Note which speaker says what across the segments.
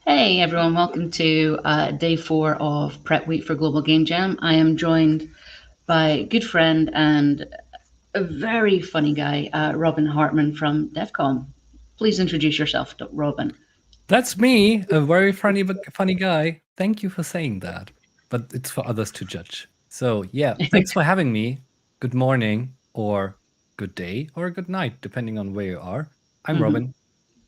Speaker 1: Hey everyone, welcome to day 4 of Prep Week for Global Game Jam. I am joined by a good friend and a very funny guy, Robin Hartman from DevCom. Please introduce yourself, Robin.
Speaker 2: That's me, a very funny guy. Thank you for saying that. But it's for others to judge. So, yeah, thanks for having me. Good morning, or good day, or good night, depending on where you are. I'm
Speaker 1: Mhm.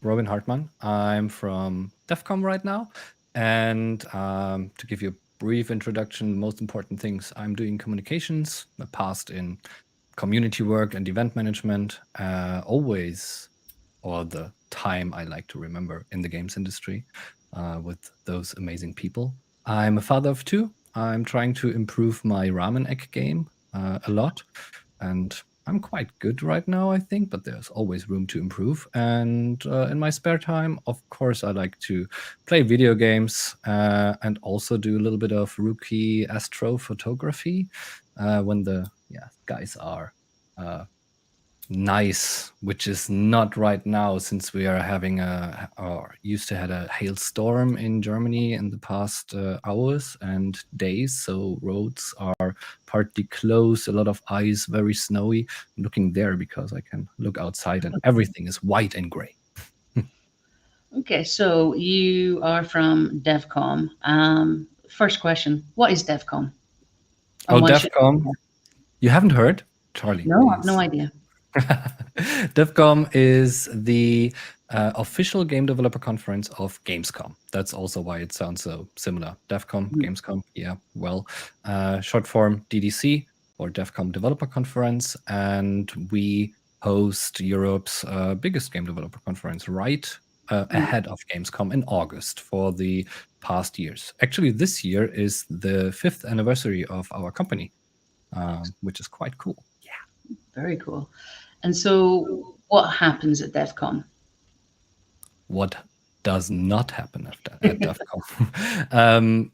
Speaker 2: Robin Hartman. I'm from DEFCOM right now. And to give you a brief introduction, the most important things I'm doing communications, my past in community work and event management, always or the time I like to remember in the games industry with those amazing people. I'm a father of two. I'm trying to improve my ramen egg game a lot, and I'm quite good right now, I think, but there's always room to improve. And in my spare time, of course, I like to play video games and also do a little bit of rookie astrophotography when the skies are nice, which is not right now since we are having or used to had a hailstorm in Germany in the past hours and days. So roads are partly closed, a lot of ice, very snowy. I'm looking there because I can look outside and everything is white and gray.
Speaker 1: Okay, so you are from DevCom. First question, what is DevCom? And
Speaker 2: Oh,
Speaker 1: why should
Speaker 2: DEFCON, you haven't heard? Charlie,
Speaker 1: No, I have no
Speaker 2: please.
Speaker 1: idea.
Speaker 2: DevCom is the official game developer conference of Gamescom. That's also why it sounds so similar. DevCom,
Speaker 1: Mhm.
Speaker 2: Gamescom, yeah, well, short form DDC or DevCom Developer Conference. And we host Europe's biggest game developer conference right ahead of Gamescom in August for the past years. Actually, this year is the 5th anniversary of our company, which is quite cool.
Speaker 1: Very cool. And so what happens at DevCon?
Speaker 2: What does not happen at DevCon?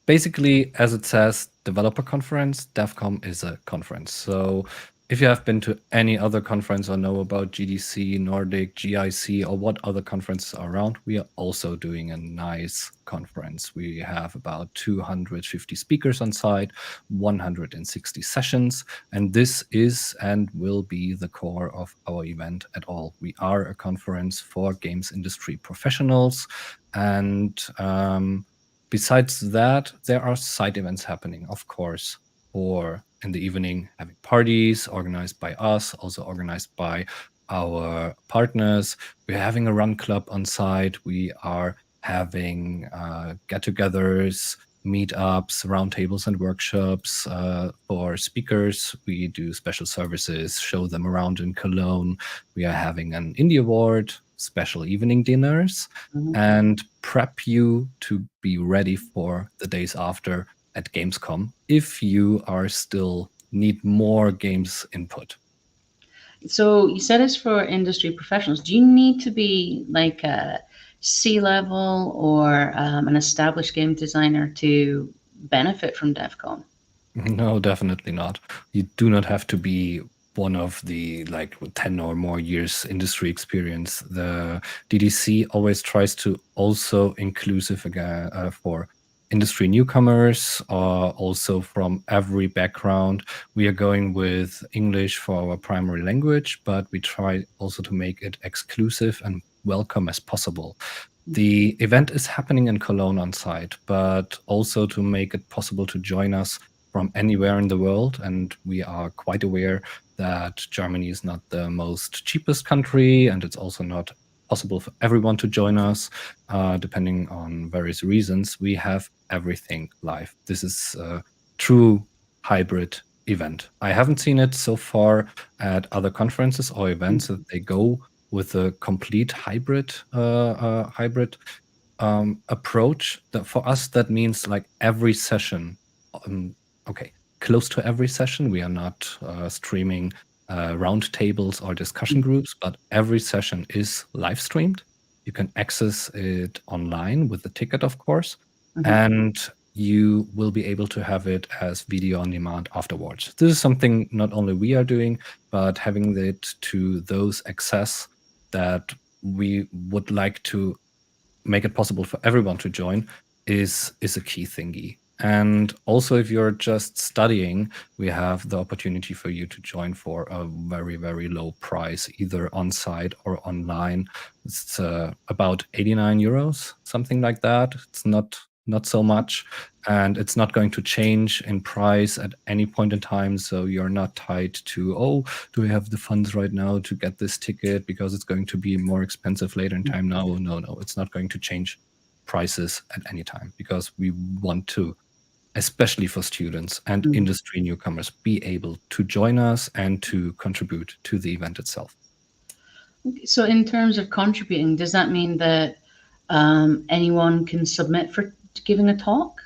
Speaker 2: Basically, as it says, developer conference, DevCom is a conference. So if you have been to any other conference or know about GDC, Nordic, GIC, or what other conferences are around, we are also doing a nice conference. We have about 250 speakers on site, 160 sessions, and this is and will be the core of our event at all. We are a conference for games industry professionals, and besides that, there are side events happening, of course, or in the evening, having parties organized by us, also organized by our partners. We're having a run club on site. We are having get-togethers, meetups, roundtables, and workshops for speakers. We do special services, show them around in Cologne. We are having an indie award, special evening dinners,
Speaker 1: Mhm.
Speaker 2: and prep you to be ready for the days after at Gamescom if you are still need more games input.
Speaker 1: So you said it's for industry professionals. Do you need to be like a C-level or an established game designer to benefit from DevCon?
Speaker 2: No, definitely not. You do not have to be one of the like 10 or more years industry experience. The DDC always tries to also inclusive again for industry newcomers, also from every background. We are going with English for our primary language, but we try also to make it exclusive and welcome as possible. The event is happening in Cologne on site, but also to make it possible to join us from anywhere in the world. And we are quite aware that Germany is not the most cheapest country, and it's also not possible for everyone to join us, depending on various reasons. We have everything live. This is a true hybrid event. I haven't seen it so far at other conferences or events that they go with a complete hybrid approach. That for us that means like every session, um, okay, close to every session. We are not streaming round tables or discussion groups, but every session is live streamed. You can access it online with the ticket, of course,
Speaker 1: Mhm.
Speaker 2: and you will be able to have it as video on demand afterwards. This is something not only we are doing, but having it to those access that we would like to make it possible for everyone to join is a key thingy. And also, if you're just studying, we have the opportunity for you to join for a very, very low price, either on site or online. It's about 89 euros, something like that. It's not so much, and it's not going to change in price at any point in time. So you're not tied to, oh, do we have the funds right now to get this ticket because it's going to be more expensive later in time? No, no, no. It's not going to change prices at any time because we want to, especially for students and
Speaker 1: Mhm.
Speaker 2: industry newcomers, be able to join us and to contribute to the event itself.
Speaker 1: So, in terms of contributing, does that mean that anyone can submit for giving a talk?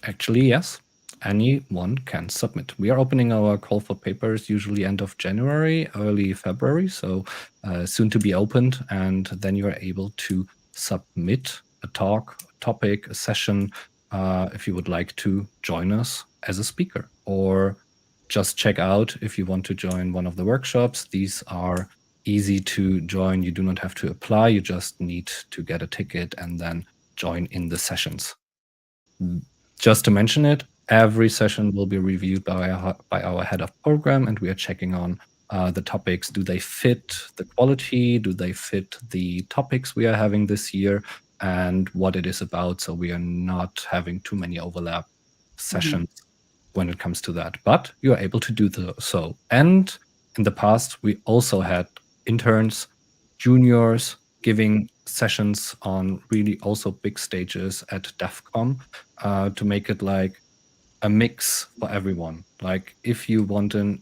Speaker 2: Actually, yes, anyone can submit. We are opening our call for papers usually end of January, early February, so soon to be opened. And then you are able to submit a talk, a topic, a session, if you would like to join us as a speaker, or just check out if you want to join one of the workshops. These are easy to join. You do not have to apply. You just need to get a ticket and then join in the sessions. Just to mention it, every session will be reviewed by our head of program, and we are checking on the topics. Do they fit the quality? Do they fit the topics we are having this year and what it is about? So we are not having too many overlap
Speaker 1: Mhm.
Speaker 2: sessions when it comes to that. But you are able to do so. And in the past, we also had interns, juniors giving sessions on really also big stages at DEFCOM to make it like a mix for everyone. Like if you want an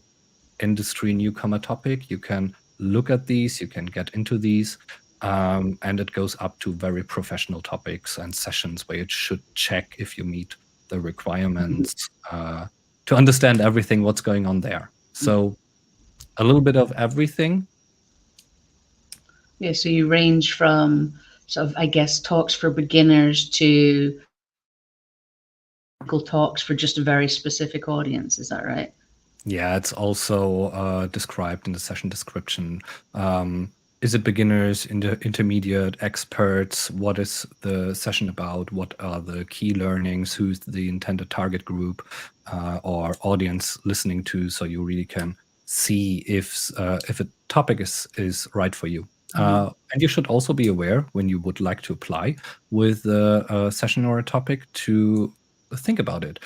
Speaker 2: industry newcomer topic, you can look at these, you can get into these, and it goes up to very professional topics and sessions where you should check if you meet the requirements to understand everything what's going on there. So a little bit of everything.
Speaker 1: Yeah, so you range from sort of, I guess, talks for beginners to technical talks for just a very specific audience. Is that right?
Speaker 2: Yeah, it's also described in the session description. Is it beginners, intermediate, experts? What is the session about? What are the key learnings? Who's the intended target group or audience listening to? So you really can see if a topic is right for you.
Speaker 1: Mhm.
Speaker 2: And you should also be aware when you would like to apply with a session or a topic to think about it.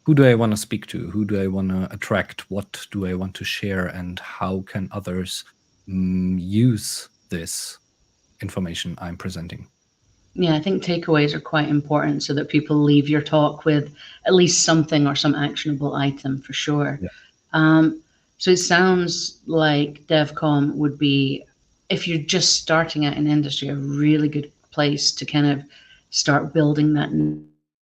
Speaker 2: Who do I want to speak to? Who do I want to attract? What do I want to share? And how can others use this information I'm presenting?
Speaker 1: Yeah, I think takeaways are quite important so that people leave your talk with at least something or some actionable item for sure.
Speaker 2: Yeah.
Speaker 1: Um, so it sounds like DevCom would be, if you're just starting out in industry, a really good place to kind of start building that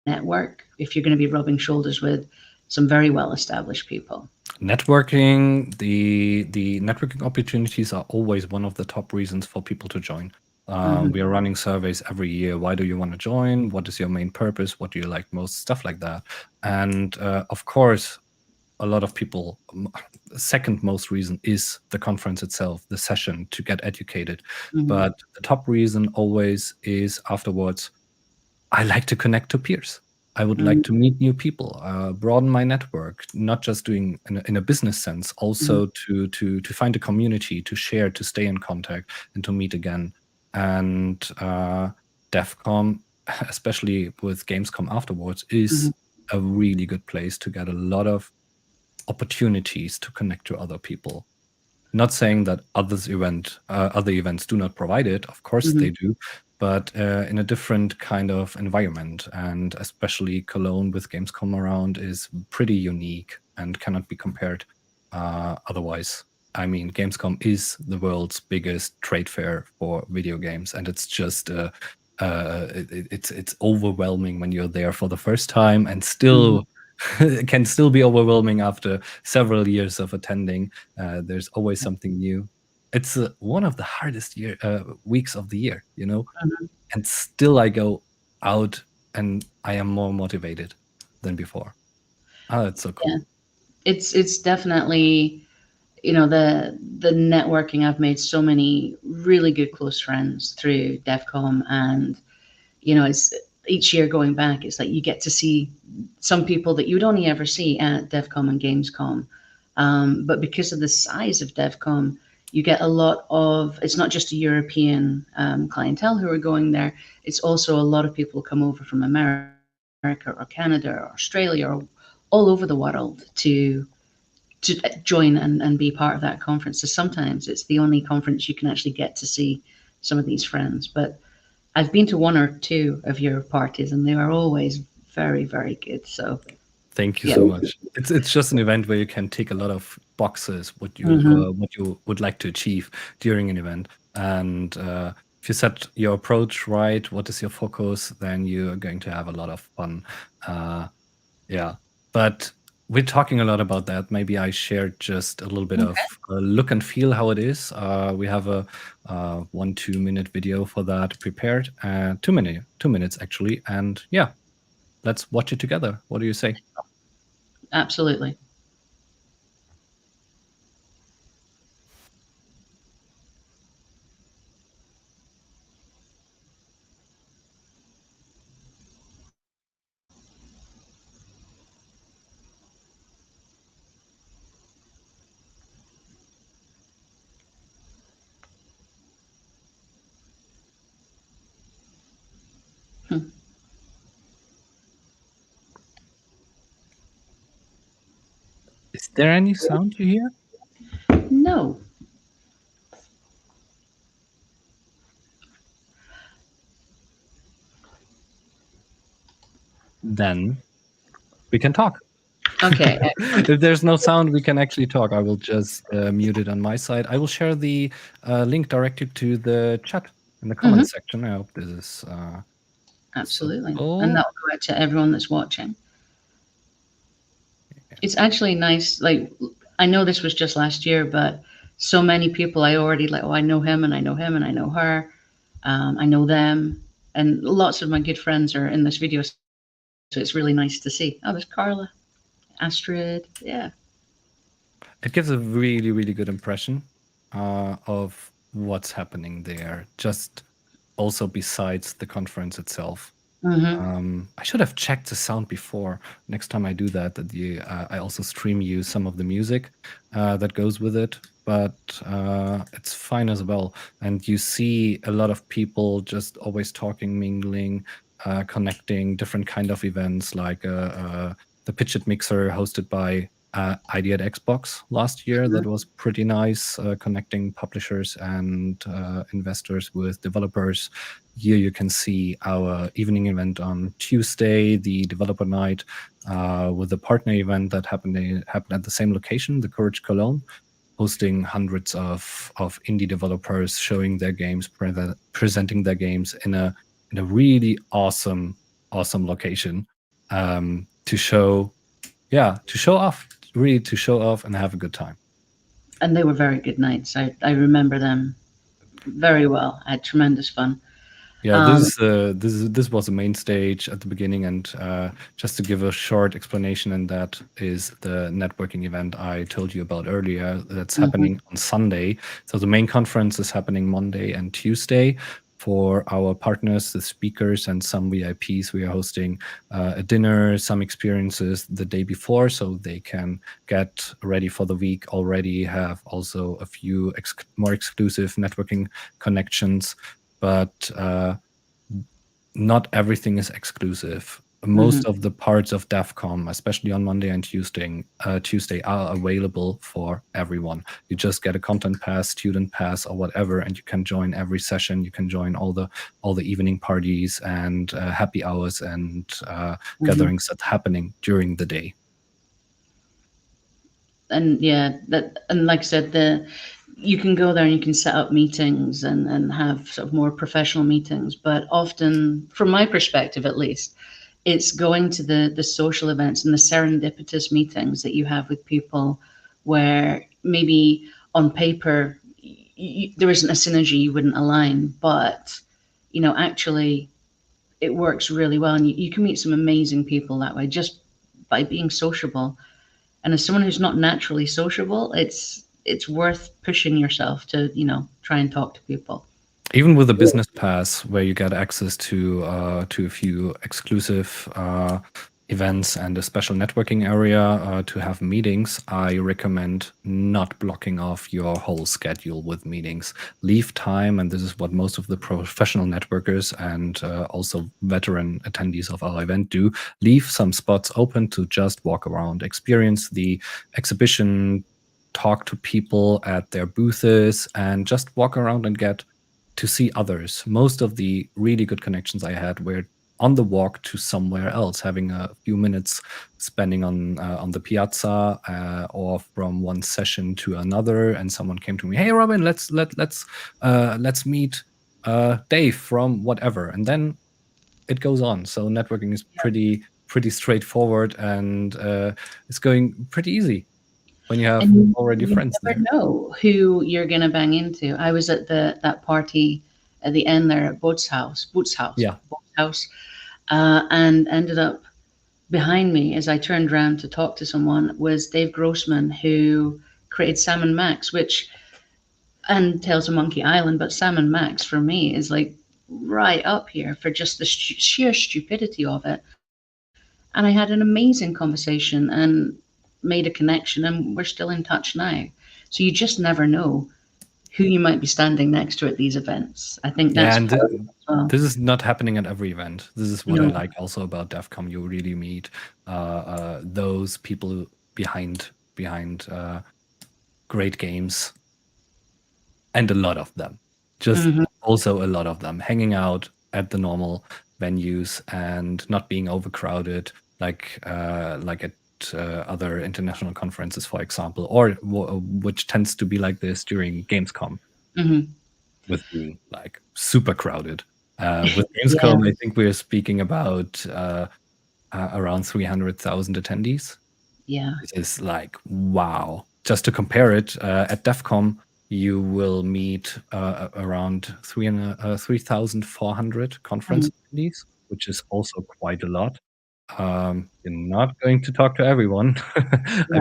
Speaker 1: network if you're going to be rubbing shoulders with some very well established people.
Speaker 2: Networking, the networking opportunities are always one of the top reasons for people to join.
Speaker 1: Hmm.
Speaker 2: We are running surveys every year. Why do you want to join? What is your main purpose? What do you like most? Stuff like that. And of course, a lot of people, second most reason is the conference itself, the session to get educated.
Speaker 1: Hmm.
Speaker 2: But the top reason always is afterwards, I like to connect to peers. I would like to meet new people, broaden my network, not just doing in a business sense,
Speaker 1: Hmm.
Speaker 2: also to find a community, to share, to stay in contact, and to meet again. And DEFCON, especially with Gamescom afterwards, is
Speaker 1: Hmm.
Speaker 2: a really good place to get a lot of opportunities to connect to other people. Not saying that other events do not provide it. Of course
Speaker 1: Hmm.
Speaker 2: they do, but in a different kind of environment. And especially Cologne with Gamescom around is pretty unique and cannot be compared otherwise. I mean, Gamescom is the world's biggest trade fair for video games, and it's just it's overwhelming when you're there for the first time, and
Speaker 1: Hmm.
Speaker 2: still it can still be overwhelming after several years of attending. There's always something new. It's one of the hardest weeks of the year, you know,
Speaker 1: Hmm.
Speaker 2: and still I go out and I am more motivated than before. Oh, it's so
Speaker 1: Yeah,
Speaker 2: cool.
Speaker 1: it's definitely, the networking. I've made so many really good close friends through DevCom, and it's each year going back, it's like you get to see some people that you would only ever see at DevCom and Gamescom. But because of the size of DevCom, you get a lot of, it's not just a European clientele who are going there, it's also a lot of people come over from America or Canada or Australia or all over the world to join and be part of that conference. So sometimes it's the only conference you can actually get to see some of these friends. But I've been to one or two of your parties, and they are always very, very good. So,
Speaker 2: Thank you
Speaker 1: yeah.
Speaker 2: so much. It's just an event where you can tick a lot of boxes
Speaker 1: Hmm.
Speaker 2: what you would like to achieve during an event. And if you set your approach right, what is your focus, then you're going to have a lot of fun. Uh, yeah. But we're talking a lot about that. Maybe I shared just a little bit
Speaker 1: Okay.
Speaker 2: of look and feel how it is. We have a 1-2 minute video for that prepared. 2 minutes actually. And yeah, let's watch it together. What do you say?
Speaker 1: Absolutely. Hmm.
Speaker 2: Is there any sound you hear?
Speaker 1: No.
Speaker 2: Then we can talk.
Speaker 1: Okay. Excellent.
Speaker 2: If there's no sound, we can actually talk. I will just mute it on my side. I will share the link directed to the chat in the
Speaker 1: Hmm.
Speaker 2: comment section. I hope this is
Speaker 1: Absolutely. And
Speaker 2: visible.
Speaker 1: that'll go out to everyone that's watching. It's actually nice. Like, I know this was just last year, but so many people I already like, oh, I know him and I know him and I know her. I know them. And lots of my good friends are in this video. So it's really nice to see. Oh, there's Carla, Astrid. Yeah.
Speaker 2: It gives a really, really good impression of what's happening there, just also besides the conference itself.
Speaker 1: Hmm.
Speaker 2: I should have checked the sound before. Next time I do that, I also stream you some of the music that goes with it. But it's fine as well. And you see a lot of people just always talking, mingling, connecting, different kind of events like the Pitch It Mixer hosted by ID at Xbox last year. That was pretty nice, connecting publishers and investors with developers. Here you can see our evening event on Tuesday, the developer night, with a partner event that happened at the same location, the Courage Cologne, hosting hundreds of indie developers showing their games, presenting their games in a really awesome location, to show off, really to show off and have a good time.
Speaker 1: And they were very good nights. I remember them very well. I had tremendous fun.
Speaker 2: Yeah,
Speaker 1: Um,
Speaker 2: this was the main stage at the beginning, and just to give a short explanation, and that is the networking event I told you about earlier. That's
Speaker 1: mhm,
Speaker 2: happening on Sunday. So the main conference is happening Monday and Tuesday. For our partners, the speakers, and some VIPs, we are hosting a dinner, some experiences the day before, so they can get ready for the week already. Have also a few more exclusive networking connections, but not everything is exclusive. Most
Speaker 1: mhm,
Speaker 2: of the parts of DevCom, especially on Monday and Tuesday, are available for everyone. You just get a content pass, student pass, or whatever, and you can join every session. You can join all the evening parties and happy hours and
Speaker 1: mhm.
Speaker 2: gatherings that happening during the day.
Speaker 1: And yeah, that and like I said, you can go there and you can set up meetings and have sort of more professional meetings. But often, from my perspective at least, it's going to the social events and the serendipitous meetings that you have with people where maybe on paper there isn't a synergy, you wouldn't align, but actually it works really well, and you can meet some amazing people that way just by being sociable. And as someone who's not naturally sociable, it's worth pushing yourself to try and talk to people.
Speaker 2: Even with a business pass where you get access to a few exclusive events and a special networking area to have meetings, I recommend not blocking off your whole schedule with meetings. Leave time, and this is what most of the professional networkers and also veteran attendees of our event do. Leave some spots open to just walk around, experience the exhibition, talk to people at their booths, and just walk around and get to see others. Most of the really good connections I had were on the walk to somewhere else, having a few minutes spending on the piazza, or from one session to another, and someone came to me, "Hey, Robin, let's meet Dave from whatever," and then it goes on. So networking is pretty straightforward, and it's going pretty easy when you have
Speaker 1: And
Speaker 2: already
Speaker 1: you
Speaker 2: friends
Speaker 1: never
Speaker 2: there.
Speaker 1: know who you're going to bang into. I was at that party at the end there at
Speaker 2: Yeah.
Speaker 1: Boat's house, and ended up behind me as I turned around to talk to someone was Dave Grossman, who created Sam and Max, which and Tales of Monkey Island, but Sam and Max for me is like right up here for just the sheer stupidity of it. And I had an amazing conversation and made a connection, and we're still in touch now. So you just never know who you might be standing next to at these events. I think that's
Speaker 2: Yeah,
Speaker 1: part
Speaker 2: and
Speaker 1: of it as well.
Speaker 2: this is not happening at every event. This is what I
Speaker 1: No.
Speaker 2: like also about DevCom. You really meet those people behind great games, and a lot of them. Just
Speaker 1: Hmm.
Speaker 2: also a lot of them hanging out at the normal venues and not being overcrowded, like at other international conferences, for example, or which tends to be like this during Gamescom,
Speaker 1: Hmm.
Speaker 2: with being like super crowded. With
Speaker 1: Yeah.
Speaker 2: Gamescom, I think we're speaking about around 300,000 attendees.
Speaker 1: Yeah.
Speaker 2: This is like, wow. Just to compare it, at DevCom, you will meet around 3,400 conference
Speaker 1: Mm.
Speaker 2: attendees, which is also quite a lot. You're not going to talk to everyone.
Speaker 1: Yeah.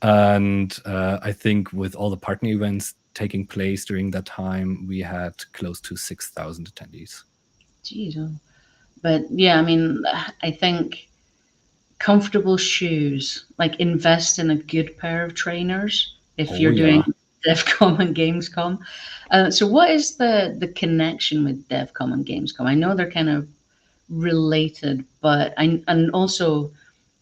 Speaker 2: And I think with all the partner events taking place during that time, we had close to 6,000 attendees.
Speaker 1: Jeez. Oh. But yeah, I mean, I think comfortable shoes, like invest in a good pair of trainers if
Speaker 2: Oh
Speaker 1: you're doing
Speaker 2: yeah.
Speaker 1: DevCom and Gamescom. So what is the connection with DevCom and Gamescom? I know they're kind of related, but and also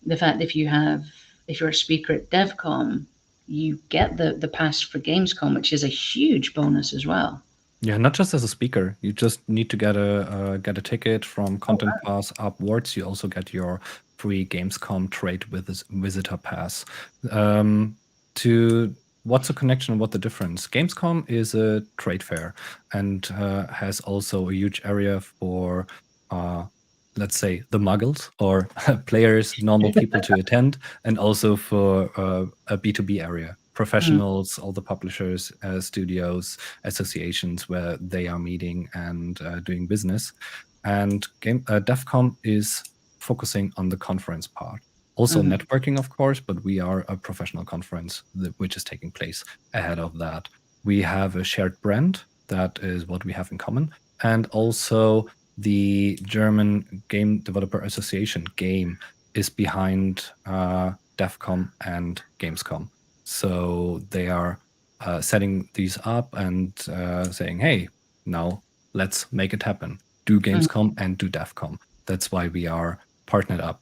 Speaker 1: the fact if you're a speaker at DevCom, you get the pass for Gamescom, which is a huge bonus as well.
Speaker 2: Yeah, not just as a speaker. You just need to get a ticket from
Speaker 1: Oh,
Speaker 2: Content Pass upwards. You also get your free Gamescom trade with this visitor pass. Um, to What's the connection? What the difference? Gamescom is a trade fair and has also a huge area for, uh, let's say, the muggles or players, normal people to attend, and also for a B2B area,
Speaker 1: wow.
Speaker 2: professionals, all the publishers, studios, associations where they are meeting and doing business. And DevCom is focusing on the conference part. Also
Speaker 1: Mhm.
Speaker 2: networking, of course, but we are a professional conference which is taking place ahead of that. We have a shared brand. That is what we have in common. And also the German Game Developer Association, GAME, is behind DevCom and Gamescom. So they are setting these up and saying, hey, now let's make it happen. Do
Speaker 1: Mhm.
Speaker 2: Gamescom and do DevCom. That's why we are partnered up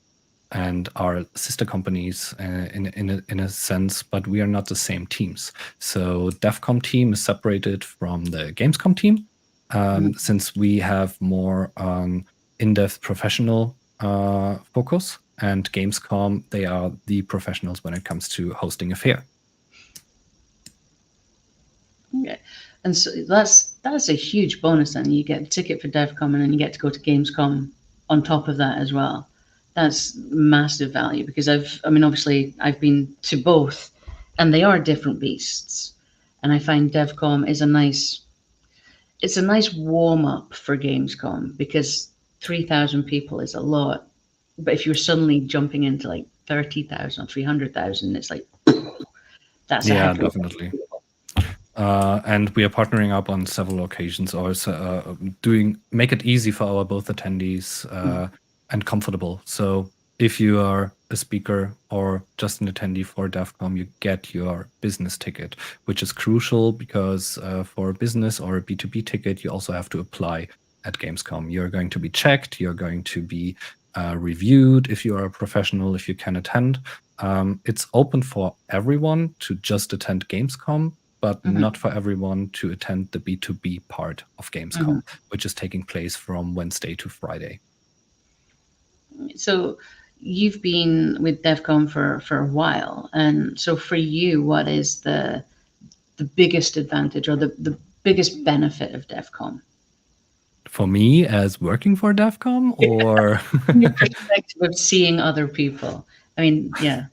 Speaker 2: and are sister companies in a sense, but we are not the same teams. So DevCom team is separated from the Gamescom team,
Speaker 1: Mhm.
Speaker 2: since we have more in-depth professional focus, and Gamescom, they are the professionals when it comes to hosting a fair.
Speaker 1: Okay. And so that's a huge bonus then. You get a ticket for DevCon and then you get to go to Gamescom on top of that as well. That's massive value because I mean, obviously, I've been to both and they are different beasts. And I find DevCom is it's a nice warm up for Gamescom because 3,000 people is a lot. But if you're suddenly jumping into like 30,000 or 300,000, it's like, that's a
Speaker 2: Yeah,
Speaker 1: heck of a lot
Speaker 2: definitely.
Speaker 1: of people.
Speaker 2: And we are partnering up on several occasions, or doing make it easy for our both attendees and comfortable. So if you are a speaker or just an attendee for DevCom, you get your business ticket, which is crucial because for a business or a B2B ticket, you also have to apply at Gamescom. You're going to be checked. You're going to be reviewed if you are a professional, if you can attend. It's open for everyone to just attend Gamescom, but
Speaker 1: Mhm.
Speaker 2: not for everyone to attend the B2B part of Gamescom,
Speaker 1: Mhm.
Speaker 2: which is taking place from Wednesday to Friday.
Speaker 1: So you've been with DevCom for a while, and so for you, what is the biggest advantage or the biggest benefit of DevCom?
Speaker 2: For me, as working for DevCom, or
Speaker 1: From your perspective of seeing other people. I mean, yeah.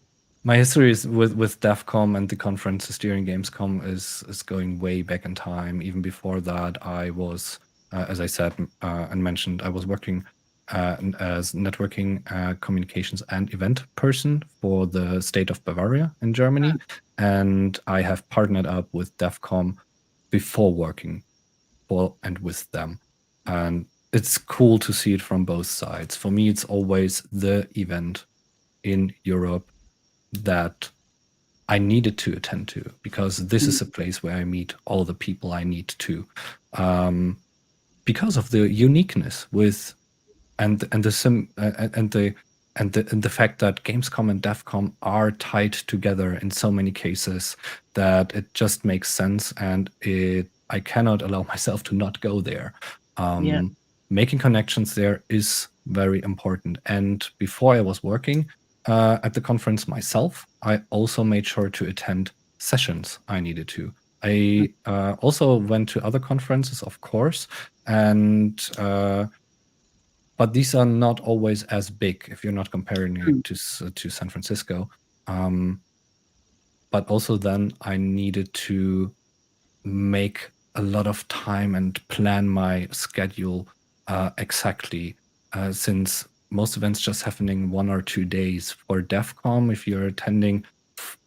Speaker 2: my history is with DevCom and the conferences during Gamescom is going way back in time. Even before that, I was, as I said and mentioned, I was working as networking, communications, and event person for the state of Bavaria in Germany, and I have partnered up with DevCom before working for and with them, and it's cool to see it from both sides. For me, it's always the event in Europe that I needed to attend to, because this is a place where I meet all the people I need to, because of the uniqueness with and the sim and the fact that Gamescom and DevCom are tied together in so many cases that it just makes sense, and I cannot allow myself to not go there.
Speaker 1: Yeah.
Speaker 2: Making connections there is very important. And before I was working at the conference myself, I also made sure to attend sessions I needed to. I also went to other conferences, of course, and but these are not always as big if you're not comparing it
Speaker 1: Mm.
Speaker 2: to San Francisco. Um, but also then I needed to make a lot of time and plan my schedule exactly, since most events just happening 1 or 2 days. For DevCom, if you're attending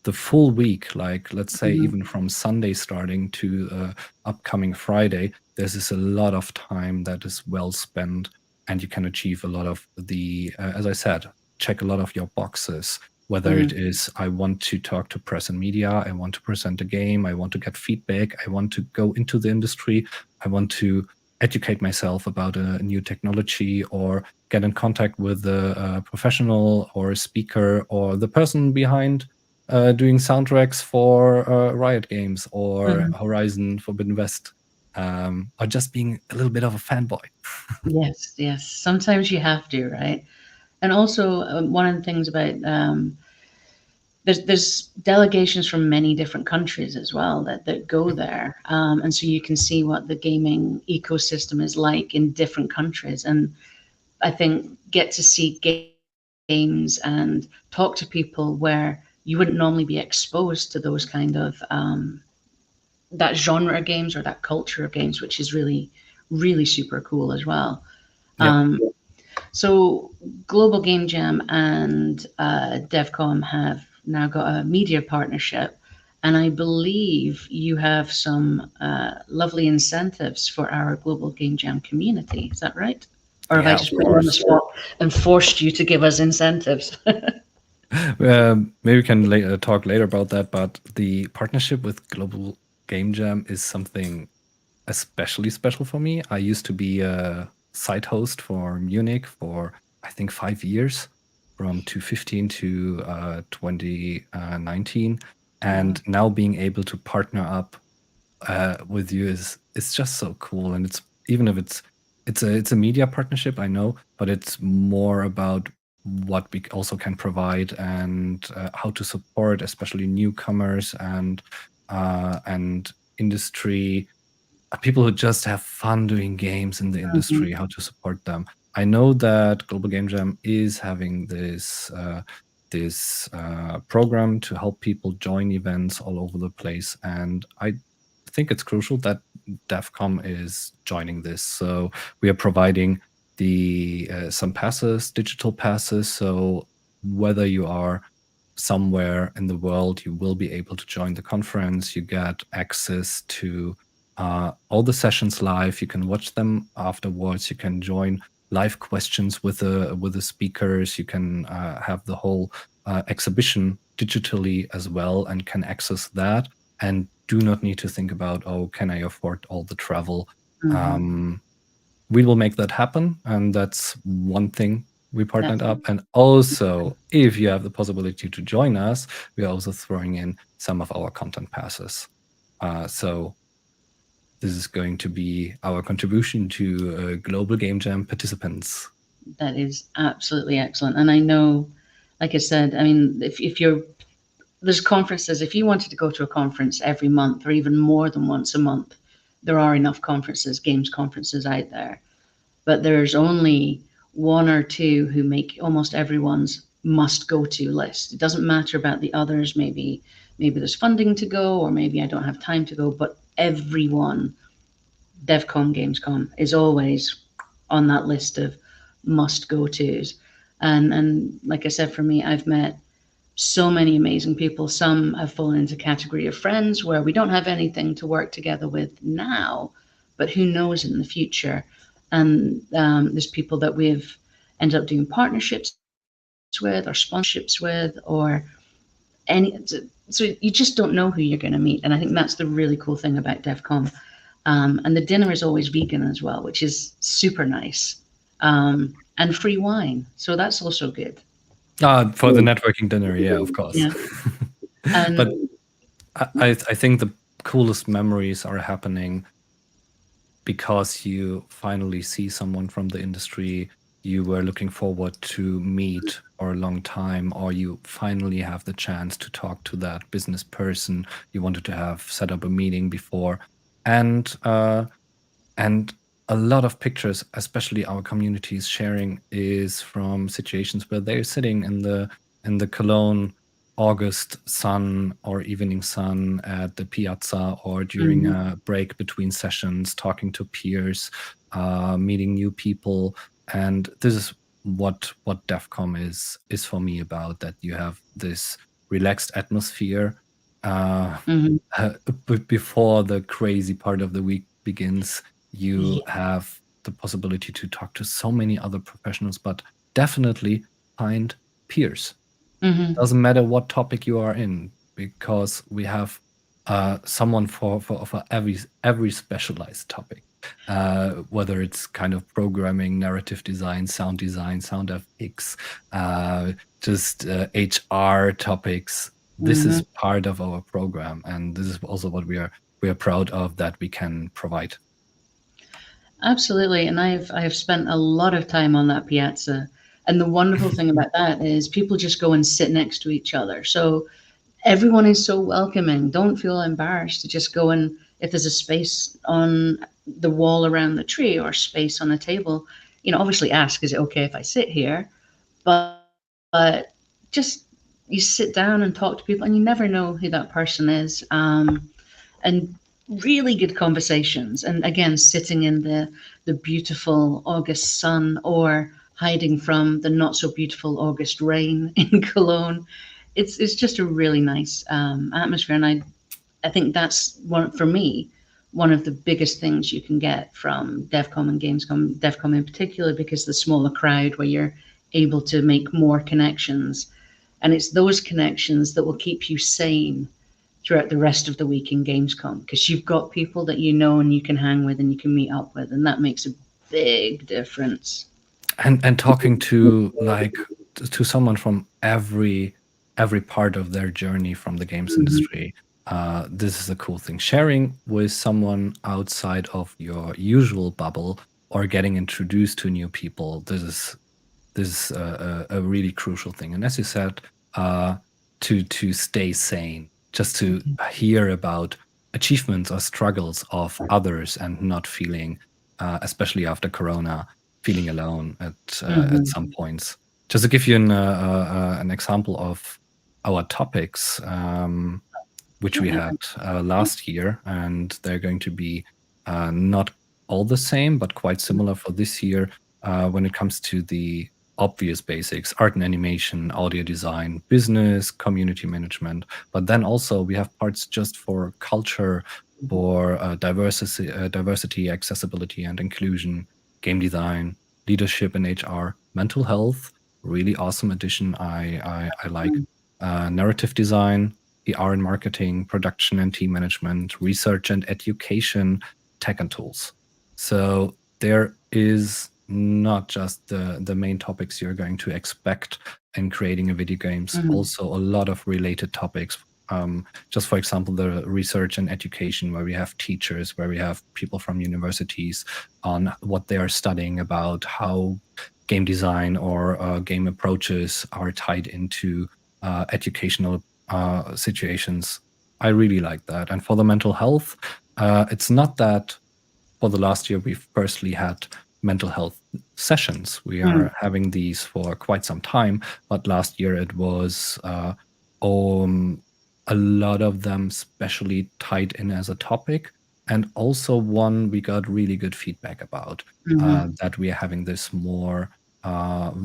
Speaker 2: the full week, like let's say
Speaker 1: Mhm.
Speaker 2: even from Sunday starting to upcoming Friday, there's a lot of time that is well spent, and you can achieve a lot of the, as I said, check a lot of your boxes, whether it
Speaker 1: Mhm.
Speaker 2: is I want to talk to press and media, I want to present a game, I want to get feedback, I want to go into the industry, I want to educate myself about a new technology, or get in contact with a professional or a speaker or the person behind doing soundtracks for Riot games or
Speaker 1: Mhm.
Speaker 2: Horizon Forbidden West, or just being a little bit of a fanboy.
Speaker 1: Yes, yes. Sometimes you have to, right? And also, one of the things about there's delegations from many different countries as well that go there, and so you can see what the gaming ecosystem is like in different countries. And I think get to see games and talk to people where you wouldn't normally be exposed to those kind of that genre of games or that culture of games, which is really super cool as well.
Speaker 2: Yeah.
Speaker 1: Um, so Global Game Jam and DevCom have now got a media partnership, and I believe you have some lovely incentives for our Global Game Jam community. Is that right? Or have I
Speaker 2: Yeah,
Speaker 1: just
Speaker 2: of
Speaker 1: put you on the
Speaker 2: course.
Speaker 1: spot and forced you to give us incentives?
Speaker 2: Maybe we can talk later about that, but the partnership with Global Game Jam is something especially special for me. I used to be a site host for Munich for, I think, 5 years, from 2015 to 2019,
Speaker 1: Wow.
Speaker 2: and now being able to partner up with you is just so cool. And it's, even if it's a media partnership, I know, but it's more about what we also can provide, and how to support especially newcomers and industry people who just have fun doing games in the
Speaker 1: Mhm.
Speaker 2: industry, how to support them. I know that Global Game Jam is having this program to help people join events all over the place, and I think it's crucial that DevCom is joining this. So we are providing the some passes, digital passes. So whether you are somewhere in the world, you will be able to join the conference. You get access to all the sessions live. You can watch them afterwards. You can join live questions with the speakers. You can have the whole exhibition digitally as well, and can access that, and do not need to think about, oh, can I afford all the travel? We will make that happen, and that's one thing we partnered up.
Speaker 1: Definitely.
Speaker 2: And also, if you have the possibility to join us, we are also throwing in some of our content passes. So this is going to be our contribution to Global Game Jam participants.
Speaker 1: That is absolutely excellent. And I know, like I said, I mean, if you're, there's conferences, if you wanted to go to a conference every month or even more than once a month, there are enough conferences, games conferences out there. But there's only one or two who make almost everyone's must go to list. It doesn't matter about the others. Maybe there's funding to go, or maybe I don't have time to go, but everyone, DevCon, Gamescom, is always on that list of must go tos. And like I said, for me, I've met so many amazing people. Some have fallen into category of friends where we don't have anything to work together with now, but who knows in the future. And there's people that we've ended up doing partnerships with or sponsorships with or any. So you just don't know who you're going to meet. And I think that's the really cool thing about DevCon. And the dinner is always vegan as well, which is super nice. And free wine. So that's also good.
Speaker 2: For the networking dinner, yeah, of course.
Speaker 1: Yeah. And
Speaker 2: But I think the coolest memories are happening because you finally see someone from the industry you were looking forward to meet for a long time, or you finally have the chance to talk to that business person you wanted to have set up a meeting before. And a lot of pictures, especially our communities sharing, is from situations where they're sitting in the Cologne August sun or evening sun at the piazza, or during a break between sessions, talking to peers, meeting new people. And this is what DevCom is for me about, that you have this relaxed atmosphere before the crazy part of the week begins. You have the possibility to talk to so many other professionals, but definitely find peers. Doesn't matter what topic you are in, because we have someone for every specialized topic, whether it's kind of programming, narrative design, sound FX, just HR topics. This is part of our program, and this is also what we are proud of, that we can provide.
Speaker 1: Absolutely. And I've spent a lot of time on that piazza. And the wonderful thing about that is people just go and sit next to each other. So everyone is so welcoming. Don't feel embarrassed to just go and, if there's a space on the wall around the tree or space on a table, obviously ask, is it okay if I sit here? But just you sit down and talk to people, and you never know who that person is. And really good conversations. And again, sitting in the beautiful August sun or hiding from the not so beautiful August rain in Cologne. It's just a really nice atmosphere, and I think that's one for me. One of the biggest things you can get from DevCom and Gamescom, DevCom in particular, because the smaller crowd where you're able to make more connections, and it's those connections that will keep you sane throughout the rest of the week in Gamescom, because you've got people that you know and you can hang with and you can meet up with, and that makes a big difference.
Speaker 2: And talking to someone from every part of their journey from the games industry, this is a cool thing. Sharing with someone outside of your usual bubble, or getting introduced to new people, this is a really crucial thing. And as you said, to stay sane, just to hear about achievements or struggles of others, and not feeling, especially after Corona, feeling alone at some points. Just to give you an example of our topics, which we had last year, and they're going to be not all the same, but quite similar for this year, when it comes to the obvious basics: art and animation, audio design, business, community management. But then also we have parts just for culture,
Speaker 1: Mhm.
Speaker 2: for diversity, accessibility, and inclusion, game design, leadership and HR, mental health. Really awesome addition. I like narrative design, PR and marketing, production and team management, research and education, tech and tools. So there is not just the main topics you're going to expect in creating a video games,
Speaker 1: Mhm.
Speaker 2: also a lot of related topics. Just for example, the research and education, where we have teachers, where we have people from universities on what they are studying about, how game design or game approaches are tied into educational situations. I really like that. And for the mental health, it's not that for the last year we've firstly had mental health sessions. We
Speaker 1: Mhm.
Speaker 2: are having these for quite some time, but last year it was um, a lot of them specially tied in as a topic, and also one we got really good feedback about,
Speaker 1: Mhm.
Speaker 2: that we are having this more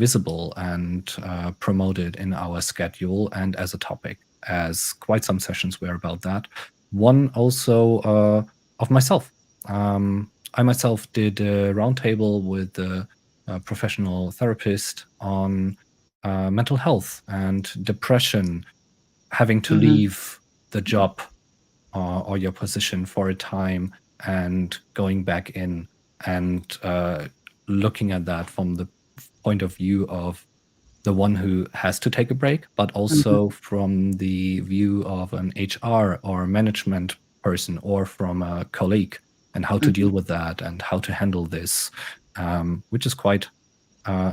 Speaker 2: visible and promoted in our schedule and as a topic, as quite some sessions were about that. One also of myself. I myself did a roundtable with a professional therapist on mental health and depression, having to
Speaker 1: Mhm.
Speaker 2: leave the job or your position for a time and going back in, and looking at that from the point of view of the one who has to take a break, but
Speaker 1: Mhm.
Speaker 2: also from the view of an HR or management person, or from a colleague, and how to deal
Speaker 1: Mhm.
Speaker 2: with that and how to handle this, which is quite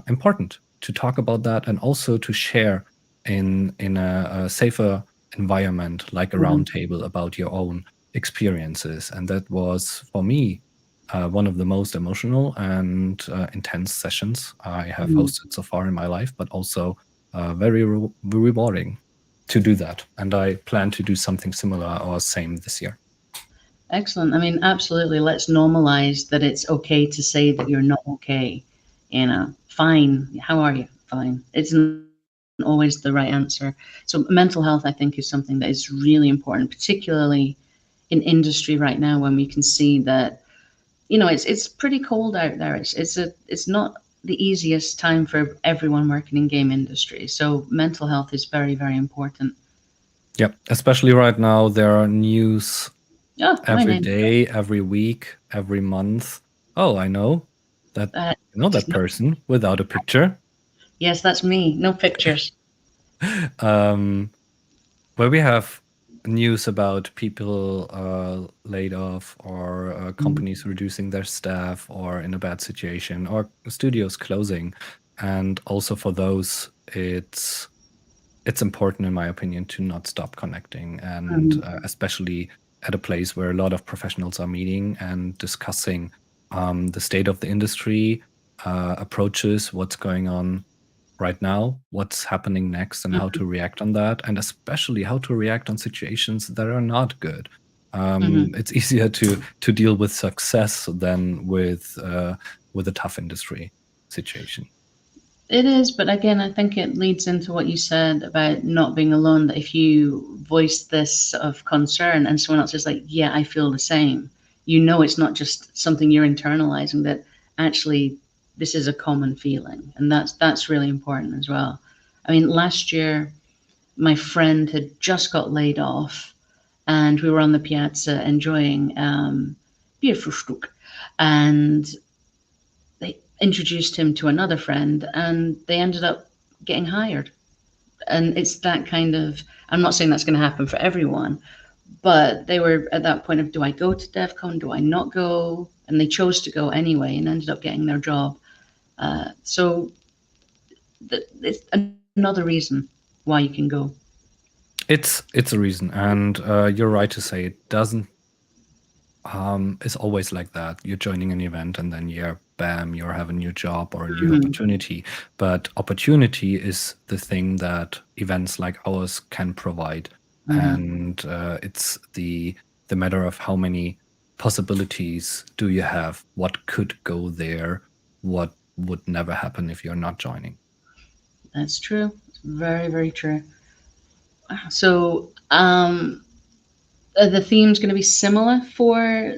Speaker 2: important to talk about that, and also to share in a safer environment, like a
Speaker 1: Mhm.
Speaker 2: roundtable, about your own experiences. And that was for me one of the most emotional and intense sessions I have
Speaker 1: Mhm.
Speaker 2: hosted so far in my life, but also very rewarding to do that. And I plan to do something similar or same this year.
Speaker 1: Excellent. I mean, absolutely. Let's normalize that it's okay to say that you're not okay. Fine. How are you? Fine. It isn't always the right answer. So, mental health, I think, is something that is really important, particularly in industry right now when we can see that it's pretty cold out there. It's not the easiest time for everyone working in game industry. So, mental health is very, very important.
Speaker 2: Yep, especially right now, there are news
Speaker 1: Oh, my
Speaker 2: every
Speaker 1: name.
Speaker 2: day, every week, every month. Oh, that I know
Speaker 1: Just
Speaker 2: that
Speaker 1: no.
Speaker 2: person without a picture.
Speaker 1: Yes, that's me. No pictures.
Speaker 2: um, where we have news about people laid off, or
Speaker 1: Mm.
Speaker 2: companies reducing their staff, or in a bad situation, or studios closing. And also for those, it's important, in my opinion, to not stop connecting, and
Speaker 1: Mhm.
Speaker 2: especially at a place where a lot of professionals are meeting and discussing the state of the industry, approaches, what's going on right now, what's happening next, and how
Speaker 1: Mhm.
Speaker 2: to react on that, and especially how to react on situations that are not good.
Speaker 1: Mhm.
Speaker 2: It's easier to deal with success than with a tough industry situation.
Speaker 1: It is, but again, I think it leads into what you said about not being alone. That if you voice this sort of concern and someone else is like, "Yeah, I feel the same," it's not just something you're internalizing. That actually, this is a common feeling, and that's really important as well. I mean, last year, my friend had just got laid off, and we were on the piazza enjoying Bierfrühstück, and they introduced him to another friend, and they ended up getting hired. And it's that kind of, I'm not saying that's going to happen for everyone, but they were at that point of, do I go to DEF CON? Do I not go? And they chose to go anyway and ended up getting their job. So it's another reason why you can go.
Speaker 2: It's a reason, and you're right to say it doesn't. It's always like that. You're joining an event, and then bam, you have a new job or a new
Speaker 1: Mhm.
Speaker 2: opportunity. But opportunity is the thing that events like ours can provide,
Speaker 1: Mhm.
Speaker 2: and it's the matter of how many possibilities do you have, what could go there, what would never happen if you're not joining.
Speaker 1: That's true. It's very, very true. So, are the themes going to be similar for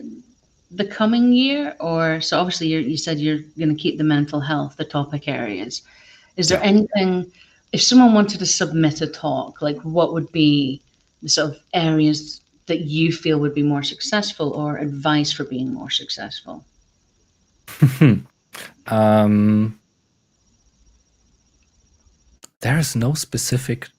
Speaker 1: the coming year? Or, so obviously you said you're going to keep the mental health, the topic areas. Is there
Speaker 2: Yeah.
Speaker 1: anything, if someone wanted to submit a talk, like what would be the sort of areas that you feel would be more successful or advice for being more successful?
Speaker 2: um, there is no specific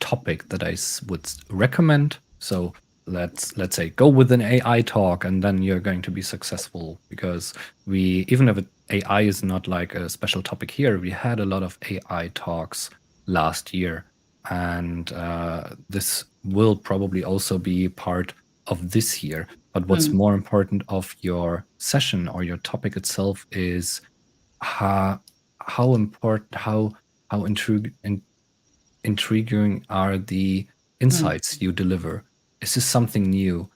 Speaker 2: topic that I would recommend. So let's say go with an AI talk, and then you're going to be successful, because we, even if AI is not like a special topic here, we had a lot of AI talks last year, and this will probably also be part of this year. But what's
Speaker 1: Mm,
Speaker 2: more important of your session or your topic itself is how important, how intriguing are the
Speaker 1: mm,
Speaker 2: insights you deliver? Is this something new?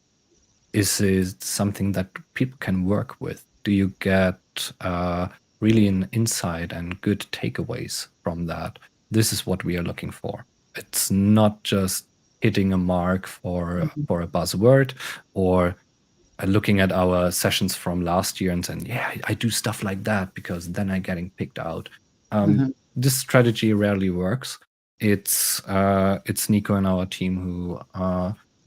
Speaker 2: Is it something that people can work with? Do you get uh, really an insight and good takeaways from that? This is what we are looking for. It's not just hitting a mark
Speaker 1: mhm,
Speaker 2: for a buzzword, or looking at our sessions from last year and saying, yeah, I do stuff like that because then I'm getting picked out.
Speaker 1: mhm,
Speaker 2: This strategy rarely works. It's Nico and our team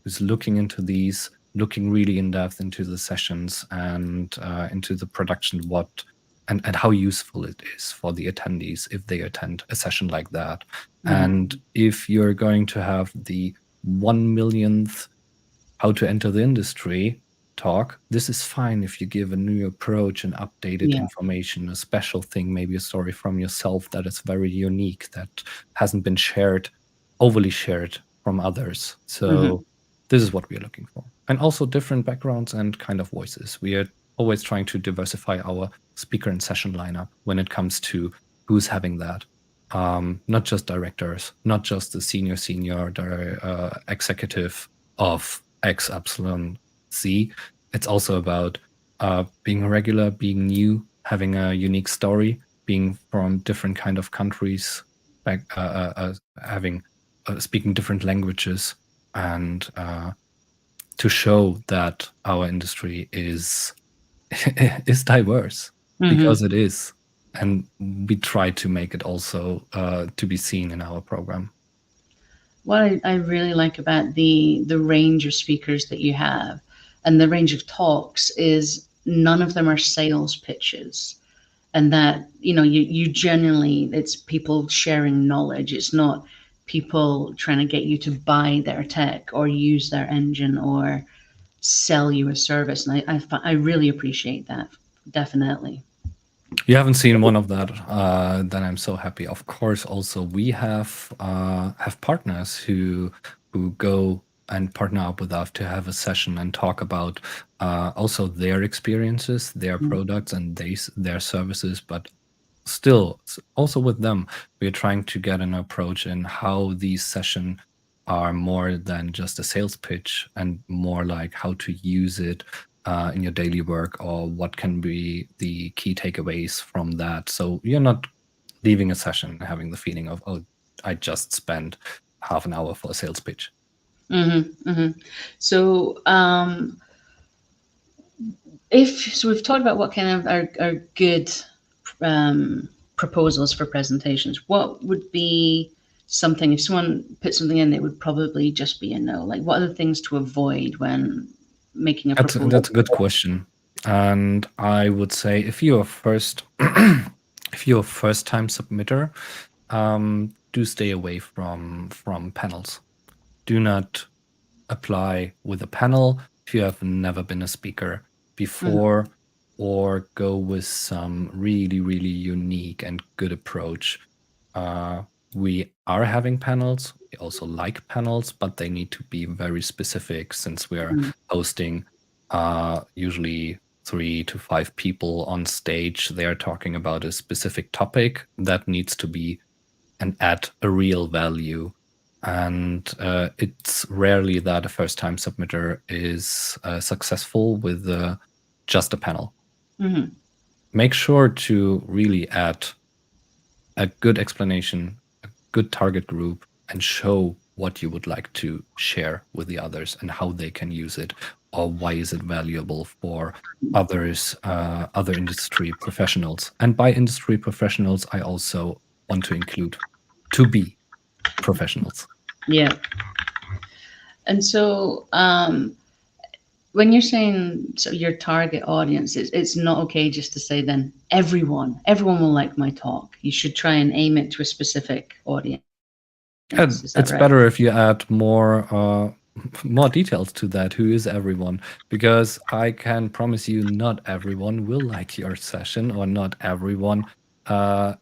Speaker 2: who's looking into these, looking really in depth into the sessions and into the production, and how useful it is for the attendees if they attend a session like that.
Speaker 1: mhm,
Speaker 2: And if you're going to have the 1 millionth how to enter the industry talk, this is fine if you give a new approach and updated
Speaker 1: yeah.
Speaker 2: information, a special thing, maybe a story from yourself that is very unique, that hasn't been shared, overly shared from others. So
Speaker 1: Mhm,
Speaker 2: this is what we are looking for. And also different backgrounds and kind of voices. We are always trying to diversify our speaker and session lineup when it comes to who's having that. Not just directors, not just the senior executive of X, Epsilon, Z. It's also about being a regular, being new, having a unique story, being from different kind of countries, like having speaking different languages, and to show that our industry is is diverse, because
Speaker 1: mhm.
Speaker 2: it is, and we try to make it also to be seen in our program.
Speaker 1: What I really like about the range of speakers that you have and the range of talks is none of them are sales pitches. And that, you genuinely, it's people sharing knowledge. It's not people trying to get you to buy their tech or use their engine or sell you a service. And I really appreciate that. Definitely.
Speaker 2: You haven't seen one of that, then I'm so happy. Of course, also we have partners who go and partner up with us to have a session and talk about also their experiences, their
Speaker 1: Mm,
Speaker 2: products, and their services. But still, also with them, we are trying to get an approach in how these sessions are more than just a sales pitch, and more like how to use it in your daily work, or what can be the key takeaways from that. So you're not leaving a session having the feeling of, oh, I just spent half an hour for a sales pitch.
Speaker 1: So, if so, we've talked about what kind of are good proposals for presentations. What would be something if someone put something in that would probably just be a no? Like, what are the things to avoid when making a proposal?
Speaker 2: That's a good question. And I would say if you're first if you're a first time submitter, do stay away from panels. Do not apply with a panel if you have never been a speaker
Speaker 1: Mhm,
Speaker 2: before, or go with some really, really unique and good approach. Uh, we are having panels. We also like panels, but they need to be very specific, since we are
Speaker 1: mhm,
Speaker 2: hosting usually 3 to 5 people on stage. They are talking about a specific topic that needs to be and add a real value. And it's rarely that a first time submitter is successful with just a panel.
Speaker 1: mhm,
Speaker 2: Make sure to really add a good explanation, a good target group and show what you would like to share with the others and how they can use it, or why is it valuable for others, other industry professionals. And by industry professionals, I also want to include to be professionals.
Speaker 1: Yeah. And so, when you're saying so your target audience, it's not okay just to say then everyone will like my talk. You should try and aim it to a specific audience. Is that right?
Speaker 2: And it's better if you add more details to that. Who is everyone? Because I can promise you, not everyone will like your session, or not everyone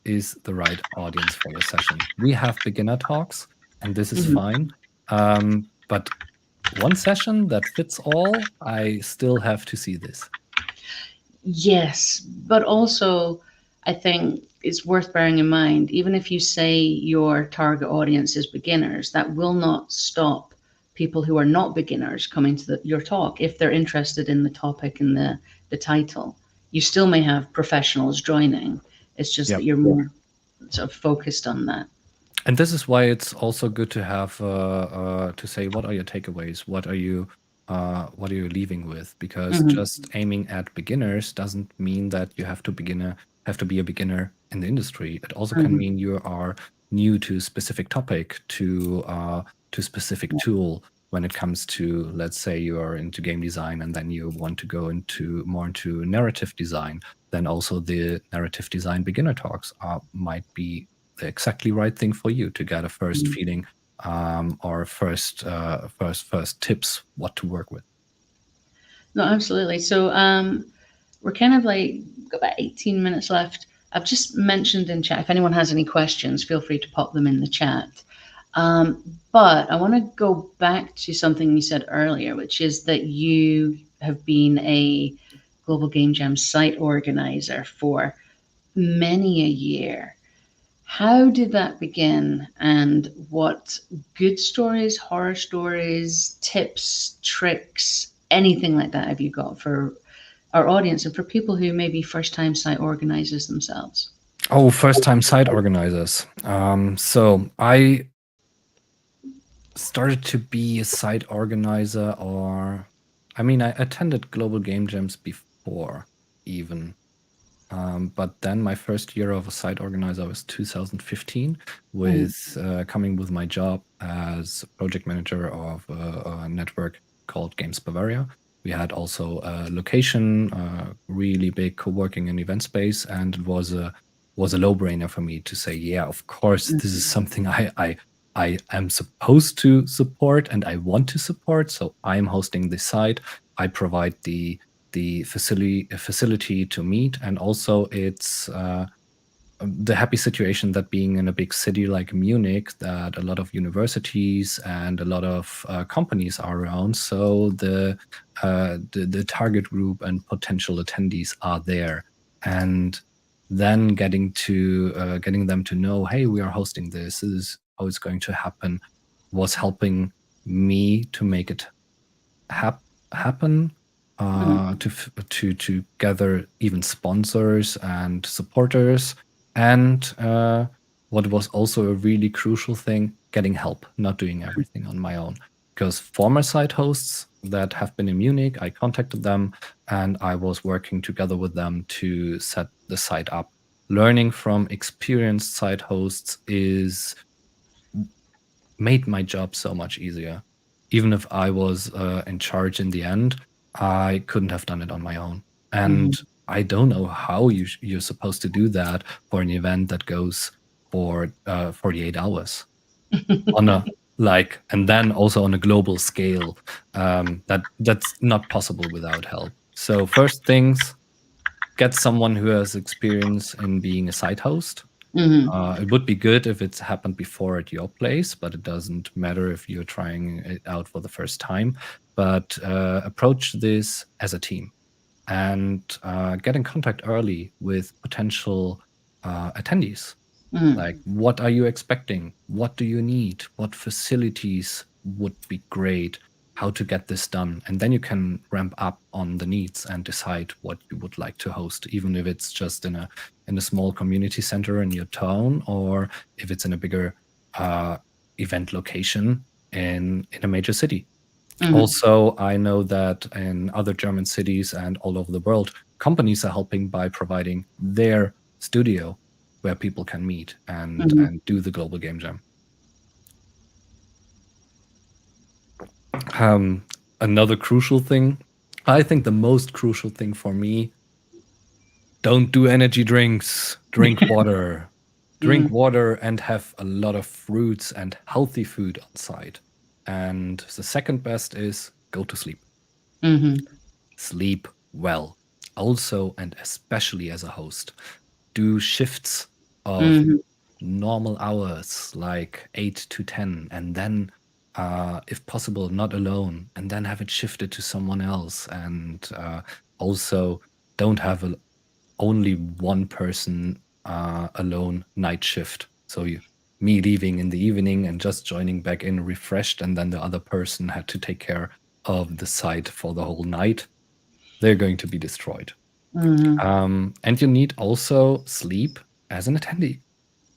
Speaker 2: is the right audience for your session. We have beginner talks, and this is
Speaker 1: Mhm.
Speaker 2: fine. But one session that fits all, I still have to see this.
Speaker 1: Yes, but also I think it's worth bearing in mind, even if you say your target audience is beginners, that will not stop people who are not beginners coming to your talk if they're interested in the topic and the title. You still may have professionals joining. It's just
Speaker 2: Yeah.
Speaker 1: that you're more sort of focused on that.
Speaker 2: And this is why it's also good to have to say, what are your takeaways? What are you leaving with? Because
Speaker 1: Hmm.
Speaker 2: just aiming at beginners doesn't mean that you have to be a beginner in the industry. It also can
Speaker 1: Hmm.
Speaker 2: mean you are new to a specific topic, to specific tool. When it comes to, let's say, you are into game design and then you want to go into narrative design, then also the narrative design beginner talks might be the exactly right thing for you to get a first feeling, or first tips what to work with.
Speaker 1: No, absolutely. So we're kind of like got about 18 minutes left. I've just mentioned in chat, if anyone has any questions, feel free to pop them in the chat. But I want to go back to something you said earlier, which is that you have been a Global Game Jam site organizer for many a year. How did that begin, and what good stories, horror stories, tips, tricks, anything like that have you got for our audience and for people who may be first time site organizers themselves?
Speaker 2: Oh, first time site organizers. So I started to be a site organizer, or I mean, I attended global game jams before even. But then my first year of a site organizer was 2015,
Speaker 1: Mm,
Speaker 2: with coming with my job as project manager of a network called Games Bavaria. We had also a location, a really big co-working and event space, and it was a no-brainer for me to say, yeah, of course, this is something I am supposed to support and I want to support. So I'm hosting the site. I provide the facility to meet, and also it's the happy situation that being in a big city like Munich, that a lot of universities and a lot of companies are around, so the target group and potential attendees are there, and then getting them to know, hey, we are hosting this is how it's going to happen, was helping me to make it happen,
Speaker 1: mm,
Speaker 2: to gather even sponsors and supporters, and what was also a really crucial thing, getting help, not doing everything on my own. Because former site hosts that have been in Munich, I contacted them and I was working together with them to set the site up. Learning from experienced site hosts is made my job so much easier. Even if I was in charge in the end, I couldn't have done it on my own. And
Speaker 1: mm.
Speaker 2: I don't know how you're supposed to do that for an event that goes for 48 hours on a and then also on a global scale. That's not possible without help. So first things, get someone who has experience in being a site host.
Speaker 1: Mhm,
Speaker 2: It would be good if it's happened before at your place, but it doesn't matter if you're trying it out for the first time. But approach this as a team, and get in contact early with potential attendees.
Speaker 1: mhm,
Speaker 2: Like, what are you expecting? What do you need? What facilities would be great? How to get this done? And then you can ramp up on the needs and decide what you would like to host, even if it's just in a small community center in your town, or if it's in a bigger venue. And then you can ramp up on the needs and decide what you would like to host, even if it's just in a small community center in your town, or if it's in a bigger venue. And then you can ramp up on the needs and decide what you would like to host, even if it's just in a small community center in your town, or if it's in a bigger event location in a major city.
Speaker 1: Mm-hmm.
Speaker 2: Also, I know that in other German cities and all over the world, companies are helping by providing their studio where people can meet
Speaker 1: Mm-hmm.
Speaker 2: and do the global game jam. Another crucial thing, I think the most crucial thing for me, don't do energy drinks, drink water. Drink
Speaker 1: Mm-hmm.
Speaker 2: water and have a lot of fruits and healthy food on site. And the second best is go to sleep.
Speaker 1: Mm-hmm.
Speaker 2: Sleep well. Also, and especially as a host, do shifts of
Speaker 1: Mm-hmm.
Speaker 2: normal hours like 8 to 10, and then, if possible, not alone, and then have it shifted to someone else. And also, don't have only one person alone night shift. So me leaving in the evening and just joining back in refreshed, and then the other person had to take care of the site for the whole night. They're going to be destroyed.
Speaker 1: Mm-hmm.
Speaker 2: And you need also sleep as an attendee.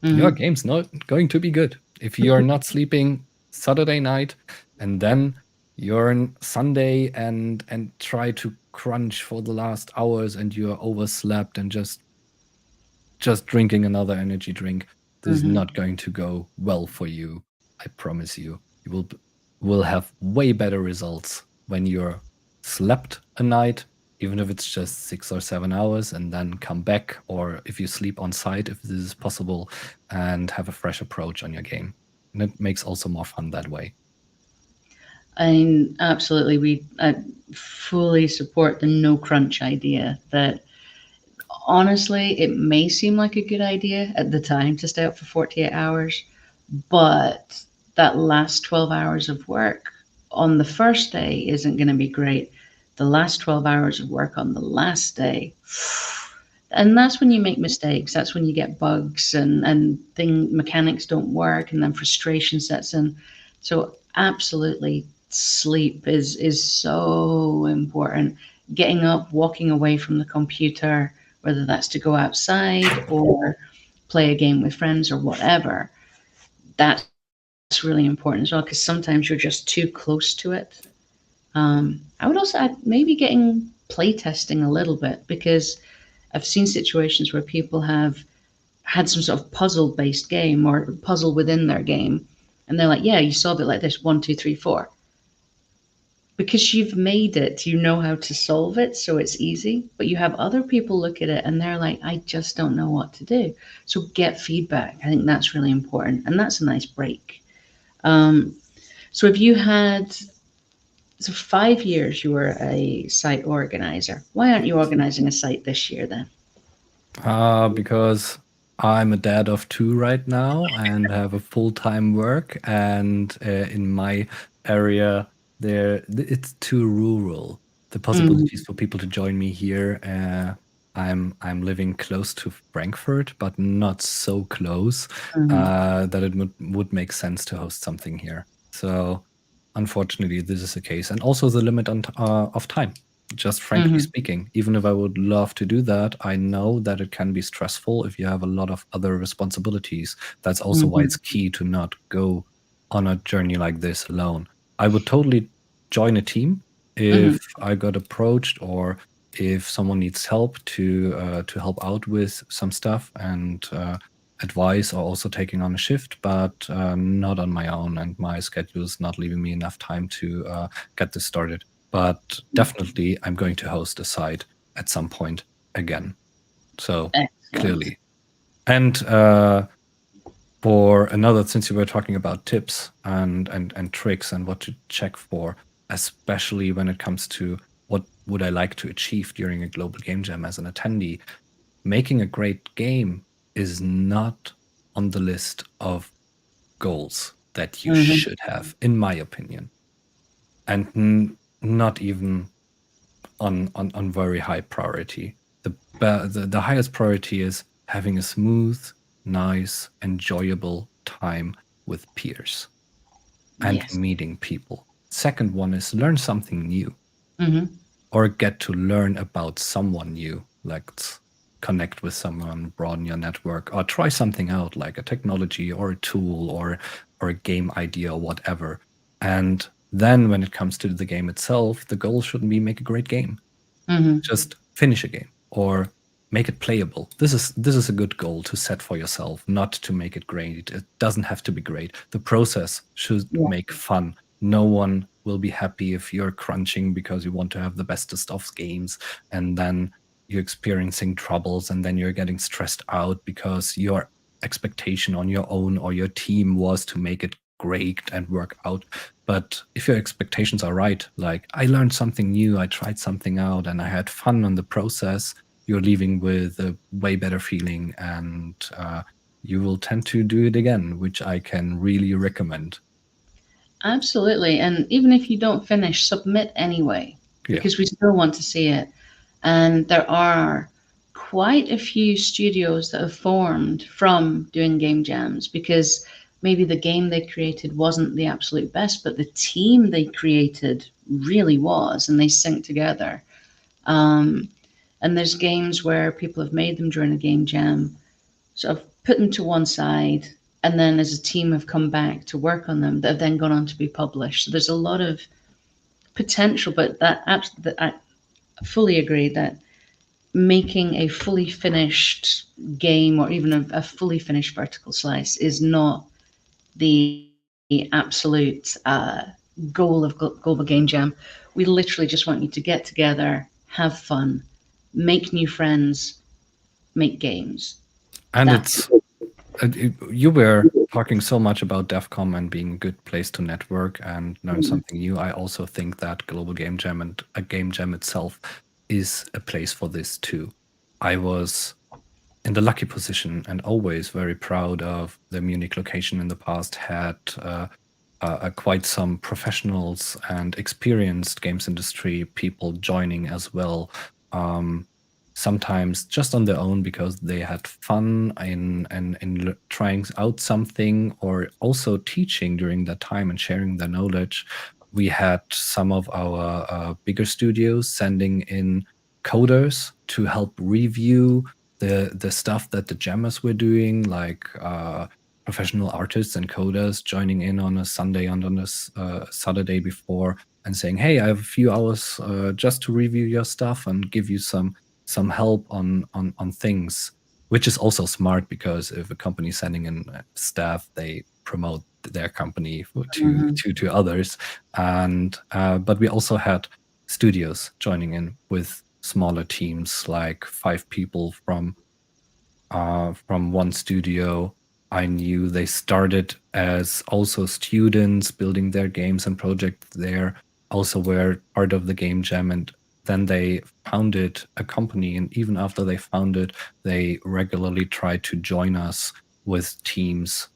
Speaker 2: Your
Speaker 1: Mm-hmm.
Speaker 2: game's not going to be good if you're not sleeping Saturday night and then you're on Sunday and try to crunch for the last hours and you're overslept and just drinking another energy drink. This is
Speaker 1: Mm-hmm.
Speaker 2: not going to go well for you. I promise you. You will have way better results when you're slept a night, even if it's just 6 or 7 hours, and then come back, or if you sleep on site, if this is possible, and have a fresh approach on your game. And it makes also more fun that way.
Speaker 1: I mean, absolutely. I fully support the no crunch idea. That honestly, it may seem like a good idea at the time to stay up for 48 hours, but that last 12 hours of work on the first day isn't going to be great. The last 12 hours of work on the last day, and that's when you make mistakes. That's when you get bugs and thing mechanics don't work, and then frustration sets in. So absolutely, sleep is so important. Getting up, walking away from the computer, whether that's to go outside or play a game with friends or whatever, that's really important as well, because sometimes you're just too close to it. I would also add maybe getting playtesting a little bit, because I've seen situations where people have had some sort of puzzle based game or puzzle within their game, and they're like, yeah, you solve it like this, one, two, three, four. Because you've made it, you know how to solve it, so it's easy. But you have other people look at it and they're like, I just don't know what to do. So get feedback. I think that's really important. And that's a nice break. Um, so if you had, so 5 years you were a site organizer, why aren't you organizing a site this year then?
Speaker 2: Because I'm a dad of two right now and have a full-time work, and in my area it's too rural. The possibilities
Speaker 1: Mm-hmm.
Speaker 2: for people to join me here, I'm living close to Frankfurt, but not so close
Speaker 1: Mm-hmm.
Speaker 2: that it would make sense to host something here. So unfortunately, this is the case, and also the limit of time. Just frankly
Speaker 1: Mm-hmm.
Speaker 2: speaking, even if I would love to do that, I know that it can be stressful if you have a lot of other responsibilities. That's also why
Speaker 1: Mm-hmm.
Speaker 2: it's key to not go on a journey like this alone. I would totally join a team
Speaker 1: Mm-hmm.
Speaker 2: if I got approached, or if someone needs help to help out with some stuff and advice, or also taking on a shift, but not on my own. And my schedule is not leaving me enough time to get this started. But definitely, I'm going to host a site at some point again. So
Speaker 1: Excellent.
Speaker 2: clearly. And for another, since you were talking about tips and tricks and what to check for, especially when it comes to what would I like to achieve during a global game jam as an attendee, making a great game is not on the list of goals that you
Speaker 1: Mm-hmm.
Speaker 2: should have, in my opinion, and not even on very high priority. The highest priority is having a smooth, nice, enjoyable time with peers and
Speaker 1: Yes.
Speaker 2: meeting people. Second one is learn something new,
Speaker 1: Mm-hmm.
Speaker 2: or get to learn about someone new. Like connect with someone, broaden your network, or try something out like a technology or a tool or a game idea or whatever. And then when it comes to the game itself, the goal shouldn't be make a great game.
Speaker 1: Hmm.
Speaker 2: Just finish a game or make it playable. This is a good goal to set for yourself, not to make it great. It doesn't have to be great. The process should
Speaker 1: Yeah.
Speaker 2: make fun. No one will be happy if you're crunching because you want to have the bestest of games, and then you're experiencing troubles, and then you're getting stressed out because your expectation on your own or your team was to make it great and work out. But if your expectations are right, like I learned something new, I tried something out, and I had fun on the process, you're leaving with a way better feeling, and you will tend to do it again, which I can really recommend.
Speaker 1: Absolutely. And even if you don't finish, submit anyway,
Speaker 2: Yeah.
Speaker 1: because we still want to see it. And there are quite a few studios that have formed from doing game jams because maybe the game they created wasn't the absolute best, but the team they created really was, and they sync together. Um, and there's games where people have made them during a game jam, sort of put them to one side, and then as a team have come back to work on them that have then gone on to be published. So there's a lot of potential, but that I fully agree that making a fully finished game or even a fully finished vertical slice is not the absolute goal of Global Game Jam. We literally just want you to get together, have fun, make new friends, make games.
Speaker 2: And
Speaker 1: That's
Speaker 2: it's you were talking so much about DevCom and being a good place to network and learn something new. I also think that Global Game Jam and a game jam itself is a place for this too. I was in the lucky position and always very proud of the Munich location in the past had quite some professionals and experienced games industry people joining as well. Um, Sometimes just on their own because they had fun in trying out something or also teaching during that time and sharing their knowledge. We had some of our bigger studios sending in coders to help review the stuff that the jammers were doing, like professional artists and coders joining in on a Sunday and on a Saturday before and saying, "Hey, I have a few hours just to review your stuff and give you some help on things," which is also smart because if a company is sending in staff, they promote their company
Speaker 1: Mhm.
Speaker 2: to others. And but we also had studios joining in with smaller teams, like 5 people from one studio. I knew they started as also students building their games and projects there, also were part of the game jam, and then they founded a company. And even after they founded, they regularly tried to join us with teams,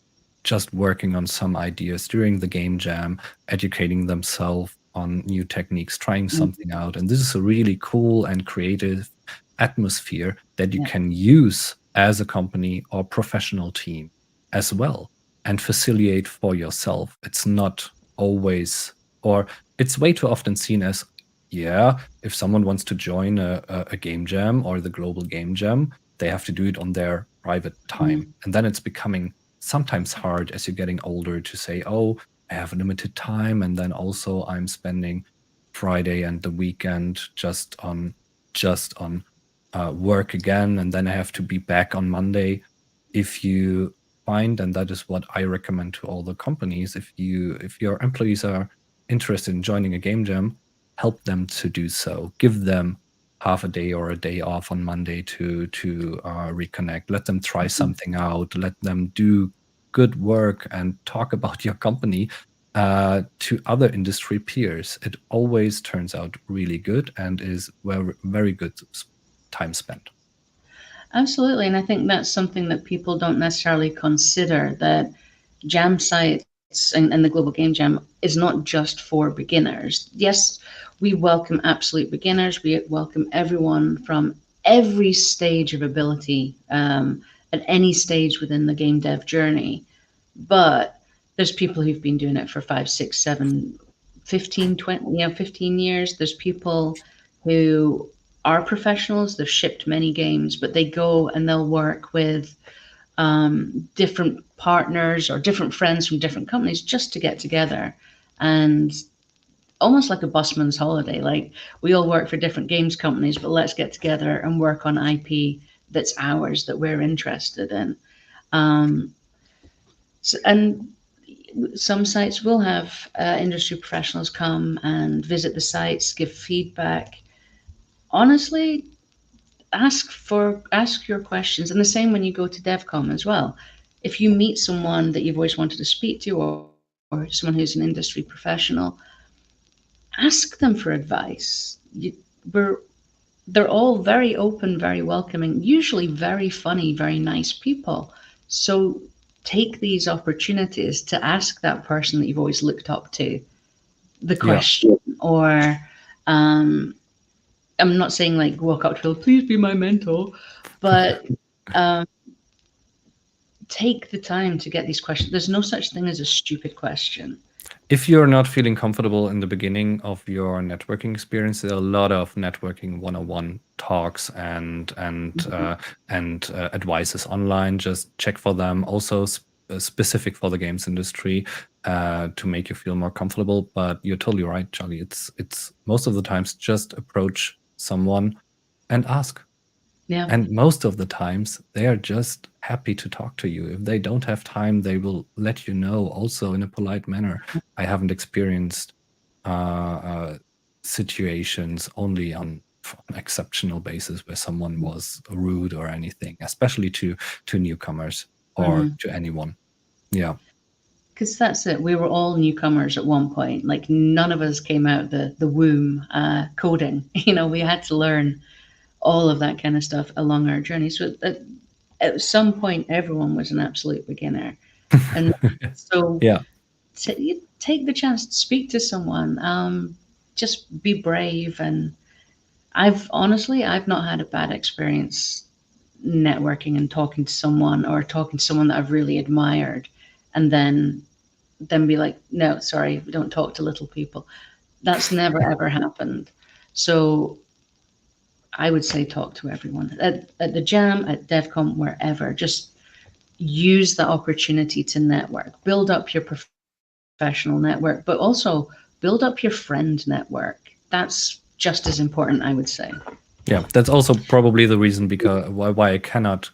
Speaker 2: just working on some ideas during the game jam, educating themselves on new techniques, trying
Speaker 1: Mhm.
Speaker 2: something out. And this is a really cool and creative atmosphere that you
Speaker 1: Yeah.
Speaker 2: can use as a company or professional team as well and facilitate for yourself. It's not always, or it's way too often seen as, yeah, if someone wants to join a game jam or the global game jam, they have to do it on their private time.
Speaker 1: Mhm.
Speaker 2: And then it's becoming sometimes hard as you're getting older to say, oh, I have a limited time. And then also I'm spending Friday and the weekend just on work again, and then I have to be back on Monday. If you find, and that is what I recommend to all the companies, if your employees are interested in joining a game jam, help them to do so. Give them half a day or a day off on Monday to reconnect. Let them try
Speaker 1: Mhm.
Speaker 2: something out. Let them do good work and talk about your company to other industry peers. It always turns out really good and is very, very good time spent.
Speaker 1: Absolutely. And I think that's something that people don't necessarily consider that jam sites and the Global Game Jam is not just for beginners. Yes, we welcome absolute beginners. We welcome everyone from every stage of ability at any stage within the game dev journey. But there's people who've been doing it for 5, 6, 7, 15, 20, 15 years. There's people who are professionals. They've shipped many games, but they go and they'll work with different partners or different friends from different companies just to get together, and almost like a busman's holiday. Like, we all work for different games companies, but let's get together and work on IP that's ours, that we're interested in. Um, and some sites will have industry professionals come and visit the sites, give feedback. Honestly, ask your questions, and the same when you go to DevCom as well. If you meet someone that you've always wanted to speak to, or someone who's an industry professional, ask them for advice. We're They're all very open, very welcoming, usually very funny, very nice people. So take these opportunities to ask that person that you've always looked up to the
Speaker 2: Yeah.
Speaker 1: question, or um, I'm not saying like walk up to them, please be my mentor, but um, take the time to get these questions. There's no such thing as a stupid question.
Speaker 2: If you're not feeling comfortable in the beginning of your networking experience, there are a lot of networking 101 talks and advices online. Just check for them. Also specific for the games industry to make you feel more comfortable. But you're totally right, Charlie. It's most of the times just approach someone and ask.
Speaker 1: Yeah.
Speaker 2: And most of the times, they are just happy to talk to you. If they don't have time, they will let you know, also in a polite manner. I haven't experienced situations only on exceptional basis where someone was rude or anything, especially to newcomers or to anyone. Yeah.
Speaker 1: Because that's it. We were all newcomers at one point. Like, none of us came out the womb coding. We had to learn all of that kind of stuff along our journey. So at some point, everyone was an absolute beginner, and so
Speaker 2: Yeah.
Speaker 1: you take the chance to speak to someone. Just be brave. And I've not had a bad experience networking and talking to someone, or talking to someone that I've really admired, and then be like, no, sorry, we don't talk to little people. That's never ever happened. So I would say talk to everyone at the jam, at DevCon, wherever. Just use the opportunity to network, build up your professional network, but also build up your friend network. That's just as important, I would say.
Speaker 2: Yeah, that's also probably the reason because why I cannot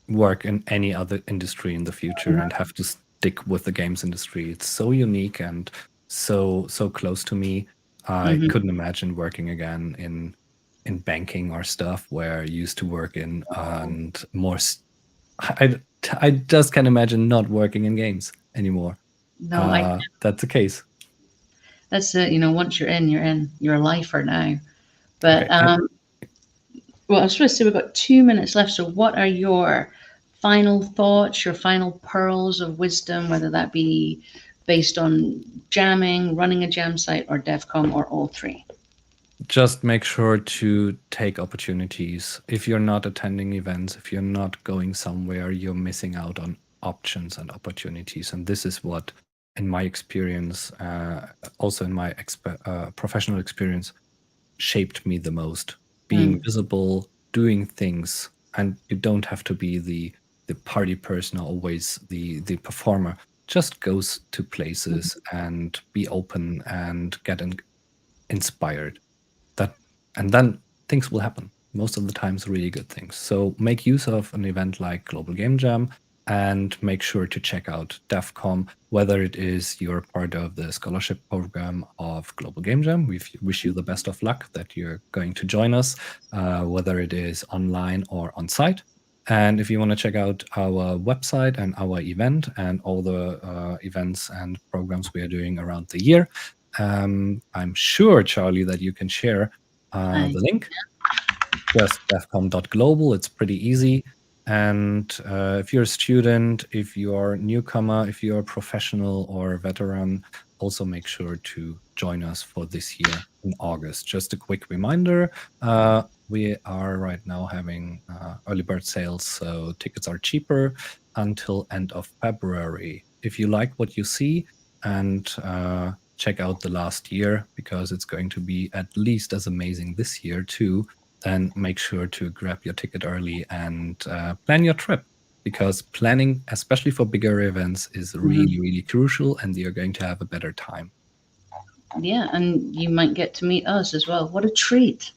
Speaker 2: work in any other industry in the future and have to stick with the games industry. It's so unique and so close to me. I
Speaker 1: Mm-hmm.
Speaker 2: couldn't imagine working again in banking or stuff where I used to work in, and more. I just can't imagine not working in games anymore.
Speaker 1: No,
Speaker 2: That's the case.
Speaker 1: that's it. Once you're in, you're in. You're a lifer now. But
Speaker 2: Okay. And
Speaker 1: well, I was supposed to say we've got 2 minutes left. So, what are your final thoughts, your final pearls of wisdom, whether that be based on jamming, running a jam site, or DevCom, or all three?
Speaker 2: just make sure to take opportunities. If you're not attending events, if you're not going somewhere, you're missing out on options and opportunities. And this is what, in my experience, also in my professional experience, shaped me the most. Being visible, doing things, and you don't have to be the party person or always the performer. Just goes to places and be open and get inspired. That and then things will happen. Most of the times, really good things. So make use of an event like Global Game Jam and make sure to check out DevCom, whether it is you're part of the scholarship program of Global Game Jam. We wish you the best of luck that you're going to join us, whether it is online or on site. And if you want to check out our website and our event and all the events and programs we are doing around the year, I'm sure, Charlie, that you can share the link. Just devcom.global. It's pretty easy. And if you're a student, if you're a newcomer, if you're a professional or a veteran, also make sure to join us for this year in August. Just a quick reminder, we are right now having early bird sales, so tickets are cheaper until end of February. If you like what you see, and check out the last year, because it's going to be at least as amazing this year too, then make sure to grab your ticket early and plan your trip, because planning, especially for bigger events, is really, really crucial, and you're going to have a better time.
Speaker 1: Yeah, and you might get to meet us as well. What a treat.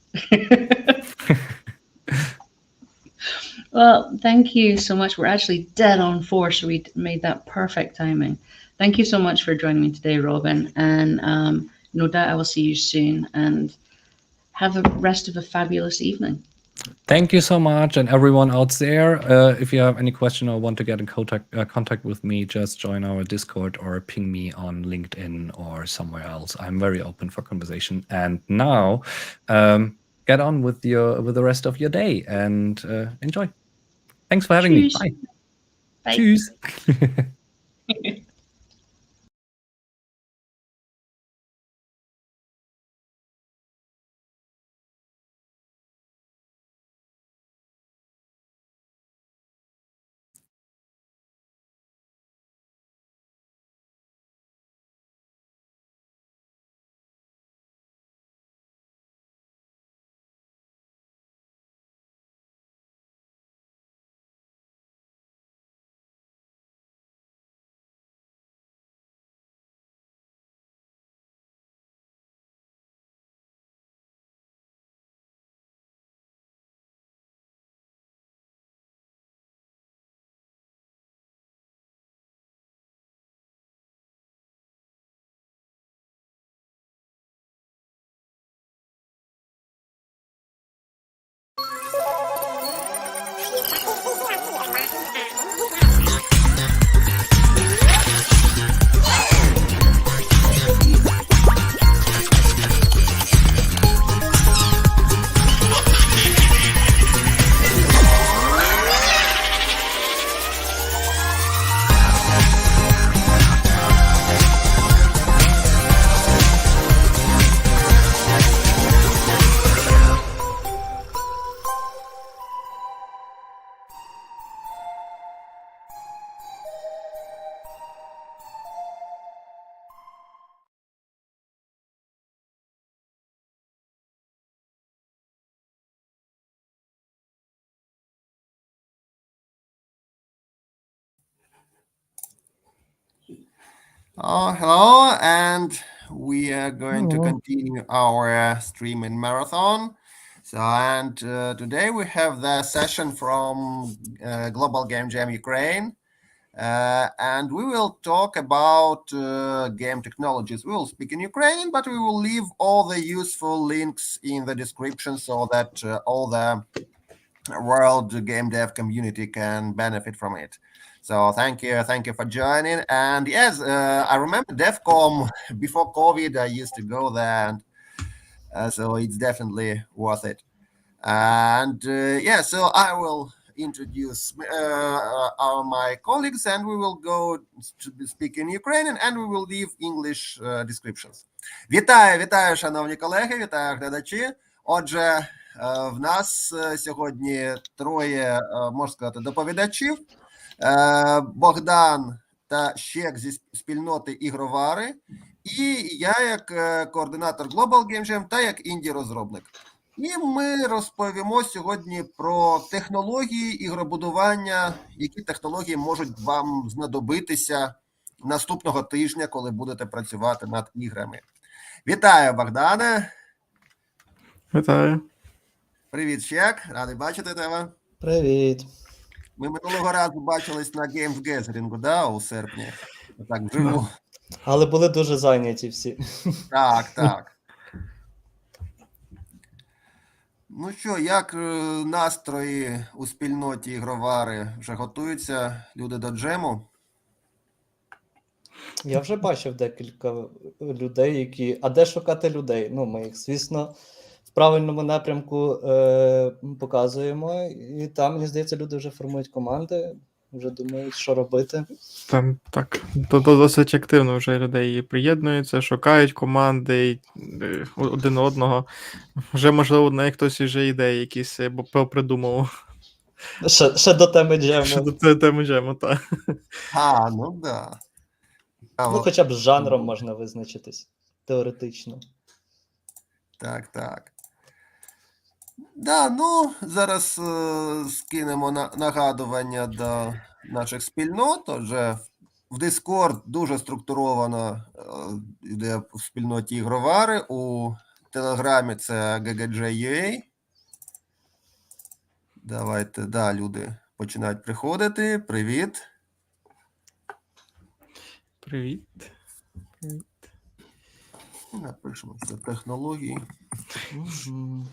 Speaker 1: Well, thank you so much. We're actually dead on 4, so we made that perfect timing. Thank you so much for joining me today, Robin. And no doubt I will see you soon. And have the rest of a fabulous evening.
Speaker 2: Thank you so much, and everyone out there. If you have any question or want to get in contact with me, just join our Discord or ping me on LinkedIn or somewhere else. I'm very open for conversation. And now, get on with the rest of your day and enjoy. Thanks for having me. Bye.
Speaker 1: Bye.
Speaker 2: Tschüss.
Speaker 3: Hello, and we are going to continue our streaming marathon. Today we have the session from Global Game Jam Ukraine, and we will talk about game technologies. We will speak in Ukrainian, but we will leave all the useful links in the description so that all the world game dev community can benefit from it. So thank you for joining. And yes, I remember DevCom before COVID. I used to go there, and so it's definitely worth it. And so I will introduce my colleagues, and we will go to speak in Ukrainian, and we will leave English descriptions. Вітаю, шановні колеги, вітаю глядачі. Отже, в нас сьогодні троє, можна сказати, доповідачів. Богдан та Щек зі спільноти ігровари, і я як координатор Global Game Jam та як інді-розробник. І ми розповімо сьогодні про технології ігробудування, які технології можуть вам знадобитися наступного тижня, коли будете працювати над іграми. Вітаю, Богдане!
Speaker 4: Вітаю.
Speaker 3: Привіт, Щек! Радий бачити тебе.
Speaker 4: Привіт.
Speaker 3: Ми минулого разу бачились на Games Gathering, да, у серпні. Так, вживу.
Speaker 4: Але були дуже зайняті всі.
Speaker 3: Так. Ну що, як настрої у спільноті ігровари? Вже готуються люди до джему?
Speaker 4: Я вже бачив декілька людей, які... А де шукати людей? Ну, ми їх, звісно, в правильному напрямку показуємо. І там, мені здається, люди вже формують команди, вже думають, що робити.
Speaker 5: Там так, то досить активно вже людей приєднуються, шукають команди один одного. Вже, можливо, навіть хтось вже ідеї якісь попридумав.
Speaker 4: Ще до теми джему.
Speaker 5: Ще до теми джему, так.
Speaker 3: Ну да.
Speaker 4: Ну, хоча б з жанром можна визначитись, теоретично.
Speaker 3: Так. Да, ну, зараз скинемо нагадування до наших спільнот. Отже, в Discord дуже структуровано йде в спільноті ігровари. У Телеграмі це GGJ. Давайте, да, люди починають приходити. Привіт.
Speaker 5: Привіт.
Speaker 3: Напишемо, що технології.
Speaker 4: Мгм.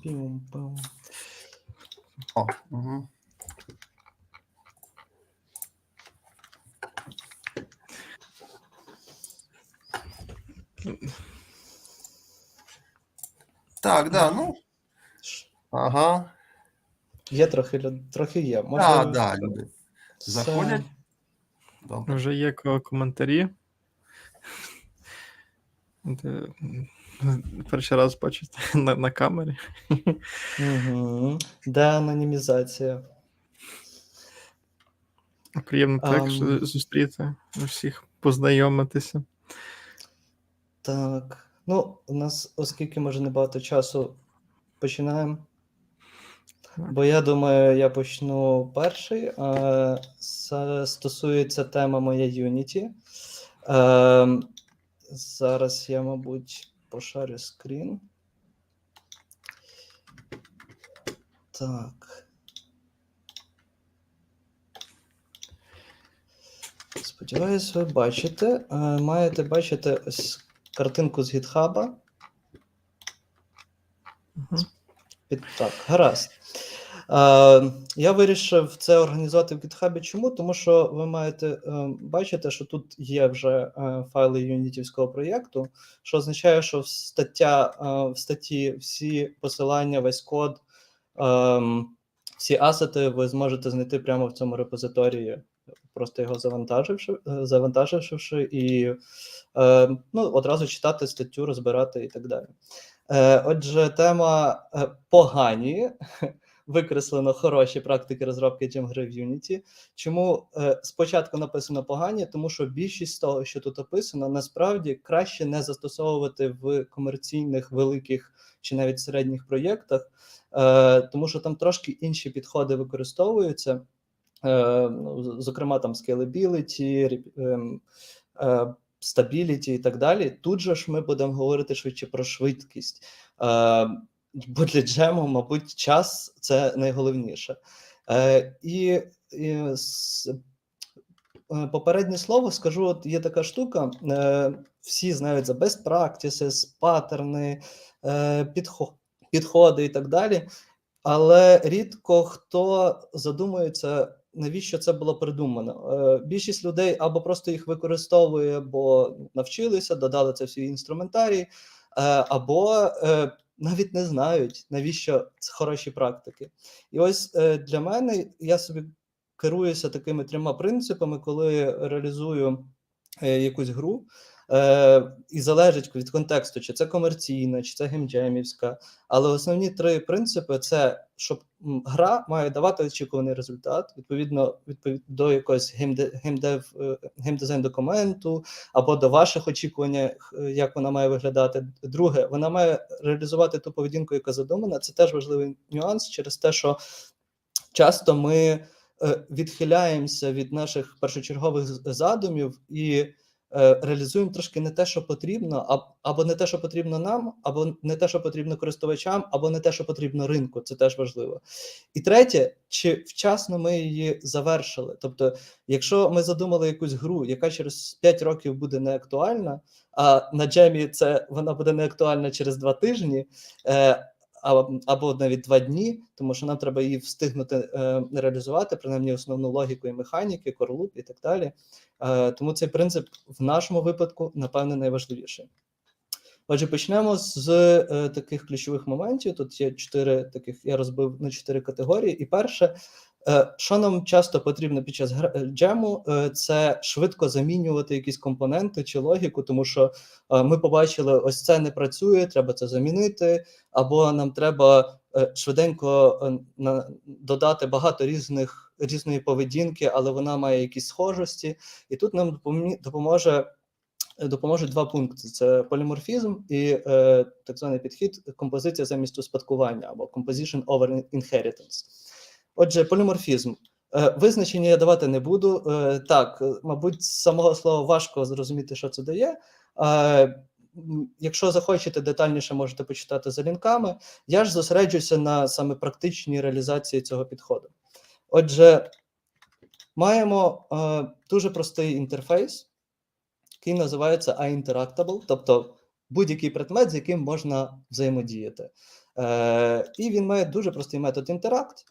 Speaker 4: Пім-пам.
Speaker 3: О, угу. Так, да, ну. Ага.
Speaker 4: Є трохи є. Може,
Speaker 3: Так, да, люди
Speaker 4: все-
Speaker 3: заходять. Добре.
Speaker 5: Вже є коментарі. Перший раз бачите на камері.
Speaker 4: Мгм. Де анонімізація?
Speaker 5: Приємно так зустріти, всіх познайомитися.
Speaker 4: Так. Ну, у нас, оскільки може небагато часу, починаємо. Бо я думаю, я почну перший. Стосується тема моя Unity. Зараз я, мабуть, пошарю скрін. Так. Сподіваюсь, ви бачите. Маєте бачити ось картинку з GitHub. Так, гаразд. Я вирішив це організувати в GitHub. Чому? Тому що ви маєте бачити, що тут є вже файли юнітівського проєкту, що означає, що в статті всі посилання, весь код, всі асети ви зможете знайти прямо в цьому репозиторії, просто його завантаживши і одразу читати статтю, розбирати і так далі. Отже, тема погані, викреслено хороші практики розробки джем-гри в Unity. Чому спочатку написано погані? Тому що більшість того, що тут описано, насправді краще не застосовувати в комерційних, великих чи навіть середніх проєктах, тому що там трошки інші підходи використовуються, зокрема там scalability, стабіліті і так далі. Тут же ж ми будемо говорити швидше про швидкість. Бо для джему, мабуть, час – це найголовніше. Попереднє слово скажу, от є така штука, всі знають за best practices, паттерни, підходи і так далі, але рідко хто задумується, навіщо це було придумано. Більшість людей або просто їх використовує, бо навчилися, додали це всі інструментарій, або навіть не знають, навіщо це хороші практики. І ось для мене, я собі керуюся такими 3 принципами, коли реалізую якусь гру, і залежить від контексту, чи це комерційна, чи це геймджемівська. Але основні 3 принципи – це, щоб гра має давати очікуваний результат, відповідно до якогось геймдизайн документу, або до ваших очікувань, як вона має виглядати. Друге, вона має реалізувати ту поведінку, яка задумана. Це теж важливий нюанс через те, що часто ми відхиляємося від наших першочергових задумів і реалізуємо трошки не те, що потрібно, або не те, що потрібно нам, або не те, що потрібно користувачам, або не те, що потрібно ринку. Це теж важливо. І третє, чи вчасно ми її завершили. Тобто, якщо ми задумали якусь гру, яка через 5 років буде неактуальна, а на джемі вона буде неактуальна через 2 тижні, або навіть 2 дні, тому що нам треба її встигнути реалізувати, принаймні основну логіку і механіки, core loop і так далі. Тому цей принцип в нашому випадку, напевне, найважливіший. Отже, почнемо з таких ключових моментів. Тут є 4 таких, я розбив на 4 категорії. І перше, що нам часто потрібно під час джему, це швидко замінювати якісь компоненти чи логіку, тому що ми побачили, ось це не працює, треба це замінити, або нам треба швиденько додати багато різної поведінки, але вона має якісь схожості. І тут нам допоможе допоможуть два пункти: це поліморфізм і так званий підхід композиція замість успадкування, або composition over inheritance. Отже, поліморфізм. Визначення я давати не буду. Так, мабуть, з самого слова важко зрозуміти, що це дає. Якщо захочете детальніше, можете почитати за лінками. Я ж зосереджуся на саме практичній реалізації цього підходу. Отже, маємо дуже простий інтерфейс, який називається iInteractable, тобто будь-який предмет, з яким можна взаємодіяти. І він має дуже простий метод interact,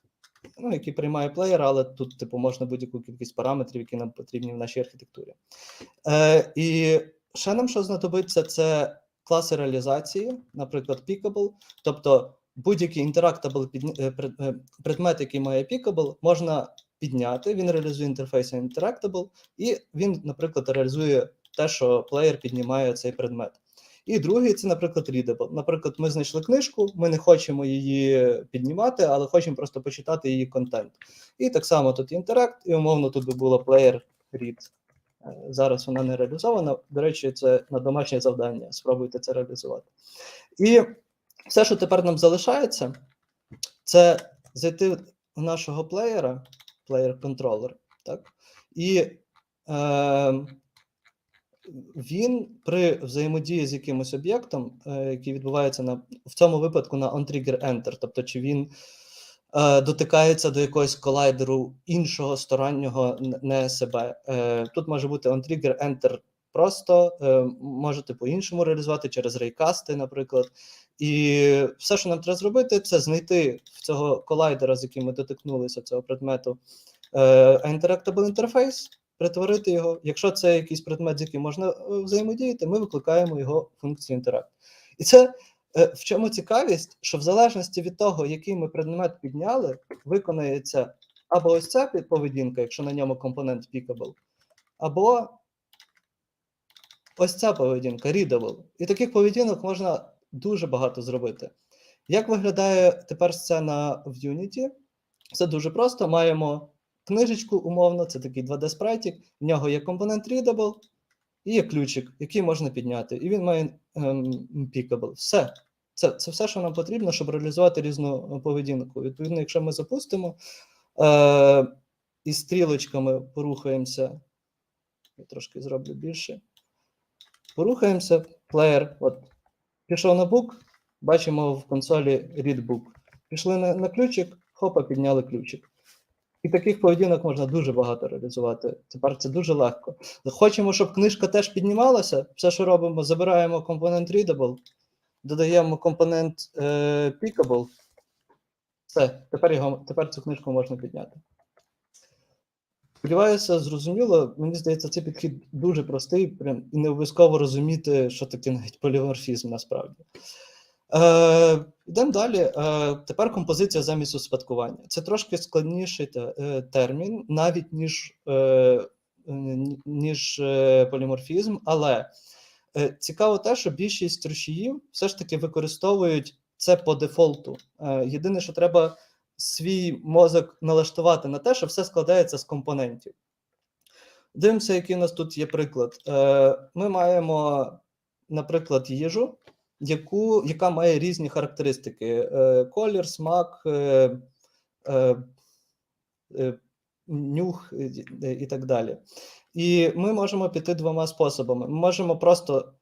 Speaker 4: який приймає плеєр, але тут типу можна будь-яку кількість параметрів, які нам потрібні в нашій архітектурі. І ще нам що знадобиться, це класи реалізації, наприклад, pickable, тобто будь-який interactable предмет, який має pickable, можна підняти, він реалізує інтерфейс interactable, і він, наприклад, реалізує те, що плеєр піднімає цей предмет. І другий – це, наприклад, readable. Наприклад, ми знайшли книжку, ми не хочемо її піднімати, але хочемо просто почитати її контент. І так само тут інтеракт, і умовно тут би було player read. Зараз вона не реалізована. До речі, це на домашнє завдання. Спробуйте це реалізувати. І все, що тепер нам залишається, це зайти в нашого плеєра, player-controller, так? І він при взаємодії з якимось об'єктом, який відбувається в цьому випадку на onTriggerEnter, тобто чи він дотикається до якогось колайдеру іншого стороннього, не себе. Тут може бути onTriggerEnter просто, можете по-іншому реалізувати через рейкасти, наприклад. І все, що нам треба зробити, це знайти в цього колайдера, з яким ми дотикнулися, цього предмету, interactable інтерфейс, перетворити його. Якщо це якийсь предмет, з яким можна взаємодіяти, ми викликаємо його функцію interact. І це в чому цікавість, що в залежності від того, який ми предмет підняли, виконається або ось ця поведінка, якщо на ньому компонент pickable, або ось ця поведінка readable. І таких поведінок можна дуже багато зробити. Як виглядає тепер сцена в Unity? Все дуже просто. Маємо книжечку, умовно, це такий 2D-спрайтик, в нього є компонент readable і є ключик, який можна підняти. І він має pickable. Все. Це все, що нам потрібно, щоб реалізувати різну поведінку. Відповідно, якщо ми запустимо і стрілочками порухаємося, я трошки зроблю більше, порухаємося, плеєр, от, пішов на book, бачимо в консолі read book. Пішли на ключик, хопа, підняли ключик. І таких поведінок можна дуже багато реалізувати. Тепер це дуже легко. Хочемо, щоб книжка теж піднімалася, все, що робимо, забираємо компонент readable, додаємо компонент pickable, все, тепер цю книжку можна підняти. Сподіваюся, зрозуміло. Мені здається, цей підхід дуже простий, прям, і не обов'язково розуміти, що таке навіть поліморфізм насправді. Йдемо далі. Тепер композиція замість успадкування. Це трошки складніший термін, навіть ніж поліморфізм, але цікаво те, що більшість рушіїв все ж таки використовують це по дефолту. Єдине, що треба свій мозок налаштувати на те, що все складається з компонентів. Дивимося, який у нас тут є приклад. Ми маємо, наприклад, їжу, яка має різні характеристики: колір, смак, нюх і так далі. І ми можемо піти двома способами. Ми можемо просто...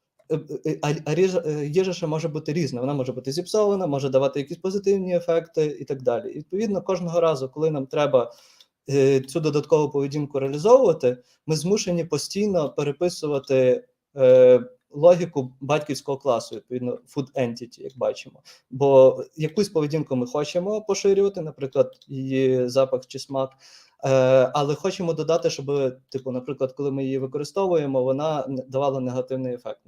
Speaker 4: їжа ще може бути різна, вона може бути зіпсована, може давати якісь позитивні ефекти і так далі. І, відповідно, кожного разу, коли нам треба цю додаткову поведінку реалізовувати, ми змушені постійно переписувати логіку батьківського класу, відповідно, food entity, як бачимо. Бо якусь поведінку ми хочемо поширювати, наприклад, її запах чи смак, але хочемо додати, щоб, типу, наприклад, коли ми її використовуємо, вона давала негативний ефект.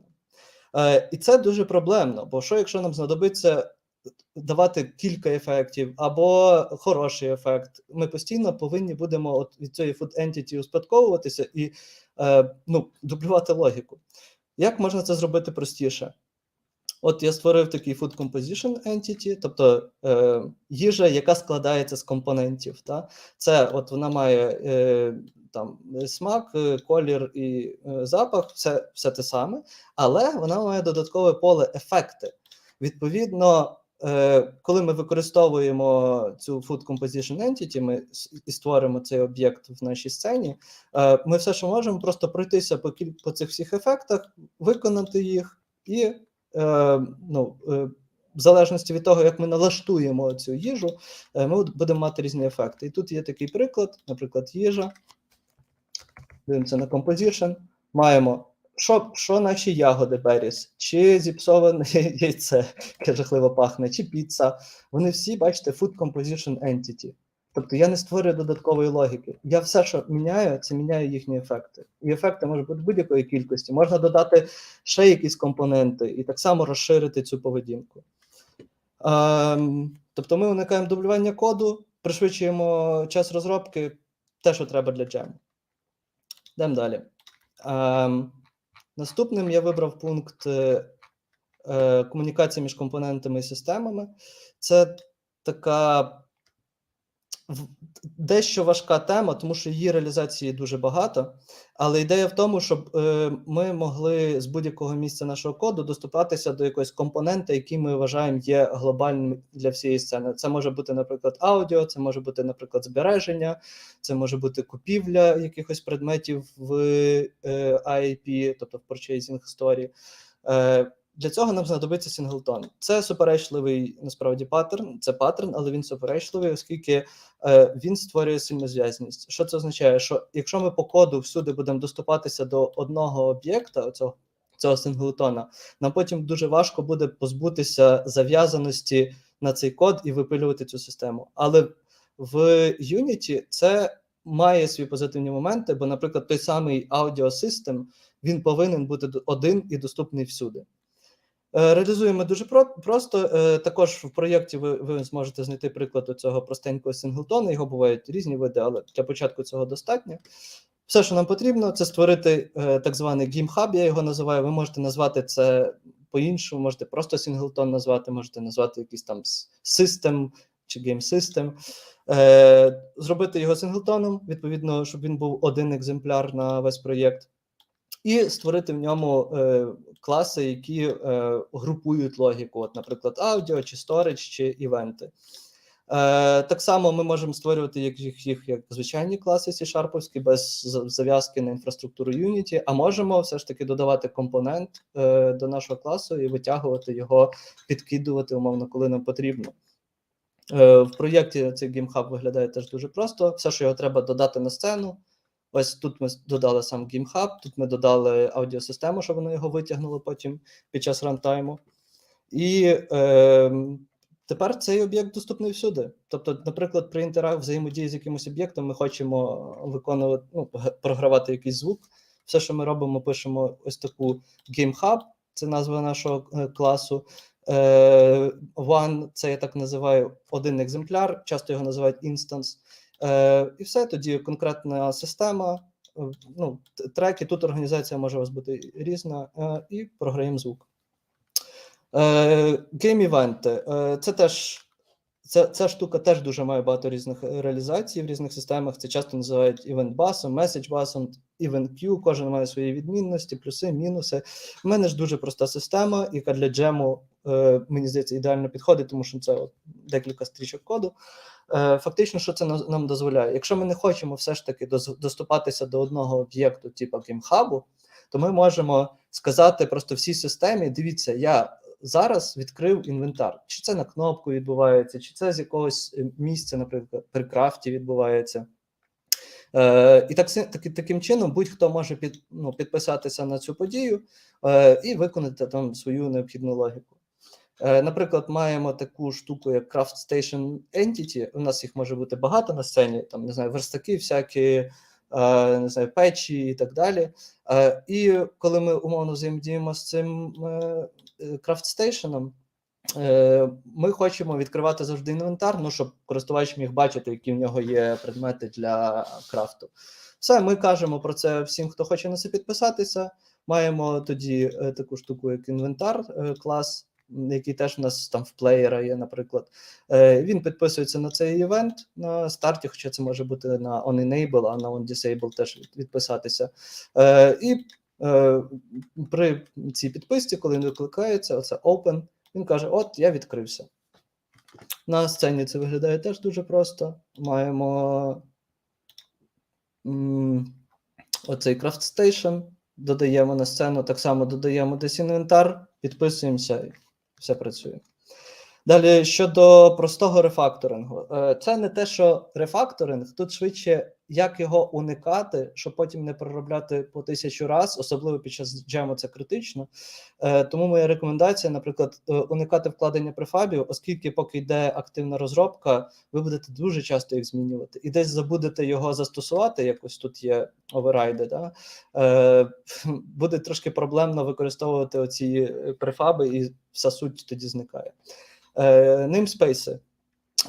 Speaker 4: І це дуже проблемно, бо що, якщо нам знадобиться давати кілька ефектів або хороший ефект, ми постійно повинні будемо від цієї food entity успадковуватися і дублювати логіку. Як можна це зробити простіше? От я створив такий food composition entity, тобто їжа, яка складається з компонентів. Та? Це от вона має там смак, колір і запах, все те саме, але вона має додаткове поле ефекти. Відповідно, коли ми використовуємо цю Food Composition Entity, ми і створимо цей об'єкт в нашій сцені, ми все, що можемо, просто пройтися по цих всіх ефектах, виконати їх і, в залежності від того, як ми налаштуємо цю їжу, ми будемо мати різні ефекти. І тут є такий приклад, наприклад, їжа. Дивимося на Composition. Маємо, що наші ягоди беріс, чи зіпсоване яйце, яке жахливо пахне, чи піца. Вони всі, бачите, Food Composition Entity. Тобто я не створюю додаткової логіки. Я все, що міняю, це міняю їхні ефекти. І ефекти можуть бути будь-якої кількості. Можна додати ще якісь компоненти і так само розширити цю поведінку. Тобто ми уникаємо дублювання коду, пришвидшуємо час розробки, те, що треба для джему. Йдемо далі. Наступним я вибрав пункт комунікації між компонентами і системами. Це така дещо важка тема, тому що її реалізації дуже багато, але ідея в тому, щоб ми могли з будь-якого місця нашого коду доступатися до якогось компонента, який ми вважаємо є глобальним для всієї сцени. Це може бути, наприклад, аудіо, це може бути, наприклад, збереження, це може бути купівля якихось предметів в IAP, тобто в Purchasing Story. Для цього нам знадобиться синглтон. Це суперечливий, насправді, паттерн, це паттерн, але він суперечливий, оскільки він створює сильнозв'язність. Що це означає? Що якщо ми по коду всюди будемо доступатися до одного об'єкта, цього синглтона, нам потім дуже важко буде позбутися зав'язаності на цей код і випилювати цю систему. Але в Unity це має свої позитивні моменти, бо, наприклад, той самий аудіосистем, він повинен бути один і доступний всюди. Реалізуємо дуже просто. Також в проєкті ви зможете знайти приклад цього простенького синглтона. Його бувають різні види, але для початку цього достатньо. Все, що нам потрібно, це створити так званий GameHub, я його називаю. Ви можете назвати це по-іншому, можете просто синглтон назвати, можете назвати якийсь там System чи Game System. Зробити його синглтоном, відповідно, щоб він був один екземпляр на весь проєкт. І створити в ньому класи, які групують логіку, от, наприклад, аудіо, чи storage, чи івенти. Так само ми можемо створювати їх як звичайні класи C-Sharp'овські, без зав'язки на інфраструктуру Unity, а можемо все ж таки додавати компонент до нашого класу і витягувати його, підкидувати, умовно, коли нам потрібно. В проєкті цей GameHub виглядає теж дуже просто. Все, що його треба додати на сцену. Ось тут ми додали сам GameHub, тут ми додали аудіосистему, щоб воно його витягнуло потім під час рантайму. І тепер цей об'єкт доступний всюди. Тобто, наприклад, при взаємодії з якимось об'єктом ми хочемо виконувати, програвати якийсь звук. Все, що ми робимо, пишемо ось таку GameHub, це назва нашого класу. One, це я так називаю один екземпляр, часто його називають instance. І все, тоді конкретна система, треки, тут організація може у вас бути різна, і програємо звук. Гейм-івенти. Ця штука теж дуже має багато різних реалізацій в різних системах. Це часто називають event-басом, message-басом, event-queue, кожен має свої відмінності, плюси, мінуси. У мене ж дуже проста система, яка для джему, мені здається, ідеально підходить, тому що це декілька стрічок коду. Фактично, що це нам дозволяє? Якщо ми не хочемо все ж таки доступатися до одного об'єкту, типу GameHub, то ми можемо сказати просто всій системі, дивіться, я зараз відкрив інвентар. Чи це на кнопку відбувається, чи це з якогось місця, наприклад, при крафті відбувається. І таким чином будь-хто може підписатися на цю подію і виконати там свою необхідну логіку. Наприклад, маємо таку штуку, як Craft Station Entity. У нас їх може бути багато на сцені, там, не знаю, верстаки всякі, не знаю, печі і так далі. І коли ми умовно взаємодіємо з цим Craft Station, ми хочемо відкривати завжди інвентар, щоб користувач міг бачити, які в нього є предмети для крафту. Все, ми кажемо про це всім, хто хоче на це підписатися. Маємо тоді таку штуку, як інвентар клас. який теж у нас там в плеєра є, наприклад. Він підписується на цей івент на старті, хоча це може бути на on-enable, а на on-disable теж відписатися. І при цій підписці, коли він викликається, оце open, він каже, от, я відкрився. На сцені це виглядає теж дуже просто. Маємо оцей Craft Station, додаємо на сцену, так само додаємо десь інвентар, підписуємося, і все працює. Далі, щодо простого рефакторингу. Це не те, що рефакторинг, тут швидше, як його уникати, щоб потім не проробляти по 1000 раз, особливо під час джему це критично. Тому моя рекомендація, наприклад, уникати вкладення префабів, оскільки поки йде активна розробка, ви будете дуже часто їх змінювати. І десь забудете його застосувати, якось тут є оверрайди, да? Буде трошки проблемно використовувати оці префаби, і вся суть тоді зникає. Namespace.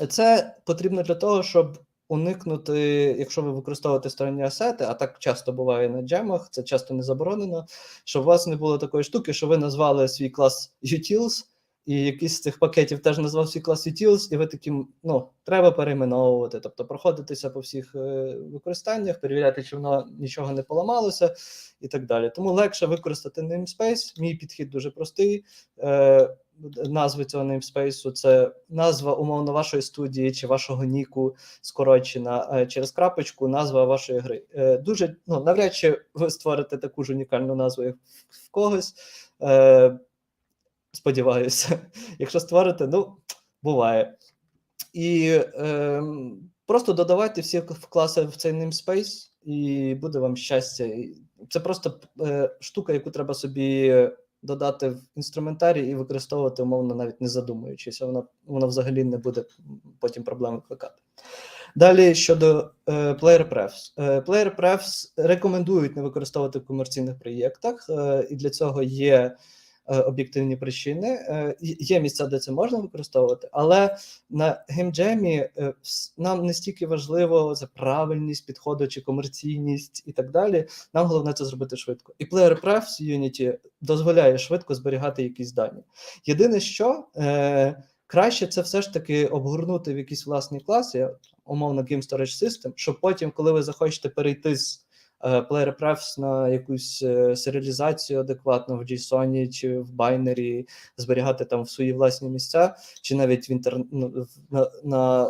Speaker 4: Це потрібно для того, щоб уникнути, якщо ви використовуєте сторонні асети, а так часто буває на джемах, це часто не заборонено, щоб у вас не було такої штуки, що ви назвали свій клас utils, і якийсь з цих пакетів теж назвав свій клас utils, і ви таким, треба перейменовувати, тобто проходитися по всіх використаннях, перевіряти, чи воно нічого не поламалося, і так далі. Тому легше використати namespace. Мій підхід дуже простий. Назви цього namespace – це назва, умовно, вашої студії чи вашого ніку, скорочена через крапочку, назва вашої гри. Дуже, навряд чи ви створите таку ж унікальну назву, як в когось. Сподіваюся. Якщо створите, буває. І просто додавайте всі класи в цей namespace, і буде вам щастя. Це просто штука, яку треба собі додати в інструментарій і використовувати, умовно, навіть не задумуючись, вона взагалі не буде потім проблем викликати. Далі, щодо player prefs. Player prefs рекомендують не використовувати в комерційних проєктах, і для цього є об'єктивні причини. Є місця, де це можна використовувати, але на геймджемі нам не стільки важливо це правильність підходу чи комерційність і так далі. Нам головне це зробити швидко. І Player Prefs Unity дозволяє швидко зберігати якісь дані. Єдине, що краще це все ж таки обгорнути в якийсь власний клас, умовно Game Storage System, щоб потім, коли ви захочете перейти з Player Prefs на якусь серіалізацію адекватно в JSON чи в байнері, зберігати там в свої власні місця, чи навіть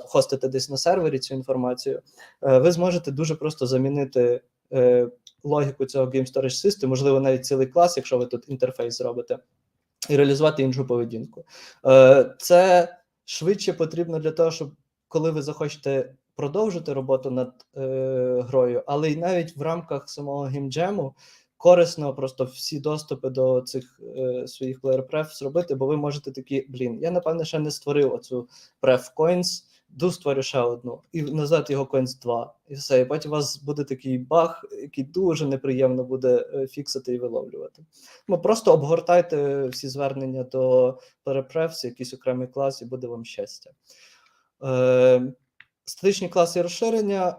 Speaker 4: хостити десь на сервері цю інформацію, ви зможете дуже просто замінити логіку цього Game Storage System, можливо, навіть цілий клас, якщо ви тут інтерфейс зробите, і реалізувати іншу поведінку. Це швидше потрібно для того, щоб коли ви захочете продовжити роботу над грою, але й навіть в рамках самого геймджему корисно просто всі доступи до цих своїх player pref зробити, бо ви можете такі, я напевне ще не створив оцю pref coins, створю ще одну, і назвати його coins 2, і все, і потім у вас буде такий баг, який дуже неприємно буде фіксити і виловлювати. Просто обгортайте всі звернення до player prefs, якийсь окремий клас, і буде вам щастя. Статичні класи розширення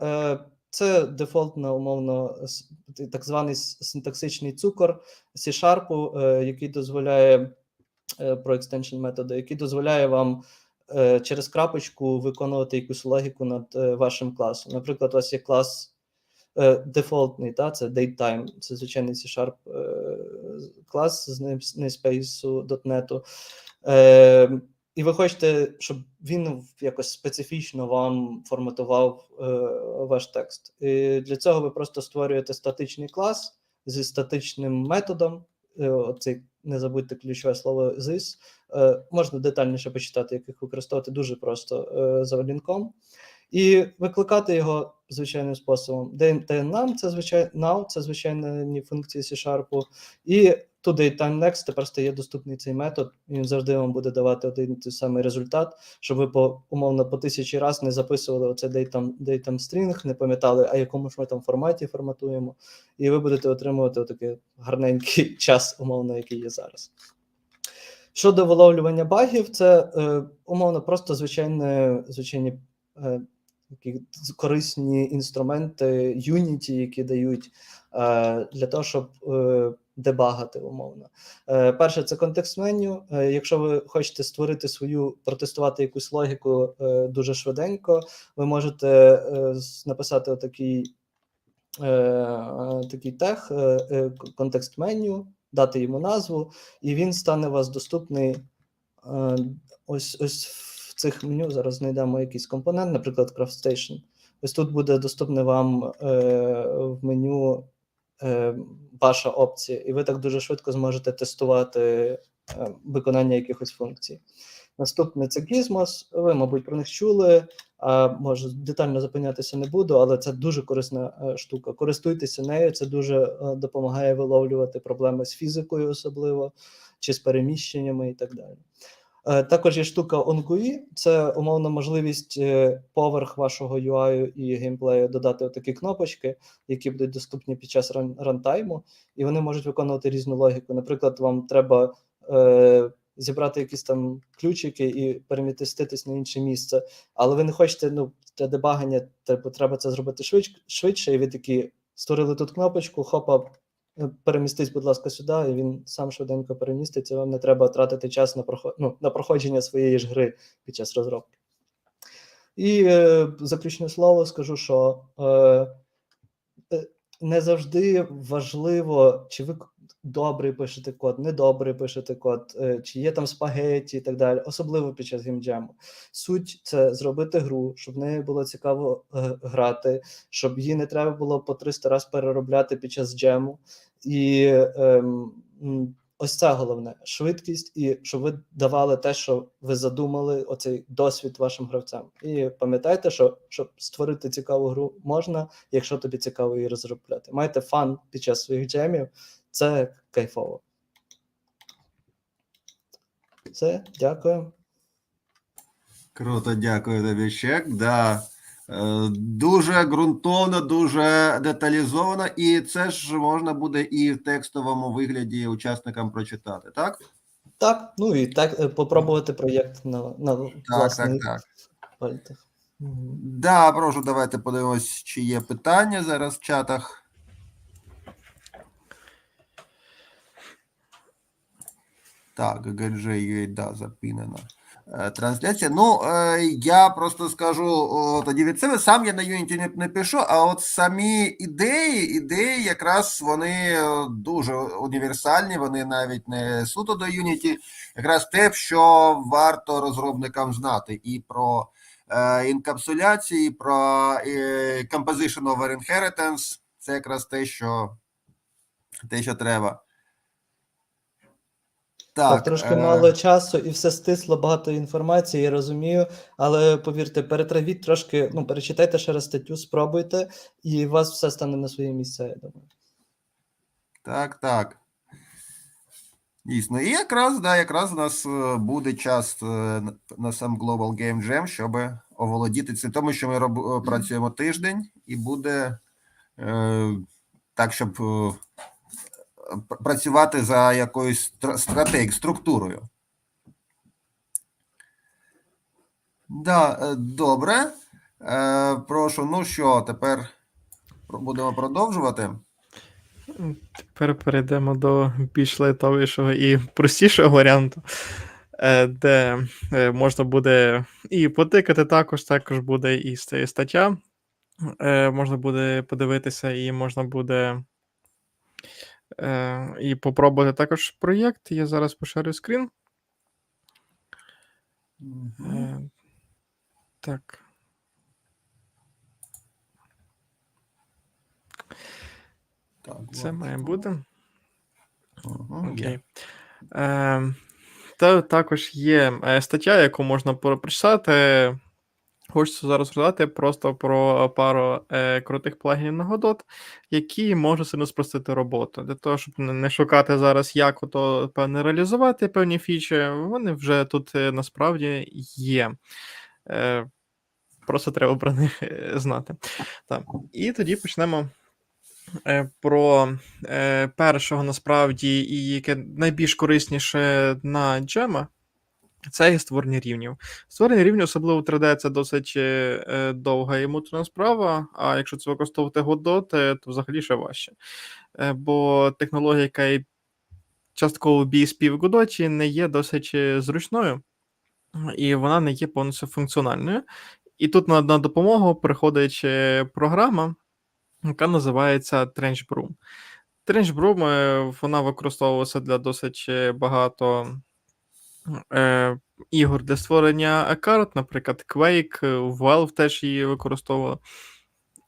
Speaker 4: – це дефолтно, умовно, так званий синтаксичний цукор C-Sharp, який дозволяє, про extension методи, який дозволяє вам через крапочку виконувати якусь логіку над вашим класом. Наприклад, у вас є клас дефолтний, це datetime, це звичайний C-Sharp клас з namespace.net. І ви хочете, щоб він якось специфічно вам форматував ваш текст. І для цього ви просто створюєте статичний клас зі статичним методом. Оцей, не забудьте ключове слово this. Можна детальніше почитати, як їх використовувати, дуже просто за лінком. І викликати його звичайним способом. DNAM – це звичайні функції C-Sharp. І today time next тепер стає доступний цей метод, і він завжди вам буде давати один той самий результат, щоб ви умовно по 1000 раз не записували оцей datetime string, не пам'ятали, а якому ж ми там форматі форматуємо, і ви будете отримувати отакий гарненький час, умовно, який є зараз. Щодо виловлювання багів, це умовно просто звичайні такі корисні інструменти Unity, які дають для того, щоб дебагати умовно. Перше, це контекст меню. Якщо ви хочете створити протестувати якусь логіку дуже швиденько, ви можете написати такий тег, контекст меню, дати йому назву, і він стане у вас доступний ось в цих меню. Зараз знайдемо якийсь компонент, наприклад, Craft Station. Ось тут буде доступне вам в меню ваша опція, і ви так дуже швидко зможете тестувати виконання якихось функцій. Наступне це Gizmos. Ви, мабуть, про них чули, може детально зупинятися не буду, але це дуже корисна штука. Користуйтеся нею, це дуже допомагає виловлювати проблеми з фізикою особливо, чи з переміщеннями і так далі. Також є штука OnGUI, це умовно можливість поверх вашого UI і геймплею додати такі кнопочки, які будуть доступні під час рантайму, і вони можуть виконувати різну логіку. Наприклад, вам треба зібрати якісь там ключики і переміститись на інше місце, але ви не хочете, для дебагання треба це зробити швидше, і ви такі створили тут кнопочку, хопа, перемістись, будь ласка, сюди, і він сам швиденько переміститься, вам не треба тратити час на проходження своєї ж гри під час розробки. І заключне слово скажу, що не завжди важливо, чи ви добре пишете код, недобре пишете код, чи є там спагеті і так далі, особливо під час геймджему. Суть – це зробити гру, щоб в неї було цікаво грати, щоб її не треба було по 300 раз переробляти під час джему. І ось це головне – швидкість, і щоб ви давали те, що ви задумали, оцей досвід вашим гравцям. І пам'ятайте, що щоб створити цікаву гру можна, якщо тобі цікаво її розробляти. Майте фан під час своїх джемів, це кайфово. Все, дякую.
Speaker 3: Круто, дякую тобі, Чек. Да. Дуже ґрунтовно, дуже деталізовано, і це ж можна буде і в текстовому вигляді учасникам прочитати, так?
Speaker 4: Так, і так попробувати проєкт на власних пальцях.
Speaker 3: Да, прошу, давайте подивимось, чи є питання зараз в чатах. Так, GGJ, да, запинена трансляція. Я просто скажу тоді від себе, сам я на Unity не пишу, а от самі ідеї якраз вони дуже універсальні, вони навіть не суто до Unity, якраз те, що варто розробникам знати і про інкапсуляції, і про composition over inheritance, це якраз те, що треба.
Speaker 4: Так, трошки мало часу і все стисло, багато інформації, я розумію, але повірте, перетравіть трошки, перечитайте ще раз статтю, спробуйте, і у вас все стане на своє місце, я думаю.
Speaker 3: Так. Дійсно. І якраз у нас буде час на сам Global Game Jam, щоб оволодіти цим, тому що ми працюємо тиждень, і буде так, щоб працювати за якоюсь структурою. Да, добре. Прошу, тепер будемо продовжувати.
Speaker 5: Тепер перейдемо до більш лайтовішого і простішого варіанту, де можна буде і потикати також буде і стаття. Можна буде подивитися, і можна буде і попробувати також проєкт. Я зараз поширю скрін. Так. Це має бути. Окей. Та також є стаття, яку можна прочитати. Хочеться зараз розказати просто про пару крутих плагінів на Godot, які можуть сильно спростити роботу. Для того, щоб не шукати зараз, як певне реалізувати певні фічі, вони вже тут насправді є. Просто треба про них знати. Так. І тоді почнемо про першого, насправді, і яке найбільш корисніше на джема. Це і створення рівнів. Створення рівнів, особливо в 3D, це досить довга і муторна справа, а якщо це використовувати Godot, то взагалі ще важче. Бо технологія, яка є частково BSP в Godot не є досить зручною, і вона не є повністю функціональною. І тут на допомогу приходить програма, яка називається TrenchBroom. TrenchBroom, вона використовувалася для досить багато ігор для створення карт, наприклад, Quake, Valve теж її використовувала,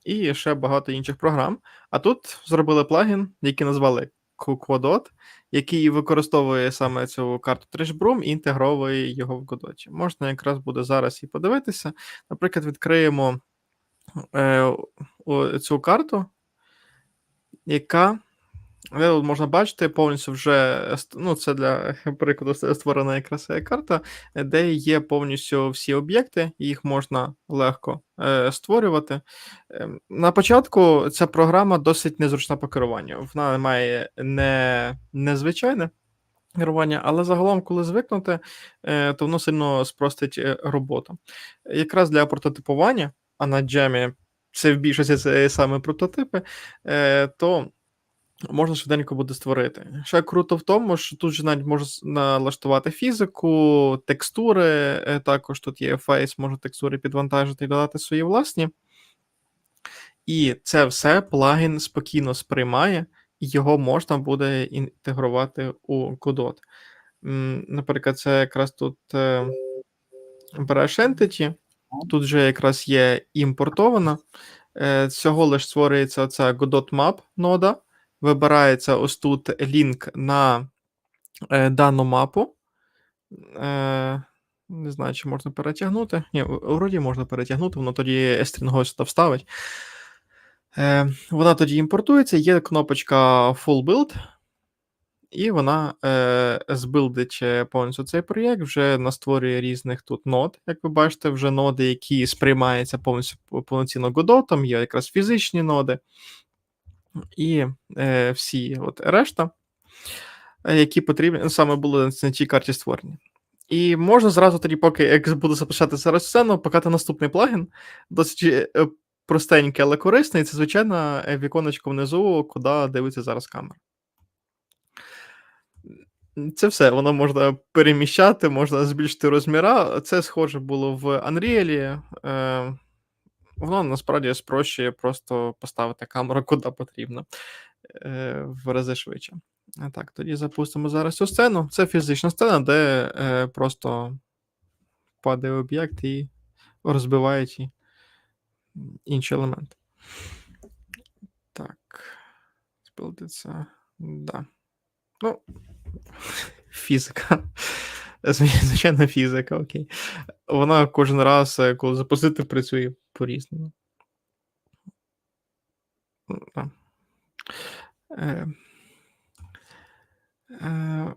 Speaker 5: і ще багато інших програм. А тут зробили плагін, який назвали Quodot, який використовує саме цю карту TrenchBroom і інтегровує його в Godot. Можна якраз буде зараз і подивитися. Наприклад, відкриємо цю карту, яка, можна бачити, повністю вже, це для прикладу створена якраз карта, де є повністю всі об'єкти, їх можна легко створювати. На початку ця програма досить незручна по керуванню. Вона має незвичайне керування, але загалом, коли звикнути, то воно сильно спростить роботу. Якраз для прототипування, а на джемі це в більшості це саме прототипи, то можна швиденько буде створити. Ще круто в тому, що тут же навіть можна налаштувати фізику, текстури, також тут є фейс, можна текстури підвантажити і додати свої власні. І це все плагін спокійно сприймає, і його можна буде інтегрувати у Godot. Наприклад, це якраз тут береш Entity, тут вже якраз є імпортована, всього лиш створюється оця Godot Map нода, вибирається ось тут лінк на дану мапу. Не знаю, чи можна перетягнути. Ні, вроді можна перетягнути, воно тоді S-стрінгово сюди вставить. Вона тоді імпортується, є кнопочка Full Build, і вона збилдить повністю цей проєкт, вже настворює різних тут нод. Як ви бачите, вже ноди, які сприймаються повноцінно Godot, є якраз фізичні ноди. І всі решта, які потрібні, саме були на цій карті створені. І можна зразу тоді, поки як буду запускати зараз сцену, показати наступний плагін. Досить простенький, але корисний. Це, звичайно, віконечко внизу, куди дивиться зараз камера. Це все, воно можна переміщати, можна збільшити розміра. Це схоже було в Unreal. Воно насправді спрощує просто поставити камеру куди потрібно, в рази швидше. Так, тоді запустимо зараз цю сцену. Це фізична сцена, де просто падає об'єкт і розбивають інші елементи. Так, спілдиться. Да. Фізика. Звичайно, фізика, окей. Вона кожен раз, коли запустити, працює по-різному.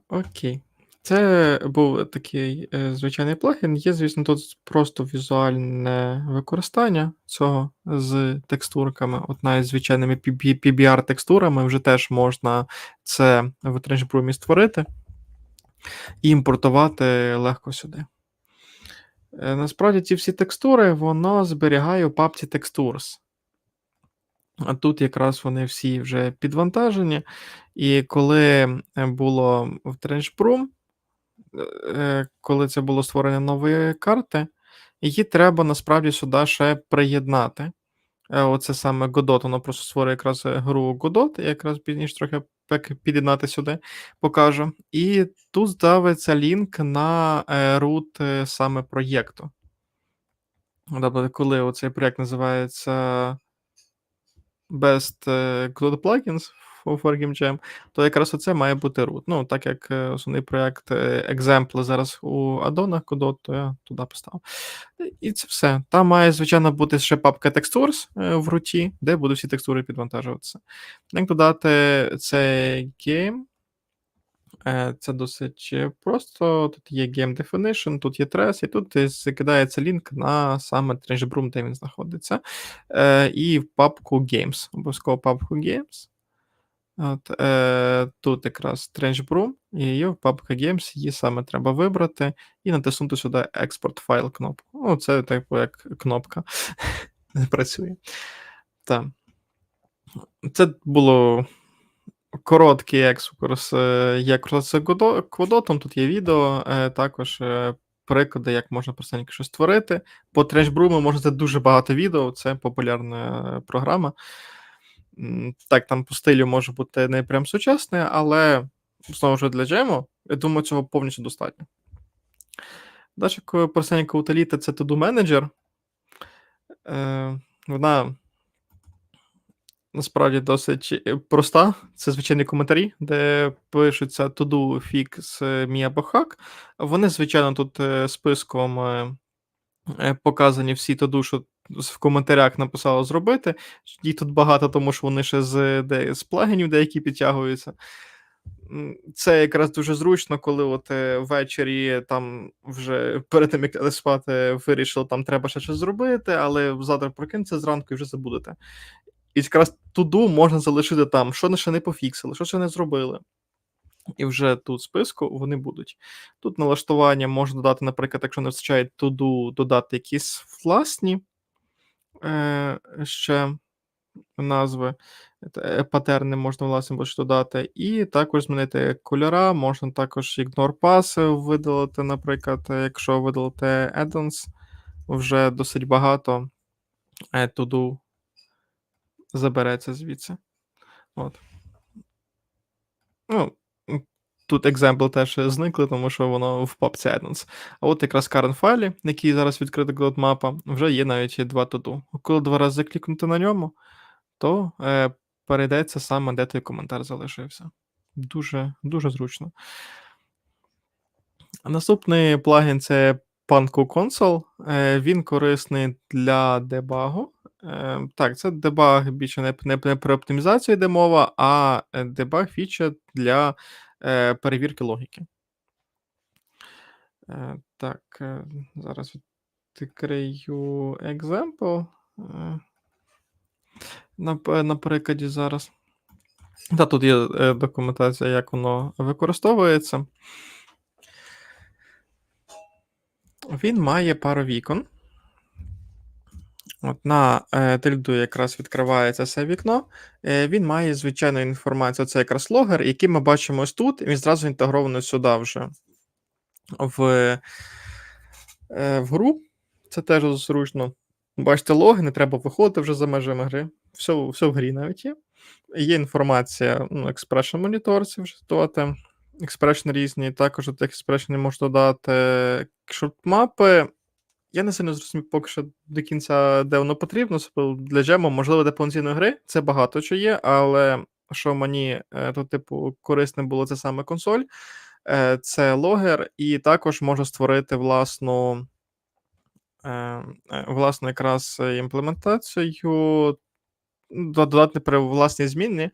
Speaker 5: Окей. Це був такий звичайний плагін. Є, звісно, тут просто візуальне використання цього з текстурками. От навіть звичайними PBR-текстурами вже теж можна це в TrenchBroom створити і імпортувати легко сюди. Насправді ці всі текстури воно зберігає у папці Textures. А тут якраз вони всі вже підвантажені. І коли було в TrenchBroom, коли це було створення нової карти, її треба насправді сюди ще приєднати. Оце саме Godot, воно просто створює якраз гру Godot, я якраз пізніше трохи під'єднати сюди покажу. І тут ставиться лінк на root саме проєкту. Тобто, коли оцей проєкт називається Best Godot Plugins for GameJam, то якраз оце має бути root. Так як основний проєкт Example зараз у аддонах Godot, то я туди поставив. І це все. Там має, звичайно, бути ще папка Textures в руті, де будуть всі текстури підвантажуватися. Як додати цей game? Це досить просто. Тут є Game Definition, тут є Trace, і тут закидається лінк на саме TrenchBroom, де він знаходиться. І в папку Games. Обов'язково папку Games. Тут якраз TrenchBroom, і в папка Games, її саме треба вибрати і натиснути сюди Export File кнопку. Це типу як кнопка працює. Так. Це було короткий екскурс. Є курс квадотом, тут є відео, також приклади, як можна простенько щось створити. По трешбруму можна знайти дуже багато відео, це популярна програма. Так, там по стилю може бути не прям сучасне, але знову ж для джему, я думаю, цього повністю достатньо. Далі простенька утиліта — це To-Do Manager. Вона насправді досить проста. Це звичайні коментарі, де пишуться to-do, fix, me або hack. Вони, звичайно, тут списком показані всі to-do, що в коментарях написало зробити. Їх тут багато, тому що вони ще з плагінів деякі підтягуються. Це якраз дуже зручно, коли от ввечері там вже перед тим, як спати, вирішили, там треба ще щось зробити, але завтра прокинеться зранку і вже забудете. І якраз туду можна залишити там, що ще не пофіксили, що ще не зробили. І вже тут в списку вони будуть. Тут налаштування можна додати, наприклад, якщо не вистачає туду, додати якісь власні ще назви, патерни можна власне додати. І також змінити кольора, можна також ignore pass видалити, наприклад, якщо видалити add-ons, вже досить багато туду забереться звідси. От. Ну, тут екземпл теж зникли, тому що воно в папці add-ons. А от якраз current файлі, який зараз відкрита мапа, вже є навіть 2 to-do. Коли 2 рази заклікнути на ньому, то перейдеться саме, де той коментар залишився. Дуже, дуже зручно. Наступний плагін — це Panko Console. Він корисний для дебагу. Так, це дебаг більше не про оптимізацію йде мова, а дебаг фіча для перевірки логіки. Так, зараз відкрию екземпл. На прикладі зараз. Так, тут є документація, як воно використовується. Він має пару вікон. От на тильду якраз відкривається це вікно. Він має звичайну інформацію. Це якраз логер, який ми бачимо ось тут. Він зразу інтегрований сюди вже в гру. Це теж зручно. Бачите, логи, не треба виходити вже за межами гри. Все в грі навіть є. Є інформація, expression monitor, це вже додати. Expression різні, також от expression можна додати шорт-мапи. Я не сильно зрозумів поки що до кінця, де воно потрібно. Для джему, можливо, для повноцінної гри. Це багато що є, але що мені то, типу, корисне було, це саме консоль. Це логер, і також можна створити власну якраз імплементацію, додати при власні зміни.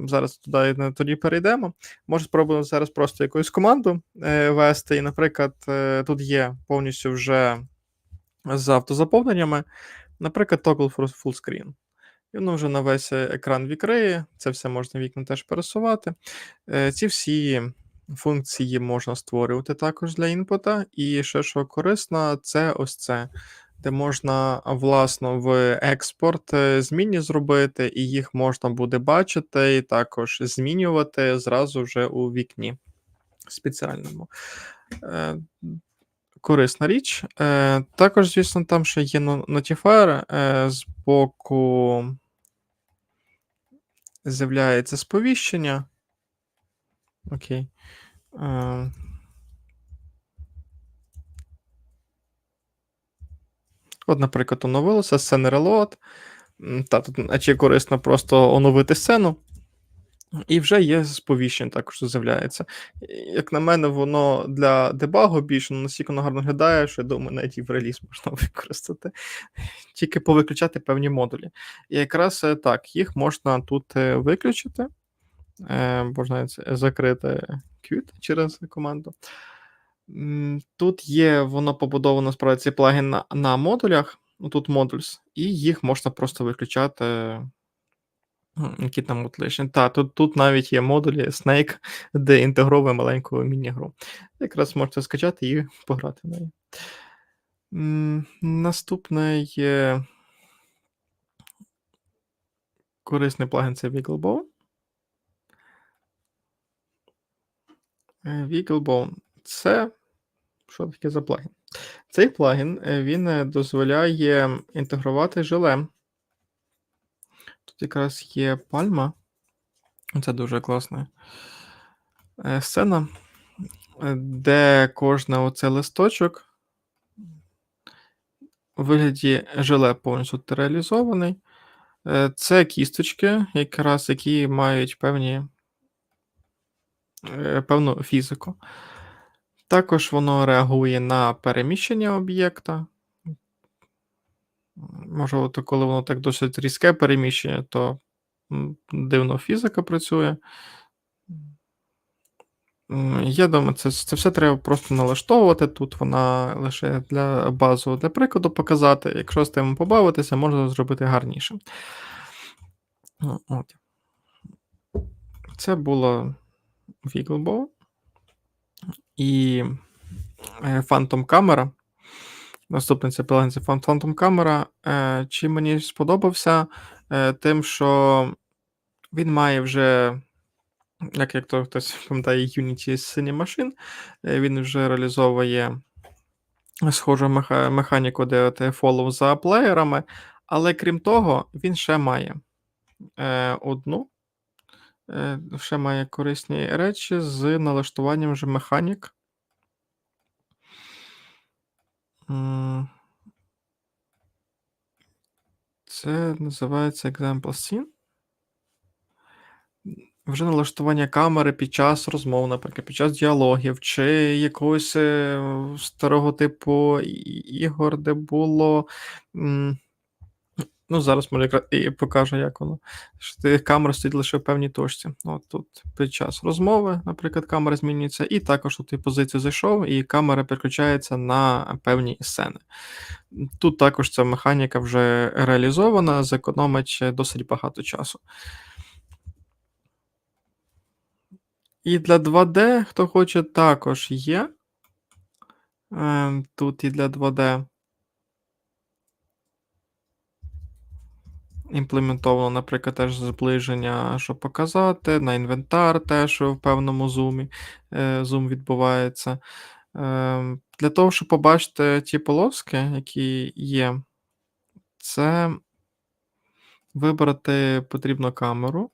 Speaker 5: Зараз тоді перейдемо. Можу спробувати зараз просто якусь команду вести. І, наприклад, тут є повністю вже з автозаповненнями, наприклад, toggle full screen. І воно вже на весь екран відкриє, це все можна вікна теж пересувати. Ці всі функції можна створювати також для інпута. І ще що корисно, це ось це, де можна власно в експорт зміни зробити, і їх можна буде бачити, і також змінювати зразу вже у вікні спеціальному. Корисна річ. Також, звісно, там ще є notifier, з боку з'являється сповіщення. Окей. От, наприклад, оновилося, сцени reload. Тут чи корисно просто оновити сцену. І вже є сповіщення, також з'являється. Як на мене, воно для дебагу більше, настільки воно гарно виглядає, що я думаю, навіть і в реліз можна використати. Тільки повиключати певні модулі. І якраз так, їх можна тут виключити. Можна закрити Qt через команду. Тут є, воно побудовано, справді, цей плагін на модулях, тут modules, і їх можна просто виключати, які там от лишні. Тут навіть є модулі Snake, де інтегровує маленьку міні-гру. Якраз можете скачати і пограти в неї. Наступний корисний плагін — це Wigglebow. Wigglebone – це що таке за плагін? Цей плагін він дозволяє інтегрувати желе. Тут якраз є пальма. Це дуже класна сцена, де кожен оцей листочок у вигляді желе повністю реалізований. Це кісточки, якраз які мають певну фізику. Також воно реагує на переміщення об'єкта. Можливо, коли воно так досить різке переміщення, то дивно фізика працює. Я думаю, це все треба просто налаштовувати. Тут вона лише для базового, для прикладу показати. Якщо з тим побавитися, можна зробити гарніше. От. Це було Wigglebone і Phantom Camera. Наступний це плагін Phantom Camera. Чим мені сподобався? Тим, що він має вже, як то хтось пам'ятає, Unity з Cinemachine, він вже реалізовує схожу механіку, де follow за плеєрами, але крім того, він ще має ще має корисні речі з налаштуванням вже механік. Це називається Example Scene. Вже налаштування камери під час розмов, наприклад, під час діалогів, чи якогось старого типу ігор, де було. Зараз може якраз і покажу, як воно. Що камера стоїть лише в певній точці. От тут під час розмови, наприклад, камера змінюється, і також тут і позицію зайшов, і камера переключається на певні сцени. Тут також ця механіка вже реалізована, зекономить досить багато часу. І для 2D, хто хоче, також є. Тут і для 2D імплементовано, наприклад, теж зближення, щоб показати, на інвентар теж в певному зумі. Зум відбувається. Для того, щоб побачити ті полоски, які є, це вибрати потрібно камеру.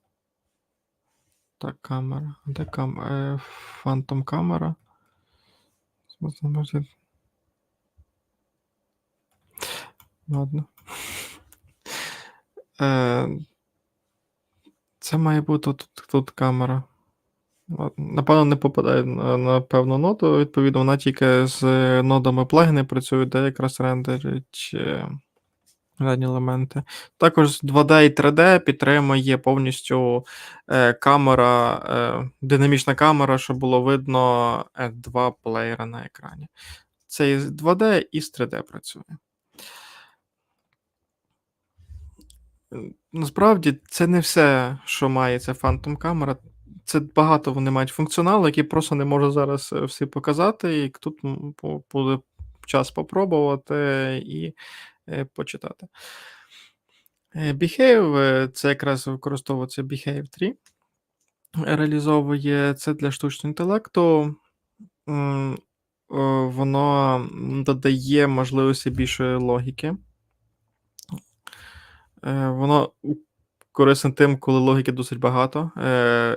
Speaker 5: Так, камера. Де камера? Phantom камера. Ладно. Це має бути тут камера. Напевно, не попадає на певну ноду. Відповідно, вона тільки з нодами плагіни працює, де якраз рендерить задні елементи. Також 2D і 3D підтримує повністю камера, динамічна камера, щоб було видно два плеєра на екрані. Це і з 2D, і з 3D працює. Насправді, це не все, що має ця Phantom камера. Це багато вони мають функціоналу, який просто не можу зараз всі показати, і тут буде час попробувати і почитати. Behave – це якраз використовується Behave 3. Реалізовує це для штучного інтелекту. Воно додає можливості більшої логіки. Воно корисне тим, коли логіки досить багато.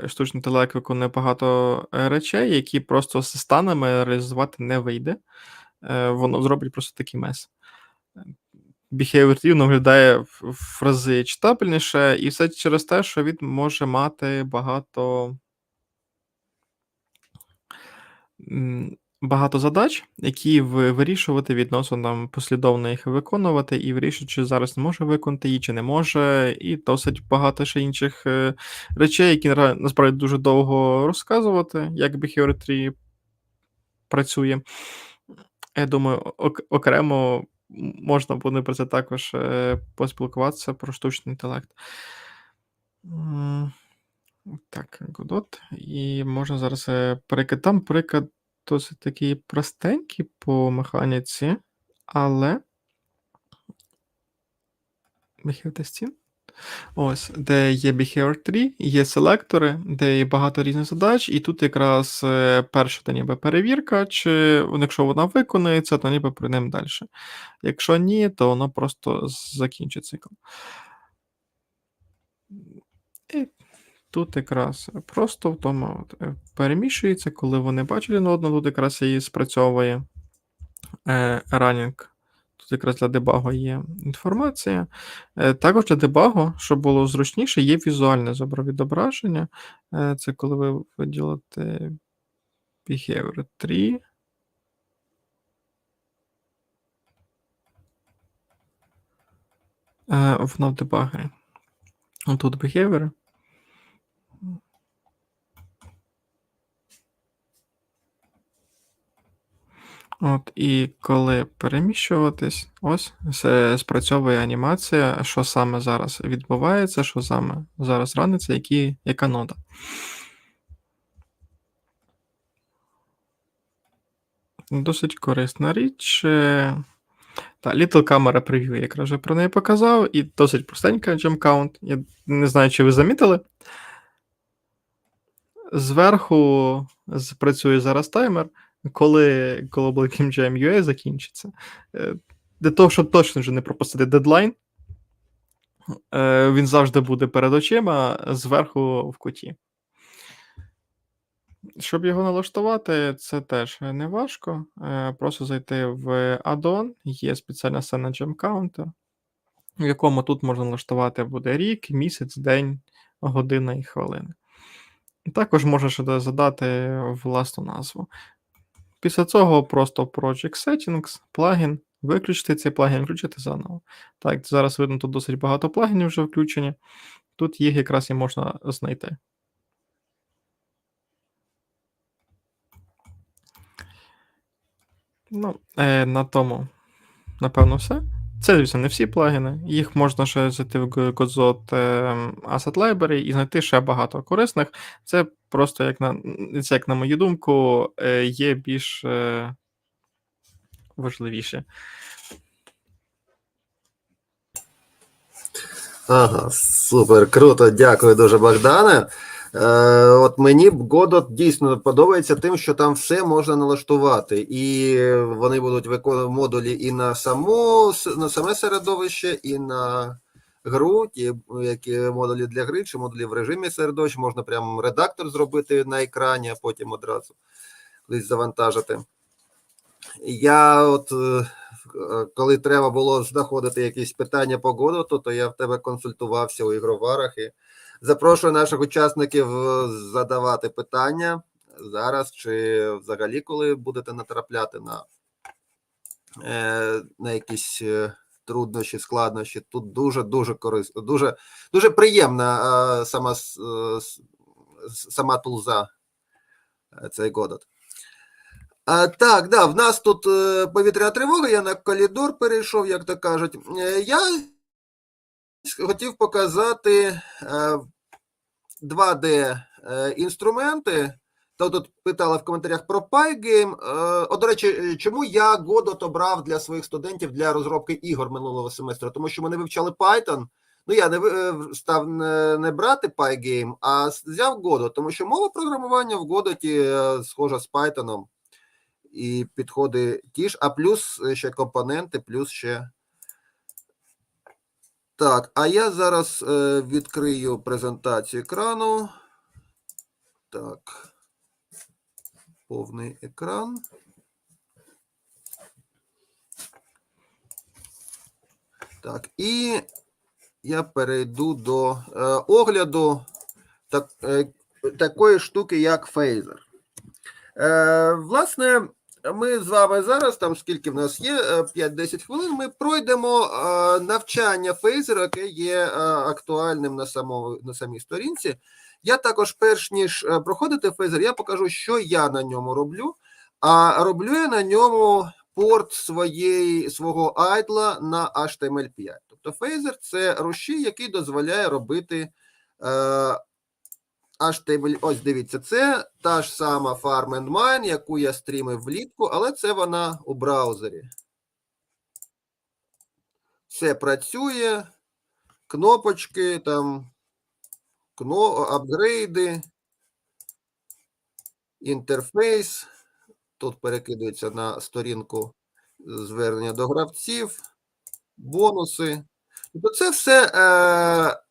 Speaker 5: Штучний інтелект виконує багато речей, які просто з станами реалізувати не вийде. Воно зробить просто такий мес. Behavior 3 виглядає в рази читабельніше, і все через те, що він може мати багато задач, які вирішувати відносно послідовно їх виконувати, і вирішувати, чи зараз не може виконати її, чи не може, і досить багато ще інших речей, які насправді дуже довго розказувати, як Behavior 3 працює. Я думаю, окремо можна буде про це також поспілкуватися, про штучний інтелект. Так, Godot. І можна зараз переклад. Там приклад досить такий простенький по механіці, але Behavior testing. Ось, де є Behavior 3, є селектори, де є багато різних задач, і тут якраз перша та ніби перевірка, чи якщо вона виконується, то ніби пройдемо далі. Якщо ні, то воно просто закінчить цикл. І тут якраз просто в тому перемішується, коли вони бачать один одного, тут якраз і спрацьовує ранінг. Тут якраз для дебагу є інформація. Також для дебагу, щоб було зручніше, є візуальне відображення. Це коли ви виділите Behavior 3. Воно в дебагері. Тут Behavior. От, і коли переміщуватись, ось спрацьовує анімація, що саме зараз відбувається, що саме зараз раниться, яка нода. Досить корисна річ. Та, Little Camera Preview, я якраз вже про неї показав, і досить простенька jump count. Я не знаю, чи ви замітили. Зверху працює зараз таймер, коли Global Game Jam UA закінчиться. Для того, щоб точно вже не пропустити дедлайн, він завжди буде перед очима, зверху в куті. Щоб його налаштувати, це теж не важко. Просто зайти в add-on, є спеціальна сцена Jam Counter, в якому тут можна налаштувати буде рік, місяць, день, година і хвилини. Також можна ще задати власну назву. Після цього просто Project Settings, плагін, виключити цей плагін, включити заново. Так, зараз видно, тут досить багато плагінів вже включені. Тут їх якраз і можна знайти. Ну, на тому, напевно, все. Це, звісно, не всі плагіни. Їх можна ще зайти в Godot Asset Library і знайти ще багато корисних. Це просто, як на мою думку, є більш важливіше.
Speaker 3: Ага, супер, круто, дякую дуже, Богдане. От мені Godot дійсно подобається тим, що там все можна налаштувати, і вони будуть виконувати модулі і на саме середовище, і на гру, ті які модулі для гри, чи модулі в режимі середовища, можна прямо редактор зробити на екрані, а потім одразу кудись завантажити. Я от, коли треба було знаходити якісь питання по Godot, то я в тебе консультувався у ігроварах і запрошую наших учасників задавати питання зараз чи взагалі, коли будете натрапляти на якісь труднощі, складнощі. Тут дуже корисно, дуже приємна сама тулза, цей Godot. Так, да, в нас тут повітряна тривога, я на коридор перейшов, як то кажуть. Я хотів показати 2D-інструменти. Тут питали в коментарях про Pygame. До речі, чому я Godot обрав для своїх студентів для розробки ігор минулого семестру? Тому що вони вивчали Python. Ну, я став не брати Pygame, а взяв Godot, тому що мова програмування в Godot схожа з Python. І підходи ті ж, а плюс ще компоненти, плюс ще. Так, а я зараз відкрию презентацію екрану. Так. Повний екран. Так, і я перейду до огляду такої штуки, як фейзер. Власне, ми з вами зараз, там скільки в нас є, 5-10 хвилин, ми пройдемо навчання фейзера, яке є актуальним на самій сторінці. Я також, перш ніж проходити фейзер, я покажу, що я на ньому роблю. А роблю я на ньому порт свого айдла на HTML5. Тобто фейзер – це рушій, який дозволяє робити HTML. Ось дивіться, це та ж сама Farm and Mine, яку я стрімив влітку, але це вона у браузері. Все працює, кнопочки, там, апгрейди, інтерфейс. Тут перекидується на сторінку звернення до гравців, бонуси. Тобто це все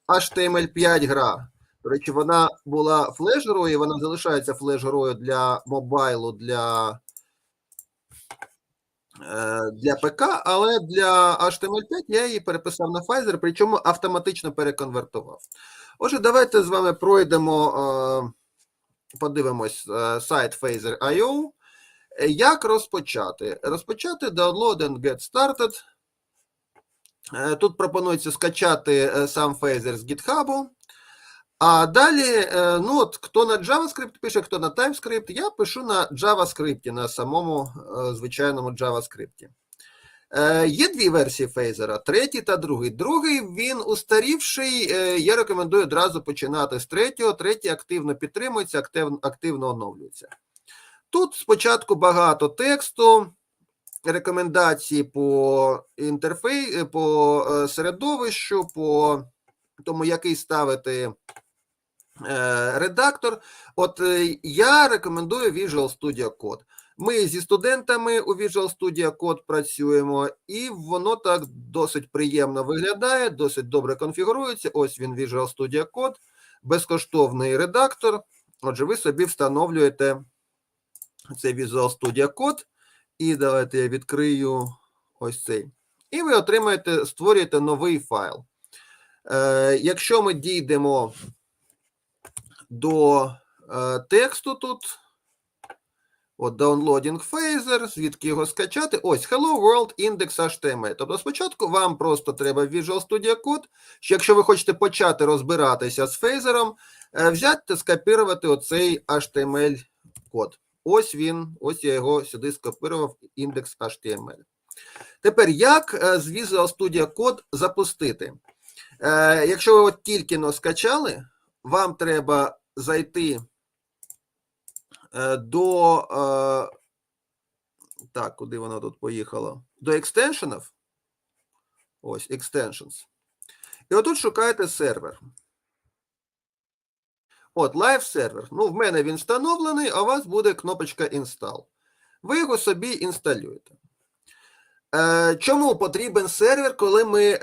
Speaker 3: HTML5 гра. До речі, вона була флеш-грою, вона залишається флеш-грою для мобайлу, для ПК, але для HTML5 я її переписав на Pfizer, причому автоматично переконвертував. Отже, давайте з вами пройдемо, подивимось сайт Phaser.io. Як розпочати? Розпочати download and get started. Тут пропонується скачати сам Phaser з GitHub. А далі, ну от, хто на JavaScript пише, хто на TypeScript, я пишу на JavaScript, на самому звичайному JavaScript. Є дві версії Phaser, третій та другий. Другий, він устарівший, я рекомендую одразу починати з третього. Третій активно підтримується, активно оновлюється. Тут спочатку багато тексту, рекомендації по по середовищу, по тому, який ставити редактор. От я рекомендую Visual Studio Code. Ми зі студентами у Visual Studio Code працюємо, і воно так досить приємно виглядає, досить добре конфігурується. Ось він, Visual Studio Code, безкоштовний редактор. Отже, ви собі встановлюєте цей Visual Studio Code, і давайте я відкрию ось цей. І ви отримаєте, створюєте новий файл. Якщо ми дійдемо до тексту тут, от Downloading Phaser, звідки його скачати, ось Hello World Index.html. Тобто спочатку вам просто треба Visual Studio Code, що якщо ви хочете почати розбиратися з Phaser, взяти та скопірувати оцей HTML-код. Ось він, ось я його сюди скопірував, index.html. Тепер, як з Visual Studio Code запустити? Якщо ви от тільки скачали, вам треба зайти до, так, куди воно тут поїхало? До екстеншенів. Ось, extensions. І отут шукаєте сервер. От, Live Server. Ну, в мене він встановлений, а у вас буде кнопочка Install. Ви його собі інсталюєте. Чому потрібен сервер, коли ми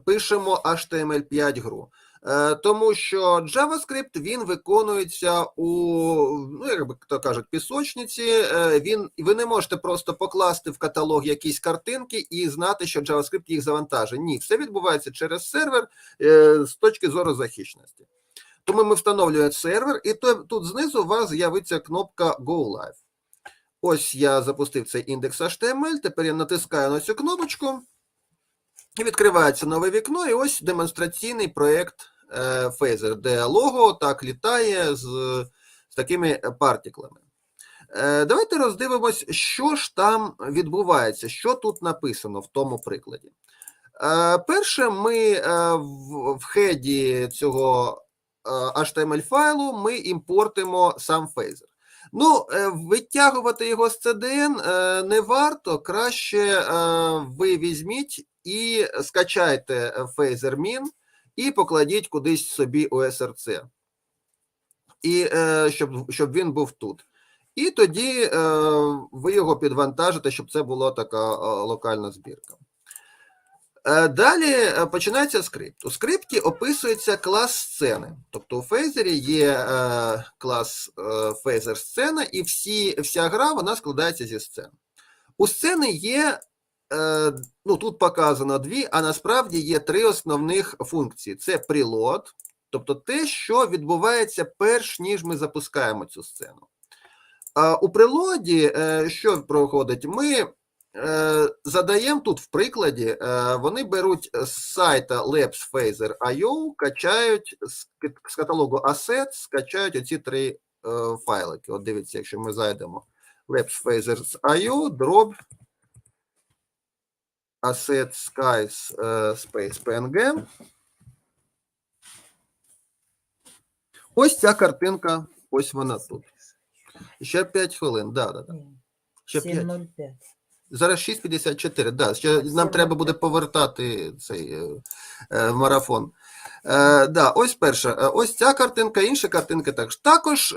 Speaker 3: пишемо HTML5 гру? Тому що JavaScript, він виконується у, ну, як то кажуть, пісочниці. Ви не можете просто покласти в каталог якісь картинки і знати, що JavaScript їх завантажить. Ні, все відбувається через сервер з точки зору захищеності. Тому ми встановлюємо сервер, і тут знизу у вас з'явиться кнопка Go Live. Ось я запустив цей індекс.html, тепер я натискаю на цю кнопочку, і відкривається нове вікно, і ось демонстраційний проєкт Phaser, де лого так літає з такими партиклами. Давайте роздивимось, що ж там відбувається, що тут написано в тому прикладі. Перше, ми в хеді цього HTML-файлу ми імпортимо сам Phaser. Ну, витягувати його з CDN не варто, краще ви візьміть і скачайте Phaser-min і покладіть кудись собі у SRC, і, щоб він був тут. І тоді ви його підвантажите, щоб це була така локальна збірка. Далі починається скрипт. У скрипті описується клас сцени. Тобто у Phaser є клас Phaser сцена, і вся гра вона складається зі сцен. У сцени є, ну тут показано дві, а насправді є три основних функції. Це preload, тобто те, що відбувається перш ніж ми запускаємо цю сцену. У прилоді що проходить? Ми задаємо тут в прикладі, вони беруть з сайта labsphaser.io, качають з каталогу Assets, скачають оці три файлики. От дивіться, якщо ми зайдемо labsphaser.io, drop assets skies space png. Ось ця картинка, ось вона тут. Ще 5 хвилин, да. Ще 5.
Speaker 6: 7:05.
Speaker 3: Зараз 6:54, да, ще нам треба буде повертати цей марафон. Да, ось перша, ось ця картинка, інша картинка також. Також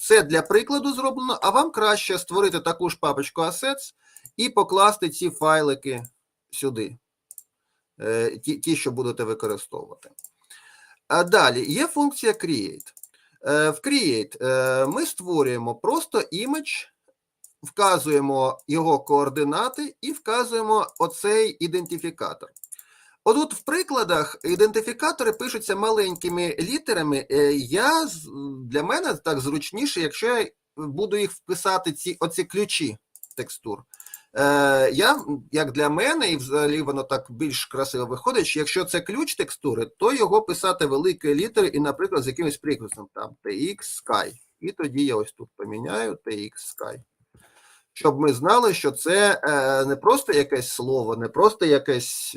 Speaker 3: це для прикладу зроблено, а вам краще створити таку ж папочку Assets і покласти ці файлики сюди, ті, що будете використовувати. А далі є функція Create. В Create ми створюємо просто імідж, вказуємо його координати і вказуємо оцей ідентифікатор. Отут в прикладах ідентифікатори пишуться маленькими літерами. Для мене так зручніше, якщо я буду їх вписати, оці ключі текстур. Як для мене, і взагалі воно так більш красиво виходить, що якщо це ключ текстури, то його писати великою літерою і, наприклад, з якимось прикладом, там, TX Sky. І тоді я ось тут поміняю TX Sky. Щоб ми знали, що це не просто якесь слово, не просто якесь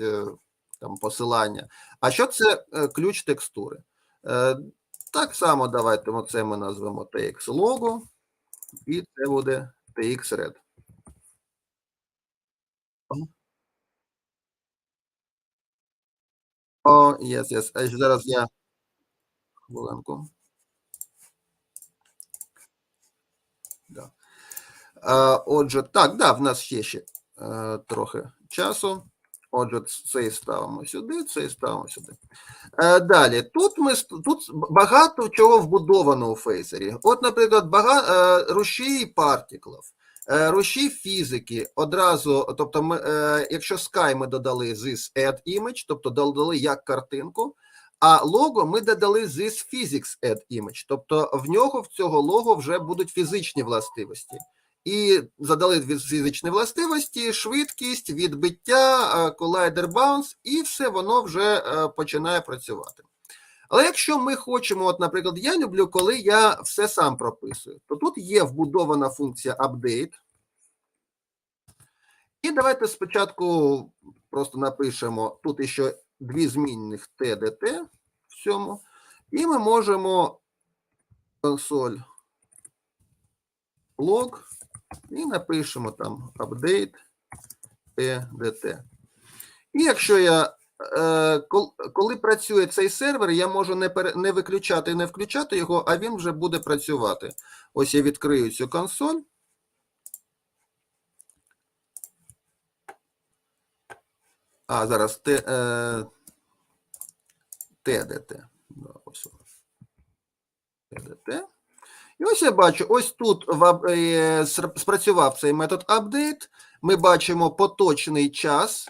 Speaker 3: там посилання, а що це ключ текстури. Так само давайте оце ми назвемо TX Logo, і це буде TX Red. О, yes. Зараз я хвилинку. Да. Отже, так, да, в нас ще трохи часу. Отже, цей ставимо сюди, цей ставимо сюди. Далі, тут багато чого вбудовано у фейсері. От, наприклад, рушій партіклів, рушій фізики. Одразу, тобто, якщо Sky ми додали this add image, тобто додали як картинку, а лого ми додали this physics add image, тобто в цього лого вже будуть фізичні властивості. І задали фізичні властивості, швидкість, відбиття, колайдер баунс, і все воно вже починає працювати. Але якщо ми хочемо, от, наприклад, я люблю, коли я все сам прописую, то тут є вбудована функція update. І давайте спочатку просто напишемо тут ще дві змінних TDT в цьому, і ми можемо console log і напишемо там update TDT. І якщо коли працює цей сервер, я можу не виключати і не включати його, а він вже буде працювати. Ось я відкрию цю консоль. Зараз TDT. Ось TDT. І ось я бачу, ось тут спрацював цей метод update. Ми бачимо поточний час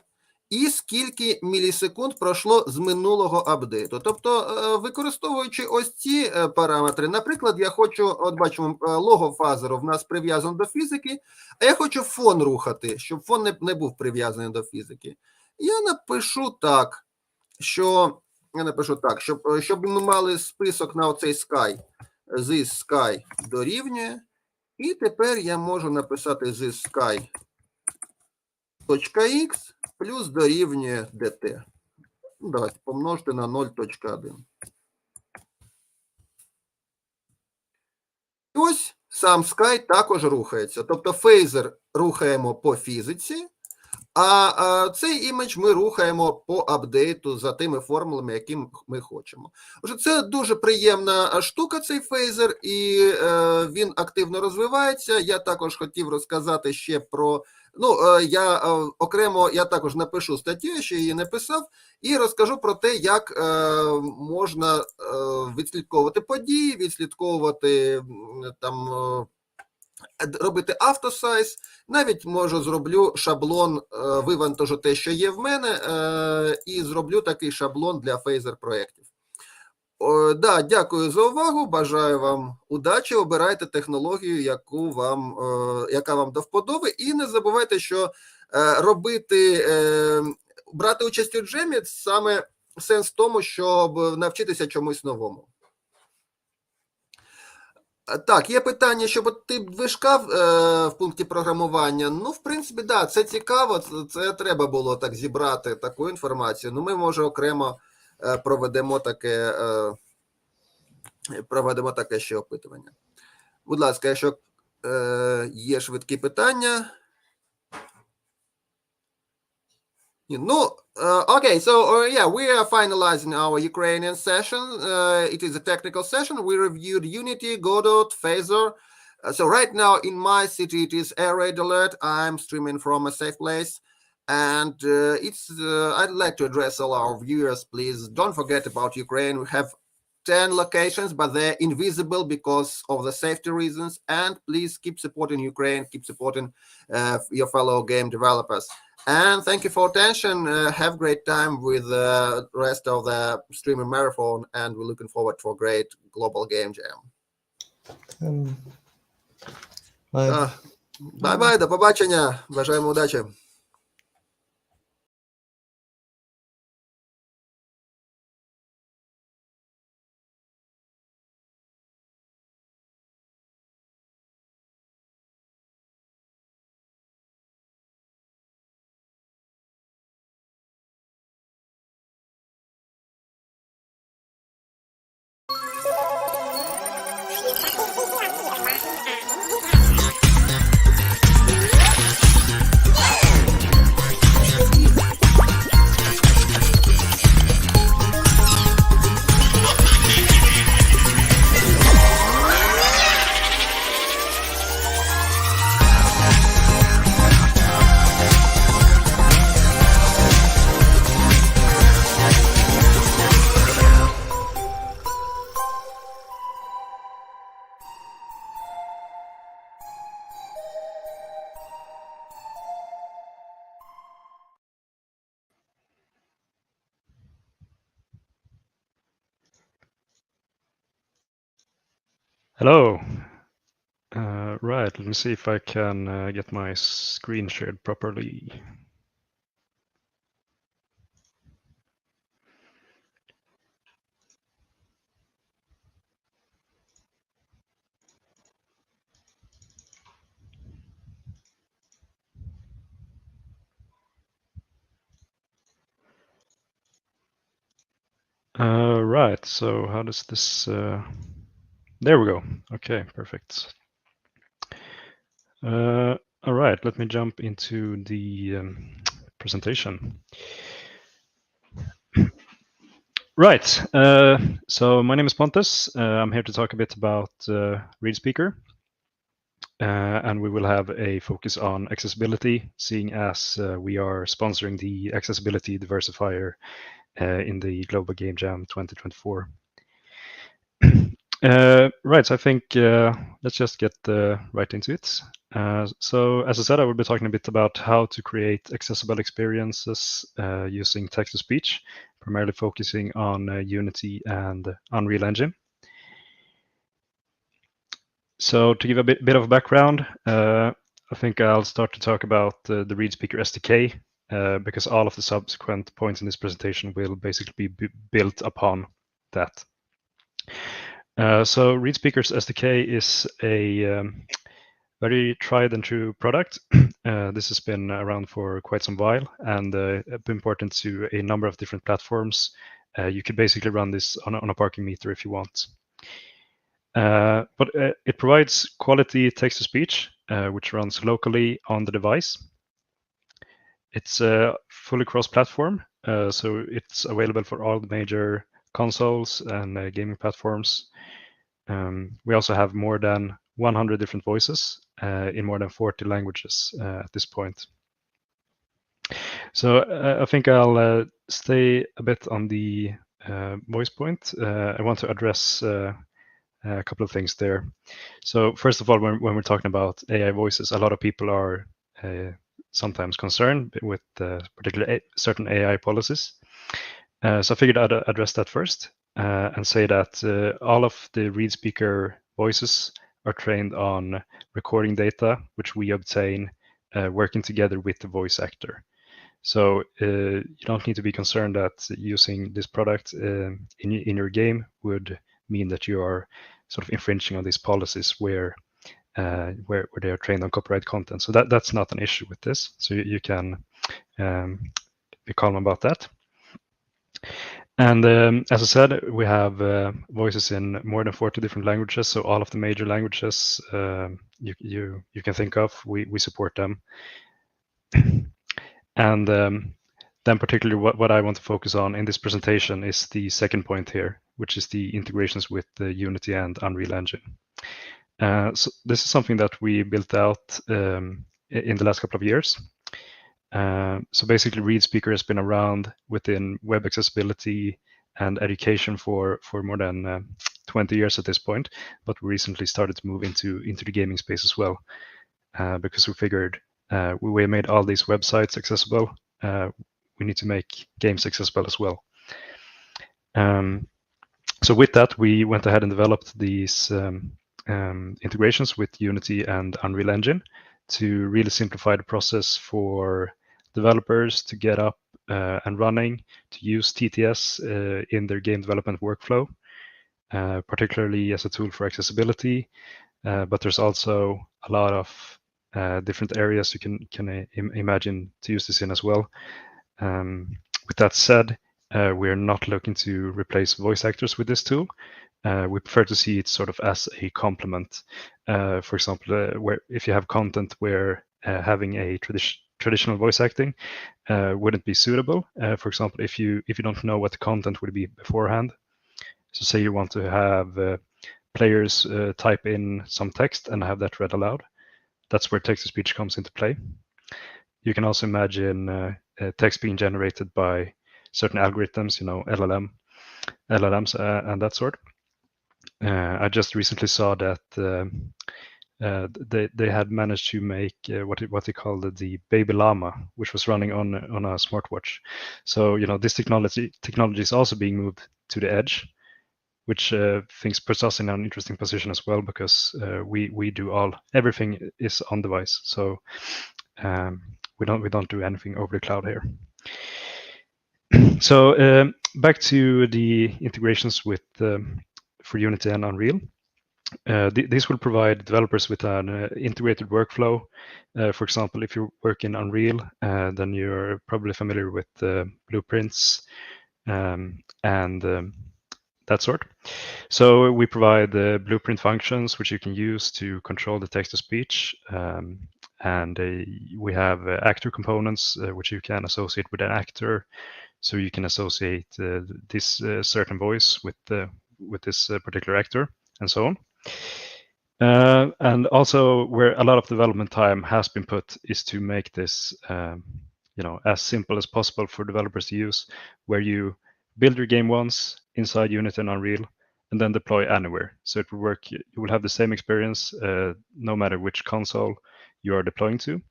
Speaker 3: і скільки мілісекунд пройшло з минулого апдейту. Тобто, використовуючи ось ці параметри, наприклад, я хочу, от бачимо, лого фазеру в нас прив'язано до фізики, а я хочу фон рухати, щоб фон не був прив'язаний до фізики. Я напишу так, щоб ми мали список на оцей Sky. This Sky дорівнює. І тепер я можу написати this Sky.x плюс дорівнює dt. Давайте помножити на 0.1. Ось сам Sky також рухається. Тобто фейзер рухаємо по фізиці, а цей імідж ми рухаємо по апдейту за тими формулами, які ми хочемо. Отже, це дуже приємна штука, цей фейзер, і він активно розвивається. Я також хотів розказати ще про... я також напишу статтю, я ще її не писав, і розкажу про те, як можна відслідковувати події, відслідковувати там... робити автосайз, навіть зроблю шаблон, вивантажу те, що є в мене, і зроблю такий шаблон для фейзер-проєктів. Дякую за увагу, бажаю вам удачі, обирайте технологію, яка вам до вподоби, і не забувайте, що брати участь у джемі – саме сенс в тому, щоб навчитися чомусь новому. Так, є питання, щоб тип движка в пункті програмування. Ну, в принципі, да, це цікаво, це треба було так зібрати таку інформацію. Ну, ми, може, окремо проведемо таке ще опитування. Будь ласка, якщо є швидкі питання. Okay, so yeah, we are finalizing our Ukrainian session. It is a technical session. We reviewed Unity, Godot, Phaser. So right now in my city, it is air raid alert. I'm streaming from a safe place. And I'd like to address all our viewers, please don't forget about Ukraine. We have 10 locations, but they're invisible because of the safety reasons. And please keep supporting Ukraine, keep supporting your fellow game developers. And thank you for attention. Have great time with the rest of the streaming marathon, and we're looking forward to a great global game jam.
Speaker 4: Bye.
Speaker 3: Bye-bye, до побачення. Бажаємо удачі.
Speaker 6: Hello. Right, let me see if I can get my screen shared properly. Right, so how does this... There we go. Okay, perfect. All right, let me jump into the presentation. Right, so my name is Pontus. I'm here to talk a bit about ReadSpeaker. And we will have a focus on accessibility, seeing as we are sponsoring the Accessibility Diversifier in the Global Game Jam 2024. Right, so I think let's just get right into it. So as I said, I will be talking a bit about how to create accessible experiences using text-to-speech, primarily focusing on Unity and Unreal Engine. So to give a bit of a background, I think I'll start to talk about the ReadSpeaker SDK, because all of the subsequent points in this presentation will basically be built upon that. So ReadSpeaker's SDK is a very tried and true product. This has been around for quite some while and been ported to a number of different platforms. You could basically run this on a parking meter if you want. But it provides quality text-to-speech, which runs locally on the device. It's fully cross-platform, so it's available for all the major consoles and gaming platforms. We also have more than 100 different voices in more than 40 languages at this point. So I think I'll stay a bit on the voice point. I want to address a couple of things there. So first of all, when we're talking about AI voices, a lot of people are sometimes concerned with particularly certain AI policies. So I figured I'd address that first and say that all of the ReadSpeaker voices are trained on recording data, which we obtain working together with the voice actor. So you don't need to be concerned that using this product in your game would mean that you are sort of infringing on these policies where they are trained on copyright content. So that's not an issue with this. So you can be calm about that. And as I said, we have voices in more than 40 different languages. So all of the major languages you can think of, we support them. And then particularly what I want to focus on in this presentation is the second point here, which is the integrations with the Unity and Unreal Engine. So this is something that we built out in the last couple of years. So basically, ReadSpeaker has been around within web accessibility and education for more than 20 years at this point, but we recently started to move into the gaming space as well, because we figured we made all these websites accessible. We need to make games accessible as well. So with that, we went ahead and developed these integrations with Unity and Unreal Engine to really simplify the process for developers to get up and running, to use TTS in their game development workflow, particularly as a tool for accessibility. But there's also a lot of different areas you can imagine to use this in as well. With that said, we're not looking to replace voice actors with this tool. We prefer to see it sort of as a complement. For example, where if you have content where having a traditional voice acting wouldn't be suitable. For example, if you don't know what the content would be beforehand. So say you want to have players type in some text and have that read aloud. That's where text-to-speech comes into play. You can also imagine text being generated by certain algorithms, LLMs and that sort. I just recently saw that they had managed to make what they called the baby llama, which was running on a smartwatch. So this technology is also being moved to the edge, which things puts us in an interesting position as well, because we do everything is on device. So we don't do anything over the cloud here. So back to the integrations with for Unity and Unreal. These will provide developers with an integrated workflow. For example, if you work in Unreal, then you're probably familiar with blueprints and that sort. So we provide the blueprint functions, which you can use to control the text-to-speech. And we have actor components, which you can associate with an actor. So you can associate this certain voice with this particular actor, and so on. And also, where a lot of development time has been put is to make this, as simple as possible for developers to use, where you build your game once inside Unity and Unreal, and then deploy anywhere. So it will work. You will have the same experience no matter which console you are deploying to.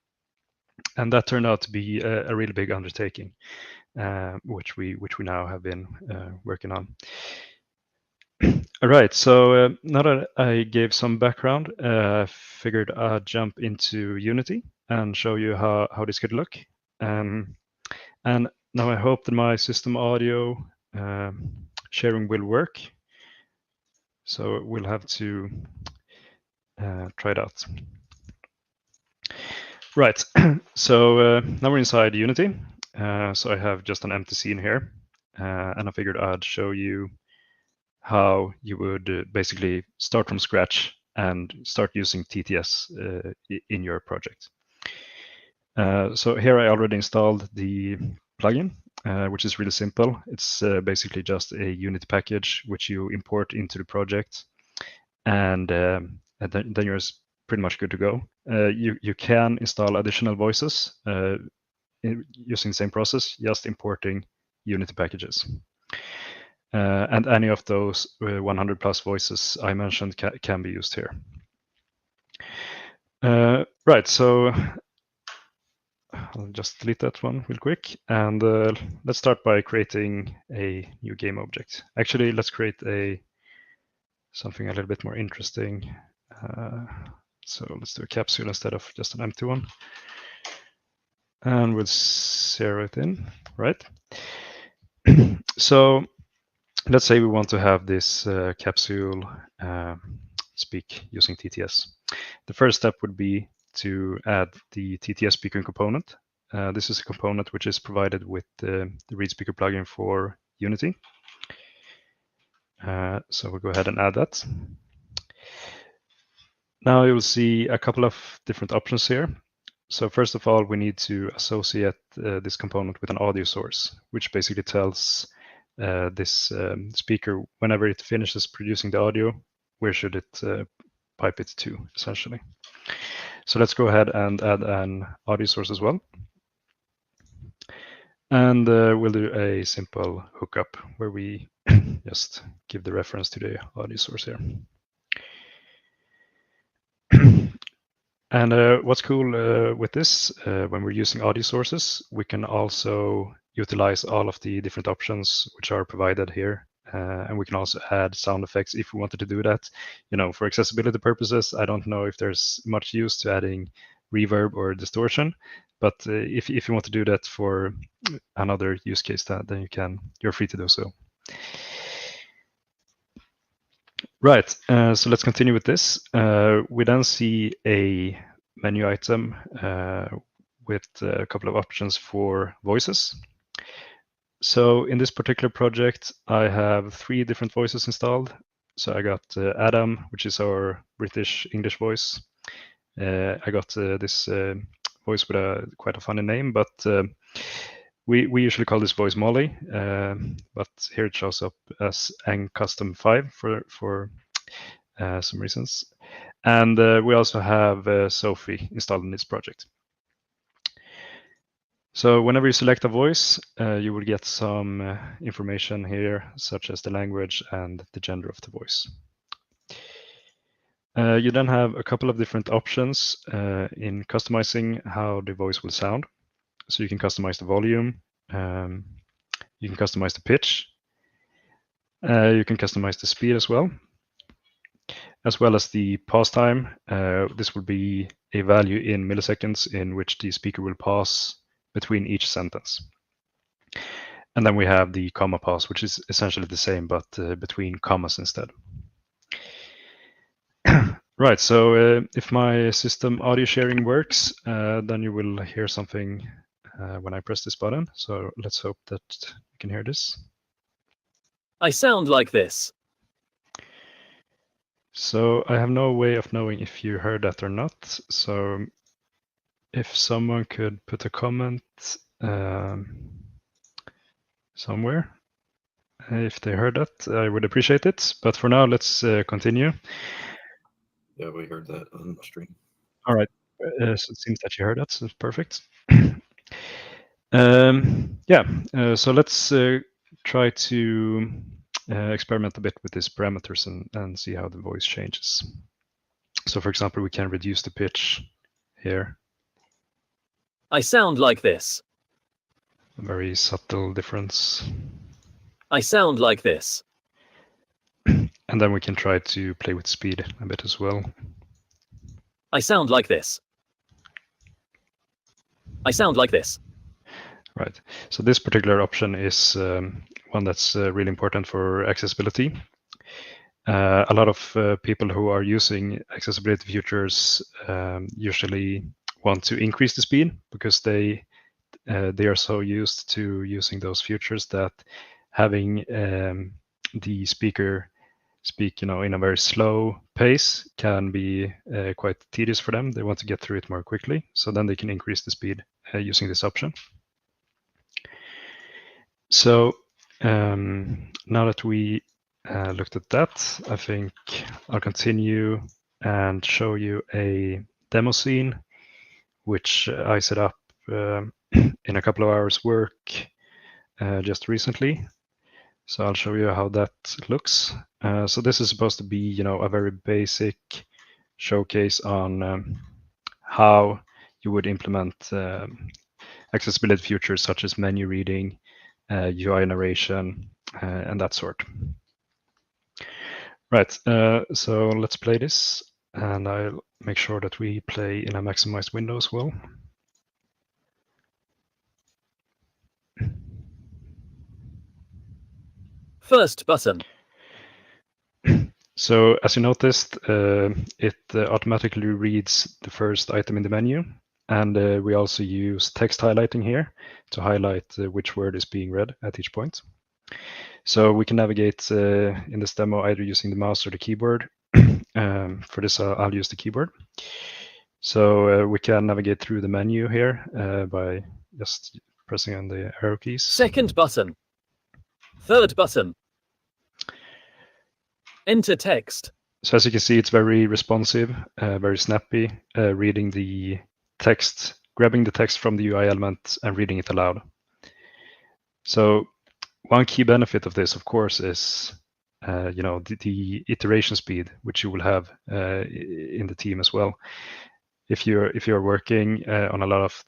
Speaker 6: And that turned out to be a really big undertaking, which we now have been working on. All right, so now that I gave some background, I figured I'd jump into Unity and show you how this could look. And now I hope that my system audio sharing will work. So we'll have to try it out. Right, so now we're inside Unity. So I have just an empty scene here, and I figured I'd show you how you would basically start from scratch and start using TTS in your project. So here I already installed the plugin, which is really simple. It's basically just a Unity package which you import into the project, and then you're pretty much good to go. You can install additional voices using the same process, just importing Unity packages. And any of those 100 plus voices I mentioned can be used here. Right, so I'll just delete that one real quick. And let's start by creating a new game object. Actually, let's create something a little bit more interesting. So let's do a capsule instead of just an empty one. And we'll zero it in, right? So let's say we want to have this capsule speak using TTS. The first step would be to add the TTS speaker component. This is a component which is provided with the ReadSpeaker plugin for Unity. So we'll go ahead and add that. Now you'll see a couple of different options here. So first of all, we need to associate this component with an audio source, which basically tells this speaker whenever it finishes producing the audio, where should it pipe it to, essentially. So let's go ahead and add an audio source as well. And we'll do a simple hookup where we just give the reference to the audio source here. And what's cool with this, when we're using audio sources, we can also utilize all of the different options which are provided here. And we can also add sound effects if we wanted to do that. You know, for accessibility purposes, I don't know if there's much use to adding reverb or distortion, but if you want to do that for another use case, then you're free to do so. Right, so let's continue with this. We then see a menu item with a couple of options for voices. So in this particular project, I have 3 different voices installed. So I got Adam, which is our British English voice. I got this voice with quite a funny name, but we usually call this voice Molly, but here it shows up as Custom 5 for some reasons. And we also have Sophie installed in this project. So whenever you select a voice, you will get some information here, such as the language and the gender of the voice. You then have a couple of different options in customizing how the voice will sound. So you can customize the volume, you can customize the pitch, you can customize the speed as well as the pause time. This will be a value in milliseconds in which the speaker will pause between each sentence. And then we have the comma pause, which is essentially the same, but between commas instead. Right, so if my system audio sharing works, then you will hear something when I press this button. So let's hope that you can hear this.
Speaker 7: I sound like this.
Speaker 6: So I have no way of knowing if you heard that or not. So if someone could put a comment somewhere, if they heard that, I would appreciate it. But for now, let's continue.
Speaker 8: Yeah, we heard that on the stream.
Speaker 6: All right, so it seems that you heard that, so perfect. So let's try to experiment a bit with these parameters and see how the voice changes. So for example, we can reduce the pitch here.
Speaker 7: I sound like this.
Speaker 6: A very subtle difference.
Speaker 7: I sound like this.
Speaker 6: And then we can try to play with speed a bit as well.
Speaker 7: I sound like this. I sound like this.
Speaker 6: Right. So this particular option is one that's really important for accessibility. A lot of people who are using accessibility features usually want to increase the speed because they are so used to using those features that having the speaker speak, in a very slow pace can be quite tedious for them. They want to get through it more quickly, so then they can increase the speed using this option. So now that we looked at that, I think I'll continue and show you a demo scene, which I set up in a couple of hours work just recently. So I'll show you how that looks. So this is supposed to be, a very basic showcase on how you would implement accessibility features such as menu reading, UI narration, and that sort. Right, so let's play this, and I'll make sure that we play in a maximized window as well.
Speaker 7: First button.
Speaker 6: So as you noticed, it automatically reads the first item in the menu, and we also use text highlighting here to highlight which word is being read at each point. So we can navigate in this demo either using the mouse or the keyboard. For this, I'll use the keyboard. So we can navigate through the menu here by just pressing on the arrow keys.
Speaker 7: Second button. Third button. Enter text.
Speaker 6: So as you can see, it's very responsive, very snappy, reading the text, grabbing the text from the UI element and reading it aloud. So one key benefit of this, of course, is the iteration speed, which you will have in the team as well. If you're working on a lot of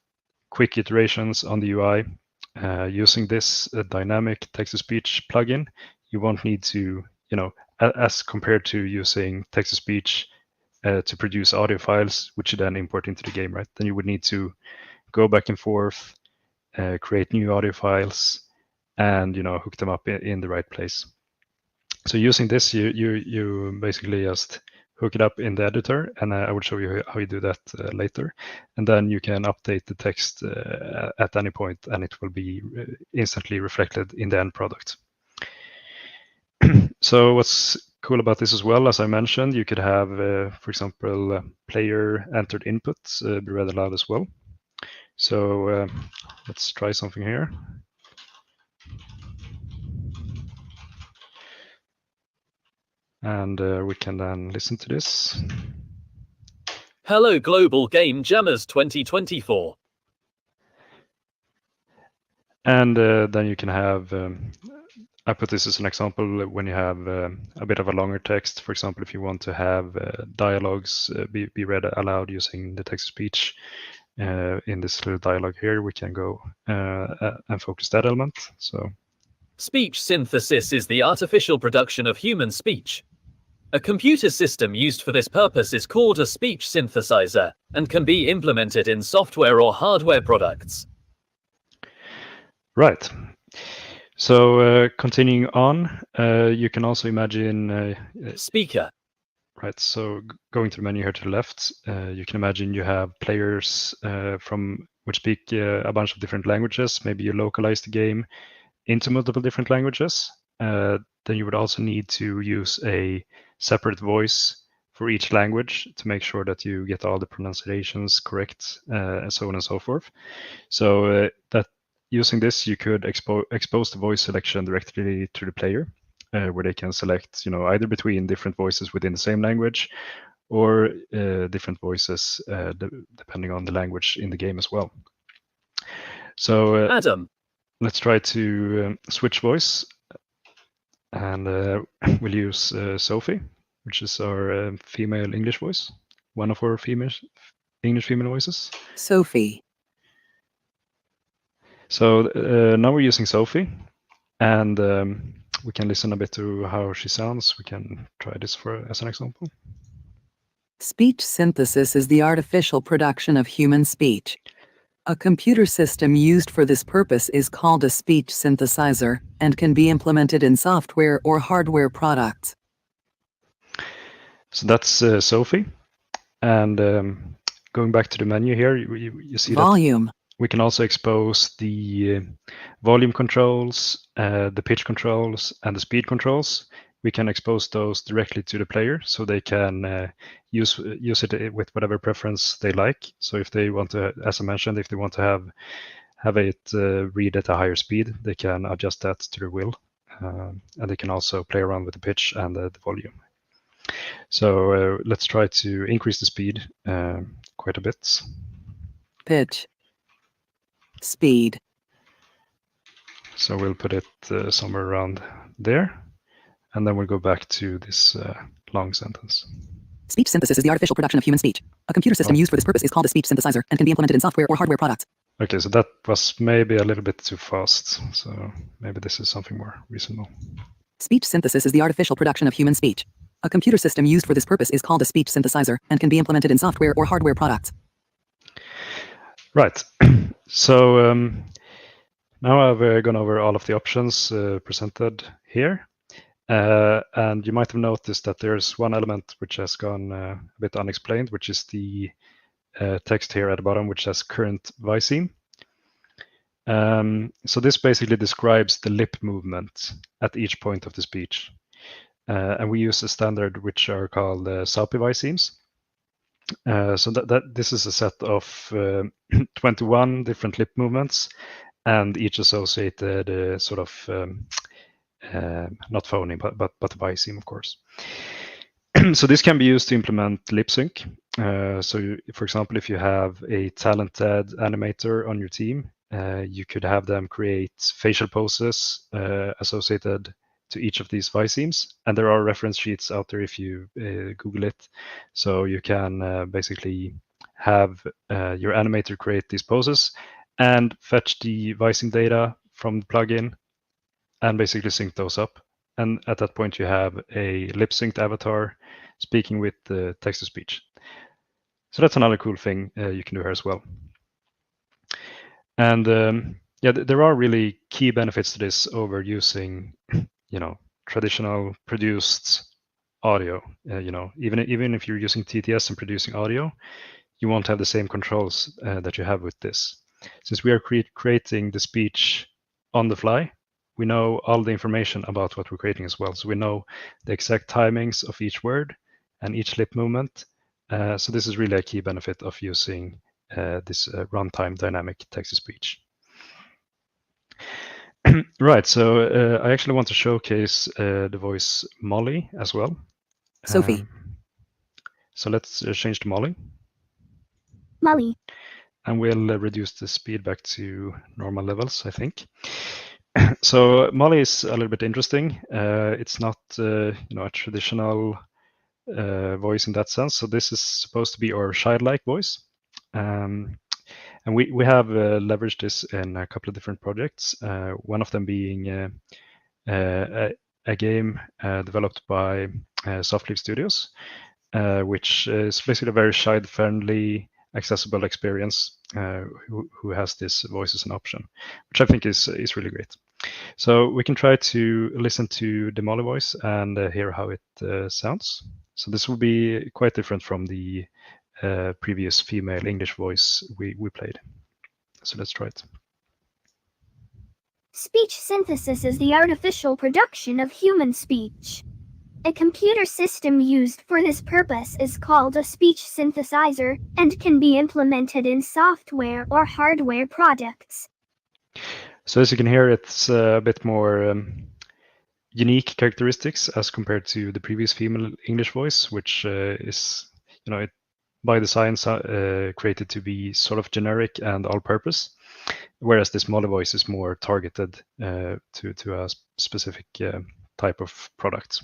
Speaker 6: quick iterations on the UI, using this dynamic text-to-speech plugin, you won't need to, as compared to using text-to-speech to produce audio files, which you then import into the game, right? Then you would need to go back and forth, create new audio files, and hook them up in the right place. So using this, you basically just hook it up in the editor, and I will show you how you do that later. And then you can update the text at any point, and it will be instantly reflected in the end product. So what's cool about this as well, as I mentioned, you could have, for example, player entered inputs be read aloud as well. So let's try something here. And we can then listen to this.
Speaker 7: Hello Global Game Jammers 2024.
Speaker 6: And then you can have, I put this as an example, when you have a bit of a longer text, for example, if you want to have dialogues be read aloud using the text-to-speech in this little dialogue here, we can go and focus that element. So
Speaker 7: Speech synthesis is the artificial production of human speech. A computer system used for this purpose is called a speech synthesizer and can be implemented in software or hardware products.
Speaker 6: Right. So continuing on, you can also imagine
Speaker 7: Speaker.
Speaker 6: Right, so going to the menu here to the left, you can imagine you have players which speak a bunch of different languages. Maybe you localize the game into multiple different languages. Then you would also need to use a separate voice for each language to make sure that you get all the pronunciations correct, and so on and so forth. So that using this, you could expose the voice selection directly to the player, where they can select, either between different voices within the same language or different voices depending on the language in the game as well. So
Speaker 7: Adam.
Speaker 6: Let's try to switch voice, and we'll use Sophie, which is our female English voice, one of our English female voices.
Speaker 9: Sophie.
Speaker 6: So now we're using Sophie, and we can listen a bit to how she sounds. We can try this as an example.
Speaker 9: Speech synthesis is the artificial production of human speech. A computer system used for this purpose is called a speech synthesizer and can be implemented in software or hardware products.
Speaker 6: So that's Sophie. And going back to the menu here, you see
Speaker 9: Volume.
Speaker 6: that we can also expose the volume controls, the pitch controls, and the speed controls. We can expose those directly to the player, so they can use it with whatever preference they like. So if they want to, as I mentioned, if they want to have it read at a higher speed, they can adjust that to their will, and they can also play around with the pitch and the volume. So let's try to increase the speed quite a bit.
Speaker 9: Pitch. Speed.
Speaker 6: So we'll put it somewhere around there. And then we'll go back to this long sentence.
Speaker 9: Speech synthesis is the artificial production of human speech. A computer system used for this purpose is called a speech synthesizer and can be implemented in software or hardware products.
Speaker 6: Okay, so that was maybe a little bit too fast. So maybe this is something more reasonable.
Speaker 9: Speech synthesis is the artificial production of human speech. A computer system used for this purpose is called a speech synthesizer and can be implemented in software or hardware products.
Speaker 6: Right. So now I've gone over all of the options presented here. And you might have noticed that there's one element which has gone a bit unexplained, which is the text here at the bottom, which says current Viceme. So this basically describes the lip movement at each point of the speech. And we use a standard which are called SAPI Vicemes. So that this is a set of 21 different lip movements, and each associated sort of not phony, but voicing, of course. So this can be used to implement lip sync. So, for example, if you have a talented animator on your team, you could have them create facial poses associated to each of these voice themes, and there are reference sheets out there if you Google it. So you can basically have your animator create these poses and fetch the voicing data from the plugin and basically sync those up. And at that point, you have a lip synced avatar speaking with the text to speech. So that's another cool thing you can do here as well. And yeah, there are really key benefits to this over using, traditional produced audio. Even if you're using TTS and producing audio, you won't have the same controls that you have with this. Since we are creating the speech on the fly, we know all the information about what we're creating as well. So we know the exact timings of each word and each lip movement. So this is really a key benefit of using this runtime dynamic text-to-speech. Right, so I actually want to showcase the voice Molly as well.
Speaker 9: Sophie.
Speaker 6: So let's change to Molly.
Speaker 10: Molly.
Speaker 6: And we'll reduce the speed back to normal levels, I think. So Molly is a little bit interesting. It's not a traditional voice in that sense. So this is supposed to be our child-like voice. And we have leveraged this in a couple of different projects. One of them being a game developed by Softleaf Studios, which is basically a very child-friendly, accessible experience who has this voice as an option, which I think is really great. So we can try to listen to the Molly voice and hear how it sounds. So this will be quite different from the previous female English voice we played. So let's try it.
Speaker 10: Speech synthesis is the artificial production of human speech. A computer system used for this purpose is called a speech synthesizer and can be implemented in software or hardware products.
Speaker 6: So as you can hear, it's a bit more unique characteristics as compared to the previous female English voice, which is, it by design created to be sort of generic and all-purpose, whereas this Molly voice is more targeted to a specific type of product.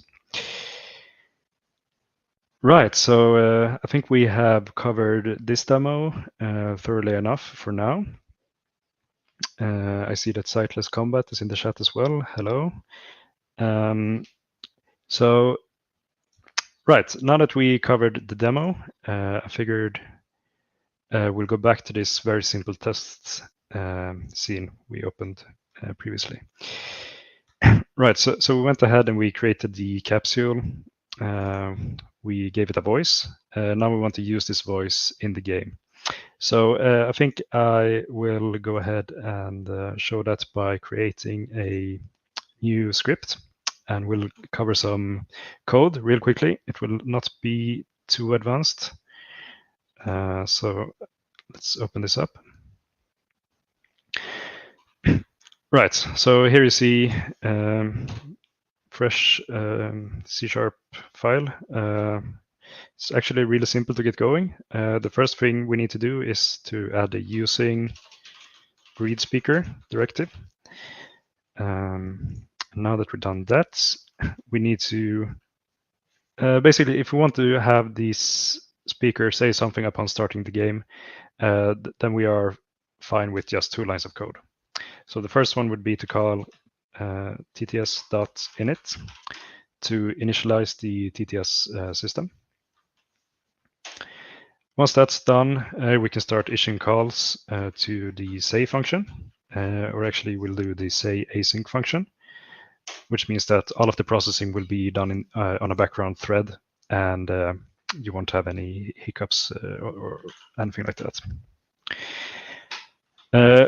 Speaker 6: Right, so I think we have covered this demo thoroughly enough for now. I see that Sightless Combat is in the chat as well. Hello. So, right, now that we covered the demo, I figured we'll go back to this very simple test scene we opened previously. Right, so we went ahead and we created the capsule. We gave it a voice. Now we want to use this voice in the game. So I think I will go ahead and show that by creating a new script, and we'll cover some code real quickly. It will not be too advanced. So let's open this up. Right, so here you see fresh C# file. It's actually really simple to get going. The first thing we need to do is to add a using read speaker directive. Now that we've done that, we need to basically, if we want to have this speaker say something upon starting the game, then we are fine with just 2 lines of code. So the first one would be to call tts.init to initialize the TTS system. Once that's done, we can start issuing calls to the say function, or actually we'll do the say async function, which means that all of the processing will be done on a background thread, and you won't have any hiccups or anything like that.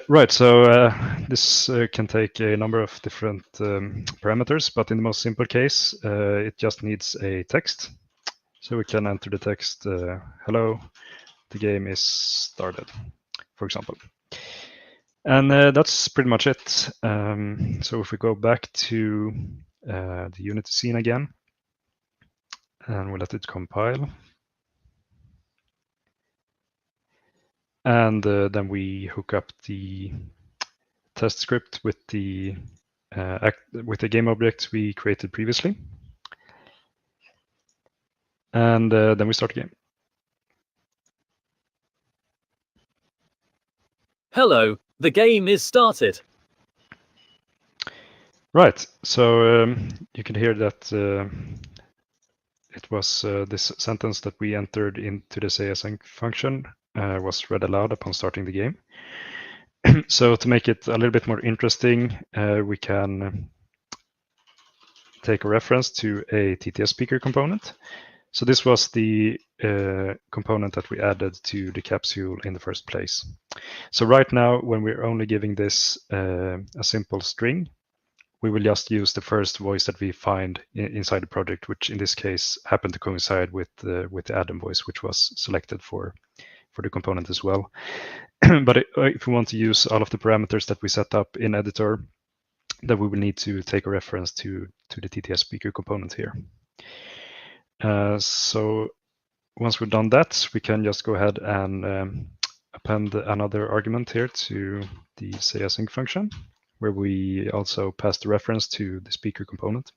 Speaker 6: Right, so this can take a number of different parameters, but in the most simple case, it just needs a text. So we can enter the text, hello, the game is started, for example. And that's pretty much it. So if we go back to the Unity scene again, and we let it compile. And then we hook up the test script with the game object we created previously. And then we start the game.
Speaker 7: Hello, the game is started.
Speaker 6: Right, so you can hear that it was this sentence that we entered into the sayAsync function was read aloud upon starting the game. So to make it a little bit more interesting, we can take a reference to a TTS speaker component. So this was the component that we added to the capsule in the first place. So right now, when we're only giving this a simple string, we will just use the first voice that we find inside the project, which in this case happened to coincide with the Adam voice, which was selected for the component as well. But if we want to use all of the parameters that we set up in editor, then we will need to take a reference to the TTS speaker component here. So once we've done that, we can just go ahead and append another argument here to the sayAsync function, where we also pass the reference to the speaker component.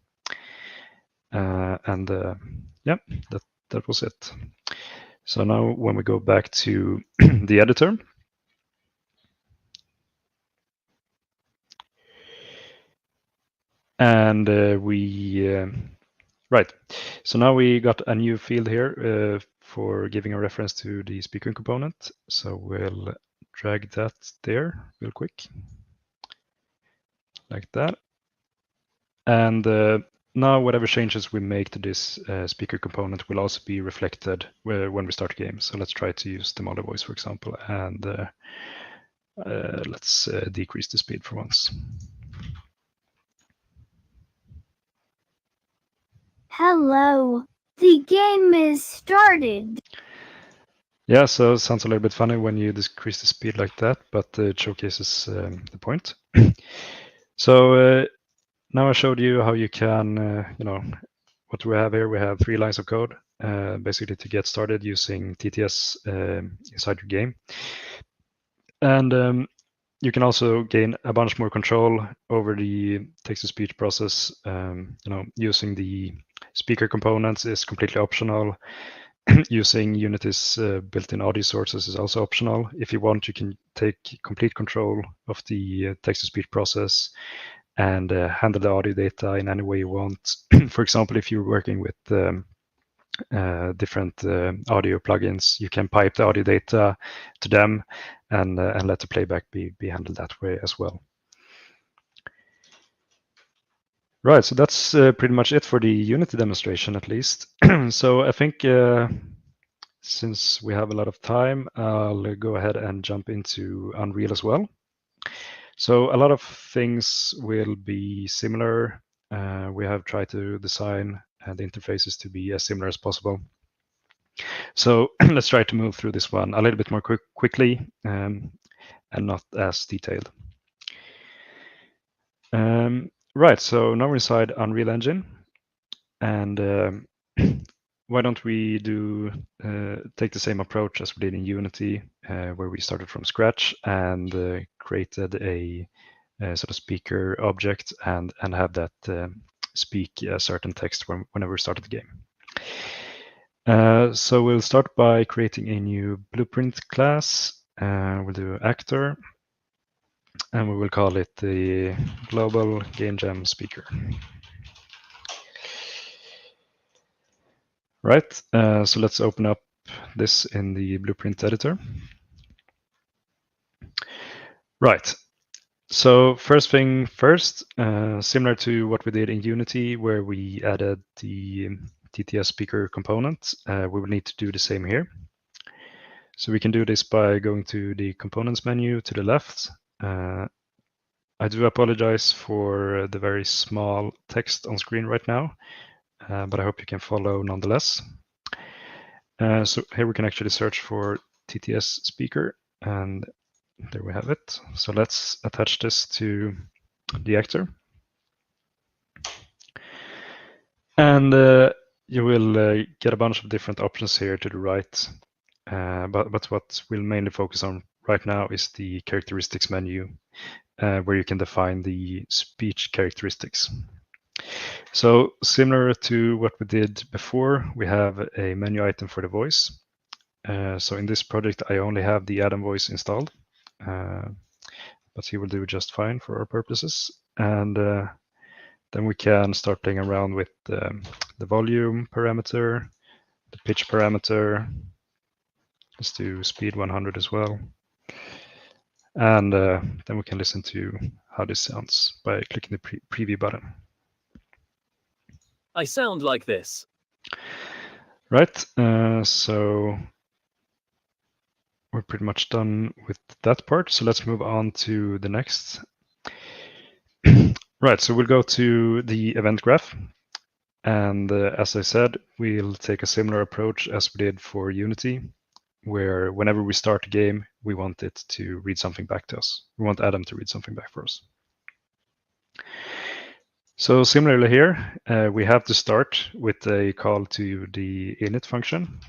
Speaker 6: Yeah, that was it. So now when we go back to the editor, and right, so now we got a new field here for giving a reference to the speaker component. So we'll drag that there real quick, like that. And now whatever changes we make to this speaker component will also be reflected when we start the game. So let's try to use the model voice, for example, and let's decrease the speed for once.
Speaker 10: Hello, the game is started.
Speaker 6: Yeah, so it sounds a little bit funny when you decrease the speed like that, but it showcases the point. So now I showed you how you can, what we have here. We have 3 lines of code, basically to get started using TTS inside your game. And you can also gain a bunch more control over the text-to-speech process. Using the speaker components is completely optional. Using Unity's built-in audio sources is also optional. If you want, you can take complete control of the text-to-speech process and handle the audio data in any way you want. For example, if you're working with different audio plugins, you can pipe the audio data to them and let the playback be handled that way as well. Right, so that's pretty much it for the Unity demonstration, at least. So I think since we have a lot of time, I'll go ahead and jump into Unreal as well. So a lot of things will be similar. We have tried to design the interfaces to be as similar as possible. So let's try to move through this one a little bit more quickly and not as detailed. Right, so now we're inside Unreal Engine. And why don't we take the same approach as we did in Unity, where we started from scratch and created a sort of speaker object and have that speak a certain text whenever we started the game. So we'll start by creating a new blueprint class. We'll do actor, and we will call it the global game jam speaker. Right, so let's open up this in the blueprint editor. Right, so first thing first, similar to what we did in Unity, where we added the TTS speaker component, we will need to do the same here. So we can do this by going to the components menu to the left. I do apologize for the very small text on screen right now, but I hope you can follow nonetheless. So here we can actually search for TTS speaker, and there we have it. So let's attach this to the actor. And you will get a bunch of different options here to the right. But what we'll mainly focus on right now is the characteristics menu, where you can define the speech characteristics. So similar to what we did before, we have a menu item for the voice. So in this project, I only have the Adam voice installed, but he will do just fine for our purposes. And then we can start playing around with the volume parameter, the pitch parameter. Let's do speed 100 as well. And then we can listen to how this sounds by clicking the preview button.
Speaker 7: I sound like this.
Speaker 6: Right, so we're pretty much done with that part. So let's move on to the next. Right, so we'll go to the event graph. And as I said, we'll take a similar approach as we did for Unity, where whenever we start a game, we want it to read something back to us. We want Adam to read something back for us. So similarly here, we have to start with a call to the init function,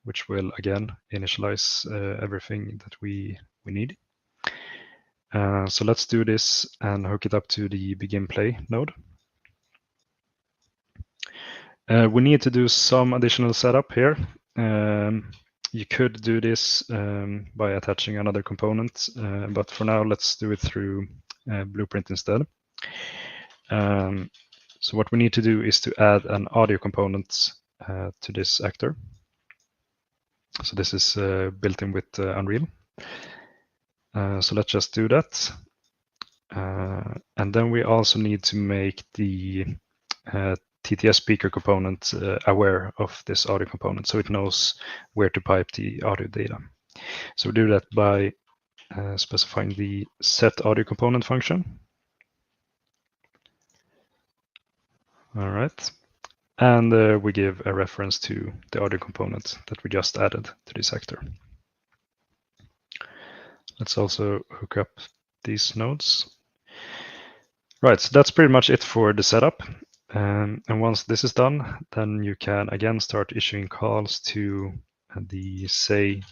Speaker 6: which will again initialize everything that we need. So let's do this and hook it up to the begin play node. We need to do some additional setup here. You could do this by attaching another component, but for now, let's do it through Blueprint instead. So what we need to do is to add an audio component to this actor. So this is built in with Unreal. So let's just do that. And then we also need to make the TTS speaker component aware of this audio component, so it knows where to pipe the audio data. So we do that by specifying the set audio component function. All right. And we give a reference to the audio component that we just added to this actor. Let's also hook up these nodes. Right, so that's pretty much it for the setup. And once this is done, then you can again start issuing calls to the say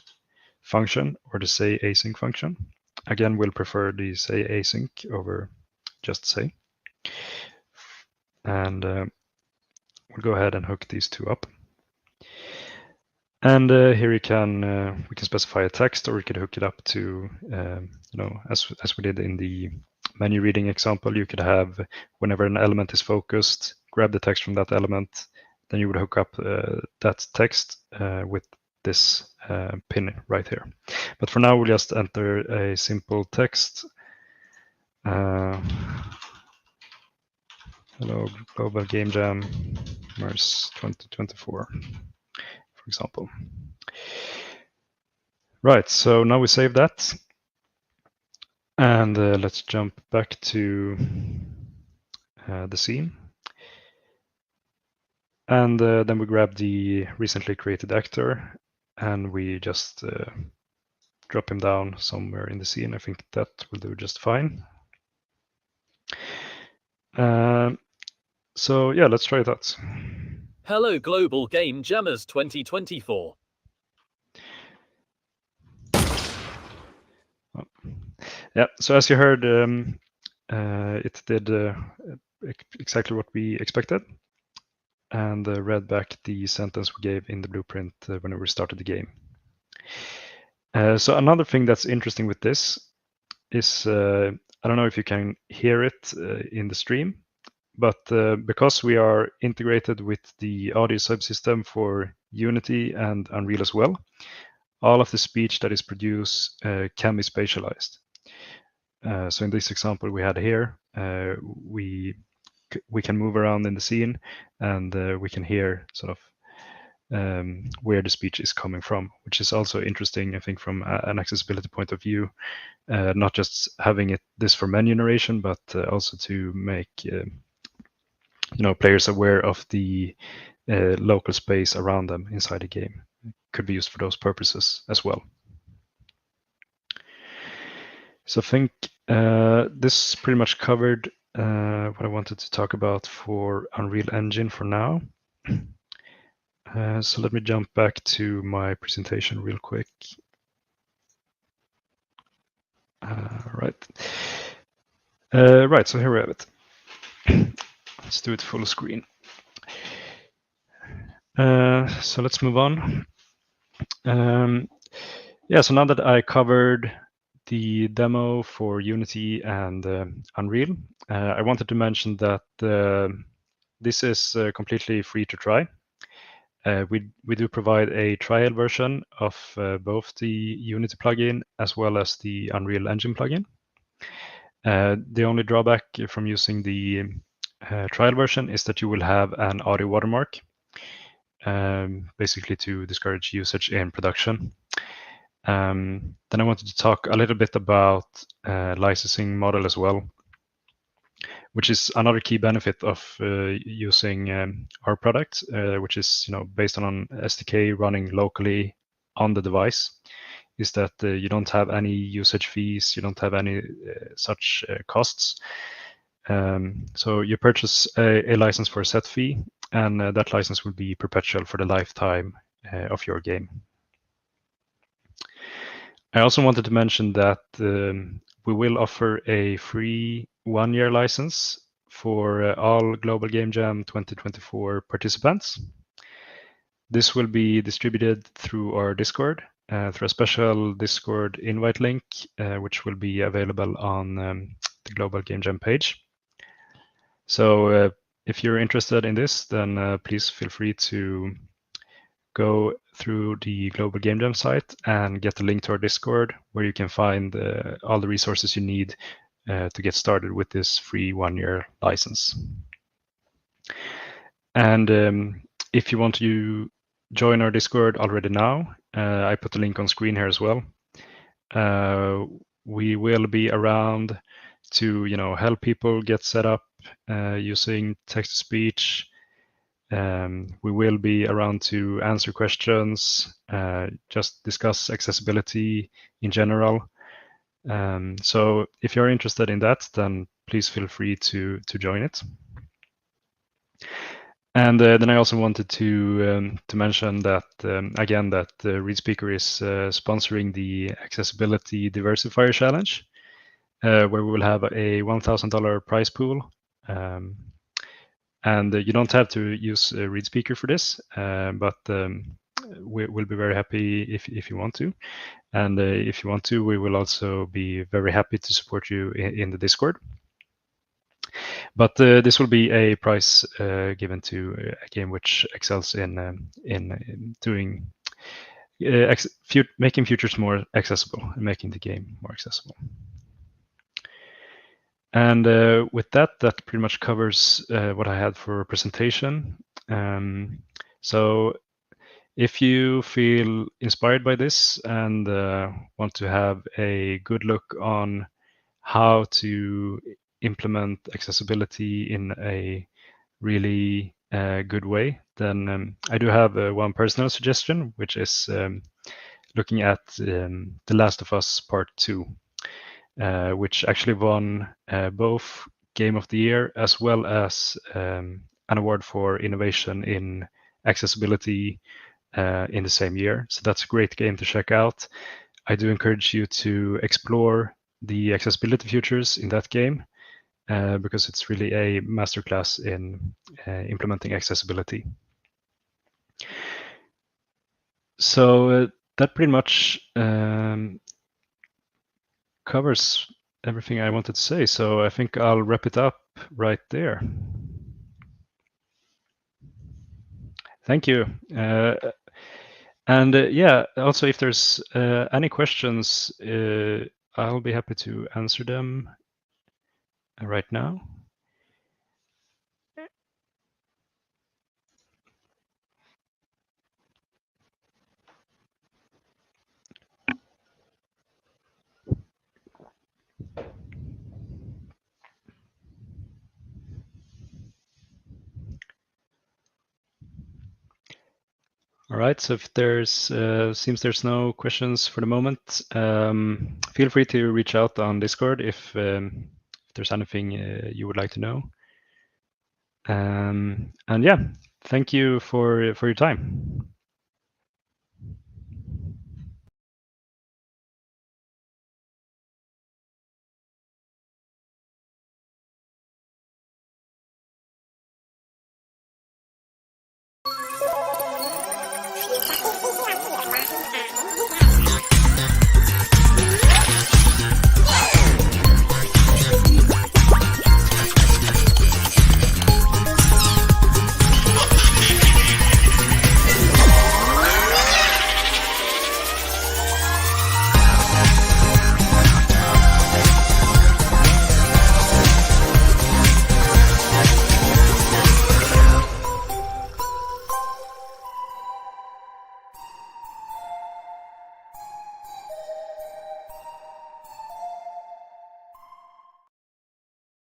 Speaker 6: function or the say async function. Again, we'll prefer the say async over just say. And we'll go ahead and hook these two up. And here we can specify a text, or we could hook it up to, as we did in the menu reading example, you could have, whenever an element is focused, grab the text from that element, then you would hook up that text with this pin right here. But for now, we'll just enter a simple text. Hello, Global Game Jam, MERS 2024, for example. Right, so now we save that. And let's jump back to the scene. And then we grab the recently created actor and we just drop him down somewhere in the scene. I think that will do just fine. So yeah, let's try that.
Speaker 7: Hello, Global Game Jammers 2024.
Speaker 6: Yeah, so as you heard, it did exactly what we expected and read back the sentence we gave in the blueprint when we started the game. So another thing that's interesting with this is, I don't know if you can hear it in the stream, but because we are integrated with the audio subsystem for Unity and Unreal as well, all of the speech that is produced can be spatialized. So in this example we had here, we can move around in the scene and we can hear sort of where the speech is coming from, which is also interesting, I think, from an accessibility point of view, not just having this for menu narration, but also to make players aware of the local space around them inside the game. could be used for those purposes as well. So I think this pretty much covered what I wanted to talk about for Unreal Engine for now. So let me jump back to my presentation real quick. Right. Right, so here we have it. Let's do it full screen. So let's move on. Yeah, so now that I covered the demo for Unity and Unreal, I wanted to mention that this is completely free to try. We do provide a trial version of both the Unity plugin as well as the Unreal Engine plugin. The only drawback from using the trial version is that you will have an audio watermark, basically to discourage usage in production. Then I wanted to talk a little bit about licensing model as well, which is another key benefit of using our product, which is based on an SDK running locally on the device, is that you don't have any usage fees, you don't have any such costs. So you purchase a license for a set fee, and that license will be perpetual for the lifetime of your game. I also wanted to mention that we will offer a free 1-year license for all Global Game Jam 2024 participants. This will be distributed through our Discord, through a special Discord invite link, which will be available on the Global Game Jam page. So if you're interested in this, then please feel free to go through the Global Game Jam site and get a link to our Discord, where you can find all the resources you need to get started with this free 1-year license. And if you want to join our Discord already now, I put the link on screen here as well. We will be around to help people get set up using text-to-speech. We will be around to answer questions, just discuss accessibility in general. So if you're interested in that, then please feel free to join it. And then I also wanted to mention that again that ReadSpeaker is sponsoring the Accessibility Diversifier Challenge, where we will have a $1,000 prize pool. And you don't have to use ReadSpeaker for this, but we'll be very happy if you want to. And if you want to, we will also be very happy to support you in the Discord. But this will be a prize given to a game which excels in doing making futures more accessible and making the game more accessible. And with that pretty much covers what I had for a presentation. So if you feel inspired by this and want to have a good look on how to implement accessibility in a really good way, then I do have one personal suggestion, which is looking at The Last of Us Part 2. Which actually won both Game of the Year as well as an award for innovation in accessibility in the same year. So that's a great game to check out. I do encourage you to explore the accessibility features in that game because it's really a masterclass in implementing accessibility. So that pretty much covers everything I wanted to say. So I think I'll wrap it up right there. Thank you. And yeah, also if there's any questions, I'll be happy to answer them right now. All right, so if seems there's no questions for the moment, feel free to reach out on Discord if there's anything you would like to know. And yeah, thank you for your time.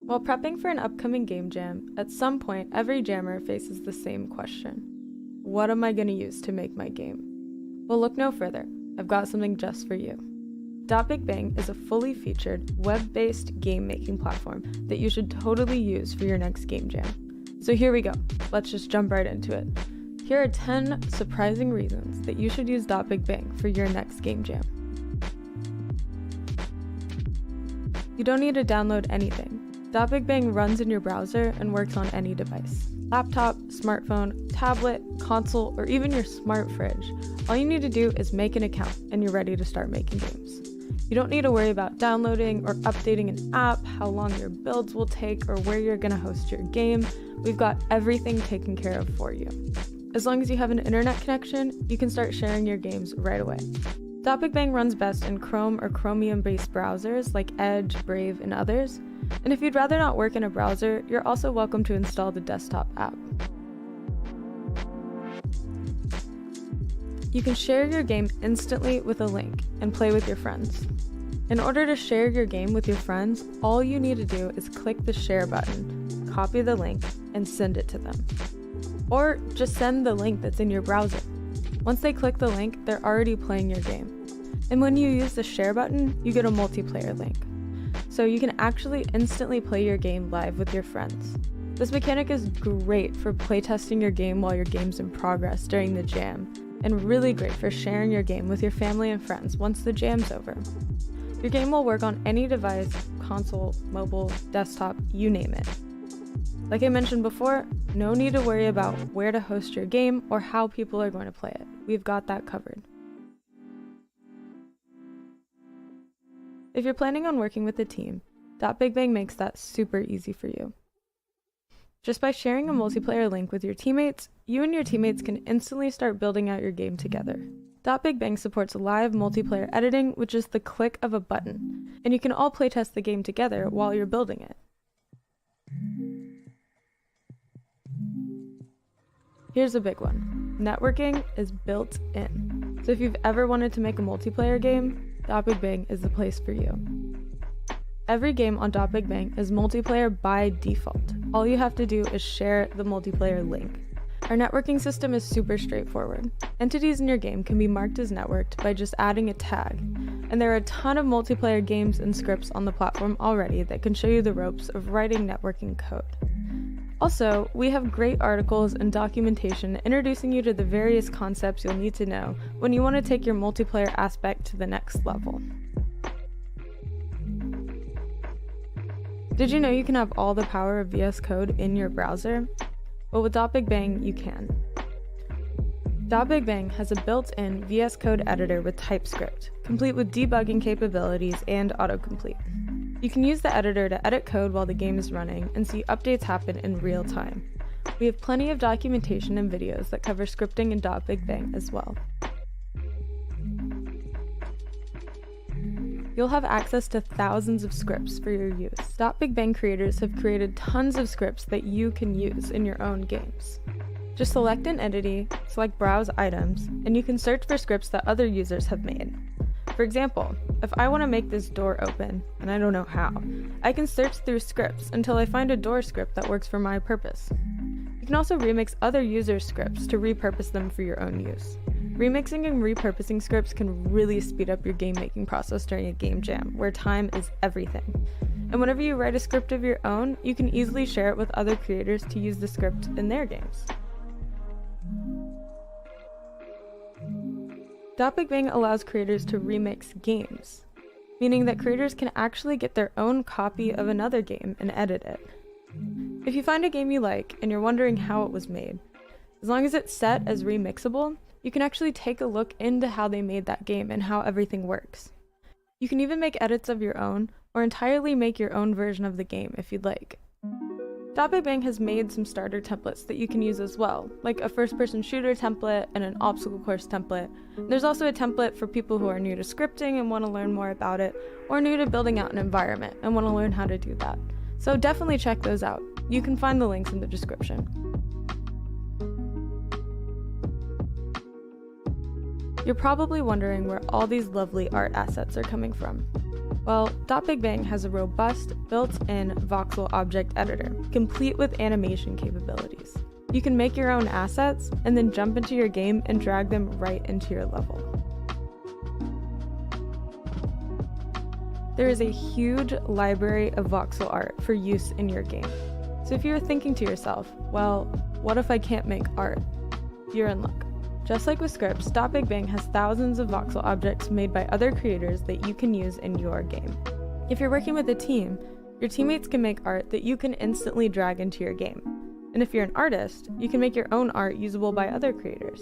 Speaker 11: While prepping for an upcoming game jam, at some point every jammer faces the same question. What am I going to use to make my game? Well, look no further. I've got something just for you. .BigBang is a fully featured, web-based game-making platform that you should totally use for your next game jam. So here we go. Let's just jump right into it. Here are 10 surprising reasons that you should use .BigBang for your next game jam. You don't need to download anything. .BigBang runs in your browser and works on any device. Laptop, smartphone, tablet, console, or even your smart fridge. All you need to do is make an account and you're ready to start making games. You don't need to worry about downloading or updating an app, how long your builds will take, or where you're going to host your game. We've got everything taken care of for you. As long as you have an internet connection, you can start sharing your games right away. .BigBang runs best in Chrome or Chromium-based browsers like Edge, Brave, and others. And if you'd rather not work in a browser, you're also welcome to install the desktop app. You can share your game instantly with a link and play with your friends. In order to share your game with your friends, all you need to do is click the share button, copy the link, and send it to them. Or just send the link that's in your browser. Once they click the link, they're already playing your game. And when you use the share button, you get a multiplayer link. So you can actually instantly play your game live with your friends. This mechanic is great for playtesting your game while your game's in progress during the jam, and really great for sharing your game with your family and friends once the jam's over. Your game will work on any device, console, mobile, desktop, you name it. Like I mentioned before, no need to worry about where to host your game or how people are going to play it. We've got that covered. If you're planning on working with a team, .BigBang makes that super easy for you. Just by sharing a multiplayer link with your teammates, you and your teammates can instantly start building out your game together. .BigBang supports live multiplayer editing with just the click of a button, and you can all playtest the game together while you're building it. Here's a big one. Networking is built in. So if you've ever wanted to make a multiplayer game, .BigBang is the place for you. Every game on .BigBang is multiplayer by default. All you have to do is share the multiplayer link. Our networking system is super straightforward. Entities in your game can be marked as networked by just adding a tag. And there are a ton of multiplayer games and scripts on the platform already that can show you the ropes of writing networking code. Also, we have great articles and documentation introducing you to the various concepts you'll need to know when you want to take your multiplayer aspect to the next level. Did you know you can have all the power of VS Code in your browser? Well, with .BigBang, you can. .BigBang has a built-in VS Code editor with TypeScript, complete with debugging capabilities and autocomplete. You can use the editor to edit code while the game is running and see updates happen in real time. We have plenty of documentation and videos that cover scripting in .BigBang as well. You'll have access to thousands of scripts for your use. .BigBang creators have created tons of scripts that you can use in your own games. Just select an entity, select Browse Items, and you can search for scripts that other users have made. For example, if I want to make this door open, and I don't know how, I can search through scripts until I find a door script that works for my purpose. You can also remix other users' scripts to repurpose them for your own use. Remixing and repurposing scripts can really speed up your game-making process during a game jam, where time is everything. And whenever you write a script of your own, you can easily share it with other creators to use the script in their games. .BigBang allows creators to remix games, meaning that creators can actually get their own copy of another game and edit it. If you find a game you like and you're wondering how it was made, as long as it's set as remixable, you can actually take a look into how they made that game and how everything works. You can even make edits of your own, or entirely make your own version of the game if you'd like. .BigBang has made some starter templates that you can use as well, like a first-person shooter template and an obstacle course template. There's also a template for people who are new to scripting and want to learn more about it, or new to building out an environment and want to learn how to do that. So definitely check those out. You can find the links in the description. You're probably wondering where all these lovely art assets are coming from. Well, .BigBang has a robust, built-in voxel object editor, complete with animation capabilities. You can make your own assets, and then jump into your game and drag them right into your level. There is a huge library of voxel art for use in your game. So if you're thinking to yourself, well, what if I can't make art? You're in luck. Just like with scripts, .BigBang has thousands of voxel objects made by other creators that you can use in your game. If you're working with a team, your teammates can make art that you can instantly drag into your game. And if you're an artist, you can make your own art usable by other creators.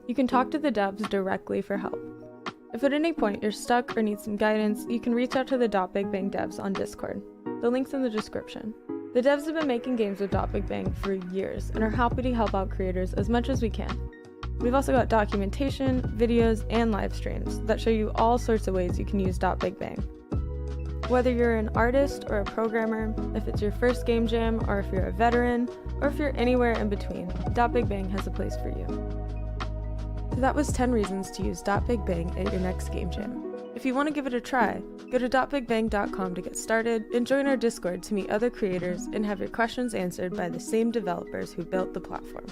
Speaker 11: You can talk to the devs directly for help. If at any point you're stuck or need some guidance, you can reach out to the .BigBang devs on Discord. The link's in the description. The devs have been making games with .BigBang for years and are happy to help out creators as much as we can. We've also got documentation, videos, and live streams that show you all sorts of ways you can use .BigBang. Whether you're an artist or a programmer, if it's your first game jam, or if you're a veteran, or if you're anywhere in between, .BigBang has a place for you. So that was 10 reasons to use .BigBang at your next game jam. If you want to give it a try, go to .bigbang.com to get started and join our Discord to meet other creators and have your questions answered by the same developers who built the platform.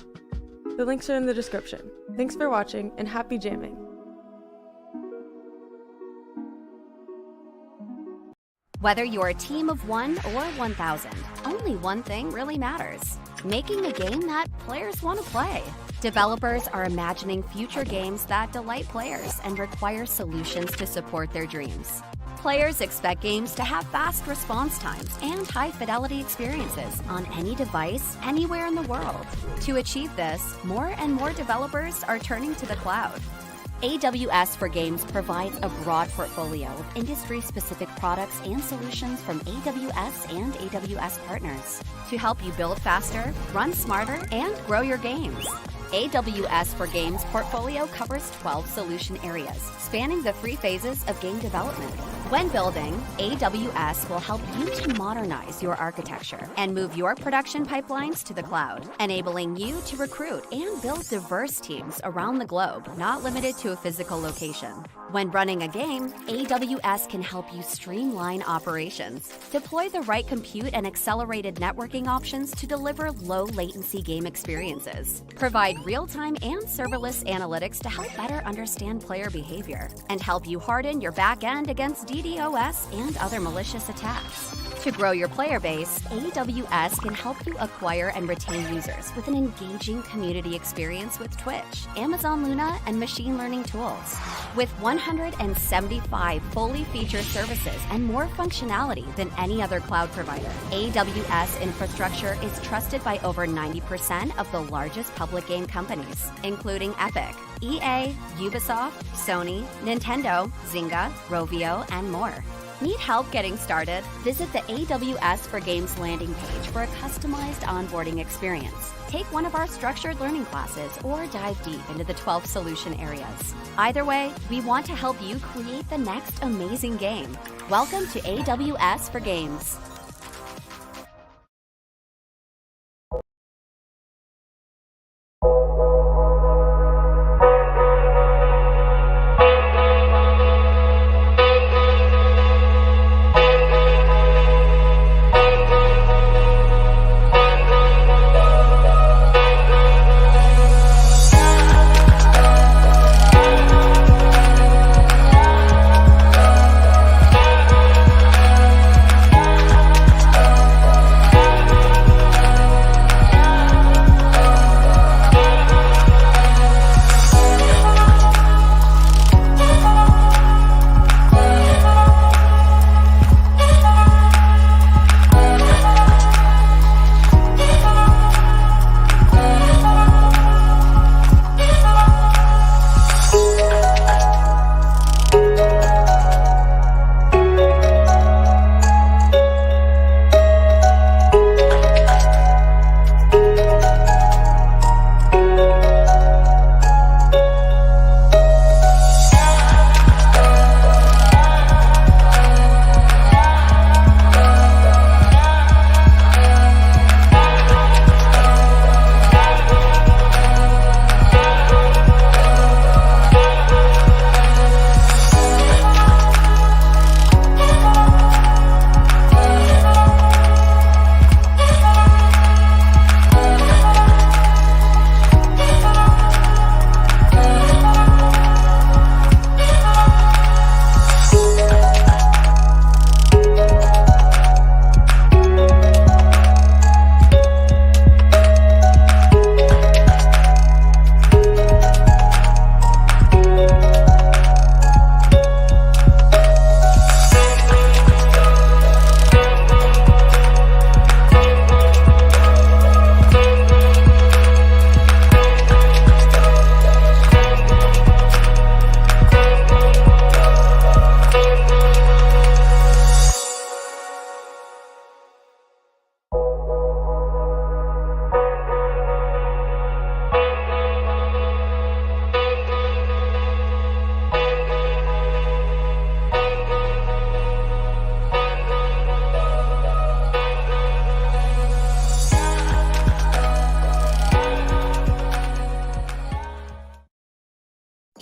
Speaker 11: The links are in the description. Thanks for watching and happy jamming!
Speaker 12: Whether you're a team of 1 or 1,000, only one thing really matters: making a game that players want to play. Developers are imagining future games that delight players and require solutions to support their dreams. Players expect games to have fast response times and high-fidelity experiences on any device, anywhere in the world. To achieve this, more and more developers are turning to the cloud. AWS for Games provides a broad portfolio of industry-specific products and solutions from AWS and AWS partners to help you build faster, run smarter, and grow your games. AWS for Games portfolio covers 12 solution areas, spanning the 3 phases of game development. When building, AWS will help you to modernize your architecture and move your production pipelines to the cloud, enabling you to recruit and build diverse teams around the globe, not limited to a physical location. When running a game, AWS can help you streamline operations, deploy the right compute and accelerated networking options to deliver low-latency game experiences, provide real-time and serverless analytics to help better understand player behavior, and help you harden your back-end against DDoS and other malicious attacks. To grow your player base, AWS can help you acquire and retain users with an engaging community experience with Twitch, Amazon Luna, and machine learning tools. With 175 fully featured services and more functionality than any other cloud provider, AWS infrastructure is trusted by over 90% of the largest public game companies, including Epic, EA, Ubisoft, Sony, Nintendo, Zynga, Rovio, and more. Need help getting started? Visit the AWS for Games landing page for a customized onboarding experience. Take one of our structured learning classes or dive deep into the 12 solution areas. Either way, we want to help you create the next amazing game. Welcome to AWS for Games.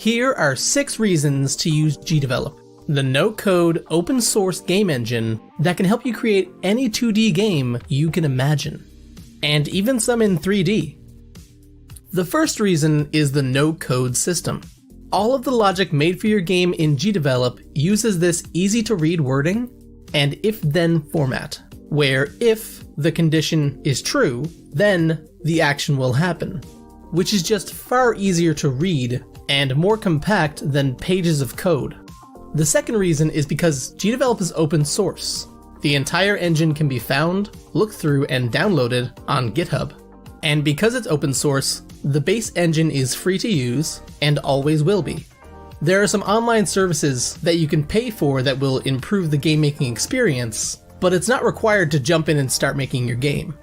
Speaker 13: Here are 6 reasons to use GDevelop, the no-code open source game engine that can help you create any 2D game you can imagine, and even some in 3D. The first reason is the no-code system. All of the logic made for your game in GDevelop uses this easy-to-read wording and if-then format, where if the condition is true, then the action will happen, which is just far easier to read and more compact than pages of code. The second reason is because GDevelop is open source. The entire engine can be found, looked through, and downloaded on GitHub. And because it's open source, the base engine is free to use and always will be. There are some online services that you can pay for that will improve the game making experience, but it's not required to jump in and start making your game.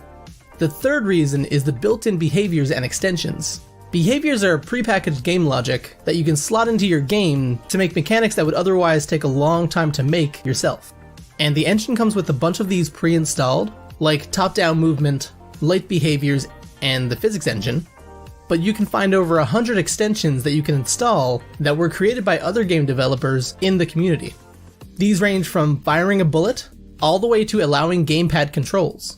Speaker 13: The third reason is the built-in behaviors and extensions. Behaviors are prepackaged game logic that you can slot into your game to make mechanics that would otherwise take a long time to make yourself. And the engine comes with a bunch of these pre-installed, like top-down movement, light behaviors, and the physics engine, but you can find over 100 extensions that you can install that were created by other game developers in the community. These range from firing a bullet all the way to allowing gamepad controls.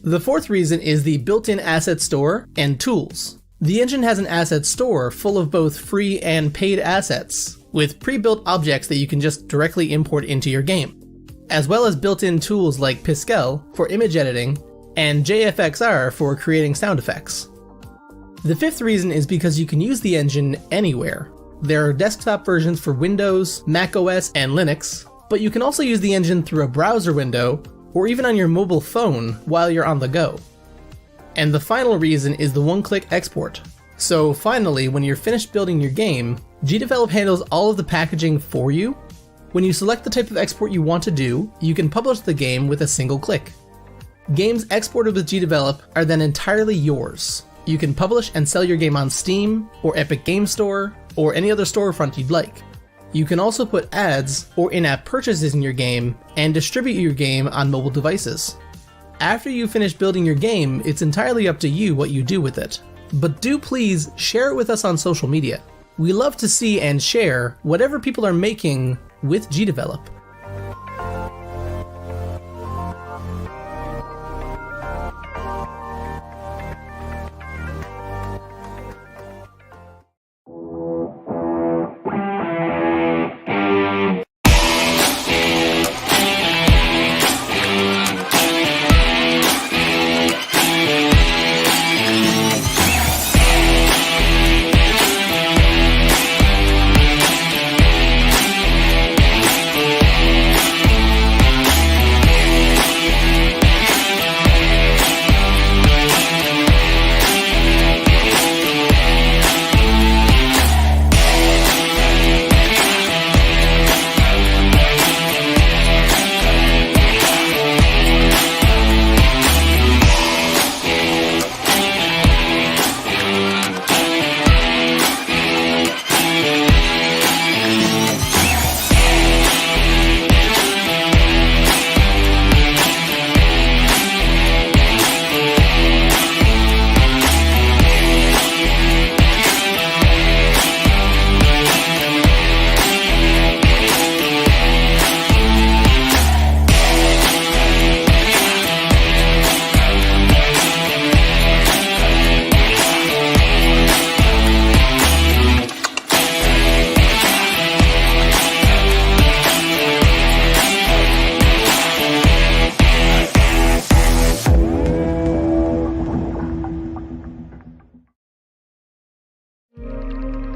Speaker 13: The fourth reason is the built-in asset store and tools. The engine has an asset store full of both free and paid assets, with pre-built objects that you can just directly import into your game, as well as built-in tools like Piskel for image editing and JFXR for creating sound effects. The fifth reason is because you can use the engine anywhere. There are desktop versions for Windows, Mac OS, and Linux, but you can also use the engine through a browser window or even on your mobile phone while you're on the go. And the final reason is the one-click export. So finally, when you're finished building your game, GDevelop handles all of the packaging for you. When you select the type of export you want to do, you can publish the game with a single click. Games exported with GDevelop are then entirely yours. You can publish and sell your game on Steam, or Epic Game Store, or any other storefront you'd like. You can also put ads or in-app purchases in your game and distribute your game on mobile devices. After you finish building your game, it's entirely up to you what you do with it. But do please share it with us on social media. We love to see and share whatever people are making with GDevelop.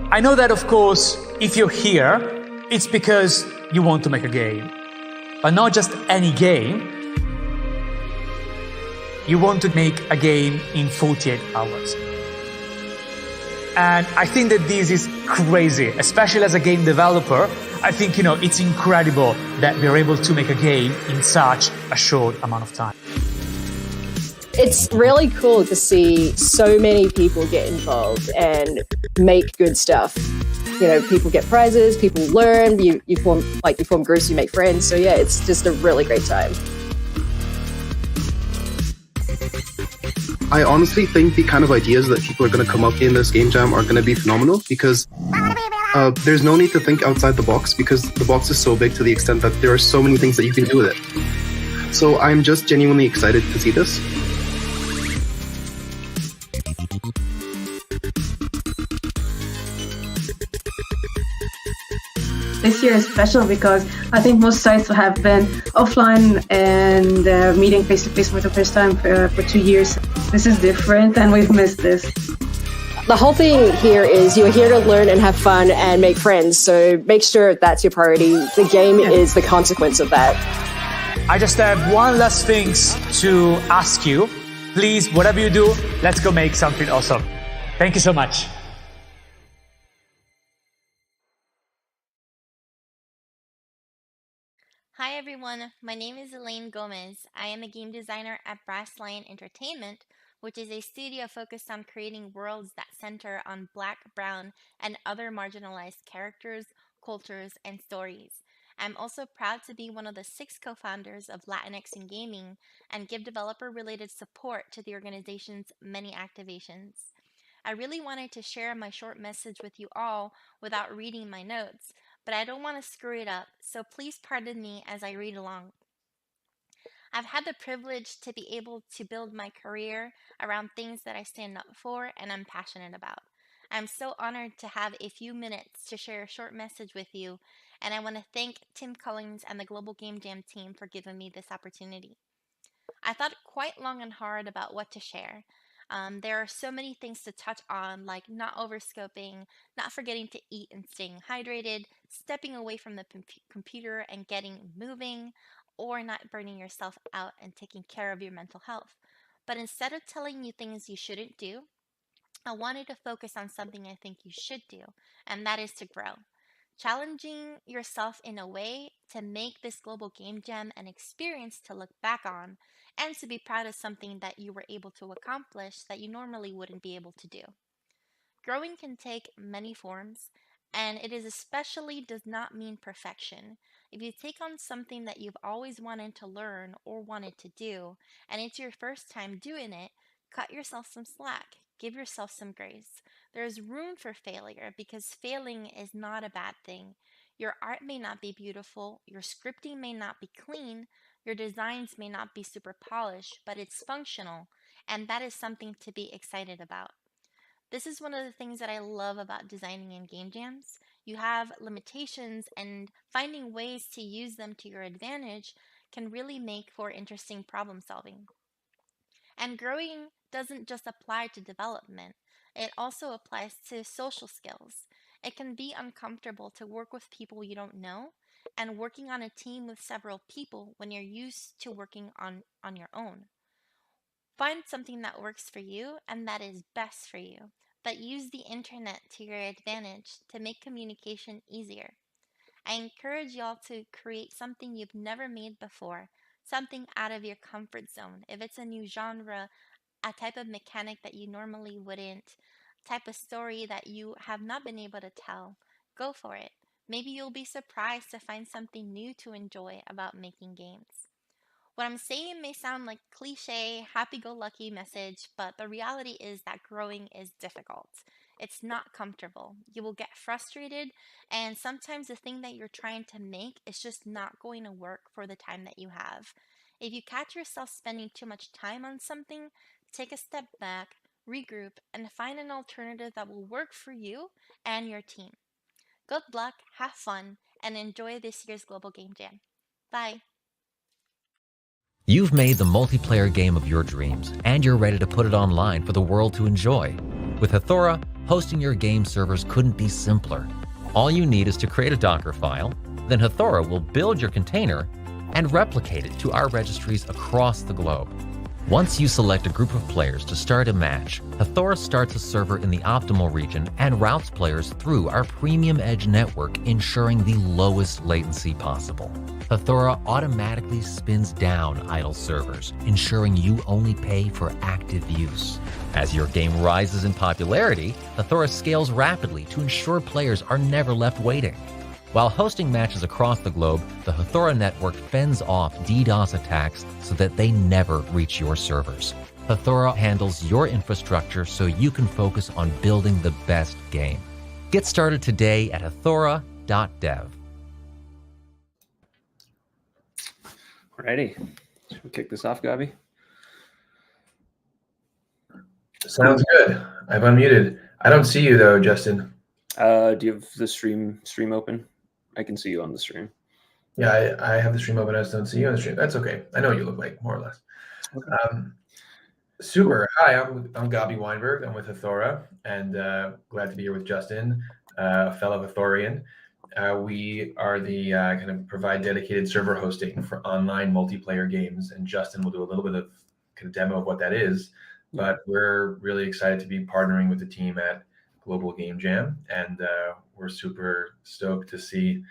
Speaker 14: I know that, of course, if you're here, it's because you want to make a game. But not just any game. You want to make a game in 48 hours. And I think that this is crazy, especially as a game developer. I think, it's incredible that we're able to make a game in such a short amount of time.
Speaker 15: It's really cool to see so many people get involved and make good stuff. People get prizes, people learn, you form groups, you make friends. So yeah, it's just a really great time.
Speaker 16: I honestly think the kind of ideas that people are going to come up in this game jam are going to be phenomenal because there's no need to think outside the box because the box is so big to the extent that there are so many things that you can do with it. So I'm just genuinely excited to see this.
Speaker 17: This year is special because I think most sites have been offline and meeting face-to-face for the first time for 2 years. This is different and we've missed this.
Speaker 15: The whole thing here is you're here to learn and have fun and make friends, so make sure that's your priority. The game is the consequence of that.
Speaker 14: I just have one last thing to ask you. Please, whatever you do, let's go make something awesome. Thank you so much.
Speaker 18: Hi everyone, my name is Elaine Gomez. I am a game designer at Brass Lion Entertainment, which is a studio focused on creating worlds that center on Black, Brown, and other marginalized characters, cultures, and stories. I'm also proud to be one of the 6 co-founders of Latinx in Gaming and give developer-related support to the organization's many activations. I really wanted to share my short message with you all without reading my notes, but I don't want to screw it up, so please pardon me as I read along. I've had the privilege to be able to build my career around things that I stand up for and I'm passionate about. I'm so honored to have a few minutes to share a short message with you, and I want to thank Tim Collins and the Global Game Jam team for giving me this opportunity. I thought quite long and hard about what to share. There are so many things to touch on, like not overscoping, not forgetting to eat and staying hydrated, stepping away from the computer and getting moving, or not burning yourself out and taking care of your mental health. But instead of telling you things you shouldn't do, I wanted to focus on something I think you should do, and that is to grow. Challenging yourself in a way to make this global game jam an experience to look back on and to be proud of something that you were able to accomplish that you normally wouldn't be able to do. Growing can take many forms, and it is especially does not mean perfection. If you take on something that you've always wanted to learn or wanted to do, and it's your first time doing it, cut yourself some slack. Give yourself some grace. There's room for failure because failing is not a bad thing. Your art may not be beautiful, your scripting may not be clean, your designs may not be super polished, but it's functional, and that is something to be excited about. This is one of the things that I love about designing in game jams. You have limitations, and finding ways to use them to your advantage can really make for interesting problem solving. And growing doesn't just apply to development, it also applies to social skills. It can be uncomfortable to work with people you don't know, and working on a team with several people when you're used to working on your own. Find something that works for you and that is best for you, but use the internet to your advantage to make communication easier. I encourage y'all to create something you've never made before, something out of your comfort zone. If it's a new genre, a type of mechanic that you normally wouldn't, type of story that you have not been able to tell, go for it. Maybe you'll be surprised to find something new to enjoy about making games. What I'm saying may sound like cliche, happy-go-lucky message, but the reality is that growing is difficult. It's not comfortable. You will get frustrated, and sometimes the thing that you're trying to make is just not going to work for the time that you have. If you catch yourself spending too much time on something, take a step back, regroup, and find an alternative that will work for you and your team. Good luck, have fun, and enjoy this year's Global Game Jam. Bye!
Speaker 19: You've made the multiplayer game of your dreams, and you're ready to put it online for the world to enjoy. With Hathora, hosting your game servers couldn't be simpler. All you need is to create a Docker file, then Hathora will build your container and replicate it to our registries across the globe. Once you select a group of players to start a match, Hathora starts a server in the optimal region and routes players through our premium edge network, ensuring the lowest latency possible. Hathora automatically spins down idle servers, ensuring you only pay for active use. As your game rises in popularity, Hathora scales rapidly to ensure players are never left waiting. While hosting matches across the globe, the Hathora network fends off DDoS attacks so that they never reach your servers. Hathora handles your infrastructure so you can focus on building the best game. Get started today at hathora.dev.
Speaker 20: Alrighty, should we kick this off, Gabi?
Speaker 21: Sounds good. I've unmuted. I don't see you though, Justin.
Speaker 20: Do you have the stream open? I can see you on the stream.
Speaker 21: Yeah, I have the stream open. I just don't see you on the stream. That's okay. I know what you look like, more or less.
Speaker 20: Okay.
Speaker 21: Super. Hi, I'm Gabi Weinberg. I'm with Hathora, and glad to be here with Justin, a fellow Hathorian. We are the kind of provide dedicated server hosting for online multiplayer games, and Justin will do a little bit of kind of demo of what that is. But we're really excited to be partnering with the team at Global Game Jam, and we're super stoked to see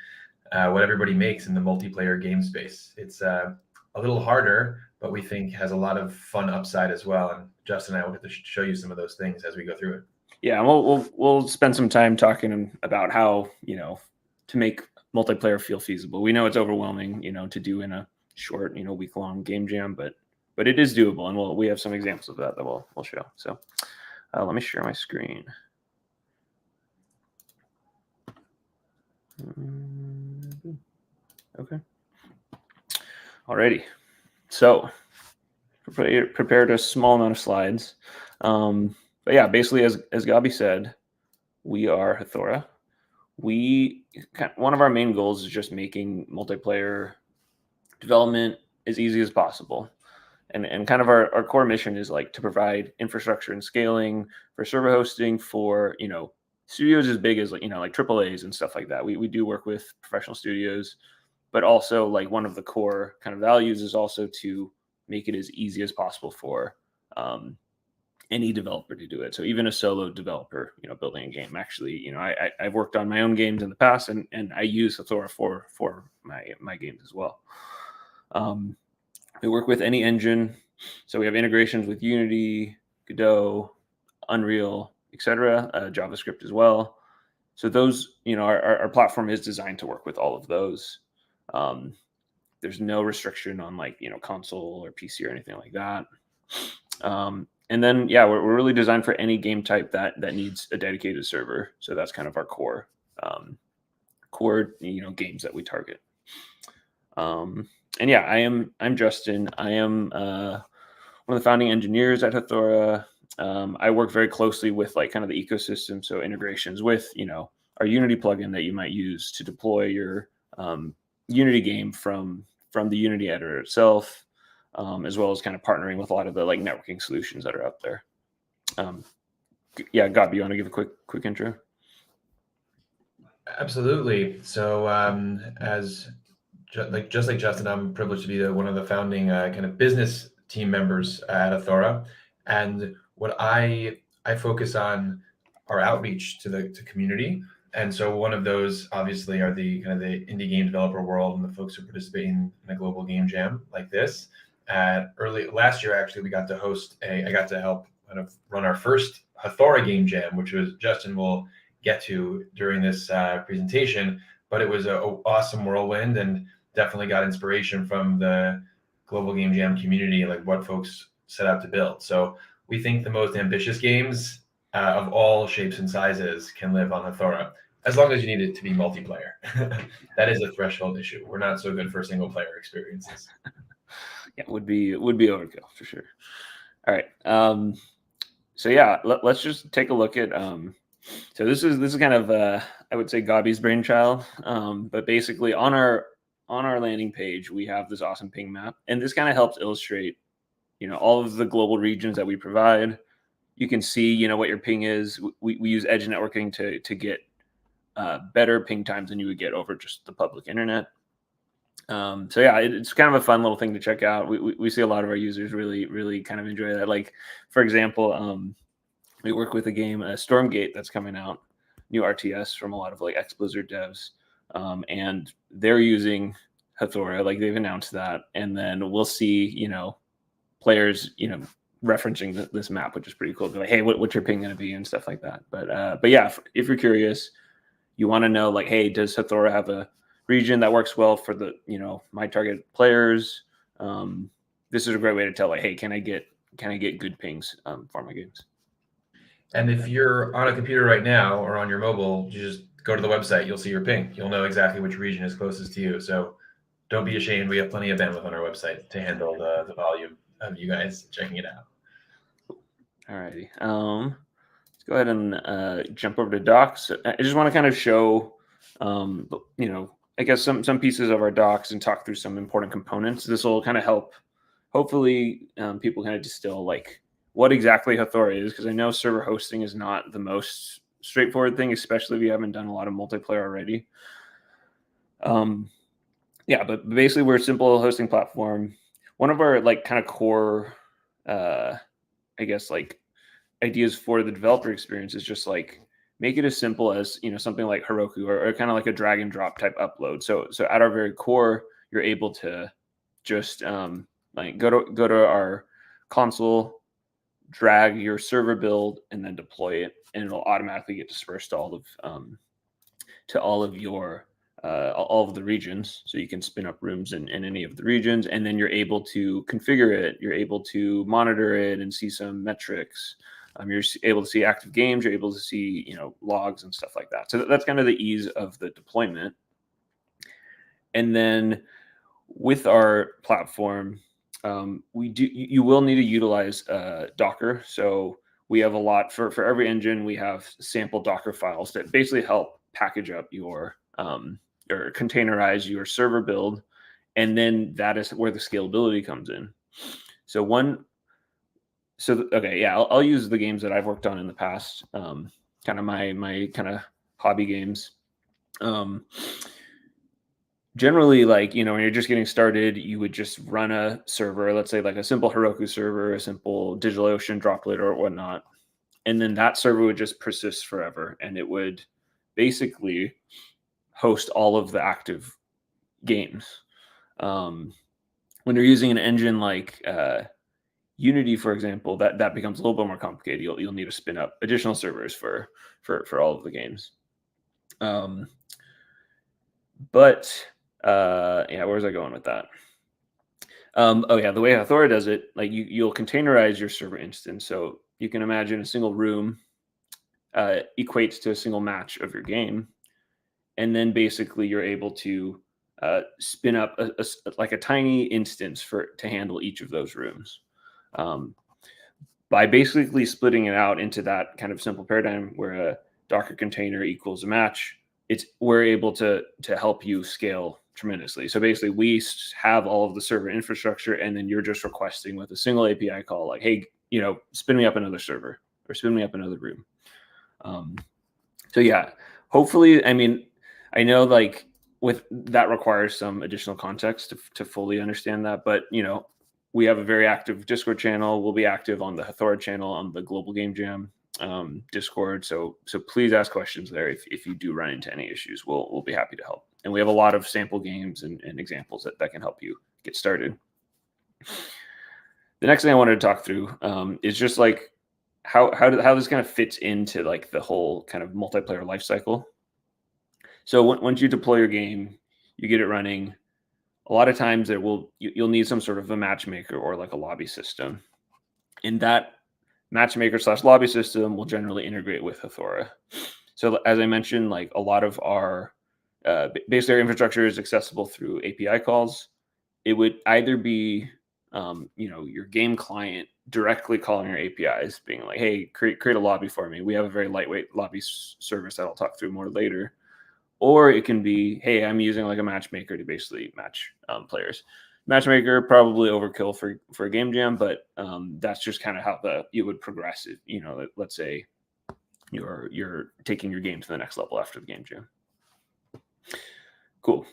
Speaker 21: what everybody makes in the multiplayer game space. It's a little harder, but we think has a lot of fun upside as well. And Justin and I will get to show you some of those things as we go through it.
Speaker 20: Yeah, we'll spend some time talking about how, to make multiplayer feel feasible. We know it's overwhelming, to do in a short, week-long game jam, but it is doable, and we have some examples of that we'll show. So let me share my screen. Okay. Alrighty. So prepared a small amount of slides. But yeah, basically, as Gabi said, we are Hathora. One of our main goals is just making multiplayer development as easy as possible. And kind of our core mission is like to provide infrastructure and scaling for server hosting for, studios as big as like AAAs and stuff like that. We do work with professional studios, but also like one of the core kind of values is also to make it as easy as possible for any developer to do it. So even a solo developer, building a game, actually, I've worked on my own games in the past, and I use Hathora for my games as well. We work with any engine, so we have integrations with Unity, Godot, Unreal, etc., JavaScript as well. So those, our platform is designed to work with all of those. There's no restriction on console or PC or anything like that. And then, yeah, we're really designed for any game type that needs a dedicated server. So that's kind of our core games that we target. And yeah, I'm Justin. I am one of the founding engineers at Hathora. I work very closely with kind of the ecosystem, so integrations with our Unity plugin that you might use to deploy your Unity game from the Unity editor itself, as well as kind of partnering with a lot of the networking solutions that are out there. Yeah, Gabi, you want to give a quick intro?
Speaker 21: Absolutely. So just like Justin, I'm privileged to be one of the founding kind of business team members at Hathora, and what I focus on are outreach to the community. And so one of those obviously are the kind of the indie game developer world and the folks who participate in a global game jam like this. Early last year, actually, we got to I got to help kind of run our first Hathora game jam, which was Justin will get to during this presentation. But it was an awesome whirlwind, and definitely got inspiration from the global game jam community, like what folks set out to build. So we think the most ambitious games of all shapes and sizes can live on Hathora, as long as you need it to be multiplayer. That is a threshold issue. We're not so good for single player experiences.
Speaker 20: Yeah, would be overkill for sure. All right. So yeah, let's just take a look at. So this is kind of I would say Gabi's brainchild. But basically on our landing page we have this awesome ping map, and this kind of helps illustrate all of the global regions that we provide. You can see what your ping is. We use edge networking to get better ping times than you would get over just the public internet. So yeah, it's kind of a fun little thing to check out. We see a lot of our users really kind of enjoy that. Like, for example, we work with a game, Stormgate, that's coming out, new RTS from a lot of ex-Blizzard devs, and they're using Hathora, they've announced that, and then we'll see players referencing this map, which is pretty cool. They're like, hey, what's your ping going to be and stuff like that. But yeah, if you're curious, you want to know hey, does Hathora have a region that works well for the my target players? This is a great way to tell hey, can I get good pings for my games?
Speaker 21: And if you're on a computer right now or on your mobile, you just go to the website, you'll see your ping. You'll know exactly which region is closest to you. So don't be ashamed. We have plenty of bandwidth on our website to handle the volume of you guys checking it out.
Speaker 20: All righty. Let's go ahead and jump over to docs. I just want to kind of show, I guess some pieces of our docs and talk through some important components. This will kind of help, hopefully, people kind of distill like what exactly Hathora is, because I know server hosting is not the most straightforward thing, especially if you haven't done a lot of multiplayer already. Yeah, but basically we're a simple hosting platform. One of our like kind of core, I guess like ideas for the developer experience is just like make it as simple as something like Heroku or kind of like a drag and drop type upload. So at our very core, you're able to just like go to our console, drag your server build, and then deploy it, and it'll automatically get dispersed to all of your all of the regions. So you can spin up rooms in any of the regions, and then you're able to configure it. You're able to monitor it and see some metrics. You're able to see active games. You're able to see logs and stuff like that. So that's kind of the ease of the deployment. And then with our platform, you will need to utilize Docker. So we have a lot for every engine. We have sample Docker files that basically help package up your or containerize your server build, and then that is where the scalability comes in. I'll use the games that I've worked on in the past, kind of my kind of hobby games. Generally, like, when you're just getting started, you would just run a server, let's say like a simple Heroku server, a simple DigitalOcean droplet or whatnot. And then that server would just persist forever. And it would basically host all of the active games. When you're using an engine like Unity, for example, that becomes a little bit more complicated. You'll need to spin up additional servers for all of the games. Where was I going with that? The way Hathora does it, like you'll containerize your server instance. So you can imagine a single room equates to a single match of your game. And then basically you're able to spin up a tiny instance to handle each of those rooms. By basically splitting it out into that kind of simple paradigm where a Docker container equals a match, we're able to help you scale tremendously. So basically we have all of the server infrastructure, and then you're just requesting with a single API call, like, hey, spin me up another server or spin me up another room. Hopefully, I know like with that requires some additional context to fully understand that, but we have a very active Discord channel. We'll be active on the Hathora channel on the Global Game Jam Discord. So please ask questions there if you do run into any issues. We'll be happy to help. And we have a lot of sample games and examples that can help you get started. The next thing I wanted to talk through is just like how this kind of fits into like the whole kind of multiplayer lifecycle. So once you deploy your game, you get it running. A lot of times you'll need some sort of a matchmaker or like a lobby system. And that matchmaker / lobby system will generally integrate with Hathora. So as I mentioned, like a lot of our basically our infrastructure is accessible through API calls. It would either be your game client directly calling your APIs, being like, hey, create a lobby for me. We have a very lightweight lobby service that I'll talk through more later. Or it can be, hey, I'm using like a matchmaker to basically match players. Matchmaker probably overkill for a game jam, but that's just kind of how you would progress it. Let's say you're taking your game to the next level after the game jam. Cool.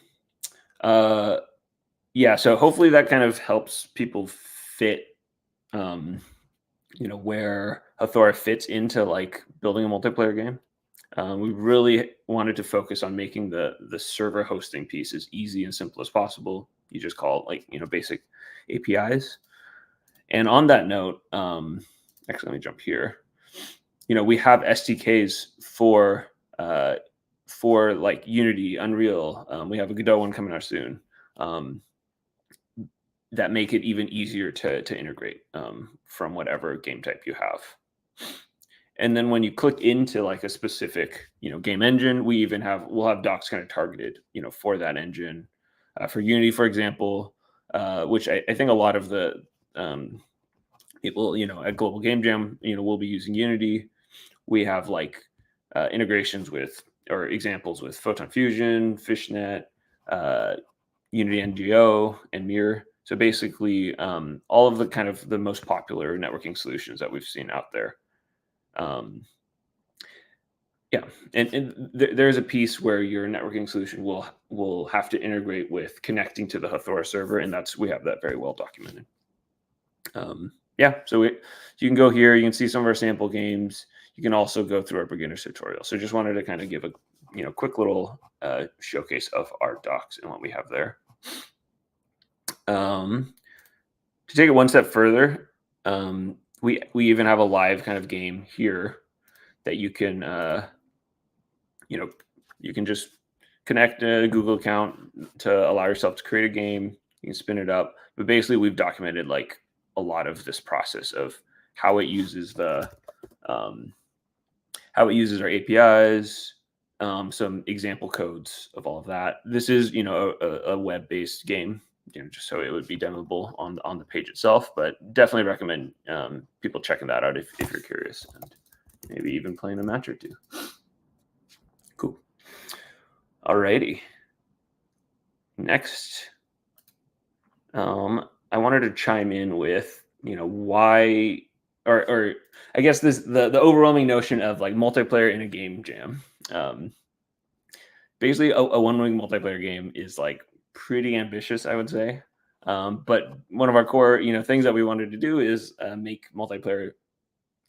Speaker 20: So hopefully that kind of helps people fit, where Hathora fits into like building a multiplayer game. We really wanted to focus on making the server hosting piece as easy and simple as possible. You just call it like, basic APIs. And on that note, actually, let me jump here. We have SDKs for like Unity, Unreal. We have a Godot one coming out soon that make it even easier to integrate from whatever game type you have. And then when you click into like a specific, game engine, we'll have docs kind of targeted, for that engine. For Unity, for example, which I think a lot of the people, at Global Game Jam, will be using Unity. We have like integrations with or examples with Photon Fusion, Fishnet, Unity NGO, and Mir. So basically, all of the kind of the most popular networking solutions that we've seen out there. Yeah, and there's a piece where your networking solution will have to integrate with connecting to the Hathora server, and we have that very well documented. Yeah, so you can go here, you can see some of our sample games. You can also go through our beginner's tutorial. So just wanted to kind of give a quick little showcase of our docs and what we have there. To take it one step further, we even have a live kind of game here that you can you can just connect a Google account to allow yourself to create a game. You can spin it up, but basically we've documented like a lot of this process of how it uses our APIs, some example codes of all of that. This is a web-based game, just so it would be demoable on the page itself, but definitely recommend people checking that out if you're curious, and maybe even playing a match or two. Cool. Alrighty. Next, I wanted to chime in with why, or I guess the overwhelming notion of like multiplayer in a game jam. Basically, a one-wing multiplayer game is like pretty ambitious, I would say. But one of our core things that we wanted to do is make multiplayer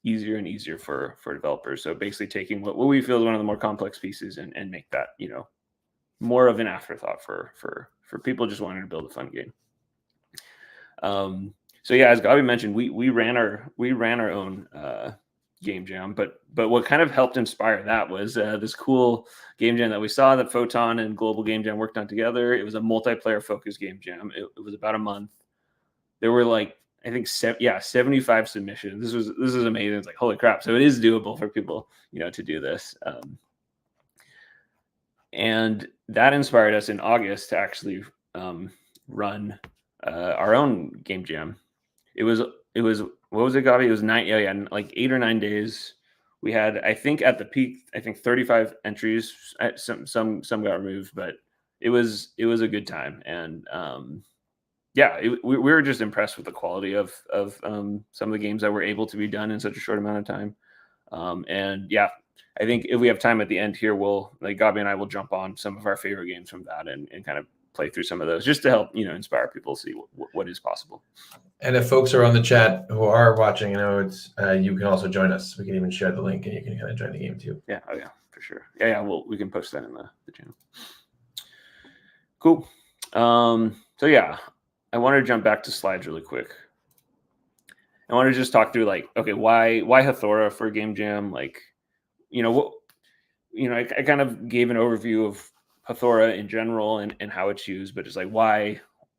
Speaker 20: easier and easier for developers. So basically taking what we feel is one of the more complex pieces and make that more of an afterthought for people just wanting to build a fun game. So yeah, as Gabi mentioned, we ran our own game jam, but what kind of helped inspire that was this cool game jam that we saw that Photon and Global Game Jam worked on together. It was a multiplayer focused game jam. It was about a month. There were like, I think 75 submissions. This is amazing. It's like, holy crap. So it is doable for people, to do this. And that inspired us in August to actually run our own game jam. It was what was it, Gabi? It was like 8 or 9 days. We had, I think at the peak, 35 entries. Some got removed, but it was a good time. And we were just impressed with the quality of some of the games that were able to be done in such a short amount of time. And yeah, I think if we have time at the end here, Gabi and I will jump on some of our favorite games from that and kind of play through some of those just to help, inspire people to see what is possible. And if folks are on the chat who are watching, it's you can also join us. We can even share the link and you can kind of join the game too. Yeah. Oh yeah, for sure. Yeah. Well, we can post that in the channel. Cool. So yeah, I want to jump back to slides really quick. I want to just talk through okay, why Hathora for game jam? I kind of gave an overview of Hathora in general and how it's used, but it's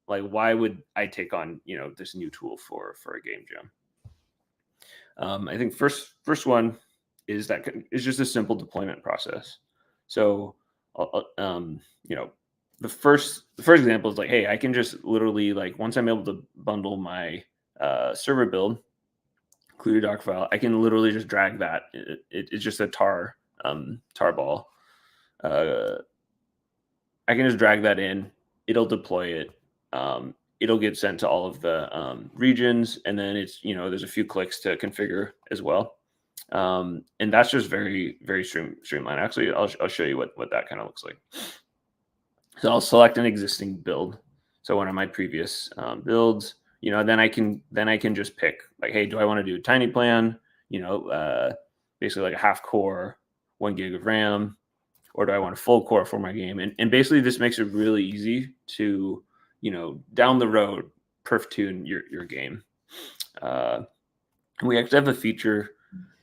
Speaker 20: why would I take on this new tool for a game jam? I think first one is that it's just a simple deployment process. So the first example is hey, I can just literally once I'm able to bundle my server build, include a doc file, I can literally just drag that. It's just a tar ball. I can just drag that in. It'll deploy it. It'll get sent to all of the regions, and then it's there's a few clicks to configure as well. And that's just very, very streamlined. Actually, I'll show you what that kind of looks like. So I'll select an existing build. So one of my previous builds, then I can just pick hey, do I want to do a tiny plan? Basically like a half core, 1 gig of RAM, or do I want a full core for my game? And basically this makes it really easy to, down the road, perf tune your game. We actually have a feature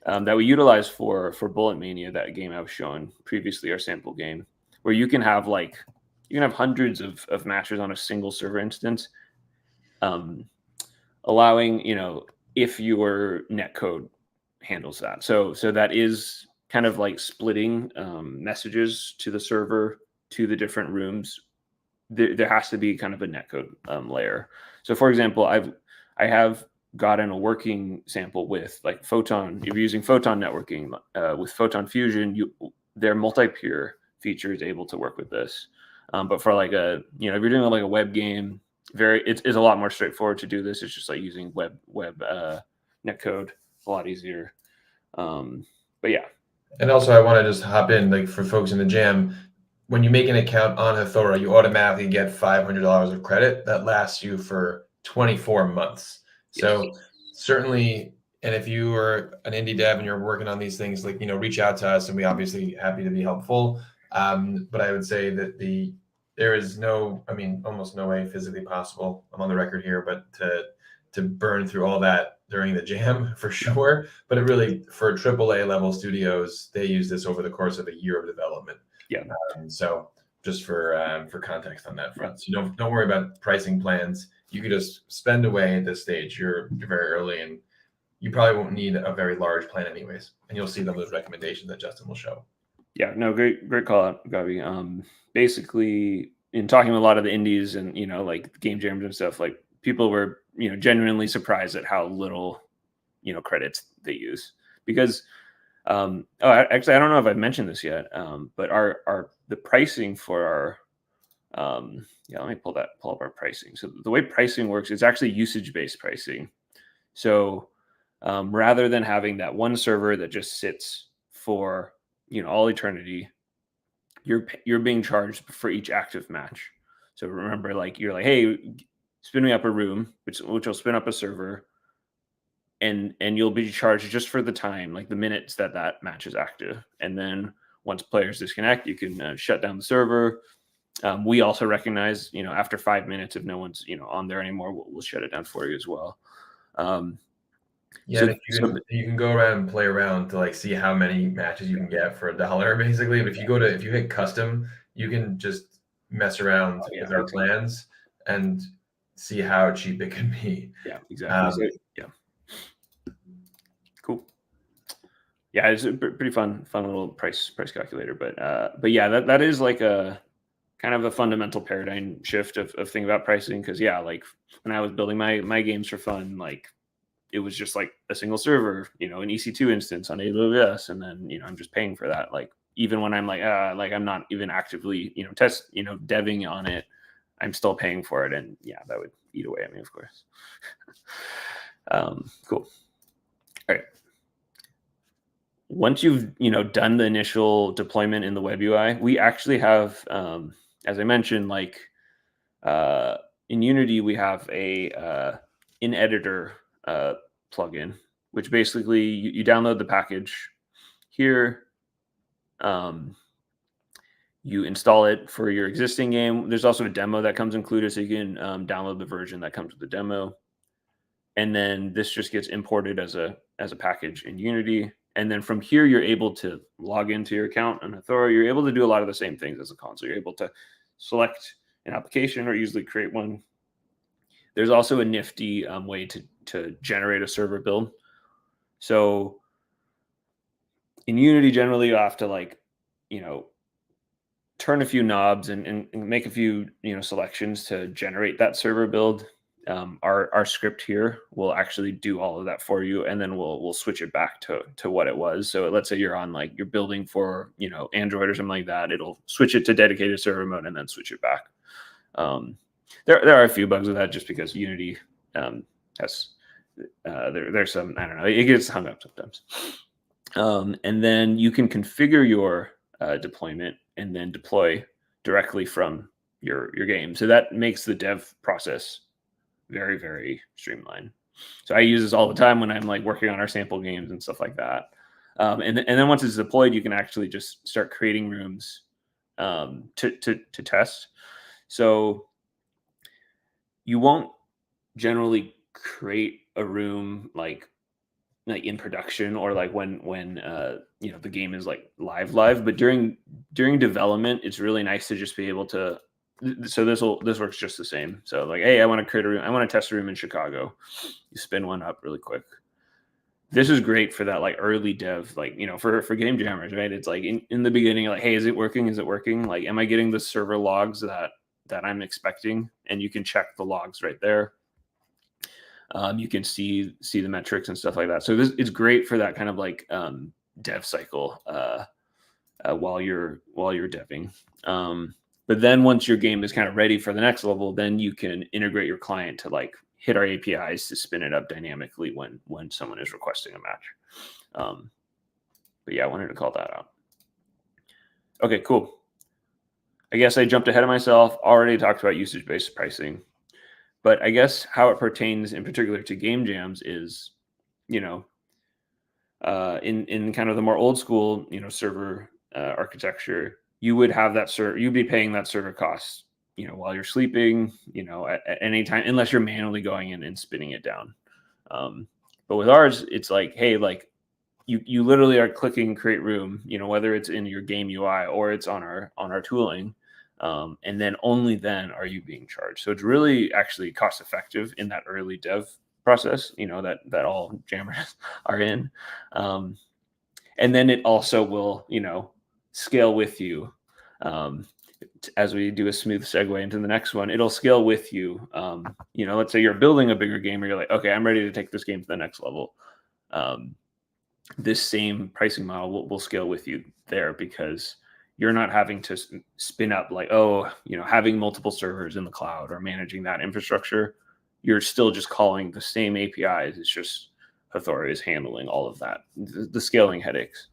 Speaker 20: that we utilize for Bullet Mania, that game I was showing previously, our sample game, where you can have hundreds of matches on a single server instance, allowing, if your netcode handles that. So that is kind of like splitting messages to the server to the different rooms. There has to be kind of a netcode layer. So for example, I have gotten a working sample with like Photon. If you're using Photon networking with Photon Fusion, their multi-peer feature is able to work with this. But for like if you're doing like a web game, it's a lot more straightforward to do this. It's just like using web netcode, a lot easier. But yeah.
Speaker 21: And also, I want to just hop in, like for folks in the jam, when you make an account on Hathora, you automatically get $500 of credit that lasts you for 24 months. So certainly, and if you are an indie dev and you're working on these things, like, reach out to us, and we obviously happy to be helpful. But I would say that there is almost no way physically possible, I'm on the record here, but to burn through all that during the jam for sure. But it really, for AAA level studios, they use this over the course of a year of development.
Speaker 20: Yeah.
Speaker 21: So just for context on that front, so don't worry about pricing plans. You could just spend away at this stage. You're very early, and you probably won't need a very large plan anyways. And you'll see those recommendations that Justin will show.
Speaker 20: Yeah, no, great call out, Gabi. Basically, in talking with a lot of the indies and like game jams and stuff, like people were genuinely surprised at how little credits they use, because actually I don't know if I've mentioned this yet, but the pricing for our let me pull up our pricing. So the way pricing works is actually usage-based pricing. So rather than having that one server that just sits for all eternity, you're being charged for each active match. So remember, like, you're like, hey, spin me up a room, which will spin up a server, and you'll be charged just for the time, like the minutes that match is active. And then once players disconnect, you can shut down the server. We also recognize, after 5 minutes, if no one's on there anymore, we'll shut it down for you as well.
Speaker 21: Yeah, you can go around and play around to like see how many matches you can get for $1, basically. But if you hit custom, you can just mess around with our plans and see how cheap it can be.
Speaker 20: Yeah, exactly. Cool. Yeah, it's a pretty fun little price calculator. But yeah, that is like a kind of a fundamental paradigm shift of thinking about pricing. Because like when I was building my games for fun, like it was just like a single server, an EC2 instance on AWS, and then I'm just paying for that. Like even when I'm like I'm not even actively deving on it, I'm still paying for it, and that would eat away at me, of course. Cool. All right. Once you've done the initial deployment in the web UI, we actually have, as I mentioned, like in Unity, we have a in editor plugin, which basically you download the package here. You install it for your existing game. There's also a demo that comes included, so you can download the version that comes with the demo. And then this just gets imported as a package in Unity. And then from here, you're able to log into your account on Hathora. You're able to do a lot of the same things as a console. You're able to select an application or usually create one. There's also a nifty way to generate a server build. So in Unity, generally, you have to turn a few knobs and make a few selections to generate that server build. Our script here will actually do all of that for you, and then we'll switch it back to what it was. So let's say you're on you're building for Android or something like that. It'll switch it to dedicated server mode and then switch it back. There are a few bugs with that just because Unity has there's some, I don't know, it gets hung up sometimes. And then you can configure your deployment and then deploy directly from your game. So that makes the dev process very, very streamlined. So I use this all the time when I'm working on our sample games and stuff like that. And then once it's deployed, you can actually just start creating rooms to test. So you won't generally create a room like in production or when the game is live, but during development, it's really nice to just be able to. So this works just the same. So hey, I want to create a room. I want to test a room in Chicago. You spin one up really quick. this is great for that like early dev, like, you know, for game jammers, right? It's like in the beginning, like, hey, is it working? Is it working? Like, am I getting the server logs that I'm expecting? And you can check the logs right there. You can see the metrics and stuff like that. So this it's great for that kind of like dev cycle while you're deving. But then once your game is kind of ready for the next level, then you can integrate your client to like hit our APIs to spin it up dynamically when someone is requesting a match. But yeah, I wanted to call that out. Okay, cool. I guess I jumped ahead of myself. Already talked about usage-based pricing, but I guess how it pertains in particular to game jams is, you know, in kind of the more old school, you know, server architecture, you would have that you'd be paying that server cost, you know, while you're sleeping, you know, at any time, unless you're manually going in and spinning it down. But with ours, it's like, hey, like you literally are clicking create room, you know, whether it's in your game UI or it's on our tooling. And then only then are you being charged. So it's really actually cost effective in that early dev process, you know, that all jammers are in. And then it also will, you know, scale with you. As we do a smooth segue into the next one, it'll scale with you. You know, let's say you're building a bigger game, or you're like, okay, I'm ready to take this game to the next level. This same pricing model will scale with you there, because you're not having to spin up like, oh, you know, having multiple servers in the cloud or managing that infrastructure. You're still just calling the same APIs. It's just Hathora is handling all of that, the scaling headaches.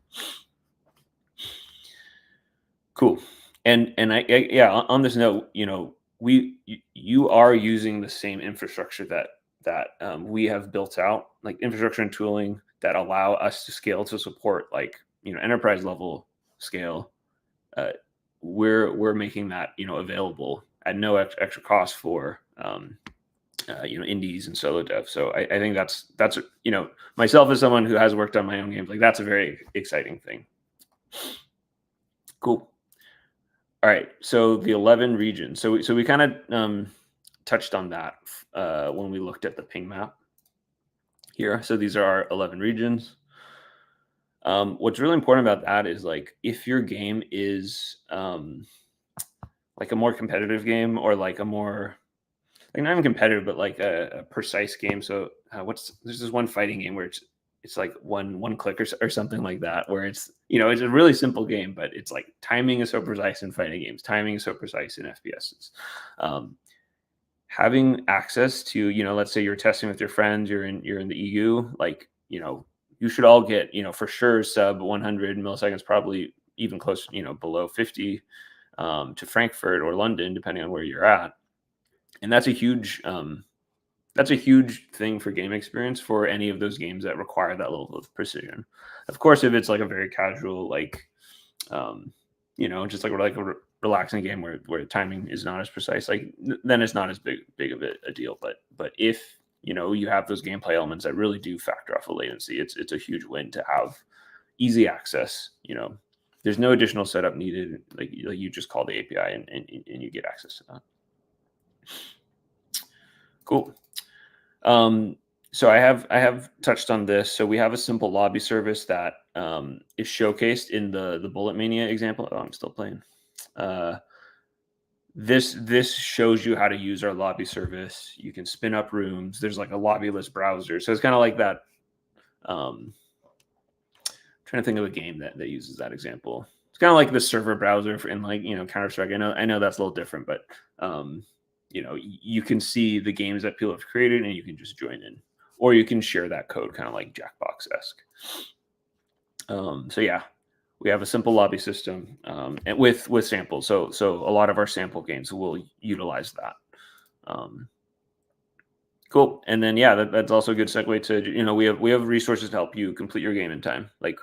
Speaker 20: Cool. And yeah, on this note, you know, you are using the same infrastructure that we have built out, like infrastructure and tooling that allow us to scale to support, like, you know, enterprise level scale. We're making that, you know, available at no extra cost for you know, indies and solo dev. So I think that's you know, myself as someone who has worked on my own games, like that's a very exciting thing. Cool. All right, so the 11 regions. So we kind of touched on that when we looked at the ping map here. So these are our 11 regions. What's really important about that is, like, if your game is like a more competitive game, or like a more, like, not even competitive, but like a precise game. So there's this one fighting game where it's like one click or something like that, where it's, you know, it's a really simple game, but it's like timing is so precise in fighting games, timing is so precise in FPSs. Having access to, you know, let's say you're testing with your friends, you're in the EU, like, you know, you should all get, you know, for sure sub 100 milliseconds, probably even close, you know, below 50 to Frankfurt or London, depending on where you're at. And that's a huge thing for game experience for any of those games that require that level of precision. Of course, if it's like a very casual, like, you know, just like a relaxing game where timing is not as precise, like, then it's not as big of a deal. But if, you know, you have those gameplay elements that really do factor off of latency, it's a huge win to have easy access. You know, there's no additional setup needed. Like you just call the API and you get access to that. Cool. So I have touched on this. So we have a simple lobby service that is showcased in the Bullet Mania example. Oh, I'm still playing. This shows you how to use our lobby service. You can spin up rooms. There's like a lobbyless browser. So it's kind of like that. Trying to think of a game that uses that example. It's kind of like the server browser in, like, you know, Counter-Strike. I know that's a little different, but you know, you can see the games that people have created and you can just join in, or you can share that code, kind of like Jackbox-esque. So yeah, we have a simple lobby system and with samples. So a lot of our sample games will utilize that. Cool. And then, yeah, that's also a good segue to, you know, we have resources to help you complete your game in time. Like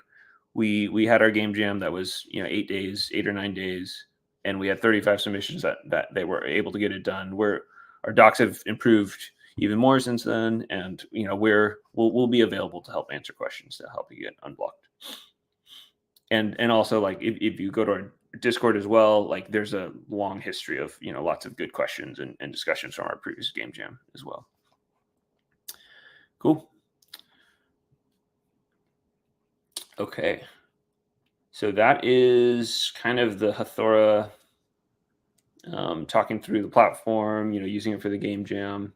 Speaker 20: we had our game jam that was, you know, 8 or 9 days. And we had 35 submissions that they were able to get it done. Our docs have improved even more since then, and, you know, we'll be available to help answer questions to help you get unblocked. And also, like, if you go to our Discord as well, like, there's a long history of, you know, lots of good questions and discussions from our previous game jam as well. Cool. Okay. So that is kind of the Hathora talking through the platform, using it for the game jam.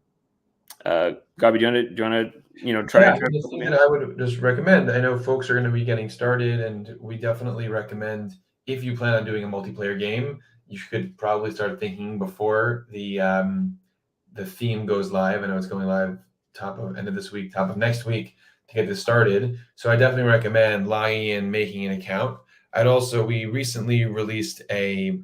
Speaker 20: Gabi, do you want to try
Speaker 21: Yeah,
Speaker 20: it?
Speaker 21: the thing that I would just recommend, I know folks are going to be getting started, and we definitely recommend, if you plan on doing a multiplayer game, you should probably start thinking before the theme goes live. I know it's going live end of this week, top of next week, to get this started. So I definitely recommend logging in, making an account. We recently released a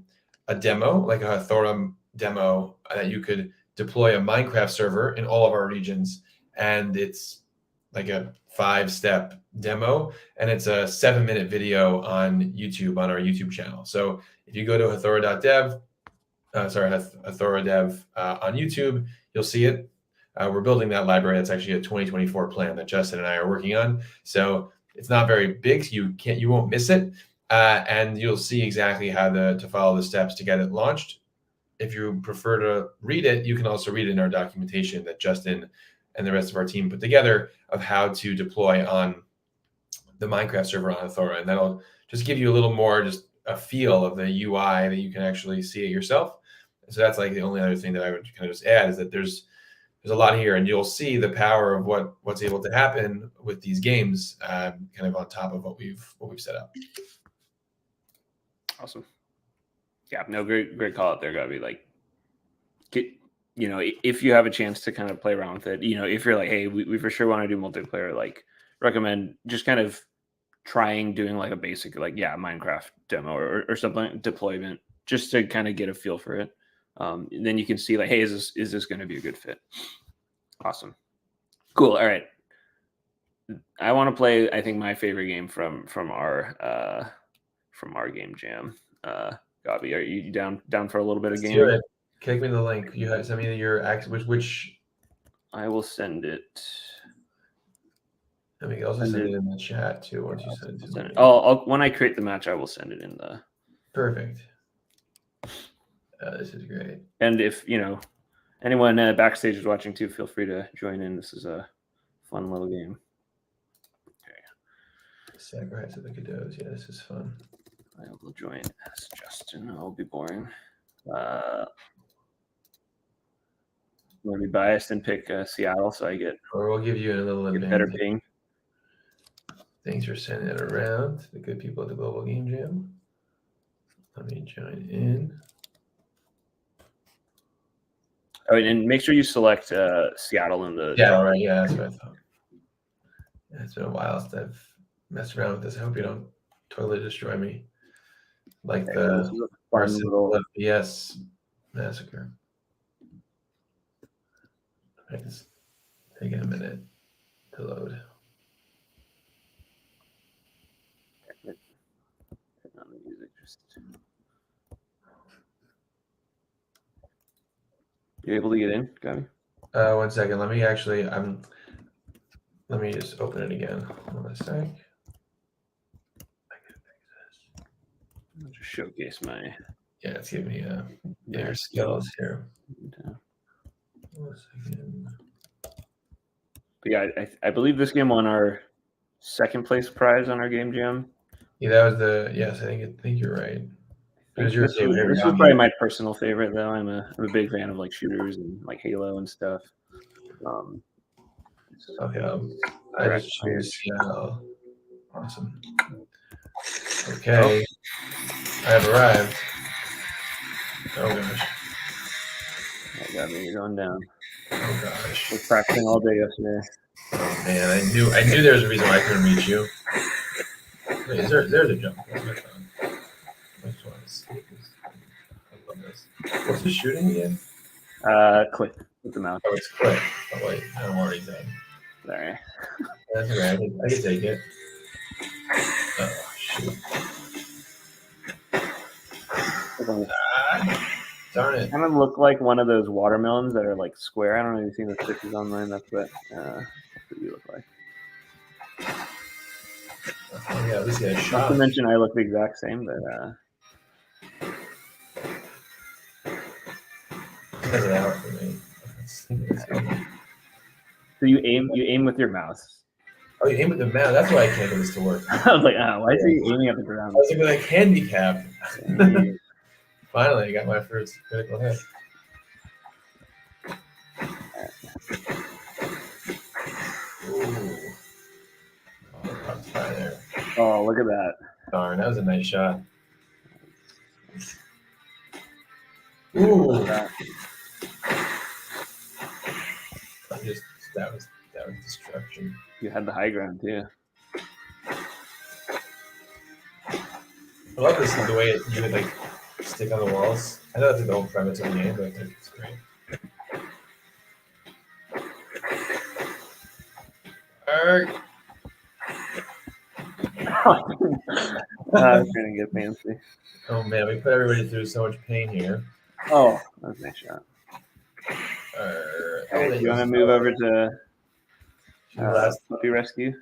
Speaker 21: demo, like a Hathora demo, that you could deploy a Minecraft server in all of our regions. And it's like a 5-step demo, and it's a 7-minute video on YouTube, on our YouTube channel. So if you go to hathora.dev, Hathora Dev on YouTube, you'll see it. We're building that library. That's actually a 2024 plan that Justin and I are working on. So it's not very big, so you won't miss it, and you'll see exactly how to follow the steps to get it launched. If you prefer to read it, you can also read it in our documentation that Justin and the rest of our team put together of how to deploy on the Minecraft server on Hathora, and that'll just give you a little more just a feel of the UI that you can actually see it yourself. So that's like the only other thing that I would kind of just add, is that there's a lot here, and you'll see the power of what's able to happen with these games, kind of on top of what we've set up.
Speaker 20: Awesome. Yeah, no, great call out there, Gabi. Like, if you have a chance to kind of play around with it, if you're like, hey, we for sure want to do multiplayer, like, recommend just kind of trying doing like a basic, like, Minecraft demo or something, deployment, just to kind of get a feel for it. Then you can see like, hey, is this going to be a good fit? Awesome. Cool. All right. I want to play, I think, my favorite game from our game jam. Gabi, are you down for a little bit of
Speaker 21: Let's
Speaker 20: game?
Speaker 21: do it. Kick me the link. You have send me your which.
Speaker 20: I will send it.
Speaker 21: I mean, also send it in the chat too. Once you send it to me.
Speaker 20: When I create the match, I will send it in the.
Speaker 21: Perfect. This is great.
Speaker 20: And if anyone backstage is watching too, feel free to join in. This is a fun little game. Okay.
Speaker 21: Sacrifice of the Cadeaux. Yeah, this is fun.
Speaker 20: I will join as Justin. I'll be boring. I'm gonna be biased and pick Seattle, so I get.
Speaker 21: Or we'll give you a little
Speaker 20: better ping.
Speaker 21: Thanks for sending it around. The good people at the Global Game Jam. Let me join in.
Speaker 20: Oh, and make sure you select Seattle in the.
Speaker 21: Yeah, right. Yeah, that's what I thought. Yeah, it's been a while since I've messed around with this. I hope you don't totally destroy me, like the little FPS massacre. It's taking a minute to load.
Speaker 20: You able to get in, Gabi?
Speaker 21: 1 second. Let me just open it again. Hold on a sec.
Speaker 20: I'll just showcase my.
Speaker 21: Yeah, it's giving me their skills here. 1 second.
Speaker 20: But yeah, I believe this game won our second place prize on our game jam.
Speaker 21: Yeah, that was yes. I think you're right.
Speaker 20: This is probably my personal favorite, though. I'm a big fan of like shooters and like Halo and stuff.
Speaker 21: Okay, I just choose Seattle. Awesome. Okay, I have arrived. Oh gosh.
Speaker 20: I got me going down.
Speaker 21: Oh gosh.
Speaker 20: We're practicing all day yesterday.
Speaker 21: Oh man, I knew there was a reason why I couldn't reach you. Wait, there's a jump. What's the shooting again?
Speaker 20: Click with the mouse.
Speaker 21: Oh, it's click. Oh wait, I'm already done.
Speaker 20: Sorry.
Speaker 21: That's all right. I can take it. Oh shoot. Darn it.
Speaker 20: Kind of look like one of those watermelons that are like square. I don't know if you've seen those pictures online. That's what you look like.
Speaker 21: Oh, yeah, this guy's shot.
Speaker 20: Not to mention I look the exact same, but
Speaker 21: Does it out for me.
Speaker 20: So you aim with your mouse.
Speaker 21: Oh, you aim at the mouse. That's why I can't get this to work.
Speaker 20: I was like, why is he aiming at the ground?
Speaker 21: I was thinking like handicap. Finally, I got my first critical hit. Ooh. Oh, there.
Speaker 20: Oh, look at that.
Speaker 21: Darn, that was a nice shot. Ooh. That was destruction.
Speaker 20: You had the high ground too.
Speaker 21: I love this, the way you would like stick on the walls. I know that's like the whole premise of the game, but I think it's great. Alright.
Speaker 20: I was gonna get fancy.
Speaker 21: Oh man, we put everybody through so much pain here.
Speaker 20: Oh, that was a nice shot.
Speaker 21: Alright,
Speaker 20: do you want to move over to puppy rescue?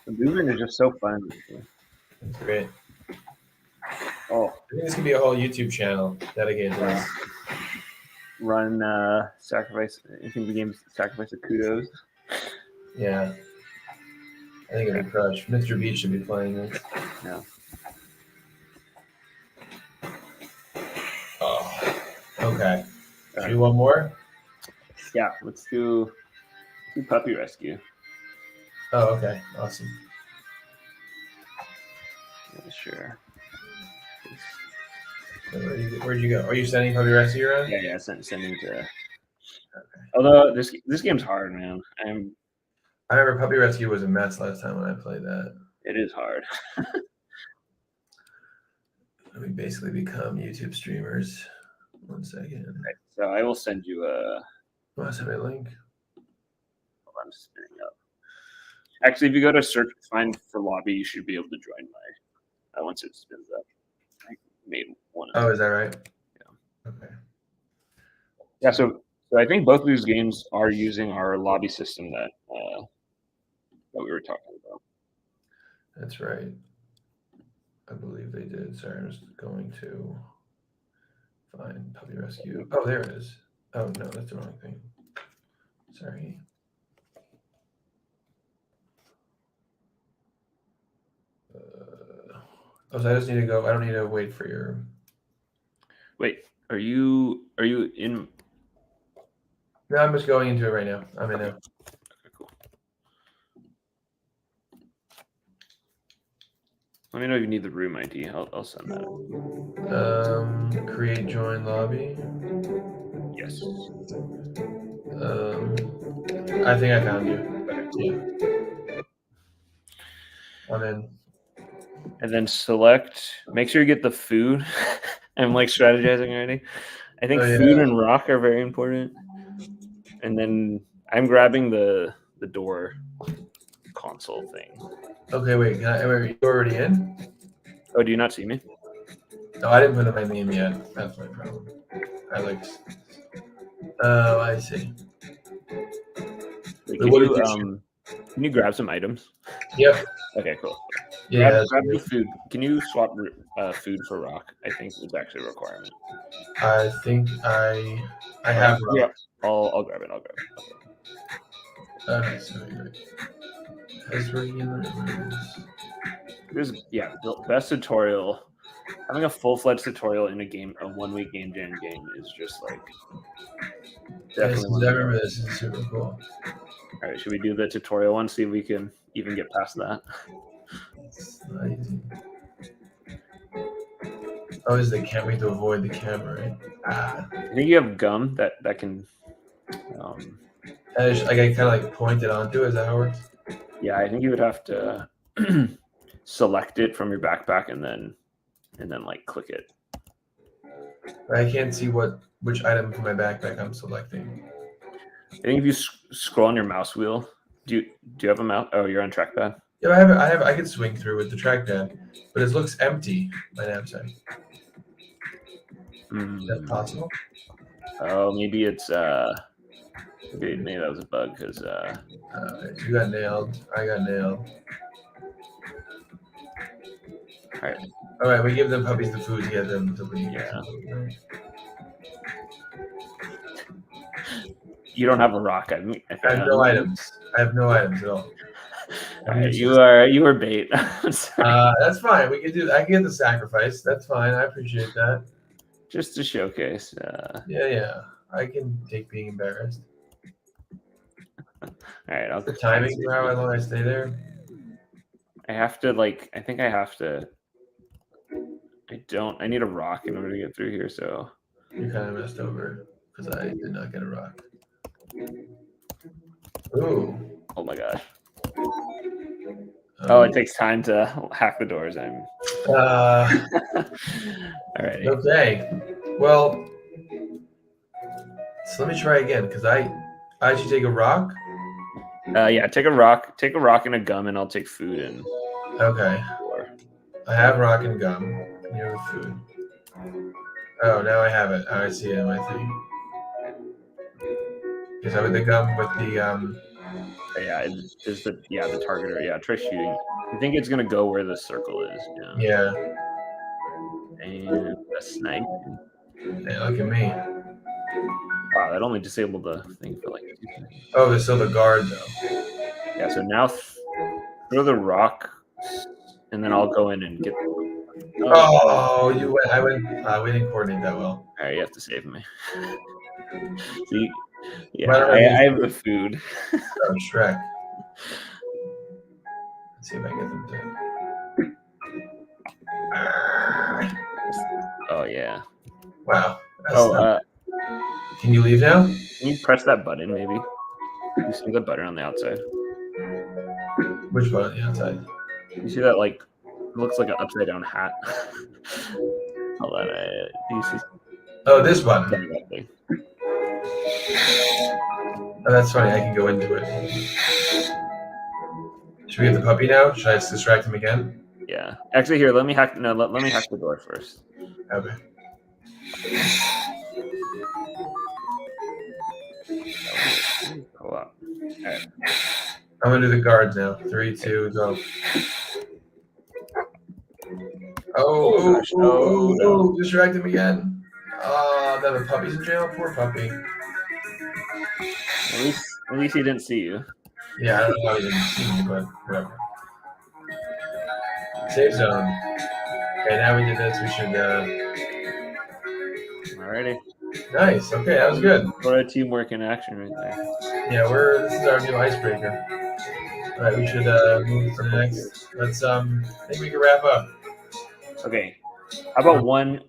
Speaker 20: The movement is just so fun.
Speaker 21: It's great.
Speaker 20: Oh,
Speaker 21: I think this could be a whole YouTube channel dedicated to this.
Speaker 20: Run sacrifice. I think the game's sacrifice of kudos.
Speaker 21: Yeah. I think it'd be crushed. Mr. Beat should be playing this.
Speaker 20: Yeah.
Speaker 21: Oh. Okay. Should we do one more?
Speaker 20: Yeah, let's do puppy rescue.
Speaker 21: Oh, okay. Awesome.
Speaker 20: Yeah, sure.
Speaker 21: Where'd you go? Are you sending puppy rescue around?
Speaker 20: Yeah, sending to. Okay. Although this game's hard, man.
Speaker 21: I remember Puppy Rescue was a mess last time when I played that.
Speaker 20: It is hard.
Speaker 21: We basically become YouTube streamers. 1 second.
Speaker 20: Right, so I will send you a.
Speaker 21: Want to send me a link?
Speaker 20: Hold on, I'm just spinning up. Actually, if you go to search find for lobby, you should be able to join my. Once it spins up, I made one.
Speaker 21: Oh, is that right?
Speaker 20: Yeah.
Speaker 21: Okay.
Speaker 20: Yeah. So I think both of these games are using our lobby system that we were talking about.
Speaker 21: That's right. I believe they did. Sorry, I'm just going to find Puppy Rescue. Oh, there it is. Oh, no, that's the wrong thing. Sorry. Oh, so I just need to go. I don't need to wait for your.
Speaker 20: Wait, are you in?
Speaker 21: No, I'm just going into it right now. I'm in now.
Speaker 20: Okay, cool. Let me know if you need the room ID. I'll send that.
Speaker 21: Create join lobby.
Speaker 20: Yes.
Speaker 21: I think I found you. Yeah. I'm in.
Speaker 20: And then select. Make sure you get the food. I'm like strategizing already. I think food and rock are very important. And then I'm grabbing the door console thing.
Speaker 21: Okay, wait. Are you already in?
Speaker 20: Oh, do you not see me?
Speaker 21: No, I didn't put in my name yet. That's my problem. Oh, I see.
Speaker 20: Wait, can you grab some items?
Speaker 21: Yep.
Speaker 20: Okay, cool.
Speaker 21: Yeah.
Speaker 20: Grab the food. Can you swap food for rock? I think it's actually a requirement.
Speaker 21: I think I have rock.
Speaker 20: Yeah, I'll grab it.
Speaker 21: Okay, so
Speaker 20: There's the best tutorial. Having a full-fledged tutorial in a 1-week game jam game is just like definitely.
Speaker 21: I remember this. This is super cool.
Speaker 20: All right, should we do the tutorial one? See if we can even get past that.
Speaker 21: It's not easy. Oh, is the camera? We have to avoid the camera, right?
Speaker 20: I think you have gum that can.
Speaker 21: I kind of like point it onto it. Is that how it works?
Speaker 20: Yeah, I think you would have to select it from your backpack and then like click it.
Speaker 21: I can't see which item from my backpack I'm selecting.
Speaker 20: I think if you scroll on your mouse wheel, do you have a mouse? Oh, you're on trackpad.
Speaker 21: Yeah, I can swing through with the trackpad, but it looks empty. My knapsack. Is that possible?
Speaker 20: Oh, maybe it's maybe that was a bug because
Speaker 21: you got nailed. I got nailed.
Speaker 20: All right.
Speaker 21: We give them puppies the food to get them to leave.
Speaker 20: Yeah. You don't have a rock.
Speaker 21: I have no items. I have no items at all.
Speaker 20: All right, you are bait. I'm sorry.
Speaker 21: That's fine. We can do. I can get the sacrifice. That's fine. I appreciate that.
Speaker 20: Just to showcase.
Speaker 21: Yeah. I can take being embarrassed.
Speaker 20: All right, I'll
Speaker 21: the timing for how long I stay there.
Speaker 20: I have to I think I have to. I need a rock in order to get through here. So
Speaker 21: you kind of messed over because I did not get a rock. Ooh.
Speaker 20: Oh my gosh. Oh, it takes time to hack the doors. I'm. All right.
Speaker 21: Okay. Well, so let me try again because I should take a rock.
Speaker 20: Yeah, take a rock and a gum, and I'll take food and.
Speaker 21: Okay. I have rock and gum. You have food. Oh, now I have it. I see it in my thing. Is that with the gum with the
Speaker 20: Yeah, is the targeter. Yeah, try shooting. I think it's gonna go where the circle is.
Speaker 21: Yeah.
Speaker 20: And a snipe.
Speaker 21: Hey, look at me.
Speaker 20: Wow, that only disabled the thing for 2 seconds.
Speaker 21: Oh, there's still the guard though.
Speaker 20: Yeah, so now throw the rock, and then I'll go in and get.
Speaker 21: Oh, you went. I went. We didn't coordinate that well.
Speaker 20: All right, you have to save me. See, yeah,
Speaker 21: I
Speaker 20: have the food.
Speaker 21: Oh, Shrek. Let's see if I can get them to.
Speaker 20: Oh yeah.
Speaker 21: Wow.
Speaker 20: Can
Speaker 21: you leave now?
Speaker 20: Can you press that button maybe? You see the button on the outside?
Speaker 21: Which button on the outside?
Speaker 20: You see that it looks like an upside down hat. Hold on. Do you see?
Speaker 21: Oh, this button. Oh, that's funny. I can go into it. Should we get the puppy now? Should I just distract him again?
Speaker 20: Yeah. Actually, here. Let me hack. No, let me hack the door first.
Speaker 21: Okay.
Speaker 20: Hold on. All right.
Speaker 21: I'm gonna do the guards now. 3, 2, go. Oh, distract him again. Oh, now the puppy's in jail. Poor puppy.
Speaker 20: At least he didn't see you.
Speaker 21: Yeah, I don't know how he didn't see me, but whatever. Safe zone. Okay, now we did this. We should.
Speaker 20: Alrighty.
Speaker 21: Nice. Okay, that was good.
Speaker 20: What a teamwork in action right there.
Speaker 21: Yeah, this is our new icebreaker. All right, we should move to the next. Let's I think we can wrap up.
Speaker 20: Okay. How about one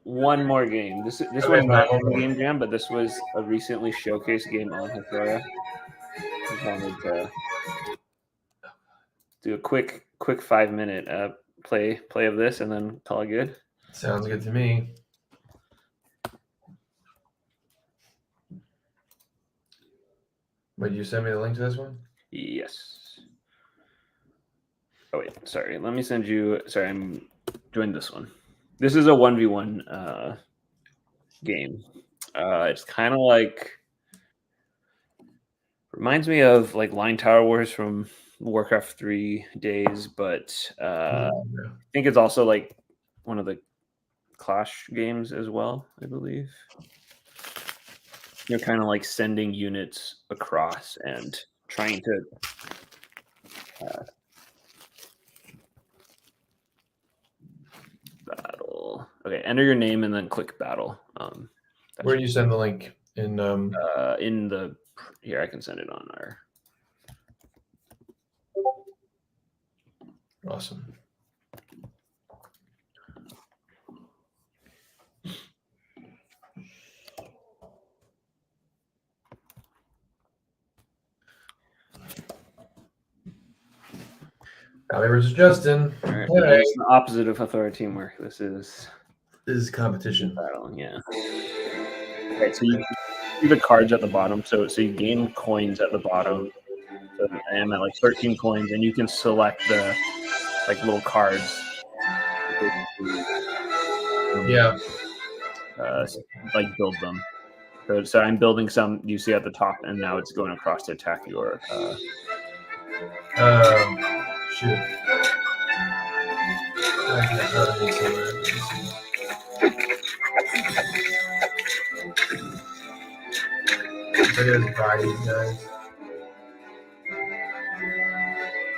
Speaker 20: more game? This one's not in the game jam, but this was a recently showcased game on Hathora. Just wanted to do a quick 5-minute play of this and then call it good.
Speaker 21: Sounds good to me. Wait, you send me the link to this one?
Speaker 20: Yes. Oh wait, sorry. Let me send you. Sorry, I'm doing this one. This is a 1v1 game. It's kind of reminds me of Line Tower Wars from Warcraft 3 days, but I think it's also one of the Clash games as well, I believe. You're kind of sending units across and trying to battle. Okay, enter your name and then click battle.
Speaker 21: Where do you send the link? In
Speaker 20: the here, I can send it on our.
Speaker 21: Awesome. Allie versus Justin.
Speaker 20: All right, it's the opposite of Hathora teamwork. This is
Speaker 21: competition.
Speaker 20: Battle, yeah. All right, so you see the cards at the bottom. So you gain coins at the bottom. So I am at 13 coins, and you can select the little cards.
Speaker 21: Yeah.
Speaker 20: Build them. So I'm building some. You see at the top, and now it's going across to attack your.
Speaker 21: Shoot. Look at his body, guys.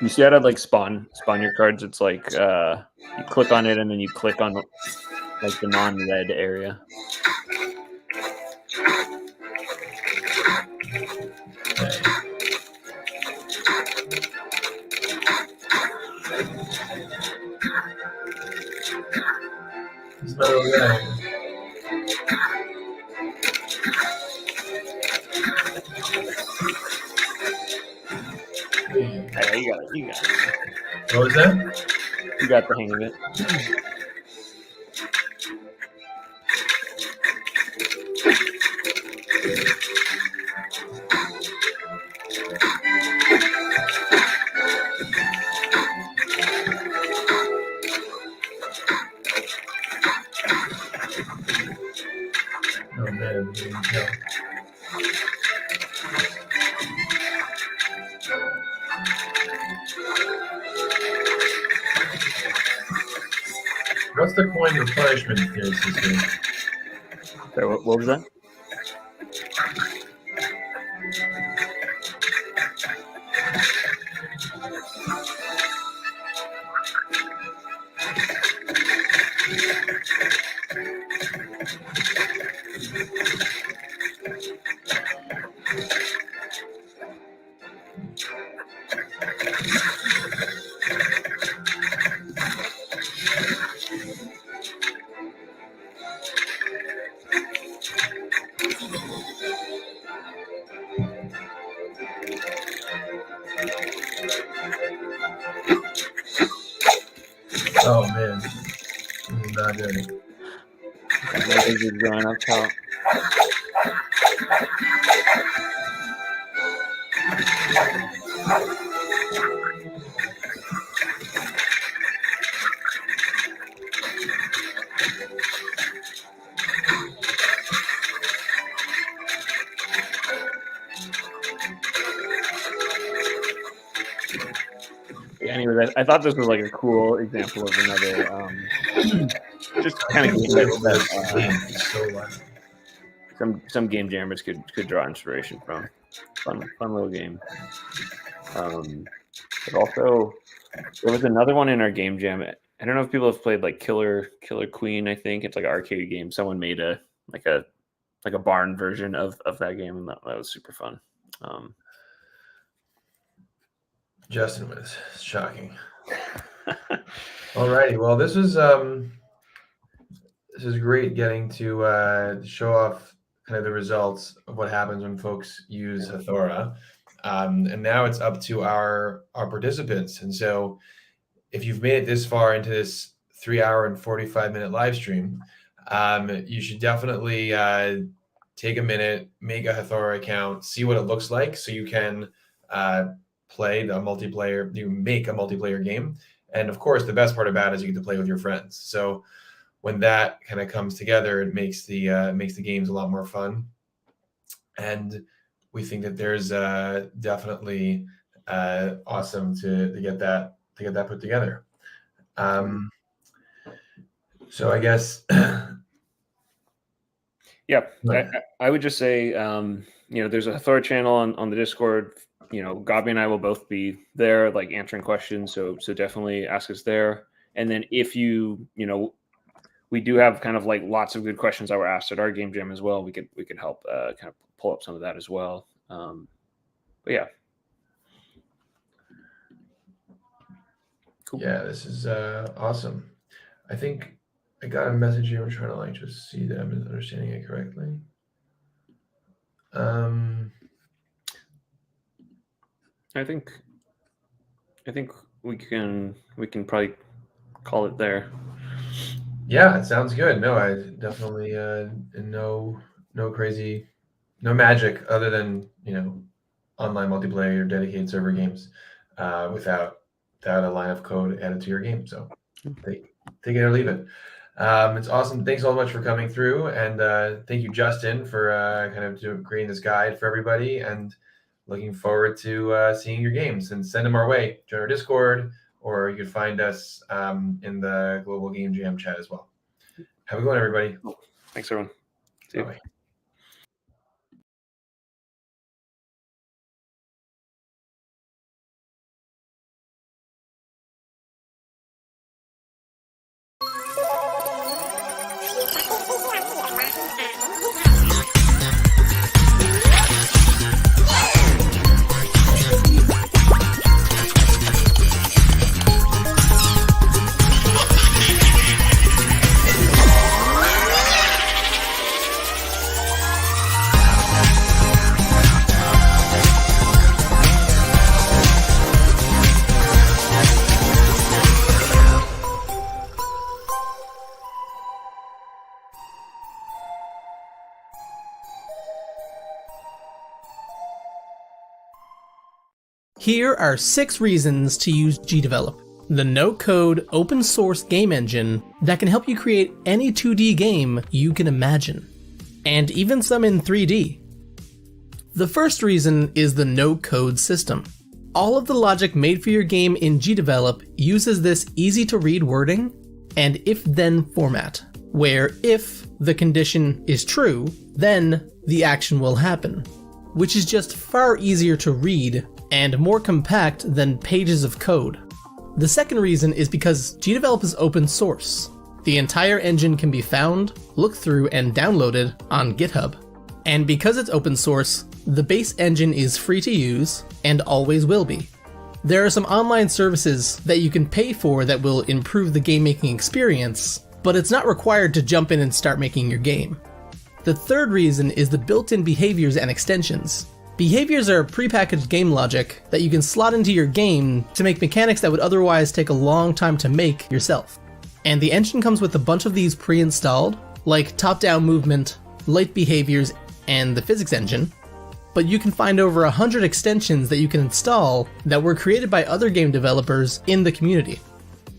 Speaker 20: You see how to like spawn your cards? It's like you click on it and then you click on like the non-red area.
Speaker 21: He's my little guy.
Speaker 20: Yeah, you got it. You got it.
Speaker 21: What was that?
Speaker 20: You got the hang of it.
Speaker 21: Oh man, here we go. What's the coin of punishment here, sister?
Speaker 20: Sorry, what was that?
Speaker 21: Oh man, this is not good.
Speaker 20: My is going up top. Yeah, anyways, I thought this was like a cool example of another just kind of game that some game jammers could draw inspiration from. Fun little game. But also there was another one in our game jam. I don't know if people have played like Killer Queen. I think it's like an arcade game. Someone made a barn version of that game, and that was super fun.
Speaker 21: Justin was shocking. Alrighty, well, this is great getting to show off kind of the results of what happens when folks use Hathora. And now it's up to our participants. And so if you've made it this far into this 3-hour and 45-minute live stream, you should definitely take a minute, make a Hathora account, see what it looks like so you can play the multiplayer, you make a multiplayer game. And of course, the best part about it is you get to play with your friends. So when that kind of comes together, it makes the games a lot more fun. And we think that there's definitely awesome to get that put together. So I guess
Speaker 20: yeah, I would just say there's a Hathora channel on the Discord. Gabi and I will both be there, like answering questions. So definitely ask us there. And then if we do have kind of like lots of good questions that were asked at our game jam as well. We could help kind of pull up some of that as well. But yeah.
Speaker 21: Cool. Yeah, this is awesome. I think I got a message here. I'm trying to like just see that I'm understanding it correctly.
Speaker 20: I think we can probably call it there.
Speaker 21: Yeah, it sounds good. No, I definitely no crazy, no magic other than online multiplayer dedicated server games without a line of code added to your game. So take it or leave it. It's awesome. Thanks so much for coming through, and thank you, Justin, for kind of creating this guide for everybody. And looking forward to seeing your games, and send them our way. Join our Discord, or you can find us in the Global Game Jam chat as well. Have a good one, everybody.
Speaker 20: Thanks, everyone. See you.
Speaker 21: Bye.
Speaker 13: Here are 6 reasons to use GDevelop, the no-code open source game engine that can help you create any 2D game you can imagine, and even some in 3D. The first reason is the no-code system. All of the logic made for your game in GDevelop uses this easy-to-read wording and if-then format, where if the condition is true, then the action will happen, which is just far easier to read and more compact than pages of code. The second reason is because GDevelop is open source. The entire engine can be found, looked through, and downloaded on GitHub. And because it's open source, the base engine is free to use and always will be. There are some online services that you can pay for that will improve the game making experience, but it's not required to jump in and start making your game. The third reason is the built-in behaviors and extensions. Behaviors are prepackaged game logic that you can slot into your game to make mechanics that would otherwise take a long time to make yourself. And the engine comes with a bunch of these pre-installed, like top-down movement, light behaviors, and the physics engine. But you can find over 100 extensions that you can install that were created by other game developers in the community.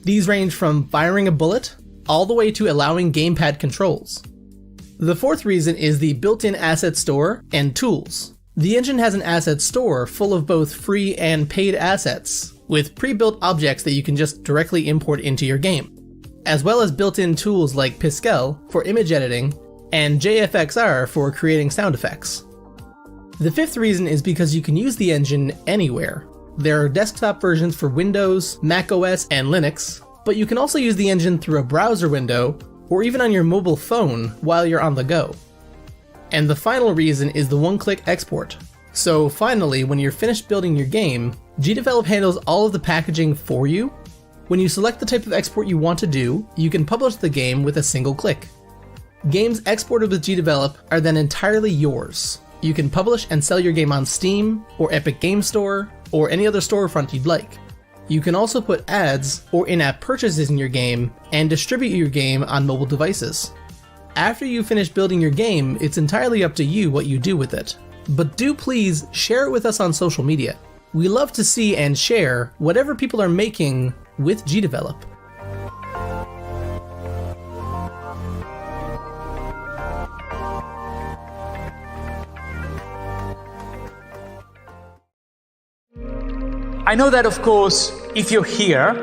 Speaker 13: These range from firing a bullet all the way to allowing gamepad controls. The fourth reason is the built-in asset store and tools. The engine has an asset store full of both free and paid assets, with pre-built objects that you can just directly import into your game, as well as built-in tools like Piskel for image editing and JFXR for creating sound effects. The fifth reason is because you can use the engine anywhere. There are desktop versions for Windows, Mac OS, and Linux, but you can also use the engine through a browser window or even on your mobile phone while you're on the go. And the final reason is the one-click export. So finally, when you're finished building your game, GDevelop handles all of the packaging for you. When you select the type of export you want to do, you can publish the game with a single click. Games exported with GDevelop are then entirely yours. You can publish and sell your game on Steam, or Epic Game Store, or any other storefront you'd like. You can also put ads or in-app purchases in your game and distribute your game on mobile devices. After you finish building your game, it's entirely up to you what you do with it. But do please share it with us on social media. We love to see and share whatever people are making with GDevelop.
Speaker 14: I know that, of course, if you're here,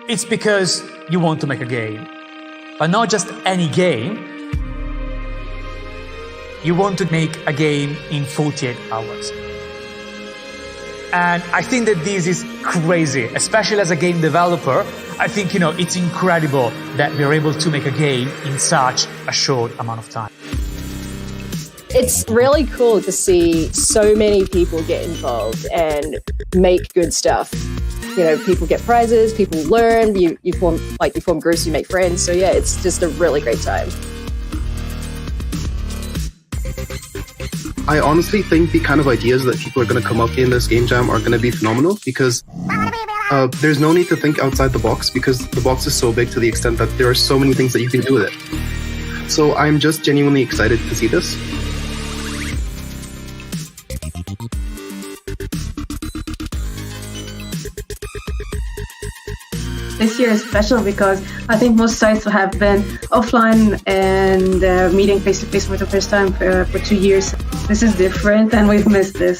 Speaker 14: it's because you want to make a game. But not just any game. You want to make a game in 48 hours. And I think that this is crazy, especially as a game developer. I think, it's incredible that we're able to make a game in such a short amount of time.
Speaker 15: It's really cool to see so many people get involved and make good stuff. People get prizes, people learn, you form groups, you make friends. So yeah, it's just a really great time.
Speaker 16: I honestly think the kind of ideas that people are going to come up in this game jam are going to be phenomenal because there's no need to think outside the box because the box is so big to the extent that there are so many things that you can do with it. So I'm just genuinely excited to see this.
Speaker 17: This year is special because I think most sites have been offline and meeting face-to-face for the first time for 2 years. This is different and we've missed this.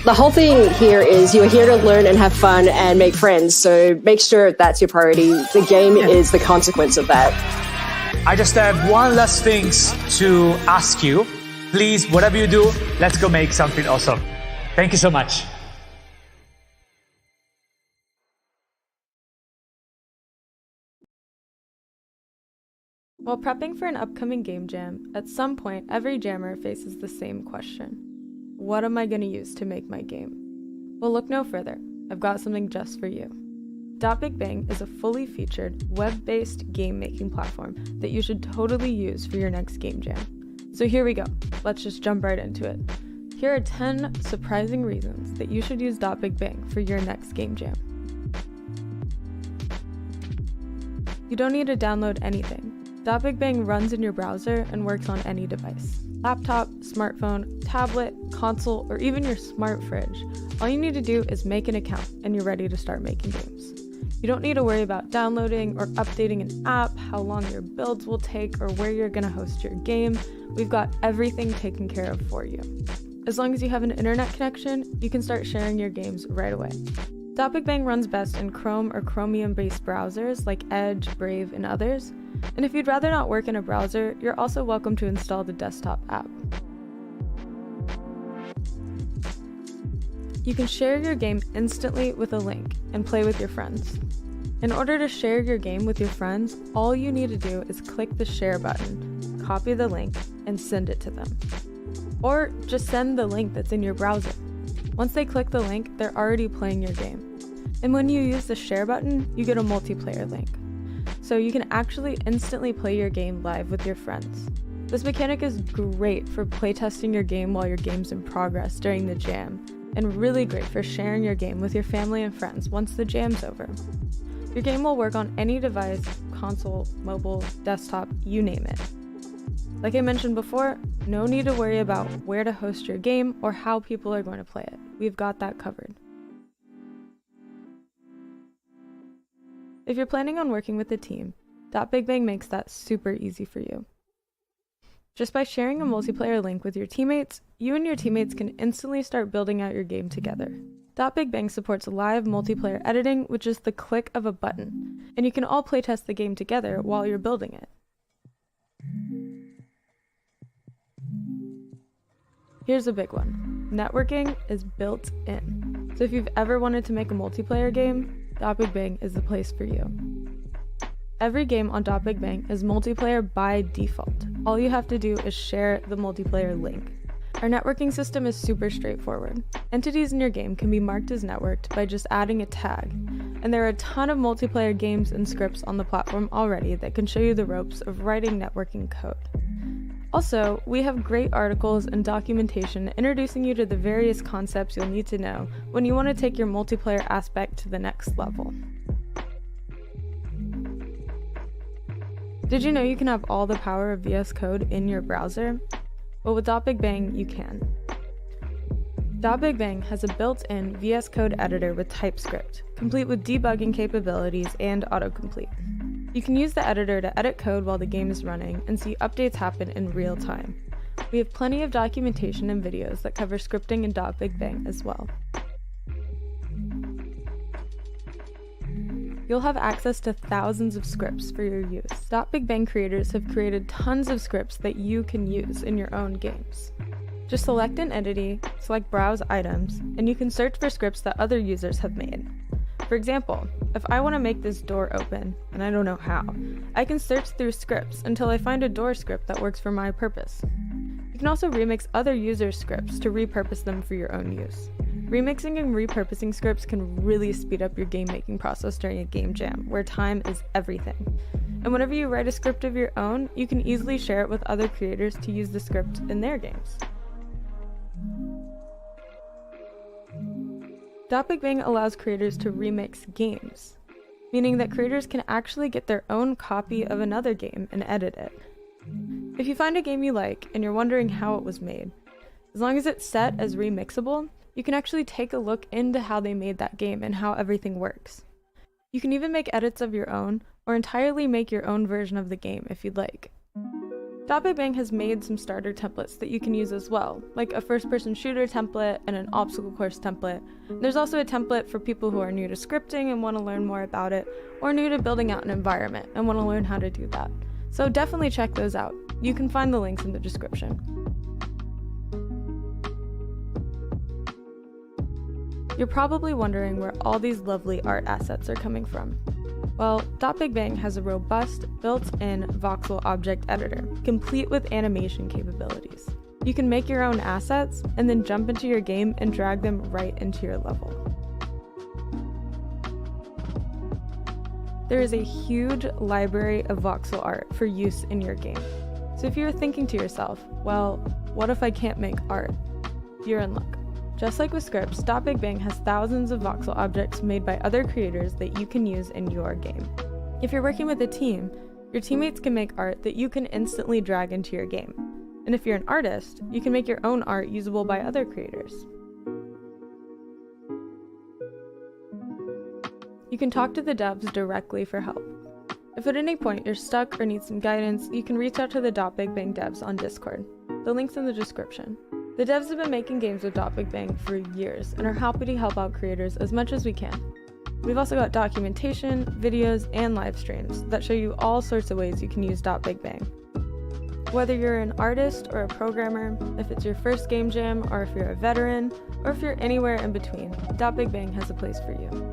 Speaker 15: The whole thing here is you're here to learn and have fun and make friends, so make sure that's your priority. The game is the consequence of that.
Speaker 14: I just have one last thing to ask you. Please, whatever you do, let's go make something awesome. Thank you so much.
Speaker 11: While prepping for an upcoming game jam, at some point every jammer faces the same question. What am I going to use to make my game? Well, look no further. I've got something just for you. .BigBang is a fully featured, web-based game-making platform that you should totally use for your next game jam. So here we go. Let's just jump right into it. Here are 10 surprising reasons that you should use .BigBang for your next game jam. You don't need to download anything. .BigBang runs in your browser and works on any device. Laptop, smartphone, tablet, console, or even your smart fridge. All you need to do is make an account and you're ready to start making games. You don't need to worry about downloading or updating an app, how long your builds will take, or where you're going to host your game. We've got everything taken care of for you. As long as you have an internet connection, you can start sharing your games right away. .BigBang runs best in Chrome or Chromium-based browsers like Edge, Brave, and others. And if you'd rather not work in a browser, you're also welcome to install the desktop app. You can share your game instantly with a link and play with your friends. In order to share your game with your friends, all you need to do is click the share button, copy the link, and send it to them. Or just send the link that's in your browser. Once they click the link, they're already playing your game. And when you use the share button, you get a multiplayer link. So you can actually instantly play your game live with your friends. This mechanic is great for playtesting your game while your game's in progress during the jam, and really great for sharing your game with your family and friends once the jam's over. Your game will work on any device, console, mobile, desktop, you name it. Like I mentioned before, no need to worry about where to host your game or how people are going to play it. We've got that covered. If you're planning on working with a team, .BigBang makes that super easy for you. Just by sharing a multiplayer link with your teammates, you and your teammates can instantly start building out your game together. .BigBang supports live multiplayer editing, which is the click of a button, and you can all playtest the game together while you're building it. Here's a big one. Networking is built in. So if you've ever wanted to make a multiplayer game, .BigBang is the place for you. Every game on .BigBang is multiplayer by default. All you have to do is share the multiplayer link. Our networking system is super straightforward. Entities in your game can be marked as networked by just adding a tag. And there are a ton of multiplayer games and scripts on the platform already that can show you the ropes of writing networking code. Also, we have great articles and documentation introducing you to the various concepts you'll need to know when you want to take your multiplayer aspect to the next level. Did you know you can have all the power of VS Code in your browser? Well, with .BigBang, you can. .BigBang has a built-in VS Code editor with TypeScript, complete with debugging capabilities and autocomplete. You can use the editor to edit code while the game is running and see updates happen in real time. We have plenty of documentation and videos that cover scripting in .BigBang as well. You'll have access to thousands of scripts for your use. .BigBang creators have created tons of scripts that you can use in your own games. Just select an entity, select Browse Items, and you can search for scripts that other users have made. For example, if I want to make this door open, and I don't know how, I can search through scripts until I find a door script that works for my purpose. You can also remix other users' scripts to repurpose them for your own use. Remixing and repurposing scripts can really speed up your game-making process during a game jam, where time is everything. And whenever you write a script of your own, you can easily share it with other creators to use the script in their games. .BigBang allows creators to remix games, meaning that creators can actually get their own copy of another game and edit it. If you find a game you like and you're wondering how it was made, as long as it's set as remixable, you can actually take a look into how they made that game and how everything works. You can even make edits of your own, or entirely make your own version of the game if you'd like. .BigBang has made some starter templates that you can use as well, like a first-person shooter template and an obstacle course template. There's also a template for people who are new to scripting and want to learn more about it, or new to building out an environment and want to learn how to do that. So definitely check those out. You can find the links in the description. You're probably wondering where all these lovely art assets are coming from. Well, .BigBang has a robust, built-in voxel object editor, complete with animation capabilities. You can make your own assets, and then jump into your game and drag them right into your level. There is a huge library of voxel art for use in your game. So if you're thinking to yourself, well, what if I can't make art? You're in luck. Just like with scripts, .BigBang has thousands of voxel objects made by other creators that you can use in your game. If you're working with a team, your teammates can make art that you can instantly drag into your game. And if you're an artist, you can make your own art usable by other creators. You can talk to the devs directly for help. If at any point you're stuck or need some guidance, you can reach out to the .BigBang devs on Discord. The link's in the description. The devs have been making games with .BigBang for years and are happy to help out creators as much as we can. We've also got documentation, videos, and live streams that show you all sorts of ways you can use .BigBang. Whether you're an artist or a programmer, if it's your first game jam, or if you're a veteran, or if you're anywhere in between, .BigBang has a place for you.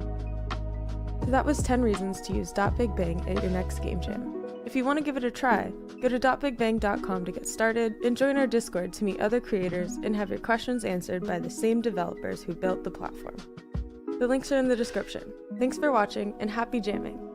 Speaker 11: So that was 10 reasons to use .BigBang at your next game jam. If you want to give it a try, go to .bigbang.com to get started and join our Discord to meet other creators and have your questions answered by the same developers who built the platform. The links are in the description. Thanks for watching and happy jamming!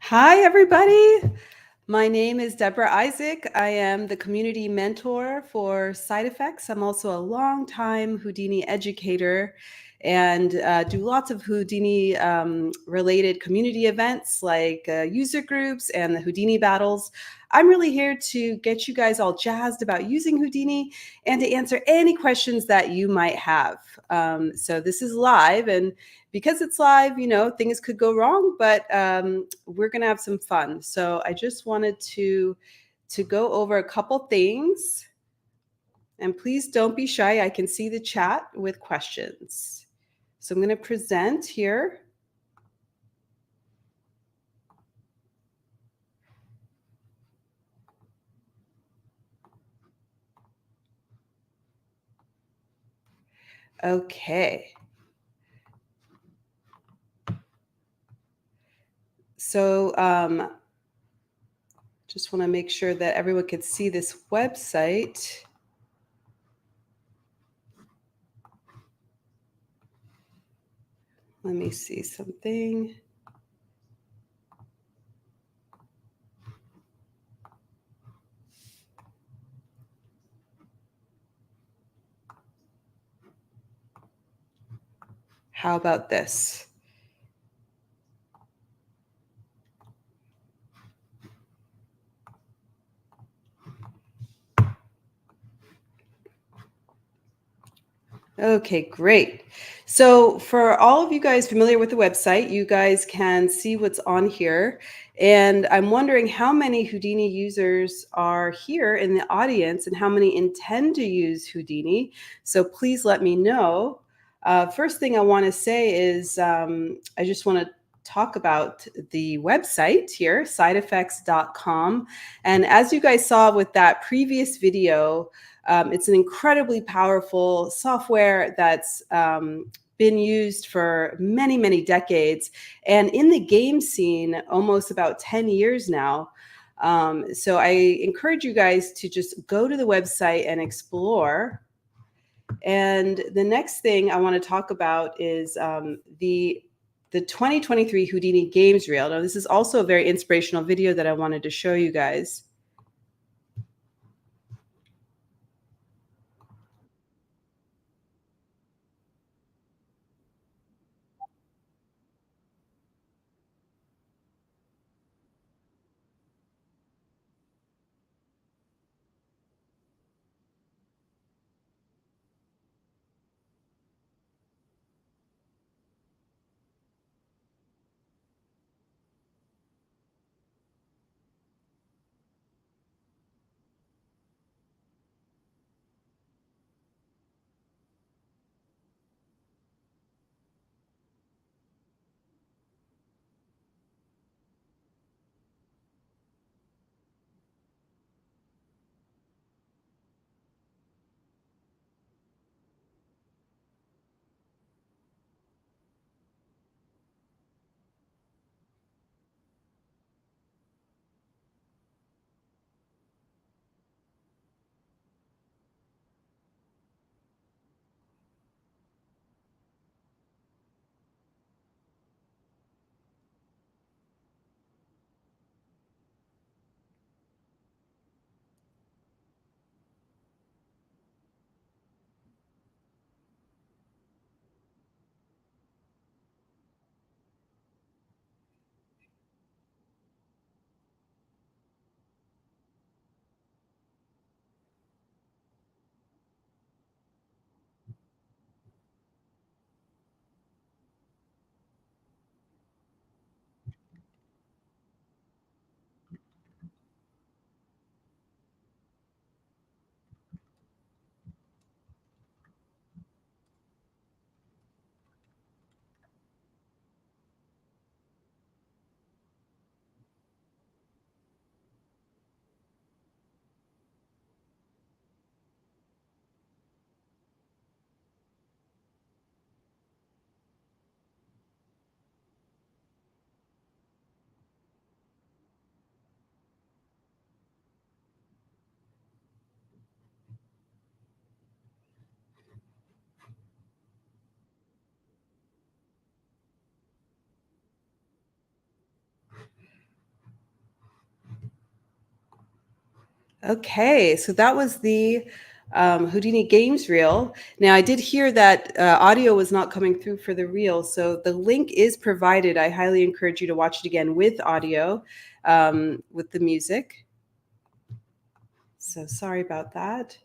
Speaker 1: Hi, everybody. My name is Deborah Isaac. I am the community mentor for Side Effects. I'm also a longtime Houdini educator and do lots of Houdini related community events like user groups and the Houdini battles. I'm really here to get you guys all jazzed about using Houdini and to answer any questions that you might have. So this is live, and because it's live, you know, things could go wrong, but we're gonna have some fun. So I just wanted to go over a couple things, and please don't be shy. I can see the chat with questions. So I'm gonna present here. Okay. So just want to make sure that everyone could see this website. Let me see something. How about this? Okay, great. So for all of you guys familiar with the website, you guys can see what's on here. And I'm wondering how many Houdini users are here in the audience and how many intend to use Houdini. So please let me know. First thing I want to say is I just want to talk about the website here, sideeffects.com. And as you guys saw with that previous video, it's an incredibly powerful software that's been used for many, many decades, and in the game scene, almost about 10 years now. So I encourage you guys to just go to the website and explore. And the next thing I want to talk about is the 2023 Houdini Games Reel. Now, this is also a very inspirational video that I wanted to show you guys. Okay, so that was the Houdini Games Reel. Now, I did hear that audio was not coming through for the reel, so the link is provided. I highly encourage you to watch it again with audio, with the music. So sorry about that.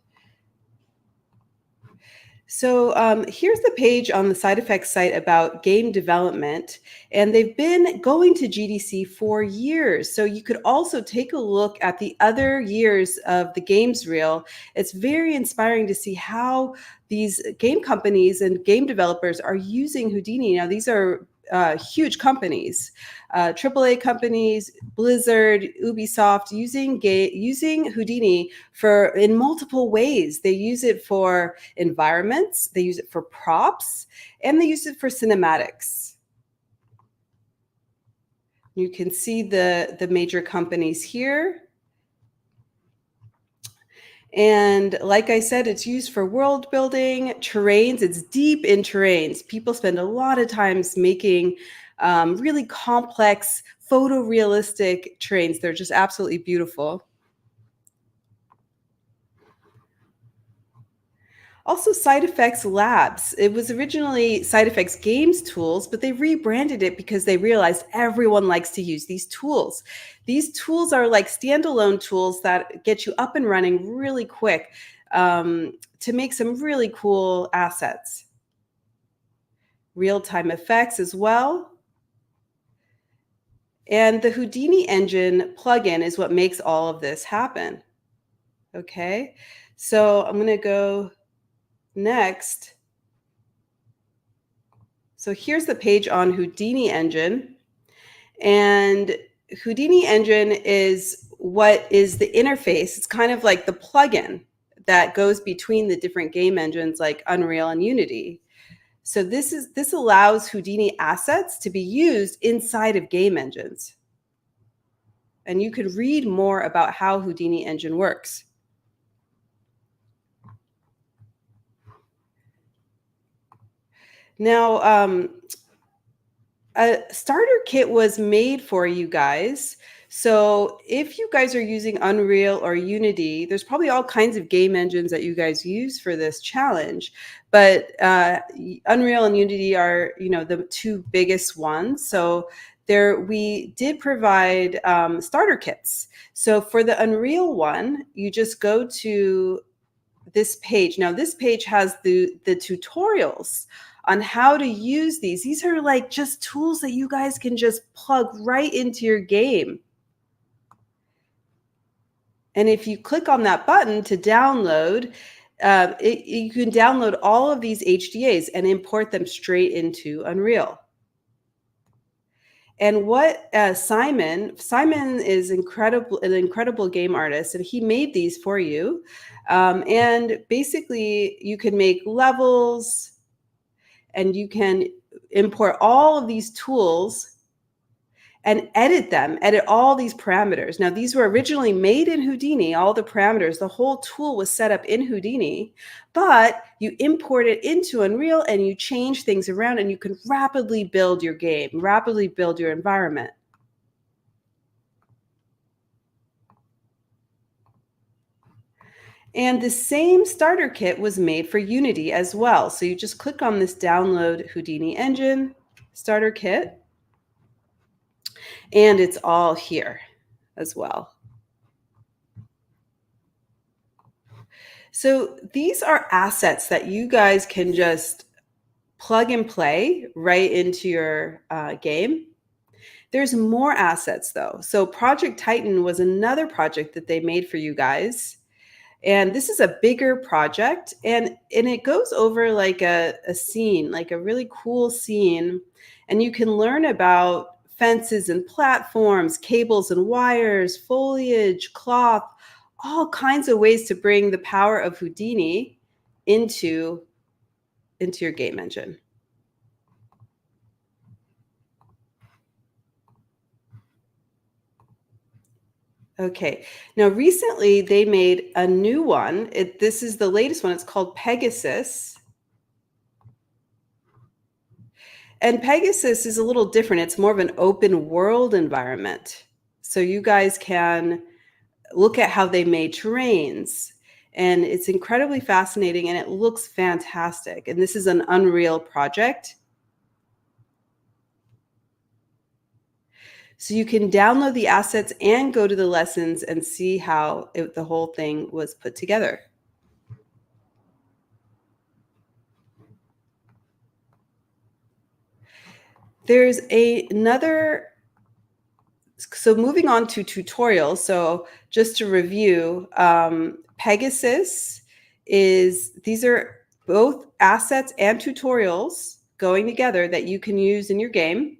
Speaker 1: So here's the page on the Side Effects site about game development, and they've been going to GDC for years. So you could also take a look at the other years of the Games Reel. It's very inspiring to see how these game companies and game developers are using Houdini. Now, these are huge companies, AAA companies, Blizzard, Ubisoft, using Houdini in multiple ways. They use it for environments, they use it for props, and they use it for cinematics. You can see the major companies here. And like I said, it's used for world building, terrains. It's deep in terrains. People spend a lot of times making really complex, photorealistic terrains. They're just absolutely beautiful. Also, Side Effects Labs. It was originally Side Effects Games Tools, but they rebranded it because they realized everyone likes to use these tools. These tools are like standalone tools that get you up and running really quick. to make some really cool assets. Real-time effects as well. And the Houdini engine plugin is what makes all of this happen. Okay, so I'm going to go next. So here's the page on Houdini engine. And Houdini engine is what is the interface. It's kind of like the plugin that goes between the different game engines like Unreal and Unity. So this allows Houdini assets to be used inside of game engines. And you could read more about how Houdini engine works. Now, a starter kit was made for you guys. So if you guys are using Unreal or Unity, there's probably all kinds of game engines that you guys use for this challenge. But Unreal and Unity are, the two biggest ones. So we did provide starter kits. So for the Unreal one, you just go to this page. Now this page has the tutorials on how to use these. These are like just tools that you guys can just plug right into your game. And if you click on that button to download, you can download all of these HDAs and import them straight into Unreal. And what Simon is an incredible game artist, and he made these for you. And basically, you can make levels, and you can import all of these tools and edit all these parameters. Now, these were originally made in Houdini, all the parameters, the whole tool was set up in Houdini, but you import it into Unreal and you change things around and you can rapidly build your game, rapidly build your environment. And the same starter kit was made for Unity as well. So you just click on this download Houdini engine starter kit. And it's all here as well. So these are assets that you guys can just plug and play right into your game. There's more assets though. So Project Titan was another project that they made for you guys. And this is a bigger project, and it goes over like a scene, like a really cool scene. And you can learn about fences and platforms, cables and wires, foliage, cloth, all kinds of ways to bring the power of Houdini into your game engine. Okay, now recently they made a new one. This is the latest one. It's called Pegasus. And Pegasus is a little different. It's more of an open world environment. So you guys can look at how they made terrains. And it's incredibly fascinating and it looks fantastic. And this is an Unreal project. So you can download the assets and go to the lessons and see how the whole thing was put together. There's another, so moving on to tutorials. So just to review, Pegasus these are both assets and tutorials going together that you can use in your game.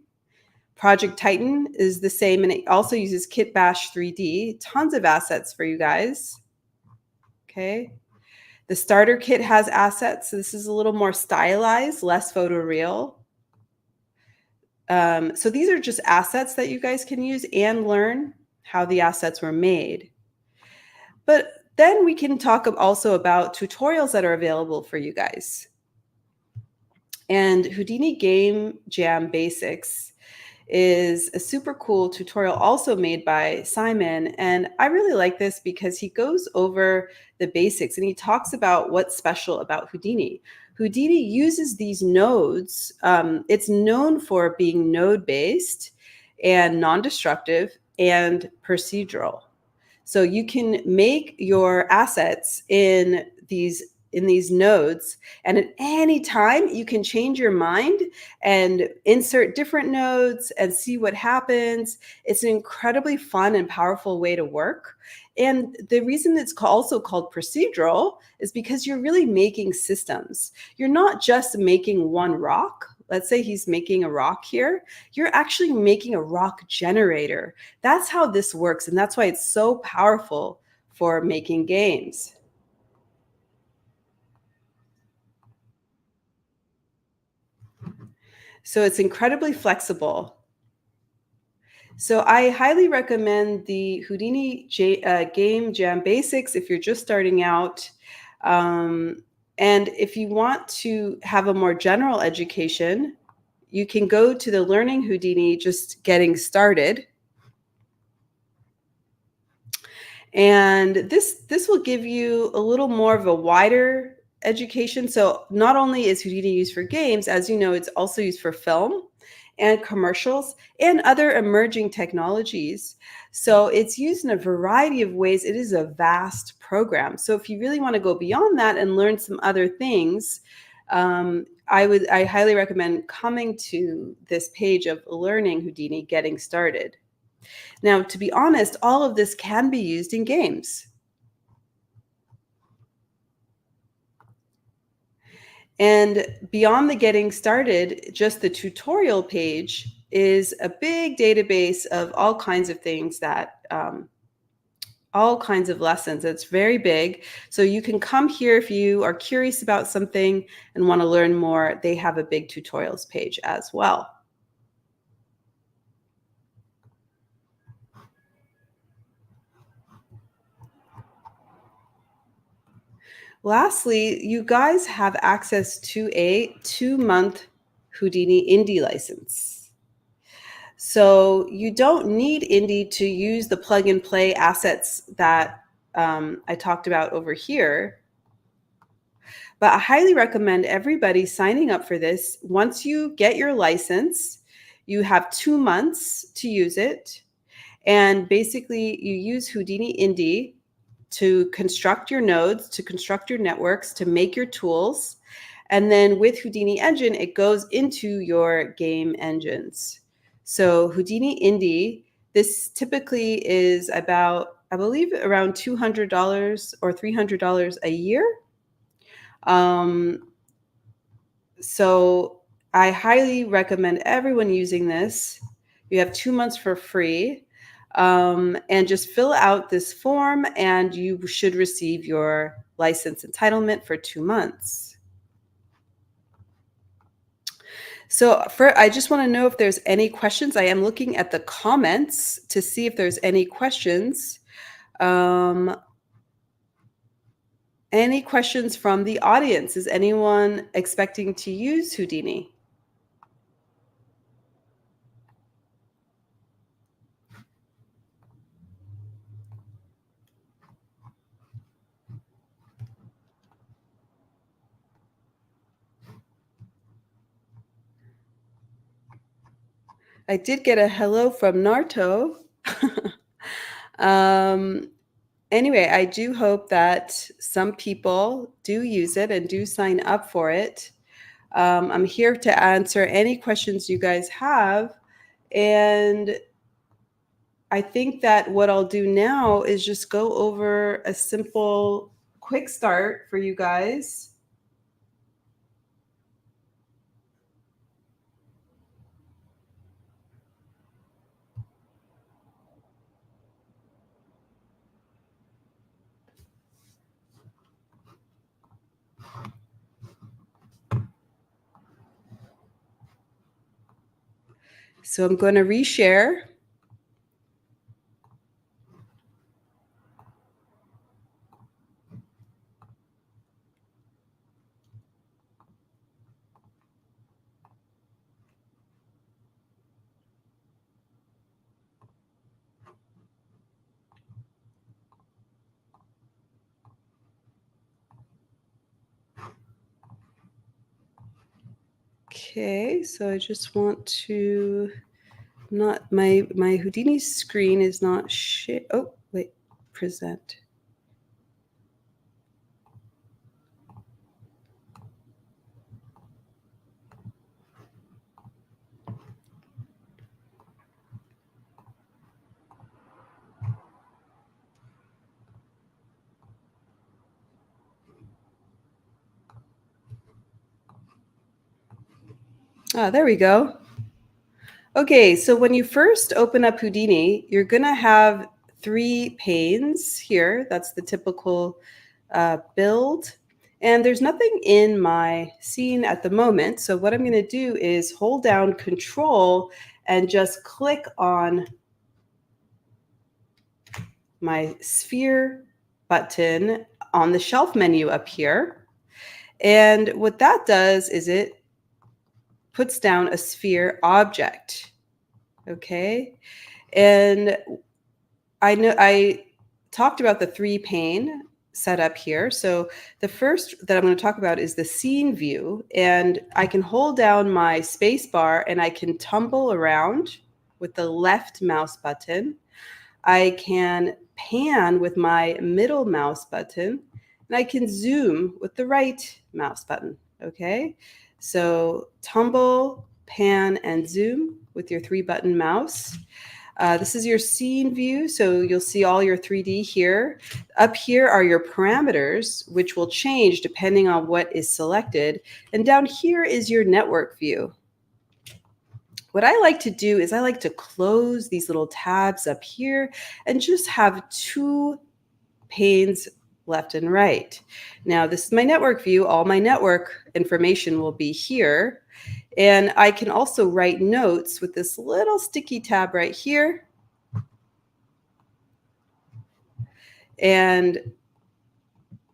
Speaker 1: Project Titan is the same, and it also uses Kit Bash 3D. Tons of assets for you guys. Okay. The starter kit has assets. So this is a little more stylized, less photoreal. So these are just assets that you guys can use and learn how the assets were made. But then we can talk also about tutorials that are available for you guys. And Houdini Game Jam Basics is a super cool tutorial also made by Simon. And I really like this because he goes over the basics and he talks about what's special about Houdini. Houdini uses these nodes. It's known for being node-based and non-destructive and procedural. So you can make your assets in these nodes, and at any time you can change your mind and insert different nodes and see what happens. It's an incredibly fun and powerful way to work. And the reason it's also called procedural is because you're really making systems. You're not just making one rock. Let's say he's making a rock here. You're actually making a rock generator. That's how this works, and that's why it's so powerful for making games. So it's incredibly flexible. So I highly recommend the Houdini Game Jam Basics if you're just starting out. And if you want to have a more general education, you can go to the Learning Houdini Just Getting Started. And this will give you a little more of a wider education. So not only is Houdini used for games, as you know, it's also used for film and commercials and other emerging technologies. So it's used in a variety of ways. It is a vast program. So if you really want to go beyond that and learn some other things, I highly recommend coming to this page of Learning Houdini Getting Started. Now, to be honest, all of this can be used in games. And beyond the getting started, just the tutorial page is a big database of all kinds of things that, all kinds of lessons. It's very big. So you can come here if you are curious about something and want to learn more. They have a big tutorials page as well. Lastly, you guys have access to a 2-month Houdini Indie license. So you don't need Indie to use the plug and play assets that I talked about over here. But I highly recommend everybody signing up for this. Once you get your license, you have 2 months to use it. And basically you use Houdini Indie to construct your nodes, to construct your networks, to make your tools. And then with Houdini Engine, it goes into your game engines. So Houdini Indie, this typically is about, I believe, around $200 or $300 a year. So I highly recommend everyone using this. You have 2 months for free. And just fill out this form and you should receive your license entitlement for 2 months. So I just want to know if there's any questions. I am looking at the comments to see if there's any questions. Any questions from the audience? Is anyone expecting to use Houdini? I did get a hello from Naruto. Anyway, I do hope that some people do use it and do sign up for it. I'm here to answer any questions you guys have. And I think that what I'll do now is just go over a simple quick start for you guys. So I'm going to reshare. Okay, so I just want to not my Houdini screen is not oh wait, present. There we go. Okay, so when you first open up Houdini, you're going to have 3 panes here. That's the typical build. And there's nothing in my scene at the moment. So what I'm going to do is hold down Control and just click on my sphere button on the shelf menu up here. And what that does is it puts down a sphere object. Okay. And I talked about the 3 pane setup here. So the first that I'm going to talk about is the scene view. And I can hold down my space bar and I can tumble around with the left mouse button. I can pan with my middle mouse button, and I can zoom with the right mouse button. Okay, so tumble, pan, and zoom with your 3-button mouse. This is your scene view, so you'll see all your 3D here. Up here are your parameters, which will change depending on what is selected. And down here is your network view. What I like to do is I like to close these little tabs up here and just have 2 panes left and right. Now, this is my network view. All my network information will be here. And I can also write notes with this little sticky tab right here. And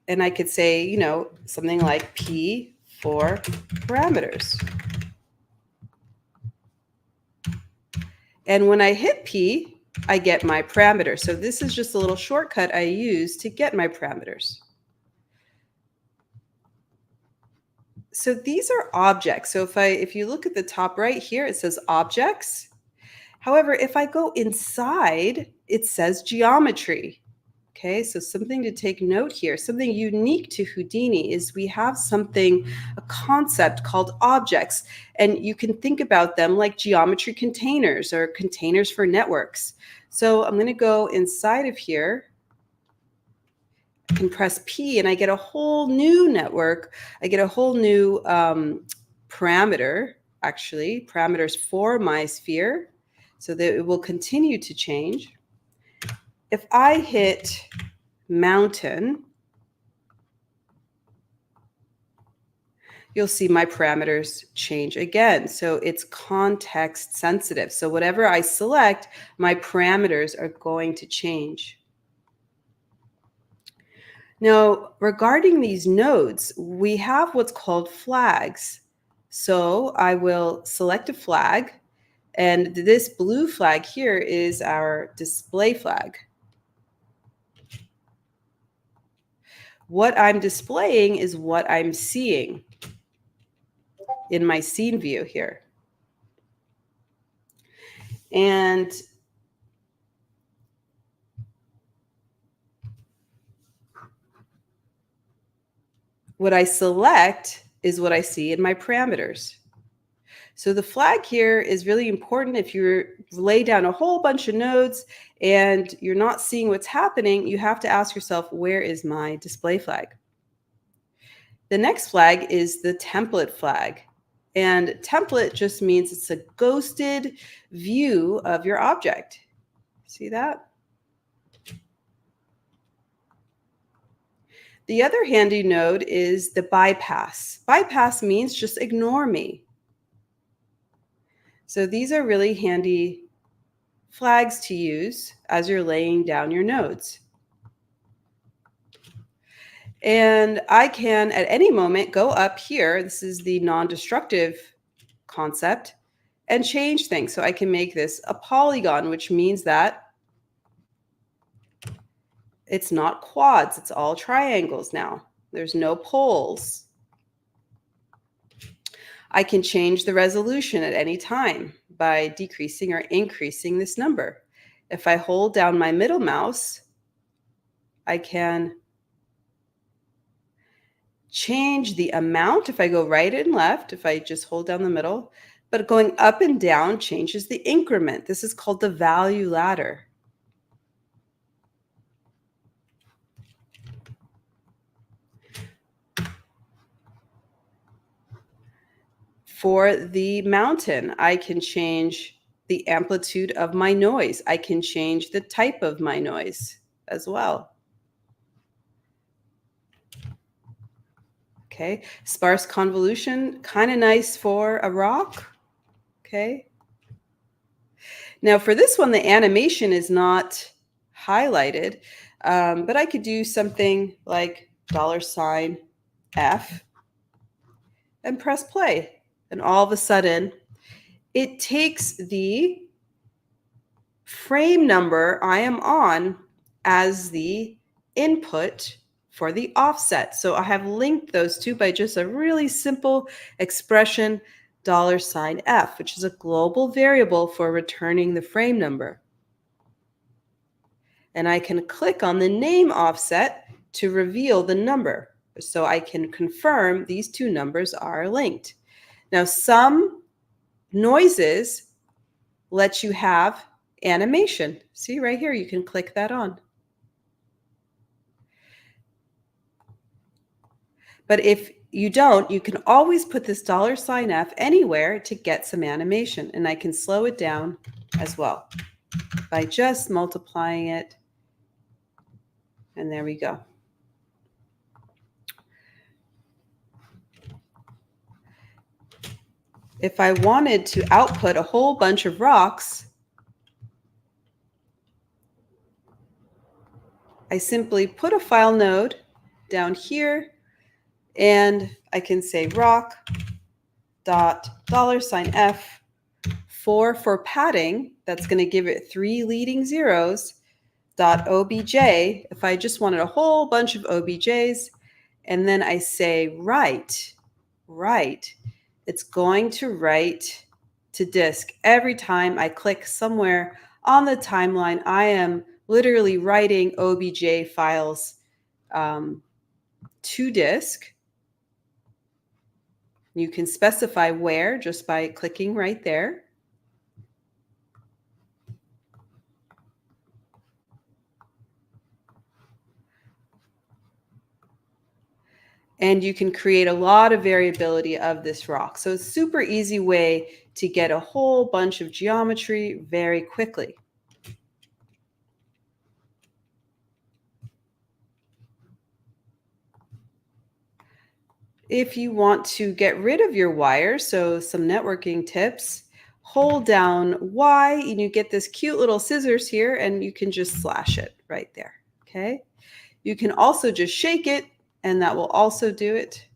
Speaker 1: I could say, you know, something like P for parameters. And when I hit P, I get my parameter. So this is just a little shortcut I use to get my parameters. So these are objects. So if you look at the top right here, it says objects. However, if I go inside, it says geometry. Okay, so something to take note here, something unique to Houdini is we have something, a concept called objects, and you can think about them like geometry containers or containers for networks. So I'm going to go inside of here. I can press P and I get a whole new network. I get a whole new parameter, actually, parameters for my sphere, so that it will continue to change. If I hit mountain, you'll see my parameters change again. So it's context sensitive. So whatever I select, my parameters are going to change. Now, regarding these nodes, we have what's called flags. So I will select a flag, and this blue flag here is our display flag. What I'm displaying is what I'm seeing in my scene view here. And what I select is what I see in my parameters. So the flag here is really important. If you lay down a whole bunch of nodes and you're not seeing what's happening, you have to ask yourself, where is my display flag? The next flag is the template flag. And template just means it's a ghosted view of your object. See that? The other handy node is the bypass. Bypass means just ignore me. So these are really handy flags to use as you're laying down your nodes. And I can, at any moment, go up here. This is the non-destructive concept, and change things. So I can make this a polygon, which means that it's not quads. It's all triangles now. There's no poles. I can change the resolution at any time by decreasing or increasing this number. If I hold down my middle mouse, I can change the amount if I go right and left, if I just hold down the middle, but going up and down changes the increment. This is called the value ladder. For the mountain, I can change the amplitude of my noise. I can change the type of my noise as well. Okay, sparse convolution, kind of nice for a rock. Okay. Now for this one, the animation is not highlighted, but I could do something like $F and press play. And all of a sudden, it takes the frame number I am on as the input for the offset. So I have linked those two by just a really simple expression, $F, which is a global variable for returning the frame number. And I can click on the name offset to reveal the number. So I can confirm these two numbers are linked. Now, some noises let you have animation. See right here, you can click that on. But if you don't, you can always put this $F anywhere to get some animation. And I can slow it down as well by just multiplying it. And there we go. If I wanted to output a whole bunch of rocks, I simply put a file node down here, and I can say rock dot $F for padding. That's going to give it 3 leading zeros .obj. If I just wanted a whole bunch of OBJs, and then I say write, it's going to write to disk every time I click somewhere on the timeline. I am literally writing OBJ files to disk. You can specify where just by clicking right there. And you can create a lot of variability of this rock. So it's a super easy way to get a whole bunch of geometry very quickly. If you want to get rid of your wires, so some networking tips, hold down Y and you get this cute little scissors here, and you can just slash it right there. Okay. You can also just shake it, and that will also do it.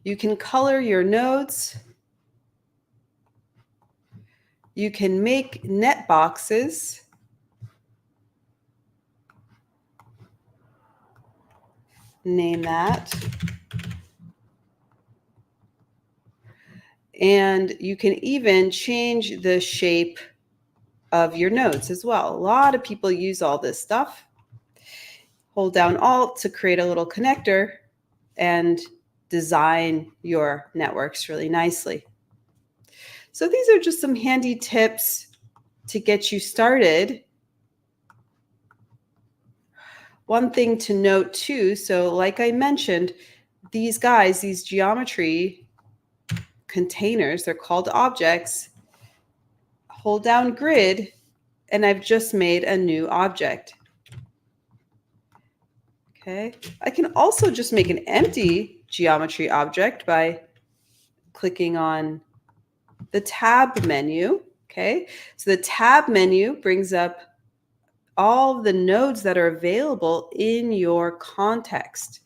Speaker 1: You can color your nodes. You can make net boxes. Name that. And you can even change the shape of your nodes as well. A lot of people use all this stuff. Hold down Alt to create a little connector and design your networks really nicely. So these are just some handy tips to get you started. One thing to note too, so like I mentioned, these guys, these geometry containers, they're called objects. Hold down grid, and I've just made a new object. Okay, I can also just make an empty geometry object by clicking on the tab menu. Okay, so the tab menu brings up all of the nodes that are available in your context.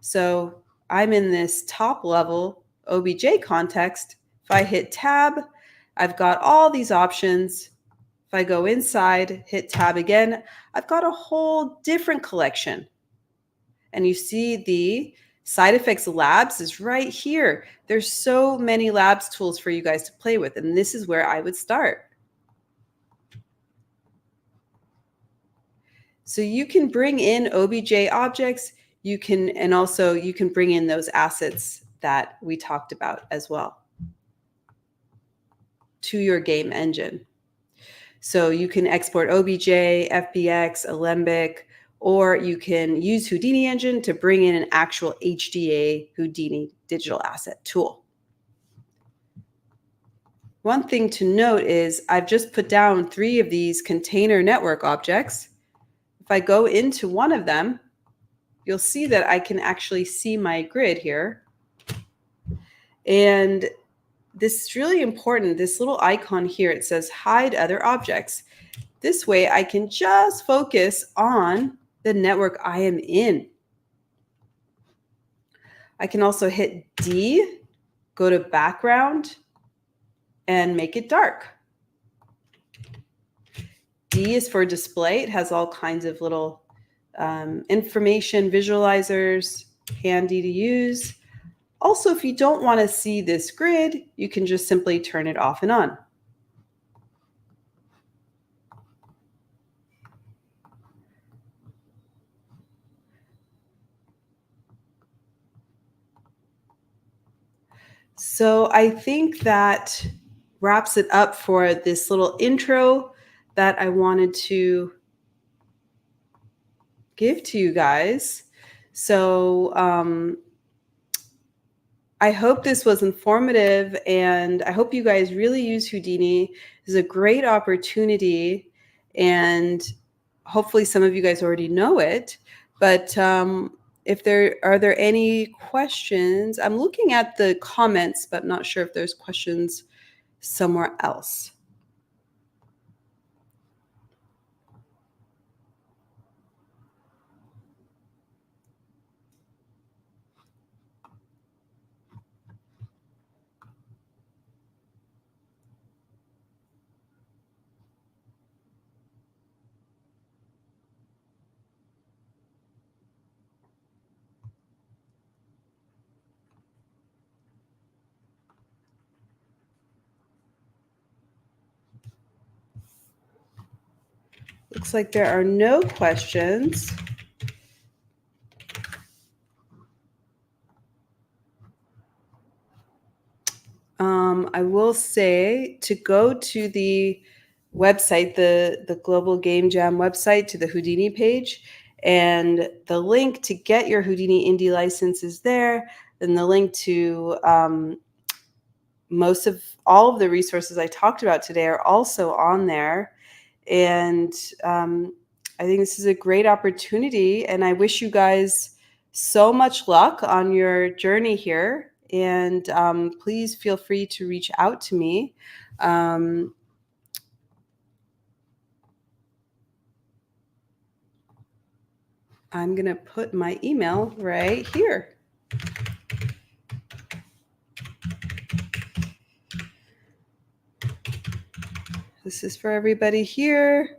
Speaker 1: So I'm in this top level OBJ context. If I hit tab, I've got all these options. If I go inside, hit tab again, I've got a whole different collection. And you see the Side Effects Labs is right here. There's so many labs tools for you guys to play with, and this is where I would start. So you can bring in OBJ objects, and also you can bring in those assets that we talked about as well to your game engine. So you can export OBJ, FBX, Alembic, or you can use Houdini Engine to bring in an actual HDA Houdini digital asset tool. One thing to note is I've just put down 3 of these container network objects. If I go into one of them, you'll see that I can actually see my grid here. And this is really important. This little icon here, it says hide other objects. This way I can just focus on the network I am in. I can also hit D, go to background, and make it dark. D is for display. It has all kinds of little information visualizers, handy to use. Also, if you don't want to see this grid, you can just simply turn it off and on. So I think that wraps it up for this little intro that I wanted to give to you guys. So I hope this was informative, and I hope you guys really use Houdini. It's a great opportunity, and hopefully some of you guys already know it. But if there are any questions, I'm looking at the comments, but not sure if there's questions somewhere else. Looks like there are no questions. I will say to go to the website, the Global Game Jam website, to the Houdini page, and the link to get your Houdini Indie license is there. And the link to most of all of the resources I talked about today are also on there. And I think this is a great opportunity, and I wish you guys so much luck on your journey here. And please feel free to reach out to me. I'm going to put my email right here. This is for everybody here.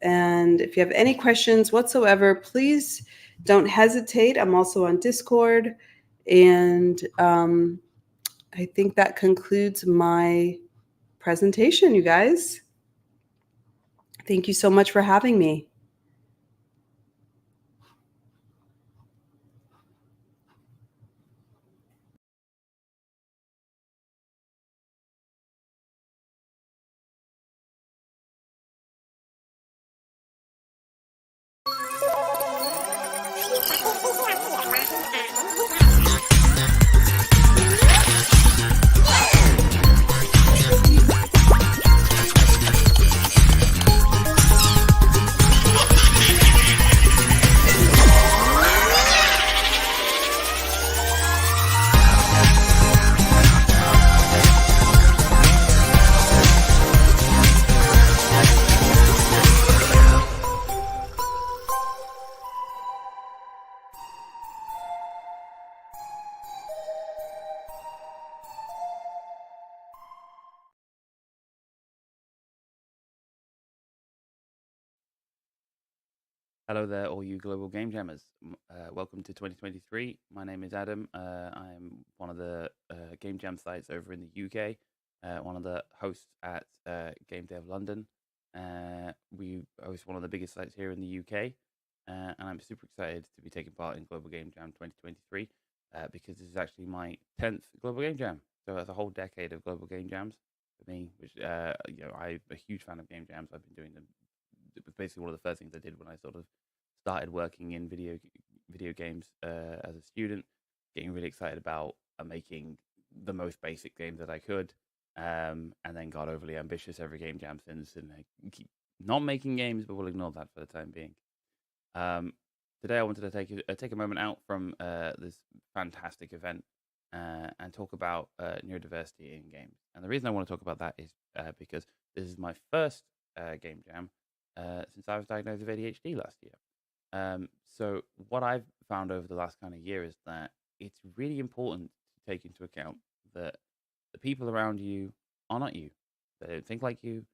Speaker 1: And if you have any questions whatsoever, please don't hesitate. I'm also on Discord. And I think that concludes my presentation, you guys. Thank you so much for having me.
Speaker 2: Hello there, all you global game jammers. Welcome to 2023. My name is Adam. I'm one of the game jam sites over in the UK, one of the hosts at Game Dev London. We host one of the biggest sites here in the UK, and I'm super excited to be taking part in Global Game Jam 2023 because this is actually my 10th Global Game Jam. So that's a whole decade of Global Game Jams for me, which I'm a huge fan of game jams. I've been doing them. It was basically one of the first things I did when I sort of started working in video games as a student, getting really excited about making the most basic game that I could, and then got overly ambitious every game jam since, and I keep not making games, but we'll ignore that for the time being. Today I wanted to take a moment out from this fantastic event and talk about neurodiversity in games. And the reason I want to talk about that is because this is my first game jam since I was diagnosed with ADHD last year. So what I've found over the last kind of year is that it's really important to take into account that the people around you are not you. They don't think like you.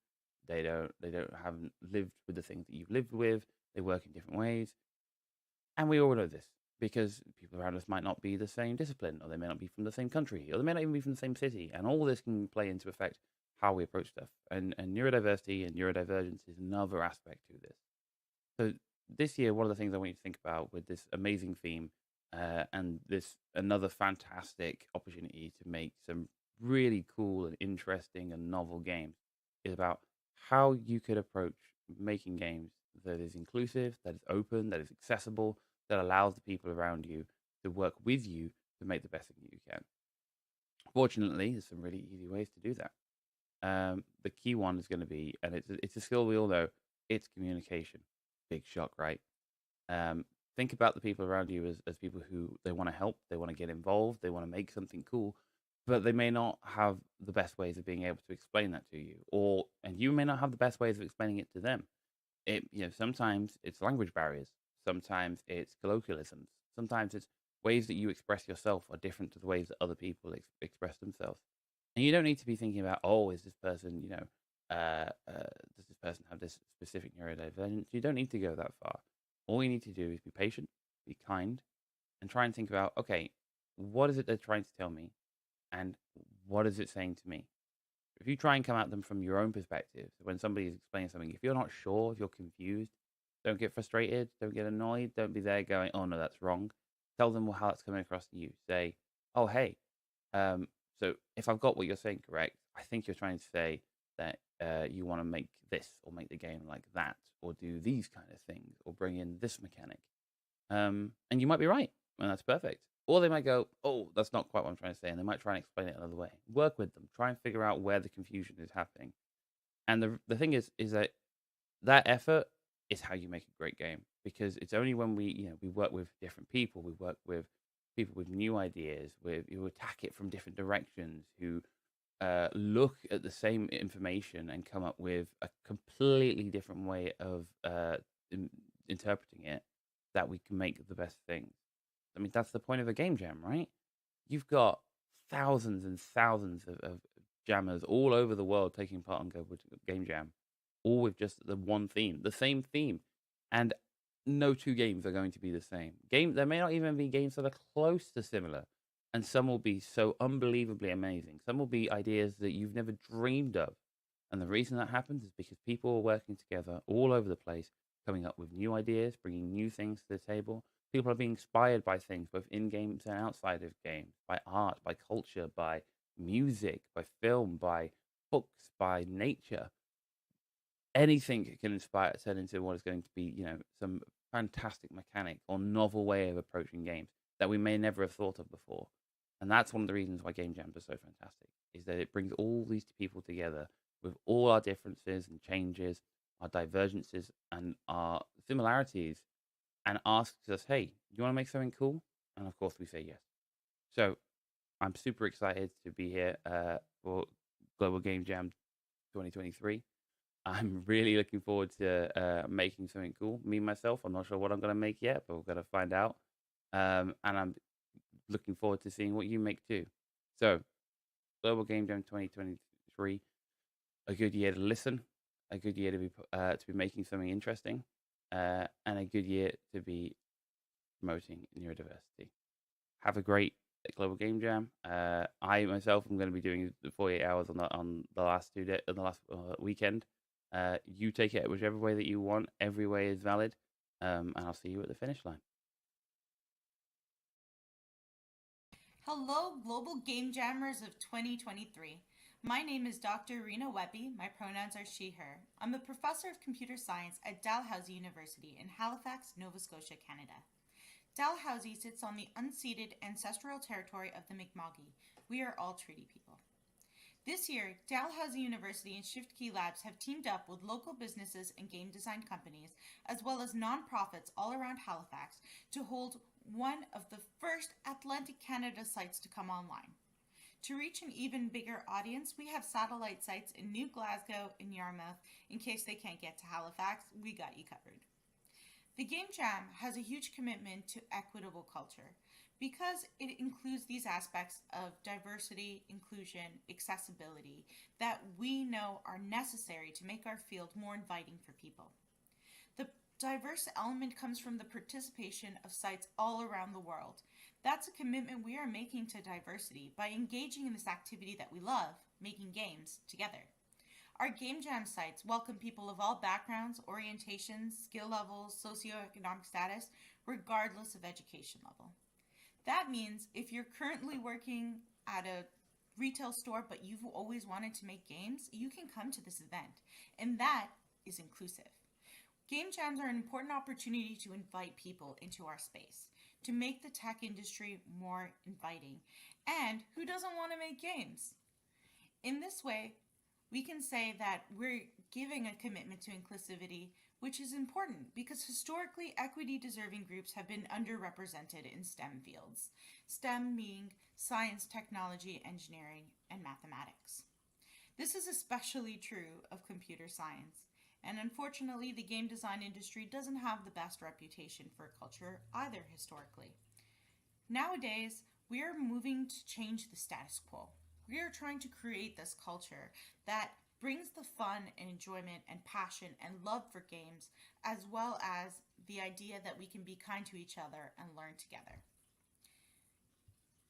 Speaker 2: Haven't lived with the things that you've lived with. They work in different ways. And we all know this because people around us might not be the same discipline, or they may not be from the same country, or they may not even be from the same city. And all this can play into effect how we approach stuff. And neurodiversity and neurodivergence is another aspect to this. So this year, one of the things I want you to think about with this amazing theme and this another fantastic opportunity to make some really cool and interesting and novel games is about how you could approach making games that is inclusive, that is open, that is accessible, that allows the people around you to work with you to make the best thing you can. Fortunately, there's some really easy ways to do that. The key one is going to be, and it's a skill we all know, it's communication. Big shock, right? Think about the people around you as people who they want to help, they want to get involved, they want to make something cool, but they may not have the best ways of being able to explain that to you, and you may not have the best ways of explaining it to them. Sometimes it's language barriers, sometimes it's colloquialisms, sometimes it's ways that you express yourself are different to the ways that other people express themselves. And you don't need to be thinking about, oh, is this person, does this person have this specific neurodivergence? You don't need to go that far. All you need to do is be patient, be kind, and try and think about, okay, what is it they're trying to tell me, and what is it saying to me? If you try and come at them from your own perspective, when somebody is explaining something, if you're not sure, if you're confused, don't get frustrated, don't get annoyed, don't be there going, oh no, that's wrong. Tell them how it's coming across to you. Say, oh hey, so if I've got what you're saying correct, I think you're trying to say that you want to make this or make the game like that or do these kind of things or bring in this mechanic. And you might be right, and that's perfect. Or they might go, oh, that's not quite what I'm trying to say, and they might try and explain it another way. Work with them. Try and figure out where the confusion is happening. And the thing is that effort is how you make a great game, because it's only when we work with different people, we work with people with new ideas, who attack it from different directions, who look at the same information and come up with a completely different way of interpreting it, that we can make the best things. I mean, that's the point of a game jam, right? You've got thousands and thousands of jammers all over the world taking part on Global Game Jam, all with just the one theme, the same theme. And no two games are going to be the same. There may not even be games that are close to similar. And some will be so unbelievably amazing. Some will be ideas that you've never dreamed of. And the reason that happens is because people are working together all over the place, coming up with new ideas, bringing new things to the table. People are being inspired by things, both in games and outside of games, by art, by culture, by music, by film, by books, by nature. Anything can inspire, turn into what is going to be, some fantastic mechanic or novel way of approaching games that we may never have thought of before. And that's one of the reasons why game jams are so fantastic, is that it brings all these people together with all our differences and changes, our divergences and our similarities, and asks us, hey, do you want to make something cool? And of course we say yes. So I'm super excited to be here for Global Game Jam 2023. I'm really looking forward to making something cool. Me, myself, I'm not sure what I'm going to make yet, but we're going to find out. And I'm looking forward to seeing what you make too. So, Global Game Jam 2023, a good year to listen, a good year to be making something interesting, and a good year to be promoting neurodiversity. Have a great Global Game Jam. I myself am going to be doing the 48 hours on the last weekend. You take it whichever way that you want. Every way is valid. And I'll see you at the finish line.
Speaker 5: Hello, Global Game Jammers of 2023. My name is Dr. Rena Webby. My pronouns are she, her. I'm a professor of computer science at Dalhousie University in Halifax, Nova Scotia, Canada. Dalhousie sits on the unceded ancestral territory of the Mi'kmaq. We are all treaty people. This year, Dalhousie University and ShiftKey Labs have teamed up with local businesses and game design companies, as well as nonprofits all around Halifax, to hold one of the first Atlantic Canada sites to come online. To reach an even bigger audience, we have satellite sites in New Glasgow and Yarmouth. In case they can't get to Halifax, we got you covered. The Game Jam has a huge commitment to equitable culture because it includes these aspects of diversity, inclusion, accessibility that we know are necessary to make our field more inviting for people. The diverse element comes from the participation of sites all around the world. That's a commitment we are making to diversity by engaging in this activity that we love, making games, together. Our Game Jam sites welcome people of all backgrounds, orientations, skill levels, socioeconomic status, regardless of education level. That means if you're currently working at a retail store but you've always wanted to make games, you can come to this event, and that is inclusive. Game jams are an important opportunity to invite people into our space, to make the tech industry more inviting. And who doesn't want to make games? In this way, we can say that we're giving a commitment to inclusivity, which is important because historically equity-deserving groups have been underrepresented in STEM fields. STEM being science, technology, engineering, and mathematics. This is especially true of computer science. And unfortunately, the game design industry doesn't have the best reputation for culture either historically. Nowadays, we are moving to change the status quo. We are trying to create this culture that brings the fun and enjoyment and passion and love for games, as well as the idea that we can be kind to each other and learn together.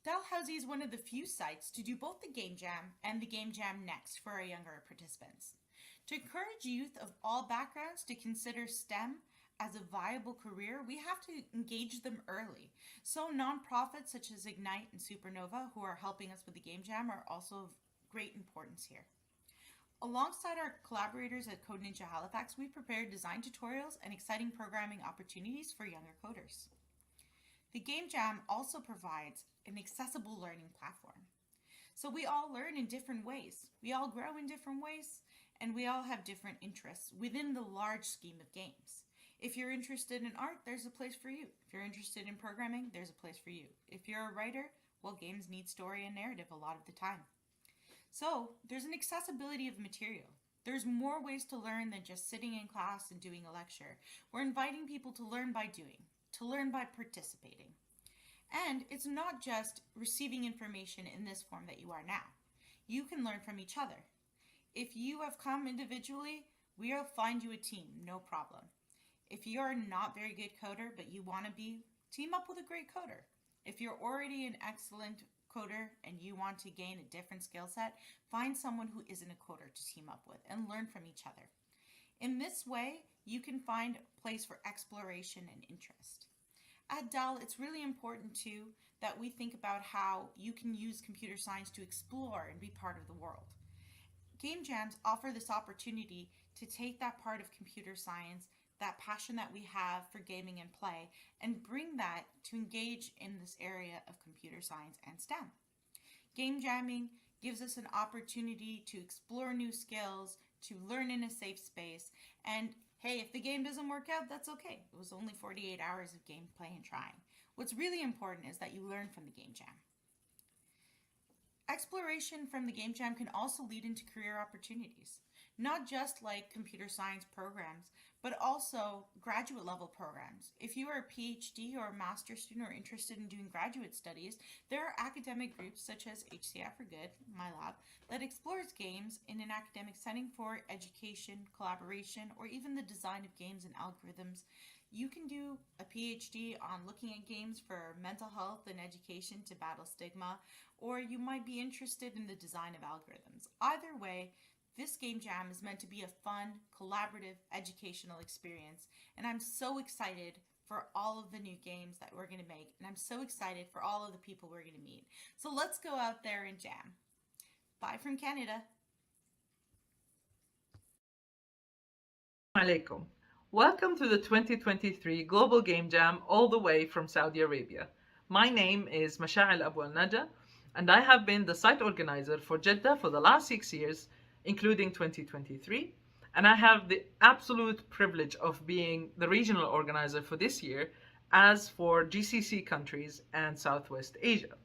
Speaker 5: Dalhousie is one of the few sites to do both the Game Jam and the Game Jam Next for our younger participants. To encourage youth of all backgrounds to consider STEM as a viable career, we have to engage them early. So nonprofits such as Ignite and Supernova, who are helping us with the Game Jam, are also of great importance here. Alongside our collaborators at Code Ninja Halifax, we prepared design tutorials and exciting programming opportunities for younger coders. The Game Jam also provides an accessible learning platform. So we all learn in different ways. We all grow in different ways, and we all have different interests within the large scheme of games. If you're interested in art, there's a place for you. If you're interested in programming, there's a place for you. If you're a writer, well, games need story and narrative a lot of the time. So there's an accessibility of material. There's more ways to learn than just sitting in class and doing a lecture. We're inviting people to learn by doing, to learn by participating. And it's not just receiving information in this form that you are now. You can learn from each other. If you have come individually, we'll find you a team, no problem. If you're not very good coder, but you want to be, team up with a great coder. If you're already an excellent coder and you want to gain a different skill set, find someone who isn't a coder to team up with and learn from each other. In this way, you can find a place for exploration and interest. At Dell, it's really important too that we think about how you can use computer science to explore and be part of the world. Game jams offer this opportunity to take that part of computer science, that passion that we have for gaming and play, and bring that to engage in this area of computer science and STEM. Game jamming gives us an opportunity to explore new skills, to learn in a safe space, and hey, if the game doesn't work out, that's okay. It was only 48 hours of gameplay and trying. What's really important is that you learn from the Game Jam. Exploration from the Game Jam can also lead into career opportunities, not just like computer science programs, but also graduate level programs. If you are a PhD or a master's student or interested in doing graduate studies, there are academic groups such as HCI for Good, my lab, that explores games in an academic setting for education, collaboration, or even the design of games and algorithms. You can do a PhD on looking at games for mental health and education to battle stigma, or you might be interested in the design of algorithms. Either way, this Game Jam is meant to be a fun, collaborative, educational experience, and I'm so excited for all of the new games that we're going to make, and I'm so excited for all of the people we're going to meet. So let's go out there and jam. Bye from Canada.
Speaker 4: Alaikum. Welcome to the 2023 Global Game Jam all the way from Saudi Arabia. My name is Masha'il Abu Al-Naja, and I have been the site organizer for Jeddah for the last 6 years, including 2023, and I have the absolute privilege of being the regional organizer for this year, as for GCC countries and Southwest Asia.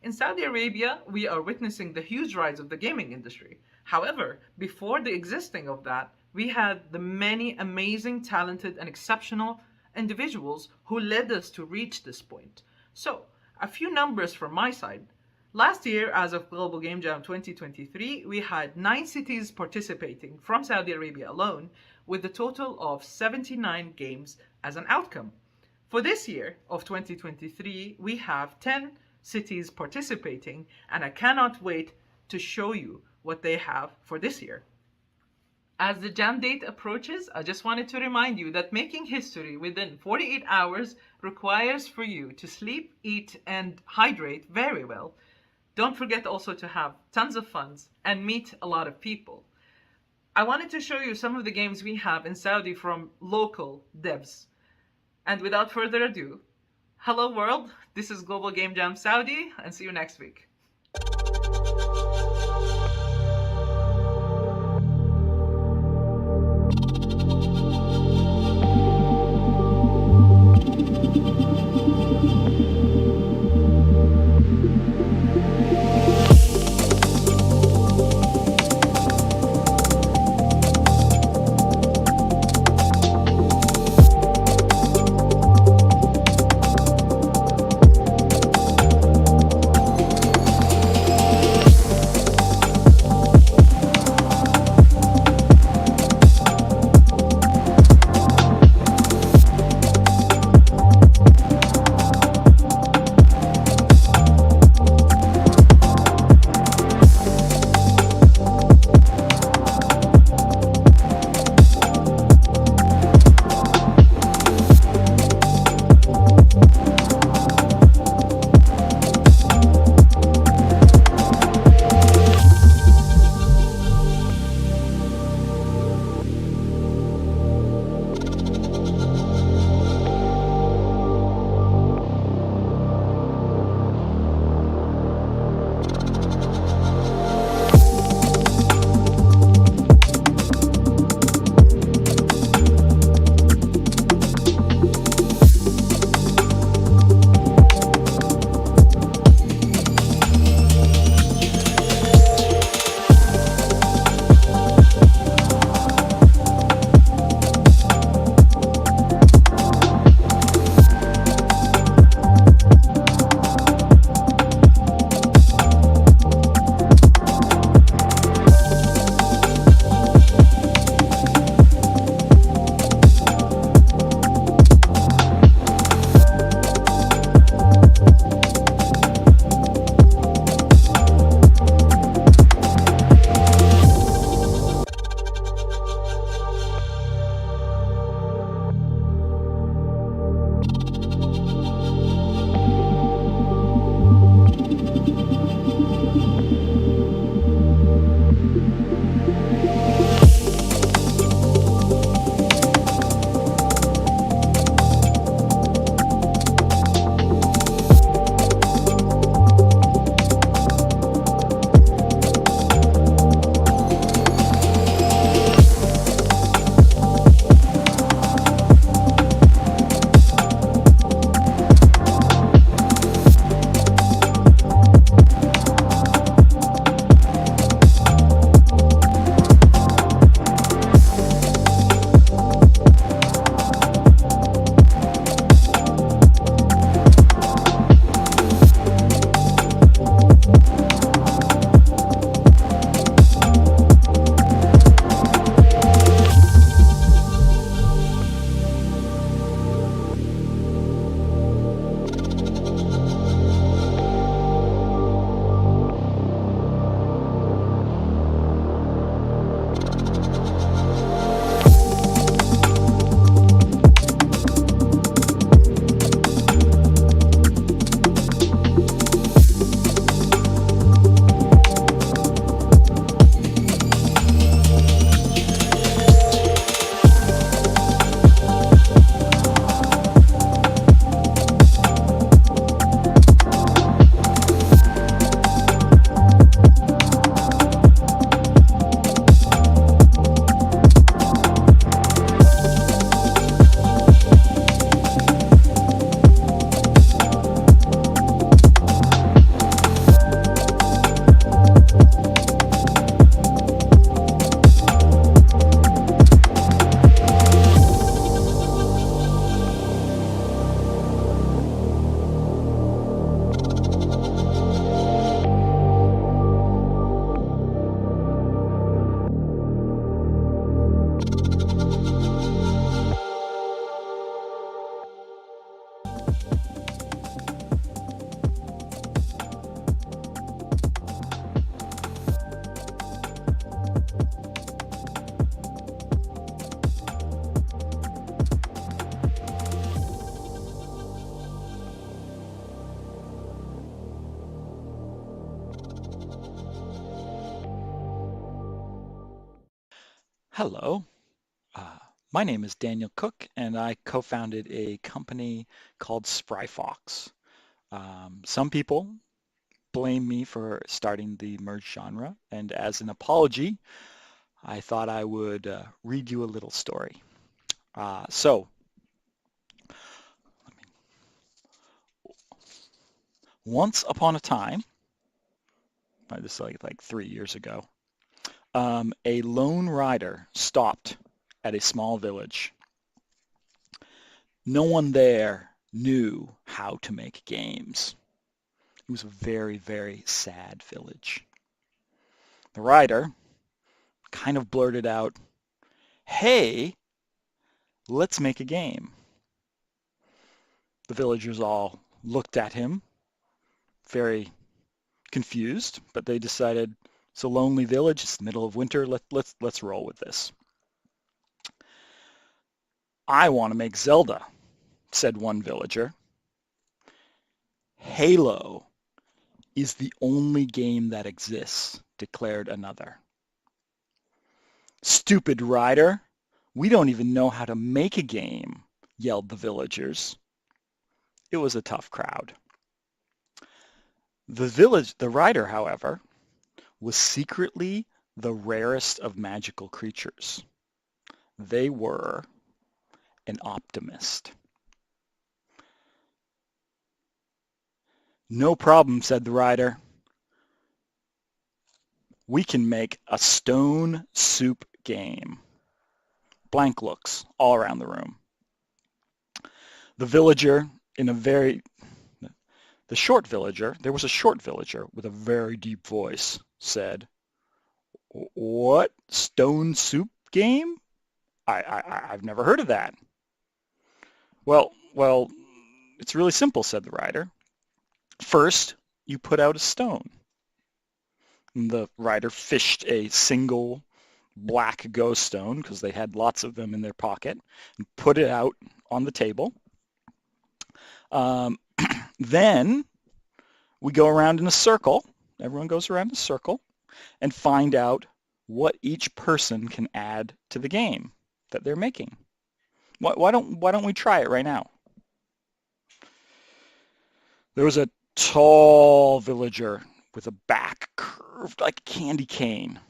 Speaker 4: In Saudi Arabia, we are witnessing the huge rise of the gaming industry. However, before the existing of that, we had the many amazing, talented, and exceptional individuals who led us to reach this point. So, a few numbers from my side. Last year, as of Global Game Jam 2023, we had 9 cities participating from Saudi Arabia alone, with a total of 79 games as an outcome. For this year of 2023, we have 10 cities participating, and I cannot wait to show you what they have for this year. As the jam date approaches, I just wanted to remind you that making history within 48 hours requires for you to sleep, eat, and hydrate very well. Don't forget also to have tons of fun and meet a lot of people. I wanted to show you some of the games we have in Saudi from local devs. And without further ado, hello world, this is Global Game Jam Saudi, and see you next week.
Speaker 3: Hello. My name is Daniel Cook, and I co-founded a company called Spryfox. Some people blame me for starting the merge genre, and as an apology, I thought I would read you a little story. So, once upon a time, this is like 3 years ago, a lone rider stopped at a small village. No one there knew how to make games. It was a very, very sad village. The rider kind of blurted out, "Hey, let's make a game." The villagers all looked at him, very confused, but they decided it's a lonely village, it's the middle of winter, let's roll with this. "I want to make Zelda," said one villager. "Halo is the only game that exists," declared another. "Stupid rider, we don't even know how to make a game," yelled the villagers. It was a tough crowd. The rider, however, was secretly the rarest of magical creatures. They were an optimist. "No problem," said the rider. "We can make a stone soup game." Blank looks all around the room. The villager in a very The short villager, there was a short villager with a very deep voice, said, "What? Stone soup game? I've never heard of that." Well, it's really simple," said the rider. "First, you put out a stone." And the rider fished a single black ghost stone, because they had lots of them in their pocket, and put it out on the table. Then we go around in a circle. Everyone goes around in a circle and find out what each person can add to the game that they're making. Why don't we try it right now? There was a tall villager with a back curved like a candy cane,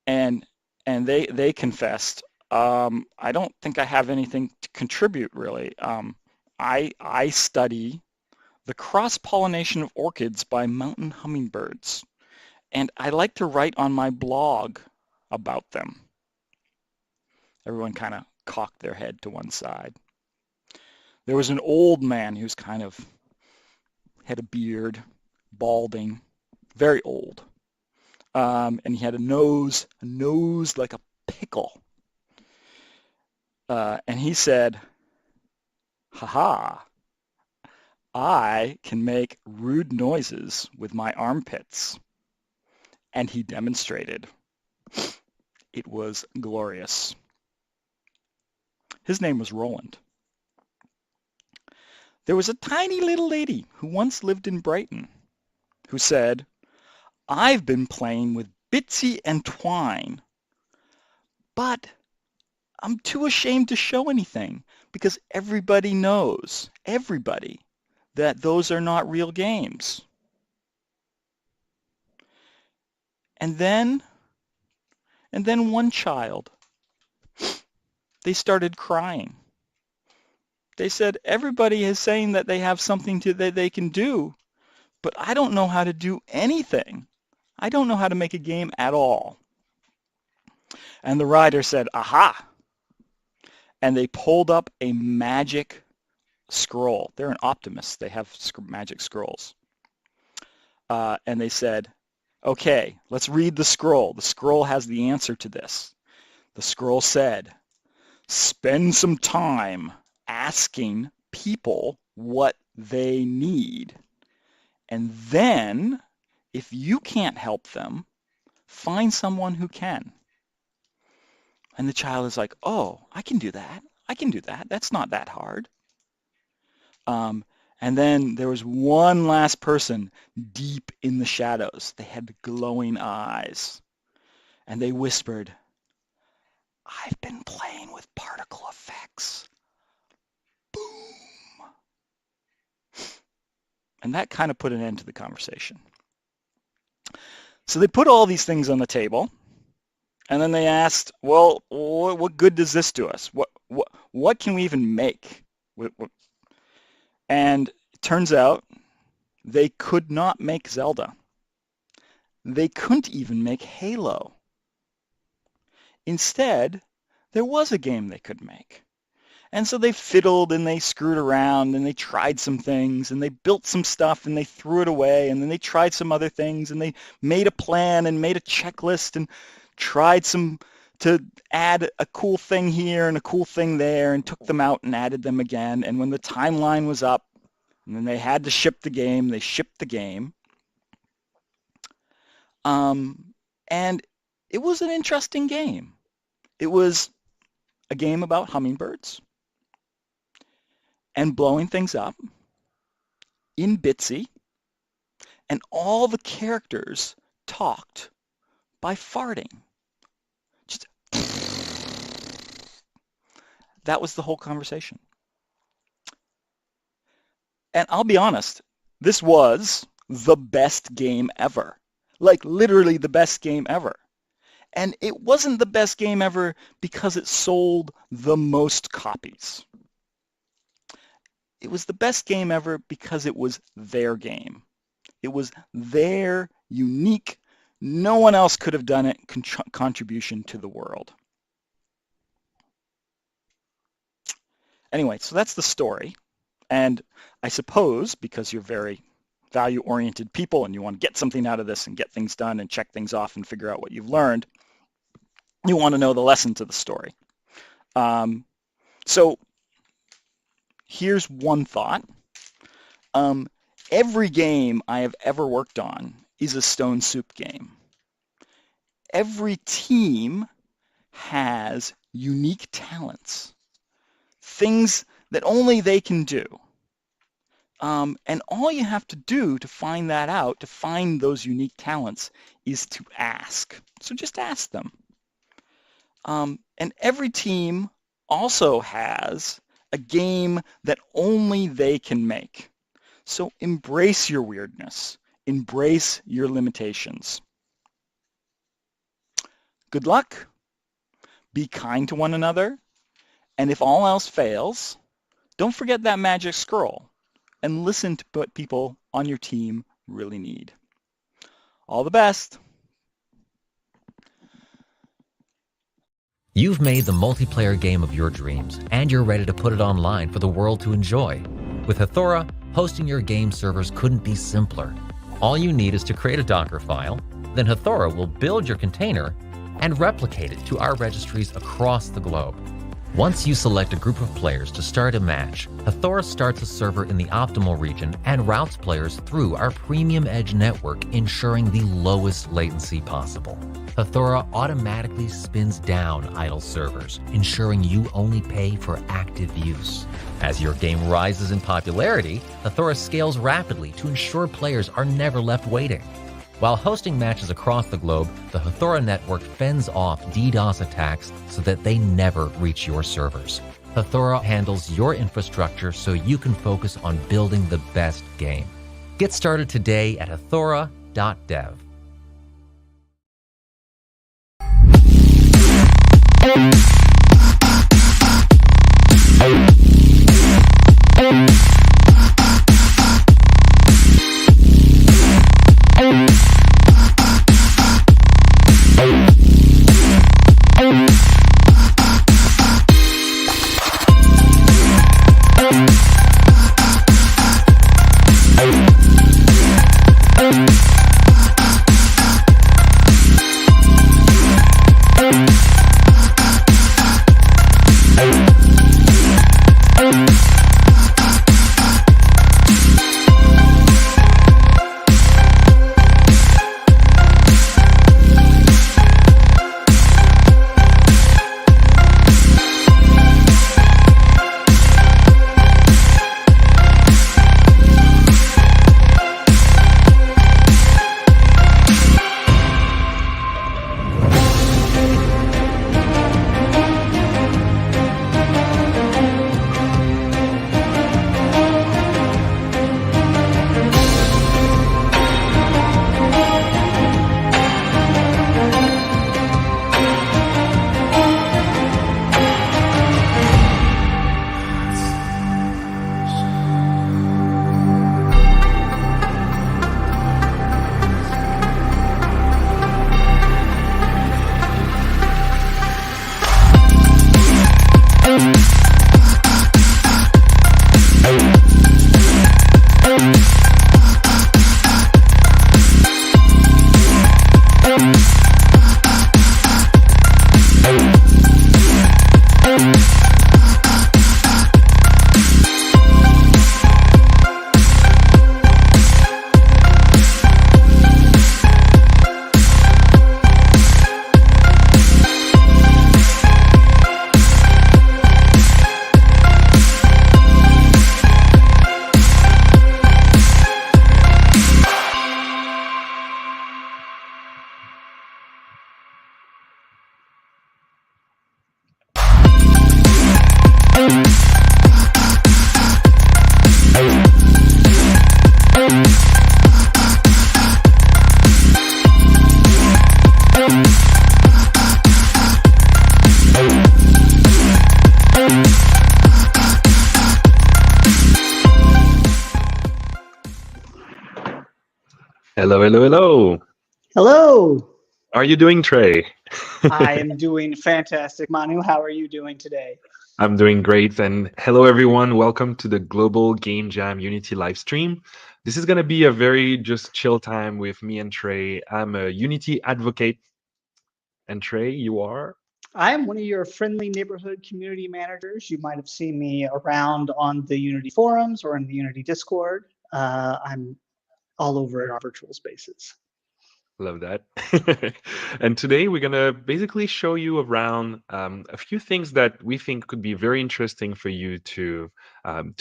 Speaker 3: and they confessed, "I don't think I have anything to contribute really. I study the cross-pollination of orchids by mountain hummingbirds, and I like to write on my blog about them." Everyone kind of cocked their head to one side. There was an old man who's kind of had a beard, balding, very old, and he had a nose like a pickle. And he said, "Ha-ha, I can make rude noises with my armpits." And he demonstrated. It was glorious. His name was Roland. There was a tiny little lady who once lived in Brighton who said, "I've been playing with Bitsy and Twine, but I'm too ashamed to show anything because everybody knows, that those are not real games." And then one child, they started crying. They said, "Everybody is saying that they have something that they can do, but I don't know how to do anything. I don't know how to make a game at all." And the rider said, "Aha!" And they pulled up a magic scroll. They're an optimist. They have magic scrolls. And they said, "Okay, let's read the scroll. The scroll has the answer to this." The scroll said, "Spend some time asking people what they need. And then, if you can't help them, find someone who can." And the child is like, "Oh, I can do that. I can do that. That's not that hard." And then there was one last person deep in the shadows. They had glowing eyes. And they whispered, I've been playing with particle effects. Boom. And that kind of put an end to the conversation. So they put all these things on the table, and then they asked, well, what good does this do us? What can we even make? And it turns out they could not make Zelda. They couldn't even make Halo. Instead, there was a game they could make. And so they fiddled and they screwed around and they tried some things and they built some stuff and they threw it away and then they tried some other things and they made a plan and made a checklist and tried to add a cool thing here and a cool thing there and took them out and added them again. And when the timeline was up and then they had to ship the game, they shipped the game. And it was an interesting game. It was a game about hummingbirds and blowing things up in Bitsy, and all the characters talked by farting. Just that was the whole conversation. And I'll be honest, this was the best game ever. Like literally the best game ever. And it wasn't the best game ever because it sold the most copies. It was the best game ever because it was their game. It was their unique, no one else could have done it, contribution to the world. Anyway, so that's the story. And I suppose because you're very value-oriented people and you want to get something out of this and get things done and check things off and figure out what you've learned, you want to know the lesson to the story. So here's one thought. Every game I have ever worked on is a Stone Soup game. Every team has unique talents, things that only they can do. And all you have to do to find that out, to find those unique talents, is to ask. So just ask them. And every team also has a game that only they can make. So embrace your weirdness. Embrace your limitations. Good luck. Be kind to one another. And if all else fails, don't forget that magic scroll and listen to what people on your team really need. All the best.
Speaker 19: You've made the multiplayer game of your dreams, and you're ready to put it online for the world to enjoy. With Hathora, hosting your game servers couldn't be simpler. All you need is to create a Docker file, then Hathora will build your container and replicate it to our registries across the globe. Once you select a group of players to start a match, Hathora starts a server in the optimal region and routes players through our Premium Edge network, ensuring the lowest latency possible. Hathora automatically spins down idle servers, ensuring you only pay for active use. As your game rises in popularity, Hathora scales rapidly to ensure players are never left waiting. While hosting matches across the globe, the Hathora network fends off DDoS attacks so that they never reach your servers. Hathora handles your infrastructure so you can focus on building the best game. Get started today at hathora.dev.
Speaker 6: Hello, hello, hello.
Speaker 8: Hello.
Speaker 6: How are you doing, Trey?
Speaker 8: I am doing fantastic. Manu, how are you doing today?
Speaker 6: I'm doing great. And hello, everyone. Welcome to the Global Game Jam Unity live stream. This is going to be a very just chill time with me and Trey. I'm a Unity advocate. And Trey, you are?
Speaker 8: I am one of your friendly neighborhood community managers. You might have seen me around on the Unity forums or in the Unity Discord. I'm all over in our virtual spaces.
Speaker 6: Love that. And today we're going to basically show you around a few things that we think could be very interesting for you to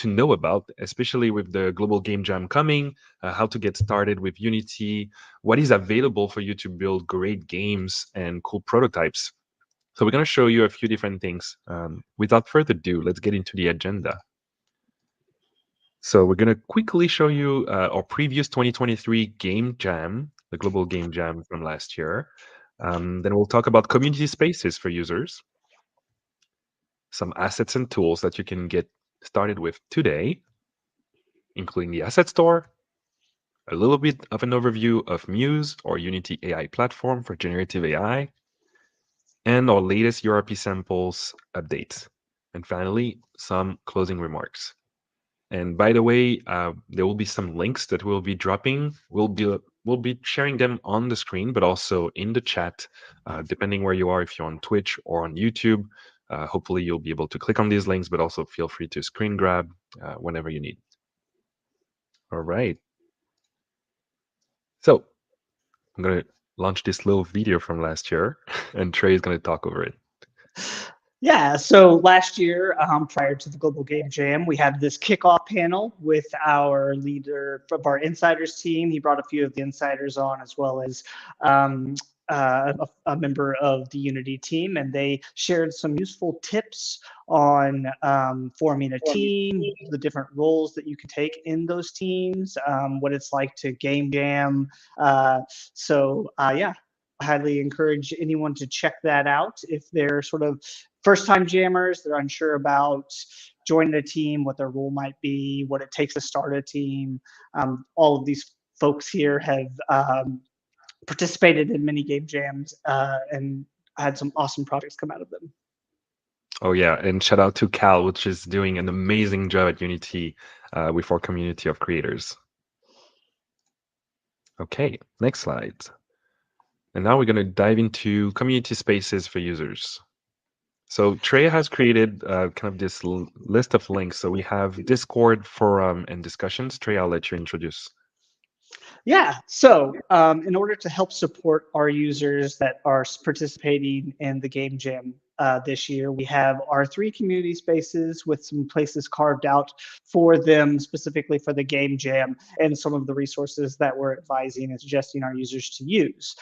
Speaker 6: know about, especially with the Global Game Jam coming, how to get started with Unity, what is available for you to build great games and cool prototypes. So we're going to show you a few different things. Without further ado, let's get into the agenda. So we're going to quickly show you our previous 2023 Game Jam, the Global Game Jam from last year. Then we'll talk about community spaces for users, some assets and tools that you can get started with today, including the Asset Store, a little bit of an overview of Muse, or Unity AI platform for generative AI, and our latest URP samples updates. And finally, some closing remarks. And by the way, there will be some links that we'll be dropping. We'll be sharing them on the screen, but also in the chat, depending where you are. If you're on Twitch or on YouTube, hopefully you'll be able to click on these links, but also feel free to screen grab whenever you need. All right. So I'm going to launch this little video from last year, and Trey is going to talk over it.
Speaker 8: Yeah, so last year, prior to the Global Game Jam, we had this kickoff panel with our leader of our insiders team. He brought a few of the insiders on, as well as a member of the Unity team, and they shared some useful tips on forming a team, the different roles that you can take in those teams, what it's like to game jam. Yeah, I highly encourage anyone to check that out if they're sort of first-time jammers, they're unsure about joining a team, what their role might be, what it takes to start a team. All of these folks here have participated in many game jams and had some awesome projects come out of them.
Speaker 6: Oh yeah, and shout out to Cal, which is doing an amazing job at Unity with our community of creators. Okay, next slide. And now we're going to dive into community spaces for users. So Trey has created kind of this list of links. So we have Discord, forum, and discussions. Trey, I'll let you introduce.
Speaker 8: Yeah, so in order to help support our users that are participating in the Game Jam this year, we have our 3 community spaces with some places carved out for them, specifically for the Game Jam, and some of the resources that we're advising and suggesting our users to use.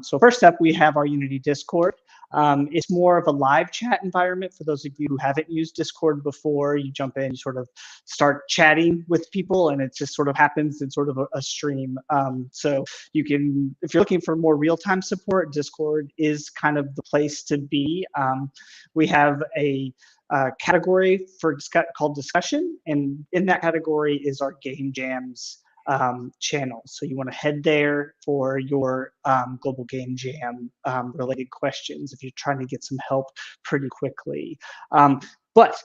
Speaker 8: So first up, we have our Unity Discord. It's more of a live chat environment for those of you who haven't used Discord before. You jump in, you sort of start chatting with people, and it just sort of happens in sort of a stream. So you can, if you're looking for more real-time support, Discord is kind of the place to be. We have a category called discussion, and in that category is our game jams channel. So you want to head there for your Global Game Jam related questions if you're trying to get some help pretty quickly. But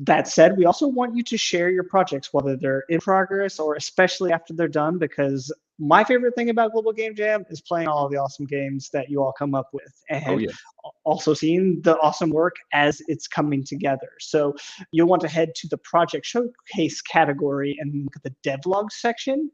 Speaker 8: that said, we also want you to share your projects, whether they're in progress or especially after they're done, because my favorite thing about Global Game Jam is playing all the awesome games that you all come up with, and also seeing the awesome work as it's coming together. So you'll want to head to the project showcase category and look at the devlog section.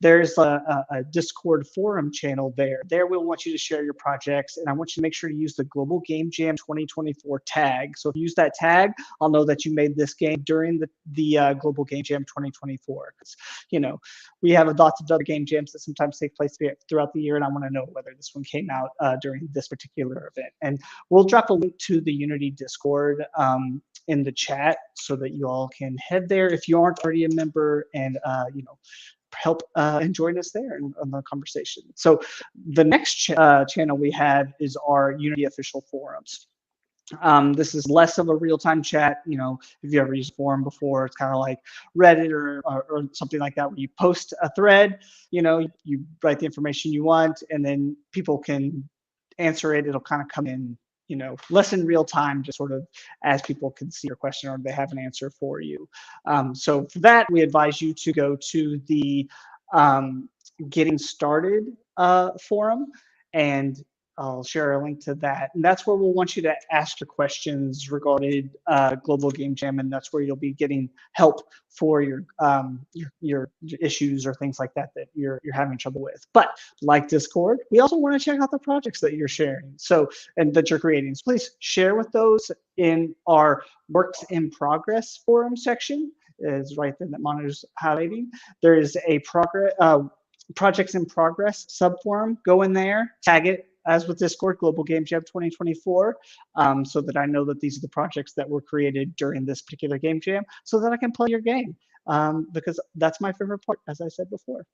Speaker 8: There's a Discord forum channel there. There we'll want you to share your projects, and I want you to make sure to use the Global Game Jam 2024 tag. So if you use that tag, I'll know that you made this game during the Global Game Jam 2024. Because, you know, we have lots of other game jams that sometimes take place throughout the year, and I want to know whether this one came out during this particular event. And we'll drop a link to the Unity Discord in the chat so that you all can head there if you aren't already a member, and you know, help and join us there in the conversation. So the next channel we have is our Unity official forums. This is less of a real-time chat. If you ever used forum before, it's kind of like Reddit or something like that, where you post a thread, you write the information you want, and then people can answer it. It'll kind of come in, less in real time, just sort of as people can see your question or they have an answer for you. So for that, we advise you to go to the Getting Started forum, and I'll share a link to that. And that's where we'll want you to ask your questions regarding Global Game Jam, and that's where you'll be getting help for your issues or things like that you're having trouble with. But like Discord, we also want to check out the projects that you're sharing, and that you're creating. So please share with those in our Works in Progress forum section. Is right there that monitors highlighting. There is a projects in progress subforum. Go in there, tag it as with Discord, Global Game Jam 2024, so that I know that these are the projects that were created during this particular game jam, so that I can play your game, because that's my favorite part, as I said before.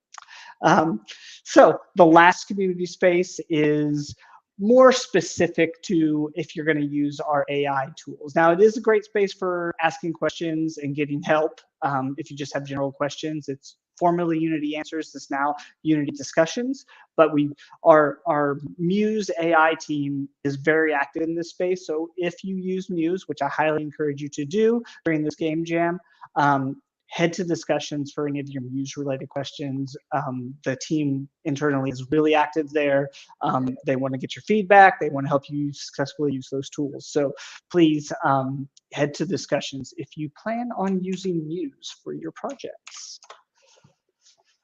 Speaker 8: So the last community space is more specific to if you're going to use our AI tools. Now, it is a great space for asking questions and getting help. If you just have general questions, it's formerly Unity Answers, it's now Unity Discussions, but our Muse AI team is very active in this space. So if you use Muse, which I highly encourage you to do during this game jam, head to Discussions for any of your Muse-related questions. The team internally is really active there. They want to get your feedback. They want to help you successfully use those tools. So please head to Discussions if you plan on using Muse for your projects.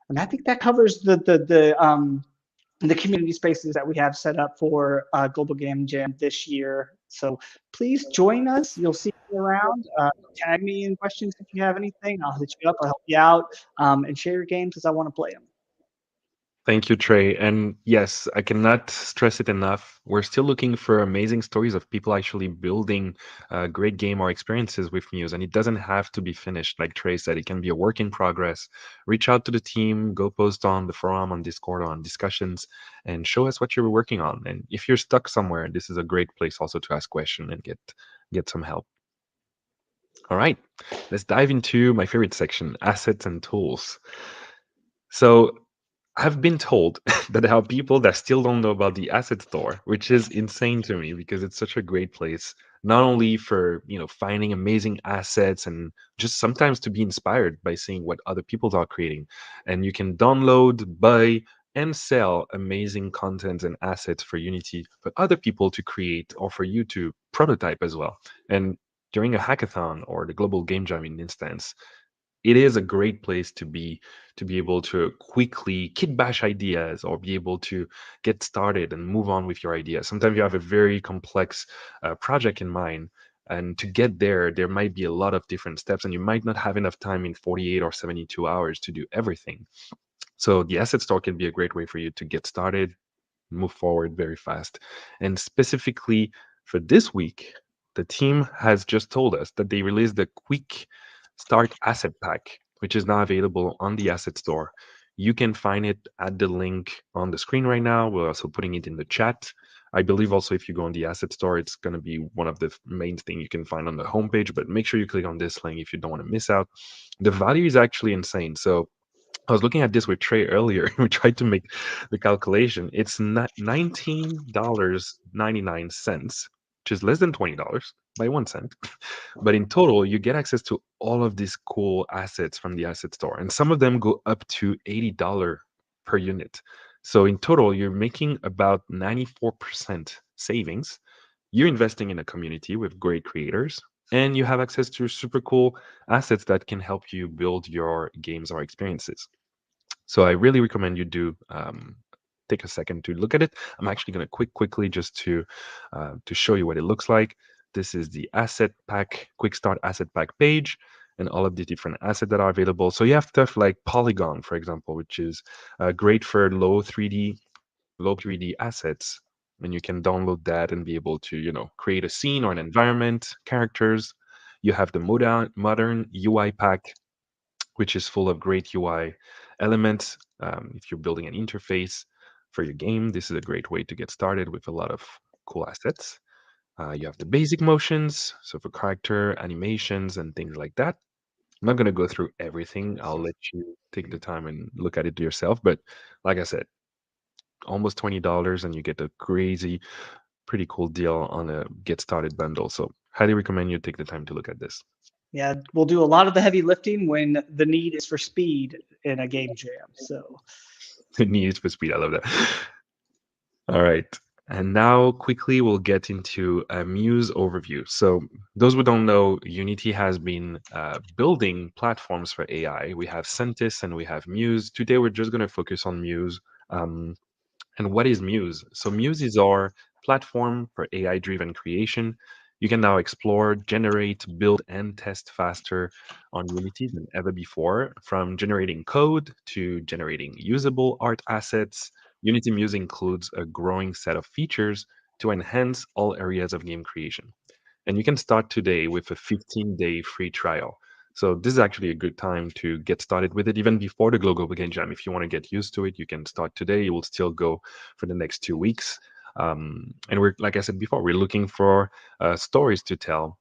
Speaker 8: And I think that covers the community spaces that we have set up for Global Game Jam this year. So please join us. You'll see me around. Tag me in questions if you have anything. I'll hit you up. I'll help you out, and share your games as I want to play them.
Speaker 6: Thank you, Trey. And yes, I cannot stress it enough. We're still looking for amazing stories of people actually building a great game or experiences with Muse. And it doesn't have to be finished. Like Trey said, it can be a work in progress. Reach out to the team, go post on the forum, on Discord, on Discussions, and show us what you're working on. And if you're stuck somewhere, this is a great place also to ask questions and get some help. All right, let's dive into my favorite section, assets and tools. So I've been told that there are people that still don't know about the asset store, which is insane to me because it's such a great place, not only for, finding amazing assets and just sometimes to be inspired by seeing what other people are creating. And you can download, buy, and sell amazing content and assets for Unity for other people to create or for you to prototype as well. And during a hackathon or the Global Game Jam in instance, it is a great place to be able to quickly kit bash ideas or be able to get started and move on with your idea. Sometimes you have a very complex project in mind, and to get there might be a lot of different steps, and you might not have enough time in 48 or 72 hours to do everything. So the asset store can be a great way for you to get started, move forward very fast. And specifically for this week, the team has just told us that they released the Quick Start Asset Pack, which is now available on the Asset Store. You can find it at the link on the screen right now. We're also putting it in the chat. I believe also if you go on the Asset Store, it's going to be one of the main things you can find on the homepage, but make sure you click on this link if you don't want to miss out. The value is actually insane. So I was looking at this with Trey earlier. We tried to make the calculation. It's $19.99, which is less than $20 by 1 cent. But in total, you get access to all of these cool assets from the asset store. And some of them go up to $80 per unit. So in total, you're making about 94% savings. You're investing in a community with great creators, and you have access to super cool assets that can help you build your games or experiences. So I really recommend you do take a second to look at it. I'm actually going to quickly just to show you what it looks like. This is the asset pack, quick start asset pack page, and all of the different assets that are available. So you have stuff like Polygon, for example, which is great for low 3D assets, and you can download that and be able to create a scene or an environment, characters. You have the modern UI pack, which is full of great UI elements. If you're building an interface for your game, this is a great way to get started with a lot of cool assets.
Speaker 9: You have the basic motions, so for character, animations, and things like that. I'm not going to go through everything. I'll let you take the time and look at it yourself. But like I said, almost $20 and you get a crazy, pretty cool deal on a get started bundle. So highly recommend you take the time to look at this.
Speaker 8: Yeah, we'll do a lot of the heavy lifting when the need is for speed in a game jam. So
Speaker 9: The need for speed. I love that. All right. And now quickly we'll get into a Muse overview. So those who don't know, Unity has been building platforms for AI. We have Centis and we have Muse. Today we're just going to focus on Muse. And what is Muse? So Muse is our platform for AI-driven creation. You can now explore, generate, build, and test faster on Unity than ever before. From generating code to generating usable art assets, Unity Muse includes a growing set of features to enhance all areas of game creation. And you can start today with a 15-day free trial. So this is actually a good time to get started with it, even before the Global Game Jam. If you want to get used to it, you can start today. It will still go for the next 2 weeks. And we're, like I said before, we're looking for stories to tell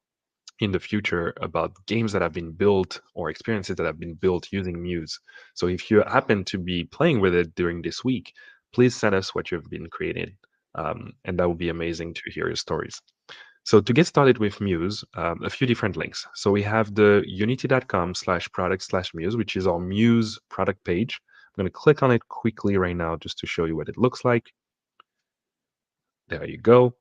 Speaker 9: in the future about games that have been built or experiences that have been built using Muse. So if you happen to be playing with it during this week, please send us what you've been creating. And that would be amazing to hear your stories. So to get started with Muse, a few different links. So we have the unity.com/product/Muse, which is our Muse product page. I'm going to click on it quickly right now just to show you what it looks like. There you go.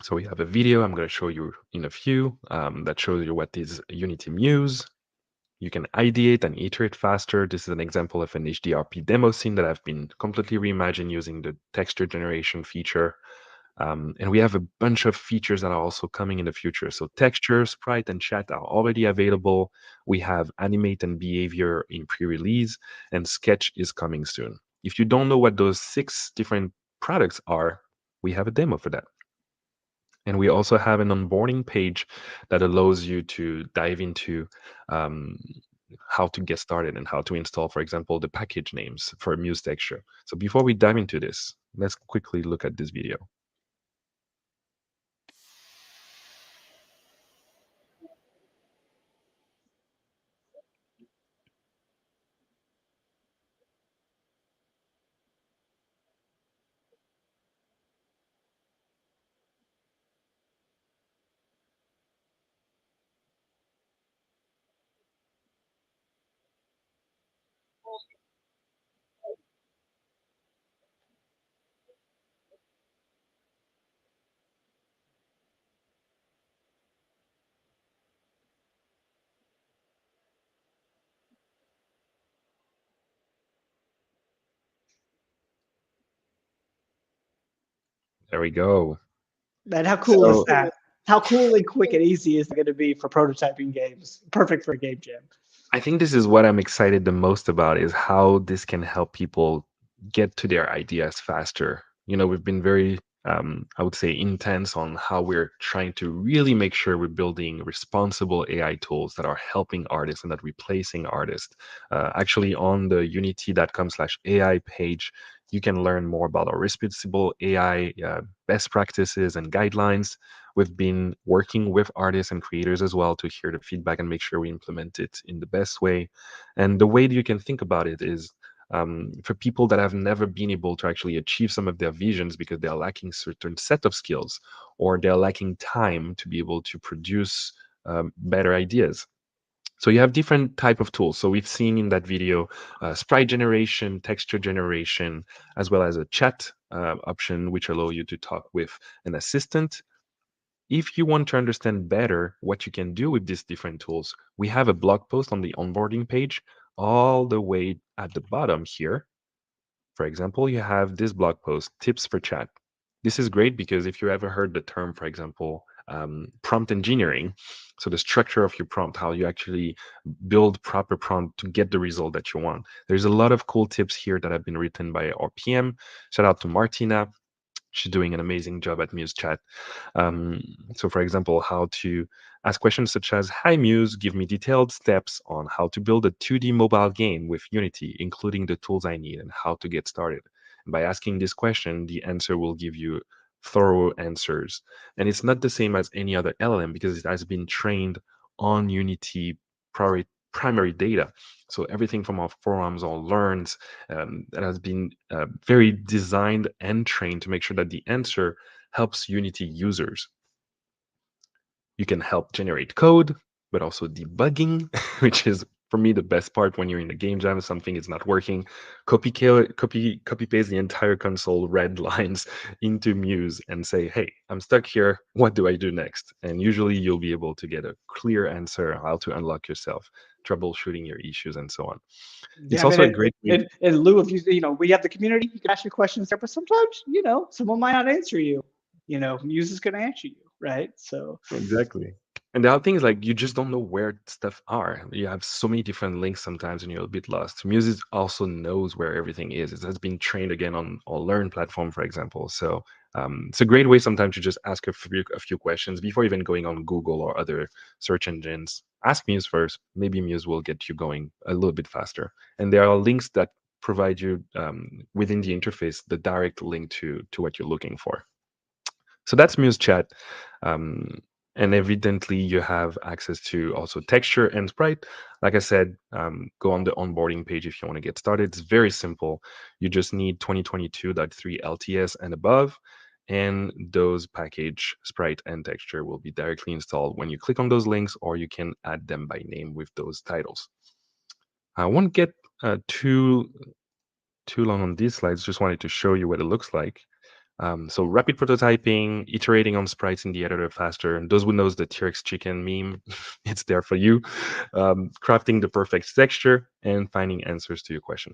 Speaker 9: So we have a video I'm going to show you in a few that shows you what is Unity Muse. You can ideate and iterate faster. This is an example of an HDRP demo scene that I've been completely reimagined using the texture generation feature. And we have a bunch of features that are also coming in the future. So texture, sprite, and chat are already available. We have animate and behavior in pre-release, and sketch is coming soon. If you don't know what those 6 different products are, we have a demo for that. And we also have an onboarding page that allows you to dive into how to get started and how to install, for example, the package names for Muse texture. So before we dive into this, let's quickly look at this video. There we go.
Speaker 8: man, how cool is that? How cool and quick and easy is it going to be for prototyping games? Perfect for a game jam.
Speaker 9: I think this is what I'm excited the most about is how this can help people get to their ideas faster. You know, we've been very, I would say, intense on how we're trying to really make sure we're building responsible AI tools that are helping artists and not replacing artists. Actually, on the unity.com/AI page, you can learn more about our responsible AI best practices and guidelines. We've been working with artists and creators as well to hear the feedback and make sure we implement it in the best way. And the way that you can think about it is for people that have never been able to actually achieve some of their visions because they're lacking certain set of skills or they're lacking time to be able to produce better ideas. So you have different type of tools. So we've seen in that video sprite generation, texture generation, as well as a chat option, which allow you to talk with an assistant. If you want to understand better what you can do with these different tools, we have a blog post on the onboarding page all the way at the bottom here. For example, you have this blog post, Tips for Chat. This is great because if you ever heard the term, for example, prompt engineering, so the structure of your prompt, how you actually build proper prompt to get the result that you want. There's a lot of cool tips here that have been written by our PM. Shout out to Martina. She's doing an amazing job at Muse Chat. So, for example, how to ask questions such as, "Hi Muse, give me detailed steps on how to build a 2D mobile game with Unity, including the tools I need and how to get started." And by asking this question, the answer will give you thorough answers. And it's not the same as any other LLM because it has been trained on Unity primary data. So everything from our forums or learns that has been very designed and trained to make sure that the answer helps Unity users. You can help generate code, but also debugging, which is for me the best part when you're in a game jam. Something is not working. Copy paste the entire console red lines into Muse and say, "Hey, I'm stuck here. What do I do next?" And usually you'll be able to get a clear answer how to unlock yourself, troubleshooting your issues, and so on. It's
Speaker 8: Yeah, I
Speaker 9: also a
Speaker 8: mean,
Speaker 9: great way.
Speaker 8: in lieu of we have the community. You can ask your questions there, but sometimes someone might not answer you. Muse is going to answer you, right? So
Speaker 9: Exactly. And there are things like you just don't know where stuff are. You have so many different links sometimes and you're a bit lost. Muse also knows where everything is. It has been trained again on our Learn platform, for example. So it's a great way sometimes to just ask a few questions before even going on Google or other search engines. Ask Muse first. Maybe Muse will get you going a little bit faster. And there are links that provide you within the interface the direct link to what you're looking for. So that's Muse Chat. And evidently, you have access to also texture and sprite. Like I said, go on the onboarding page if you want to get started. It's very simple. You just need 2022.3 LTS and above. And those package, sprite, and texture will be directly installed when you click on those links, or you can add them by name with those titles. I won't get too long on these slides. Just wanted to show you what it looks like. So rapid prototyping, iterating on sprites in the editor faster. And those who knows the T-Rex chicken meme, it's there for you. Crafting the perfect texture and finding answers to your question.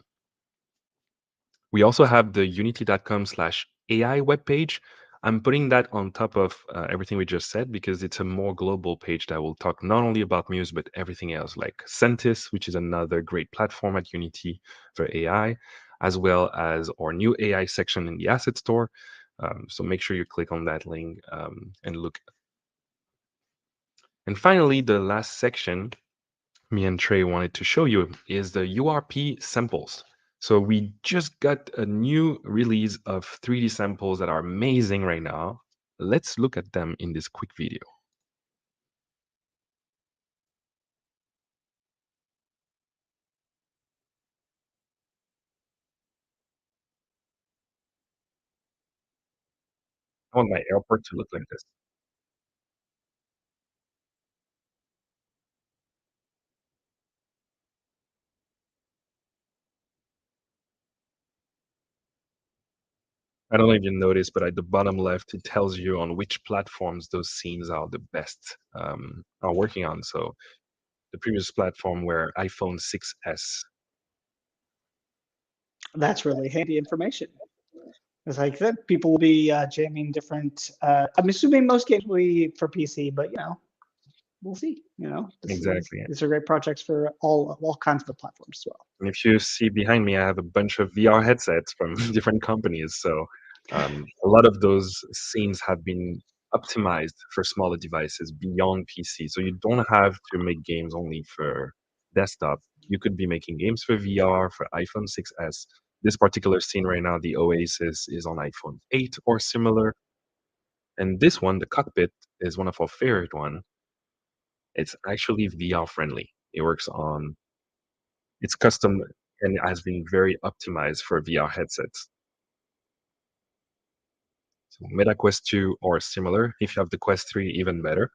Speaker 9: We also have the unity.com/AI webpage. I'm putting that on top of everything we just said because it's a more global page that will talk not only about Muse, but everything else like Centis, which is another great platform at Unity for AI, as well as our new AI section in the asset store. So make sure you click on that link and look. And finally, the last section me and Trey wanted to show you is the URP samples. So we just got a new release of 3D samples that are amazing right now. Let's look at them in this quick video. I want my airport to look like this. I don't know if you noticed, but at the bottom left, it tells you on which platforms those scenes are the best are working on. So the previous platform were iPhone 6s.
Speaker 8: that's really handy information. It's like that people will be jamming different. I'm assuming most games will be for PC, but we'll see.
Speaker 9: Exactly.
Speaker 8: These are great projects for all kinds of the platforms as well.
Speaker 9: And if you see behind me, I have a bunch of VR headsets from different companies. So a lot of those scenes have been optimized for smaller devices beyond PC. So you don't have to make games only for desktop. You could be making games for VR, for iPhone 6s. This particular scene right now, the Oasis, is on iPhone 8 or similar. And this one, the cockpit, is one of our favorite one. It's actually VR friendly. It works on it's custom and has been very optimized for VR headsets. So Meta Quest 2 or similar. If you have the Quest 3, even better.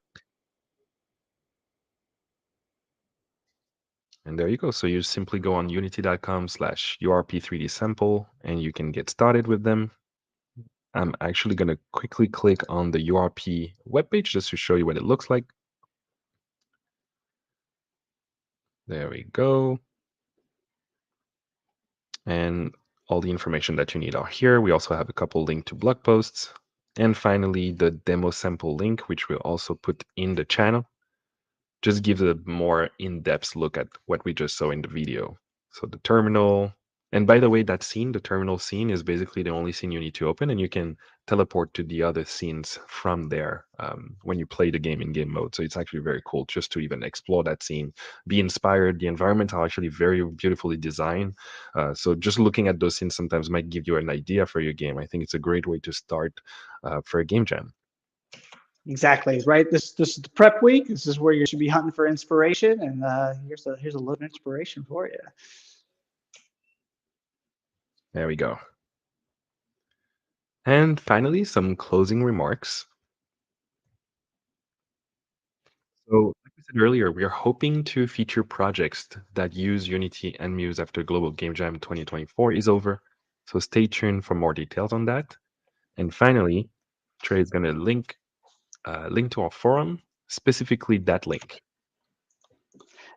Speaker 9: And there you go. So you simply go on unity.com/URP3D sample and you can get started with them. I'm actually going to quickly click on the URP webpage just to show you what it looks like. There we go. And all the information that you need are here. We also have a couple linked to blog posts. And finally, the demo sample link, which we'll also put in the channel, just gives a more in-depth look at what we just saw in the video. So the terminal, And by the way, that scene, the terminal scene, is basically the only scene you need to open, and you can teleport to the other scenes from there when you play the game in game mode. So it's actually very cool just to even explore that scene, be inspired. The environments are actually very beautifully designed. So just looking at those scenes sometimes might give you an idea for your game. I think it's a great way to start for a game jam.
Speaker 8: Exactly, right. This is the prep week. This is where you should be hunting for inspiration, and here's a little inspiration for you.
Speaker 9: There we go. And finally, some closing remarks. So, like we said earlier, we are hoping to feature projects that use Unity and Muse after Global Game Jam 2024 is over. So stay tuned for more details on that. And finally, Trey is going to link to our forum, specifically that link.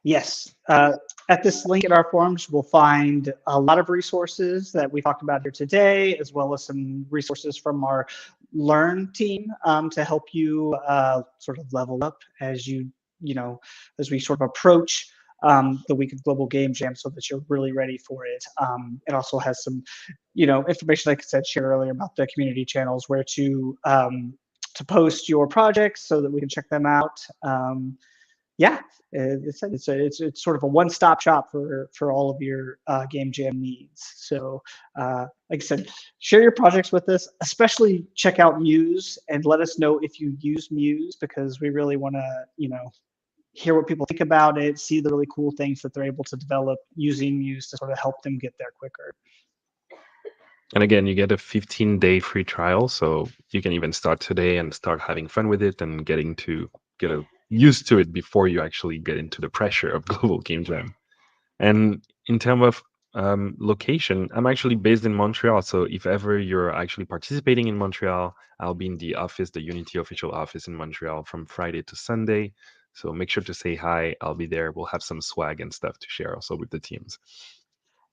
Speaker 8: Yes. At this link in our forums, we'll find a lot of resources that we talked about here today, as well as some resources from our Learn team to help you sort of level up as as we sort of approach the week of Global Game Jam, so that you're really ready for it. It also has some, information, like I said, shared earlier about the community channels, where to post your projects so that we can check them out. Yeah, it's sort of a one-stop shop for all of your game jam needs. So, like I said, share your projects with us. Especially check out Muse and let us know if you use Muse, because we really want to, hear what people think about it, see the really cool things that they're able to develop using Muse to sort of help them get there quicker.
Speaker 9: And again, you get a 15-day free trial, so you can even start today and start having fun with it and get used to it before you actually get into the pressure of Global Game Jam. And in terms of location, I'm actually based in Montreal, so if ever you're actually participating in Montreal, I'll be in the office, the Unity official office in Montreal from Friday to Sunday. So make sure to say hi. I'll be there. We'll have some swag and stuff to share also with the teams.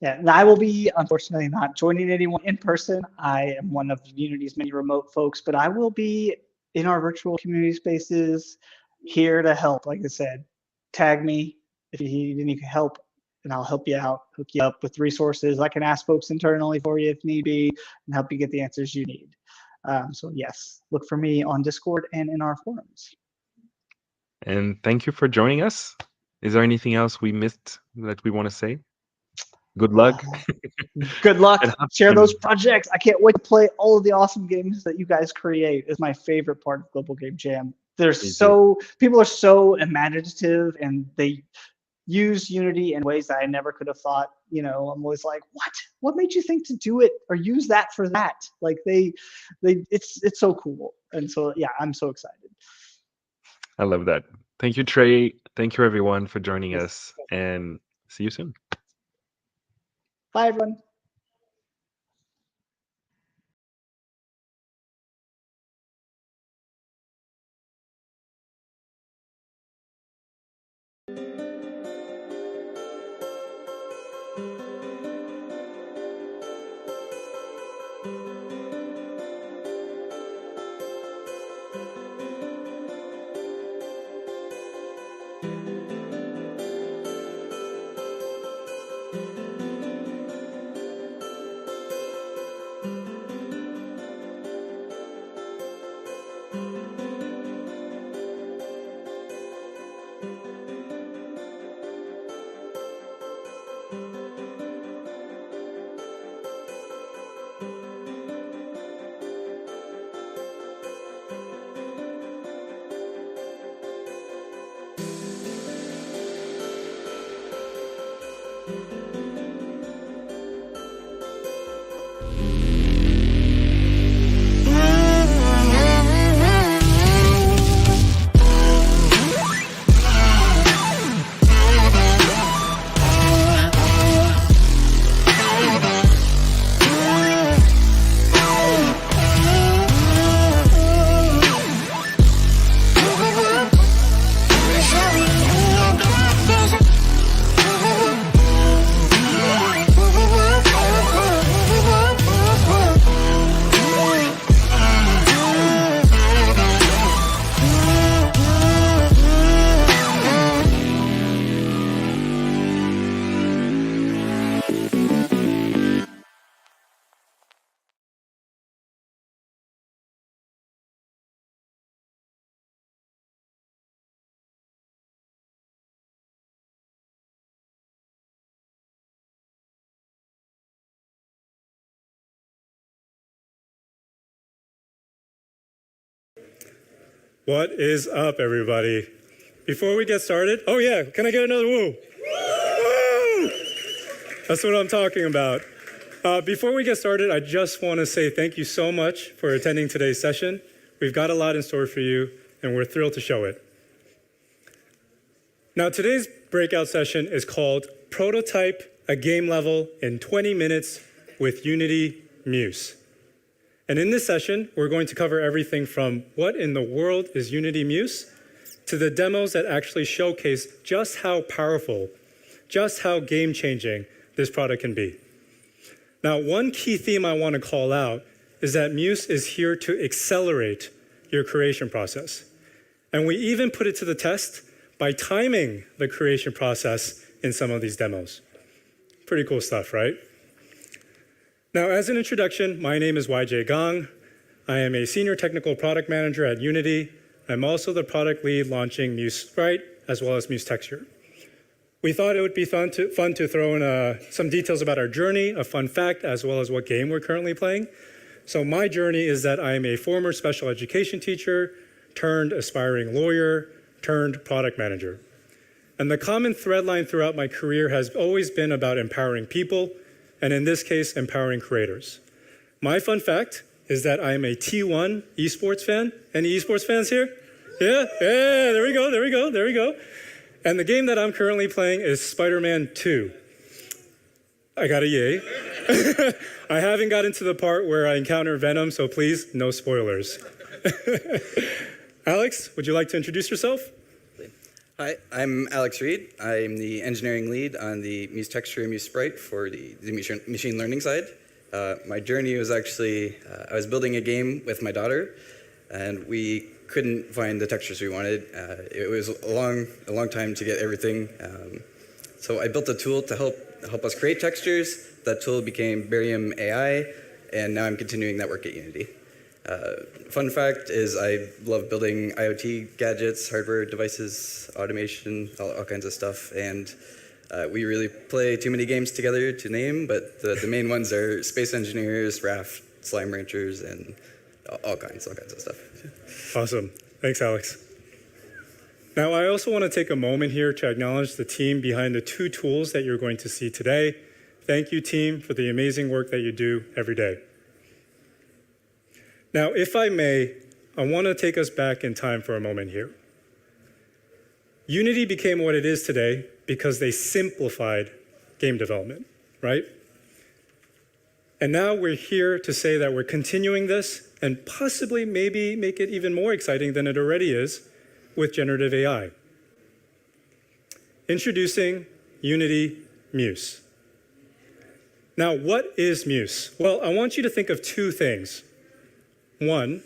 Speaker 8: Yeah, and I will be, unfortunately, not joining anyone in person. I am one of Unity's many remote folks, but I will be in our virtual community spaces, here to help. Like I said, tag me if you need any help, and I'll help you out, hook you up with resources. I can ask folks internally for you if need be, and help you get the answers you need. So yes, look for me on Discord and in our forums.
Speaker 9: And thank you for joining us. Is there anything else we missed that we want to say? Good luck.
Speaker 8: Good luck.
Speaker 9: And have
Speaker 8: Share
Speaker 9: fun.
Speaker 8: those projects. I can't wait to play all of the awesome games that you guys create. It's my favorite part of Global Game Jam. People are so imaginative, and they use Unity in ways that I never could have thought. I'm always like, what made you think to do it or use that for that? Like it's so cool. And so, yeah, I'm so excited.
Speaker 9: I love that. Thank you, Trey. Thank you, everyone, for joining us, and see you soon.
Speaker 8: Bye, everyone.
Speaker 10: What is up, everybody? Before we get started, oh yeah, can I get another woo? Woo! That's what I'm talking about. Before we get started, I just want to say thank you so much for attending today's session. We've got a lot in store for you, and we're thrilled to show it. Now, today's breakout session is called Prototype a Game Level in 20 Minutes with Unity Muse. And in this session, we're going to cover everything from what in the world is Unity Muse to the demos that actually showcase just how powerful, just how game-changing this product can be. Now, one key theme I want to call out is that Muse is here to accelerate your creation process. And we even put it to the test by timing the creation process in some of these demos. Pretty cool stuff, right? Now, as an introduction, my name is YJ Gong. I am a senior technical product manager at Unity. I'm also the product lead launching Muse Sprite as well as Muse Texture. We thought it would be fun to throw in some details about our journey, a fun fact, as well as what game we're currently playing. So my journey is that I am a former special education teacher, turned aspiring lawyer, turned product manager. And the common thread line throughout my career has always been about empowering people, and in this case, empowering creators. My fun fact is that I am a T1 esports fan. Any esports fans here? Yeah, there we go. And the game that I'm currently playing is Spider-Man 2. I got a yay. I haven't gotten to the part where I encounter Venom, so please, no spoilers. Alex, would you like to introduce yourself?
Speaker 22: Hi, I'm Alex Reed. I'm the engineering lead on the Muse Texture and Muse Sprite for the machine learning side. My journey was actually, I was building a game with my daughter, and we couldn't find the textures we wanted. It was a long time to get everything. So I built a tool to help us create textures. That tool became Barium AI, and now I'm continuing that work at Unity. Fun fact is I love building IoT gadgets, hardware devices, automation, all kinds of stuff. And we really play too many games together to name, but the main ones are Space Engineers, Raft, Slime Ranchers, and all kinds of stuff.
Speaker 10: Awesome. Thanks, Alex. Now, I also want to take a moment here to acknowledge the team behind the two tools that you're going to see today. Thank you, team, for the amazing work that you do every day. Now, if I may, I want to take us back in time for a moment here. Unity became what it is today because they simplified game development, right? And now we're here to say that we're continuing this and possibly maybe make it even more exciting than it already is with generative AI. Introducing Unity Muse. Now, what is Muse? Well, I want you to think of two things. One,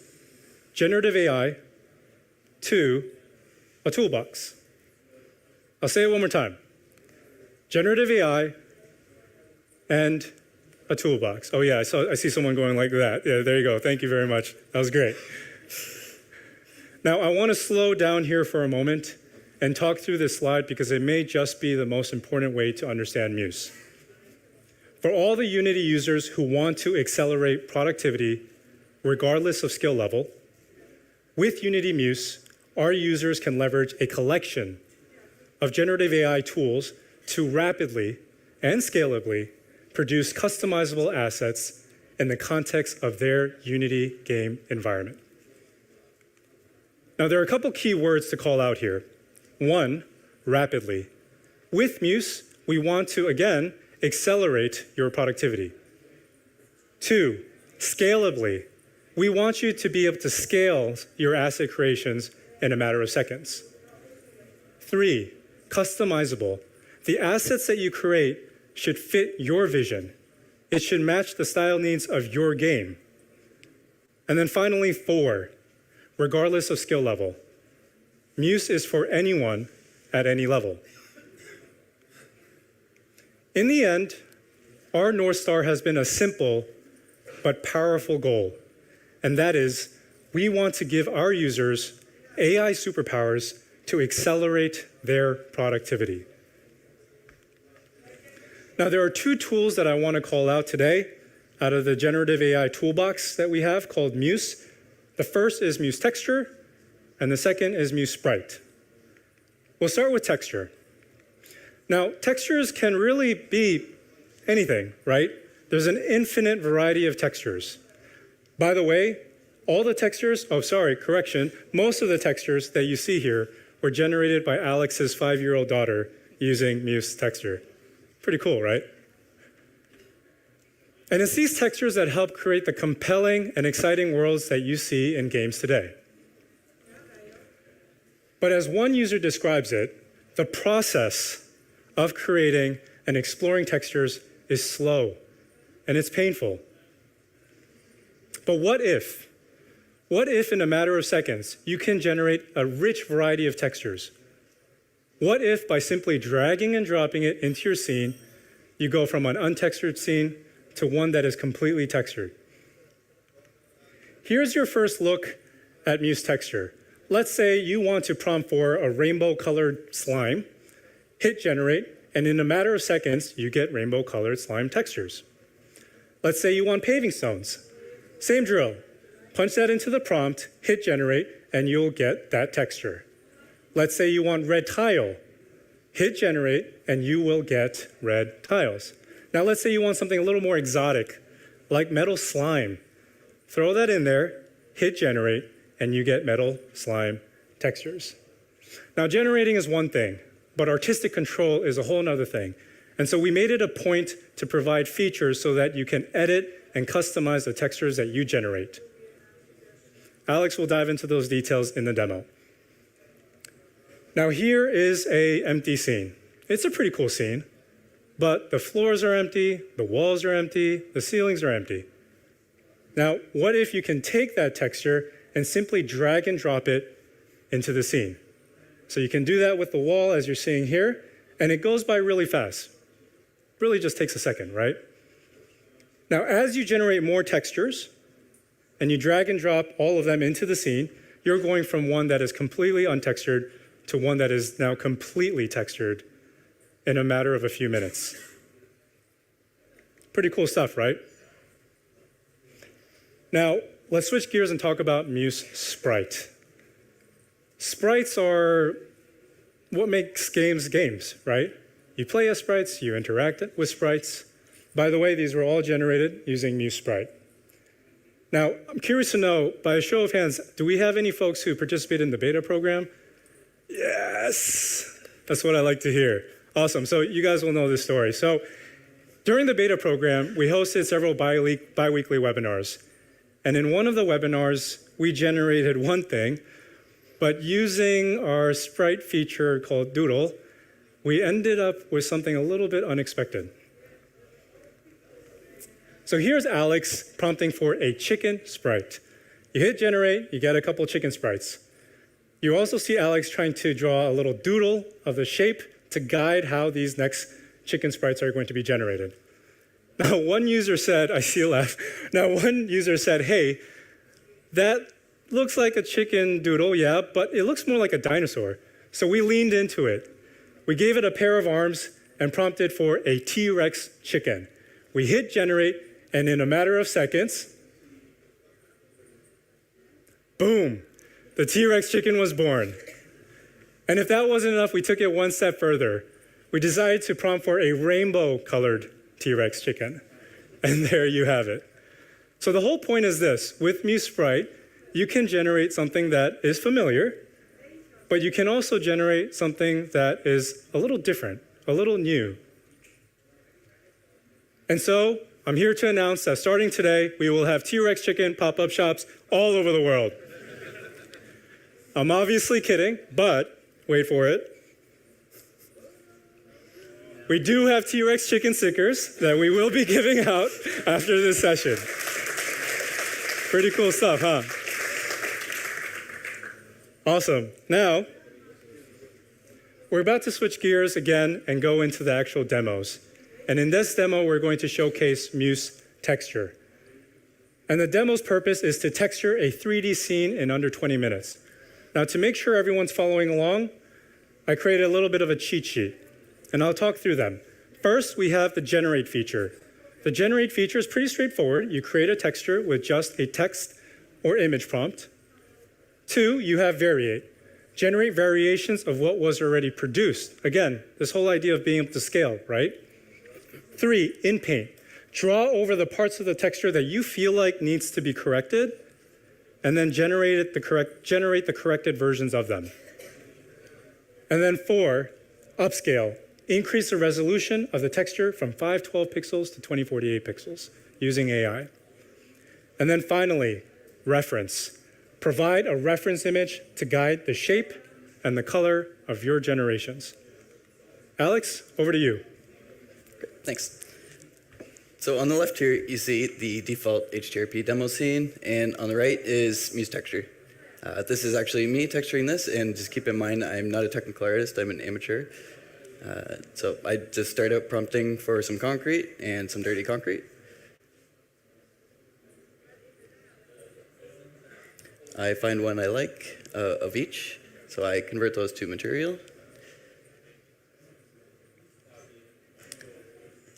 Speaker 10: generative AI. Two, a toolbox. I'll say it one more time. Generative AI and a toolbox. Oh yeah, I see someone going like that. Yeah, there you go. Thank you very much. That was great. Now, I want to slow down here for a moment and talk through this slide because it may just be the most important way to understand Muse. For all the Unity users who want to accelerate productivity regardless of skill level, with Unity Muse, our users can leverage a collection of generative AI tools to rapidly and scalably produce customizable assets in the context of their Unity game environment. Now, there are a couple key words to call out here. One, rapidly. With Muse, we want to, again, accelerate your productivity. Two, scalably. We want you to be able to scale your asset creations in a matter of seconds. Three, customizable. The assets that you create should fit your vision. It should match the style needs of your game. And then finally, four, regardless of skill level. Muse is for anyone at any level. In the end, our North Star has been a simple but powerful goal. And that is, we want to give our users AI superpowers to accelerate their productivity. Now, there are two tools that I want to call out today out of the generative AI toolbox that we have called Muse. The first is Muse Texture, and the second is Muse Sprite. We'll start with texture. Now, textures can really be anything, right? There's an infinite variety of textures. By the way, most of the textures that you see here were generated by Alex's 5-year-old daughter using Muse Texture. Pretty cool, right? And it's these textures that help create the compelling and exciting worlds that you see in games today. But as one user describes it, the process of creating and exploring textures is slow and it's painful. But what if in a matter of seconds, you can generate a rich variety of textures? What if by simply dragging and dropping it into your scene, you go from an untextured scene to one that is completely textured? Here's your first look at Muse Texture. Let's say you want to prompt for a rainbow-colored slime, hit generate, and in a matter of seconds, you get rainbow-colored slime textures. Let's say you want paving stones. Same drill. Punch that into the prompt, hit generate, and you'll get that texture. Let's say you want red tile. Hit generate, and you will get red tiles. Now let's say you want something a little more exotic, like metal slime. Throw that in there, hit generate, and you get metal slime textures. Now generating is one thing, but artistic control is a whole other thing. And so we made it a point to provide features so that you can edit and customize the textures that you generate. Alex will dive into those details in the demo. Now here is an empty scene. It's a pretty cool scene, but the floors are empty, the walls are empty, the ceilings are empty. Now, what if you can take that texture and simply drag and drop it into the scene? So you can do that with the wall as you're seeing here, and it goes by really fast. Really just takes a second, right? Now, as you generate more textures and you drag and drop all of them into the scene, you're going from one that is completely untextured to one that is now completely textured in a matter of a few minutes. Pretty cool stuff, right? Now, let's switch gears and talk about Muse Sprite. Sprites are what makes games games, right? You play as sprites, you interact with sprites. By the way, these were all generated using Muse Sprite. Now, I'm curious to know, by a show of hands, do we have any folks who participated in the beta program? Yes, that's what I like to hear. Awesome, so you guys will know this story. So during the beta program, we hosted several bi-weekly webinars. And in one of the webinars, we generated one thing, but using our Sprite feature called Doodle, we ended up with something a little bit unexpected. So here's Alex prompting for a chicken sprite. You hit generate, you get a couple chicken sprites. You also see Alex trying to draw a little doodle of the shape to guide how these next chicken sprites are going to be generated. Now, one user said, I see a laugh. Now, one user said, hey, that looks like a chicken doodle, yeah, but it looks more like a dinosaur. So we leaned into it. We gave it a pair of arms and prompted for a T-Rex chicken. We hit generate, and in a matter of seconds, boom, the T-Rex chicken was born. And if that wasn't enough, we took it one step further. We decided to prompt for a rainbow-colored T-Rex chicken. And there you have it. So the whole point is this. With Muse Sprite, you can generate something that is familiar, but you can also generate something that is a little different, a little new. And so I'm here to announce that starting today, we will have T-Rex chicken pop-up shops all over the world. I'm obviously kidding, but wait for it. We do have T-Rex chicken stickers that we will be giving out after this session. Pretty cool stuff, huh? Awesome. Now, we're about to switch gears again and go into the actual demos. And in this demo, we're going to showcase Muse Texture. And the demo's purpose is to texture a 3D scene in under 20 minutes. Now, to make sure everyone's following along, I created a little bit of a cheat sheet, and I'll talk through them. First, we have the generate feature. The generate feature is pretty straightforward. You create a texture with just a text or image prompt. 2, you have variate. Generate variations of what was already produced. Again, this whole idea of being able to scale, right? 3, in paint. Draw over the parts of the texture that you feel like needs to be corrected, and then generate the corrected versions of them. And then 4, upscale. Increase the resolution of the texture from 512 pixels to 2048 pixels using AI. And then finally, reference. Provide a reference image to guide the shape and the color of your generations. Alex, over to you.
Speaker 22: Thanks. So on the left here, you see the default HDRP demo scene, and on the right is Muse Texture. This is actually me texturing this, and just keep in mind, I'm not a technical artist, I'm an amateur. So I just start out prompting for some concrete and some dirty concrete. I find one I like of each, so I convert those to material.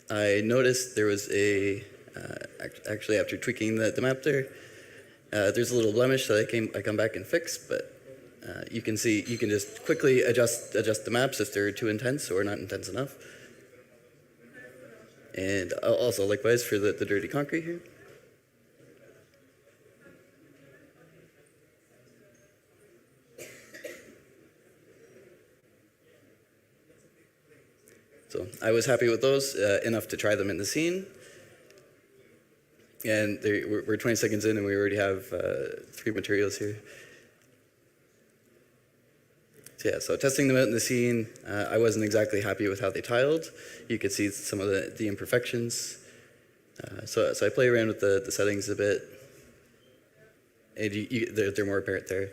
Speaker 22: I noticed there was actually after tweaking the map there, there's a little blemish that I come back and fix, but you can see, you can just quickly adjust the maps if they're too intense or not intense enough. And also likewise for the dirty concrete here. So I was happy with those, enough to try them in the scene. And we're 20 seconds in and we already have 3 materials here. So yeah, so testing them out in the scene, I wasn't exactly happy with how they tiled. You could see some of the imperfections. So I play around with the settings a bit. And they're more apparent there.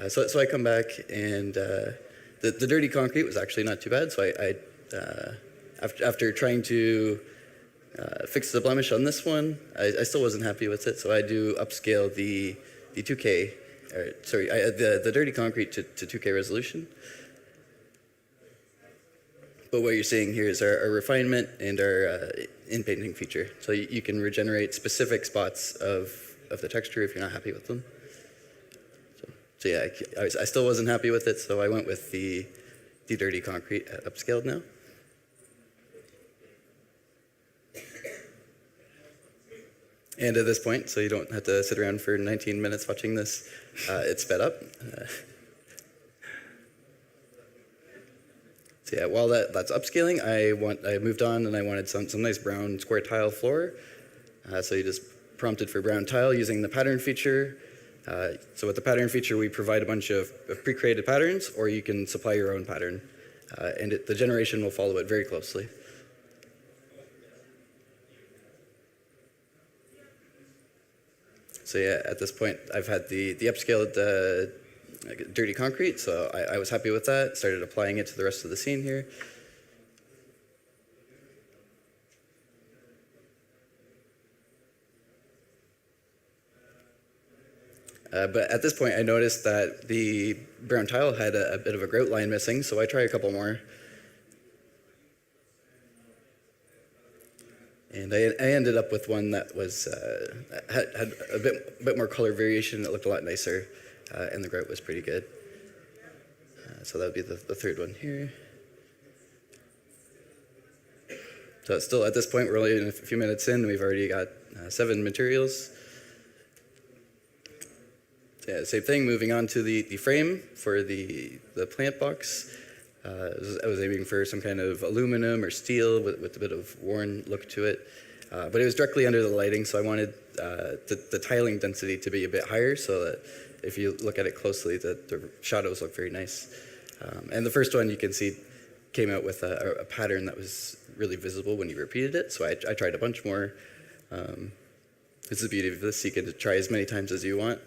Speaker 22: So I come back and the dirty concrete was actually not too bad. So after trying to fix the blemish on this one, I still wasn't happy with it. So I do upscale the 2K, the dirty concrete to 2K resolution. But what you're seeing here is our refinement and our in-painting feature. So you can regenerate specific spots of the texture if you're not happy with them. So yeah, I still wasn't happy with it, so I went with the dirty concrete upscaled now. And at this point, so you don't have to sit around for 19 minutes watching this, it's sped up. So yeah, while that's upscaling, I moved on and I wanted some nice brown square tile floor. So you just prompted for brown tile using the pattern feature. So with the pattern feature, we provide a bunch of pre-created patterns, or you can supply your own pattern. And the generation will follow it very closely. So yeah, at this point, I've had the upscaled dirty concrete, so I was happy with that. Started applying it to the rest of the scene here. But at this point, I noticed that the brown tile had a bit of a grout line missing, so I tried a couple more. And I ended up with one that was had a bit more color variation. It looked a lot nicer, and the grout was pretty good. So that would be the third one here. So still at this point, we're only in a few minutes in. We've already got 7 materials. So yeah, same thing. Moving on to the frame for the plant box. I was aiming for some kind of aluminum or steel with a bit of worn look to it. But it was directly under the lighting, so I wanted the tiling density to be a bit higher so that if you look at it closely, the shadows look very nice. And the first one you can see came out with a pattern that was really visible when you repeated it, so I tried a bunch more. This is the beauty of this, you can try as many times as you want.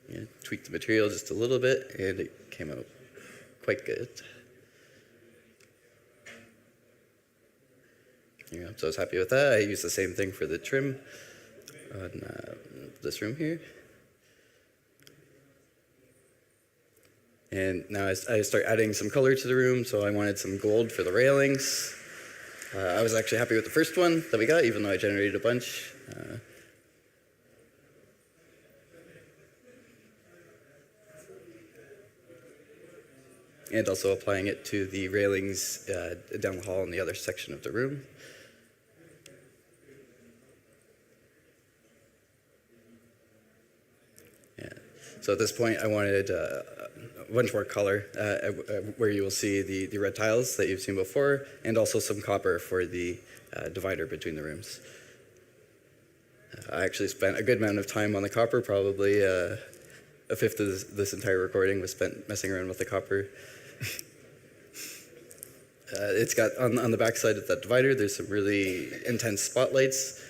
Speaker 22: Yeah, tweak the material just a little bit, and it came out quite good. Yeah, so I was happy with that. I used the same thing for the trim on this room here. And now I start adding some color to the room, so I wanted some gold for the railings. I was actually happy with the first one that we got, even though I generated a bunch. and also applying it to the railings down the hall in the other section of the room. Yeah. So at this point, I wanted a bunch more color where you will see the red tiles that you've seen before, and also some copper for the divider between the rooms. I actually spent a good amount of time on the copper, probably a fifth of this entire recording was spent messing around with the copper. It's got, on the back side of that divider, there's some really intense spotlights.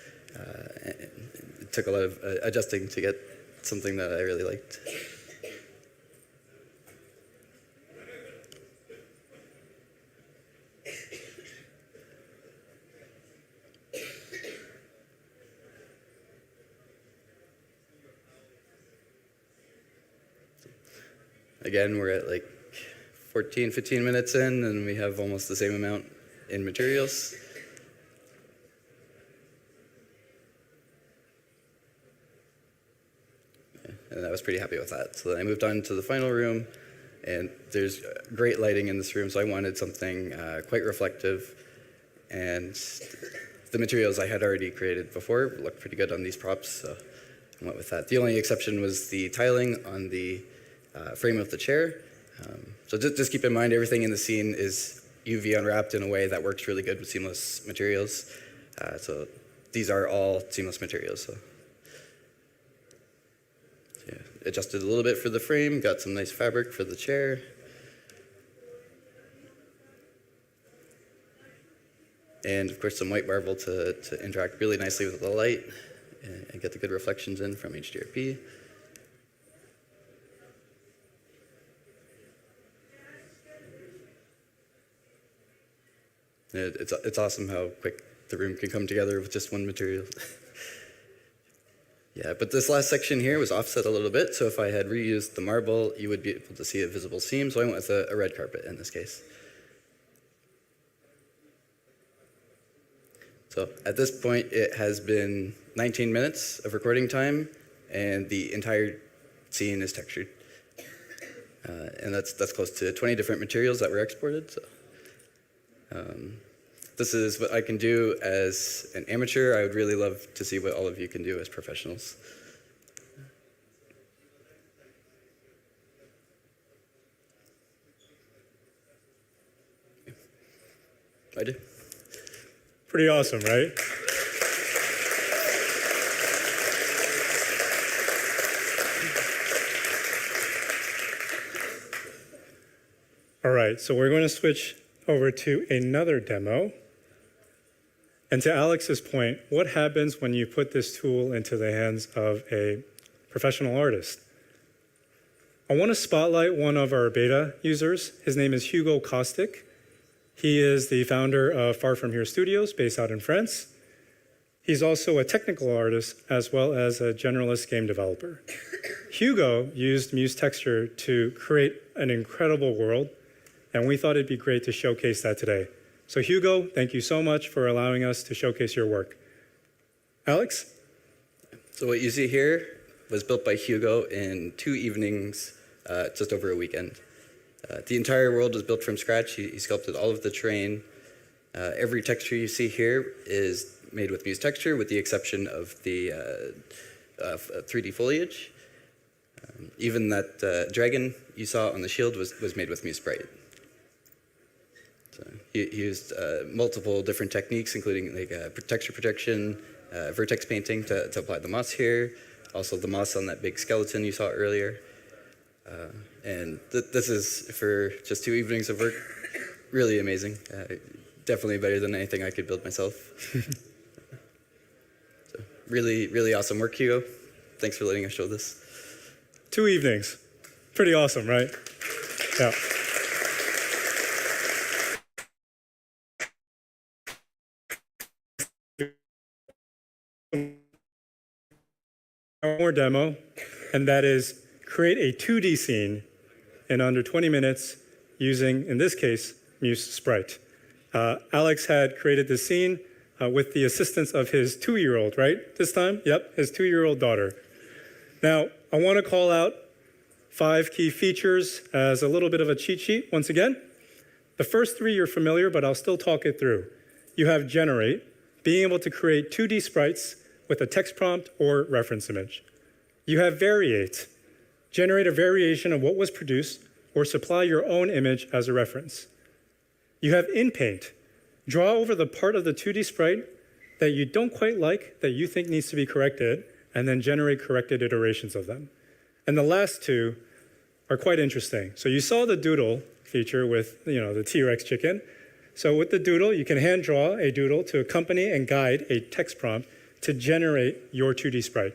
Speaker 22: It took a lot of adjusting to get something that I really liked. Again, we're at like 14, 15 minutes in, and we have almost the same amount in materials. Yeah, and I was pretty happy with that. So then I moved on to the final room, and there's great lighting in this room, so I wanted something quite reflective. And the materials I had already created before looked pretty good on these props, so I went with that. The only exception was the tiling on the frame of the chair. So just keep in mind, everything in the scene is UV unwrapped in a way that works really good with seamless materials. So these are all seamless materials. So yeah, adjusted a little bit for the frame, got some nice fabric for the chair. And of course some white marble to interact really nicely with the light and get the good reflections in from HDRP. It's awesome how quick the room can come together with just one material. Yeah, but this last section here was offset a little bit, so if I had reused the marble, you would be able to see a visible seam, so I went with a red carpet in this case. So at this point, it has been 19 minutes of recording time, and the entire scene is textured. And that's close to 20 different materials that were exported. So. This is what I can do as an amateur. I would really love to see what all of you can do as professionals. I do.
Speaker 10: Pretty awesome, right? All right, so we're going to switch over to another demo. And to Alex's point, what happens when you put this tool into the hands of a professional artist? I want to spotlight one of our beta users. His name is Hugo Kostic. He is the founder of Far From Here Studios, based out in France. He's also a technical artist as well as a generalist game developer. Hugo used Muse Texture to create an incredible world, and we thought it'd be great to showcase that today. So Hugo, thank you so much for allowing us to showcase your work. Alex?
Speaker 22: So what you see here was built by Hugo in 2 evenings, just over a weekend. The entire world was built from scratch. He sculpted all of the terrain. Every texture you see here is made with Muse Texture, with the exception of the 3D foliage. Even that dragon you saw on the shield was made with Muse Sprite. So he used multiple different techniques, including like texture projection, vertex painting to apply the moss here, also the moss on that big skeleton you saw earlier. And this is, for just 2 evenings of work, really amazing. Definitely better than anything I could build myself. So really, really awesome work, Hugo. Thanks for letting us show this.
Speaker 10: 2 evenings. Pretty awesome, right? Yeah. One more demo, and that is create a 2D scene in under 20 minutes using, in this case, Muse Sprite. Alex had created this scene with the assistance of his 2-year-old, right? This time? Yep, his 2-year-old daughter. Now, I want to call out 5 key features as a little bit of a cheat sheet once again. The first 3 you're familiar, but I'll still talk it through. You have generate, being able to create 2D sprites with a text prompt or reference image. You have variate, generate a variation of what was produced or supply your own image as a reference. You have inpaint, draw over the part of the 2D sprite that you don't quite like, that you think needs to be corrected, and then generate corrected iterations of them. And the last 2 are quite interesting. So you saw the doodle feature with the T-Rex chicken. So with the doodle, you can hand draw a doodle to accompany and guide a text prompt to generate your 2D sprite.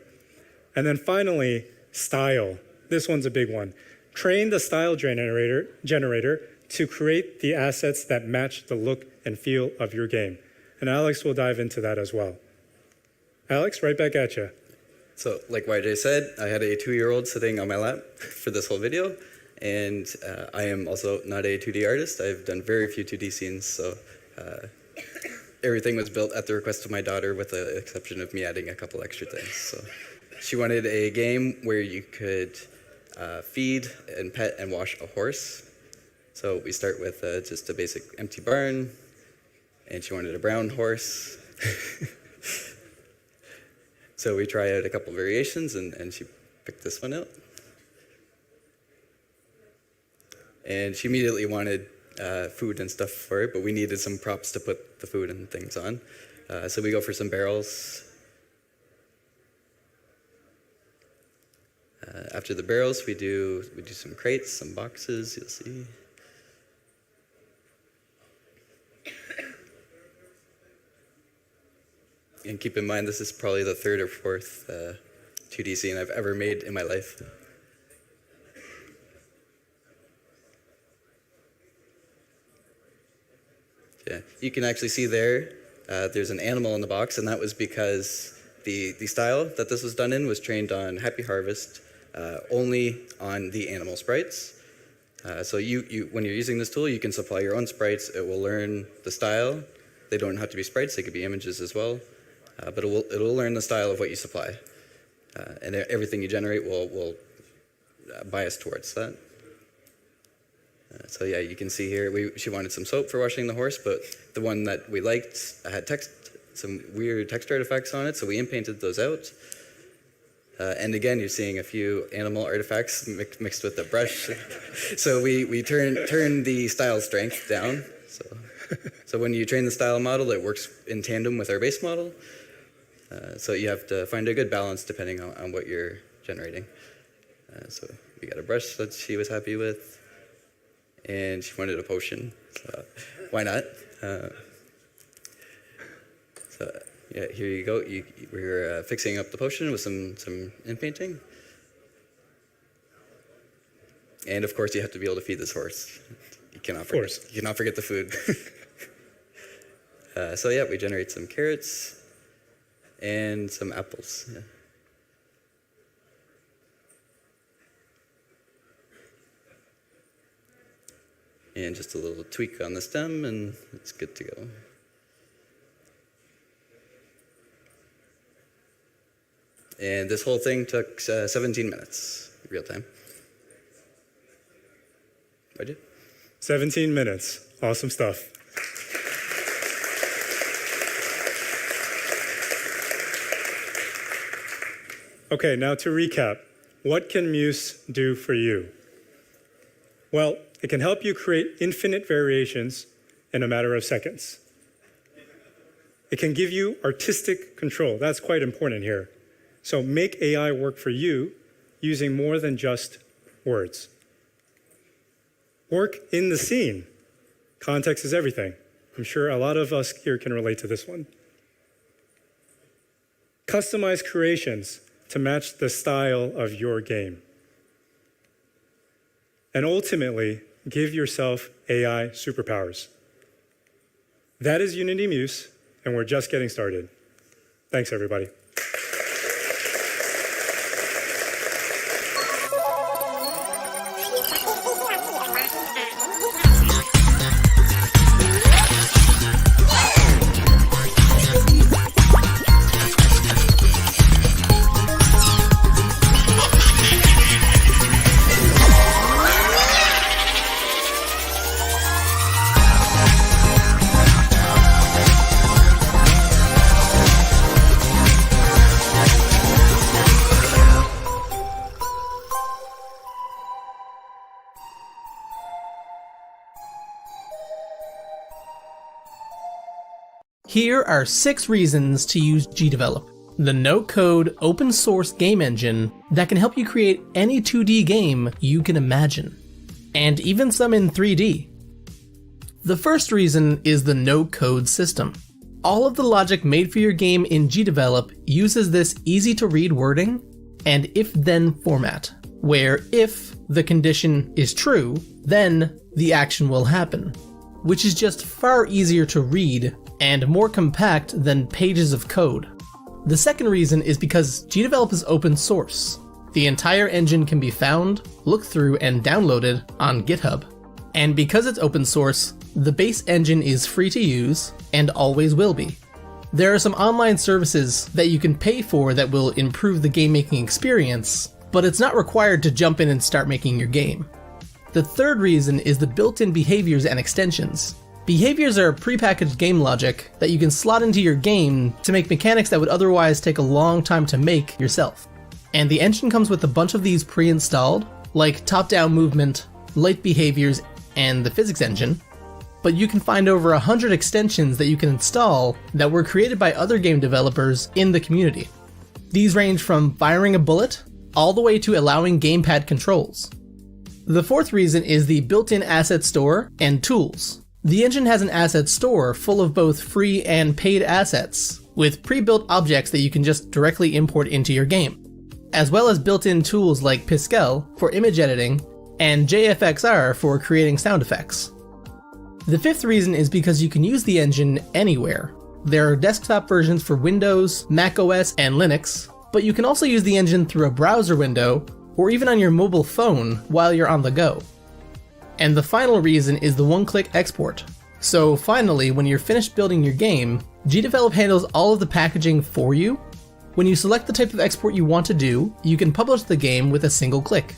Speaker 10: And then finally, style. This one's a big one. Train the style generator to create the assets that match the look and feel of your game. And Alex will dive into that as well. Alex, right back at you.
Speaker 22: So like YJ said, I had a 2-year-old sitting on my lap for this whole video. And I am also not a 2D artist. I've done very few 2D scenes, so everything was built at the request of my daughter with the exception of me adding a couple extra things. So she wanted a game where you could feed and pet and wash a horse. So we start with just a basic empty barn, and she wanted a brown horse. So we try out a couple variations, and she picked this one out. And she immediately wanted food and stuff for it, but we needed some props to put the food and things on. So we go for some barrels. After the barrels, we do some crates, some boxes, you'll see. And keep in mind, this is probably the 3rd or 4th 2D scene I've ever made in my life. Yeah, you can actually see there's an animal in the box, and that was because the style that this was done in was trained on Happy Harvest, only on the animal sprites. So when you're using this tool, you can supply your own sprites. It will learn the style. They don't have to be sprites, they could be images as well. But it will learn the style of what you supply. And everything you generate will bias towards that. So yeah, you can see here, she wanted some soap for washing the horse, but the one that we liked had some weird text artifacts on it, so we inpainted those out. And again, you're seeing a few animal artifacts mixed with the brush. So we turn the style strength down. So when you train the style model, it works in tandem with our base model. So you have to find a good balance depending on what you're generating. So we got a brush that she was happy with. And she wanted a potion, so why not? So yeah, here you go. We're fixing up the potion with some inpainting. And of course, you have to be able to feed this horse. You cannot forget the food. So yeah, we generate some carrots and some apples. Yeah. And just a little tweak on the stem, and it's good to go. And this whole thing took 17 minutes, real time. Budget?
Speaker 10: 17 minutes. Awesome stuff. Okay, now to recap. What can Muse do for you? Well, it can help you create infinite variations in a matter of seconds. It can give you artistic control. That's quite important here. So make AI work for you using more than just words. Work in the scene. Context is everything. I'm sure a lot of us here can relate to this one. Customize creations to match the style of your game. And ultimately, give yourself AI superpowers. That is Unity Muse, and we're just getting started. Thanks, everybody.
Speaker 13: Here are 6 reasons to use GDevelop, the no-code open source game engine that can help you create any 2D game you can imagine, and even some in 3D. The first reason is the no-code system. All of the logic made for your game in GDevelop uses this easy-to-read wording and if-then format, where if the condition is true, then the action will happen, which is just far easier to read and more compact than pages of code. The second reason is because GDevelop is open source. The entire engine can be found, looked through, and downloaded on GitHub. And because it's open source, the base engine is free to use and always will be. There are some online services that you can pay for that will improve the game making experience, but it's not required to jump in and start making your game. The third reason is the built-in behaviors and extensions. Behaviors are prepackaged game logic that you can slot into your game to make mechanics that would otherwise take a long time to make yourself. And the engine comes with a bunch of these pre-installed, like top-down movement, light behaviors, and the physics engine. But you can find over 100 extensions that you can install that were created by other game developers in the community. These range from firing a bullet all the way to allowing gamepad controls. The fourth reason is the built-in asset store and tools. The engine has an asset store full of both free and paid assets, with pre-built objects that you can just directly import into your game, as well as built-in tools like Piskel for image editing and JFXR for creating sound effects. The fifth reason is because you can use the engine anywhere. There are desktop versions for Windows, Mac OS, and Linux, but you can also use the engine through a browser window or even on your mobile phone while you're on the go. And the final reason is the one-click export. So finally, when you're finished building your game, GDevelop handles all of the packaging for you. When you select the type of export you want to do, you can publish the game with a single click.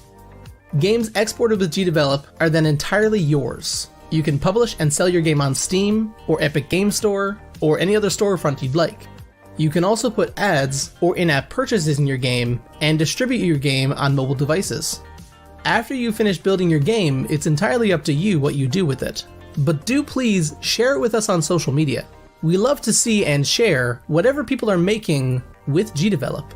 Speaker 13: Games exported with GDevelop are then entirely yours. You can publish and sell your game on Steam, or Epic Game Store, or any other storefront you'd like. You can also put ads or in-app purchases in your game and distribute your game on mobile devices. After you finish building your game, it's entirely up to you what you do with it. But do please share it with us on social media. We love to see and share whatever people are making with GDevelop.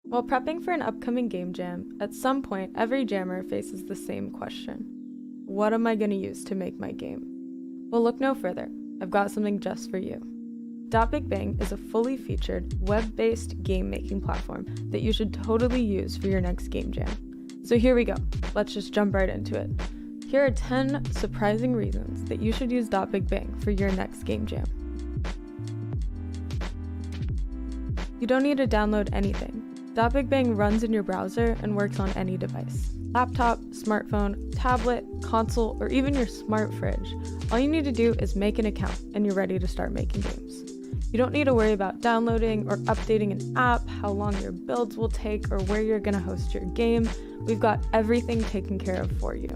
Speaker 11: While prepping for an upcoming game jam, at some point every jammer faces the same question. What am I going to use to make my game? Well, look no further. I've got something just for you. .BigBang is a fully featured, web-based game-making platform that you should totally use for your next game jam. So here we go. Let's just jump right into it. Here are 10 surprising reasons that you should use .BigBang for your next game jam. You don't need to download anything. .BigBang runs in your browser and works on any device. Laptop, smartphone, tablet, console, or even your smart fridge. All you need to do is make an account and you're ready to start making games. You don't need to worry about downloading or updating an app, how long your builds will take, or where you're going to host your game. We've got everything taken care of for you.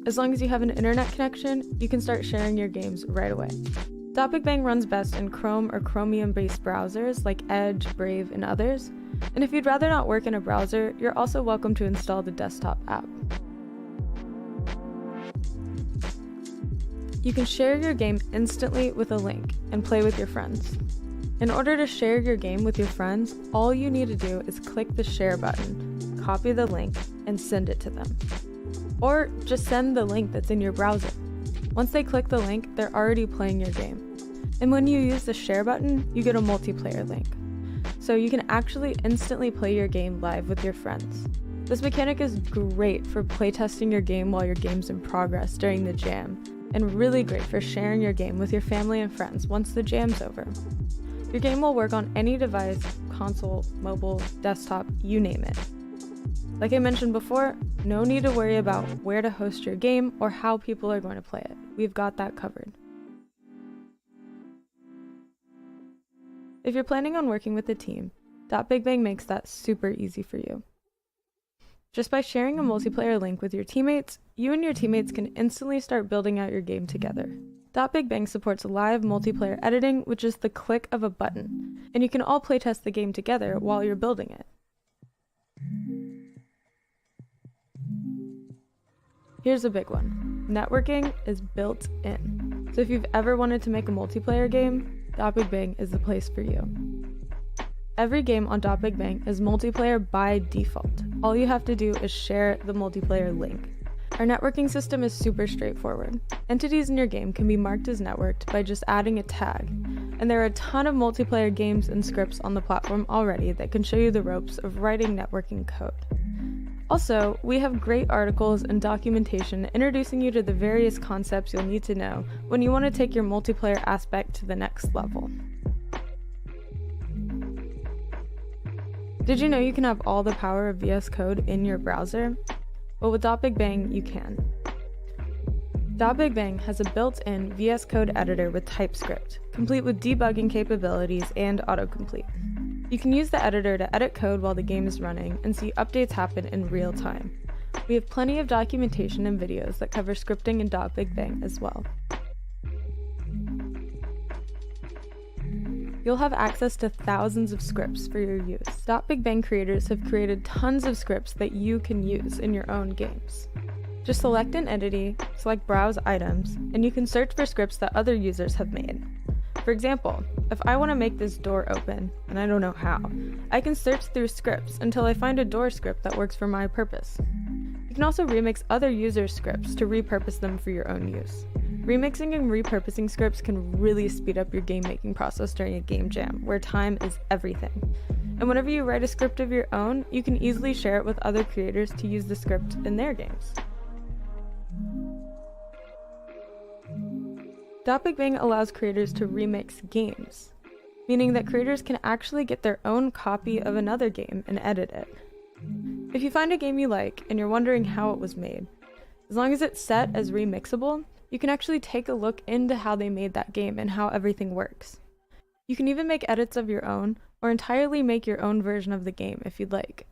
Speaker 11: As long as you have an internet connection, you can start sharing your games right away. .BigBang runs best in Chrome or Chromium-based browsers like Edge, Brave, and others. And if you'd rather not work in a browser, you're also welcome to install the desktop app. You can share your game instantly with a link and play with your friends. In order to share your game with your friends, all you need to do is click the share button, copy the link, and send it to them. Or just send the link that's in your browser. Once they click the link, they're already playing your game. And when you use the share button, you get a multiplayer link. So you can actually instantly play your game live with your friends. This mechanic is great for playtesting your game while your game's in progress during the jam, and really great for sharing your game with your family and friends once the jam's over. Your game will work on any device, console, mobile, desktop, you name it. Like I mentioned before, no need to worry about where to host your game or how people are going to play it. We've got that covered. If you're planning on working with a team, .BigBang makes that super easy for you. Just by sharing a multiplayer link with your teammates, you and your teammates can instantly start building out your game together. .BigBang supports live multiplayer editing, which is the click of a button, and you can all playtest the game together while you're building it. Here's a big one. Networking is built in. So if you've ever wanted to make a multiplayer game, .BigBang is the place for you. Every game on .BigBang is multiplayer by default. All you have to do is share the multiplayer link. Our networking system is super straightforward. Entities in your game can be marked as networked by just adding a tag, and there are a ton of multiplayer games and scripts on the platform already that can show you the ropes of writing networking code. Also, we have great articles and documentation introducing you to the various concepts you'll need to know when you want to take your multiplayer aspect to the next level. Did you know you can have all the power of VS Code in your browser? Well, with .BigBang, you can. .BigBang has a built-in VS Code editor with TypeScript, complete with debugging capabilities and autocomplete. You can use the editor to edit code while the game is running and see updates happen in real time. We have plenty of documentation and videos that cover scripting in .BigBang as well. You'll have access to thousands of scripts for your use. .BigBang creators have created tons of scripts that you can use in your own games. Just select an entity, select Browse Items, and you can search for scripts that other users have made. For example, if I want to make this door open, and I don't know how, I can search through scripts until I find a door script that works for my purpose. You can also remix other users' scripts to repurpose them for your own use. Remixing and repurposing scripts can really speed up your game-making process during a game jam, where time is everything. And whenever you write a script of your own, you can easily share it with other creators to use the script in their games. .BigBang allows creators to remix games, meaning that creators can actually get their own copy of another game and edit it. If you find a game you like and you're wondering how it was made, as long as it's set as remixable, you can actually take a look into how they made that game and how everything works. You can even make edits of your own, or entirely make your own version of the game if you'd like.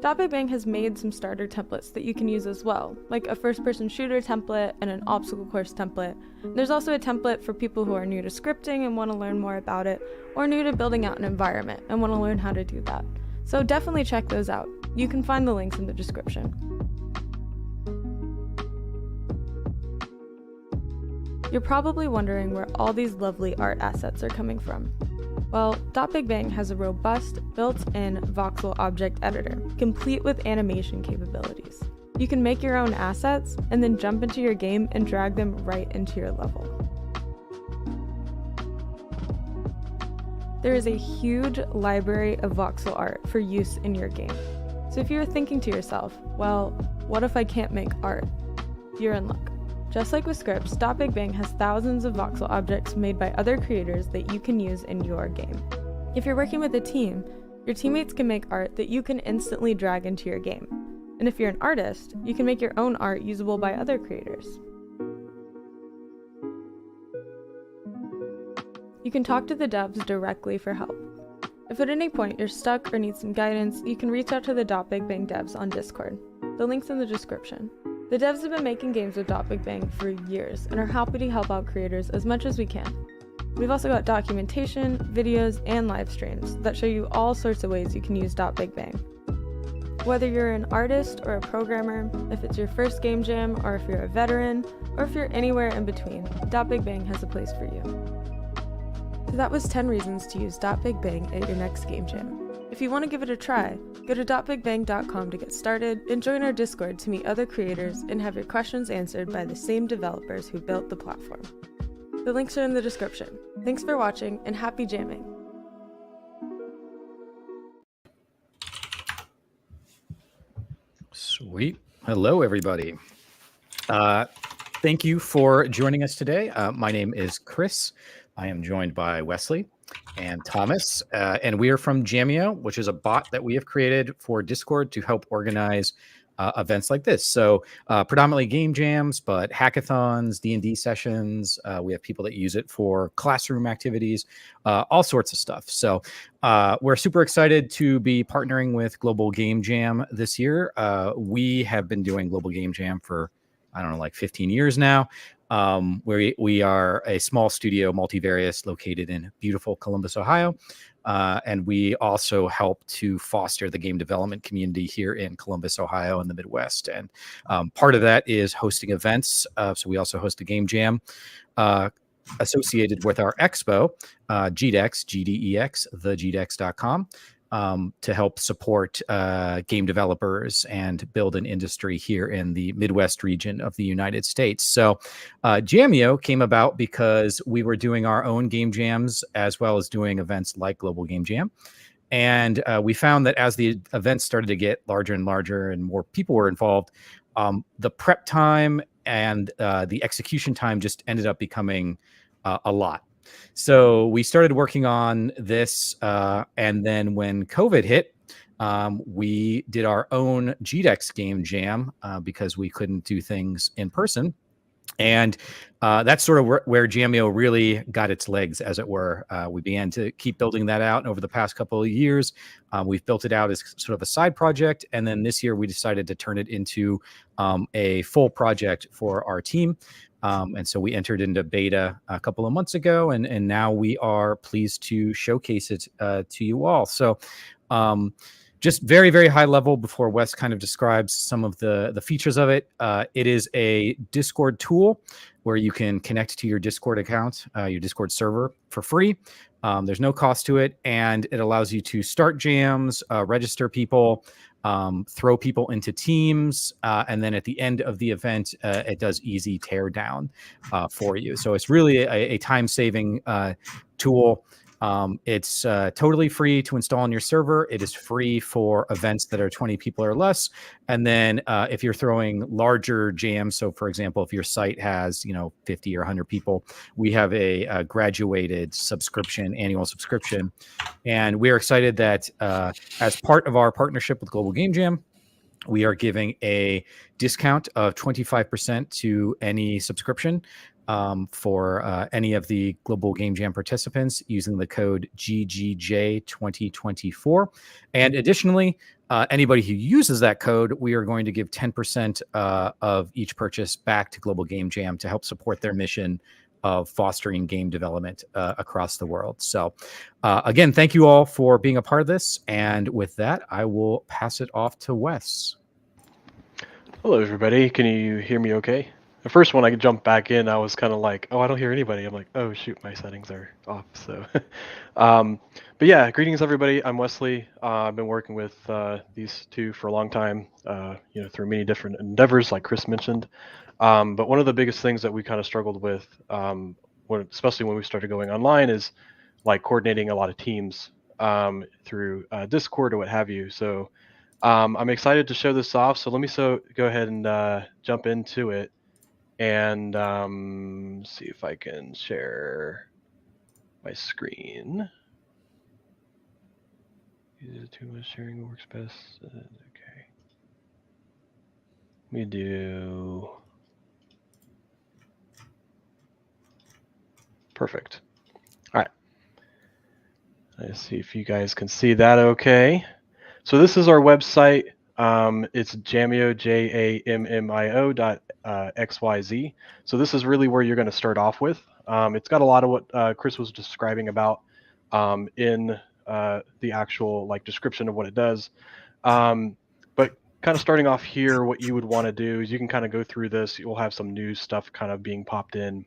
Speaker 11: .BigBang has made some starter templates that you can use as well, like a first-person shooter template and an obstacle course template. There's also a template for people who are new to scripting and want to learn more about it, or new to building out an environment and want to learn how to do that. So definitely check those out. You can find the links in the description. You're probably wondering where all these lovely art assets are coming from. Well, .BigBang has a robust, built-in voxel object editor, complete with animation capabilities. You can make your own assets, and then jump into your game and drag them right into your level. There is a huge library of voxel art for use in your game. So if you're thinking to yourself, well, what if I can't make art? You're in luck. Just like with scripts, .BigBang has thousands of voxel objects made by other creators that you can use in your game. If you're working with a team, your teammates can make art that you can instantly drag into your game. And if you're an artist, you can make your own art usable by other creators. You can talk to the devs directly for help. If at any point you're stuck or need some guidance, you can reach out to the .BigBang devs on Discord. The link's in the description. The devs have been making games with .BigBang for years and are happy to help out creators as much as we can. We've also got documentation, videos, and live streams that show you all sorts of ways you can use .BigBang. Whether you're an artist or a programmer, if it's your first game jam, or if you're a veteran, or if you're anywhere in between, .BigBang has a place for you. So that was 10 reasons to use .BigBang at your next game jam. If you want to give it a try, go to .bigbang.com to get started and join our Discord to meet other creators and have your questions answered by the same developers who built the platform. The links are in the description. Thanks for watching and happy jamming!
Speaker 7: Sweet. Hello, everybody. Thank you for joining us today. My name is Chris. I am joined by Wesley and Thomas, and we are from Jamio, which is a bot that we have created for Discord to help organize events like this. So predominantly game jams, but hackathons, D&D sessions. We have people that use it for classroom activities, all sorts of stuff. So we're super excited to be partnering with Global Game Jam this year. We have been doing Global Game Jam for, I don't know, like 15 years now. We are a small studio, multivarious, located in beautiful Columbus, Ohio. And we also help to foster the game development community here in Columbus, Ohio, and the Midwest. And part of that is hosting events. So we also host a game jam associated with our expo, GDEX, GDEX, thegdex.com. To help support game developers and build an industry here in the Midwest region of the United States. So Jamio came about because we were doing our own game jams as well as doing events like Global Game Jam. And we found that as the events started to get larger and larger and more people were involved, the prep time and the execution time just ended up becoming a lot. So we started working on this, and then when COVID hit, we did our own GDEX game jam because we couldn't do things in person. And that's sort of where Jamio really got its legs, as it were. We began to keep building that out over the past couple of years. We've built it out as sort of a side project. And then this year we decided to turn it into a full project for our team. And so we entered into beta a couple of months ago, and now we are pleased to showcase it to you all. So just very, very high level before Wes kind of describes some of the features of it. It is a Discord tool where you can connect to your Discord account, your Discord server for free. There's no cost to it, and it allows you to start jams, register people, throw people into teams, and then at the end of the event, it does easy tear down for you. So it's really a time-saving tool. It's totally free to install on your server. It is free for events that are 20 people or less. And then if you're throwing larger jams, so for example, if your site has 50 or 100 people, we have a graduated subscription, annual subscription. And we are excited that as part of our partnership with Global Game Jam, we are giving a discount of 25% to any subscription for any of the Global Game Jam participants using the code GGJ 2024. And additionally, anybody who uses that code, we are going to give 10% of each purchase back to Global Game Jam to help support their mission of fostering game development across the world. So again, thank you all for being a part of this. And with that, I will pass it off to Wes.
Speaker 12: Hello, everybody. Can you hear me okay? At first, when I jumped back in, I was kind of like, oh, I don't hear anybody. I'm like, oh, shoot, my settings are off. So, but yeah, greetings, everybody. I'm Wesley. I've been working with these two for a long time, through many different endeavors, like Chris mentioned. But one of the biggest things that we kind of struggled with, especially when we started going online, is like coordinating a lot of teams through Discord or what have you. So I'm excited to show this off. So let me go ahead and jump into it and see if I can share my screen. Is it too much sharing works best? Okay. Let me do. Perfect. All right. Let's see if you guys can see that okay. So this is our website. It's Jamio, JAMMIO.xyz. So this is really where you're going to start off with. It's got a lot of what Chris was describing about in the actual like description of what it does. But kind of starting off here, what you would want to do is you can kind of go through this. You'll have some new stuff kind of being popped in.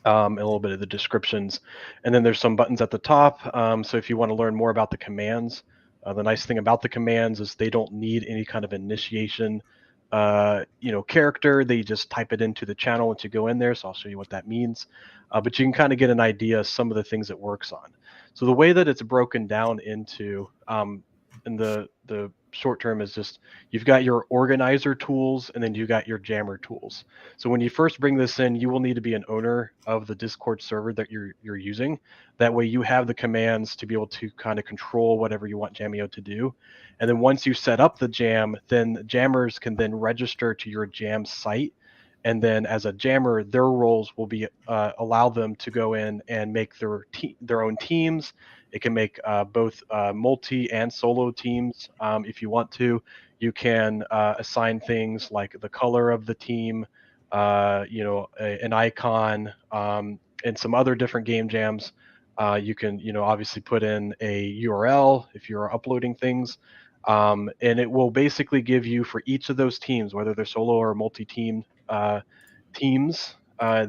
Speaker 12: And a little bit of the descriptions. And then there's some buttons at the top. So if you want to learn more about the commands, the nice thing about the commands is they don't need any kind of initiation, character. They just type it into the channel once you go in there. So I'll show you what that means. But you can kind of get an idea of some of the things it works on. So the way that it's broken down into, in the short term is just you've got your organizer tools and then you got your jammer tools. So when you first bring this in, you will need to be an owner of the Discord server that you're using. That way you have the commands to be able to kind of control whatever you want Jamio to do. And then once you set up the jam, then jammers can then register to your jam site. And then as a jammer, their roles will be allow them to go in and make their own teams. It can make both multi and solo teams if you want to. You can assign things like the color of the team, an icon, and some other different game jams. You can, obviously put in a URL if you're uploading things. And it will basically give you for each of those teams, whether they're solo or multi-team teams,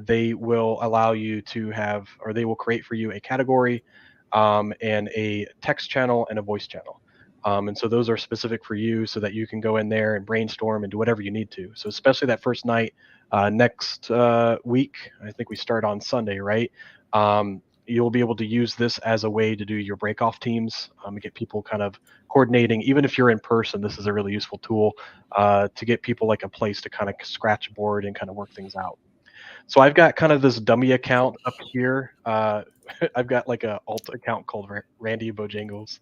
Speaker 12: they will allow you to have, or they will create for you a category and a text channel and a voice channel. And so those are specific for you so that you can go in there and brainstorm and do whatever you need to. So especially that first night, next week, I think we start on Sunday, right? You'll be able to use this as a way to do your break-off teams, get people kind of coordinating. Even if you're in person, this is a really useful tool to get people like a place to kind of scratch a board and kind of work things out. So I've got kind of this dummy account up here. I've got like a alt account called Randy Bojangles.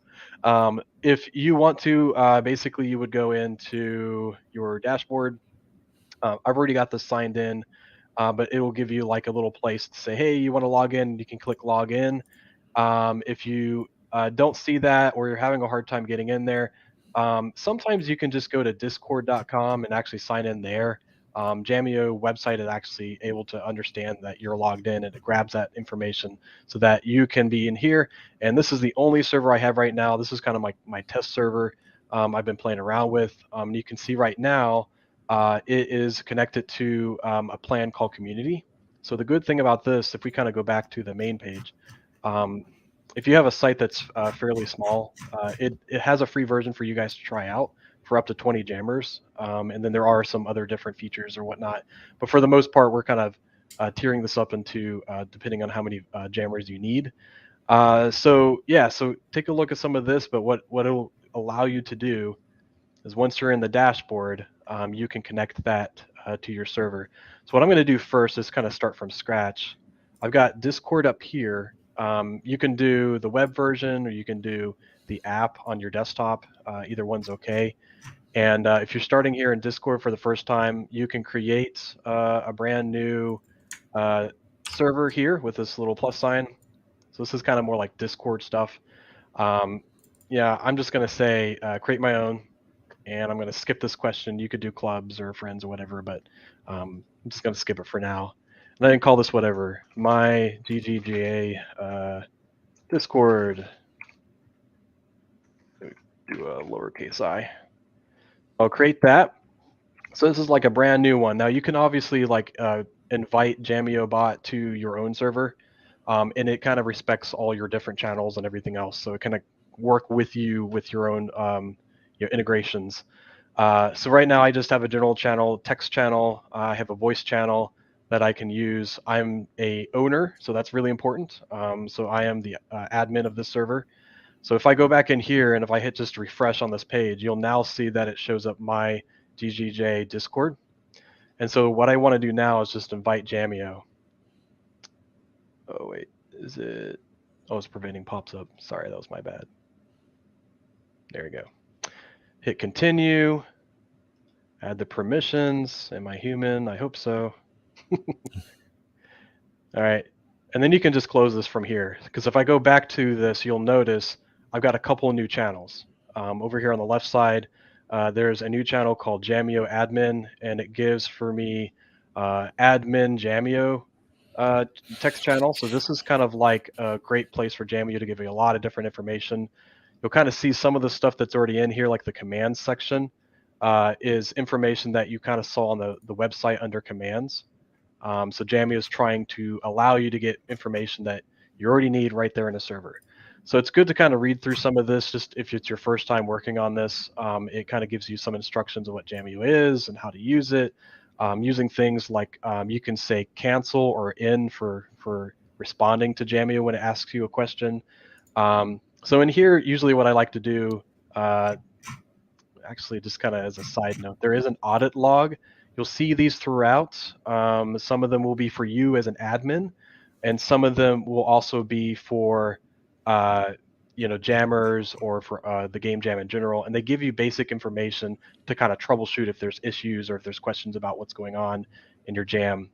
Speaker 12: If you want to, basically you would go into your dashboard. I've already got this signed in, but it will give you like a little place to say, hey, you want to log in, you can click log in. If you don't see that or you're having a hard time getting in there, sometimes you can just go to discord.com and actually sign in there. Jamio website is actually able to understand that you're logged in and it grabs that information so that you can be in here. And this is the only server I have right now. This is kind of my test server I've been playing around with. You can see right now it is connected to a plan called Community. So the good thing about this, if we kind of go back to the main page, if you have a site that's fairly small, it has a free version for you guys to try out for up to 20 jammers. And then there are some other different features or whatnot. But for the most part, we're kind of tiering this up into depending on how many jammers you need. So take a look at some of this, but what it'll allow you to do is once you're in the dashboard, you can connect that to your server. So what I'm going to do first is kind of start from scratch. I've got Discord up here. You can do the web version or you can do the app on your desktop. Either one's okay. And if you're starting here in Discord for the first time, you can create a brand new server here with this little plus sign. So this is kind of more like Discord stuff. I'm just going to say create my own. And I'm going to skip this question. You could do clubs or friends or whatever, but I'm just going to skip it for now. And I can call this whatever. My GGJ Discord. Do a lowercase I. I'll create that. So this is like a brand new one. Now you can obviously like invite JamioBot to your own server, and it kind of respects all your different channels and everything else. So it kind of work with you with your own integrations. So right now I just have a general channel, text channel. I have a voice channel that I can use. I'm a owner, so that's really important. So I am the admin of this server. So if I go back in here and if I hit just refresh on this page, you'll now see that it shows up my GGJ Discord. And so what I want to do now is just invite Jamio. Oh, wait, is it? Oh, it's preventing pops up. Sorry, that was my bad. There we go. Hit continue. Add the permissions. Am I human? I hope so. All right. And then you can just close this from here, because if I go back to this, you'll notice I've got a couple of new channels. Over here on the left side, there's a new channel called Jamio Admin, and it gives for me admin Jamio text channel. So this is kind of like a great place for Jamio to give you a lot of different information. You'll kind of see some of the stuff that's already in here, like the commands section is information that you kind of saw on the website under commands. So Jamio is trying to allow you to get information that you already need right there in a server. So it's good to kind of read through some of this, just if it's your first time working on this. It kind of gives you some instructions of what Jamio is and how to use it. Using things like you can say cancel or in for responding to Jamio when it asks you a question. So in here, usually what I like to do, actually just kind of as a side note, there is an audit log. You'll see these throughout. Some of them will be for you as an admin, and some of them will also be for jammers or for the game jam in general. And they give you basic information to kind of troubleshoot if there's issues or if there's questions about what's going on in your jam.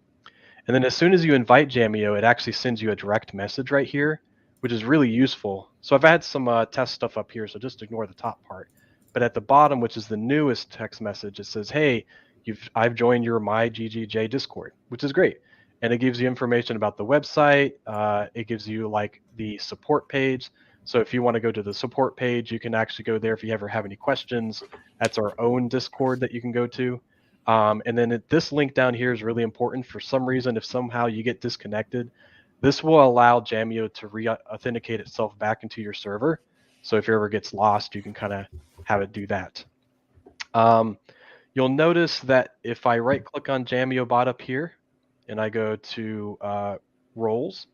Speaker 12: And then as soon as you invite Jamio, it actually sends you a direct message right here, which is really useful. So I've had some test stuff up here, so just ignore the top part. But at the bottom, which is the newest text message, it says, hey, I've joined your My GGJ Discord, which is great. And it gives you information about the website. It gives you like the support page. So if you want to go to the support page, you can actually go there if you ever have any questions. That's our own Discord that you can go to. And then this link down here is really important. For some reason, if somehow you get disconnected, this will allow Jamio to re-authenticate itself back into your server. So if it ever gets lost, you can kind of have it do that. You'll notice that if I right-click on Jamio bot up here, and I go to roles,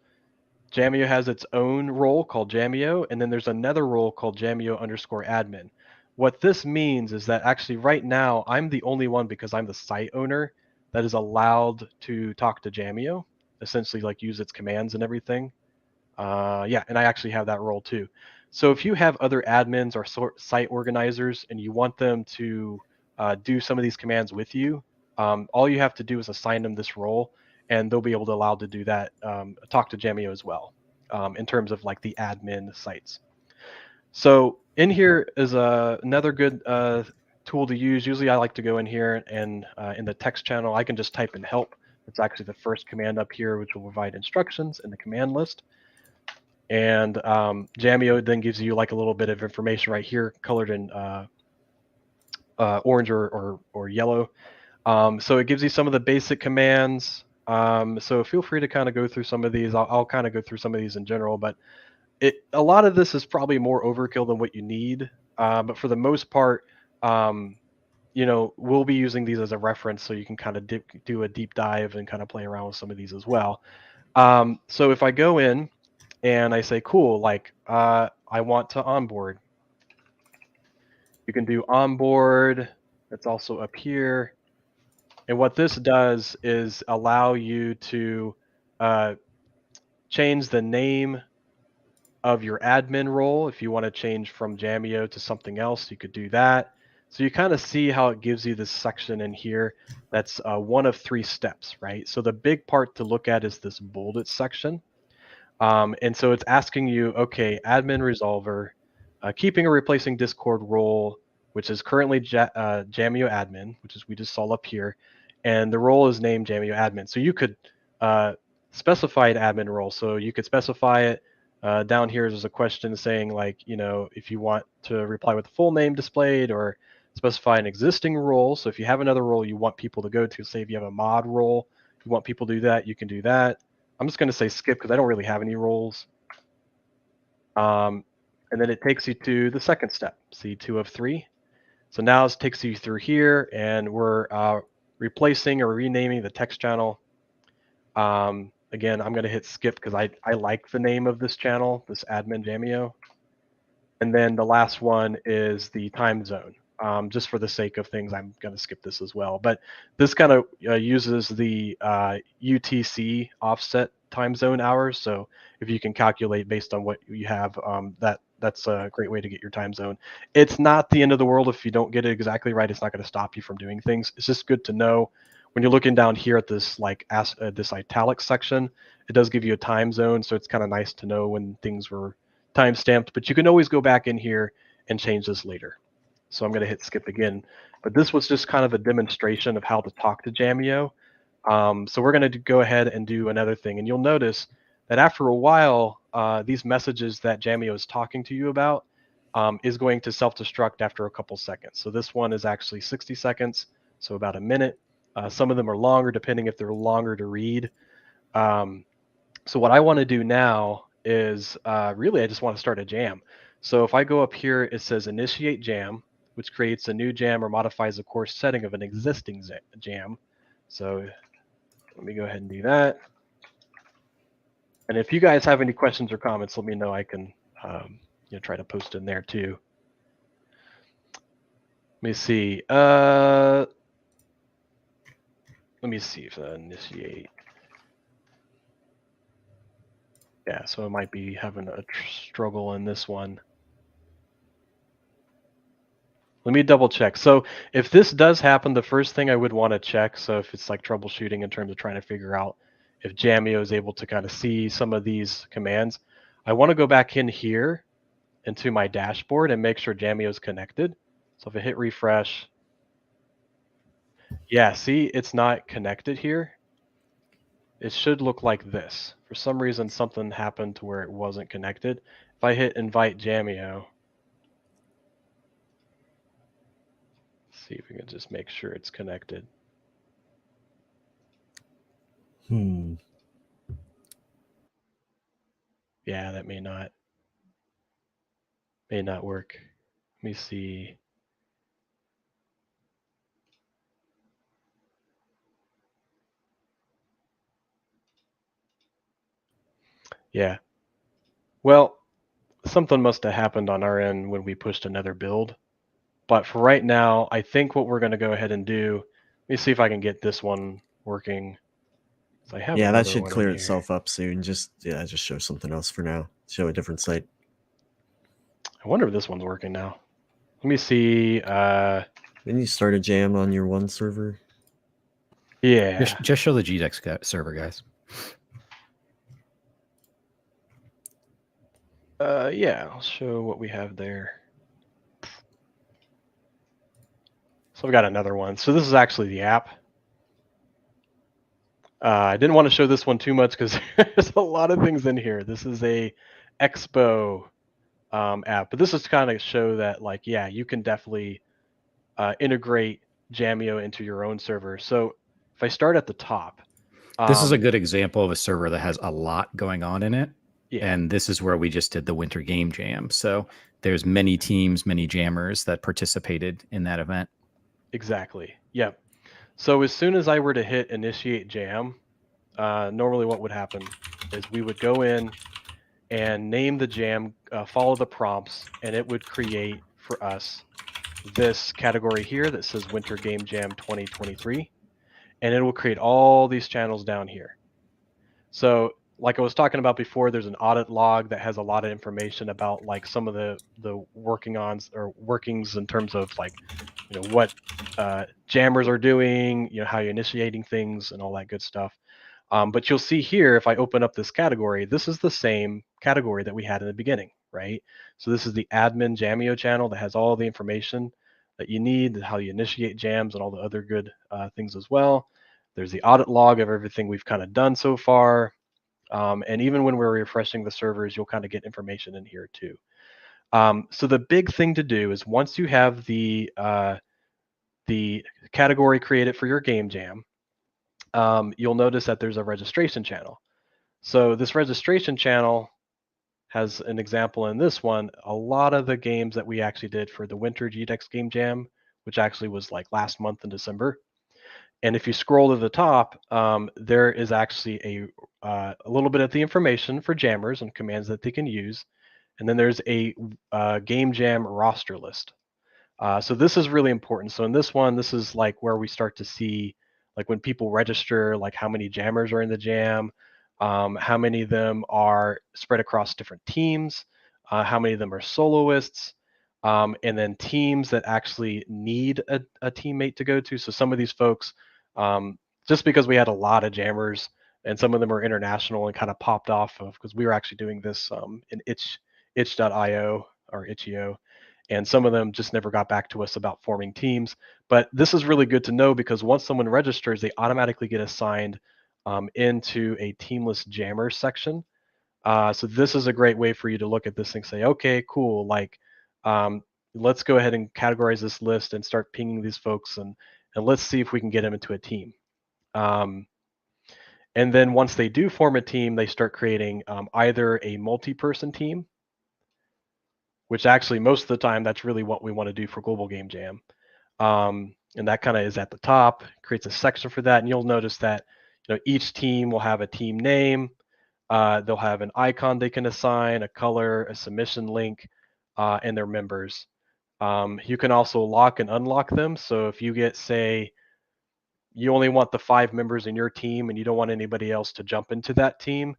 Speaker 12: Jamio has its own role called Jamio, and then there's another role called Jamio_admin. What this means is that actually right now, I'm the only one, because I'm the site owner, that is allowed to talk to Jamio, essentially like use its commands and everything. Yeah, and I actually have that role too. So if you have other admins or site organizers and you want them to do some of these commands with you, all you have to do is assign them this role, and they'll be able to allow to do that, talk to Jamio as well, in terms of like the admin sites. So in here is another good tool to use. Usually I like to go in here and in the text channel, I can just type in help. It's actually the first command up here, which will provide instructions in the command list. And Jamio then gives you like a little bit of information right here, colored in orange or yellow. So it gives you some of the basic commands. So feel free to kind of go through some of these. I'll kind of go through some of these in general, but a lot of this is probably more overkill than what you need. But for the most part, we'll be using these as a reference, so you can kind of do a deep dive and kind of play around with some of these as well. So if I go in and I say, cool, like I want to onboard, you can do onboard. It's also up here. And what this does is allow you to change the name of your admin role. If you want to change from Jamio to something else, you could do that. So you kind of see how it gives you this section in here. That's one of 3 steps, right? So the big part to look at is this bolded section. And so it's asking you, okay, admin resolver, keeping or replacing Discord role, which is currently Jamio admin, which is we just saw up here, and the role is named Jamio admin. So you could specify an admin role. So you could specify it. Down here is a question saying like, if you want to reply with the full name displayed, or specify an existing role. So if you have another role you want people to go to, say if you have a mod role, if you want people to do that, you can do that. I'm just going to say skip because I don't really have any roles. And then it takes you to the second step, C2 of 3. So now it takes you through here, and we're replacing or renaming the text channel. Again, I'm going to hit skip because I like the name of this channel, this admin Jamio. And then the last one is the time zone. Just for the sake of things, I'm going to skip this as well. But this kind of uses the UTC offset time zone hours. So if you can calculate based on what you have, that's a great way to get your time zone. It's not the end of the world if you don't get it exactly right. It's not going to stop you from doing things. It's just good to know when you're looking down here at this this italic section, it does give you a time zone, so it's kind of nice to know when things were time stamped. But you can always go back in here and change this later. So I'm going to hit skip again. But this was just kind of a demonstration of how to talk to Jamio. So we're going to go ahead and do another thing, and you'll notice that after a while, these messages that Jamio is talking to you about is going to self-destruct after a couple seconds. So this one is actually 60 seconds, so about a minute. Some of them are longer, depending if they're longer to read. So what I want to do now is really I just want to start a jam. So if I go up here, it says initiate jam, which creates a new jam or modifies the course setting of an existing jam. So let me go ahead and do that. And if you guys have any questions or comments, let me know. I can try to post in there too. Let me see. Let me see if I initiate. Yeah, so I might be having a struggle in this one. Let me double check. So if this does happen, the first thing I would want to check, so if it's like troubleshooting in terms of trying to figure out if Jamio is able to kind of see some of these commands, I want to go back in here into my dashboard and make sure Jamio is connected. So if I hit refresh, yeah, see, it's not connected here. It should look like this. For some reason, something happened to where it wasn't connected. If I hit invite Jamio, see if we can just make sure it's connected. Yeah, that may not work. Let me see. Yeah. Well, something must have happened on our end when we pushed another build. But for right now, I think what we're going to go ahead and do, let me see if I can get this one working. So I have
Speaker 18: Yeah, that
Speaker 12: another
Speaker 18: should
Speaker 12: one
Speaker 18: clear
Speaker 12: in here.
Speaker 18: itself up soon. Just show something else for now. Show a different site.
Speaker 12: I wonder if this one's working now. Let me see.
Speaker 18: Didn't you start a jam on your one server?
Speaker 12: Yeah.
Speaker 7: Just show the GDEX server, guys.
Speaker 12: Yeah, I'll show what we have there. So I've got another one. So this is actually the app. I didn't want to show this one too much because there's a lot of things in here. This is a Expo app, but this is kind of show that, like, yeah, you can definitely integrate Jamio into your own server. So if I start at the top,
Speaker 7: this is a good example of a server that has a lot going on in it.
Speaker 12: Yeah.
Speaker 7: And this is where we just did the Winter Game Jam. So there's many teams, many jammers that participated in that event.
Speaker 12: Exactly. Yep. So as soon as I were to hit initiate jam, normally what would happen is we would go in and name the jam, follow the prompts, and it would create for us this category here that says Winter Game Jam 2023, and it will create all these channels down here. So like I was talking about before, there's an audit log that has a lot of information about like some of the workings in terms of like, what jammers are doing, how you're initiating things and all that good stuff. But you'll see here, if I open up this category, this is the same category that we had in the beginning, right? So this is the admin Jamio channel that has all the information that you need, how you initiate jams and all the other good things as well. There's the audit log of everything we've kind of done so far. And even when we're refreshing the servers, you'll kind of get information in here too. So the big thing to do is once you have the category created for your game jam, you'll notice that there's a registration channel. So this registration channel has an example in this one. A lot of the games that we actually did for the Winter GDEX Game Jam, which actually was like last month in December. And if you scroll to the top, there is actually a little bit of the information for jammers and commands that they can use. And then there's a game jam roster list. So this is really important. So in this one, this is like where we start to see like when people register, like how many jammers are in the jam, how many of them are spread across different teams, how many of them are soloists, and then teams that actually need a teammate to go to. So some of these folks Just because we had a lot of jammers and some of them are international and kind of popped off of because we were actually doing this in itch.io or itch.io, and some of them just never got back to us about forming teams. But this is really good to know because once someone registers, they automatically get assigned into a teamless jammer section. So this is a great way for you to look at this and say, okay, cool, like um, let's go ahead and categorize this list and start pinging these folks and let's see if we can get them into a team. And then once they do form a team, they start creating either a multi-person team, which actually most of the time that's really what we want to do for Global Game Jam. And that kind of is at the top, creates a section for that. And you'll notice that each team will have a team name. They'll have an icon they can assign, a color, a submission link, and their members. You can also lock and unlock them. So if you get, say, you only want the 5 members in your team and you don't want anybody else to jump into that team,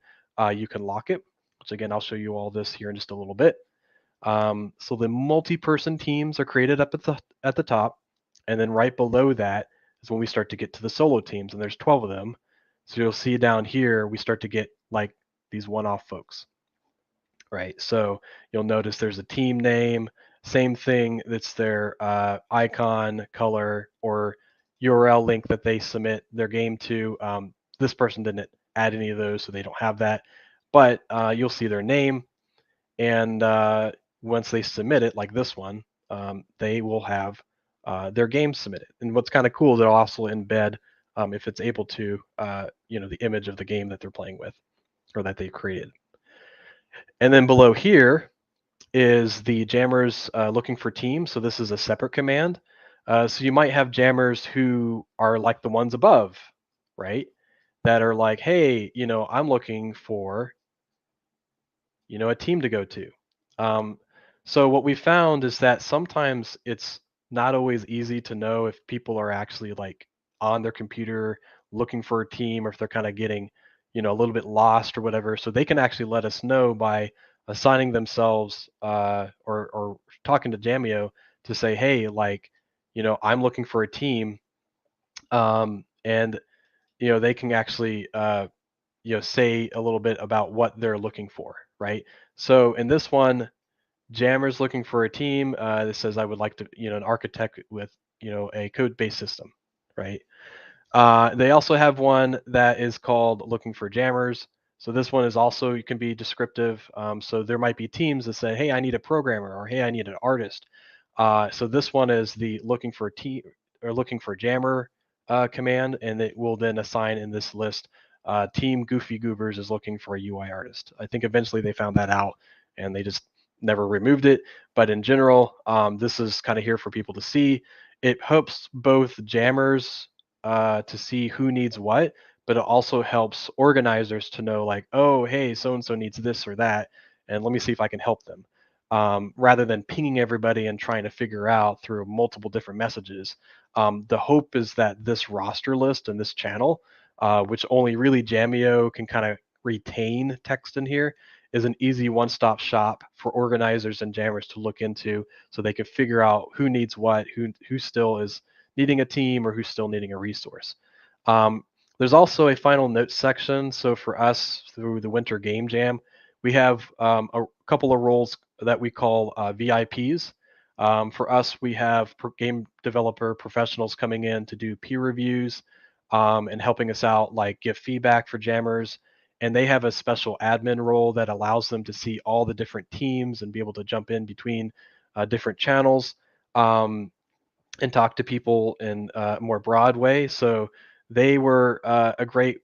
Speaker 12: you can lock it, which again, I'll show you all this here in just a little bit. So the multi-person teams are created up at the top, and then right below that is when we start to get to the solo teams, and there's 12 of them. So you'll see down here, we start to get like these one-off folks, right? So you'll notice there's a team name, same thing, that's their icon, color, or URL link that they submit their game to. This person didn't add any of those, so they don't have that. But you'll see their name, and once they submit it, like this one, they will have their game submitted. And what's kind of cool, they'll also embed, if it's able to, the image of the game that they're playing with or that they created. And then below here is the jammers looking for teams. So this is a separate command. So you might have jammers who are like the ones above, right? That are like, hey, I'm looking for, a team to go to. So what we found is that sometimes it's not always easy to know if people are actually like on their computer looking for a team, or if they're kind of getting, a little bit lost or whatever. So they can actually let us know by assigning themselves or talking to Jamio to say, hey, like, I'm looking for a team, and they can actually say a little bit about what they're looking for, right? So in this one, Jammer's looking for a team that says, I would like to, an architect with, a code-based system, right? They also have one that is called looking for jammers. So this one is also, you can be descriptive. So there might be teams that say, hey, I need a programmer, or hey, I need an artist. So this one is the looking for team or looking for jammer command, and it will then assign in this list, team Goofy Goobers is looking for a UI artist. I think eventually they found that out and they just never removed it. But in general, this is kind of here for people to see. It helps both jammers to see who needs what, but it also helps organizers to know, like, oh, hey, so and so needs this or that, and let me see if I can help them. Rather than pinging everybody and trying to figure out through multiple different messages. The hope is that this roster list and this channel, which only really Jamio can kind of retain text in here, is an easy one-stop shop for organizers and jammers to look into, so they can figure out who needs what, who still is needing a team, or who's still needing a resource. There's also a final notes section. So for us, through the Winter Game Jam, we have a couple of roles that we call VIPs. For us, we have game developer professionals coming in to do peer reviews and helping us out, like give feedback for jammers. And they have a special admin role that allows them to see all the different teams and be able to jump in between different channels and talk to people in a more broad way. So they were a great,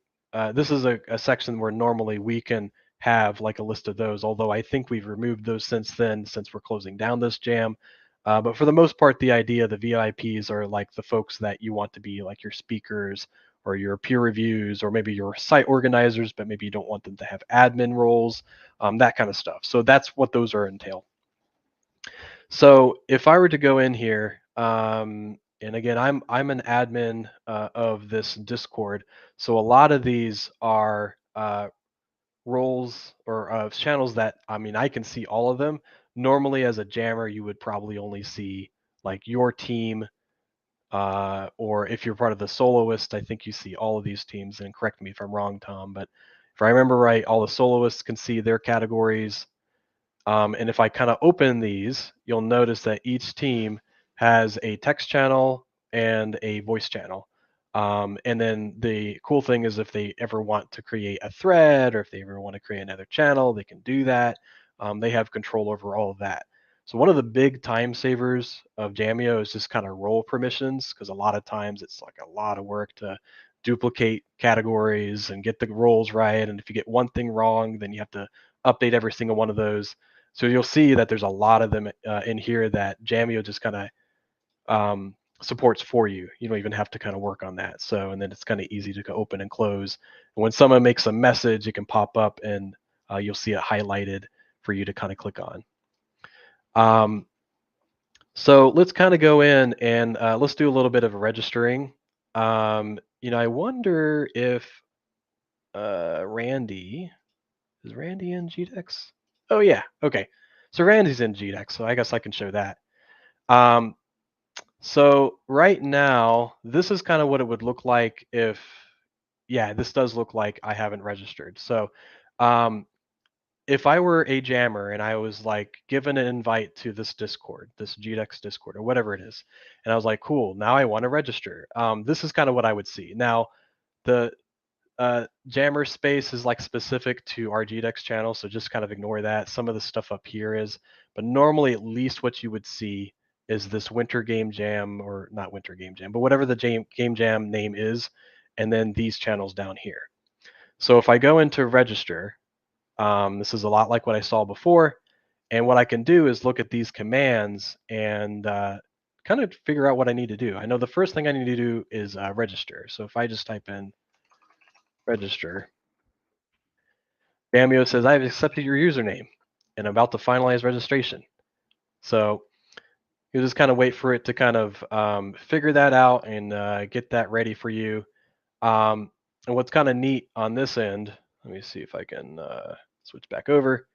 Speaker 12: this is a section where normally we can have like a list of those, although I think we've removed those since then, since we're closing down this jam. But for the most part, the idea, the VIPs are like the folks that you want to be like your speakers or your peer reviews, or maybe your site organizers, but maybe you don't want them to have admin roles, that kind of stuff. So that's what those are entail. So if I were to go in here, and again, I'm an admin of this Discord, so a lot of these are roles or channels that, I can see all of them. Normally, as a jammer, you would probably only see like your team or if you're part of the soloists, I think you see all of these teams. And correct me if I'm wrong, Tom, but if I remember right, all the soloists can see their categories. And if I kind of open these, you'll notice that each team has a text channel and a voice channel. And then the cool thing is if they ever want to create a thread or if they ever want to create another channel, they can do that. They have control over all of that. So one of the big time savers of Jamio is just kind of role permissions, because a lot of times it's like a lot of work to duplicate categories and get the roles right. And if you get one thing wrong, then you have to update every single one of those. So you'll see that there's a lot of them in here that Jamio just kind of supports for you. You don't even have to kind of work on that. So, and then it's kind of easy to open and close. And when someone makes a message, it can pop up and you'll see it highlighted for you to kind of click on. So let's kind of go in and let's do a little bit of registering. I wonder if Randy, is Randy in GDEX? Oh yeah, okay. So Randy's in GDEX, so I guess I can show that. So right now, this is kind of what it would look like if, yeah, this does look like I haven't registered. So if I were a jammer and I was like given an invite to this Discord, this GDEX Discord or whatever it is, and I was like, cool, now I want to register. This is kind of what I would see. Now, the jammer space is like specific to our GDEX channel, so just kind of ignore that. Some of the stuff up here is, but normally at least what you would see is this Winter Game Jam, or not Winter Game Jam, but whatever the Game Jam name is, and then these channels down here. So if I go into register, this is a lot like what I saw before, and what I can do is look at these commands and kind of figure out what I need to do. I know the first thing I need to do is register. So if I just type in register, Jamio says, I've accepted your username and I'm about to finalize registration. So you just kind of wait for it to kind of figure that out and get that ready for you. And what's kind of neat on this end, let me see if I can switch back over.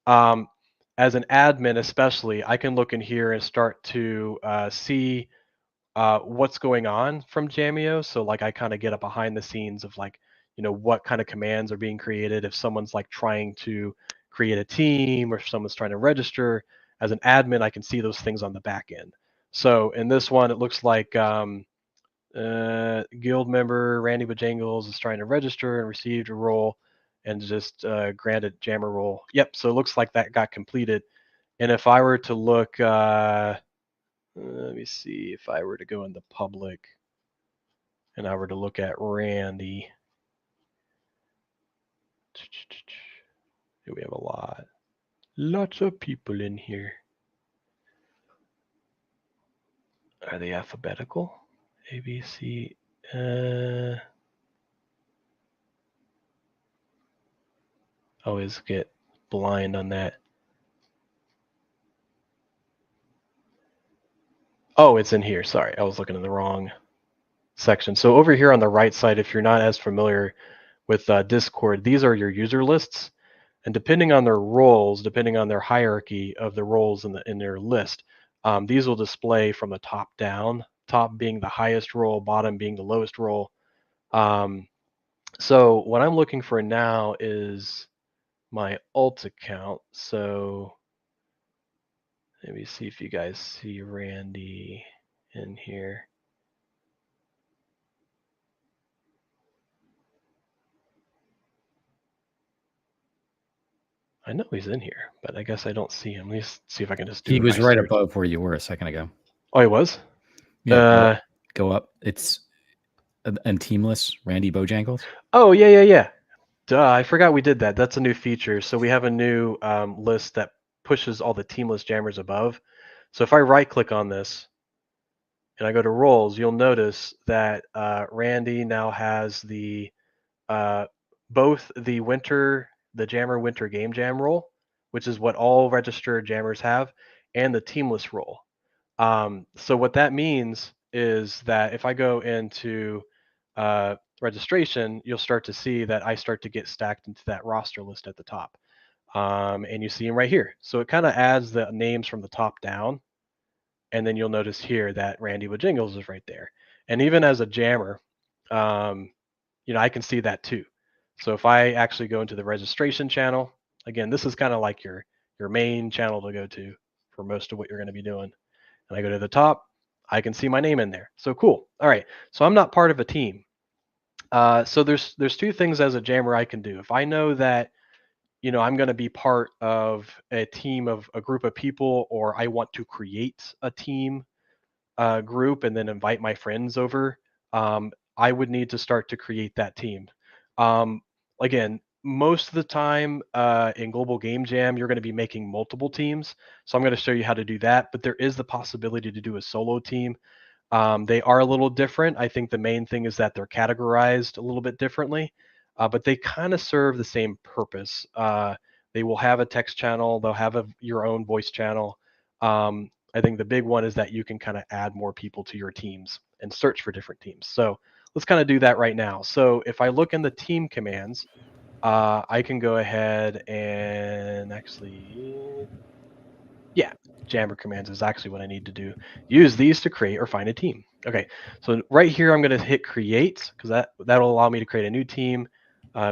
Speaker 12: As an admin especially, I can look in here and start to see what's going on from Jamio. So like I kind of get a behind the scenes of like, what kind of commands are being created. If someone's like trying to create a team or if someone's trying to register, as an admin, I can see those things on the back end. So in this one, it looks like guild member Randy Bojangles is trying to register and received a role and just granted jammer role. Yep, so it looks like that got completed. And if I were to look, let me see, if I were to go into public and I were to look at Randy, we have lots of people in here. Are they alphabetical? A, B, C. Always get blind on that. Oh, it's in here. Sorry, I was looking in the wrong section. So over here on the right side, if you're not as familiar with Discord, these are your user lists. And depending on their roles, depending on their hierarchy of the roles in their list, these will display from the top down, top being the highest role, bottom being the lowest role. So what I'm looking for now is my alt account. So let me see if you guys see Randy in here. I know he's in here, but I guess I don't see him. Let me see if I can just do
Speaker 7: He
Speaker 12: a
Speaker 7: was
Speaker 12: nice
Speaker 7: right
Speaker 12: search.
Speaker 7: above where you were a second ago.
Speaker 12: Oh, he was?
Speaker 7: Yeah, go up. It's and teamless Randy Bojangles.
Speaker 12: Oh, yeah. Duh, I forgot we did that. That's a new feature. So we have a new list that pushes all the teamless jammers above. So if I right click on this and I go to roles, you'll notice that Randy now has the both the jammer winter game jam role, which is what all registered jammers have, and the teamless role. So what that means is that if I go into registration, you'll start to see that I start to get stacked into that roster list at the top. And you see them right here. So it kind of adds the names from the top down. and then you'll notice here that Randy with Jingles is right there. And even as a jammer, I can see that too. So if I actually go into the registration channel, again, this is kind of like your main channel to go to for most of what you're going to be doing. And I go to the top, I can see my name in there. So cool. All right. So I'm not part of a team. So there's two things as a jammer I can do. If I know that, I'm going to be part of a team of a group of people, or I want to create a team group and then invite my friends over, I would need to start to create that team. Again, most of the time in Global Game Jam, you're going to be making multiple teams. So I'm going to show you how to do that, but there is the possibility to do a solo team. They are a little different. I think the main thing is that they're categorized a little bit differently, but they kind of serve the same purpose. They will have a text channel. They'll have your own voice channel. I think the big one is that you can kind of add more people to your teams and search for different teams. So let's kind of do that right now. So if I look in the team commands, I can go ahead and actually, yeah, Jammer commands is actually what I need to do. Use these to create or find a team. Okay, so right here I'm going to hit create, because that'll allow me to create a new team,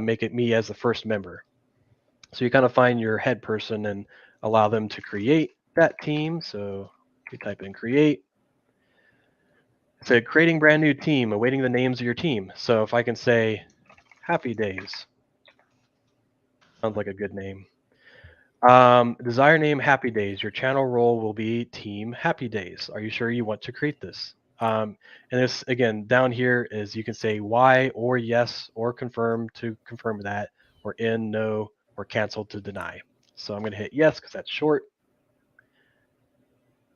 Speaker 12: make it me as the first member. So you kind of find your head person and allow them to create that team. So you type in create. It said creating brand new team, awaiting the names of your team. So if I can say Happy Days, sounds like a good name. Desire name Happy Days. Your channel role will be Team Happy Days. Are you sure you want to create this? And this, again, down here is you can say why or yes or confirm to confirm that, or in, no, or cancel to deny. So I'm going to hit yes because that's short.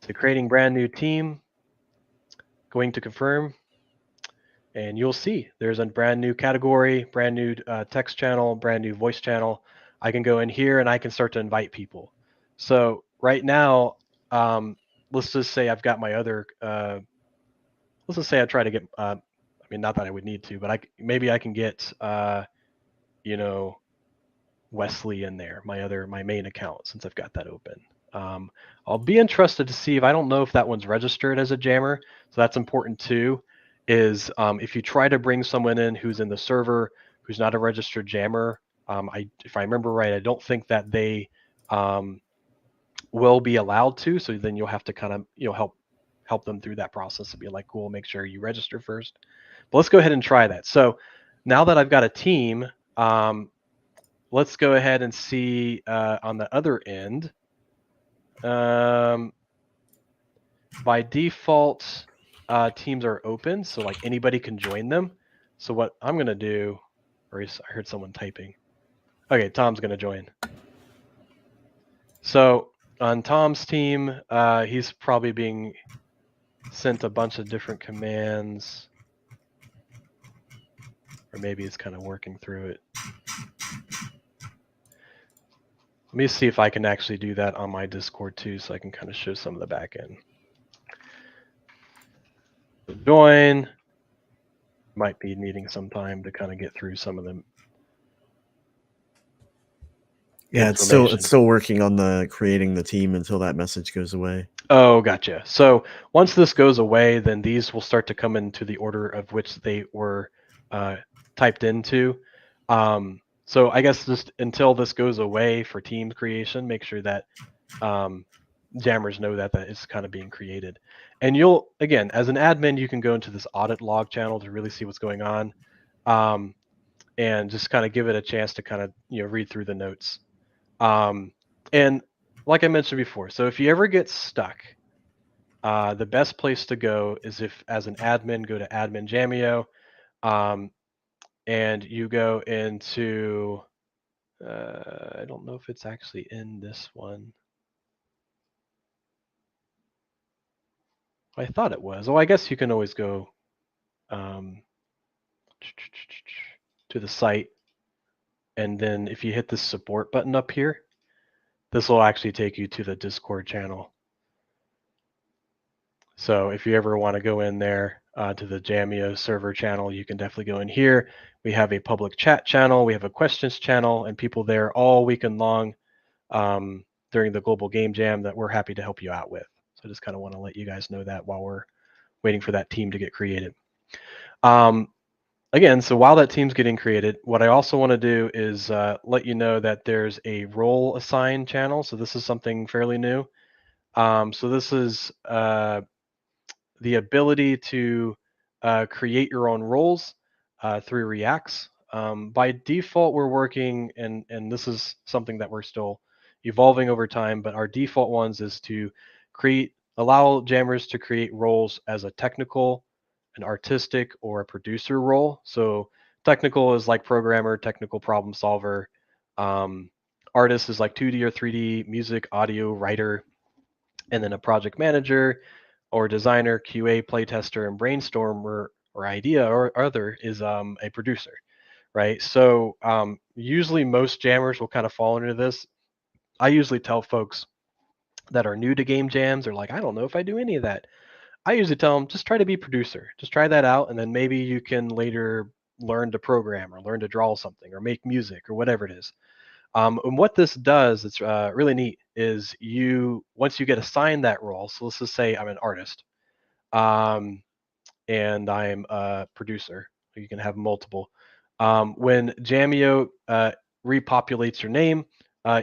Speaker 12: So creating brand new team, going to confirm, and you'll see there's a brand new category, brand new text channel, brand new voice channel. I can go in here and I can start to invite people. So right now, let's just say I've got my other, let's just say I try to get, I mean, not that I would need to, but maybe I can get, Wesley in there, my main account, since I've got that open. I'll be interested to see if, I don't know if that one's registered as a jammer, so that's important too, is if you try to bring someone in who's in the server who's not a registered jammer, if I remember right, I don't think that they will be allowed to, so then you'll have to kind of help them through that process and be like, cool, make sure you register first. But let's go ahead and try that. So now that I've got a team, let's go ahead and see on the other end. By default, teams are open, so like anybody can join them. So what I'm going to do, or I heard someone typing. Okay, Tom's going to join. So on Tom's team, he's probably being sent a bunch of different commands, or maybe it's kind of working through it. Let me see if I can actually do that on my Discord too, so I can kind of show some of the back end. So join. Might be needing some time to kind of get through some of them.
Speaker 18: Yeah, it's still working on the creating the team until that message goes away.
Speaker 12: Oh, gotcha. So once this goes away, then these will start to come into the order of which they were typed into. So I guess just until this goes away for team creation, make sure that jammers know that it's kind of being created. And you'll, again, as an admin, you can go into this audit log channel to really see what's going on, and just kind of give it a chance to kind of read through the notes. And like I mentioned before, so if you ever get stuck, the best place to go is if, as an admin, go to Admin Jamio, and you go into, I don't know if it's actually in this one. I thought it was. Oh, I guess you can always go to the site, and then if you hit the support button up here, this will actually take you to the Discord channel. So if you ever want to go in there to the Jamio server channel, you can definitely go in here. We have a public chat channel, we have a questions channel, and people there all weekend long during the Global Game Jam that we're happy to help you out with. So I just kind of want to let you guys know that while we're waiting for that team to get created. Again, so while that team's getting created, what I also want to do is let you know that there's a role assign channel. So this is something fairly new. So this is the ability to create your own roles through Reacts. By default, we're working, and this is something that we're still evolving over time, but our default ones is to allow jammers to create roles as a technical, an artistic, or a producer role. So technical is like programmer, technical problem solver. Artist is like 2D or 3D, music, audio, writer, and then a project manager or designer, QA, playtester, and brainstormer or idea or other is a producer, right? So usually most jammers will kind of fall into this. I usually tell folks that are new to game jams, or like, I don't know if I do any of that. I usually tell them, just try to be producer. Just try that out, and then maybe you can later learn to program or learn to draw something or make music or whatever it is. And what this does, it's really neat, is once you get assigned that role, so let's just say I'm an artist, and I'm a producer. You can have multiple. When Jamio repopulates your name,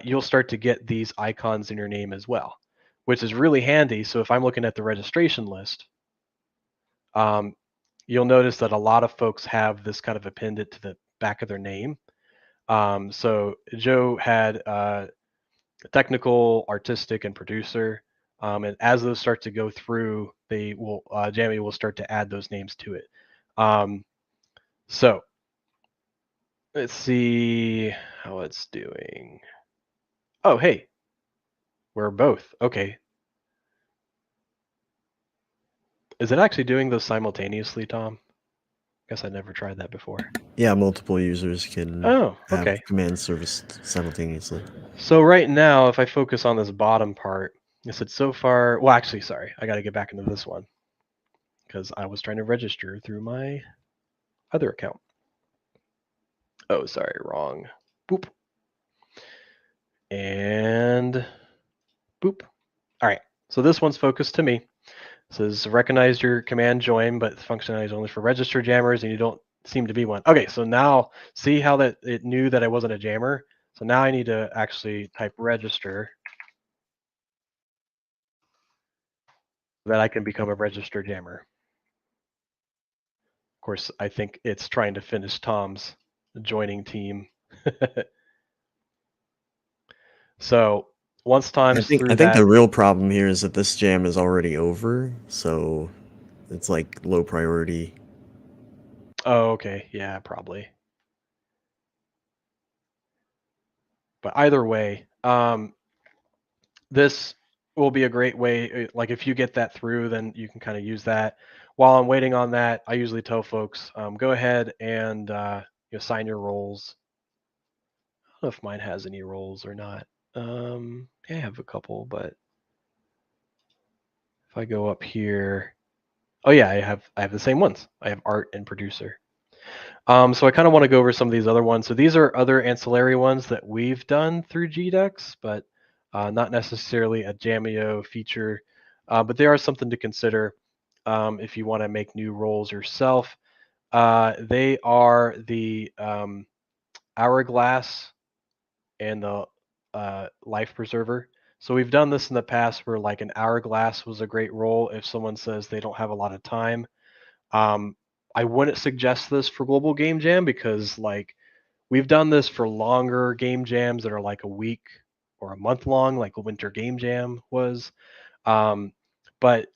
Speaker 12: you'll start to get these icons in your name as well, which is really handy. So if I'm looking at the registration list, you'll notice that a lot of folks have this kind of appended to the back of their name. So Joe had technical, artistic, and producer. And as those start to go through, they will Jamie will start to add those names to it. So let's see how it's doing. Oh, hey, we're both. Okay. Is it actually doing those simultaneously, Tom? Guess I never tried that before.
Speaker 18: Yeah, multiple users can have command service simultaneously.
Speaker 12: So right now, if I focus on this bottom part, it said so far. Well, actually, sorry, I got to get back into this one because I was trying to register through my other account. Oh, sorry, wrong. Boop. And boop. All right, so this one's focused to me. It says recognize your command join, but the functionality is only for register jammers, and you don't seem to be one. Okay, so now see how that it knew that I wasn't a jammer. So now I need to actually type register so that I can become a registered jammer. Of course, I think it's trying to finish Tom's joining team. So once Tom's through
Speaker 18: I think
Speaker 12: that,
Speaker 18: the real problem here is that this jam is already over, so it's like low priority.
Speaker 12: Oh, okay, yeah, probably. But either way, this will be a great way. Like if you get that through, then you can kind of use that. While I'm waiting on that, I usually tell folks, go ahead and assign your roles. I don't know if mine has any roles or not. I have a couple, but if I go up here, oh yeah, I have the same ones. I have art and producer. So I kind of want to go over some of these other ones. So these are other ancillary ones that we've done through GDEX, but not necessarily a Jamio feature. But they are something to consider if you want to make new roles yourself. They are the Hourglass and the Life Preserver. So we've done this in the past where like an Hourglass was a great role if someone says they don't have a lot of time. I wouldn't suggest this for Global Game Jam because like we've done this for longer game jams that are like a week or a month long, like a Winter Game Jam was. But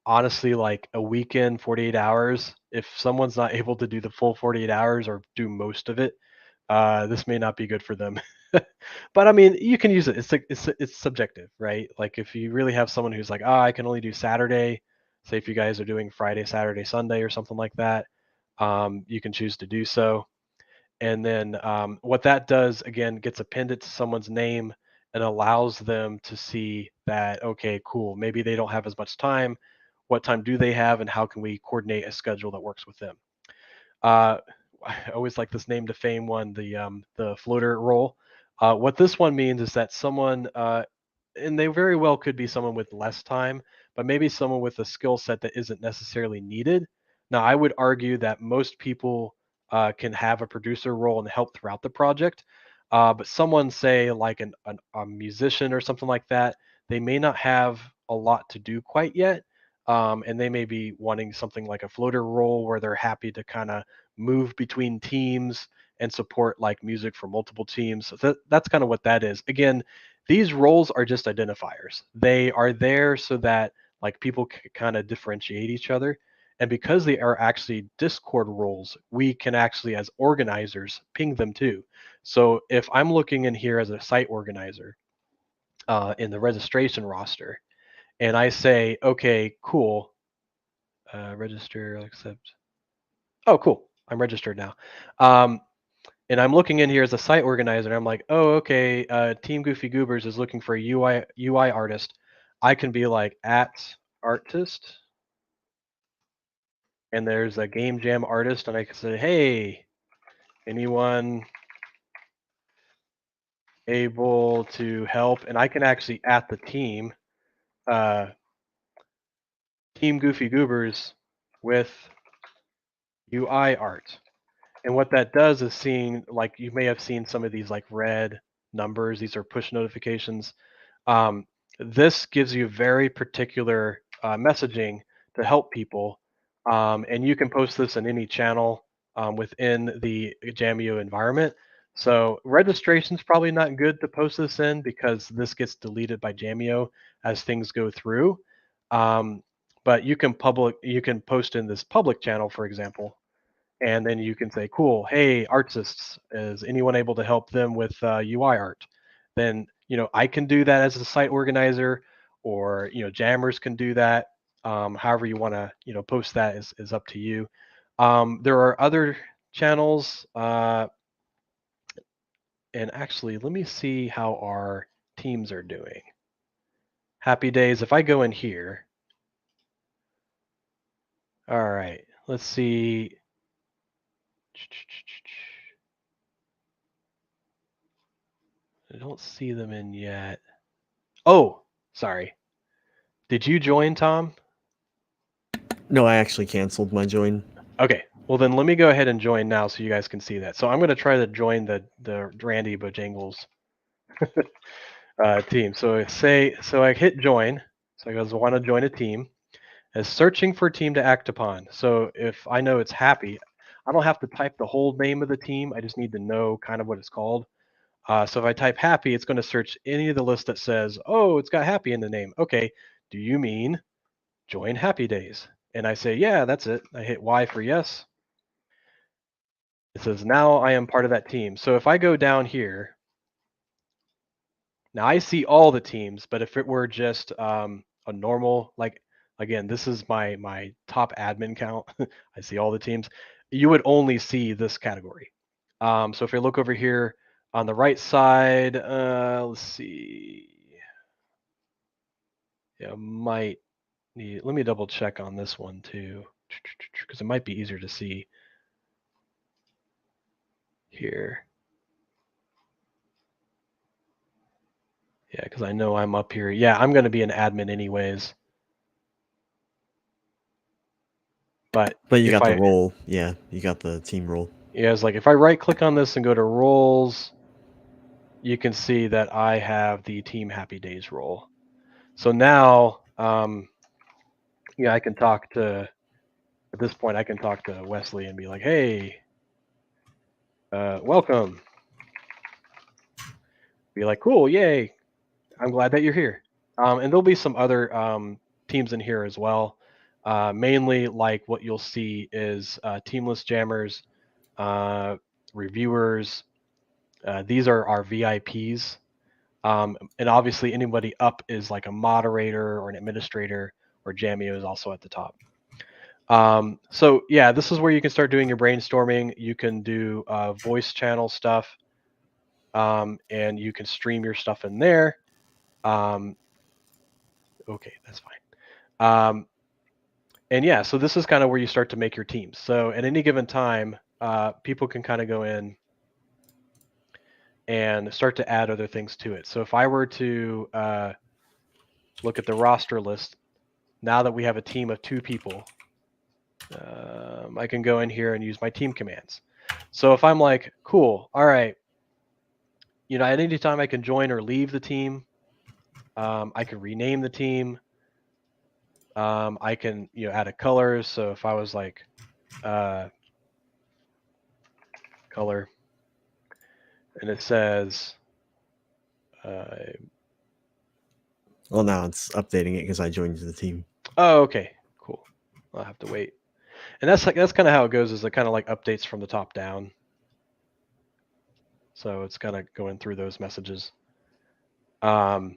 Speaker 12: honestly, like a weekend, 48 hours, if someone's not able to do the full 48 hours or do most of it, this may not be good for them. But I mean, you can use it. It's subjective, right? Like if you really have someone who's like, I can only do Saturday. Say if you guys are doing Friday, Saturday, Sunday, or something like that, you can choose to do so. And then what that does, again, gets appended to someone's name and allows them to see that, okay, cool, maybe they don't have as much time. What time do they have, and how can we coordinate a schedule that works with them? I always like this name to fame one, the floater role. What this one means is that someone, and they very well could be someone with less time, but maybe someone with a skill set that isn't necessarily needed. Now, I would argue that most people can have a producer role and help throughout the project, but someone, say like a musician or something like that, they may not have a lot to do quite yet, and they may be wanting something like a floater role where they're happy to kind of move between teams and support like music for multiple teams. So that's kind of what that is. Again, these roles are just identifiers. They are there so that like people can kind of differentiate each other. And because they are actually Discord roles, we can actually, as organizers, ping them too. So if I'm looking in here as a site organizer in the registration roster, and I say, okay, cool, register, accept. Oh, cool, I'm registered now. And I'm looking in here as a site organizer, and I'm like, oh, okay, Team Goofy Goobers is looking for a UI artist. I can be like @artist, and there's a game jam artist, and I can say, hey, anyone able to help? And I can actually the team, Team Goofy Goobers with UI art. And what that does is seeing, like you may have seen some of these like red numbers, these are push notifications. This gives you very particular messaging to help people. And you can post this in any channel within the Jamio environment. So registration is probably not good to post this in because this gets deleted by Jamio as things go through. But you can post in this public channel, for example, and then you can say, cool, hey, artists, is anyone able to help them with UI art? Then, I can do that as a site organizer, or, jammers can do that. However you want to, post that is up to you. There are other channels, and actually, let me see how our teams are doing. Happy Days, if I go in here, all right, let's see. I don't see them in yet. Oh, sorry. Did you join, Tom?
Speaker 18: No, I actually canceled my join.
Speaker 12: Okay. Well, then let me go ahead and join now so you guys can see that. So I'm going to try to join the Randy Bojangles team. So I hit join. So I goes, want to join a team. As searching for a team to act upon. So if I know it's Happy, I don't have to type the whole name of the team. I just need to know kind of what it's called. So if I type Happy, it's going to search any of the list that says, oh, it's got Happy in the name. Okay. Do you mean join Happy Days? And I say, yeah, that's it. I hit Y for yes. It says, now I am part of that team. So if I go down here, now I see all the teams, but if it were just a normal, like, again, this is my top admin count. I see all the teams. You would only see this category. So if you look over here on the right side, let's see. Yeah, might need, let me double check on this one too, because it might be easier to see here. Yeah, because I know I'm up here. Yeah, I'm going to be an admin anyways. But
Speaker 18: you got the role. Yeah, you got the team role.
Speaker 12: Yeah, it's like if I right click on this and go to roles, you can see that I have the Team Happy Days role. So now, yeah, I can talk to, at this point, I can talk to Wesley and be like, hey, welcome. Be like, cool, yay. I'm glad that you're here. And there'll be some other teams in here as well. Mainly, like what you'll see is teamless jammers, reviewers. These are our VIPs. And obviously, anybody up is like a moderator or an administrator, or Jamio is also at the top. So yeah, this is where you can start doing your brainstorming. You can do voice channel stuff, and you can stream your stuff in there. Okay, that's fine. And yeah, so this is kind of where you start to make your teams. So at any given time, people can kind of go in and start to add other things to it. So if I were to look at the roster list, now that we have a team of 2 people, I can go in here and use my team commands. So if I'm like, cool, all right, at any time I can join or leave the team. I can rename the team. I can, add a color. So if I was like, color, and it says,
Speaker 18: well, now it's updating it because I joined the team.
Speaker 12: Oh, okay, cool. I'll have to wait. And that's kind of how it goes. Is it kind of like updates from the top down? So it's kind of going through those messages. So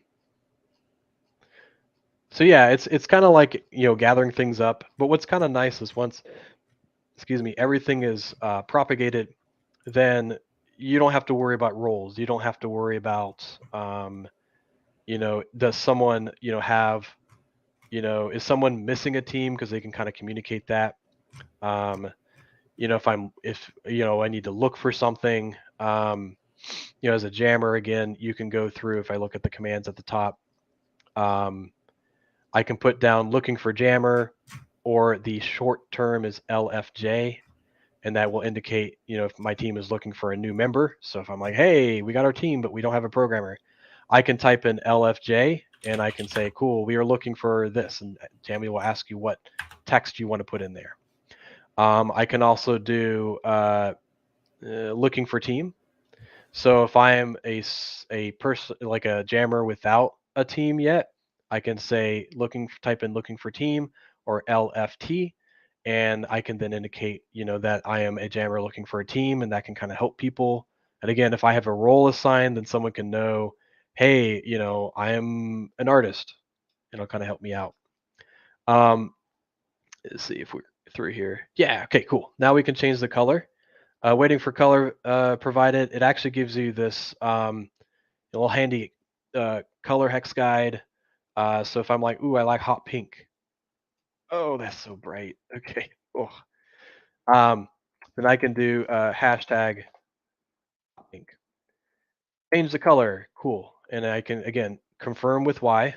Speaker 12: yeah, it's kind of like gathering things up. But what's kind of nice is once, everything is propagated, then you don't have to worry about roles. You don't have to worry about does someone have is someone missing a team, because they can kind of communicate that. If I need to look for something, as a jammer, again, you can go through, if I look at the commands at the top, I can put down looking for jammer, or the short term is LFJ, and that will indicate, if my team is looking for a new member. So if I'm like, hey, we got our team, but we don't have a programmer, I can type in LFJ and I can say, cool, we are looking for this. And Jammy will ask you what text you want to put in there. I can also do looking for team. So if I am a person, like a jammer without a team yet, I can say type in looking for team, or LFT, and I can then indicate that I am a jammer looking for a team, and that can kind of help people. And again, if I have a role assigned, then someone can know, hey, I am an artist. It'll kind of help me out. Let's see if we're through here. Yeah, okay, cool. Now we can change the color. Waiting for color provided. It actually gives you this little handy color hex guide. So if I'm like, ooh, I like hot pink. Oh, that's so bright. Okay. Oh. Then I can do hashtag hot pink. Change the color. Cool. And I can, again, confirm with Y.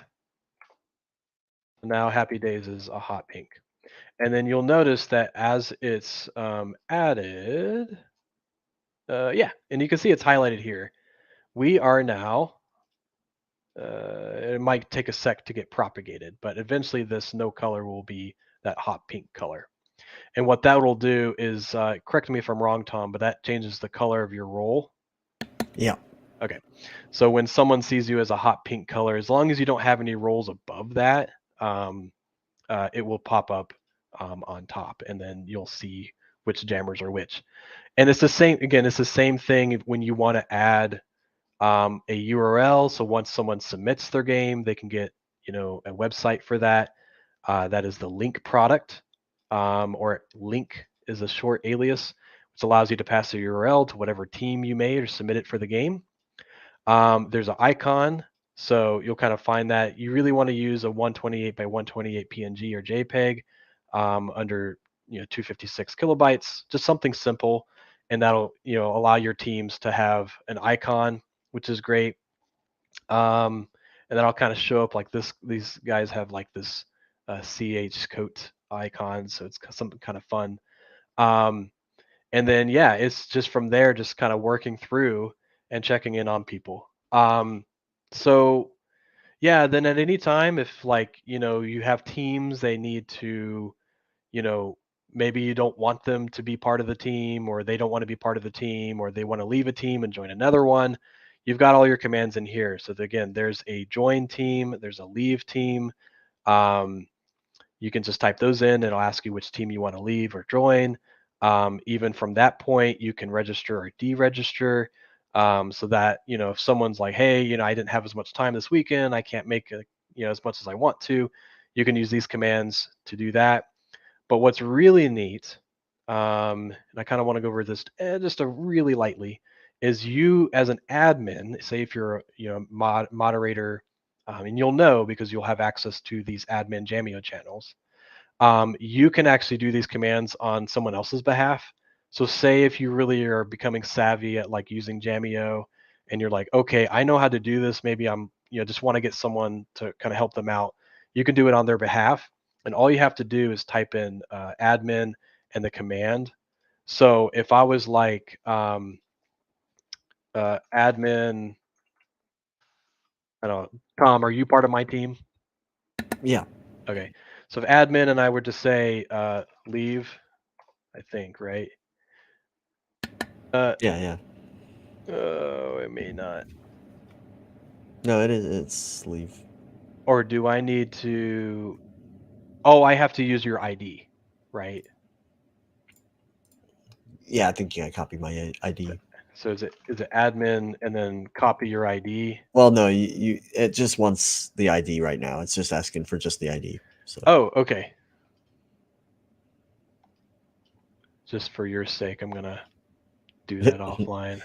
Speaker 12: Now Happy Days is a hot pink. And then you'll notice that as it's added, yeah, and you can see it's highlighted here. We are now, it might take a sec to get propagated, but eventually this no color will be that hot pink color. And what that will do is, correct me if I'm wrong, Tom, but that changes the color of your role.
Speaker 18: Yeah.
Speaker 12: Okay. So when someone sees you as a hot pink color, as long as you don't have any roles above that, it will pop up on top, and then you'll see which jammers are which. And it's the same, again, it's the same thing when you want to add a URL. So once someone submits their game, they can get, a website for that. That is the link product, or link is a short alias, which allows you to pass a URL to whatever team you made or submit it for the game. There's an icon, so you'll kind of find that you really want to use a 128 by 128 PNG or JPEG under 256 kilobytes, just something simple, and that'll allow your teams to have an icon, which is great. And then I'll kind of show up like this. These guys have like this CH coat icon, so it's something kind of fun. And then yeah, it's just from there, just kind of working through and checking in on people. So yeah, then at any time, if like you have teams, they need to, maybe you don't want them to be part of the team, or they don't want to be part of the team, or they want to leave a team and join another one. You've got all your commands in here. So again, there's a join team, there's a leave team. You can just type those in, and it'll ask you which team you want to leave or join. Even from that point, you can register or deregister, so that if someone's like, hey, I didn't have as much time this weekend, I can't make as much as I want to, you can use these commands to do that. But what's really neat, and I kind of want to go over this just really lightly, is you as an admin, say if you're moderator, and you'll know because you'll have access to these admin Jamio channels. You can actually do these commands on someone else's behalf. So say if you really are becoming savvy at like using Jamio, and you're like, okay, I know how to do this. Maybe I'm just want to get someone to kind of help them out. You can do it on their behalf. and all you have to do is type in admin and the command. So if I was like admin, I don't know, Tom, are you part of my team?
Speaker 18: Yeah.
Speaker 12: Okay. So if admin and I were to say leave, I think, right?
Speaker 18: Yeah.
Speaker 12: Oh, it may not.
Speaker 18: No, it is. It's leave.
Speaker 12: Or do I need to? Oh, I have to use your ID, right?
Speaker 18: Yeah, I think you gotta copy my ID.
Speaker 12: So is it admin and then copy your ID?
Speaker 18: Well, no, it just wants the ID right now. It's just asking for just the ID. So.
Speaker 12: Oh, okay. Just for your sake, I'm gonna do that offline.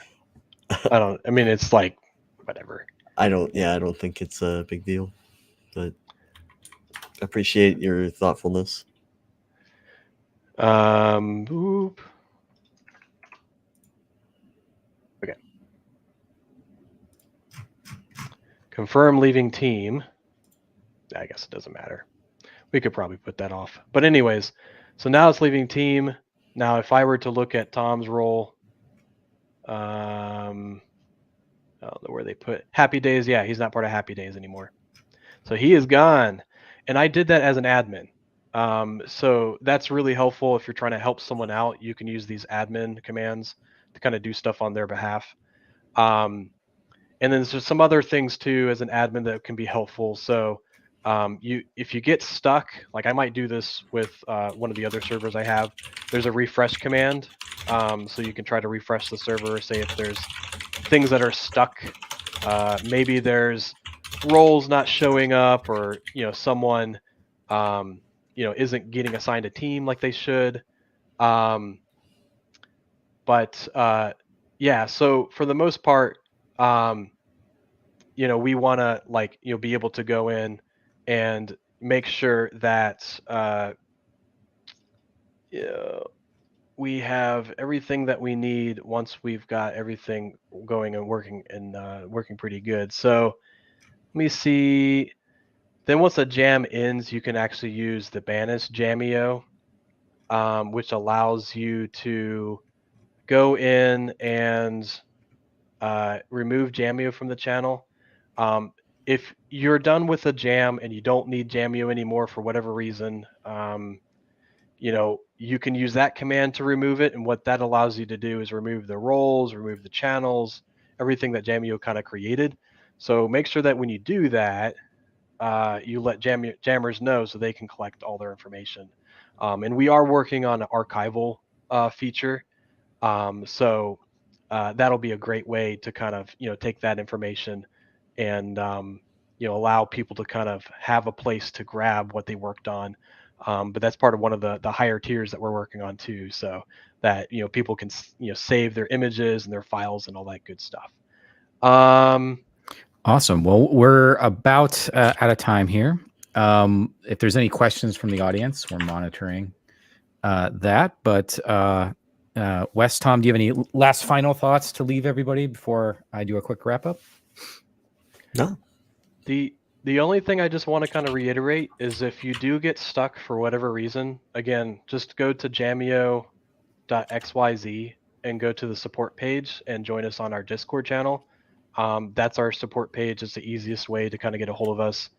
Speaker 12: I mean, it's like whatever.
Speaker 18: I don't think it's a big deal, but appreciate your thoughtfulness.
Speaker 12: Boop. Okay. Confirm leaving team. I guess it doesn't matter. We could probably put that off. But anyways, so now it's leaving team. Now, if I were to look at Tom's role, I don't know where they put Happy Days. Yeah, he's not part of Happy Days anymore. So he is gone. And I did that as an admin. So that's really helpful if you're trying to help someone out. You can use these admin commands to kind of do stuff on their behalf. And then there's just some other things too as an admin that can be helpful. So if you get stuck, like I might do this with one of the other servers I have, there's a refresh command. So you can try to refresh the server, say if there's things that are stuck, maybe there's roles not showing up, or someone isn't getting assigned a team like they should. But yeah, so for the most part, we want to be able to go in and make sure that we have everything that we need once we've got everything going and working pretty good. So let me see. Then once the jam ends, you can actually use the banish Jamio, which allows you to go in and remove Jamio from the channel. If you're done with a jam and you don't need Jamio anymore for whatever reason, you can use that command to remove it. And what that allows you to do is remove the roles, remove the channels, everything that Jamio kind of created. So make sure that when you do that, you let jammers know so they can collect all their information. And we are working on an archival feature. So that'll be a great way to kind of take that information and allow people to kind of have a place to grab what they worked on. But that's part of one of the higher tiers that we're working on too, so that people can save their images and their files and all that good stuff.
Speaker 7: Awesome. Well, we're about out of time here. If there's any questions from the audience, we're monitoring that. But Wes, Tom, do you have any last final thoughts to leave everybody before I do a quick wrap up?
Speaker 18: No.
Speaker 12: The only thing I just want to kind of reiterate is if you do get stuck for whatever reason, again, just go to jamio.xyz and go to the support page and join us on our Discord channel. That's our support page. It's the easiest way to kind of get a hold of us.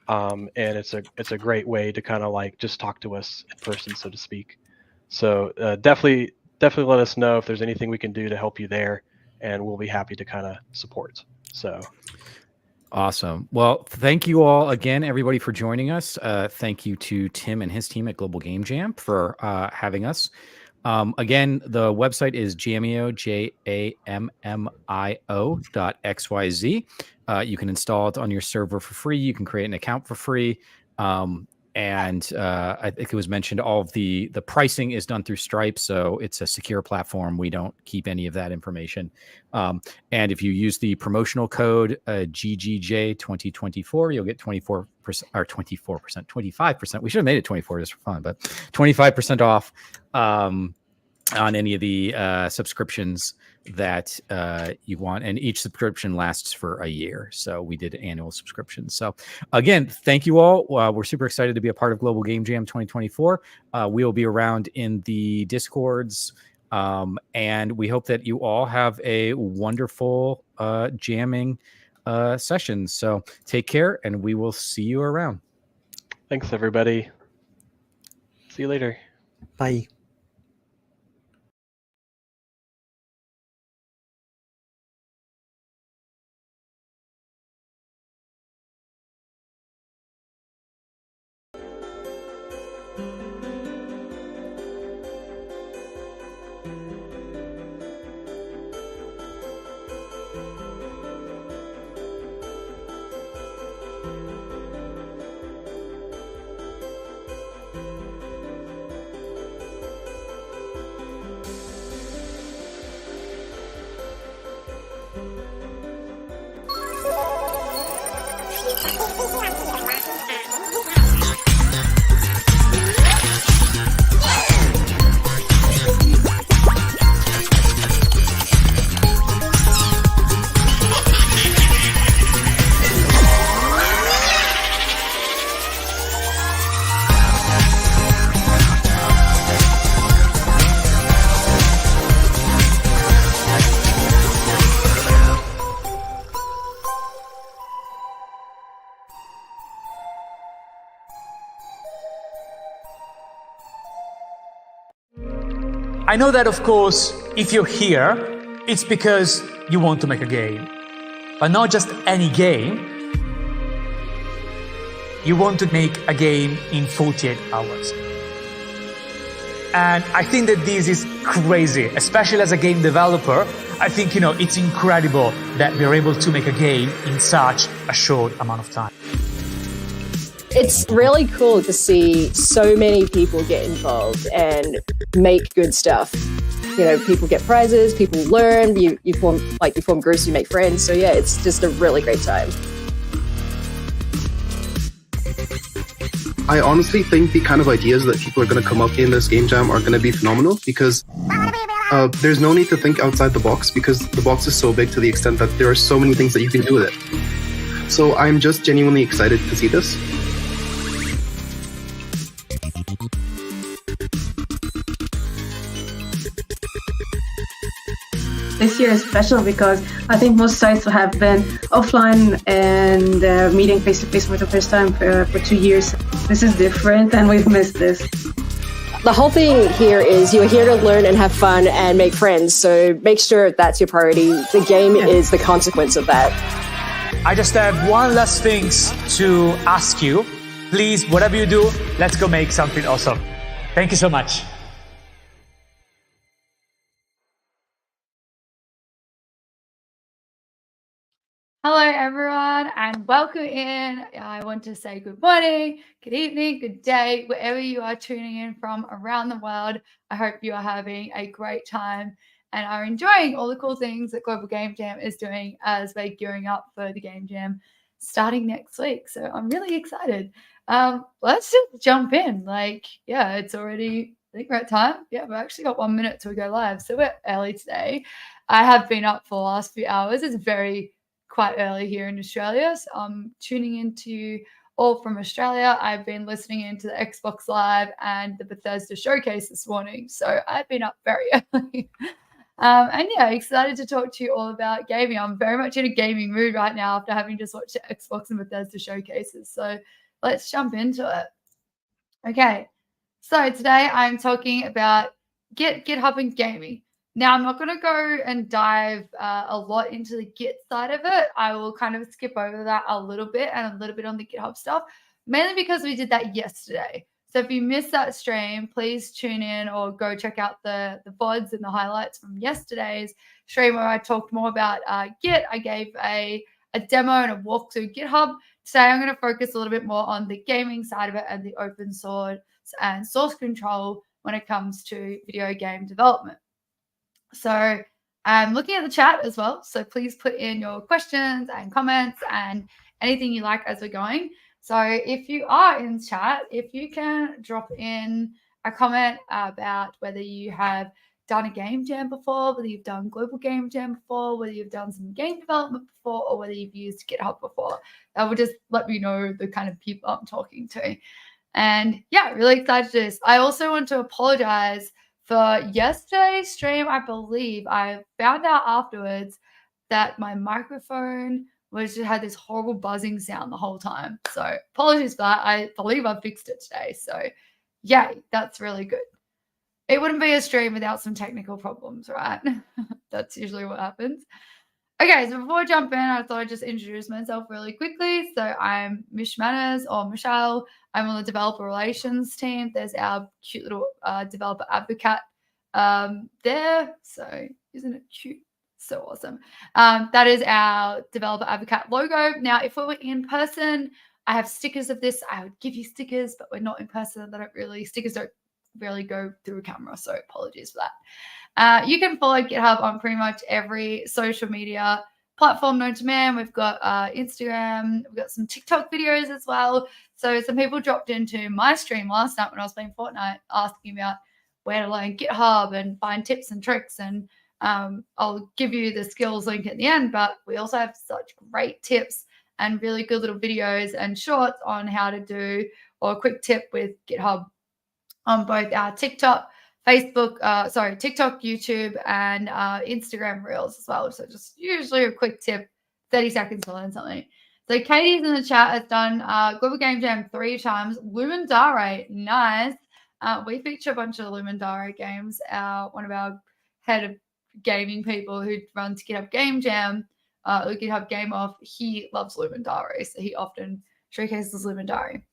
Speaker 12: And it's a great way to kind of just talk to us in person, so to speak. So definitely let us know if there's anything we can do to help you there, and we'll be happy to kind of support. So
Speaker 7: awesome. Well, thank you all again, everybody, for joining us. Thank you to Tim and his team at Global Game Jam for having us. Again, the website is Jamio, JAMMIO.xyz. You can install it on your server for free. You can create an account for free. And I think it was mentioned all of the pricing is done through Stripe, so it's a secure platform. We don't keep any of that information. And if you use the promotional code GGJ 2024, you'll get 24% or 25%. We should have made it 24 just for fun, but 25% off on any of the subscriptions that you want, and each subscription lasts for a year. So we did annual subscriptions. So again, thank you all. We're super excited to be a part of Global Game Jam 2024. We will be around in the Discords, and we hope that you all have a wonderful jamming session. So take care, and we will see you around.
Speaker 12: Thanks, everybody. See you later.
Speaker 18: Bye.
Speaker 14: I know that, of course, if you're here, it's because you want to make a game. But not just any game. You want to make a game in 48 hours. And I think that this is crazy, especially as a game developer. I think, it's incredible that we're able to make a game in such a short amount of time.
Speaker 15: It's really cool to see so many people get involved and make good stuff. People get prizes, people learn, you form groups, you make friends. So yeah, it's just a really great time.
Speaker 16: I honestly think the kind of ideas that people are going to come up in this game jam are going to be phenomenal because there's no need to think outside the box because the box is so big to the extent that there are so many things that you can do with it. So I'm just genuinely excited to see this.
Speaker 17: This year is special because I think most sites have been offline and meeting face to face for the first time for 2 years. This is different and we've missed this.
Speaker 15: The whole thing here is you're here to learn and have fun and make friends. So make sure that's your priority. The game is the consequence of that.
Speaker 14: I just have one last thing to ask you. Please, whatever you do, let's go make something awesome. Thank you so much.
Speaker 20: Hello, everyone, and welcome in. I want to say good morning, good evening, good day, wherever you are tuning in from around the world. I hope you are having a great time and are enjoying all the cool things that Global Game Jam is doing as we're gearing up for the Game Jam starting next week. So I'm really excited. Let's just jump in. It's already, I think we're at time. Yeah, we've actually got 1 minute till we go live. So we're early today. I have been up for the last few hours. It's quite early here in Australia. So I'm tuning into all from Australia. I've been listening into the Xbox Live and the Bethesda Showcase this morning. So I've been up very early. Excited to talk to you all about gaming. I'm very much in a gaming mood right now after having just watched the Xbox and Bethesda Showcases. So let's jump into it. Okay, so today I'm talking about GitHub and gaming. Now, I'm not going to go and dive a lot into the Git side of it. I will kind of skip over that a little bit and a little bit on the GitHub stuff, mainly because we did that yesterday. So if you missed that stream, please tune in or go check out the VODs and the highlights from yesterday's stream where I talked more about Git. I gave a demo and a walkthrough GitHub. Today, I'm going to focus a little bit more on the gaming side of it and the open source and source control when it comes to video game development. So I'm looking at the chat as well. So please put in your questions and comments and anything you like as we're going. So if you are in chat, if you can drop in a comment about whether you have done a game jam before, whether you've done global game jam before, whether you've done some game development before, or whether you've used GitHub before. That will just let me know the kind of people I'm talking to. And yeah, really excited to do this. I also want to apologize for yesterday's stream. I believe I found out afterwards that my microphone had this horrible buzzing sound the whole time. So apologies for that. I believe I fixed it today. So yay, that's really good. It wouldn't be a stream without some technical problems, right? That's usually what happens. Okay, so before I jump in, I thought I'd just introduce myself really quickly. So I'm Mish Manners, or Michelle. I'm on the developer relations team. There's our cute little developer advocate there. So isn't it cute? So awesome. That is our developer advocate logo. Now, if we were in person, I have stickers of this. I would give you stickers, but we're not in person. Stickers don't really go through a camera, so apologies for that. You can follow GitHub on pretty much every social media platform known to man. We've got Instagram. We've got some TikTok videos as well. So some people dropped into my stream last night when I was playing Fortnite asking about where to learn GitHub and find tips and tricks. And I'll give you the skills link at the end, but we also have such great tips and really good little videos and shorts on how to do, or a quick tip with GitHub on both our TikTok, YouTube, and Instagram Reels as well. So just usually a quick tip, 30 seconds to learn something. So Katie's in the chat has done Global Game Jam 3 times. Lumen Dare, nice. We feature a bunch of Lumen Dare games. One of our head of gaming people who runs GitHub Game Jam, GitHub Game Off, he loves Lumen Dare, so he often showcases Lumen Dare.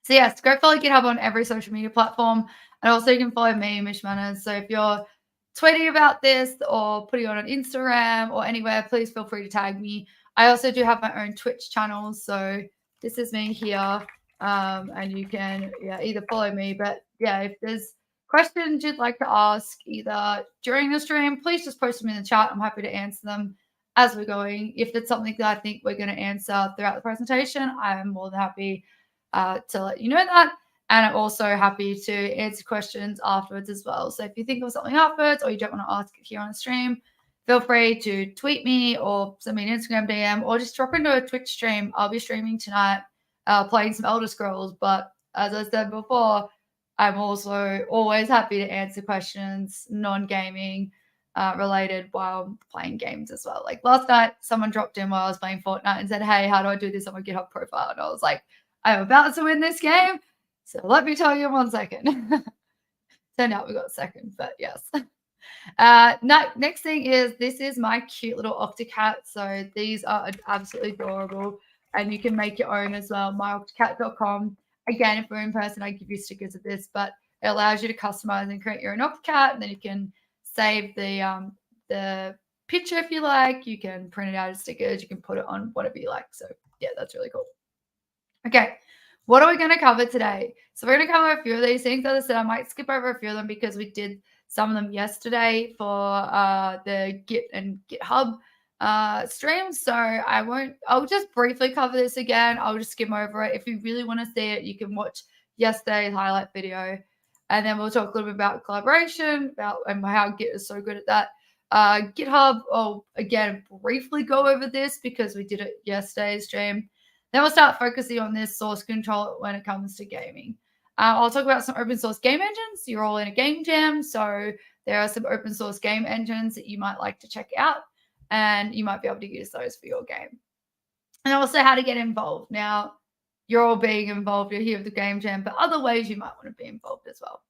Speaker 20: So yes, go follow GitHub on every social media platform. And also you can follow me, Mish Manners. So if you're tweeting about this or putting it on Instagram or anywhere, please feel free to tag me. I also do have my own Twitch channel. So this is me here. And you can either follow me. But yeah, if there's questions you'd like to ask either during the stream, please just post them in the chat. I'm happy to answer them as we're going. If it's something that I think we're going to answer throughout the presentation, I'm more than happy to let you know that. And I'm also happy to answer questions afterwards as well. So if you think of something afterwards or you don't want to ask it here on the stream, feel free to tweet me or send me an Instagram DM or just drop into a Twitch stream. I'll be streaming tonight playing some Elder Scrolls. But as I said before, I'm also always happy to answer questions, non-gaming related while playing games as well. Like last night, someone dropped in while I was playing Fortnite and said, hey, how do I do this on my GitHub profile? And I was like, I'm about to win this game, so let me tell you in 1 second. Turned out we got a second, but yes. Next thing is, this is my cute little Octocat. So these are absolutely adorable, and you can make your own as well, myoctocat.com. Again, if we're in person, I give you stickers of this, but it allows you to customize and create your own Octocat, and then you can save the picture if you like. You can print it out as stickers. You can put it on whatever you like. So yeah, that's really cool. Okay, what are we going to cover today? So we're going to cover a few of these things. As I said, I might skip over a few of them because we did some of them yesterday for the Git and GitHub streams. So I'll just briefly cover this again. I'll just skim over it. If you really want to see it, you can watch yesterday's highlight video. And then we'll talk a little bit about collaboration, and how Git is so good at that. GitHub, I'll again briefly go over this because we did it yesterday's stream. Then we'll start focusing on this source control when it comes to gaming. I'll talk about some open source game engines. You're all in a game jam, so there are some open source game engines that you might like to check out, and you might be able to use those for your game. And also how to get involved. Now, you're all being involved. You're here with the game jam, but other ways you might want to be involved as well.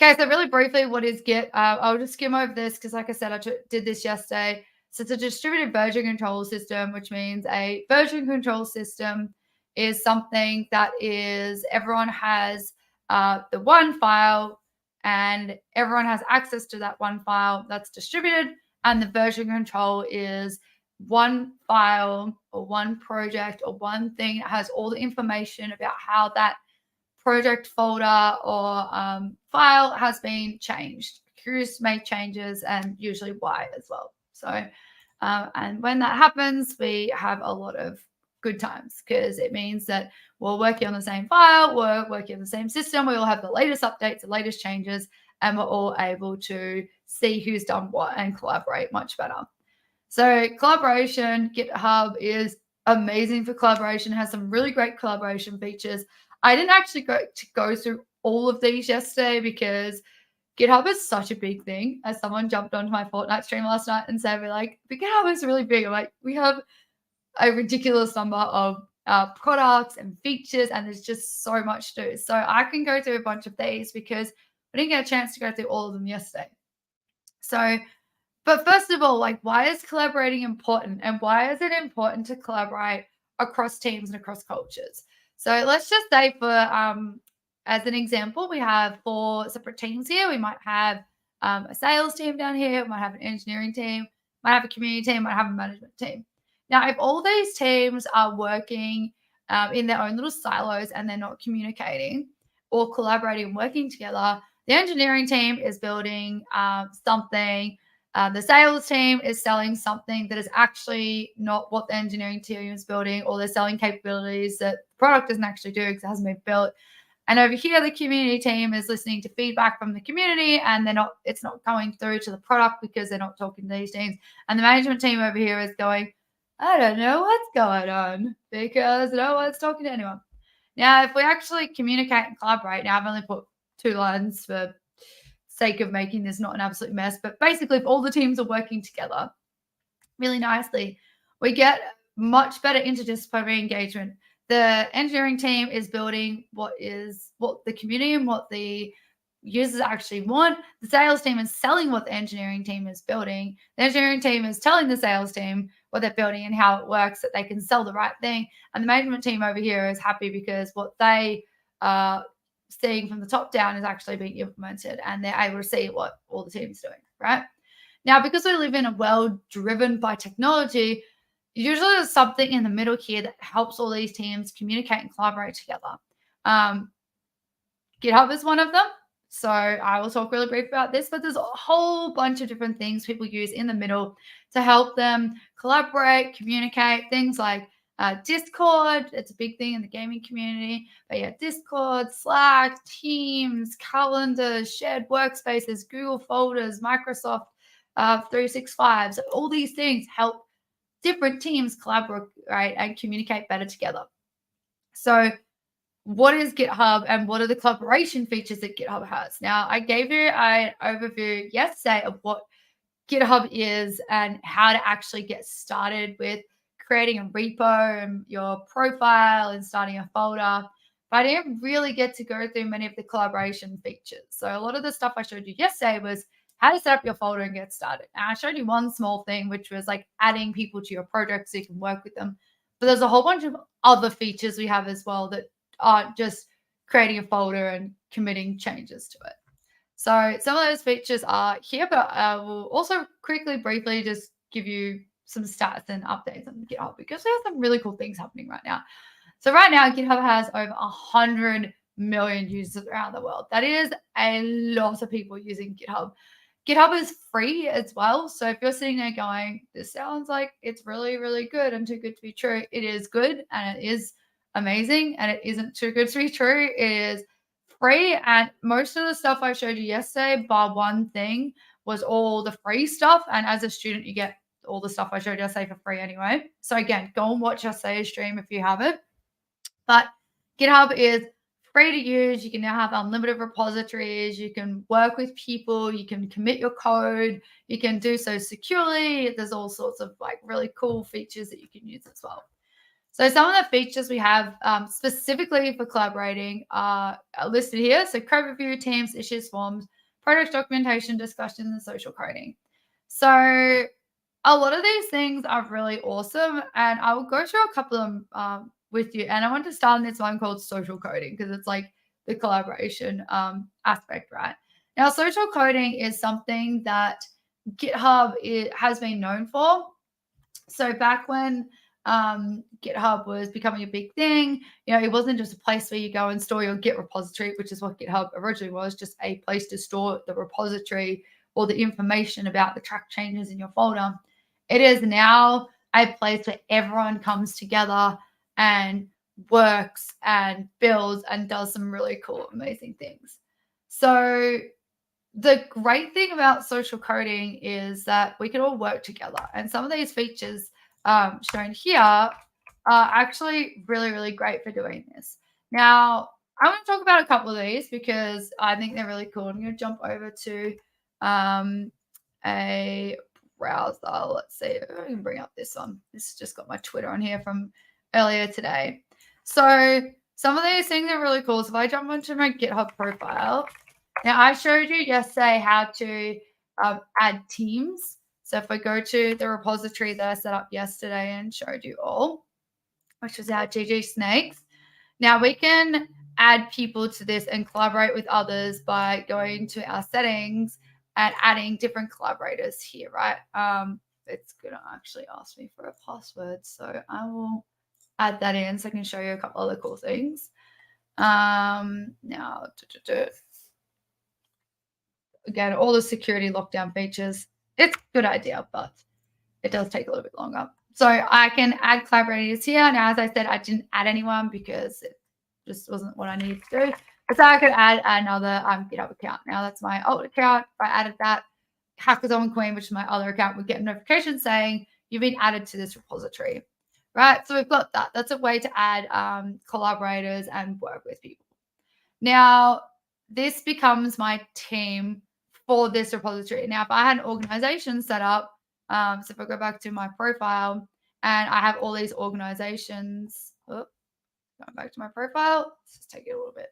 Speaker 20: Okay, so really briefly, what is Git? I'll just skim over this because, like I said, I did this yesterday. So it's a distributed version control system, which means a version control system is something that is everyone has the one file and everyone has access to that one file that's distributed. And the version control is one file or one project or one thing that has all the information about how that project folder or file has been changed. Crews make changes and usually why as well. So, and when that happens, we have a lot of good times because it means that we're working on the same file, we're working on the same system, we all have the latest updates, the latest changes, and we're all able to see who's done what and collaborate much better. So collaboration, GitHub is amazing for collaboration, has some really great collaboration features. I didn't actually go through all of these yesterday because GitHub is such a big thing. As someone jumped onto my Fortnite stream last night and said, but GitHub is really big. I'm like, we have a ridiculous number of products and features, and there's just so much to do. So I can go through a bunch of these because I didn't get a chance to go through all of them yesterday. So, but first of all, why is collaborating important, and why is it important to collaborate across teams and across cultures? So let's just say as an example, we have 4 separate teams here. We might have a sales team down here, we might have an engineering team, might have a community team, might have a management team. Now, if all these teams are working in their own little silos and they're not communicating or collaborating and working together, the engineering team is building something. The sales team is selling something that is actually not what the engineering team is building, or they're selling capabilities that the product doesn't actually do because it hasn't been built. And over here, the community team is listening to feedback from the community, and it's not going through to the product because they're not talking to these teams. And the management team over here is going, I don't know what's going on because no one's talking to anyone. Now, if we actually communicate and collaborate, now I've only put 2 lines for sake of making this not an absolute mess, but basically if all the teams are working together really nicely, we get much better interdisciplinary engagement. The engineering team is building what the community and what the users actually want. The sales team is selling what the engineering team is building. The engineering team is telling the sales team what they're building and how it works, that they can sell the right thing. And the management team over here is happy because what they are seeing from the top down is actually being implemented, and they're able to see what all the team's doing, right? Now, because we live in a world driven by technology, usually there's something in the middle here that helps all these teams communicate and collaborate together. GitHub is one of them. So I will talk really brief about this, but there's a whole bunch of different things people use in the middle to help them collaborate, communicate, things like Discord. It's a big thing in the gaming community. But yeah, Discord, Slack, Teams, calendars, shared workspaces, Google folders, Microsoft 365. So all these things help different teams collaborate and communicate better together. So what is GitHub and what are the collaboration features that GitHub has? Now, I gave you an overview yesterday of what GitHub is and how to actually get started with creating a repo and your profile and starting a folder. But I didn't really get to go through many of the collaboration features. So a lot of the stuff I showed you yesterday was how to set up your folder and get started. And I showed you one small thing, which was adding people to your project so you can work with them. But there's a whole bunch of other features we have as well that aren't just creating a folder and committing changes to it. So some of those features are here, but I will also briefly just give you some stats and updates on GitHub because we have some really cool things happening right now. So right now, GitHub has over 100 million users around the world. That is a lot of people using GitHub. GitHub is free as well. So if you're sitting there going, this sounds like it's really, really good and too good to be true, it is good and it is amazing, and it isn't too good to be true. It is free, and most of the stuff I showed you yesterday, bar one thing, was all the free stuff. And as a student, you get all the stuff I showed yesterday for free anyway. So again, go and watch yesterday's stream if you haven't. But GitHub is free to use. You can now have unlimited repositories. You can work with people. You can commit your code. You can do so securely. There's all sorts of really cool features that you can use as well. So some of the features we have specifically for collaborating are listed here. So code review, teams, issues, forms, project documentation, discussions, and social coding. So a lot of these things are really awesome, and I will go through a couple of them with you. And I want to start on this one called social coding because it's the collaboration aspect, right? Now, social coding is something that GitHub has been known for. So back when GitHub was becoming a big thing, it wasn't just a place where you go and store your Git repository, which is what GitHub originally was, just a place to store the repository or the information about the track changes in your folder. It is now a place where everyone comes together and works and builds and does some really cool, amazing things. So the great thing about social coding is that we can all work together. And some of these features shown here are actually really, really great for doing this. Now, I want to talk about a couple of these because I think they're really cool. I'm going to jump over to a browser. Let's see if I can bring up this one. This has just got my Twitter on here from earlier today. So some of these things are really cool. So if I jump onto my GitHub profile, now I showed you yesterday how to add teams. So if I go to the repository that I set up yesterday and showed you all, which was our GG Snakes, now we can add people to this and collaborate with others by going to our settings and adding different collaborators here, right? It's going to actually ask me for a password. So I will add that in so I can show you a couple other cool things. Now, again, all the security lockdown features. It's a good idea, but it does take a little bit longer. So I can add collaborators here. Now, as I said, I didn't add anyone because it just wasn't what I needed to do. So I could add another GitHub account. Now, that's my old account. If I added that, Hackathon Queen, which is my other account, would get a notification saying you've been added to this repository, right? So we've got that. That's a way to add collaborators and work with people. Now, this becomes my team for this repository. Now, if I had an organization set up, so if I go back to my profile and I have all these organizations, going back to my profile, let's just take it a little bit.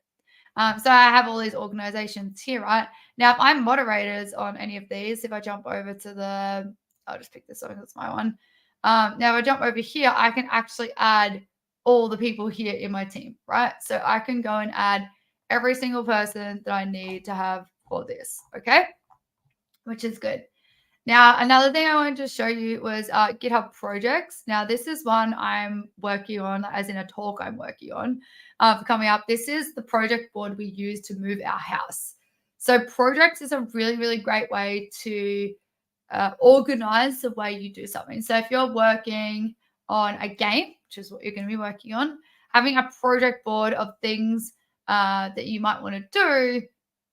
Speaker 20: So I have all these organizations here, right? Now, if I'm moderators on any of these, if I jump over to the, I'll just pick this one, that's my one. Now, if I jump over here, I can actually add all the people here in my team, right? So I can go and add every single person that I need to have for this, okay? Which is good. Now, another thing I wanted to show you was GitHub projects. Now, this is one I'm working on, as in a talk I'm working on coming up. This is the project board we use to move our house. So projects is a really, really great way to organize the way you do something. So if you're working on a game, which is what you're going to be working on, having a project board of things that you might want to do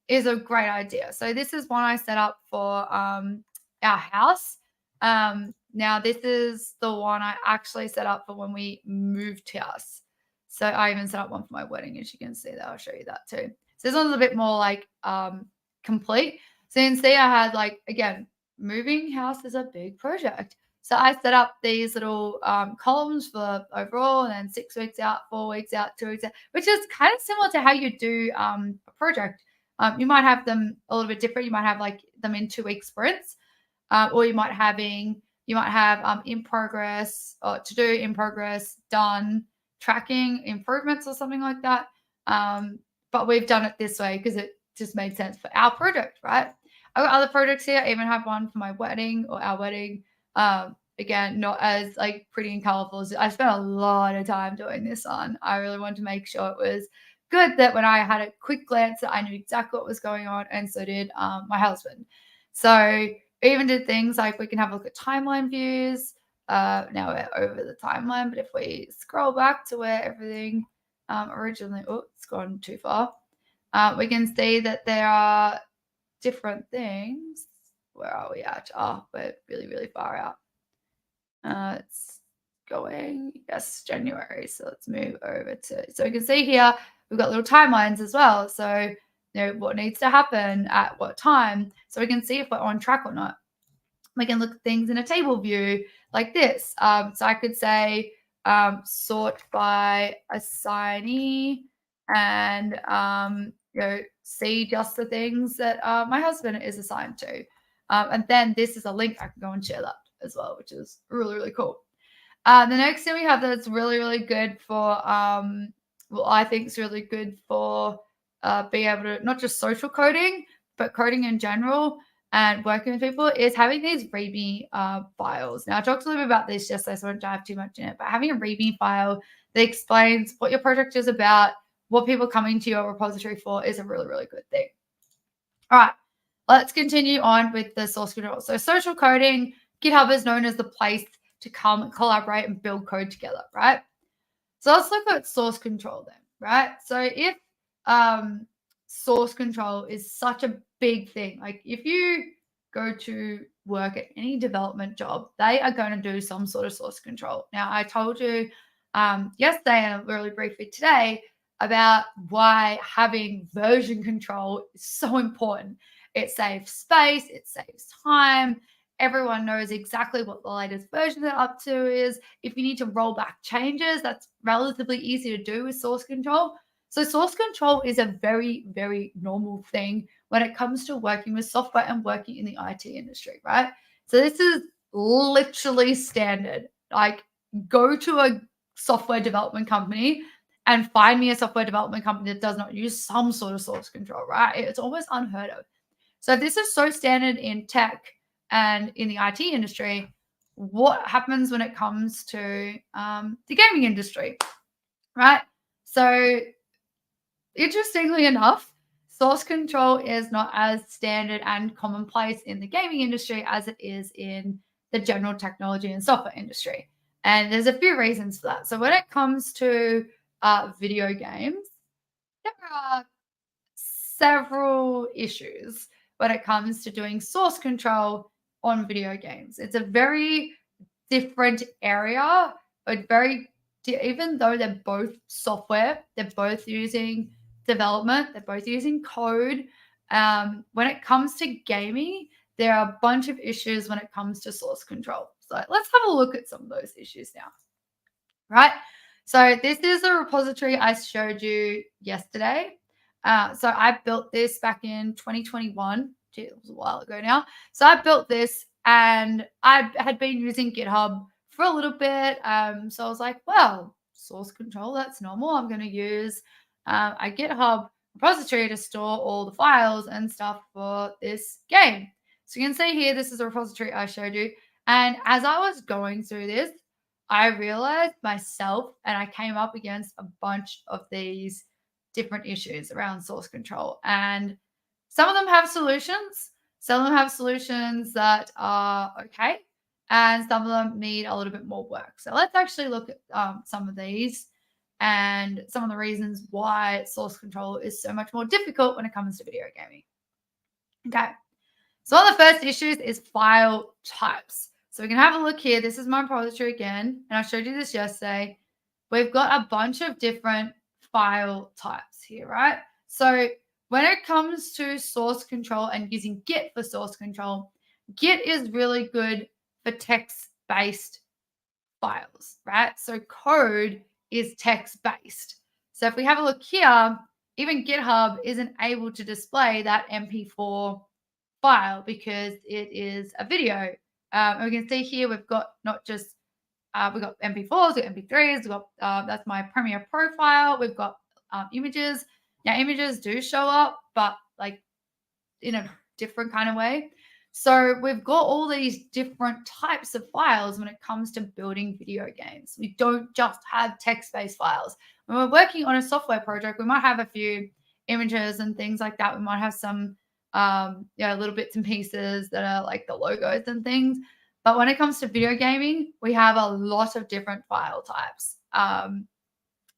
Speaker 20: is a great idea. So this is one I set up for our house. Now this is the one I actually set up for when we moved house. So I even set up one for my wedding, as you can see that. I'll show you that too. So this one's a bit more like complete. So you can see I had like, again, moving house is a big project. So I set up these little columns for overall, and then 6 weeks out, 4 weeks out, 2 weeks out, which is kind of similar to how you do a project. You might have them a little bit different. You might have like them in 2-week sprints, or you might have in progress, or to do, in progress, done, tracking, improvements, or something like that. But we've done it this way because it just made sense for our project, right? I've got other projects here. I even have one for my wedding, or our wedding. Again, not as like pretty and colorful. I spent a lot of time doing this on. I really wanted to make sure it was good, that when I had a quick glance that I knew exactly what was going on, and so did my husband. So we even did things like we can have a look at timeline views. Now we're over the timeline, but if we scroll back to where everything originally, oh, it's gone too far. We can see that there are different things. Where are we at? Oh, we're really, really far out. It's going, yes, January. So let's move over to, so you can see here, we've got little timelines as well. So, you know, what needs to happen at what time. So we can see if we're on track or not. We can look at things in a table view like this. So I could say sort by assignee, and you know, see just the things that my husband is assigned to. And then this is a link. I can go and share that as well, which is really, really cool. The next thing we have that's really, really good for, well, I think it's really good for being able to, not just social coding, but coding in general and working with people, is having these README files. Now, I talked a little bit about this yesterday, so I won't dive too much in it, but having a README file that explains what your project is about, what people are coming to your repository for, is a really, really good thing. All right, let's continue on with the source control. So social coding, GitHub is known as the place to come collaborate and build code together, right? So let's look at source control then, right? So if source control is such a big thing. Like if you go to work at any development job, they are going to do some sort of source control. Now, I told you yesterday and really briefly today about why having version control is so important. It saves space, it saves time. Everyone knows exactly what the latest version they're up to is. If you need to roll back changes, that's relatively easy to do with source control. So source control is a very, very normal thing when it comes to working with software and working in the IT industry, right? So this is literally standard. Like go to a software development company and find me a software development company that does not use some sort of source control, right? It's almost unheard of. So this is so standard in tech and in the IT industry. What happens when it comes to the gaming industry, right? So interestingly enough, source control is not as standard and commonplace in the gaming industry as it is in the general technology and software industry. And there's a few reasons for that. So when it comes to video games, there are several issues when it comes to doing source control on video games. It's a very different area, but even though they're both software, they're both using development, they're both using code. When it comes to gaming, there are a bunch of issues when it comes to source control. So let's have a look at some of those issues now, right? So this is a repository I showed you yesterday. So I built this back in 2021. Gee, it was a while ago now. So I built this and I had been using GitHub for a little bit. So I was like, well, source control, that's normal. I'm going to use a GitHub repository to store all the files and stuff for this game. So you can see here, this is a repository I showed you. And as I was going through this, I realized myself, and I came up against a bunch of these different issues around source control. And some of them have solutions. Some of them have solutions that are okay. And some of them need a little bit more work. So let's actually look at some of these and some of the reasons why source control is so much more difficult when it comes to video gaming. Okay. So one of the first issues is file types. So we can have a look here. This is my repository again, and I showed you this yesterday. We've got a bunch of different file types here, right? So when it comes to source control and using Git for source control, Git is really good for text-based files, right? So code is text-based. So if we have a look here, even GitHub isn't able to display that MP4 file because it is a video. And we can see here we've got not just we've got MP4s, we've got MP3s, we've got that's my Premiere profile. We've got images. Now images do show up, but like in a different kind of way. So we've got all these different types of files when it comes to building video games. We don't just have text-based files. When we're working on a software project, we might have a few images and things like that. We might have some little bits and pieces that are like the logos and things. But when it comes to video gaming, we have a lot of different file types,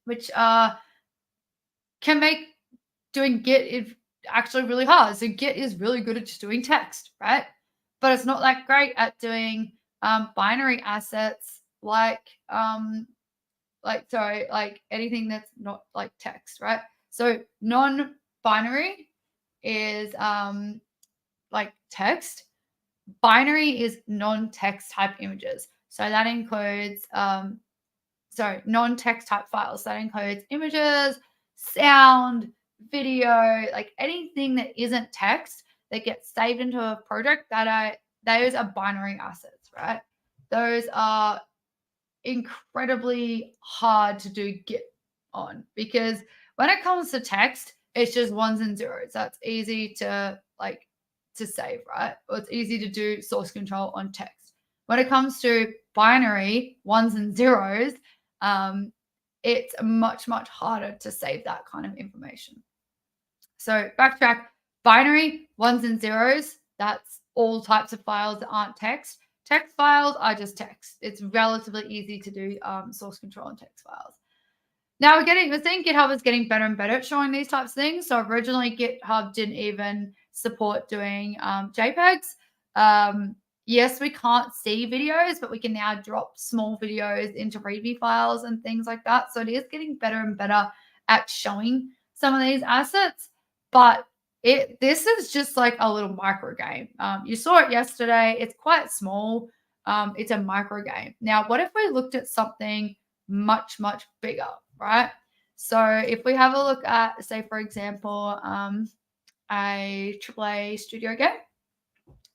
Speaker 20: which can make doing Git actually really hard. So Git is really good at just doing text, right? But it's not that great at doing binary assets like anything that's not like text, right? So non-binary is like text. Binary is non-text type images. So that includes non-text type files. That includes images, sound, video, like anything that isn't text that gets saved into a project those are binary assets, right? Those are incredibly hard to do Git on because when it comes to text, it's just ones and zeros. That's easy to save, right? Or it's easy to do source control on text. When it comes to binary ones and zeros, it's much, much harder to save that kind of information. So backtrack, binary ones and zeros, that's all types of files that aren't text. Text files are just text. It's relatively easy to do source control on text files. Now we're seeing GitHub is getting better and better at showing these types of things. So originally GitHub didn't even support doing JPEGs. Yes, we can't see videos, but we can now drop small videos into README files and things like that. So it is getting better and better at showing some of these assets. But this is just like a little micro game. You saw it yesterday. It's quite small. It's a micro game. Now, what if we looked at something much, much bigger, right? So if we have a look at, say, for example, a AAA studio game.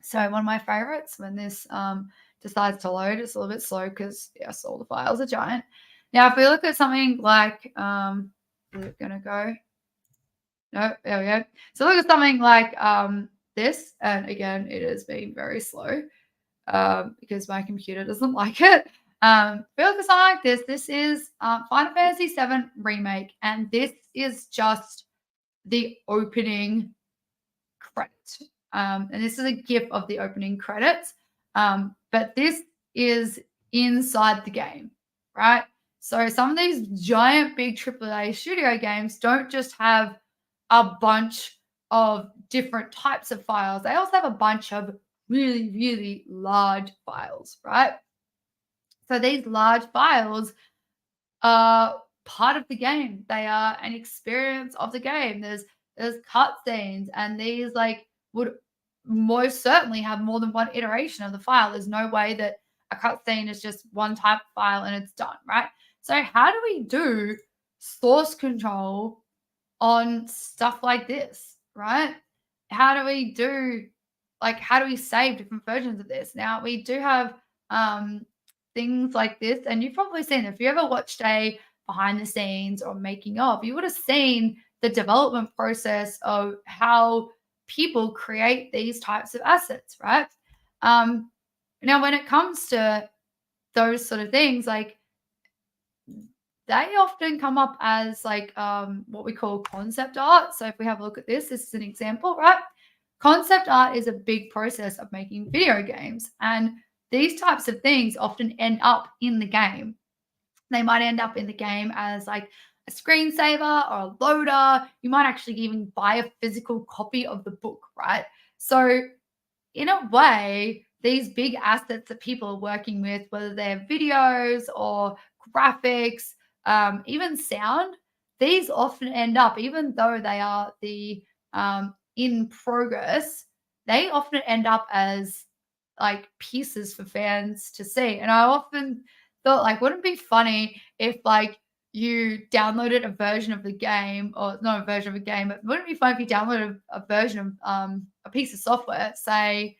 Speaker 20: So one of my favorites when this decides to load, it's a little bit slow because, yes, all the files are giant. Now, if we look at something like, we're going to go, no, there we go. So look at something like this, and again, it is being very slow because my computer doesn't like it. If we look at something like this, this is Final Fantasy VII Remake, and this is just the opening credit. And this is a GIF of the opening credits, but this is inside the game, right? So some of these giant big AAA studio games don't just have a bunch of different types of files. They also have a bunch of really, really large files, right? So these large files are part of the game. They are an experience of the game. There's cutscenes, and these like would most certainly have more than one iteration of the file. There's no way that a cutscene is just one type of file and it's done, right? So how do we do source control on stuff like this, right? How do we save different versions of this? Now, we do have things like this, and you've probably seen, if you ever watched a behind the scenes or making of, you would have seen the development process of how people create these types of assets, right? Now, when it comes to those sort of things, like they often come up as like what we call concept art. So if we have a look at this is an example, right? Concept art is a big process of making video games, and these types of things often end up in the game. They might end up in the game as like a screensaver or a loader. You might actually even buy a physical copy of the book, right? So in a way, these big assets that people are working with, whether they're videos or graphics, even sound, these often end up, even though they are the in progress, they often end up as like pieces for fans to see. And I often thought, like, wouldn't it be funny if like you downloaded a version of the game, or not a version of a game, but wouldn't it be fun if you downloaded a version of a piece of software, say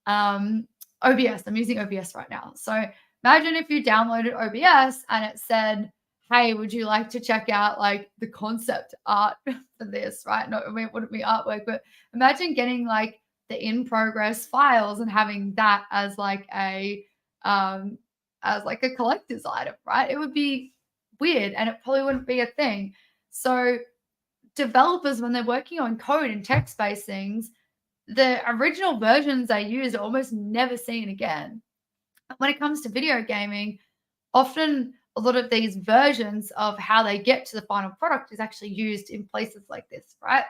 Speaker 20: OBS. I'm using OBS right now. So imagine if you downloaded OBS and it said, hey, would you like to check out like the concept art for this, right? No, I mean, it wouldn't be artwork, but imagine getting like the in progress files and having that as like a collector's item, right? It would be weird and it probably wouldn't be a thing. So developers, when they're working on code and text-based things, the original versions they use are almost never seen again. When it comes to video gaming, often a lot of these versions of how they get to the final product is actually used in places like this, right?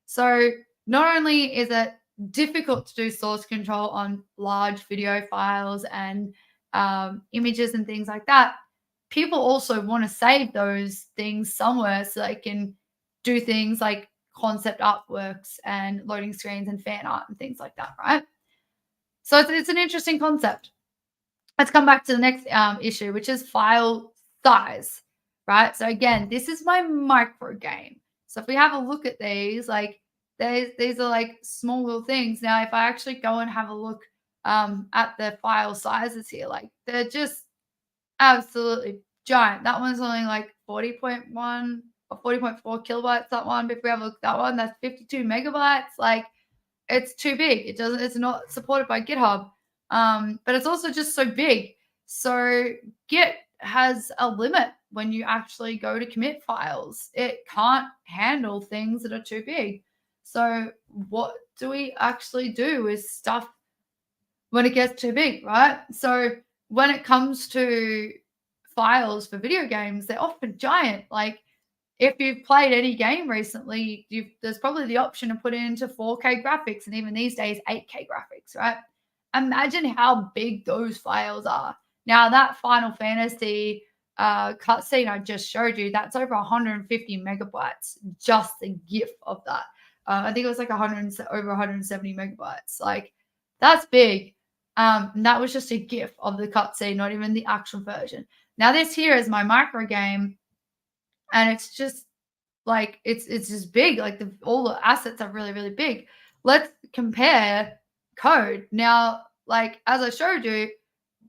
Speaker 20: So not only is it difficult to do source control on large video files and images and things like that, people also want to save those things somewhere so they can do things like concept artworks and loading screens and fan art and things like that, right? So it's an interesting concept. Let's come back to the next issue, which is file size, right? So again, this is my micro game. So if we have a look at these, like these are like small little things. Now, if I actually go and have a look at the file sizes here, like they're just absolutely giant. That one's only like 40.1 or 40.4 kilobytes, that one. But if we have a look at that one, that's 52 megabytes. Like it's too big. It's not supported by GitHub. But it's also just so big. So Git has a limit when you actually go to commit files. It can't handle things that are too big. So what do we actually do with stuff when it gets too big, right? So when it comes to files for video games, they're often giant. Like if you've played any game recently, there's probably the option to put it into 4K graphics, and even these days, 8K graphics, right? Imagine how big those files are. Now, that Final Fantasy cutscene I just showed you, that's over 150 megabytes, just the GIF of that. I think it was like over 170 megabytes. Like, that's big. And that was just a GIF of the cutscene, not even the actual version. Now, this here is my micro game, and it's just like it's just big. Like all the assets are really, really big. Let's compare code. Now, like as I showed you,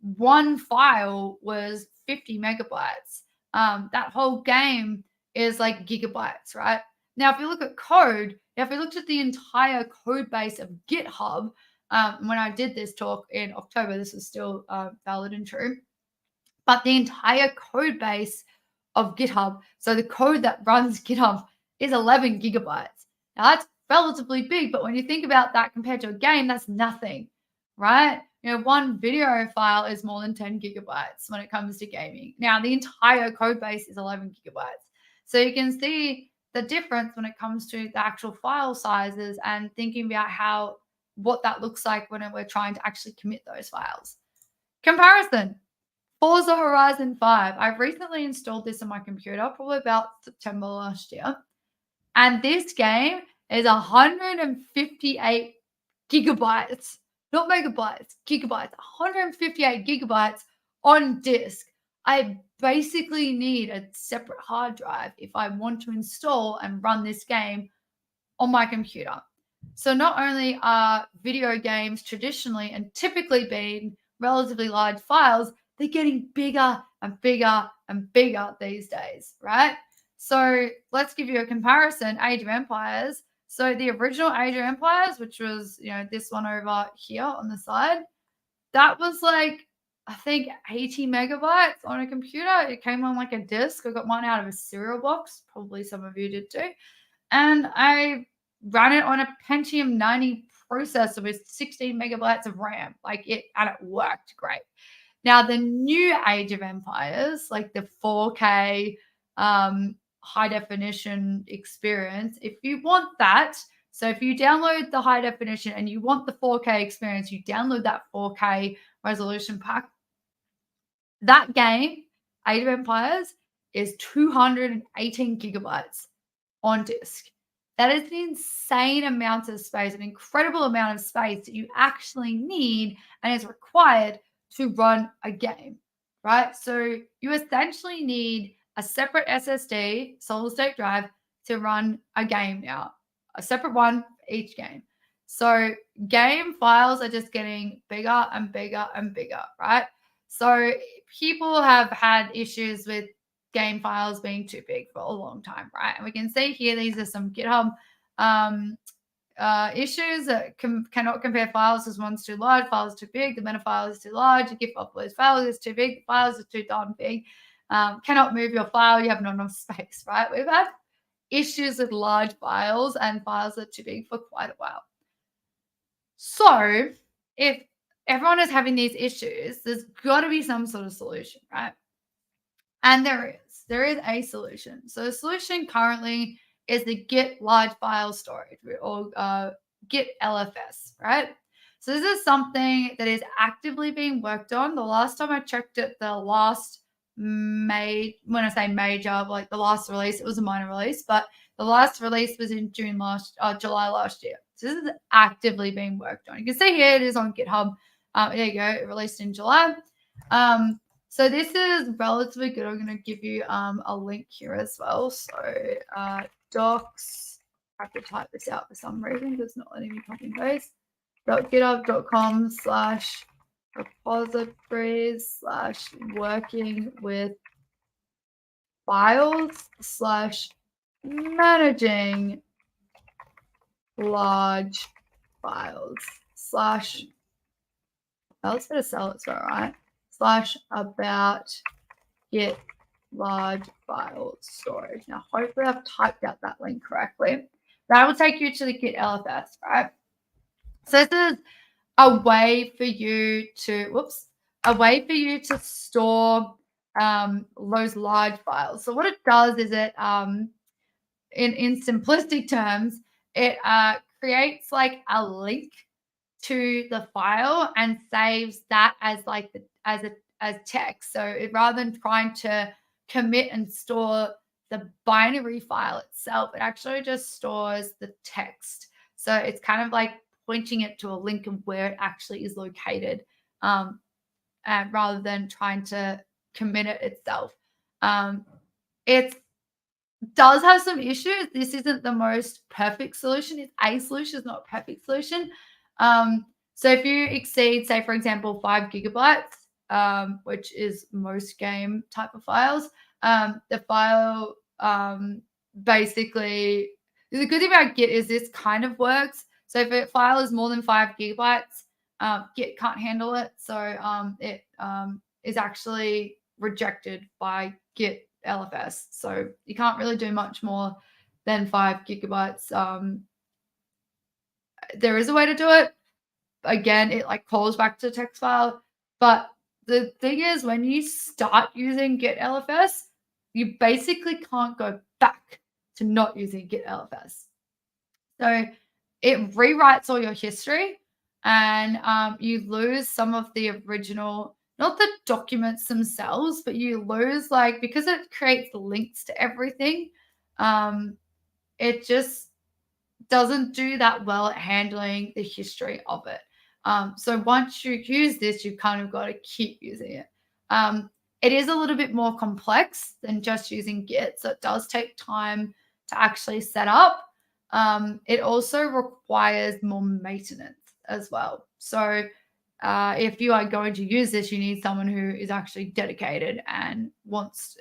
Speaker 20: one file was 50 megabytes. That whole game is like gigabytes, right? Now, if you look at code, if we looked at the entire code base of GitHub, when I did this talk in October, this is still valid and true, but the entire code base of GitHub, so the code that runs GitHub, is 11 gigabytes. Now, that's relatively big, but when you think about that compared to a game, that's nothing, right? You know, one video file is more than 10 gigabytes when it comes to gaming. Now, the entire code base is 11 gigabytes. So you can see the difference when it comes to the actual file sizes and thinking about what that looks like when we're trying to actually commit those files. Comparison. Forza Horizon 5. I've recently installed this on my computer, probably about September last year. And this game is 158 gigabytes. Not megabytes, gigabytes. 158 gigabytes on disk. I basically need a separate hard drive if I want to install and run this game on my computer. So not only are video games traditionally and typically being relatively large files, they're getting bigger and bigger and bigger these days, right? So let's give you a comparison. Age of Empires. So the original Age of Empires, which was, you know, this one over here on the side, that was like, I think 80 megabytes on a computer. It came on like a disk. I got one out of a cereal box. Probably some of you did too. And I ran it on a Pentium 90 processor with 16 megabytes of RAM. And it worked great. Now, the new Age of Empires, like the 4K high definition experience, if you want that, so if you download the high definition and you want the 4K experience, you download that 4K resolution pack. That game, Age of Empires, is 218 gigabytes on disk. That is an insane amount of space, an incredible amount of space that you actually need and is required to run a game, right? So you essentially need a separate SSD, solid state drive, to run a game now, a separate one for each game. So game files are just getting bigger and bigger and bigger, right? So people have had issues with game files being too big for a long time, right? And we can see here, these are some GitHub issues that cannot compare files as one's too large, files too big, the meta file is too large, the GIF upload file is too big, the files are too darn big, cannot move your file, you have not enough space, right? We've had issues with large files and files that are too big for quite a while. So if everyone is having these issues, there's got to be some sort of solution, right? And there is a solution. So the solution currently is the Git large file storage, or Git LFS, right? So this is something that is actively being worked on. The last time I checked it, the last when I say major, like the last release, it was a minor release, but the last release was in July last year. So this is actively being worked on. You can see here it is on GitHub. There you go, it released in July. So this is relatively good. I'm going to give you a link here as well. So docs, I have to type this out for some reason because it's not letting me copy and paste. github.com/repositories/working with files/managing large files let's better sell it, so right? /about Git large file storage. Now, hopefully I've typed out that link correctly. That will take you to the Git LFS, right? So this is a way for you to, store those large files. So what it does is it in simplistic terms, it creates like a link to the file and saves that as like as text. So rather than trying to commit and store the binary file itself, it actually just stores the text. So it's kind of like pointing it to a link of where it actually is located, rather than trying to commit it itself. It does have some issues. This isn't the most perfect solution. It's a solution, it's not a perfect solution. So if you exceed, say, for example, 5 gigabytes, which is most game type of files, the file basically, the good thing about Git is this kind of works. So if a file is more than 5 gigabytes, Git can't handle it. So it is actually rejected by Git LFS. So you can't really do much more than 5 gigabytes. There is a way to do it. Again, it like calls back to the text file. But the thing is, when you start using Git LFS, you basically can't go back to not using Git LFS. So it rewrites all your history, and you lose some of the original, not the documents themselves, but you lose, like, because it creates links to everything, it just doesn't do that well at handling the history of it. So once you use this, you've kind of got to keep using it. It is a little bit more complex than just using Git, so it does take time to actually set up. It also requires more maintenance as well. So if you are going to use this, you need someone who is actually dedicated and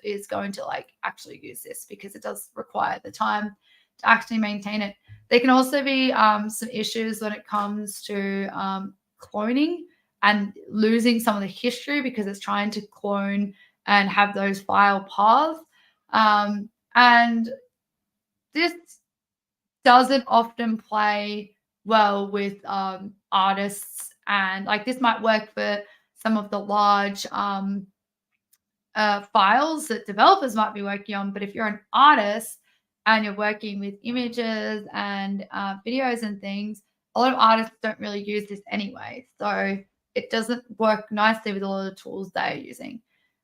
Speaker 20: is going to like actually use this, because it does require the time to actually maintain it. There can also be some issues when it comes to cloning and losing some of the history, because it's trying to clone and have those file paths. And this doesn't often play well with artists, and like this might work for some of the large files that developers might be working on, but if you're an artist and you're working with images and videos and things, a lot of artists don't really use this anyway, so it doesn't work nicely with a lot of the tools they're using.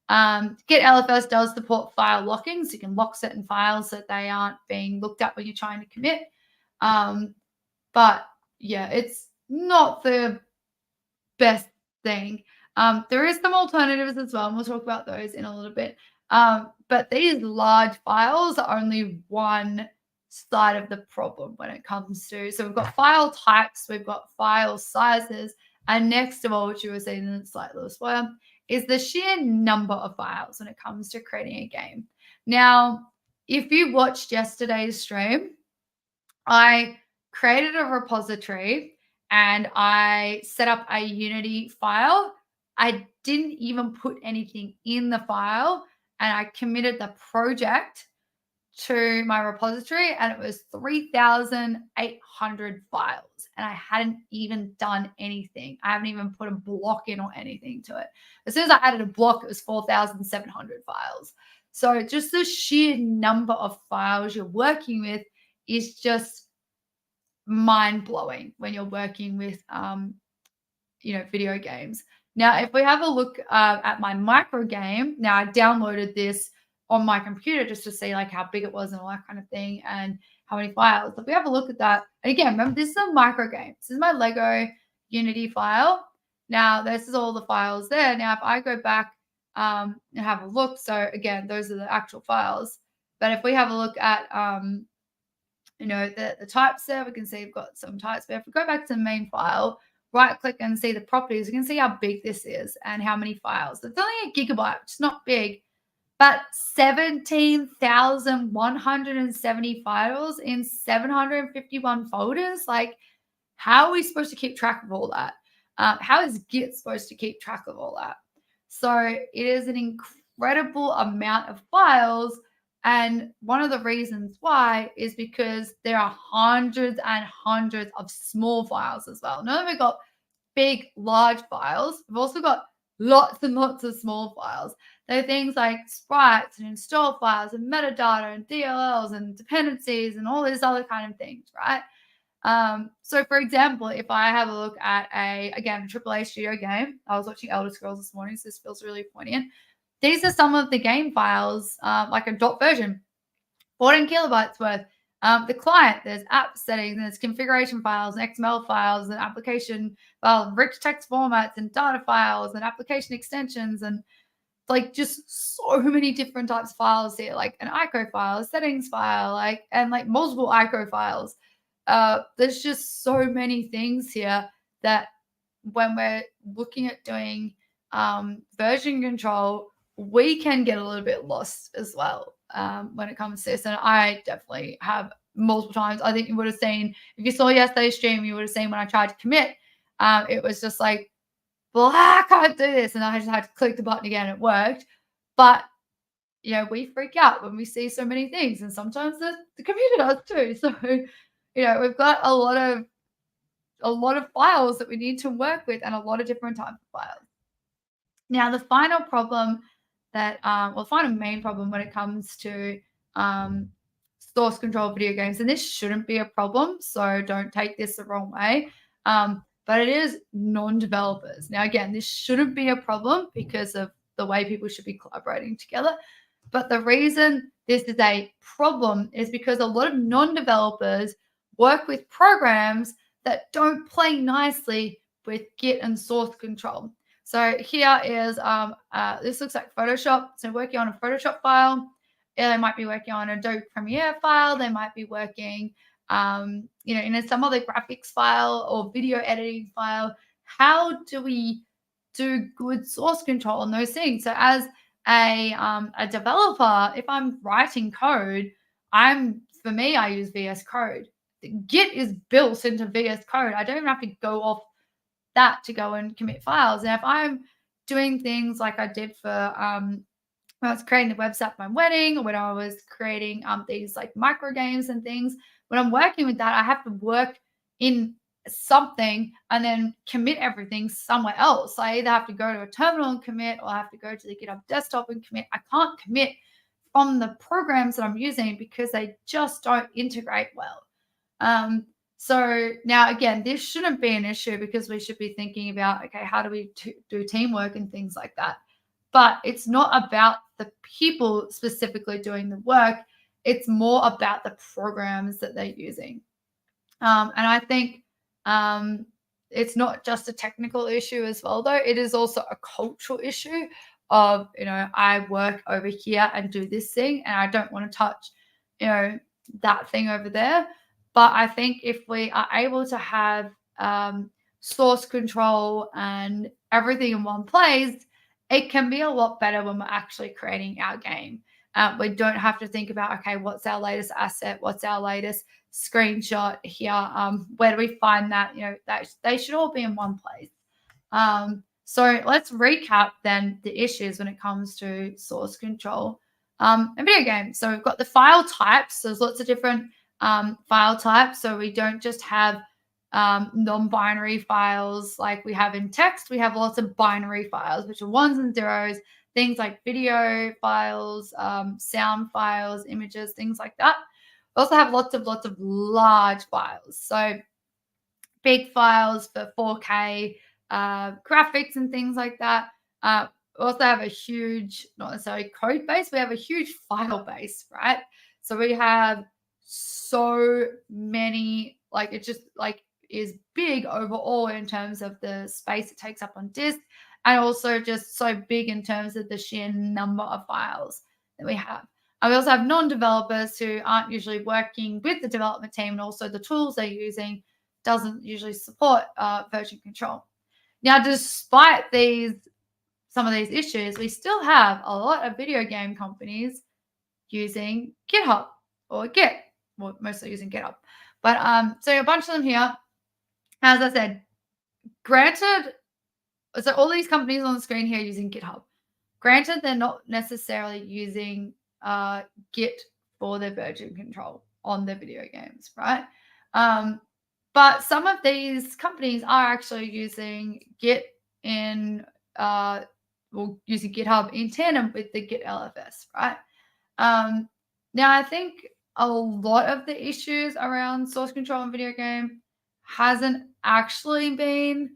Speaker 20: Git LFS does support file locking, so you can lock certain files so that they aren't being looked at when you're trying to commit. But yeah, it's not the best thing. There is some alternatives as well, and we'll talk about those in a little bit. But these large files are only one side of the problem when it comes to, so we've got file types, we've got file sizes, and next of all, which you were saying in the slide as well, is the sheer number of files when it comes to creating a game. Now, if you watched yesterday's stream, I created a repository and I set up a Unity file. I didn't even put anything in the file, and I committed the project to my repository, and it was 3,800 files, and I hadn't even done anything. I haven't even put a block in or anything to it. As soon as I added a block, it was 4,700 files. So just the sheer number of files you're working with is just mind-blowing when you're working with video games. Now, if we have a look at my micro game, now I downloaded this on my computer just to see like how big it was and all that kind of thing and how many files. If we have a look at that, and again, remember, this is a micro game. This is my Lego Unity file. Now, this is all the files there. Now, if I go back and have a look, so again, those are the actual files. But if we have a look at the types there, we can see we've got some types. But if we go back to the main file, right click and see the properties, you can see how big this is and how many files. It's only a gigabyte, which is not big, but 17,170 files in 751 folders. Like, how are we supposed to keep track of all that? How is Git supposed to keep track of all that? So it is an incredible amount of files. And one of the reasons why is because there are hundreds and hundreds of small files as well. Not only we've got big, large files, we've also got lots and lots of small files. There are things like sprites and install files and metadata and DLLs and dependencies and all these other kind of things, right? So for example, if I have a look at again, AAA studio game, I was watching Elder Scrolls this morning, so this feels really poignant. These are some of the game files, like a dot version, 14 kilobytes worth. The client, there's app settings, there's configuration files, and XML files, and application files, rich text formats, and data files, and application extensions, and like just so many different types of files here, like an ICO file, a settings file, and multiple ICO files. There's just so many things here that when we're looking at doing version control, we can get a little bit lost as well when it comes to this. And I definitely have multiple times. I think you would have seen, if you saw yesterday's stream, you would have seen when I tried to commit, it was just like, well, I can't do this. And I just had to click the button again. It worked. But, we freak out when we see so many things. And sometimes the computer does too. So, we've got a lot of files that we need to work with and a lot of different types of files. Now, the final problem final main problem when it comes to source control video games, and this shouldn't be a problem, so don't take this the wrong way, but it is non-developers. Now, again, this shouldn't be a problem because of the way people should be collaborating together, but the reason this is a problem is because a lot of non-developers work with programs that don't play nicely with Git and source control. So here is, this looks like Photoshop. So working on a Photoshop file. They might be working on an Adobe Premiere file. They might be working, in some other graphics file or video editing file. How do we do good source control on those things? So as a developer, if I'm writing code, for me, I use VS Code. Git is built into VS Code. I don't even have to go off that to go and commit files. And if I'm doing things like I did for when I was creating the website for my wedding, or when I was creating these like micro games and things, when I'm working with that, I have to work in something and then commit everything somewhere else. I either have to go to a terminal and commit, or I have to go to the GitHub desktop and commit. I can't commit from the programs that I'm using because they just don't integrate well. So now, again, this shouldn't be an issue because we should be thinking about, okay, how do we do teamwork and things like that? But it's not about the people specifically doing the work. It's more about the programs that they're using. And I think it's not just a technical issue as well, though. It is also a cultural issue of, I work over here and do this thing, and I don't want to touch, that thing over there. But I think if we are able to have source control and everything in one place, it can be a lot better when we're actually creating our game. We don't have to think about, okay, what's our latest asset? What's our latest screenshot here? Where do we find that? That they should all be in one place. So let's recap then the issues when it comes to source control in video games. So we've got the file types. So there's lots of different file types. So we don't just have non-binary files like we have in text. We have lots of binary files, which are ones and zeros, things like video files, sound files, images, things like that. We also have lots of large files. So big files for 4K graphics and things like that. We also have a huge, not necessarily code base, we have a huge file base, right? So we have so many, it just is big overall in terms of the space it takes up on disk, and also just so big in terms of the sheer number of files that we have. And we also have non-developers who aren't usually working with the development team, and also the tools they're using doesn't usually support version control. Now, despite some of these issues, we still have a lot of video game companies using GitHub or Git, well, mostly using GitHub. But so a bunch of them here, as I said, granted, so all these companies on the screen here using GitHub. Granted, they're not necessarily using Git for their version control on their video games, right? But some of these companies are actually using Git in using GitHub in tandem with the Git LFS, right? Now, I think a lot of the issues around source control in video game hasn't actually been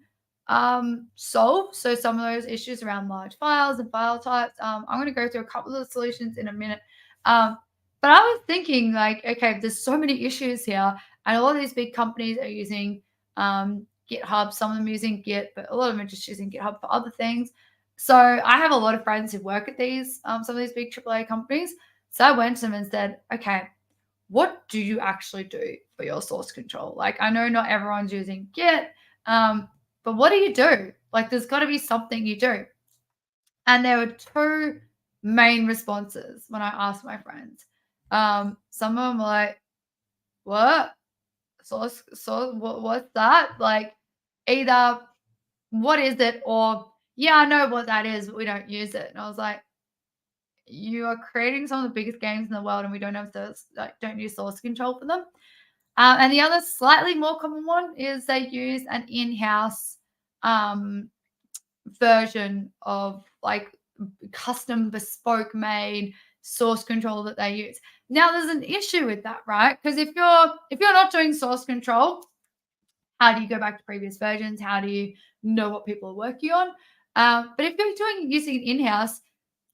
Speaker 20: solved. So some of those issues around large files and file types, I'm going to go through a couple of the solutions in a minute. But I was thinking, like, okay, there's so many issues here, and a lot of these big companies are using GitHub. Some of them using Git, but a lot of them are just using GitHub for other things. So I have a lot of friends who work at these some of these big AAA companies. So I went to them and said, okay, what do you actually do for your source control? Like, I know not everyone's using Git, but what do you do? Like, there's got to be something you do. And there were two main responses when I asked my friends. Some of them were like, what? Source, what's that? Like, either what is it, or yeah, I know what that is, but we don't use it. And I was like, you are creating some of the biggest games in the world, and we don't have don't use source control for them. And the other slightly more common one is they use an in-house version of like custom bespoke made source control that they use. Now there's an issue with that, right? Because if you're not doing source control, how do you go back to previous versions? How do you know what people are working on? But if you're using it in-house,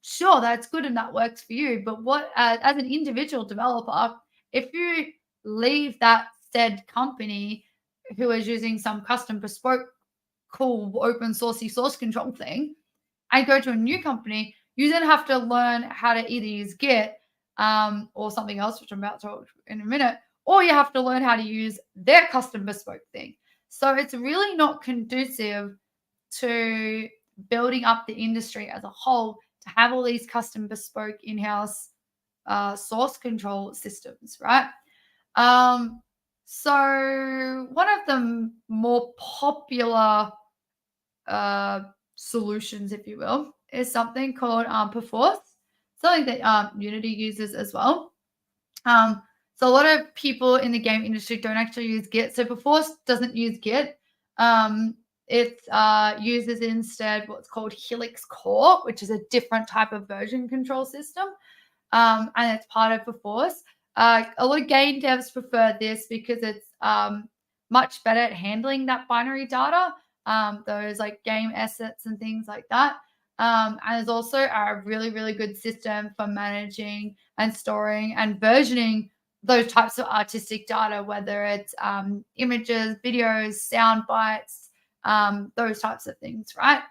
Speaker 20: sure, that's good and that works for you. But what as an individual developer, if you leave that said company who is using some custom bespoke cool open sourcey source control thing and go to a new company, you then have to learn how to either use Git or something else, which I'm about to talk in a minute, or you have to learn how to use their custom bespoke thing. So it's really not conducive to building up the industry as a whole to have all these custom bespoke in-house source control systems, right? So one of the more popular solutions, if you will, is something called Perforce, something that Unity uses as well. So a lot of people in the game industry don't actually use Git. So Perforce doesn't use Git. It uses instead what's called Helix Core, which is a different type of version control system. And it's part of Perforce. A lot of game devs prefer this because it's much better at handling that binary data, those like game assets and things like that. And there's also a really, really good system for managing and storing and versioning those types of artistic data, whether it's images, videos, sound bites, those types of things, right?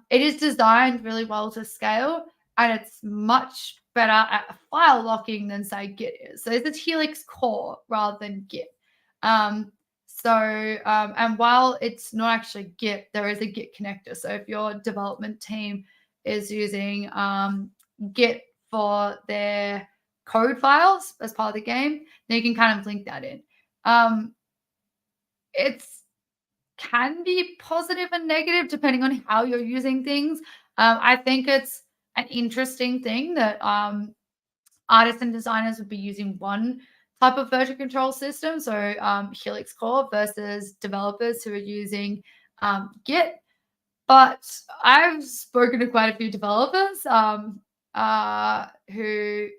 Speaker 20: It is designed really well to scale, and it's much better at file locking than, say, Git is. So it's Helix Core rather than Git. And while it's not actually Git, there is a Git connector. So if your development team is using Git for their code files as part of the game, then you can kind of link that in. It's can be positive and negative depending on how you're using things. I think it's an interesting thing that artists and designers would be using one type of version control system, so Helix Core, versus developers who are using Git. But I've spoken to quite a few developers who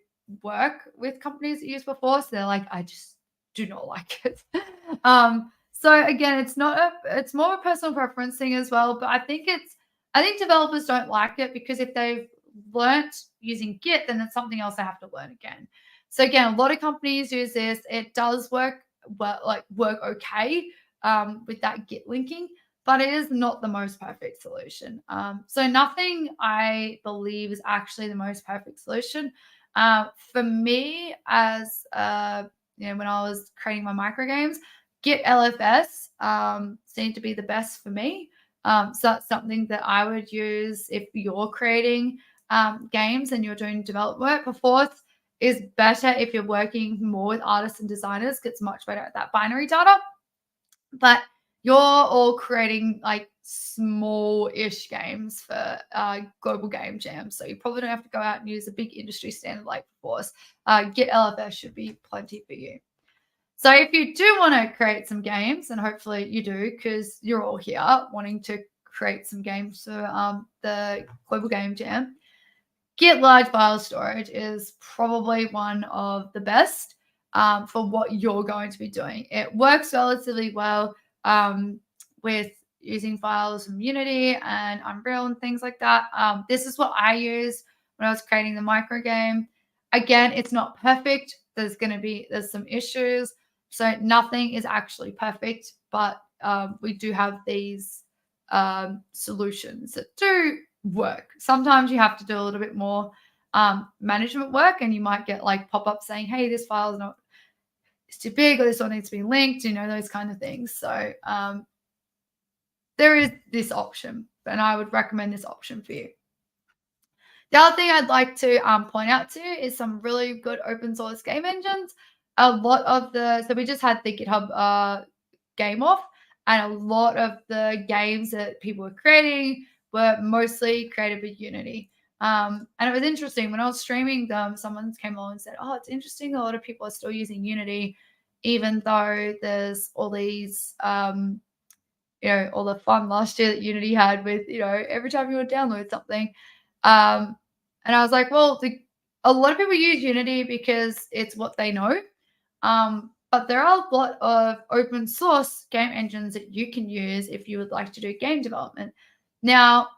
Speaker 20: work with companies that use Perforce. They're like, I just do not like it. So again, it's more a personal preference thing as well. But I think developers don't like it because if they've learnt using Git, then it's something else they have to learn again. So again, a lot of companies use this. It does work okay with that Git linking, but it is not the most perfect solution. So nothing I believe is actually the most perfect solution. For me, as when I was creating my micro games, Git LFS seemed to be the best for me. So that's something that I would use if you're creating games and you're doing development work. Perforce is better if you're working more with artists and designers. Gets much better at that binary data. But you're all creating like small-ish games for global game jams. So you probably don't have to go out and use a big industry standard like Perforce. Git LFS should be plenty for you. So if you do want to create some games, and hopefully you do because you're all here wanting to create some games for the Global Game Jam, Git large file storage is probably one of the best for what you're going to be doing. It works relatively well with using files from Unity and Unreal and things like that. This is what I used when I was creating the micro game. Again, it's not perfect. There's some issues. So nothing is actually perfect, but we do have these solutions that do work. Sometimes you have to do a little bit more management work, and you might get like pop-ups saying, hey, this file is not, it's too big, or this one needs to be linked, those kind of things. So there is this option, and I would recommend this option for you. The other thing I'd like to point out to you is some really good open source game engines. So we just had the GitHub game off, and a lot of the games that people were creating were mostly created with Unity. And it was interesting when I was streaming them, someone came along and said, oh, it's interesting. A lot of people are still using Unity, even though there's all these, all the fun last year that Unity had with, every time you would download something. And I was like, well, a lot of people use Unity because it's what they know. But there are a lot of open source game engines that you can use if you would like to do game development. Now,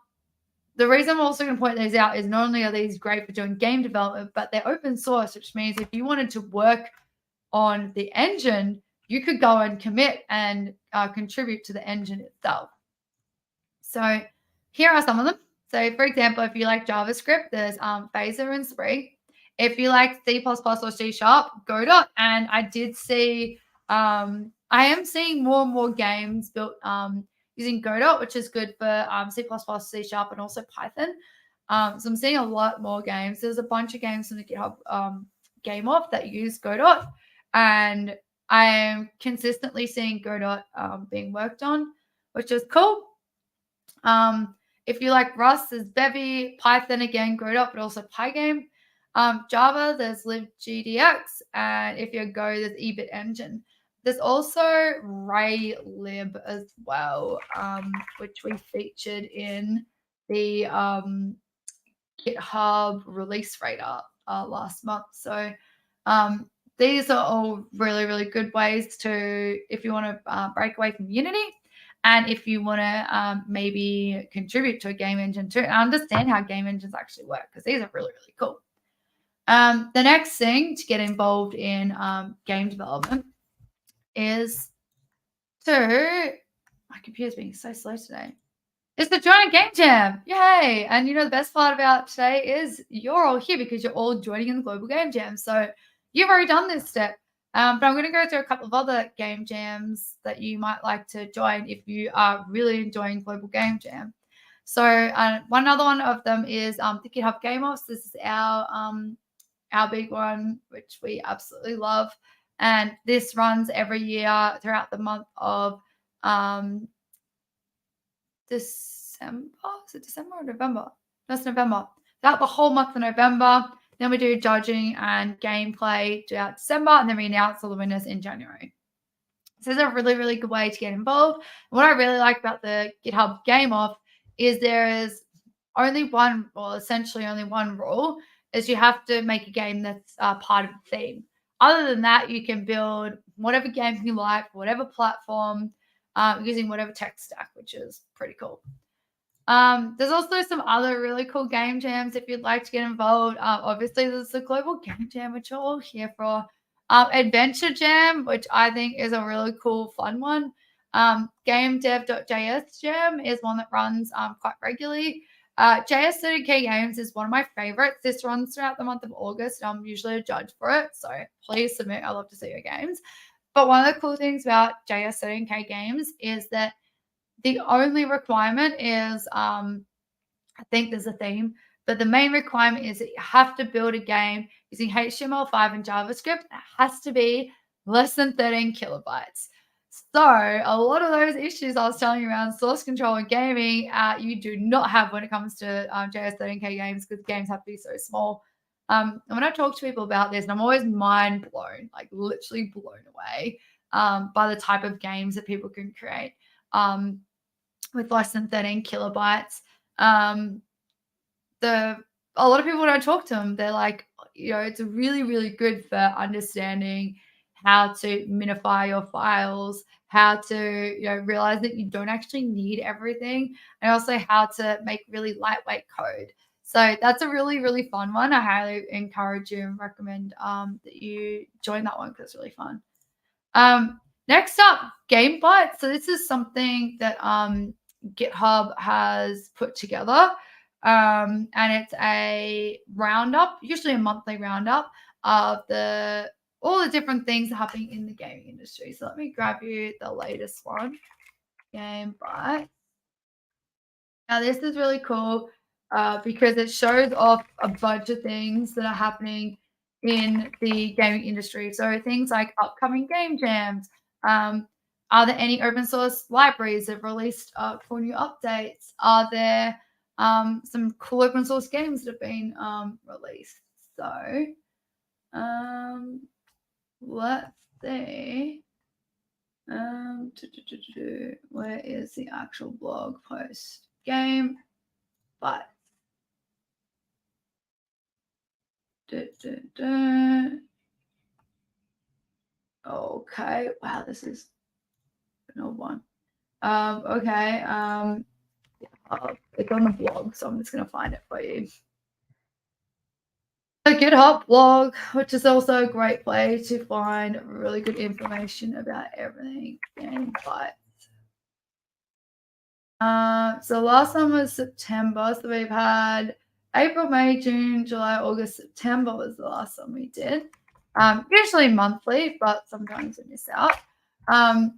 Speaker 20: the reason I'm also going to point these out is not only are these great for doing game development, but they're open source, which means if you wanted to work on the engine, you could go and commit and contribute to the engine itself. So here are some of them. So for example, if you like JavaScript, there's Phaser and Sprig. If you like C++ or C#, Godot. And I did see, I am seeing more and more games built using Godot, which is good for C++, C#, and also Python. So I'm seeing a lot more games. There's a bunch of games from the GitHub game off that use Godot. And I am consistently seeing Godot being worked on, which is cool. If you like Rust, there's Bevy, Python again, Godot, but also Pygame. Java, there's libgdx, and if you go, there's ebit engine. There's also raylib as well, which we featured in the GitHub release radar last month. So these are all really, really good ways to, if you want to break away from Unity, and if you want to maybe contribute to a game engine too, and understand how game engines actually work, because these are really, really cool. The next thing to get involved in game development is my computer's being so slow today, is to join a game jam. Yay! And the best part about today is you're all here because you're all joining in the Global Game Jam. So you've already done this step. But I'm going to go through a couple of other game jams that you might like to join if you are really enjoying Global Game Jam. So one other one of them is the GitHub Game Offs. This is our big one, which we absolutely love. And this runs every year throughout the month of December. Is it December or November? That's November. Throughout the whole month of November. Then we do judging and gameplay throughout December, and then we announce all the winners in January. So it's a really, really good way to get involved. And what I really like about the GitHub Game Off is there is essentially only one rule, is you have to make a game that's part of the theme. Other than that, you can build whatever game you like, whatever platform, using whatever tech stack, which is pretty cool. There's also some other really cool game jams if you'd like to get involved. Obviously, there's the Global Game Jam, which you're all here for. Adventure Jam, which I think is a really cool, fun one. GameDev.js Jam is one that runs quite regularly. JS30K Games is one of my favorites. This runs throughout the month of August. I'm usually a judge for it, so please submit. I love to see your games. But one of the cool things about JS30K Games is that the only requirement is, I think there's a theme, but the main requirement is that you have to build a game using HTML5 and JavaScript. It has to be less than 13 kilobytes. So a lot of those issues I was telling you around source control and gaming, you do not have when it comes to JS13K games, because games have to be so small. And when I talk to people about this, and I'm always mind blown, like literally blown away by the type of games that people can create. with less than 13 kilobytes. A lot of people, when I talk to them, they're like, it's really, really good for understanding how to minify your files, how to realize that you don't actually need everything, and also how to make really lightweight code. So that's a really, really fun one. I highly encourage you and recommend that you join that one because it's really fun. Next up, Game Bites. So this is something that GitHub has put together. And it's a roundup, usually a monthly roundup of all the different things happening in the gaming industry. So let me grab you the latest one, Game Bites. Now this is really cool because it shows off a bunch of things that are happening in the gaming industry. So things like upcoming game jams. Are there any open source libraries that have released cool new updates? Are there some cool open source games that have been released? So let's see. Where is the actual blog post? Game Bites. Okay. Wow, this is an old one. Okay. It's on the blog, so I'm just gonna find it for you. The GitHub blog, which is also a great place to find really good information about everything. Game Bites. So last one was September. So we've had April, May, June, July, August, September was the last one we did. Usually monthly, but sometimes we miss out.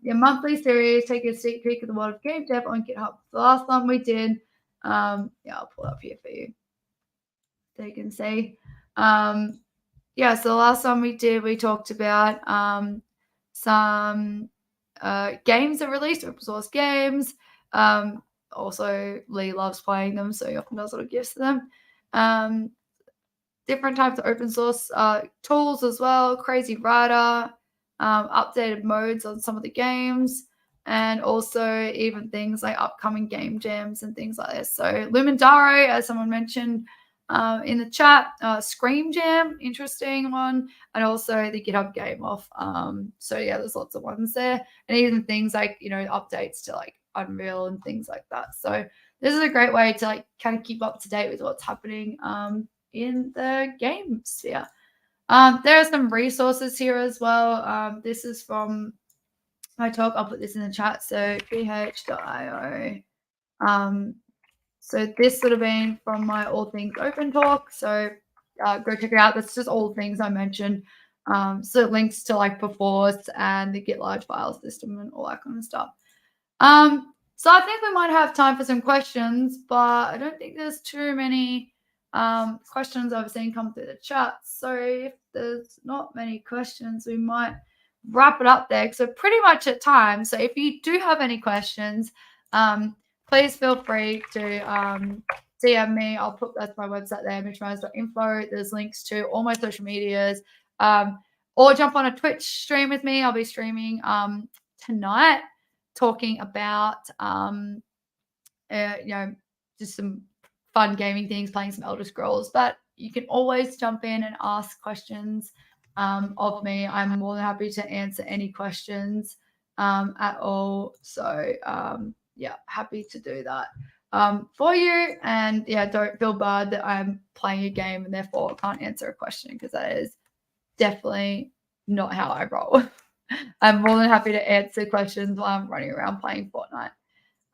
Speaker 20: Your monthly series, take a sneak peek of the world of game dev on GitHub. The last one we did, I'll pull it up here for you so you can see. So the last one we did, we talked about some games that released, open source games. Also, Lee loves playing them, so he often does little gifts to them. Different types of open source tools as well. Crazy Writer, updated modes on some of the games, and also even things like upcoming game jams and things like this. So Lumendaro, as someone mentioned in the chat, Scream Jam, interesting one, and also the GitHub Game Off. So yeah, there's lots of ones there, and even things like updates to like Unreal and things like that. So this is a great way to like kind of keep up to date with what's happening in the game sphere. There are some resources here as well. This is from my talk. I'll put this in the chat. So ph.io. So this would have been from my All Things Open talk. So go check it out. That's just all things I mentioned. So links to like Perforce and the Git large file system and all that kind of stuff. So I think we might have time for some questions, but I don't think there's too many questions I've seen come through the chat. So if there's not many questions, we might wrap it up there. So pretty much at time. So if you do have any questions, please feel free to DM me. I'll put that's my website there, mitchmyers.info. There's links to all my social medias. Or jump on a Twitch stream with me. I'll be streaming tonight, talking about just some fun gaming things, playing some Elder Scrolls. But you can always jump in and ask questions of me. I'm more than happy to answer any questions at all. So happy to do that for you. And don't feel bad that I'm playing a game and therefore can't answer a question, because that is definitely not how I roll. I'm more than happy to answer questions while I'm running around playing Fortnite.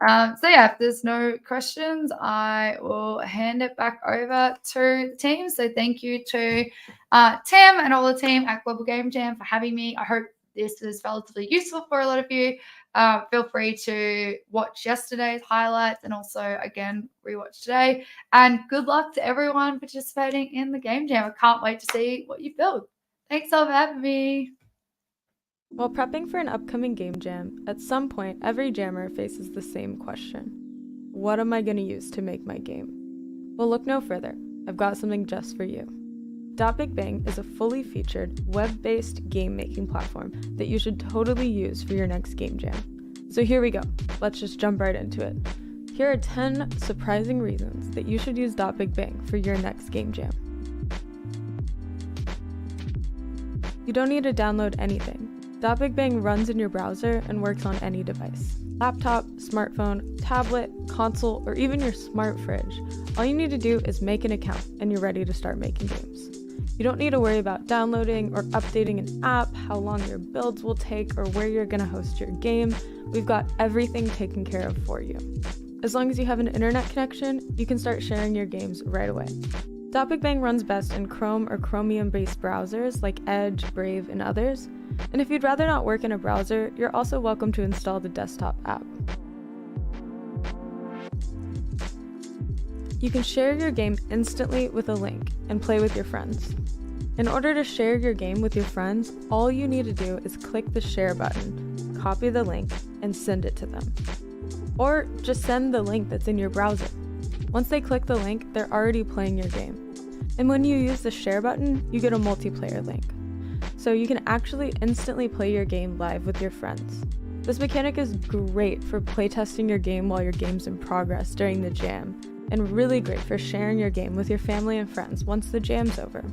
Speaker 20: If there's no questions, I will hand it back over to the team. So thank you to Tim and all the team at Global Game Jam for having me. I hope this was relatively useful for a lot of you. Feel free to watch yesterday's highlights and also, again, rewatch today. And good luck to everyone participating in the Game Jam. I can't wait to see what you build. Thanks all for having me.
Speaker 11: While prepping for an upcoming game jam, at some point every jammer faces the same question. What am I going to use to make my game? Well, look no further. I've got something just for you. .BigBang is a fully featured, web-based game-making platform that you should totally use for your next game jam. So here we go. Let's just jump right into it. Here are 10 surprising reasons that you should use .BigBang for your next game jam. You don't need to download anything. .BigBang runs in your browser and works on any device. Laptop, smartphone, tablet, console, or even your smart fridge. All you need to do is make an account and you're ready to start making games. You don't need to worry about downloading or updating an app, how long your builds will take, or where you're gonna host your game. We've got everything taken care of for you. As long as you have an internet connection, you can start sharing your games right away. .BigBang runs best in Chrome or Chromium-based browsers like Edge, Brave, and others. And if you'd rather not work in a browser, you're also welcome to install the desktop app. You can share your game instantly with a link and play with your friends. In order to share your game with your friends, all you need to do is click the share button, copy the link, and send it to them. Or just send the link that's in your browser. Once they click the link, they're already playing your game. And when you use the share button, you get a multiplayer link. So you can actually instantly play your game live with your friends. This mechanic is great for playtesting your game while your game's in progress during the jam, and really great for sharing your game with your family and friends once the jam's over.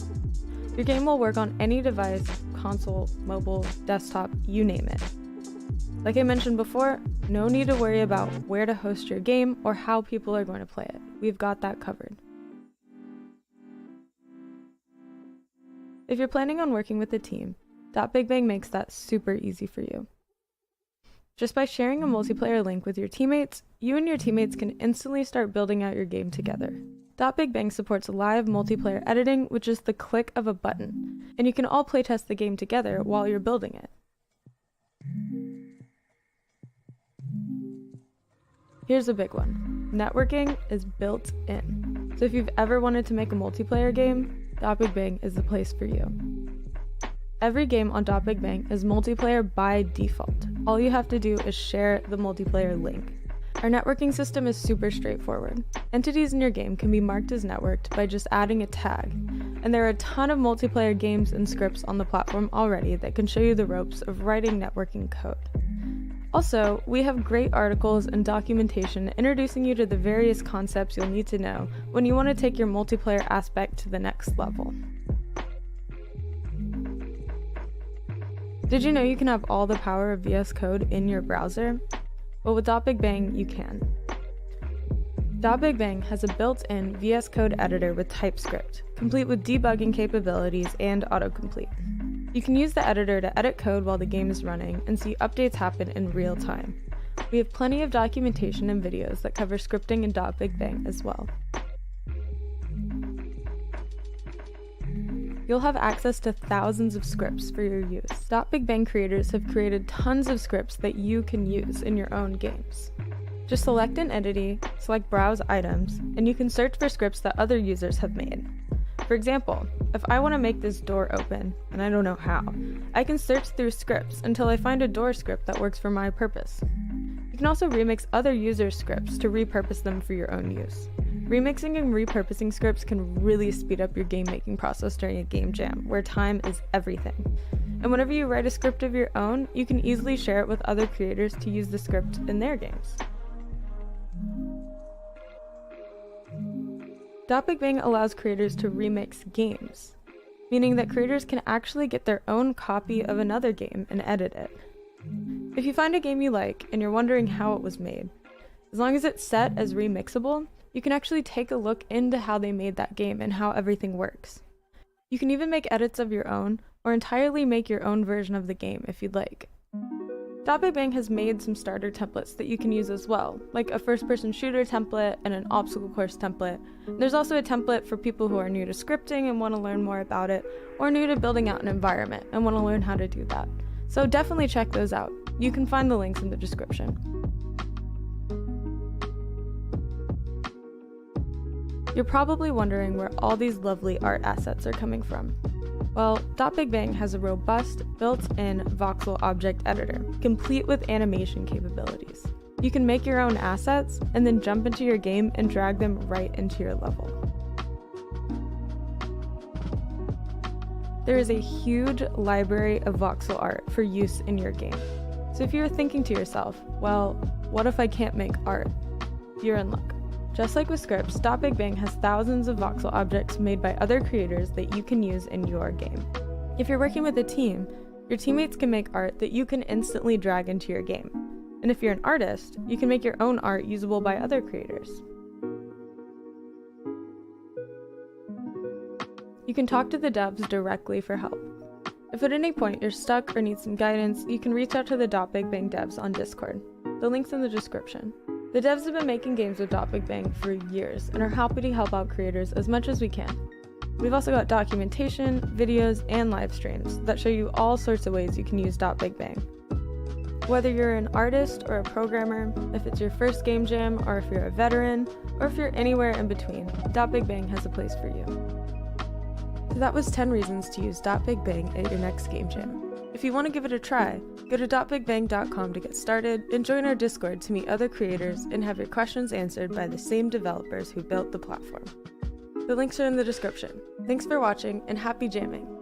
Speaker 11: Your game will work on any device, console, mobile, desktop, you name it. Like I mentioned before, no need to worry about where to host your game or how people are going to play it. We've got that covered. If you're planning on working with a team, .BigBang makes that super easy for you. Just by sharing a multiplayer link with your teammates, you and your teammates can instantly start building out your game together. .BigBang supports live multiplayer editing, which is the click of a button, and you can all playtest the game together while you're building it. Here's a big one. Networking is built in. So if you've ever wanted to make a multiplayer game, .BigBang is the place for you. Every game on .BigBang is multiplayer by default. All you have to do is share the multiplayer link. Our networking system is super straightforward. Entities in your game can be marked as networked by just adding a tag, and there are a ton of multiplayer games and scripts on the platform already that can show you the ropes of writing networking code. Also, we have great articles and documentation introducing you to the various concepts you'll need to know when you want to take your multiplayer aspect to the next level. Did you know you can have all the power of VS Code in your browser? Well, with .BigBang, you can. .BigBang has a built-in VS Code editor with TypeScript, complete with debugging capabilities and autocomplete. You can use the editor to edit code while the game is running and see updates happen in real time. We have plenty of documentation and videos that cover scripting in .BigBang as well. You'll have access to thousands of scripts for your use. .BigBang creators have created tons of scripts that you can use in your own games. Just select an entity, select Browse Items, and you can search for scripts that other users have made. For example, if I want to make this door open, and I don't know how, I can search through scripts until I find a door script that works for my purpose. You can also remix other users' scripts to repurpose them for your own use. Remixing and repurposing scripts can really speed up your game-making process during a game jam, where time is everything. And whenever you write a script of your own, you can easily share it with other creators to use the script in their games. .BigBang allows creators to remix games, meaning that creators can actually get their own copy of another game and edit it. If you find a game you like and you're wondering how it was made, as long as it's set as remixable, you can actually take a look into how they made that game and how everything works. You can even make edits of your own, or entirely make your own version of the game if you'd like. .BigBang has made some starter templates that you can use as well, like a first-person shooter template and an obstacle course template. There's also a template for people who are new to scripting and want to learn more about it, or new to building out an environment and want to learn how to do that. So definitely check those out. You can find the links in the description. You're probably wondering where all these lovely art assets are coming from. Well, .BigBang has a robust, built-in voxel object editor, complete with animation capabilities. You can make your own assets, and then jump into your game and drag them right into your level. There is a huge library of voxel art for use in your game. So if you're thinking to yourself, well, what if I can't make art? You're in luck. Just like with scripts, Big Bang has thousands of voxel objects made by other creators that you can use in your game. If you're working with a team, your teammates can make art that you can instantly drag into your game. And if you're an artist, you can make your own art usable by other creators. You can talk to the devs directly for help. If at any point you're stuck or need some guidance, you can reach out to the Big Bang devs on Discord. The link's in the description. The devs have been making games with Big Bang for years and are happy to help out creators as much as we can. We've also got documentation, videos, and live streams that show you all sorts of ways you can use Big Bang. Whether you're an artist or a programmer, if it's your first game jam, or if you're a veteran, or if you're anywhere in between, Big Bang has a place for you. So that was 10 reasons to use Big Bang at your next game jam. If you want to give it a try, go to .bigbang.com to get started and join our Discord to meet other creators and have your questions answered by the same developers who built the platform. The links are in the description. Thanks for watching and happy jamming!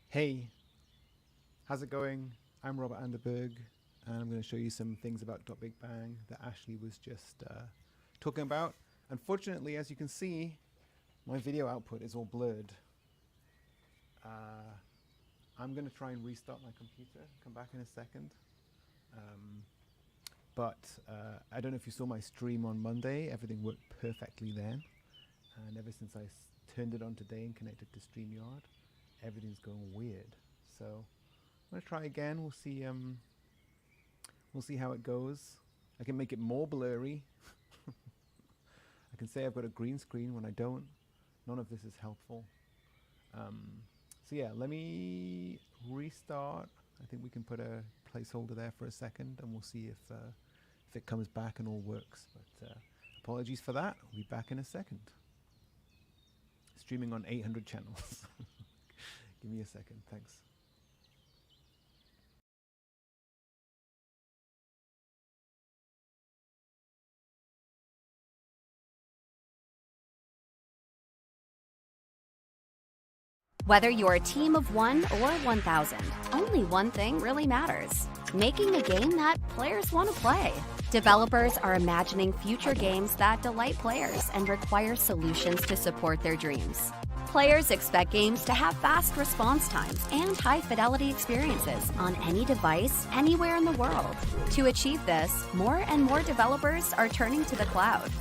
Speaker 1: Hey, how's it going? I'm Robert Anderberg, and I'm going to show you some things about Big Bang that Ashley was just talking about. Unfortunately, as you can see, my video output is all blurred. I'm going to try and restart my computer, come back in a second. But I don't know if you saw my stream on Monday, everything worked perfectly then. And ever since I turned it on today and connected to StreamYard, everything's going weird. So I'm gonna try again. We'll see how it goes. I can make it more blurry. I can say I've got a green screen when I don't. None of this is helpful. So yeah, let me restart. I think we can put a placeholder there for a second, and we'll see if it comes back and all works. But apologies for that. I'll be back in a second. Streaming on 800 channels. Give me a second, thanks.
Speaker 21: Whether you're a team of 1 or 1,000, only one thing really matters: making a game that players want to play. Developers are imagining future games that delight players and require solutions to support their dreams. Players expect games to have fast response times and high-fidelity experiences on any device, anywhere in the world. To achieve this, more and more developers are turning to the cloud.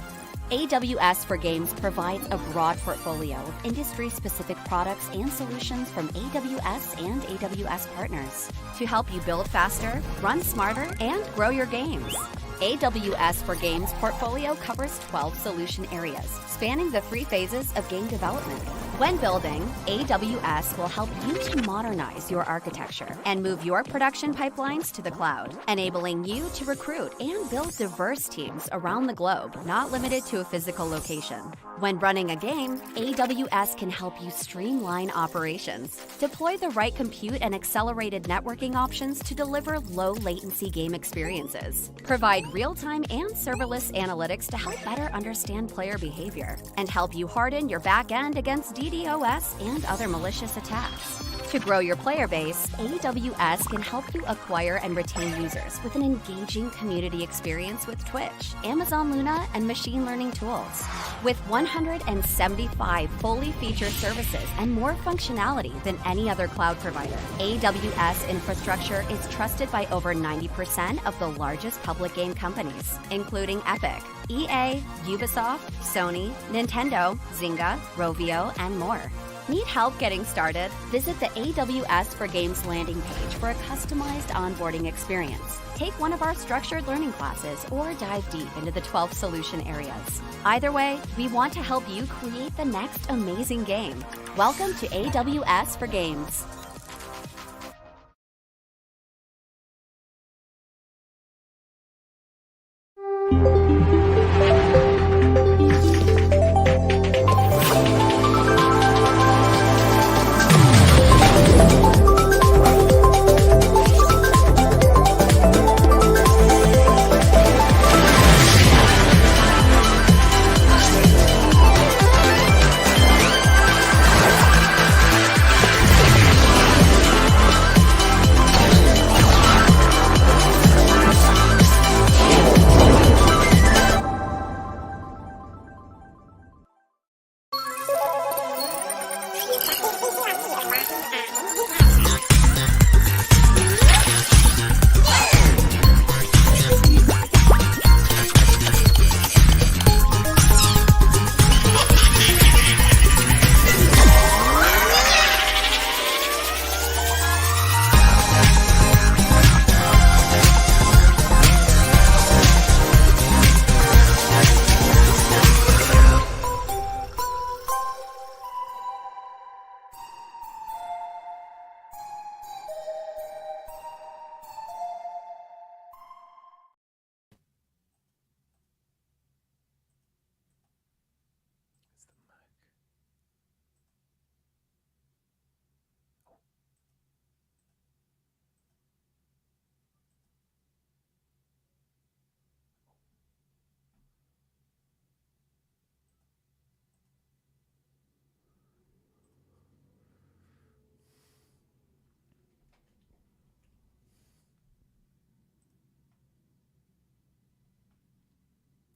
Speaker 21: AWS for Games provides a broad portfolio of industry-specific products and solutions from AWS and AWS partners to help you build faster, run smarter, and grow your games. AWS for Games portfolio covers 12 solution areas, spanning the 3 phases of game development. When building, AWS will help you to modernize your architecture and move your production pipelines to the cloud, enabling you to recruit and build diverse teams around the globe, not limited to a physical location. When running a game, AWS can help you streamline operations, deploy the right compute and accelerated networking options to deliver low-latency game experiences, provide real-time and serverless analytics to help better understand player behavior, and help you harden your back-end against DDoS and other malicious attacks. To grow your player base, AWS can help you acquire and retain users with an engaging community experience with Twitch, Amazon Luna, and machine learning tools. With 175 fully featured services and more functionality than any other cloud provider, AWS infrastructure is trusted by over 90% of the largest public game companies, including Epic, EA, Ubisoft, Sony, Nintendo, Zynga, Rovio, and more. Need help getting started? Visit the AWS for Games landing page for a customized onboarding experience. Take one of our structured learning classes or dive deep into the 12 solution areas. Either way, we want to help you create the next amazing game. Welcome to AWS for Games.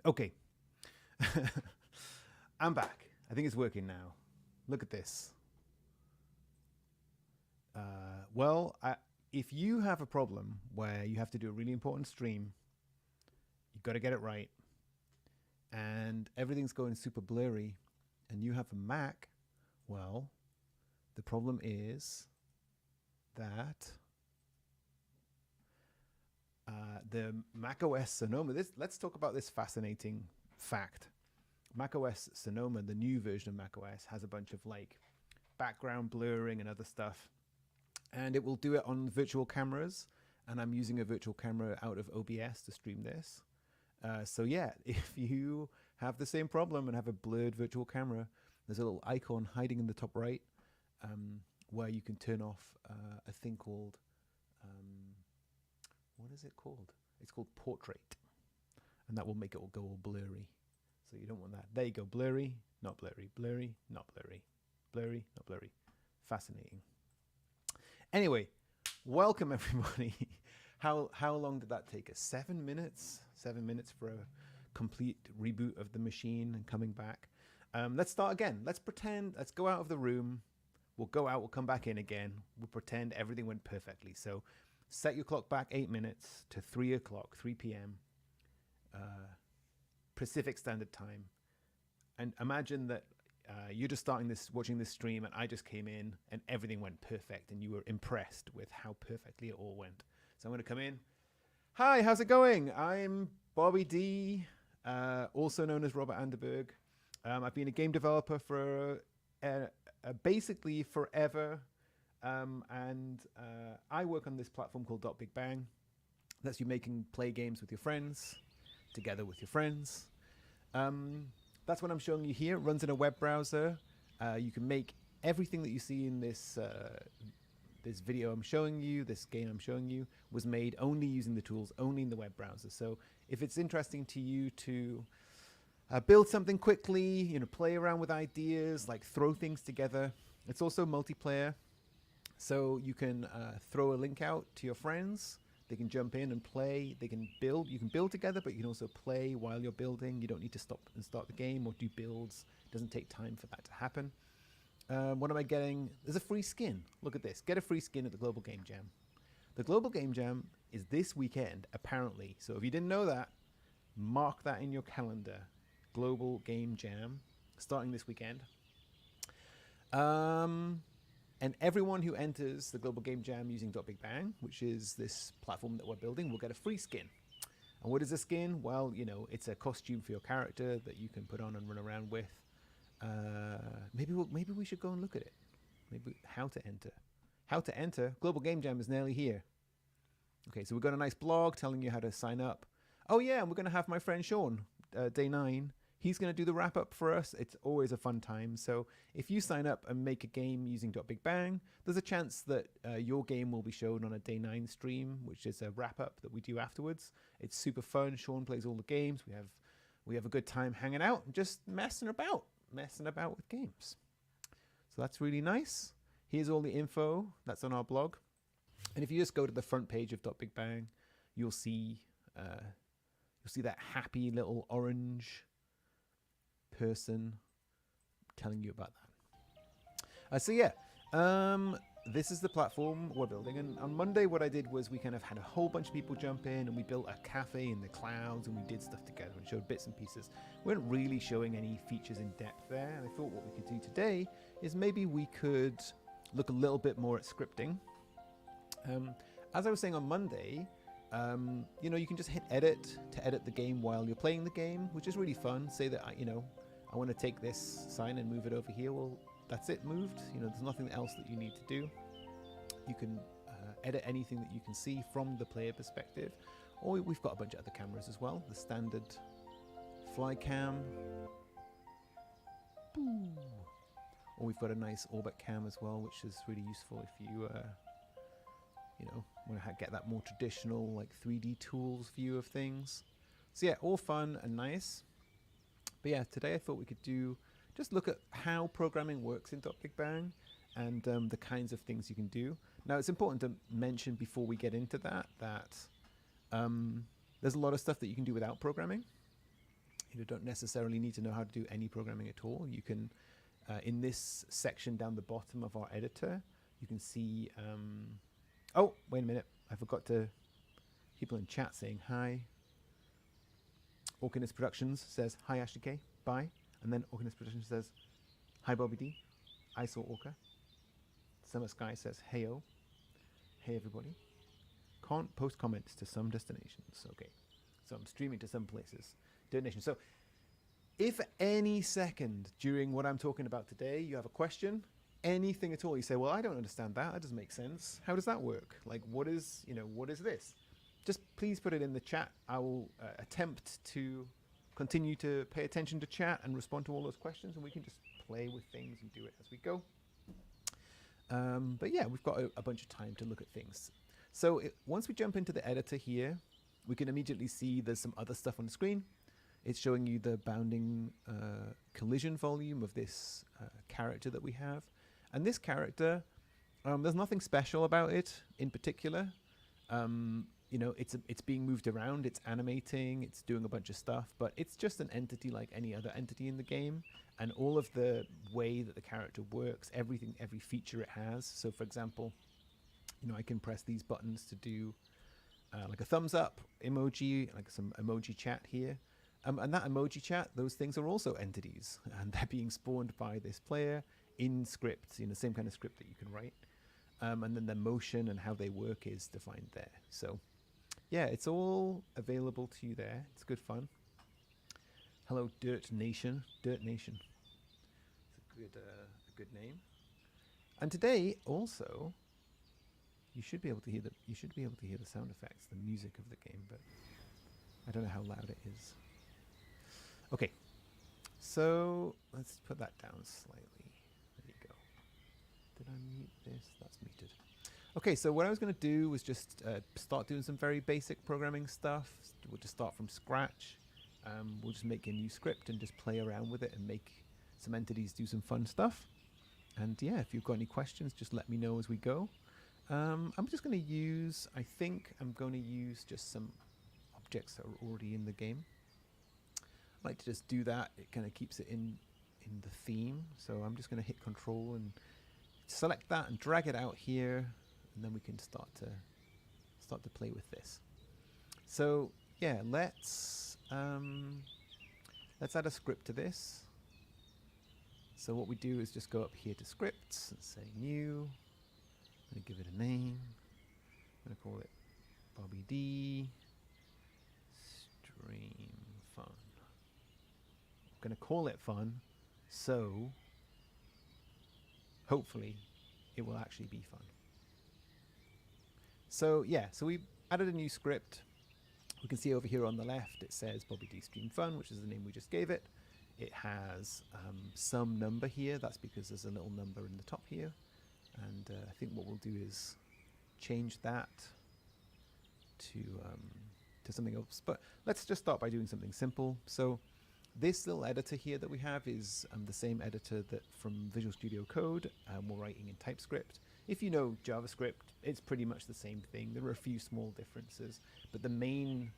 Speaker 1: Okay. I'm back. I think it's working now. Look at this. If you have a problem where you have to do a really important stream, you've got to get it right, and everything's going super blurry, and you have a Mac, well, the problem is that the macOS Sonoma. Let's talk about this fascinating fact. macOS Sonoma, the new version of macOS, has a bunch of like background blurring and other stuff, and it will do it on virtual cameras. And I'm using a virtual camera out of OBS to stream this. So yeah, if you have the same problem and have a blurred virtual camera, there's a little icon hiding in the top right where you can turn off a thing called what is it called? It's called portrait, and that will make it all go all blurry. So you don't want that. There you go. Blurry, not blurry. Blurry, not blurry. Blurry, not blurry. Fascinating. Anyway, welcome everybody. How long did that take us? 7 minutes? 7 minutes for a complete reboot of the machine and coming back. Let's start again. Let's pretend. Let's go out of the room. We'll go out. We'll come back in again. We'll pretend everything went perfectly. So set your clock back 8 minutes to 3 o'clock, 3 p.m. Pacific Standard Time, and imagine that you're just watching this stream, and I just came in, and everything went perfect, and you were impressed with how perfectly it all went. So I'm going to come in. Hi, how's it going? I'm Bobby D, also known as Robert Anderberg. I've been a game developer for basically forever, and I work on this platform called Big Bang. That's you play games with your friends, together with your friends. That's what I'm showing you here. It runs in a web browser. You can make everything that you see in this this video I'm showing you, this game I'm showing you, was made only using the tools, only in the web browser. So if it's interesting to you to build something quickly, play around with ideas, like throw things together, it's also multiplayer. So you can throw a link out to your friends. They can jump in and play. They can build. You can build together, but you can also play while you're building. You don't need to stop and start the game or do builds. It doesn't take time for that to happen. What am I getting? There's a free skin. Look at this. Get a free skin at the Global Game Jam. The Global Game Jam is this weekend, apparently. So if you didn't know that, mark that in your calendar. Global Game Jam, starting this weekend. And everyone who enters the Global Game Jam using Big Bang, which is this platform that we're building, will get a free skin. And what is a skin? Well, it's a costume for your character that you can put on and run around with. Maybe we should go and look at it. Maybe how to enter. How to enter. Global Game Jam is nearly here. Okay, so we've got a nice blog telling you how to sign up. Oh yeah, and we're going to have my friend Sean, day 9. He's going to do the wrap up for us. It's always a fun time. So if you sign up and make a game using Big Bang, there's a chance that your game will be shown on a day 9 stream, which is a wrap up that we do afterwards. It's super fun. Sean plays all the games. We have a good time hanging out and just messing about with games. So that's really nice. Here's all the info that's on our blog. And if you just go to the front page of Big Bang, you'll see that happy little orange person telling you about that. This is the platform we're building, and on Monday what I did was we kind of had a whole bunch of people jump in, and we built a cafe in the clouds, and we did stuff together and showed bits and pieces. We weren't really showing any features in depth there, and I thought what we could do today is maybe we could look a little bit more at scripting. As I was saying on Monday, you can just hit edit to edit the game while you're playing the game, which is really fun. Say that I want to take this sign and move it over here. Well, that's it, moved. There's nothing else that you need to do. You can edit anything that you can see from the player perspective. Or we've got a bunch of other cameras as well. The standard fly cam. Or we've got a nice orbit cam as well, which is really useful if you want to get that more traditional, like 3D tools view of things. So yeah, all fun and nice. But yeah, today I thought we could just look at how programming works in Big Bang and the kinds of things you can do. Now, it's important to mention before we get into that there's a lot of stuff that you can do without programming. You don't necessarily need to know how to do any programming at all. You can, in this section down the bottom of our editor, you can see, oh, wait a minute. I forgot to, people in chat saying hi. Orkiness Productions says, hi Ashley K, bye. And then Orkiness Productions says, hi Bobby D, I saw Orca. Summer Sky says, heyo, hey everybody. Can't post comments to some destinations. Okay, so I'm streaming to some places. Donation. So if any second during what I'm talking about today, you have a question, anything at all, you say, well, I don't understand that. That doesn't make sense. How does that work? Like, what is this? Just please put it in the chat. I will attempt to continue to pay attention to chat and respond to all those questions, and we can just play with things and do it as we go. But yeah, we've got a bunch of time to look at things. So once we jump into the editor here, we can immediately see there's some other stuff on the screen. It's showing you the bounding collision volume of this character that we have. And this character, there's nothing special about it in particular. You know, it's being moved around, it's animating, it's doing a bunch of stuff, but it's just an entity like any other entity in the game. And all of the way that the character works, every feature it has. So for example, you know, I can press these buttons to do like a thumbs up emoji, like some emoji chat here. And that emoji chat, those things are also entities, and they're being spawned by this player in scripts, the same kind of script that you can write. And then their motion and how they work is defined there. So yeah, it's all available to you there. It's good fun. Hello, Dirt Nation. Dirt Nation. It's a good name. And today also, you should be able to hear the sound effects, the music of the game, but I don't know how loud it is. Okay, so let's put that down slightly. There you go. Did I mute this? That's muted. Okay, so what I was going to do was just start doing some very basic programming stuff. We'll just start from scratch. We'll just make a new script and just play around with it and make some entities do some fun stuff. And yeah, if you've got any questions, just let me know as we go. I'm just going to use, I think I'm going to use just some objects that are already in the game. I like to just do that. It kind of keeps it in the theme. So I'm just going to hit Control and select that and drag it out here, and then we can start to play with this. So yeah, let's add a script to this. So what we do is just go up here to scripts and say new. I'm going to give it a name. I'm going to call it Bobby D Stream Fun. I'm going to call it fun, so hopefully it will actually be fun. So yeah, so we added a new script. We can see over here on the left it says Bobby D Stream Fun, which is the name we just gave it. It has some number here. That's because there's a little number in the top here. And I think what we'll do is change that to something else. But let's just start by doing something simple. So this little editor here that we have is the same editor that from Visual Studio Code. We're writing in TypeScript. If you know JavaScript, it's pretty much the same thing. There are a few small differences, but the main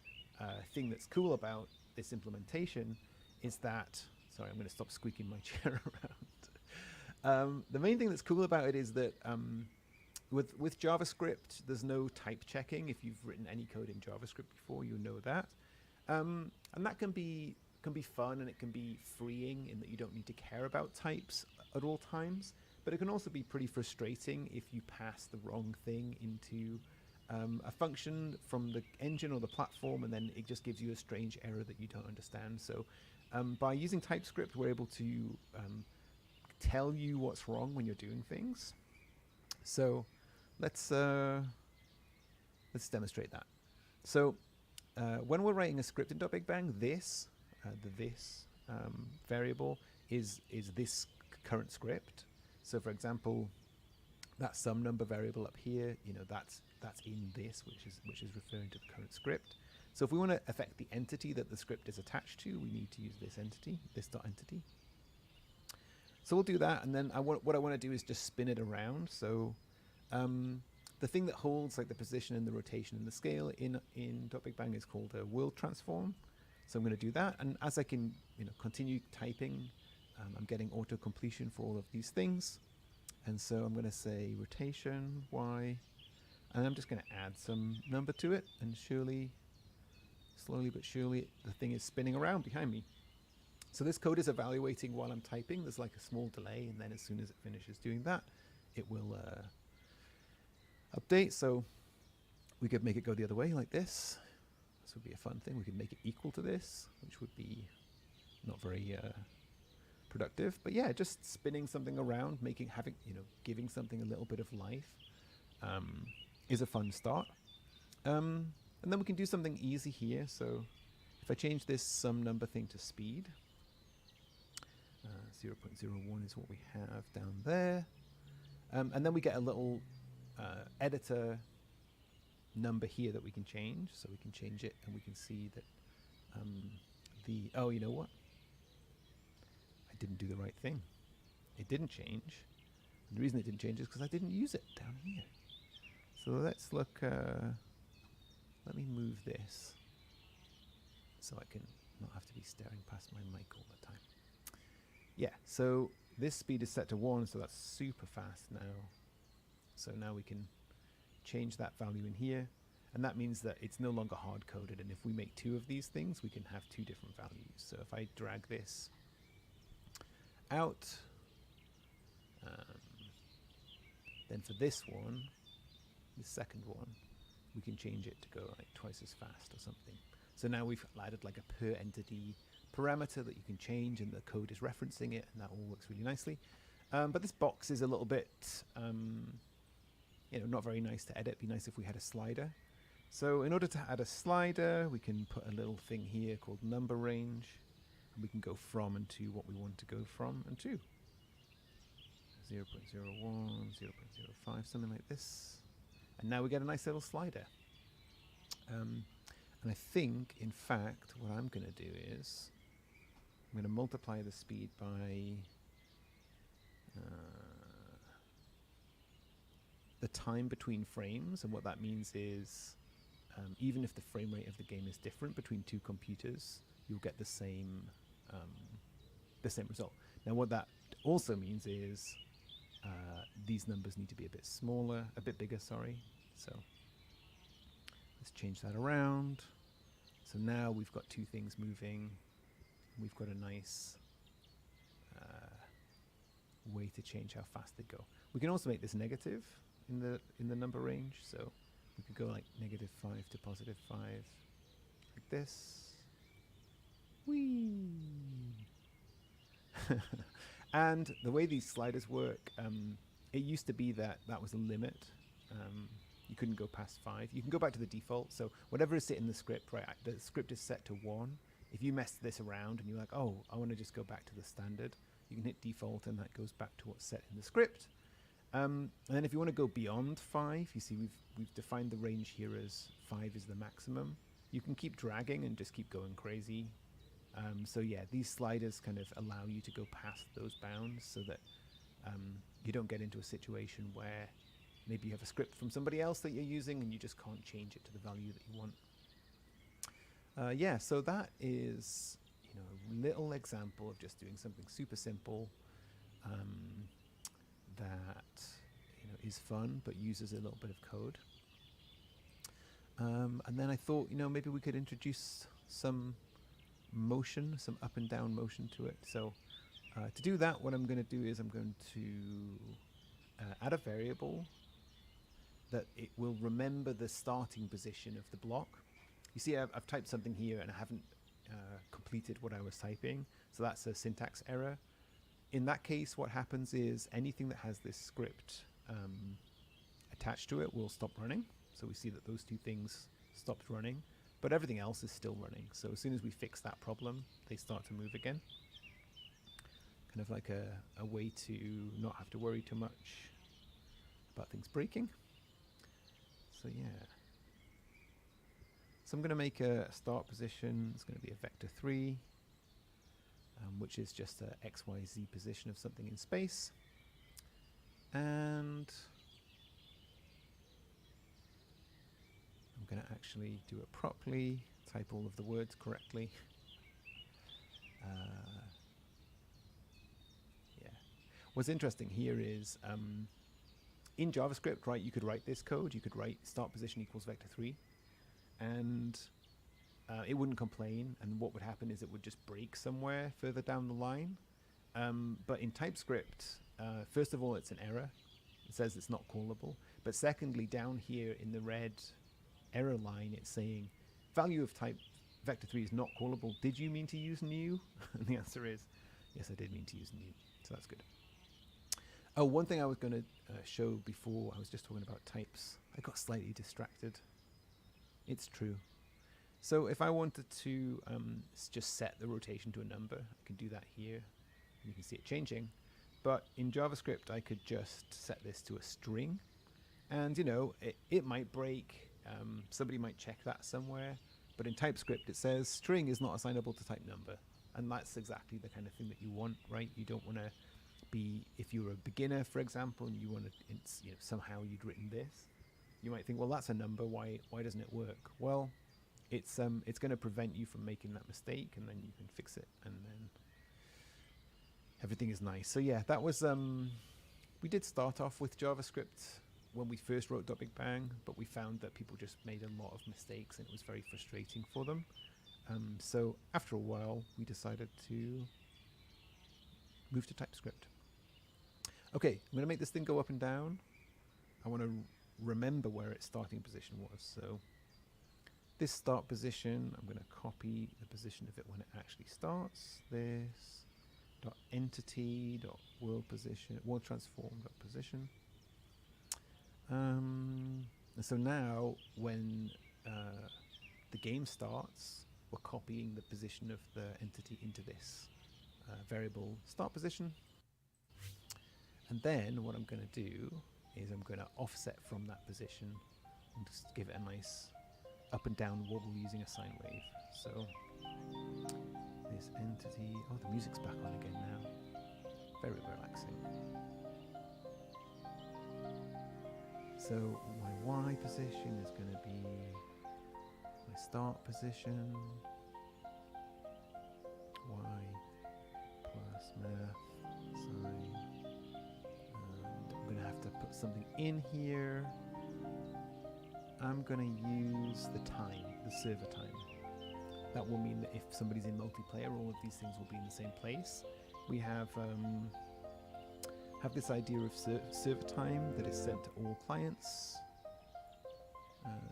Speaker 1: thing that's cool about this implementation is that, sorry, I'm going to stop squeaking my chair around. The main thing that's cool about it is that with JavaScript, there's no type checking. If you've written any code in JavaScript before, you know that. And that can be fun, and it can be freeing in that you don't need to care about types at all times. But it can also be pretty frustrating if you pass the wrong thing into a function from the engine or the platform, and then it just gives you a strange error that you don't understand. So by using TypeScript, we're able to tell you what's wrong when you're doing things. So let's demonstrate that. So when we're writing a script in .Big Bang, this variable is this current script. So for example, that sum number variable up here, that's in this, which is referring to the current script. So if we want to affect the entity that the script is attached to, we need to use this entity, this.entity. So we'll do that, and then what I want to do is just spin it around. So the thing that holds like the position and the rotation and the scale in .Big Bang is called a world transform. So I'm going to do that, and as I can continue typing, I'm getting auto completion for all of these things. And so I'm going to say rotation Y, and I'm just going to add some number to it, and surely, slowly but surely, the thing is spinning around behind me. So this code is evaluating while I'm typing. There's like a small delay, and then as soon as it finishes doing that, it will update. So we could make it go the other way like this. This would be a fun thing. We could make it equal to this, which would be not very productive. But yeah, just spinning something around, giving something a little bit of life is a fun start. And then we can do something easy here. So if I change this sum number thing to speed, 0.01 is what we have down there. And then we get a little editor number here that we can change. So we can change it, and we can see that oh, you know what? I didn't do the right thing. It didn't change. And the reason it didn't change is because I didn't use it down here. So let's look. Let me move this so I can not have to be staring past my mic all the time. Yeah, so this speed is set to 1, so that's super fast now. So now we can change that value in here, and that means that it's no longer hard-coded, and if we make 2 of these things, we can have 2 different values. So if I drag this out, then for this one, the second one, we can change it to go like twice as fast or something. So now we've added like a per entity parameter that you can change, and the code is referencing it, and that all works really nicely. But this box is a little bit, not very nice to edit. It'd be nice if we had a slider. So in order to add a slider, we can put a little thing here called number range, and we can go from and to what we want to go from and to. 0.01, 0.05, something like this. And now we get a nice little slider. And I think, in fact, what I'm going to do is I'm going to multiply the speed by the time between frames. And what that means is even if the frame rate of the game is different between 2 computers, you'll get the same result. Now what that also means is these numbers need to be a bit bigger, sorry. So let's change that around. So now we've got 2 things moving. We've got a nice way to change how fast they go. We can also make this negative in the number range. So we could go like -5 to +5, like this. Whee! And the way these sliders work, it used to be that was a limit. You couldn't go past 5. You can go back to the default. So whatever is set in the script, right? The script is set to 1. If you mess this around and you're like, oh, I want to just go back to the standard, you can hit default, and that goes back to what's set in the script. And then if you want to go beyond 5, you see we've defined the range here as 5 is the maximum. You can keep dragging and just keep going crazy. So yeah, these sliders kind of allow you to go past those bounds so that you don't get into a situation where maybe you have a script from somebody else that you're using and you just can't change it to the value that you want. Yeah, so that is a little example of just doing something super simple that is fun but uses a little bit of code. And then I thought maybe we could introduce some motion, some up and down motion to it. So to do that, what I'm going to do is I'm going to add a variable that it will remember the starting position of the block. You see, I've typed something here and I haven't completed what I was typing, so that's a syntax error. In that case, what happens is anything that has this script attached to it will stop running. So we see that those 2 things stopped running, but everything else is still running. So as soon as we fix that problem, they start to move again. Kind of like a way to not have to worry too much about things breaking. So yeah. So I'm going to make a start position. It's going to be a vector 3, which is just a XYZ position of something in space. And I'm going to actually do it properly, type all of the words correctly. Yeah. What's interesting here is in JavaScript, right, you could write this code. You could write start position equals vector 3, and it wouldn't complain. And what would happen is it would just break somewhere further down the line. But in TypeScript, first of all, it's an error. It says it's not callable. But secondly, down here in the red error line, it's saying value of type vector 3 is not callable. Did you mean to use new? And the answer is yes, I did mean to use new. So that's good. Oh, one thing I was going to show before, I was just talking about types. I got slightly distracted. It's true. So if I wanted to just set the rotation to a number, I can do that here. And you can see it changing. But in JavaScript, I could just set this to a string. And, you know, it might break. Somebody might check that somewhere. But in TypeScript, it says string is not assignable to type number. And that's exactly the kind of thing that you want, right? You don't want to be, if you're a beginner, for example, and you want to, you know, somehow you'd written this, you might think, well, that's a number. Why doesn't it work? Well, it's going to prevent you from making that mistake, and then you can fix it, and then everything is nice. So yeah, that was we did start off with JavaScript when we first wrote .Big Bang, but we found that people just made a lot of mistakes, and it was very frustrating for them. So after a while, we decided to move to TypeScript. Okay, I'm going to make this thing go up and down. I want to remember where its starting position was. So this start position, I'm going to copy the position of it when it actually starts. This dot entity dot world position, world transform dot position. And so now when the game starts, we're copying the position of the entity into this variable start position. And then what I'm going to do is I'm going to offset from that position and just give it a nice up and down wobble using a sine wave. So this entity, oh, the music's back on again now. Very relaxing. So my Y position is going to be my start position. Y plus math sine. And I'm going to have to put something in here. I'm going to use the time, the server time. That will mean that if somebody's in multiplayer, all of these things will be in the same place. We have this idea of server time that is sent to all clients.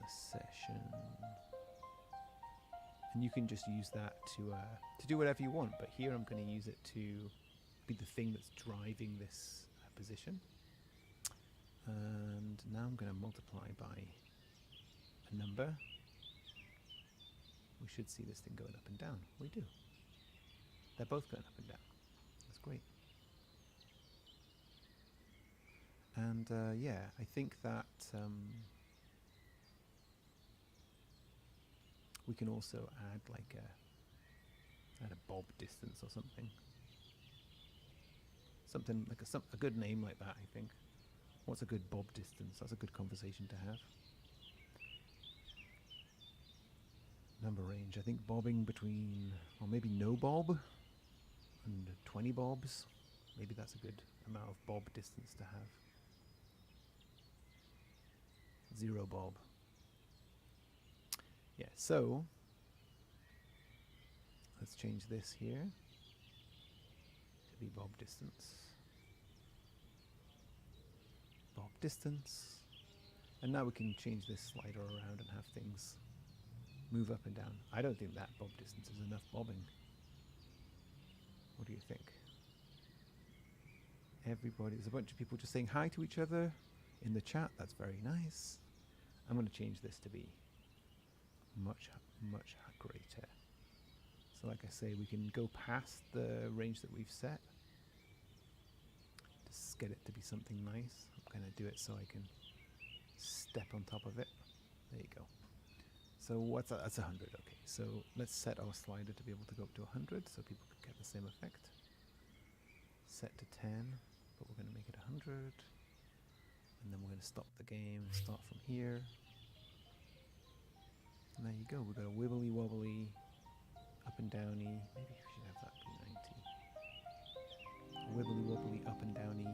Speaker 1: Session. And you can just use that to do whatever you want. But here I'm going to use it to be the thing that's driving this position. And now I'm going to multiply by a number. We should see this thing going up and down. We do. They're both going up and down. That's great. And yeah, I think that we can also add like a bob distance or something. Something like a good name like that, I think. What's a good bob distance? That's a good conversation to have. Number range, I think bobbing between, or maybe no bob and 20 bobs. Maybe that's a good amount of bob distance to have. 0 bob. Yeah, so let's change this here to be bob distance. Bob distance. And now we can change this slider around and have things move up and down. I don't think that bob distance is enough bobbing. What do you think? Everybody, there's a bunch of people just saying hi to each other in the chat. That's very nice. I'm going to change this to be much, much greater. So like I say, we can go past the range that we've set. Just get it to be something nice. I'm going to do it so I can step on top of it. There you go. So what's that? That's 100. Okay, so let's set our slider to be able to go up to 100 so people can get the same effect. Set to 10, but we're going to make it 100. And then we're going to stop the game, start from here. And there you go, we've got a wibbly wobbly, up and downy. Maybe we should have that be wibbly wobbly up and downy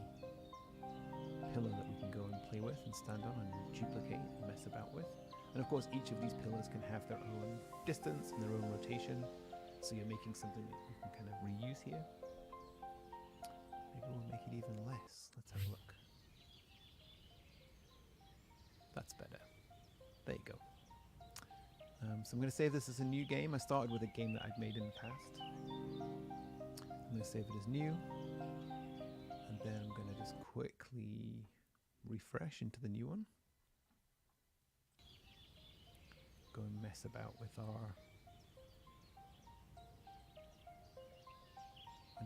Speaker 1: pillar that we can go and play with and stand on and duplicate and mess about with. And of course, each of these pillars can have their own distance and their own rotation, so you're making something that you can kind of reuse here. Maybe we'll make it even less. Let's have a look. That's better. There you go. So I'm going to save this as a new game. I started with a game that I'd made in the past. I'm going to save it as new. And then I'm going to just quickly refresh into the new one. Go and mess about with our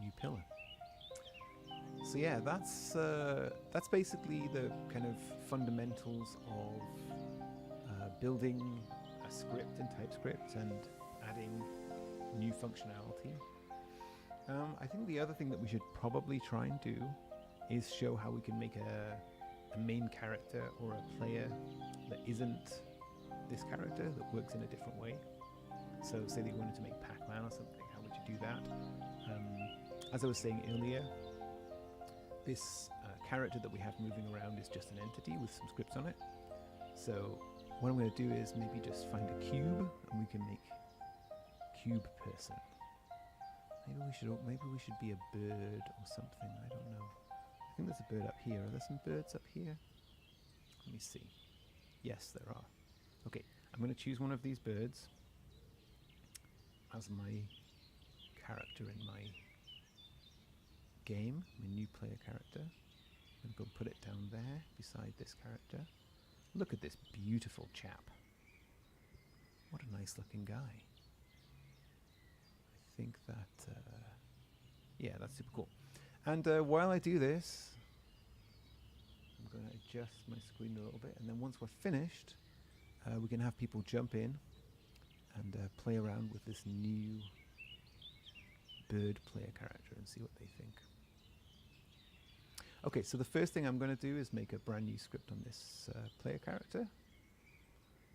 Speaker 1: new pillar. So yeah, that's basically the kind of fundamentals of building a script in TypeScript and adding new functionality. I think the other thing that we should probably try and do is show how we can make a main character or a player that isn't this character, that works in a different way. So say that you wanted to make Pac-Man or something, how would you do that? As I was saying earlier, this character that we have moving around is just an entity with some scripts on it. So what I'm going to do is maybe just find a cube and we can make cube person. Maybe we should be a bird or something, I don't know. I think there's a bird up here. Are there some birds up here? Let me see. Yes, there are. Okay, I'm going to choose one of these birds as my character in my game, my new player character. I'm going to put it down there beside this character. Look at this beautiful chap. What a nice looking guy. I think that, yeah, that's super cool. And while I do this, I'm going to adjust my screen a little bit, and then once we're finished, we can have people jump in and play around with this new bird player character and see what they think. Okay, so the first thing I'm going to do is make a brand new script on this player character. I'm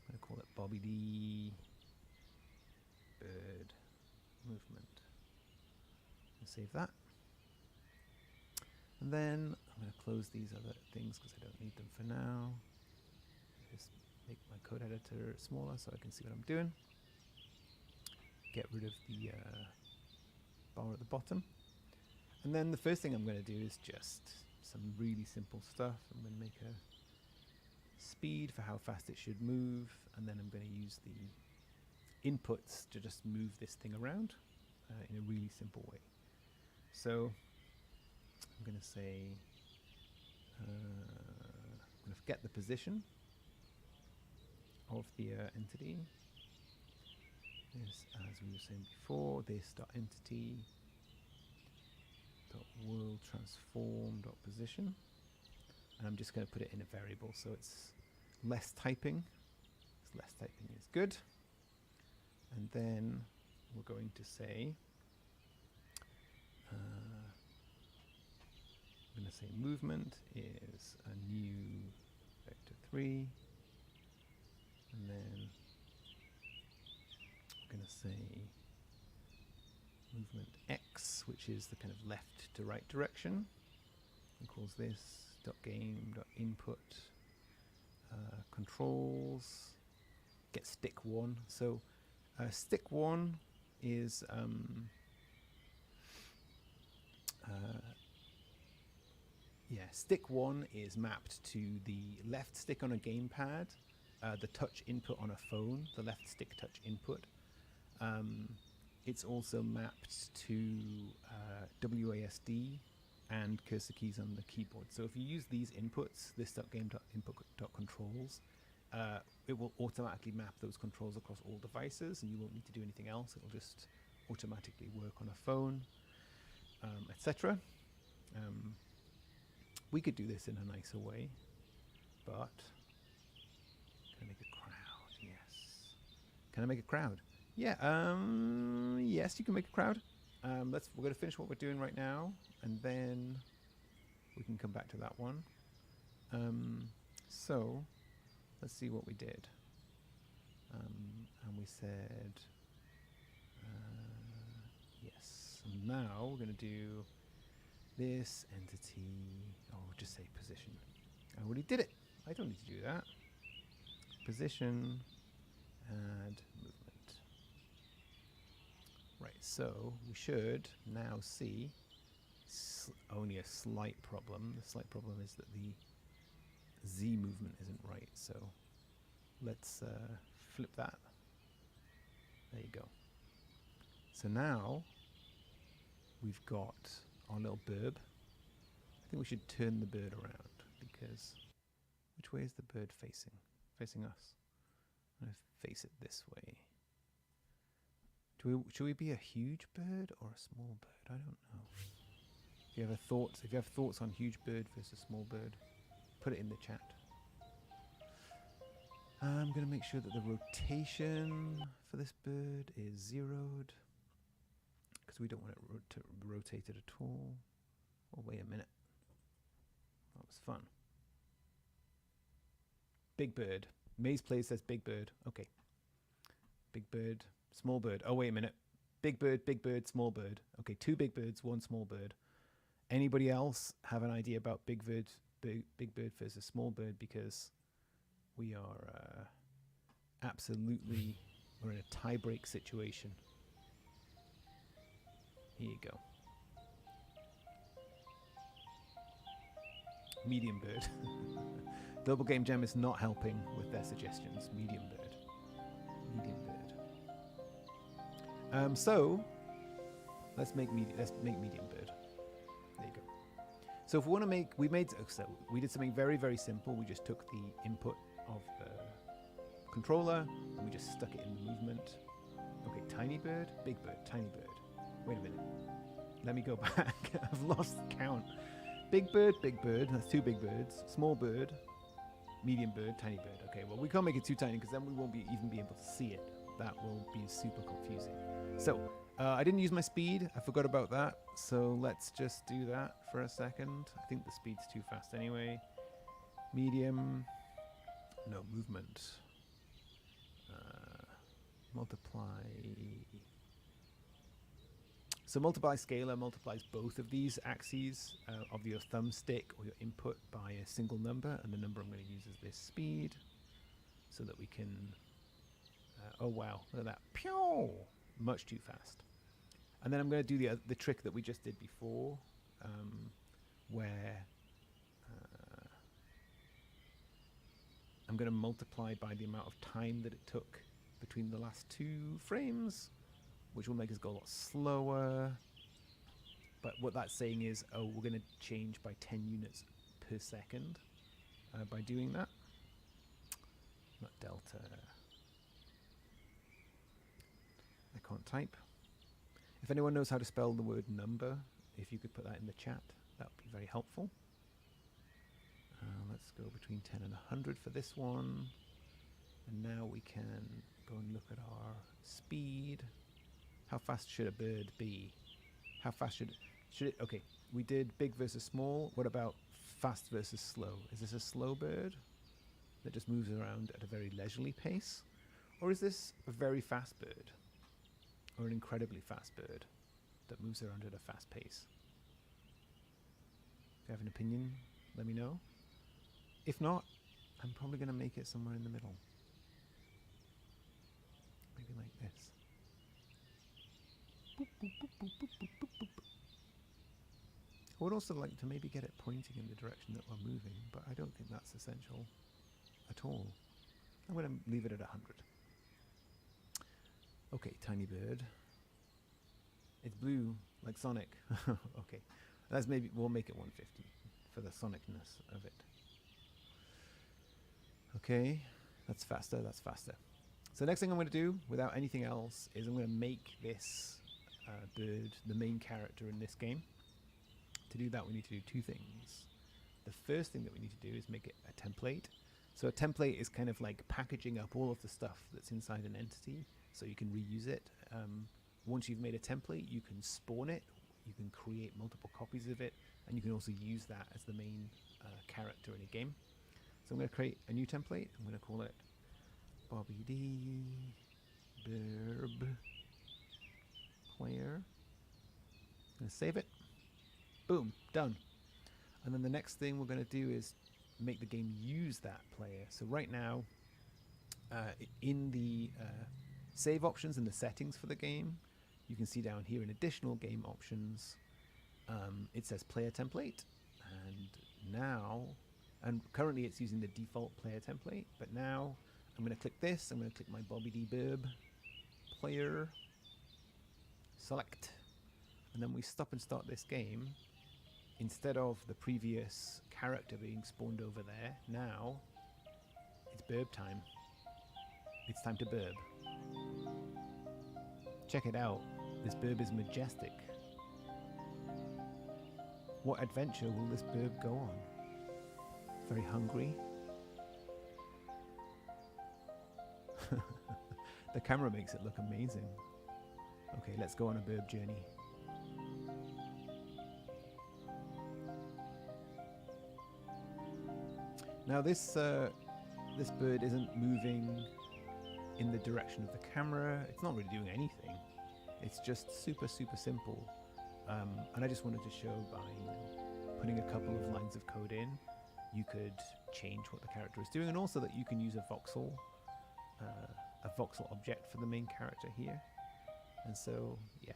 Speaker 1: going to call it Bobby D Bird Movement. And save that. And then I'm going to close these other things because I don't need them for now. Just make my code editor smaller so I can see what I'm doing. Get rid of the bar at the bottom. And then the first thing I'm going to do is just some really simple stuff. I'm going to make a speed for how fast it should move, and then I'm going to use the inputs to just move this thing around in a really simple way. So I'm going to say, I'm going to get the position of the entity. This, as we were saying before, this dot entity dot world transform dot position, and I'm just going to put it in a variable so it's less typing. Less typing is good. And then we're going to say, I'm going to say movement is a new vector 3, and then I'm going to say movement X, which is the kind of left to right direction, equals this dot game dot input controls get stick 1. So stick 1 is stick 1 is mapped to the left stick on a gamepad, the touch input on a phone, the left stick touch input. It's also mapped to WASD and cursor keys on the keyboard. So if you use these inputs, this .game.input.controls, it will automatically map those controls across all devices, and you won't need to do anything else. It'll just automatically work on a phone, etc. We could do this in a nicer way, but can I make a crowd? Yes. Can I make a crowd? Yeah, yes, you can make a crowd. We're going to finish what we're doing right now, and then we can come back to that one. So, let's see what we did. And we said, yes. And now we're going to do this entity. Oh, just say position. I already did it. I don't need to do that. Position, add movement. Right, so we should now see only a slight problem. The slight problem is that the Z movement isn't right, so let's flip that. There you go. So now we've got our little bird. I think we should turn the bird around because which way is the bird facing? Facing us. I'm going to face it this way. Should we be a huge bird or a small bird? I don't know. If you have thoughts on huge bird versus small bird, put it in the chat. I'm going to make sure that the rotation for this bird is zeroed because we don't want it to rotate it at all. Oh, wait a minute. That was fun. Big bird. Maze Play says big bird. Okay. Big bird, small bird. Oh, wait a minute. Big bird, small bird. Okay, 2 big birds, 1 small bird. Anybody else have an idea about big bird versus small bird? Because we are absolutely, we're in a tie-break situation. Here you go. Medium bird. Global Game Jam is not helping with their suggestions. Medium bird. Medium bird. So let's make medium bird. There you go. So if we want to make, we did something very, very simple. We just took the input of the controller and we just stuck it in the movement. Okay, tiny bird, big bird, tiny bird. Wait a minute. Let me go back. I've lost count. Big bird, that's 2 big birds. Small bird, medium bird, tiny bird. Okay, well, we can't make it too tiny because then we won't even be able to see it. That will be super confusing. So, I didn't use my speed. I forgot about that. So let's just do that for a second. I think the speed's too fast anyway. Medium, no, movement. Multiply. So multiply scalar multiplies both of these axes of your thumbstick or your input by a single number, and the number I'm going to use is this speed, so that we can. Oh wow! Look at that! Pew! Much too fast. And then I'm going to do the trick that we just did before, where I'm going to multiply by the amount of time that it took between the last 2 frames, which will make us go a lot slower. But what that's saying is, oh, we're going to change by 10 units per second by doing that. Not delta. I can't type. If anyone knows how to spell the word number, if you could put that in the chat, that would be very helpful. Let's go between 10 and 100 for this one. And now we can go and look at our speed. How fast should a bird be? How fast should it? Okay, we did big versus small. What about fast versus slow? Is this a slow bird that just moves around at a very leisurely pace? Or is this a very fast bird? Or an incredibly fast bird that moves around at a fast pace? If you have an opinion, let me know. If not, I'm probably going to make it somewhere in the middle. Maybe like this. Boop, boop, boop, boop, boop, boop, boop, boop. I would also like to maybe get it pointing in the direction that we're moving, but I don't think that's essential at all. I'm going to leave it at 100. Okay, tiny bird. It's blue, like Sonic. Okay, we'll make it 150 for the sonicness of it. Okay, that's faster, that's faster. So next thing I'm going to do, without anything else, is I'm going to make this bird the main character in this game. To do that, we need to do 2 things. The first thing that we need to do is make it a template. So a template is kind of like packaging up all of the stuff that's inside an entity so you can reuse it. Once you've made a template, you can spawn it, you can create multiple copies of it, and you can also use that as the main character in a game. So I'm going to create a new template. I'm going to call it Bobby D Burb Player. I'm going to save it. Boom, done. And then the next thing we're going to do is make the game use that player. So right now, in the save options and the settings for the game, you can see down here in additional game options, it says player template. And currently it's using the default player template, but now I'm going to click this. I'm going to click my Bobby D. Burb player, select, and then we stop and start this game. Instead of the previous character being spawned over there, now it's burb time. It's time to burb. Check it out. This burb is majestic. What adventure will this burb go on? Very hungry. The camera makes it look amazing. Okay, let's go on a burb journey. Now this bird isn't moving in the direction of the camera. It's not really doing anything. It's just super simple. And I just wanted to show by putting a couple of lines of code in, you could change what the character is doing, and also that you can use a voxel object for the main character here. And so, yeah,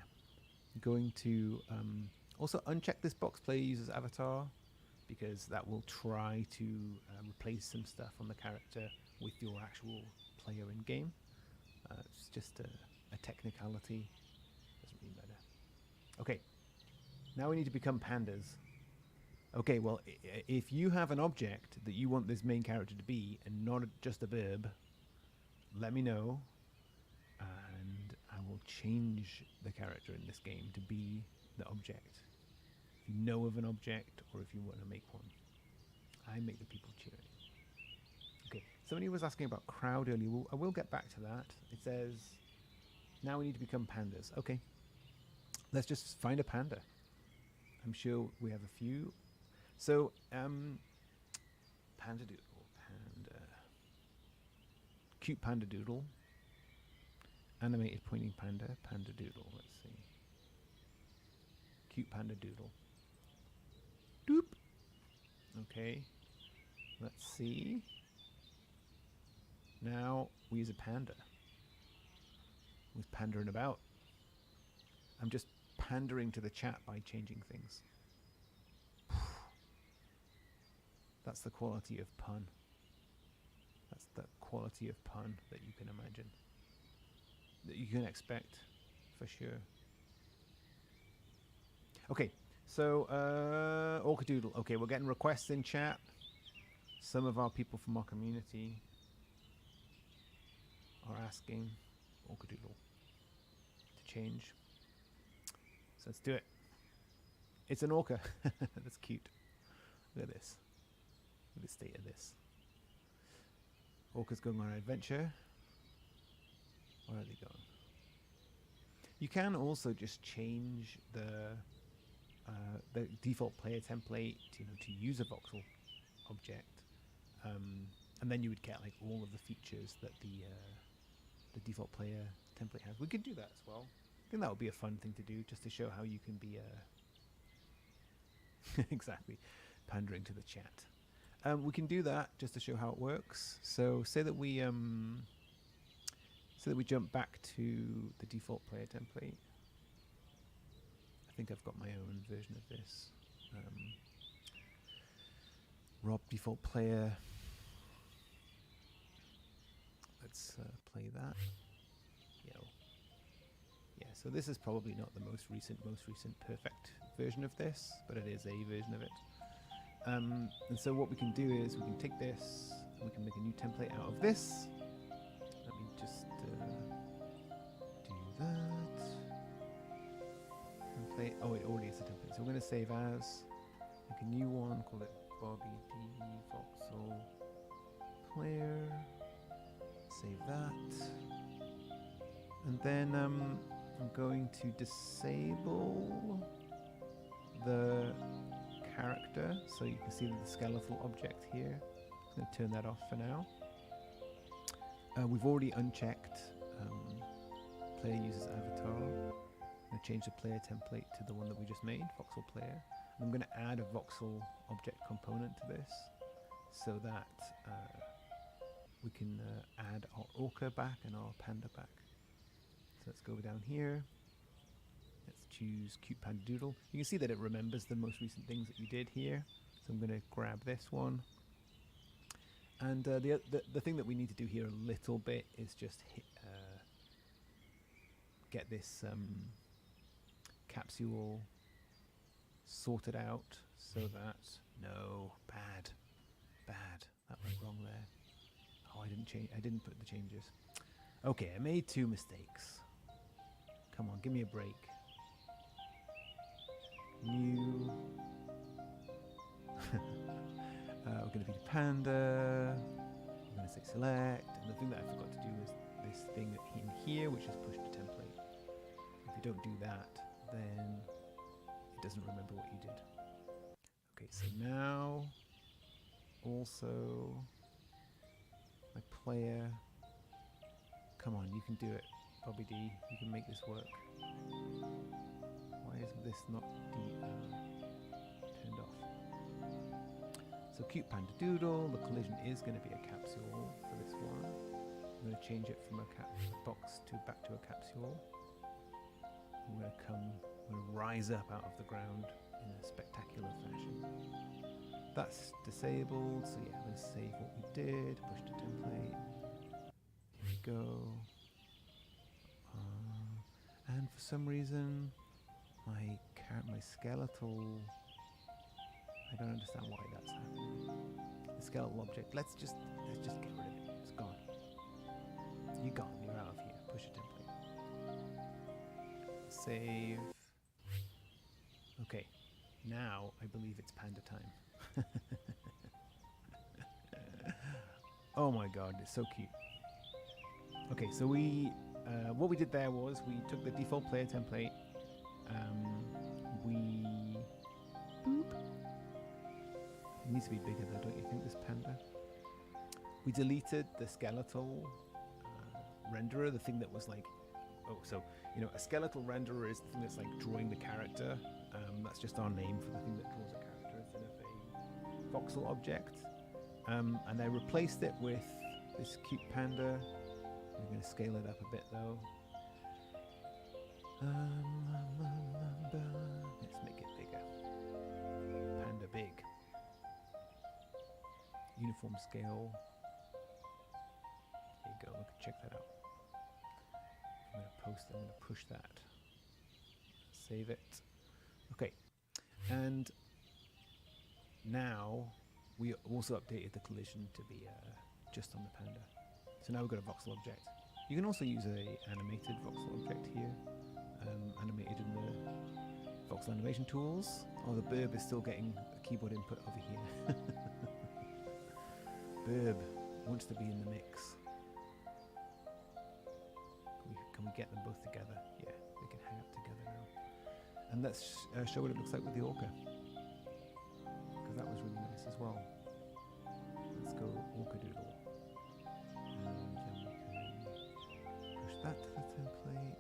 Speaker 1: going to also uncheck this box, player uses avatar, because that will try to replace some stuff on the character with your actual player in game. It's just a technicality, doesn't really matter. Okay, now we need to become pandas. Okay, well, if you have an object that you want this main character to be and not just a verb, let me know, and I will change the character in this game to be the object. If you know of an object, or if you want to make one, I make the people cheering. Okay, somebody was asking about crowd earlier. I will get back to that. It says, now we need to become pandas. Okay, let's just find a panda. I'm sure we have a few. So, panda doodle, cute panda doodle, animated pointing panda, panda doodle. Let's see, cute panda doodle. Doop. Okay, let's see. Now we use a panda. Who's pandering about? I'm just pandering to the chat by changing things. That's the quality of pun. That's the quality of pun that you can imagine, that you can expect, for sure. Okay, so Orcadoodle. Okay, we're getting requests in chat. Some of our people from our community are asking Orcadoodle to change. So let's do it. It's an orca. That's cute. Look at this. Look at the state of this. Orca's going on an adventure. Where are they going? You can also just change the default player template, to use a voxel object, and then you would get like all of the features that the default player template has. We could do that as well. I think that would be a fun thing to do, just to show how you can be exactly pandering to the chat. We can do that just to show how it works. So say that we jump back to the default player template. I think I've got my own version of this. Rob default player. Let's play that. Yeah, so this is probably not the most recent perfect version of this, but it is a version of it. And so what we can do is we can take this and we can make a new template out of this. Let me just do that. Template. Oh, it already is a template. So we're going to save as, make a new one, call it Bobby D Voxel Player. Save that. And then I'm going to disable the character, so you can see the skeletal object here. I'm going to turn that off for now. We've already unchecked player uses avatar. I'm going to change the player template to the one that we just made, voxel player. I'm going to add a voxel object component to this so that we can add our orca back and our panda back. So let's go down here. Let's choose cute panda doodle. You can see that it remembers the most recent things that you did here. So I'm going to grab this one. And the thing that we need to do here a little bit is just get this capsule sorted out so that bad, that went wrong there. Oh, I didn't put the changes. Okay, I made 2 mistakes. Come on, give me a break. New. We're going to be the panda. I'm going to say select, and the thing that I forgot to do is this thing in here, which is push to template. If you don't do that, then it doesn't remember what you did. Okay, so now also my player. Come on, you can do it, Bobby D. You can make this work. Why is this not turned off? So cute panda doodle, the collision is going to be a capsule for this one. I'm going to change it from a box back to a capsule. I'm going to rise up out of the ground in a spectacular fashion. That's disabled, so yeah, I'm going to save what we did, push to template. Here we go. And for some reason, my skeletal. I don't understand why that's happening. The skeletal object. Let's just get rid of it. It's gone. You're gone. You're out of here. Push a template. Save. Okay. Now I believe it's panda time. Oh my god, it's so cute. Okay, so what we did there was we took the default player template. It needs to be bigger though, don't you think, this panda? We deleted the skeletal renderer, the thing that was like, a skeletal renderer is the thing that's like drawing the character. That's just our name for the thing that draws a character instead of a voxel object. And I replaced it with this cute panda. I'm going to scale it up a bit though. Let's make it bigger. Panda big. Uniform scale. There you go, look, check that out. I'm going to push that. Save it. Okay, and now we also updated the collision to be just on the panda. So now we've got a voxel object. You can also use a animated voxel object here, animated in the voxel animation tools. Oh, the burb is still getting a keyboard input over here. Burb wants to be in the mix. Can we get them both together? Yeah, they can hang up together now. And let's show what it looks like with the orca, because that was really nice as well. Let's go orca doodle. And then we can push that to the template.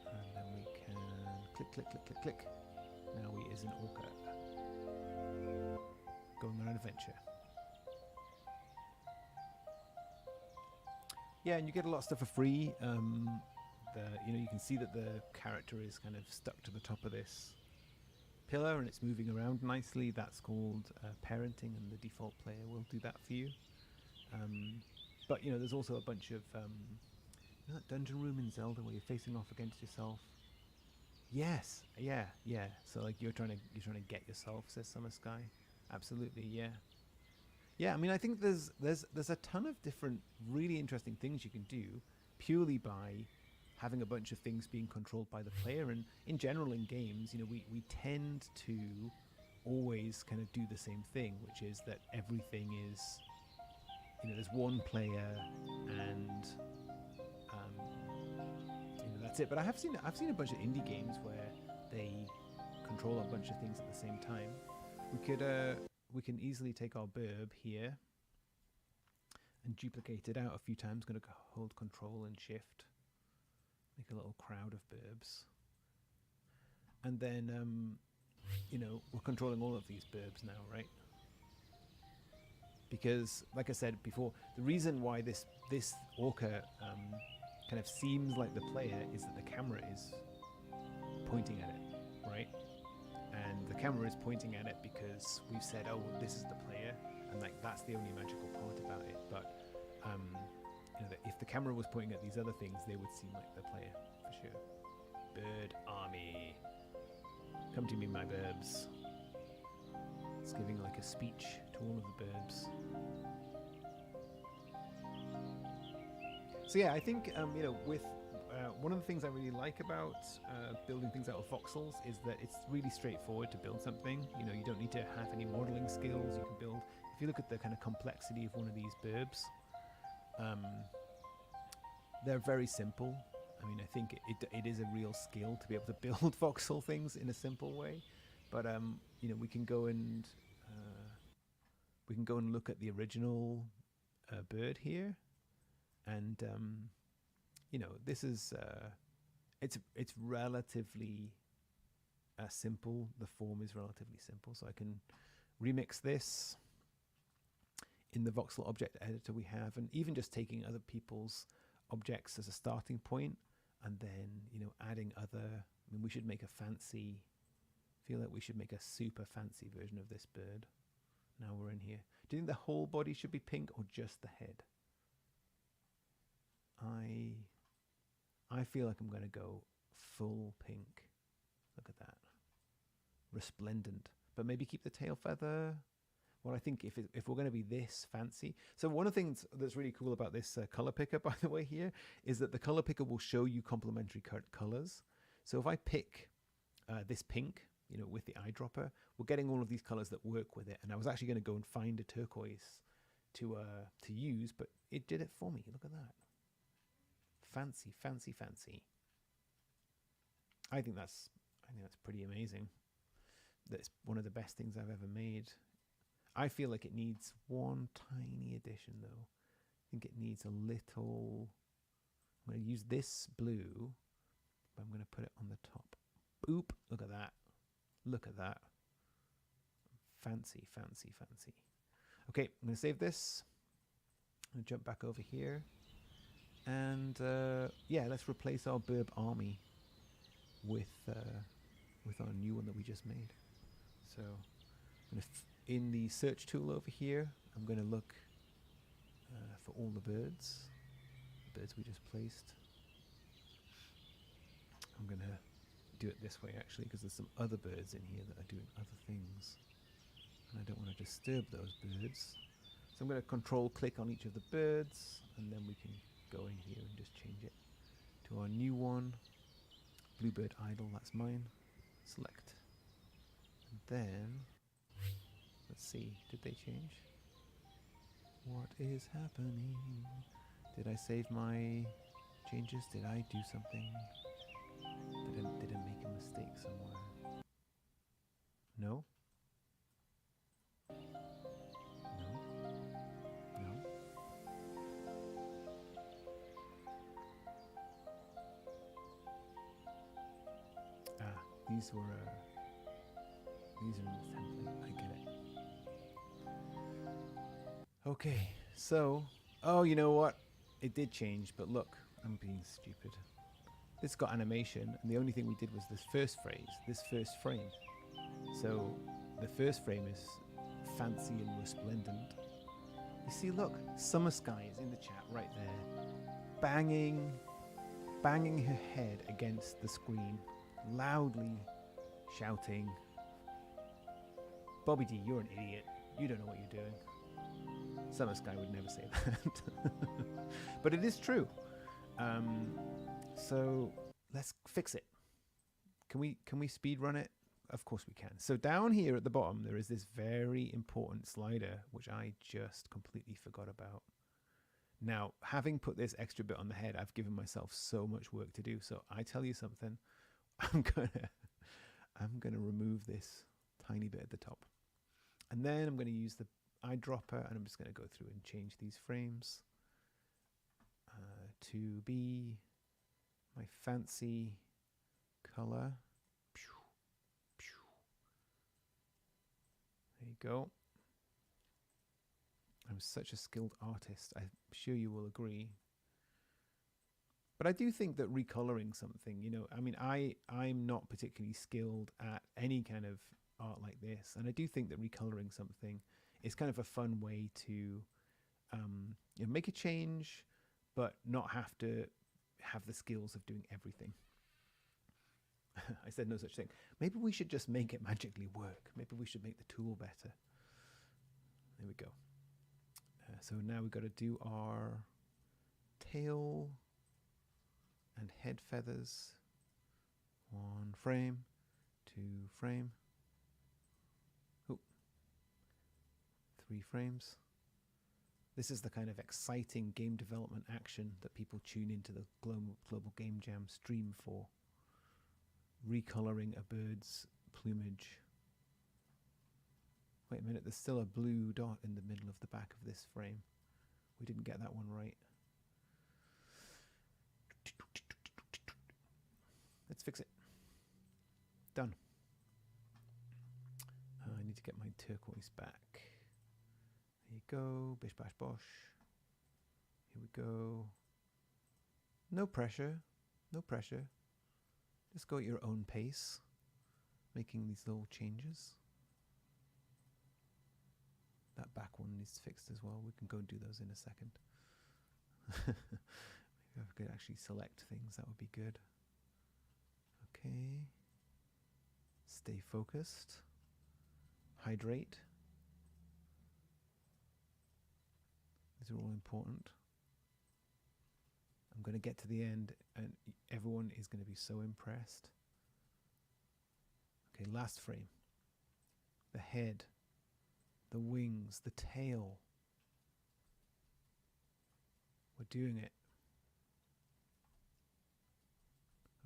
Speaker 1: And then we can click, click, click, click, click. Now he is an orca. Going on an adventure. Yeah, and you get a lot of stuff for free. You can see that the character is kind of stuck to the top of this pillar and it's moving around nicely. That's called parenting, and the default player will do that for you. But there's also a bunch of that dungeon room in Zelda where you're facing off against yourself. Yes, yeah. So like you're trying to get yourself, says Summer Sky. Absolutely, yeah. Yeah, I mean, I think there's a ton of different really interesting things you can do purely by having a bunch of things being controlled by the player. And in general in games, we tend to always kind of do the same thing, which is that everything is, there's one player and that's it. But I've seen a bunch of indie games where they control a bunch of things at the same time. We can easily take our burb here and duplicate it out a few times. Going to hold Control and Shift, make a little crowd of burbs, and then you know, we're controlling all of these burbs now, right? Because, like I said before, the reason why this orca kind of seems like the player is that the camera is pointing at it, right? And the camera is pointing at it because we've said, oh, this is the player, and like that's the only magical part about it. But you know, that if the camera was pointing at these other things, they would seem like the player for sure. Bird army, come to me, my burbs. It's giving like a speech to all of the burbs. So yeah, I think you know, with one of the things I really like about building things out of voxels is that it's really straightforward to build something. You know, you don't need to have any modeling skills. You can build. If you look at the kind of complexity of one of these burbs, they're very simple. I mean, I think it is a real skill to be able to build voxel things in a simple way. But you know, we can go and look at the original bird here, and you know, this is it's relatively simple. The form is relatively simple, so I can remix this in the voxel object editor we have, and even just taking other people's objects as a starting point, and then, you know, adding other. I mean, we should make a fancy. Feel like we should make a super fancy version of this bird. Now we're in here. Do you think the whole body should be pink or just the head? I feel like I'm going to go full pink. Look at that. Resplendent. But maybe keep the tail feather. Well, I think if we're going to be this fancy. So one of the things that's really cool about this color picker, by the way, here, is that the color picker will show you complementary colors. So if I pick this pink, you know, with the eyedropper, we're getting all of these colors that work with it. And I was actually going to go and find a turquoise to use, but it did it for me. Look at that. Fancy, fancy, fancy. I think that's pretty amazing. That's one of the best things I've ever made. I feel like it needs one tiny addition though. I think it needs a little. I'm going to use this blue, but I'm going to put it on the top. Boop! Look at that. Look at that. Fancy, fancy, fancy. Okay, I'm going to save this. I'm going to jump back over here. And yeah, let's replace our burb army with our new one that we just made. So I'm gonna in the search tool over here, I'm going to look for all the birds we just placed. I'm going to do it this way actually, because there's some other birds in here that are doing other things, and I don't want to disturb those birds. So I'm going to control click on each of the birds, and then we can go in here and just change it to our new one. Bluebird idle, that's mine. Select. And then, let's see, did they change? What is happening? Did I save my changes? Did I do something? Did I make a mistake somewhere? No? These are in the template. I get it. Okay, so you know what? It did change, but look, I'm being stupid. This got animation, and the only thing we did was this first frame. So the first frame is fancy and resplendent. You see, look, Summer Sky is in the chat right there, banging her head against the screen, loudly shouting, "Bobby D, you're an idiot. You don't know what you're doing." Summer Sky would never say that. But it is true. So let's fix it. Can we speed run it? Of course we can. So down here at the bottom, there is this very important slider, which I just completely forgot about. Now, having put this extra bit on the head, I've given myself so much work to do. So I tell you something, I'm gonna remove this tiny bit at the top, and then I'm going to use the eyedropper, and I'm just going to go through and change these frames to be my fancy color. you go. I'm such a skilled artist. I'm sure you will agree. But I do think that recoloring something, you know, I mean, I'm not particularly skilled at any kind of art like this. And I do think that recoloring something is kind of a fun way to you know, make a change, but not have to have the skills of doing everything. I said no such thing. Maybe we should just make it magically work. Maybe we should make the tool better. There we go. So now we've got to do our tail and head feathers. 1 frame, 2 frame. Oh, 3 frames. This is the kind of exciting game development action that people tune into the Global Game Jam stream for. Recoloring a bird's plumage. Wait a minute, there's still a blue dot in the middle of the back of this frame. We didn't get that one right. Let's fix it. Done. I need to get my turquoise back. There you go. Bish bash bosh. Here we go. No pressure. No pressure. Just go at your own pace, making these little changes. That back one needs fixed as well. We can go and do those in a second. Maybe if I could actually select things, that would be good. Okay. Stay focused. Hydrate. These are all important. I'm going to get to the end and everyone is going to be so impressed. Okay, last frame. The head, the wings, the tail. We're doing it.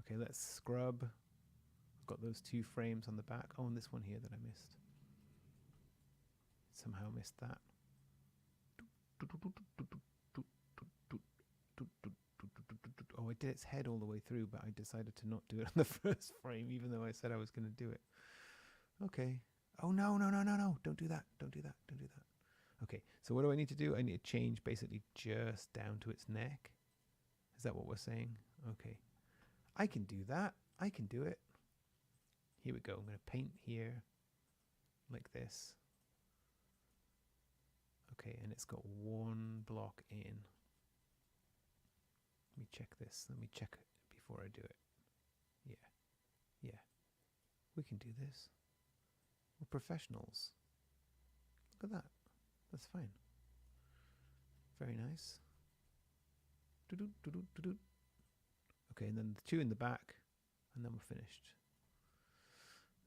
Speaker 1: Okay, let's scrub. I've got those 2 frames on the back. Oh, and this one here that I missed. Somehow missed that. Oh, I did its head all the way through, but I decided to not do it on the first frame, even though I said I was going to do it. Okay. Oh, no, no, no, no, no. Don't do that. Don't do that. Don't do that. Okay, so what do I need to do? I need to change basically just down to its neck. Is that what we're saying? Okay. I can do that. I can do it. Here we go. I'm going to paint here like this. Okay, and it's got 1 block in. Let me check this. Let me check it before I do it. Yeah. Yeah. We can do this. We're professionals. Look at that. That's fine. Very nice. Okay, and then the 2 in the back, and then we're finished.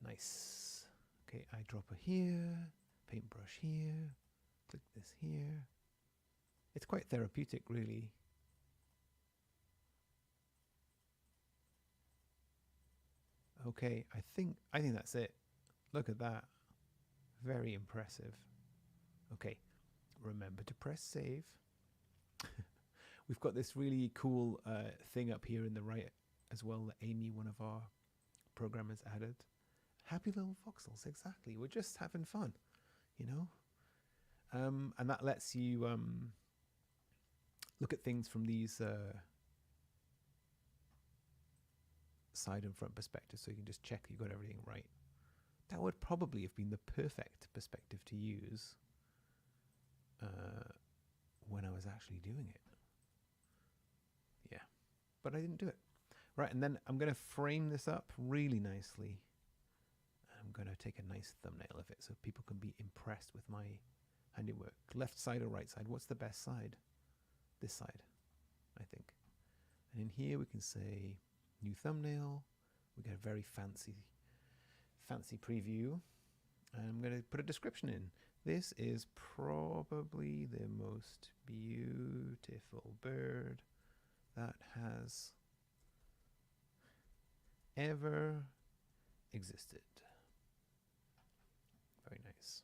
Speaker 1: Nice. Okay, eyedropper here, paintbrush here, click this here. It's quite therapeutic, really. Okay, I think that's it. Look at that. Very impressive. Okay, remember to press save. We've got this really cool thing up here in the right as well that Amy, one of our programmers, added. Happy little voxels, exactly. We're just having fun, you know? And that lets you look at things from these side and front perspectives, so you can just check that you got everything right. That would probably have been the perfect perspective to use when I was actually doing it. Yeah, but I didn't do it. Right, and then I'm going to frame this up really nicely. I'm going to take a nice thumbnail of it so people can be impressed with my handiwork. Left side or right side? What's the best side? This side, I think. And in here we can say new thumbnail. We get a very fancy preview. And I'm going to put a description in. This is probably the most beautiful bird that has ever existed. Very nice.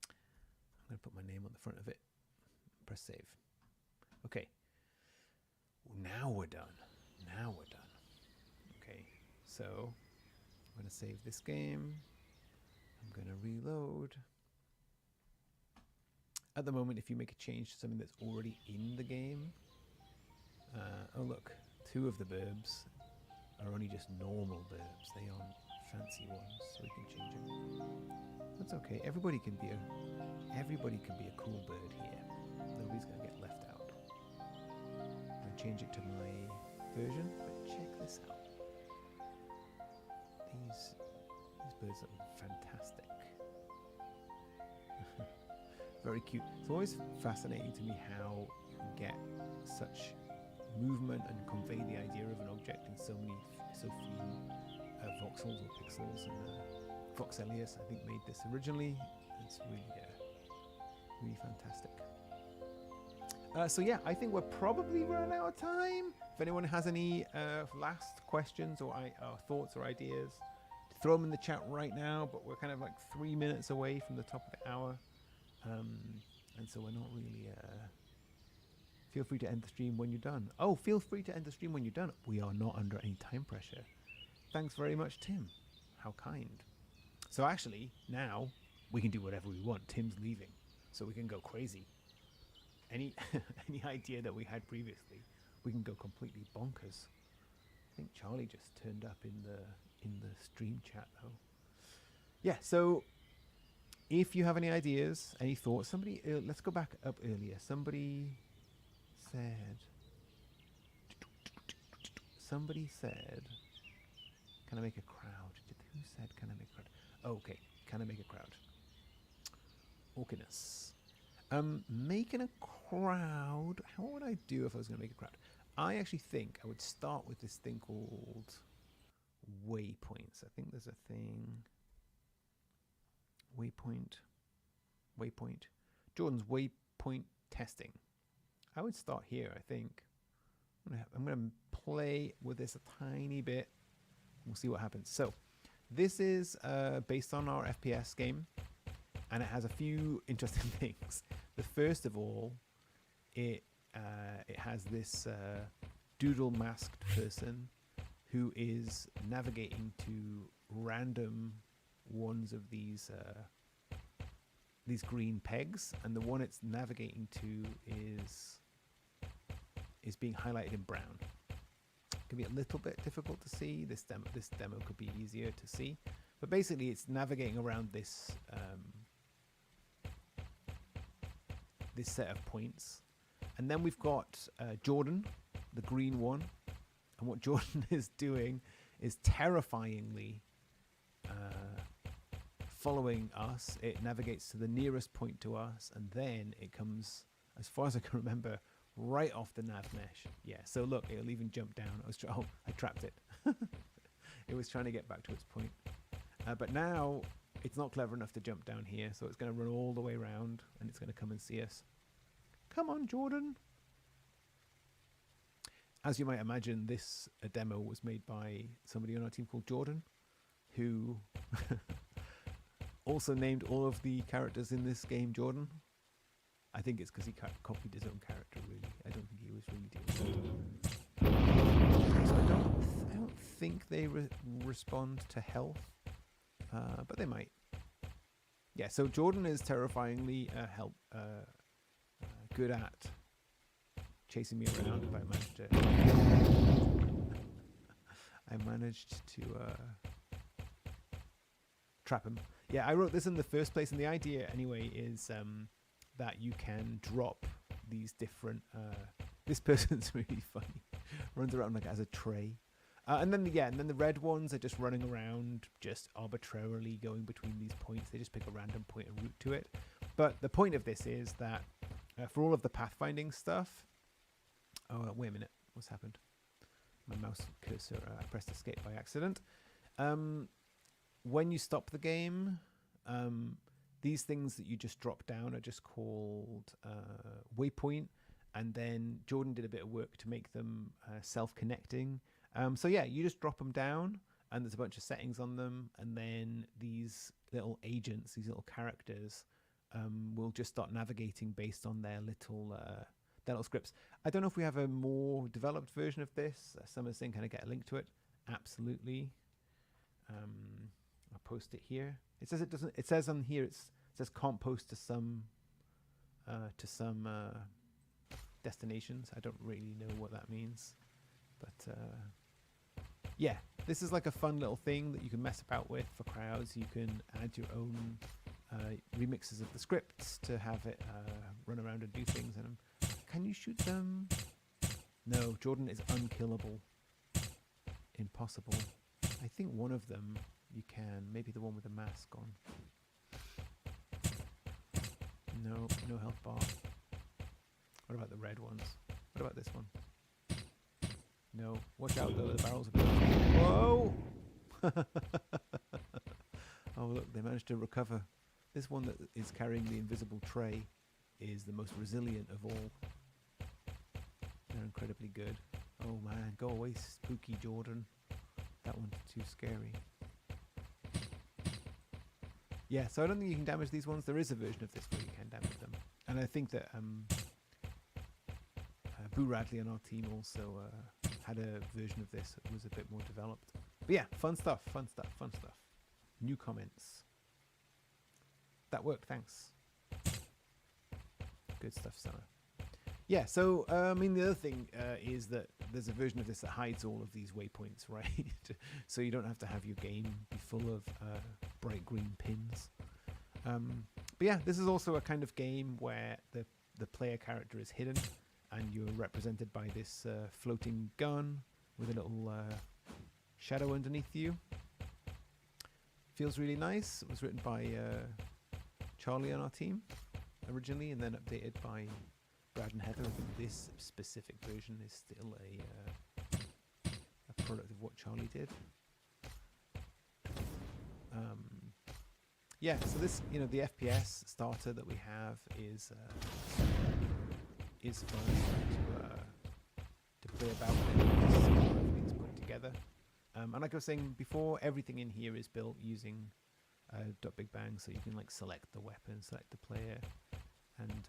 Speaker 1: I'm going to put my name on the front of it. Press save. Okay. Now we're done. Now we're done. Okay. So I'm going to save this game. I'm going to reload. at the moment, if you make a change to something that's already in the game, oh look, 2 of the verbs are only just normal verbs. They aren't fancy ones, so we can change it. That's okay. Everybody can be a cool bird here. Nobody's gonna get left out. I'm gonna change it to my version, but check this out. These birds are fantastic. Very cute. It's always fascinating to me how you can get such movement and convey the idea of an object in so few voxels or pixels. And Fox Elias, I think, made this originally. It's really fantastic. So yeah, I think we're probably running out of time. If anyone has any last questions or thoughts or ideas, throw them in the chat right now. But we're kind of like 3 minutes away from the top of the hour, and so we're not really. Feel free to end the stream when you're done. Oh, feel free to end the stream when you're done. We are not under any time pressure. Thanks very much, Tim. How kind. So actually, now we can do whatever we want. Tim's leaving, so we can go crazy. Any idea that we had previously, we can go completely bonkers. I think Charlie just turned up in the stream chat though. Yeah. So if you have any ideas, any thoughts, let's go back up earlier. Somebody said, can I make a crowd? Who said, can I make a crowd? Oh, okay, can I make a crowd? Orkiness. Making a crowd. What would I do if I was going to make a crowd? I actually think I would start with this thing called waypoints. I think there's a thing. Waypoint. Jordan's waypoint testing. I would start here, I think. I'm going to play with this a tiny bit. We'll see what happens. So, this is based on our FPS game, and it has a few interesting things. The first of all, it has this doodle masked person who is navigating to random ones of these green pegs, and the one it's navigating to is being highlighted in brown. It can be a little bit difficult to see. This demo could be easier to see, but basically it's navigating around this this set of points, and then we've got Jordan, the green one, and what Jordan is doing is terrifyingly following us. It navigates to the nearest point to us, and then it comes, as far as I can remember, right off the nav mesh. Yeah, so look, it'll even jump down. I trapped it. It was trying to get back to its point. But now it's not clever enough to jump down here, so it's going to run all the way around, and it's going to come and see us. Come on, Jordan. As you might imagine, this demo was made by somebody on our team called Jordan, who also named all of the characters in this game Jordan. I think it's because he copied his own character, really. I don't think he was really doing it. So I don't think they respond to health, but they might. Yeah, so Jordan is terrifyingly good at chasing me around if I managed to trap him. Yeah, I wrote this in the first place, and the idea anyway is that you can drop these different this person's really funny. Runs around like as a tray. And then the red ones are just running around, just arbitrarily going between these points. They just pick a random point and route to it. But the point of this is that for all of the pathfinding stuff. Oh, wait a minute. What's happened? My mouse cursor, I pressed escape by accident. When you stop the game, these things that you just drop down are just called waypoint. And then Jordan did a bit of work to make them self-connecting. So yeah, you just drop them down, and there's a bunch of settings on them, and then these little agents, these little characters, will just start navigating based on their little scripts. I don't know if we have a more developed version of this. Some are saying, can I get a link to it? Absolutely. I'll post it here. It says it doesn't. It says on here it says can't post to some to some destinations. I don't really know what that means, but yeah, this is like a fun little thing that you can mess about with for crowds. You can add your own remixes of the scripts to have it run around and do things in them. Can you shoot them? No, Jordan is unkillable. Impossible. I think one of them you can. Maybe the one with the mask on. No, no health bar. What about the red ones? What about this one? No. Watch out though, the barrels are... Whoa! Oh look, they managed to recover. This one that is carrying the invisible tray is the most resilient of all. They're incredibly good. Oh man, go away, spooky Jordan. That one's too scary. Yeah, so I don't think you can damage these ones. There is a version of this where you can damage them. And I think that Boo Radley on our team also had a version of this that was a bit more developed. But yeah, fun stuff, fun stuff, fun stuff. New comments. That worked, thanks. Good stuff, Summer. Yeah, so I mean, the other thing is that there's a version of this that hides all of these waypoints, right? So you don't have to have your game be full of bright green pins. But yeah, this is also a kind of game where the player character is hidden and you're represented by this floating gun with a little shadow underneath you. Feels really nice. It was written by Charlie on our team originally and then updated by Brad and Heather. This specific version is still a product of what Charlie did. Yeah, so this, you know, the FPS starter that we have is fun to play about with. Everything's put together. And like I was saying before, everything in here is built using .Big Bang, so you can like select the weapon, select the player, and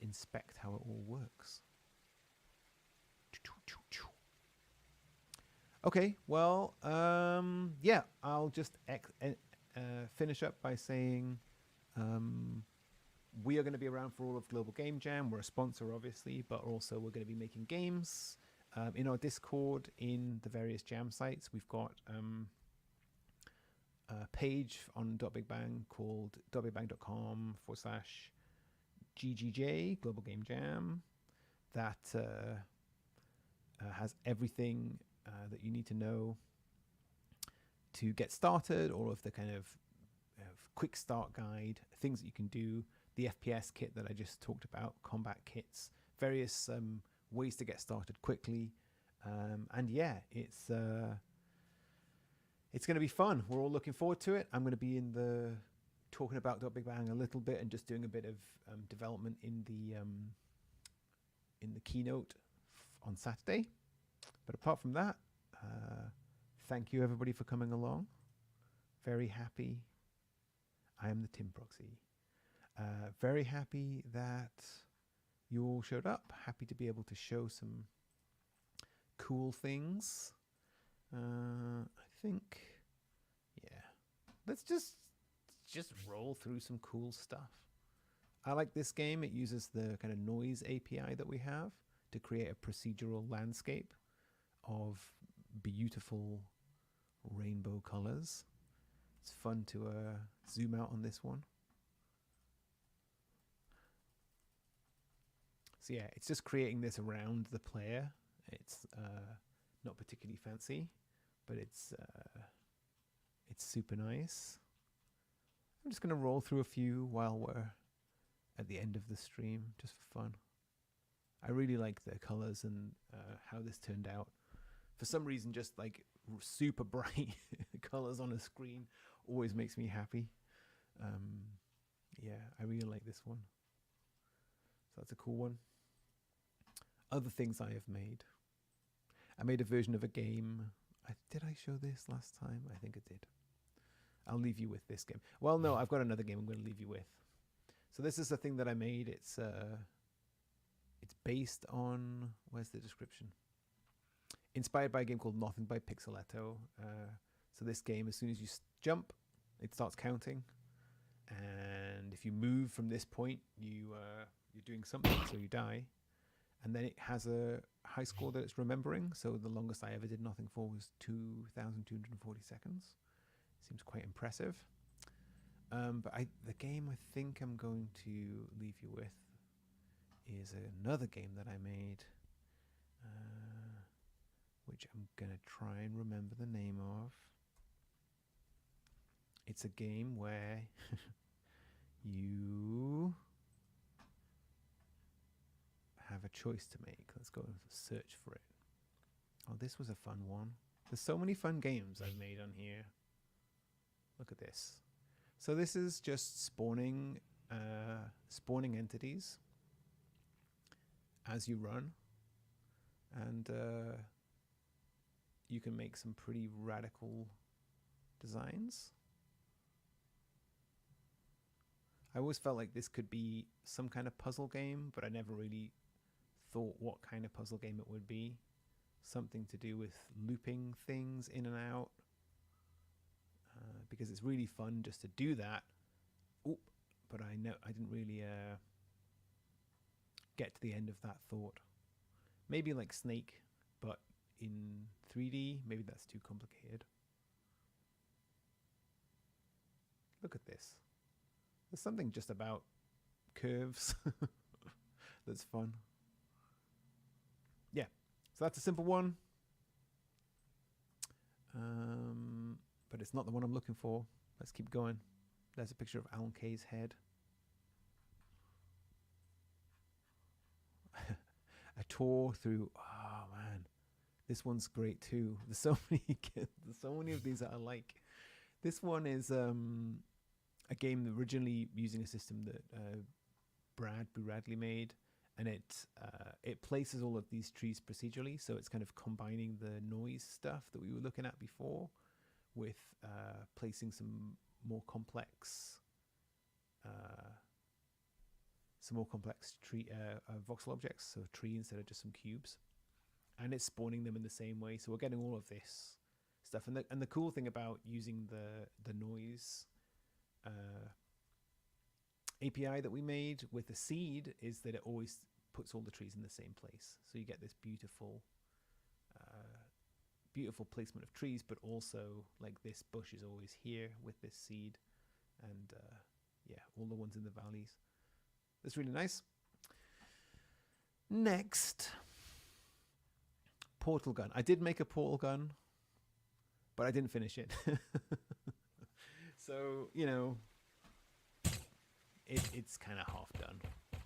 Speaker 1: inspect how it all works. Okay, well, yeah, I'll just finish up by saying we are going to be around for all of Global Game Jam. We're a sponsor, obviously, but also we're going to be making games. In our Discord, in the various jam sites, we've got a page on .Big Bang called .bigbang.com/GGJ, Global Game Jam, that has everything that you need to know to get started, all of the kind of quick start guide, things that you can do, the FPS kit that I just talked about, combat kits, various ways to get started quickly. And yeah, it's going to be fun. We're all looking forward to it. I'm going to be talking about .Big Bang a little bit and just doing a bit of development in the keynote on Saturday. But apart from that, thank you everybody for coming along. Very happy. I am the Tim Proxy. Very happy that you all showed up. Happy to be able to show some cool things. I think, yeah, let's just roll through some cool stuff. I like this game. It uses the kind of noise API that we have to create a procedural landscape of beautiful rainbow colors. It's fun to zoom out on this one. So yeah, it's just creating this around the player. It's not particularly fancy, but it's super nice. I'm just going to roll through a few while we're at the end of the stream, just for fun. I really like the colors and how this turned out. For some reason, just like super bright colors on a screen always makes me happy. Yeah, I really like this one. So that's a cool one. Other things I have made. I made a version of a game. Did I show this last time? I think I did. I'll leave you with this game. Well, no, I've got another game I'm going to leave you with. So this is the thing that I made. It's based on, where's the description? Inspired by a game called Nothing by Pixeletto. So this game, as soon as you jump, it starts counting. and if you move from this point, you're doing something, so you die. And then it has a high score that it's remembering. So the longest I ever did nothing for was 2,240 seconds. Seems quite impressive. But the game I think I'm going to leave you with is another game that I made, which I'm going to try and remember the name of. It's a game where you have a choice to make. Let's go search for it. Oh, this was a fun one. There's so many fun games I've made on here. Look at this. So this is just spawning entities as you run, and you can make some pretty radical designs. I always felt like this could be some kind of puzzle game, but I never really thought what kind of puzzle game it would be. Something to do with looping things in and out, because it's really fun just to do that. Oop, but I didn't really get to the end of that thought. Maybe like Snake, but in 3D, maybe that's too complicated. Look at this. There's something just about curves that's fun. Yeah, so that's a simple one. But it's not the one I'm looking for. Let's keep going. There's a picture of Alan Kay's head. A tour through. Oh man, this one's great too. There's so many of these that I like. This one is a game originally using a system that Brad Buradley made, and it places all of these trees procedurally. So it's kind of combining the noise stuff that we were looking at before with placing some more complex tree voxel objects, so a tree instead of just some cubes, and it's spawning them in the same way. So we're getting all of this stuff, and the cool thing about using the noise API that we made with the seed is that it always puts all the trees in the same place, so you get this beautiful placement of trees, but also like this bush is always here with this seed, and yeah, all the ones in the valleys. That's really nice. Next, portal gun. I did make a portal gun, but I didn't finish it. So, you know, it's kind of half done.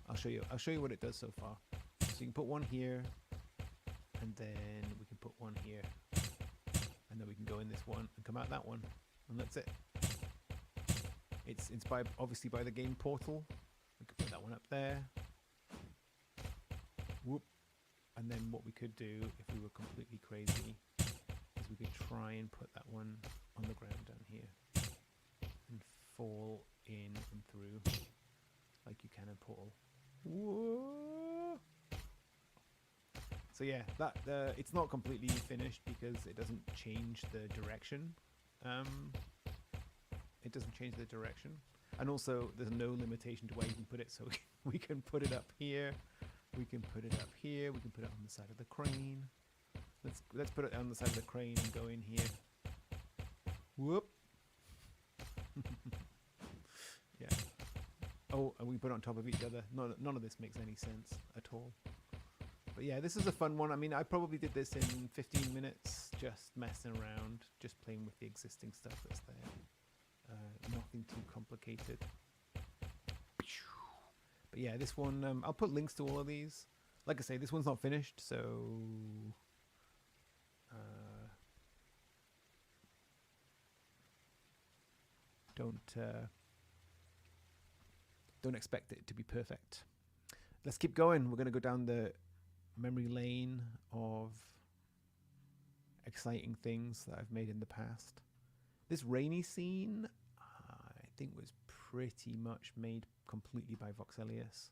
Speaker 1: I'll show you what it does so far. So you can put one here, and then we can put one here, and then we can go in this one and come out that one, and that's it. It's inspired obviously by the game Portal. We could put that one up there. Whoop. And then what we could do, if we were completely crazy, is we could try and put that one on the ground down here and fall in and through like you can in Portal. Whoa. So yeah, that it's not completely finished because it doesn't change the direction. It doesn't change the direction, and also there's no limitation to where you can put it. So we can put it up here, we can put it up here, we can put it on the side of the crane. Let's put it on the side of the crane and go in here. Whoop. Yeah. Oh, and we put it on top of each other. None of this makes any sense at all. But yeah, this is a fun one. I mean, I probably did this in 15 minutes, just messing around, just playing with the existing stuff that's there. Nothing too complicated. But yeah, this one, I'll put links to all of these. Like I say, this one's not finished, so don't expect it to be perfect. Let's keep going. We're going to go down the memory lane of exciting things that I've made in the past. This rainy scene, I think, was pretty much made completely by Voxelius.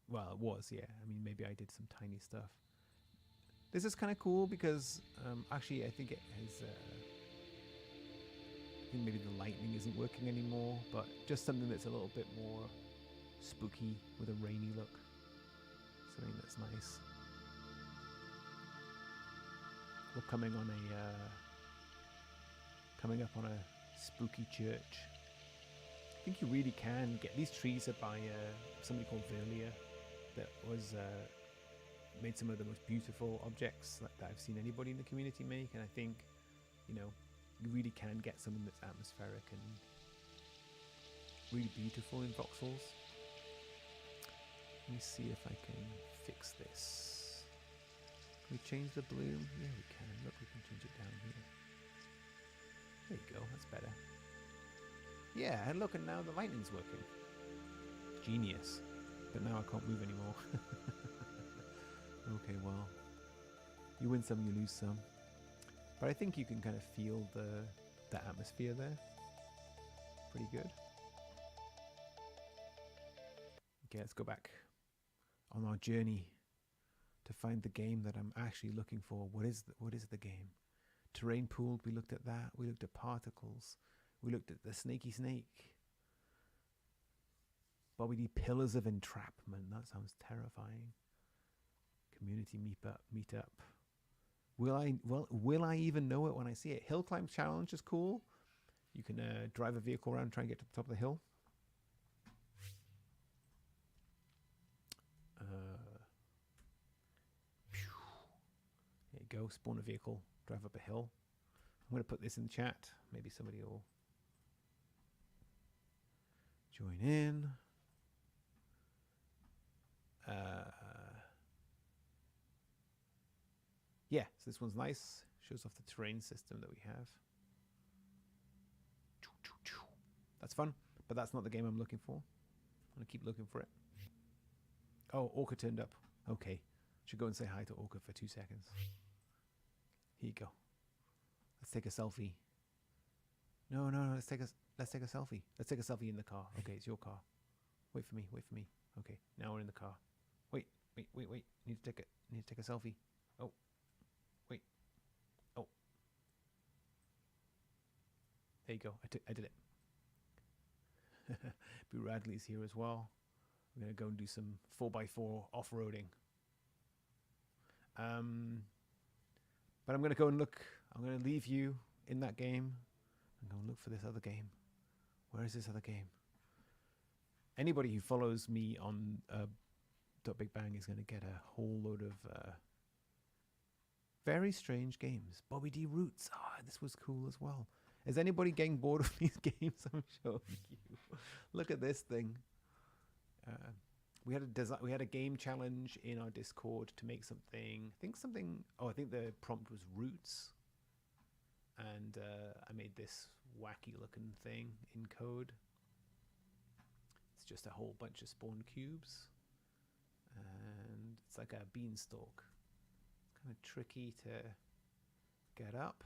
Speaker 1: Well, it was, yeah. I mean, maybe I did some tiny stuff. This is kind of cool because, actually, I think it has I think maybe the lightning isn't working anymore, but just something that's a little bit more spooky with a rainy look. Something that's nice. We're coming up on a spooky church. I think you really can get these trees are by somebody called Verlier that was made some of the most beautiful objects that I've seen anybody in the community make, and I think, you know, you really can get something that's atmospheric and really beautiful in voxels. Let me see if I can fix this. Can we change the bloom? Yeah, we can. Look, we can change it down here. There you go, that's better. Yeah, and look, and now the lightning's working. Genius. But now I can't move anymore. Okay, well, you win some, you lose some. But I think you can kind of feel the atmosphere there. Pretty good. Okay, let's go back on our journey to find the game that I'm actually looking for. What is the game? Terrain pooled, we looked at that. We looked at particles. We looked at the snaky snake. Bobby D, pillars of entrapment. That sounds terrifying. Community meetup. Will I even know it when I see it? Hill climb challenge is cool. You can drive a vehicle around, try and get to the top of the hill. There you go. Spawn a vehicle, drive up a hill. I'm going to put this in the chat. Maybe somebody will join in. Yeah, so this one's nice. Shows off the terrain system that we have. That's fun, but that's not the game I'm looking for. I'm going to keep looking for it. Oh, Orca turned up. Okay. Should go and say hi to Orca for 2 seconds. Here you go. Let's take a selfie. No, let's take a selfie. Let's take a selfie in the car. Okay, it's your car. Wait for me. Okay, now we're in the car. Wait. Need to take a selfie. Oh. Wait. Oh. There you go. I did it. Boo Radley's here as well. We're going to go and do some 4x4 off-roading. But I'm going to go and look. I'm going to leave you in that game and go and look for this other game. Where is this other game? Anybody who follows me on Big Bang is going to get a whole load of very strange games. Bobby D Roots. This was cool as well. Is anybody getting bored of these games I'm showing you? Look at this thing. We had a game challenge in our Discord to make something. I think the prompt was roots, and I made this wacky looking thing in code. It's just a whole bunch of spawn cubes, and it's like a beanstalk. It's kind of tricky to get up.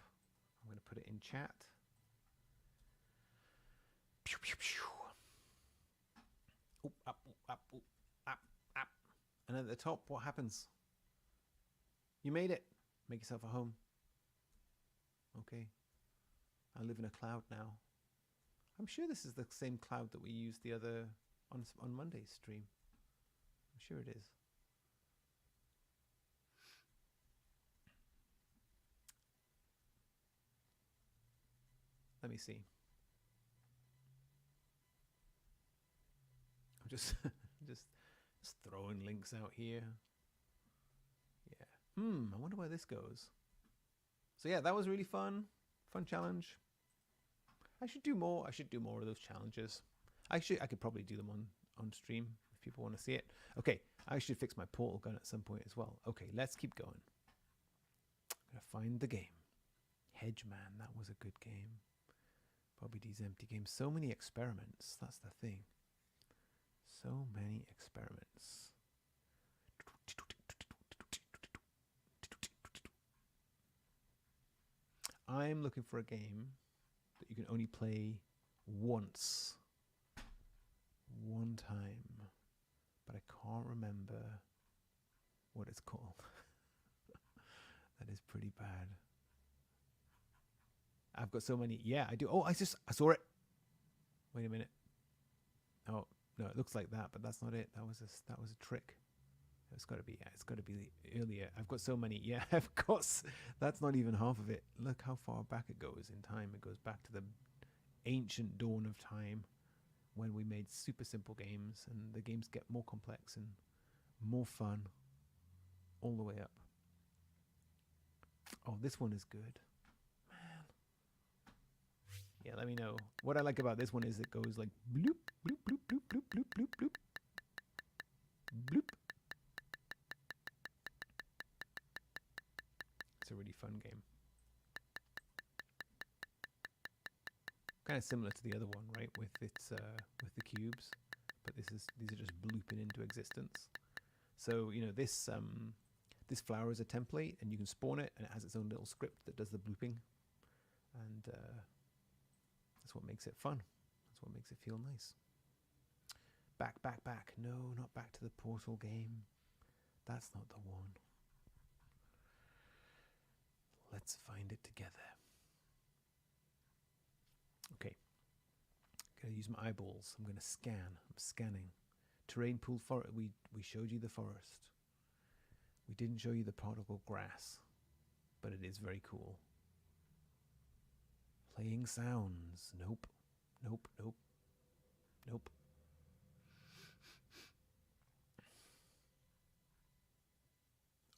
Speaker 1: I'm going to put it in chat. Pew, pew, pew. Oop, up, up. And at the top, what happens? You made it. Make yourself a home. Okay. I live in a cloud now. I'm sure this is the same cloud that we used the other on Monday's stream. I'm sure it is. Let me see. I'm just just throwing links out here. Yeah. I wonder where this goes. So yeah, that was really fun. Fun challenge. I should do more. I should do more of those challenges. I could probably do them on stream if people want to see it. Okay, I should fix my portal gun at some point as well. Okay, let's keep going. I'm gonna find the game. Hedgeman, that was a good game. Bobby D's empty game. So many experiments. That's the thing. So many experiments. I'm looking for a game that you can only play once. One time. But I can't remember what it's called. That is pretty bad. I've got so many. Yeah, I do. Oh, I saw it. Wait a minute. Oh no, it looks like that, but that's not it. That was a trick. It's got to be. Yeah, it's got to be earlier. I've got so many. Yeah, of course. That's not even half of it. Look how far back it goes in time. It goes back to the ancient dawn of time, when we made super simple games, and the games get more complex and more fun all the way up. Oh, this one is good. Man. Yeah, let me know. What I like about this one is it goes like bloop, bloop, bloop, bloop, bloop, bloop, bloop, bloop. Bloop. It's a really fun game. Kind of similar to the other one, right? With its with the cubes, but these are just blooping into existence. So this this flower is a template, and you can spawn it, and it has its own little script that does the blooping, and that's what makes it fun. That's what makes it feel nice. Back, back, back. No, not back to the Portal game. That's not the one. Let's find it together. Okay. I'm going to use my eyeballs. I'm going to scan. I'm scanning. Terrain pool forest. We showed you the forest. We didn't show you the particle grass, but it is very cool. Playing sounds. Nope. Nope. Nope. Nope.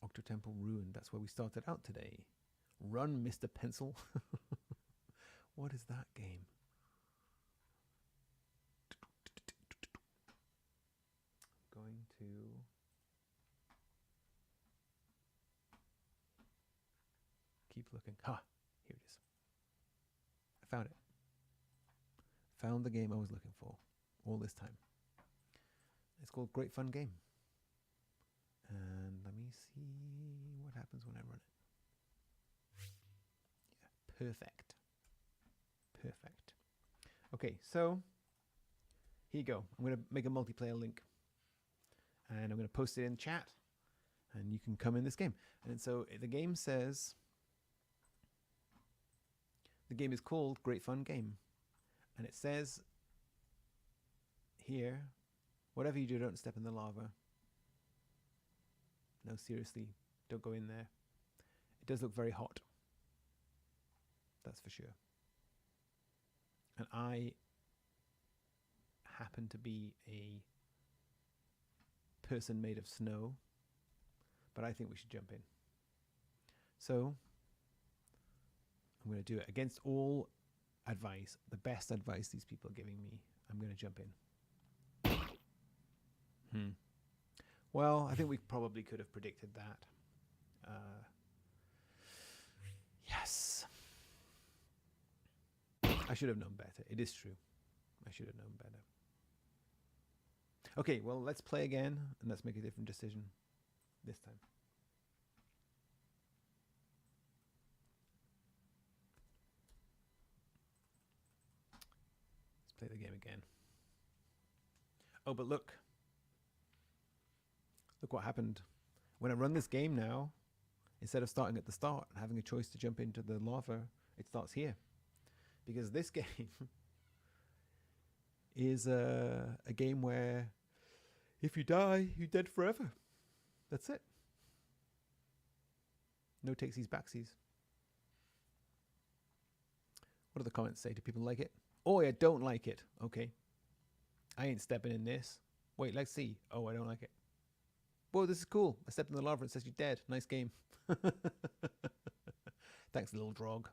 Speaker 1: Octotemple Ruined. That's where we started out today. Run, Mr. Pencil. What is that game? I'm going to keep looking. Ha! Here it is. I found it. Found the game I was looking for all this time. It's called Great Fun Game. And let me see what happens when I run it. Yeah, perfect. Perfect. Okay, so here you go. I'm going to make a multiplayer link, and I'm going to post it in chat, and you can come in this game. And so the game says, the game is called Great Fun Game, and it says here, whatever you do, don't step in the lava. No, seriously, don't go in there. It does look very hot. That's for sure. And I happen to be a person made of snow, but I think we should jump in. So I'm going to do it against all advice, the best advice these people are giving me. I'm going to jump in. Well, I think we probably could have predicted that. Yes. I should have known better. It is true. I should have known better. Okay, well, let's play again, and let's make a different decision this time. Let's play the game again. Oh, but look. Look what happened. When I run this game now, instead of starting at the start and having a choice to jump into the lava, it starts here. Because this game is a game where if you die, you're dead forever. That's it. No takesies, backsies. What do the comments say? Do people like it? Oh, I don't like it. Okay. I ain't stepping in this. Wait, let's see. Oh, I don't like it. Whoa, this is cool. I stepped in the lava and it says you're dead. Nice game. Thanks, little drog.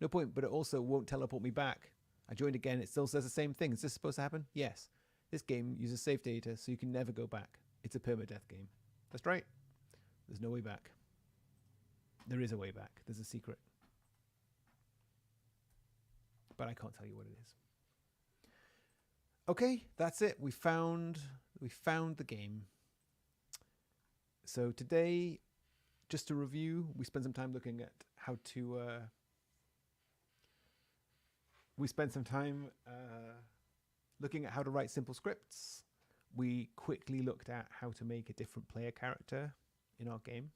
Speaker 1: No point, but it also won't teleport me back. I joined again. It still says the same thing. Is this supposed to happen? Yes. This game uses save data, so you can never go back. It's a permadeath game. That's right. There's no way back. There is a way back. There's a secret. But I can't tell you what it is. Okay, that's it. We found the game. So today, just to review, we spent some time looking at how to looking at how to write simple scripts. We quickly looked at how to make a different player character in our game.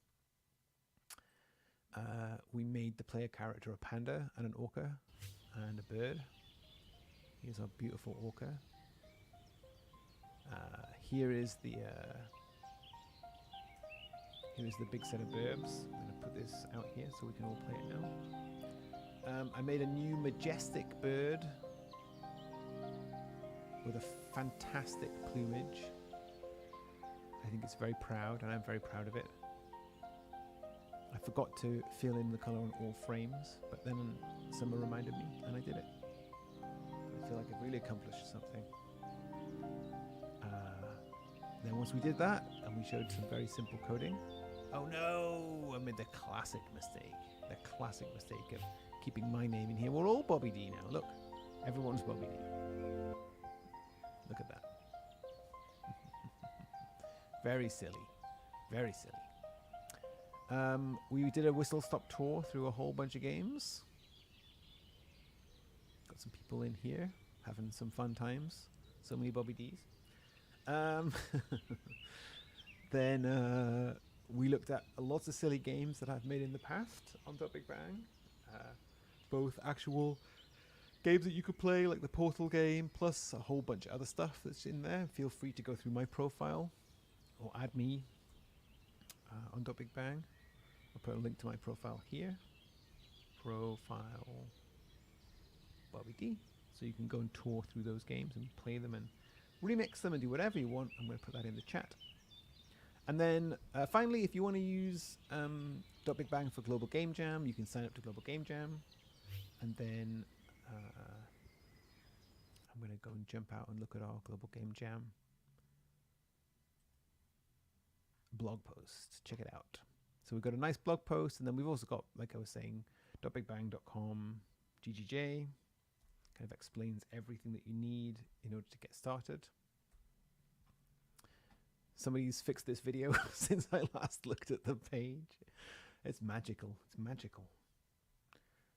Speaker 1: we made the player character a panda and an orca and a bird. Here's our beautiful orca. Here is the big set of verbs. I'm going to put this out here so we can all play it now. I made a new majestic bird with a fantastic plumage. I think it's very proud, and I'm very proud of it. I forgot to fill in the color on all frames, but then Summer reminded me, and I did it. I feel like I've really accomplished something. Then once we did that, and we showed some very simple coding. Oh no! I made the classic mistake. The classic mistake of keeping my name in here. We're all Bobby D now. Look, everyone's Bobby D. Look at that. Very silly. Very silly. We did a whistle-stop tour through a whole bunch of games. Got some people in here having some fun times. So many Bobby Ds. Then we looked at lots of silly games that I've made in the past on Big Bang. Both actual games that you could play, like the Portal game, plus a whole bunch of other stuff that's in there. Feel free to go through my profile or add me on Big Bang. I'll put a link to my profile here. Profile Bobby D. So you can go and tour through those games and play them and remix them and do whatever you want. I'm going to put that in the chat. And then finally, if you want to use Big Bang for Global Game Jam, you can sign up to Global Game Jam. And then I'm going to go and jump out and look at our Global Game Jam blog post. Check it out. So we've got a nice blog post, and then we've also got, like I was saying, .bigbang.com GGJ. Kind of explains everything that you need in order to get started. Somebody's fixed this video since I last looked at the page. It's magical. It's magical.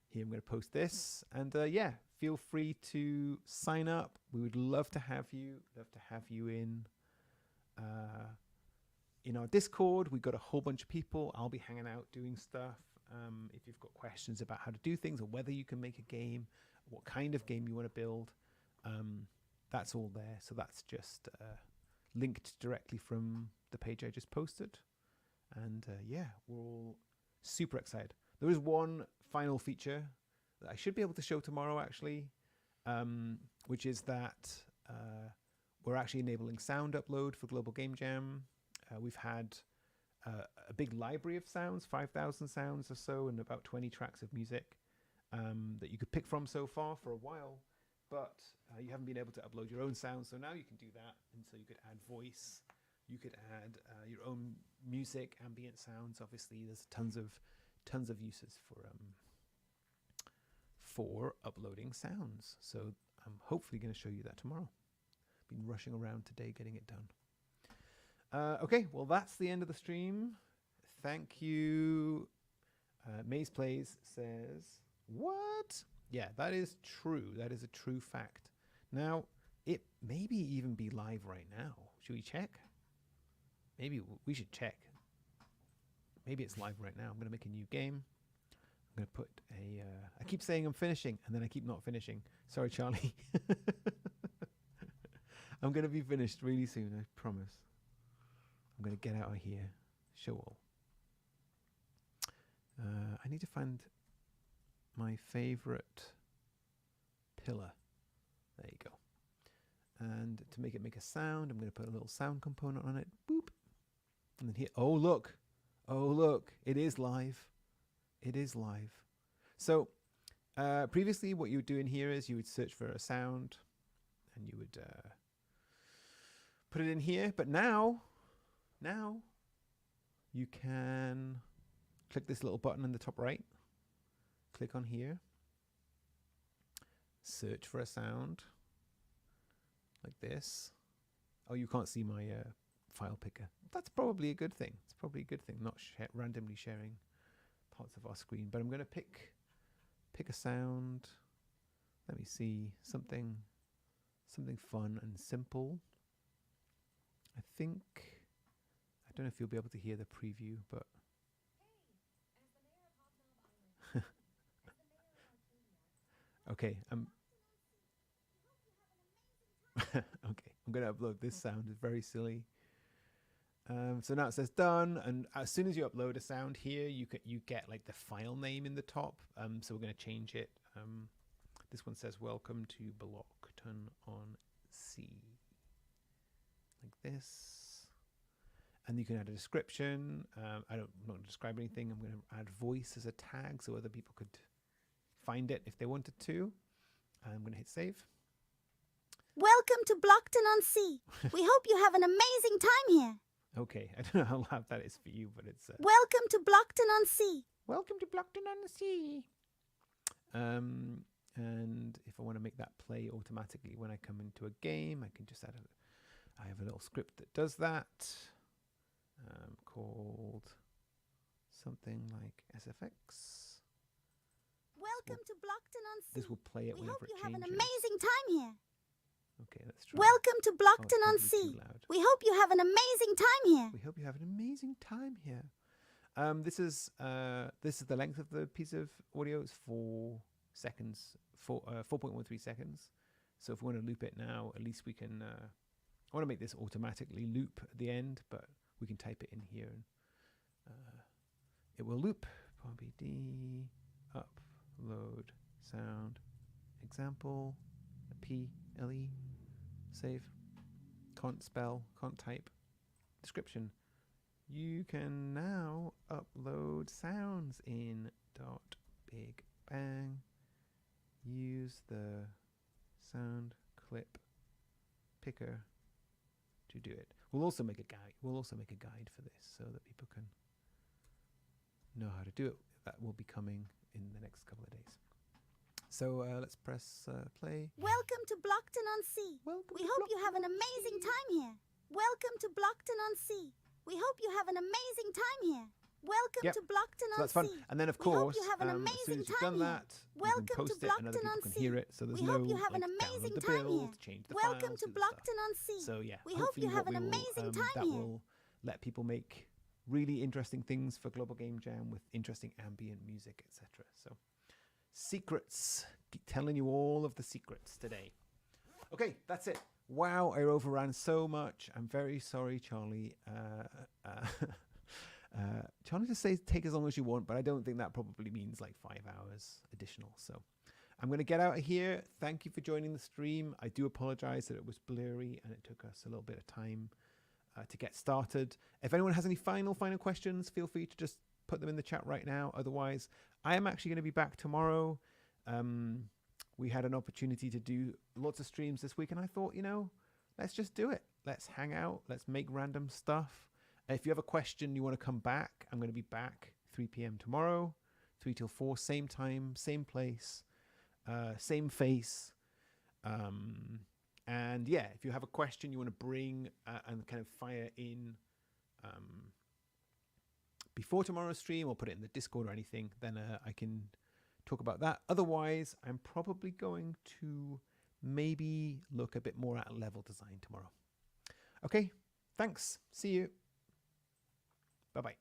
Speaker 1: Here I'm going to post this, and yeah, feel free to sign up. We would love to have you. Love to have you in our Discord. We've got a whole bunch of people. I'll be hanging out doing stuff. If you've got questions about how to do things or whether you can make a game, what kind of game you want to build, that's all there. So that's just linked directly from the page I just posted. And yeah, we're all super excited. There is one final feature that I should be able to show tomorrow, actually, which is that we're actually enabling sound upload for Global Game Jam. We've had a big library of sounds, 5,000 sounds or so, and about 20 tracks of music that you could pick from so far for a while, but you haven't been able to upload your own sounds, so now you can do that. And so you could add voice, you could add your own music, ambient sounds. Obviously, there's tons of uses for uploading sounds. So I'm hopefully going to show you that tomorrow. Been rushing around today getting it done. Okay, well, that's the end of the stream. Thank you. Maze Plays says, what? Yeah, that is true. That is a true fact. Now, it maybe even be live right now. Should we check? Maybe we should check. Maybe it's live right now. I'm going to make a new game. I'm going to put a... I keep saying I'm finishing, and then I keep not finishing. Sorry, Charlie. I'm going to be finished really soon, I promise. I'm going to get out of here. Show all. I need to find my favorite pillar. There you go. And to make it make a sound, I'm going to put a little sound component on it. Boop. And then here, oh look. Oh look, it is live. It is live. So previously what you would do in here is you would search for a sound and you would put it in here. But now you can click this little button in the top right. Click on here. Search for a sound like this. Oh, you can't see my file picker. That's probably a good thing. It's probably a good thing, not randomly sharing parts of our screen. But I'm going to pick a sound. Let me see, something fun and simple. I don't know if you'll be able to hear the preview, but Okay. Okay. I'm going to upload this sound. It's very silly. So now it says done, and as soon as you upload a sound here, you get like the file name in the top. So we're going to change it. This one says welcome to Blockton on Sea, like this. And you can add a description. I'm not going to describe anything. I'm going to add voice as a tag so other people could find it if they wanted to. I'm going to hit save.
Speaker 2: Welcome to Blockton on Sea. We hope you have an amazing time here.
Speaker 1: Okay, I don't know how loud that is for you, but it's...
Speaker 2: Welcome to Blockton on Sea.
Speaker 1: Welcome to Blockton on the Sea. And if I want to make that play automatically when I come into a game, I can just add I have a little script that does that, called something like SFX.
Speaker 2: Welcome to Blockton on Sea.
Speaker 1: This will play it whenever it changes.
Speaker 2: We hope you have an amazing time here.
Speaker 1: Okay, let's try.
Speaker 2: Welcome to Blockton on Sea. We hope you have an amazing time here.
Speaker 1: We hope you have an amazing time here. This is the length of the piece of audio. It's 4 seconds, 4.13 seconds. So if we want to loop it now, at least we can. I want to make this automatically loop at the end, but we can type it in here, and it will loop. POMPD upload sound example PLE. Save. Can't spell, can't type. Description. You can now upload sounds in .big bang. Use the sound clip picker to do it. We'll also make a guide. We'll also make a guide for this so that people can know how to do it. That will be coming in the next couple of days. So let's press play.
Speaker 2: Welcome to Blockton on Sea. We hope you have an amazing time here. Welcome to Blockton on Sea. We hope you have an amazing time here. Welcome to Blockton on Sea.
Speaker 1: So that's fun. And then, of course,
Speaker 2: you have an
Speaker 1: as soon
Speaker 2: amazing
Speaker 1: as you've
Speaker 2: time
Speaker 1: done that,
Speaker 2: Welcome
Speaker 1: you can post
Speaker 2: to
Speaker 1: it and other
Speaker 2: Blockton
Speaker 1: people
Speaker 2: on
Speaker 1: can
Speaker 2: Sea.
Speaker 1: hear it. So there's
Speaker 2: We
Speaker 1: no
Speaker 2: hope you have an
Speaker 1: like,
Speaker 2: amazing
Speaker 1: download the
Speaker 2: time
Speaker 1: build,
Speaker 2: here.
Speaker 1: change the
Speaker 2: Welcome
Speaker 1: files
Speaker 2: to
Speaker 1: and
Speaker 2: Blockton
Speaker 1: stuff.
Speaker 2: on Sea.
Speaker 1: So yeah,
Speaker 2: We hope you have an amazing time
Speaker 1: that
Speaker 2: here.
Speaker 1: will let people make really interesting things for Global Game Jam with interesting ambient music, etc. So secrets, telling you all of the secrets today. Okay, that's it. Wow, I overran so much. I'm very sorry, Charlie. Charlie just says take as long as you want, but I don't think that probably means like 5 hours additional. So I'm going to get out of here. Thank you for joining the stream. I do apologize that it was blurry and it took us a little bit of time to get started. If anyone has any final questions, feel free to just put them in the chat right now. Otherwise, I am actually going to be back tomorrow. We had an opportunity to do lots of streams this week, and I thought, let's just do it. Let's hang out. Let's make random stuff. If you have a question, you want to come back, I'm going to be back 3 p.m. tomorrow, 3 till 4, same time, same place, same face. And yeah, if you have a question you want to bring and kind of fire in before tomorrow's stream or put it in the Discord or anything, then I can talk about that. Otherwise, I'm probably going to maybe look a bit more at level design tomorrow. Okay, thanks. See you. Bye-bye.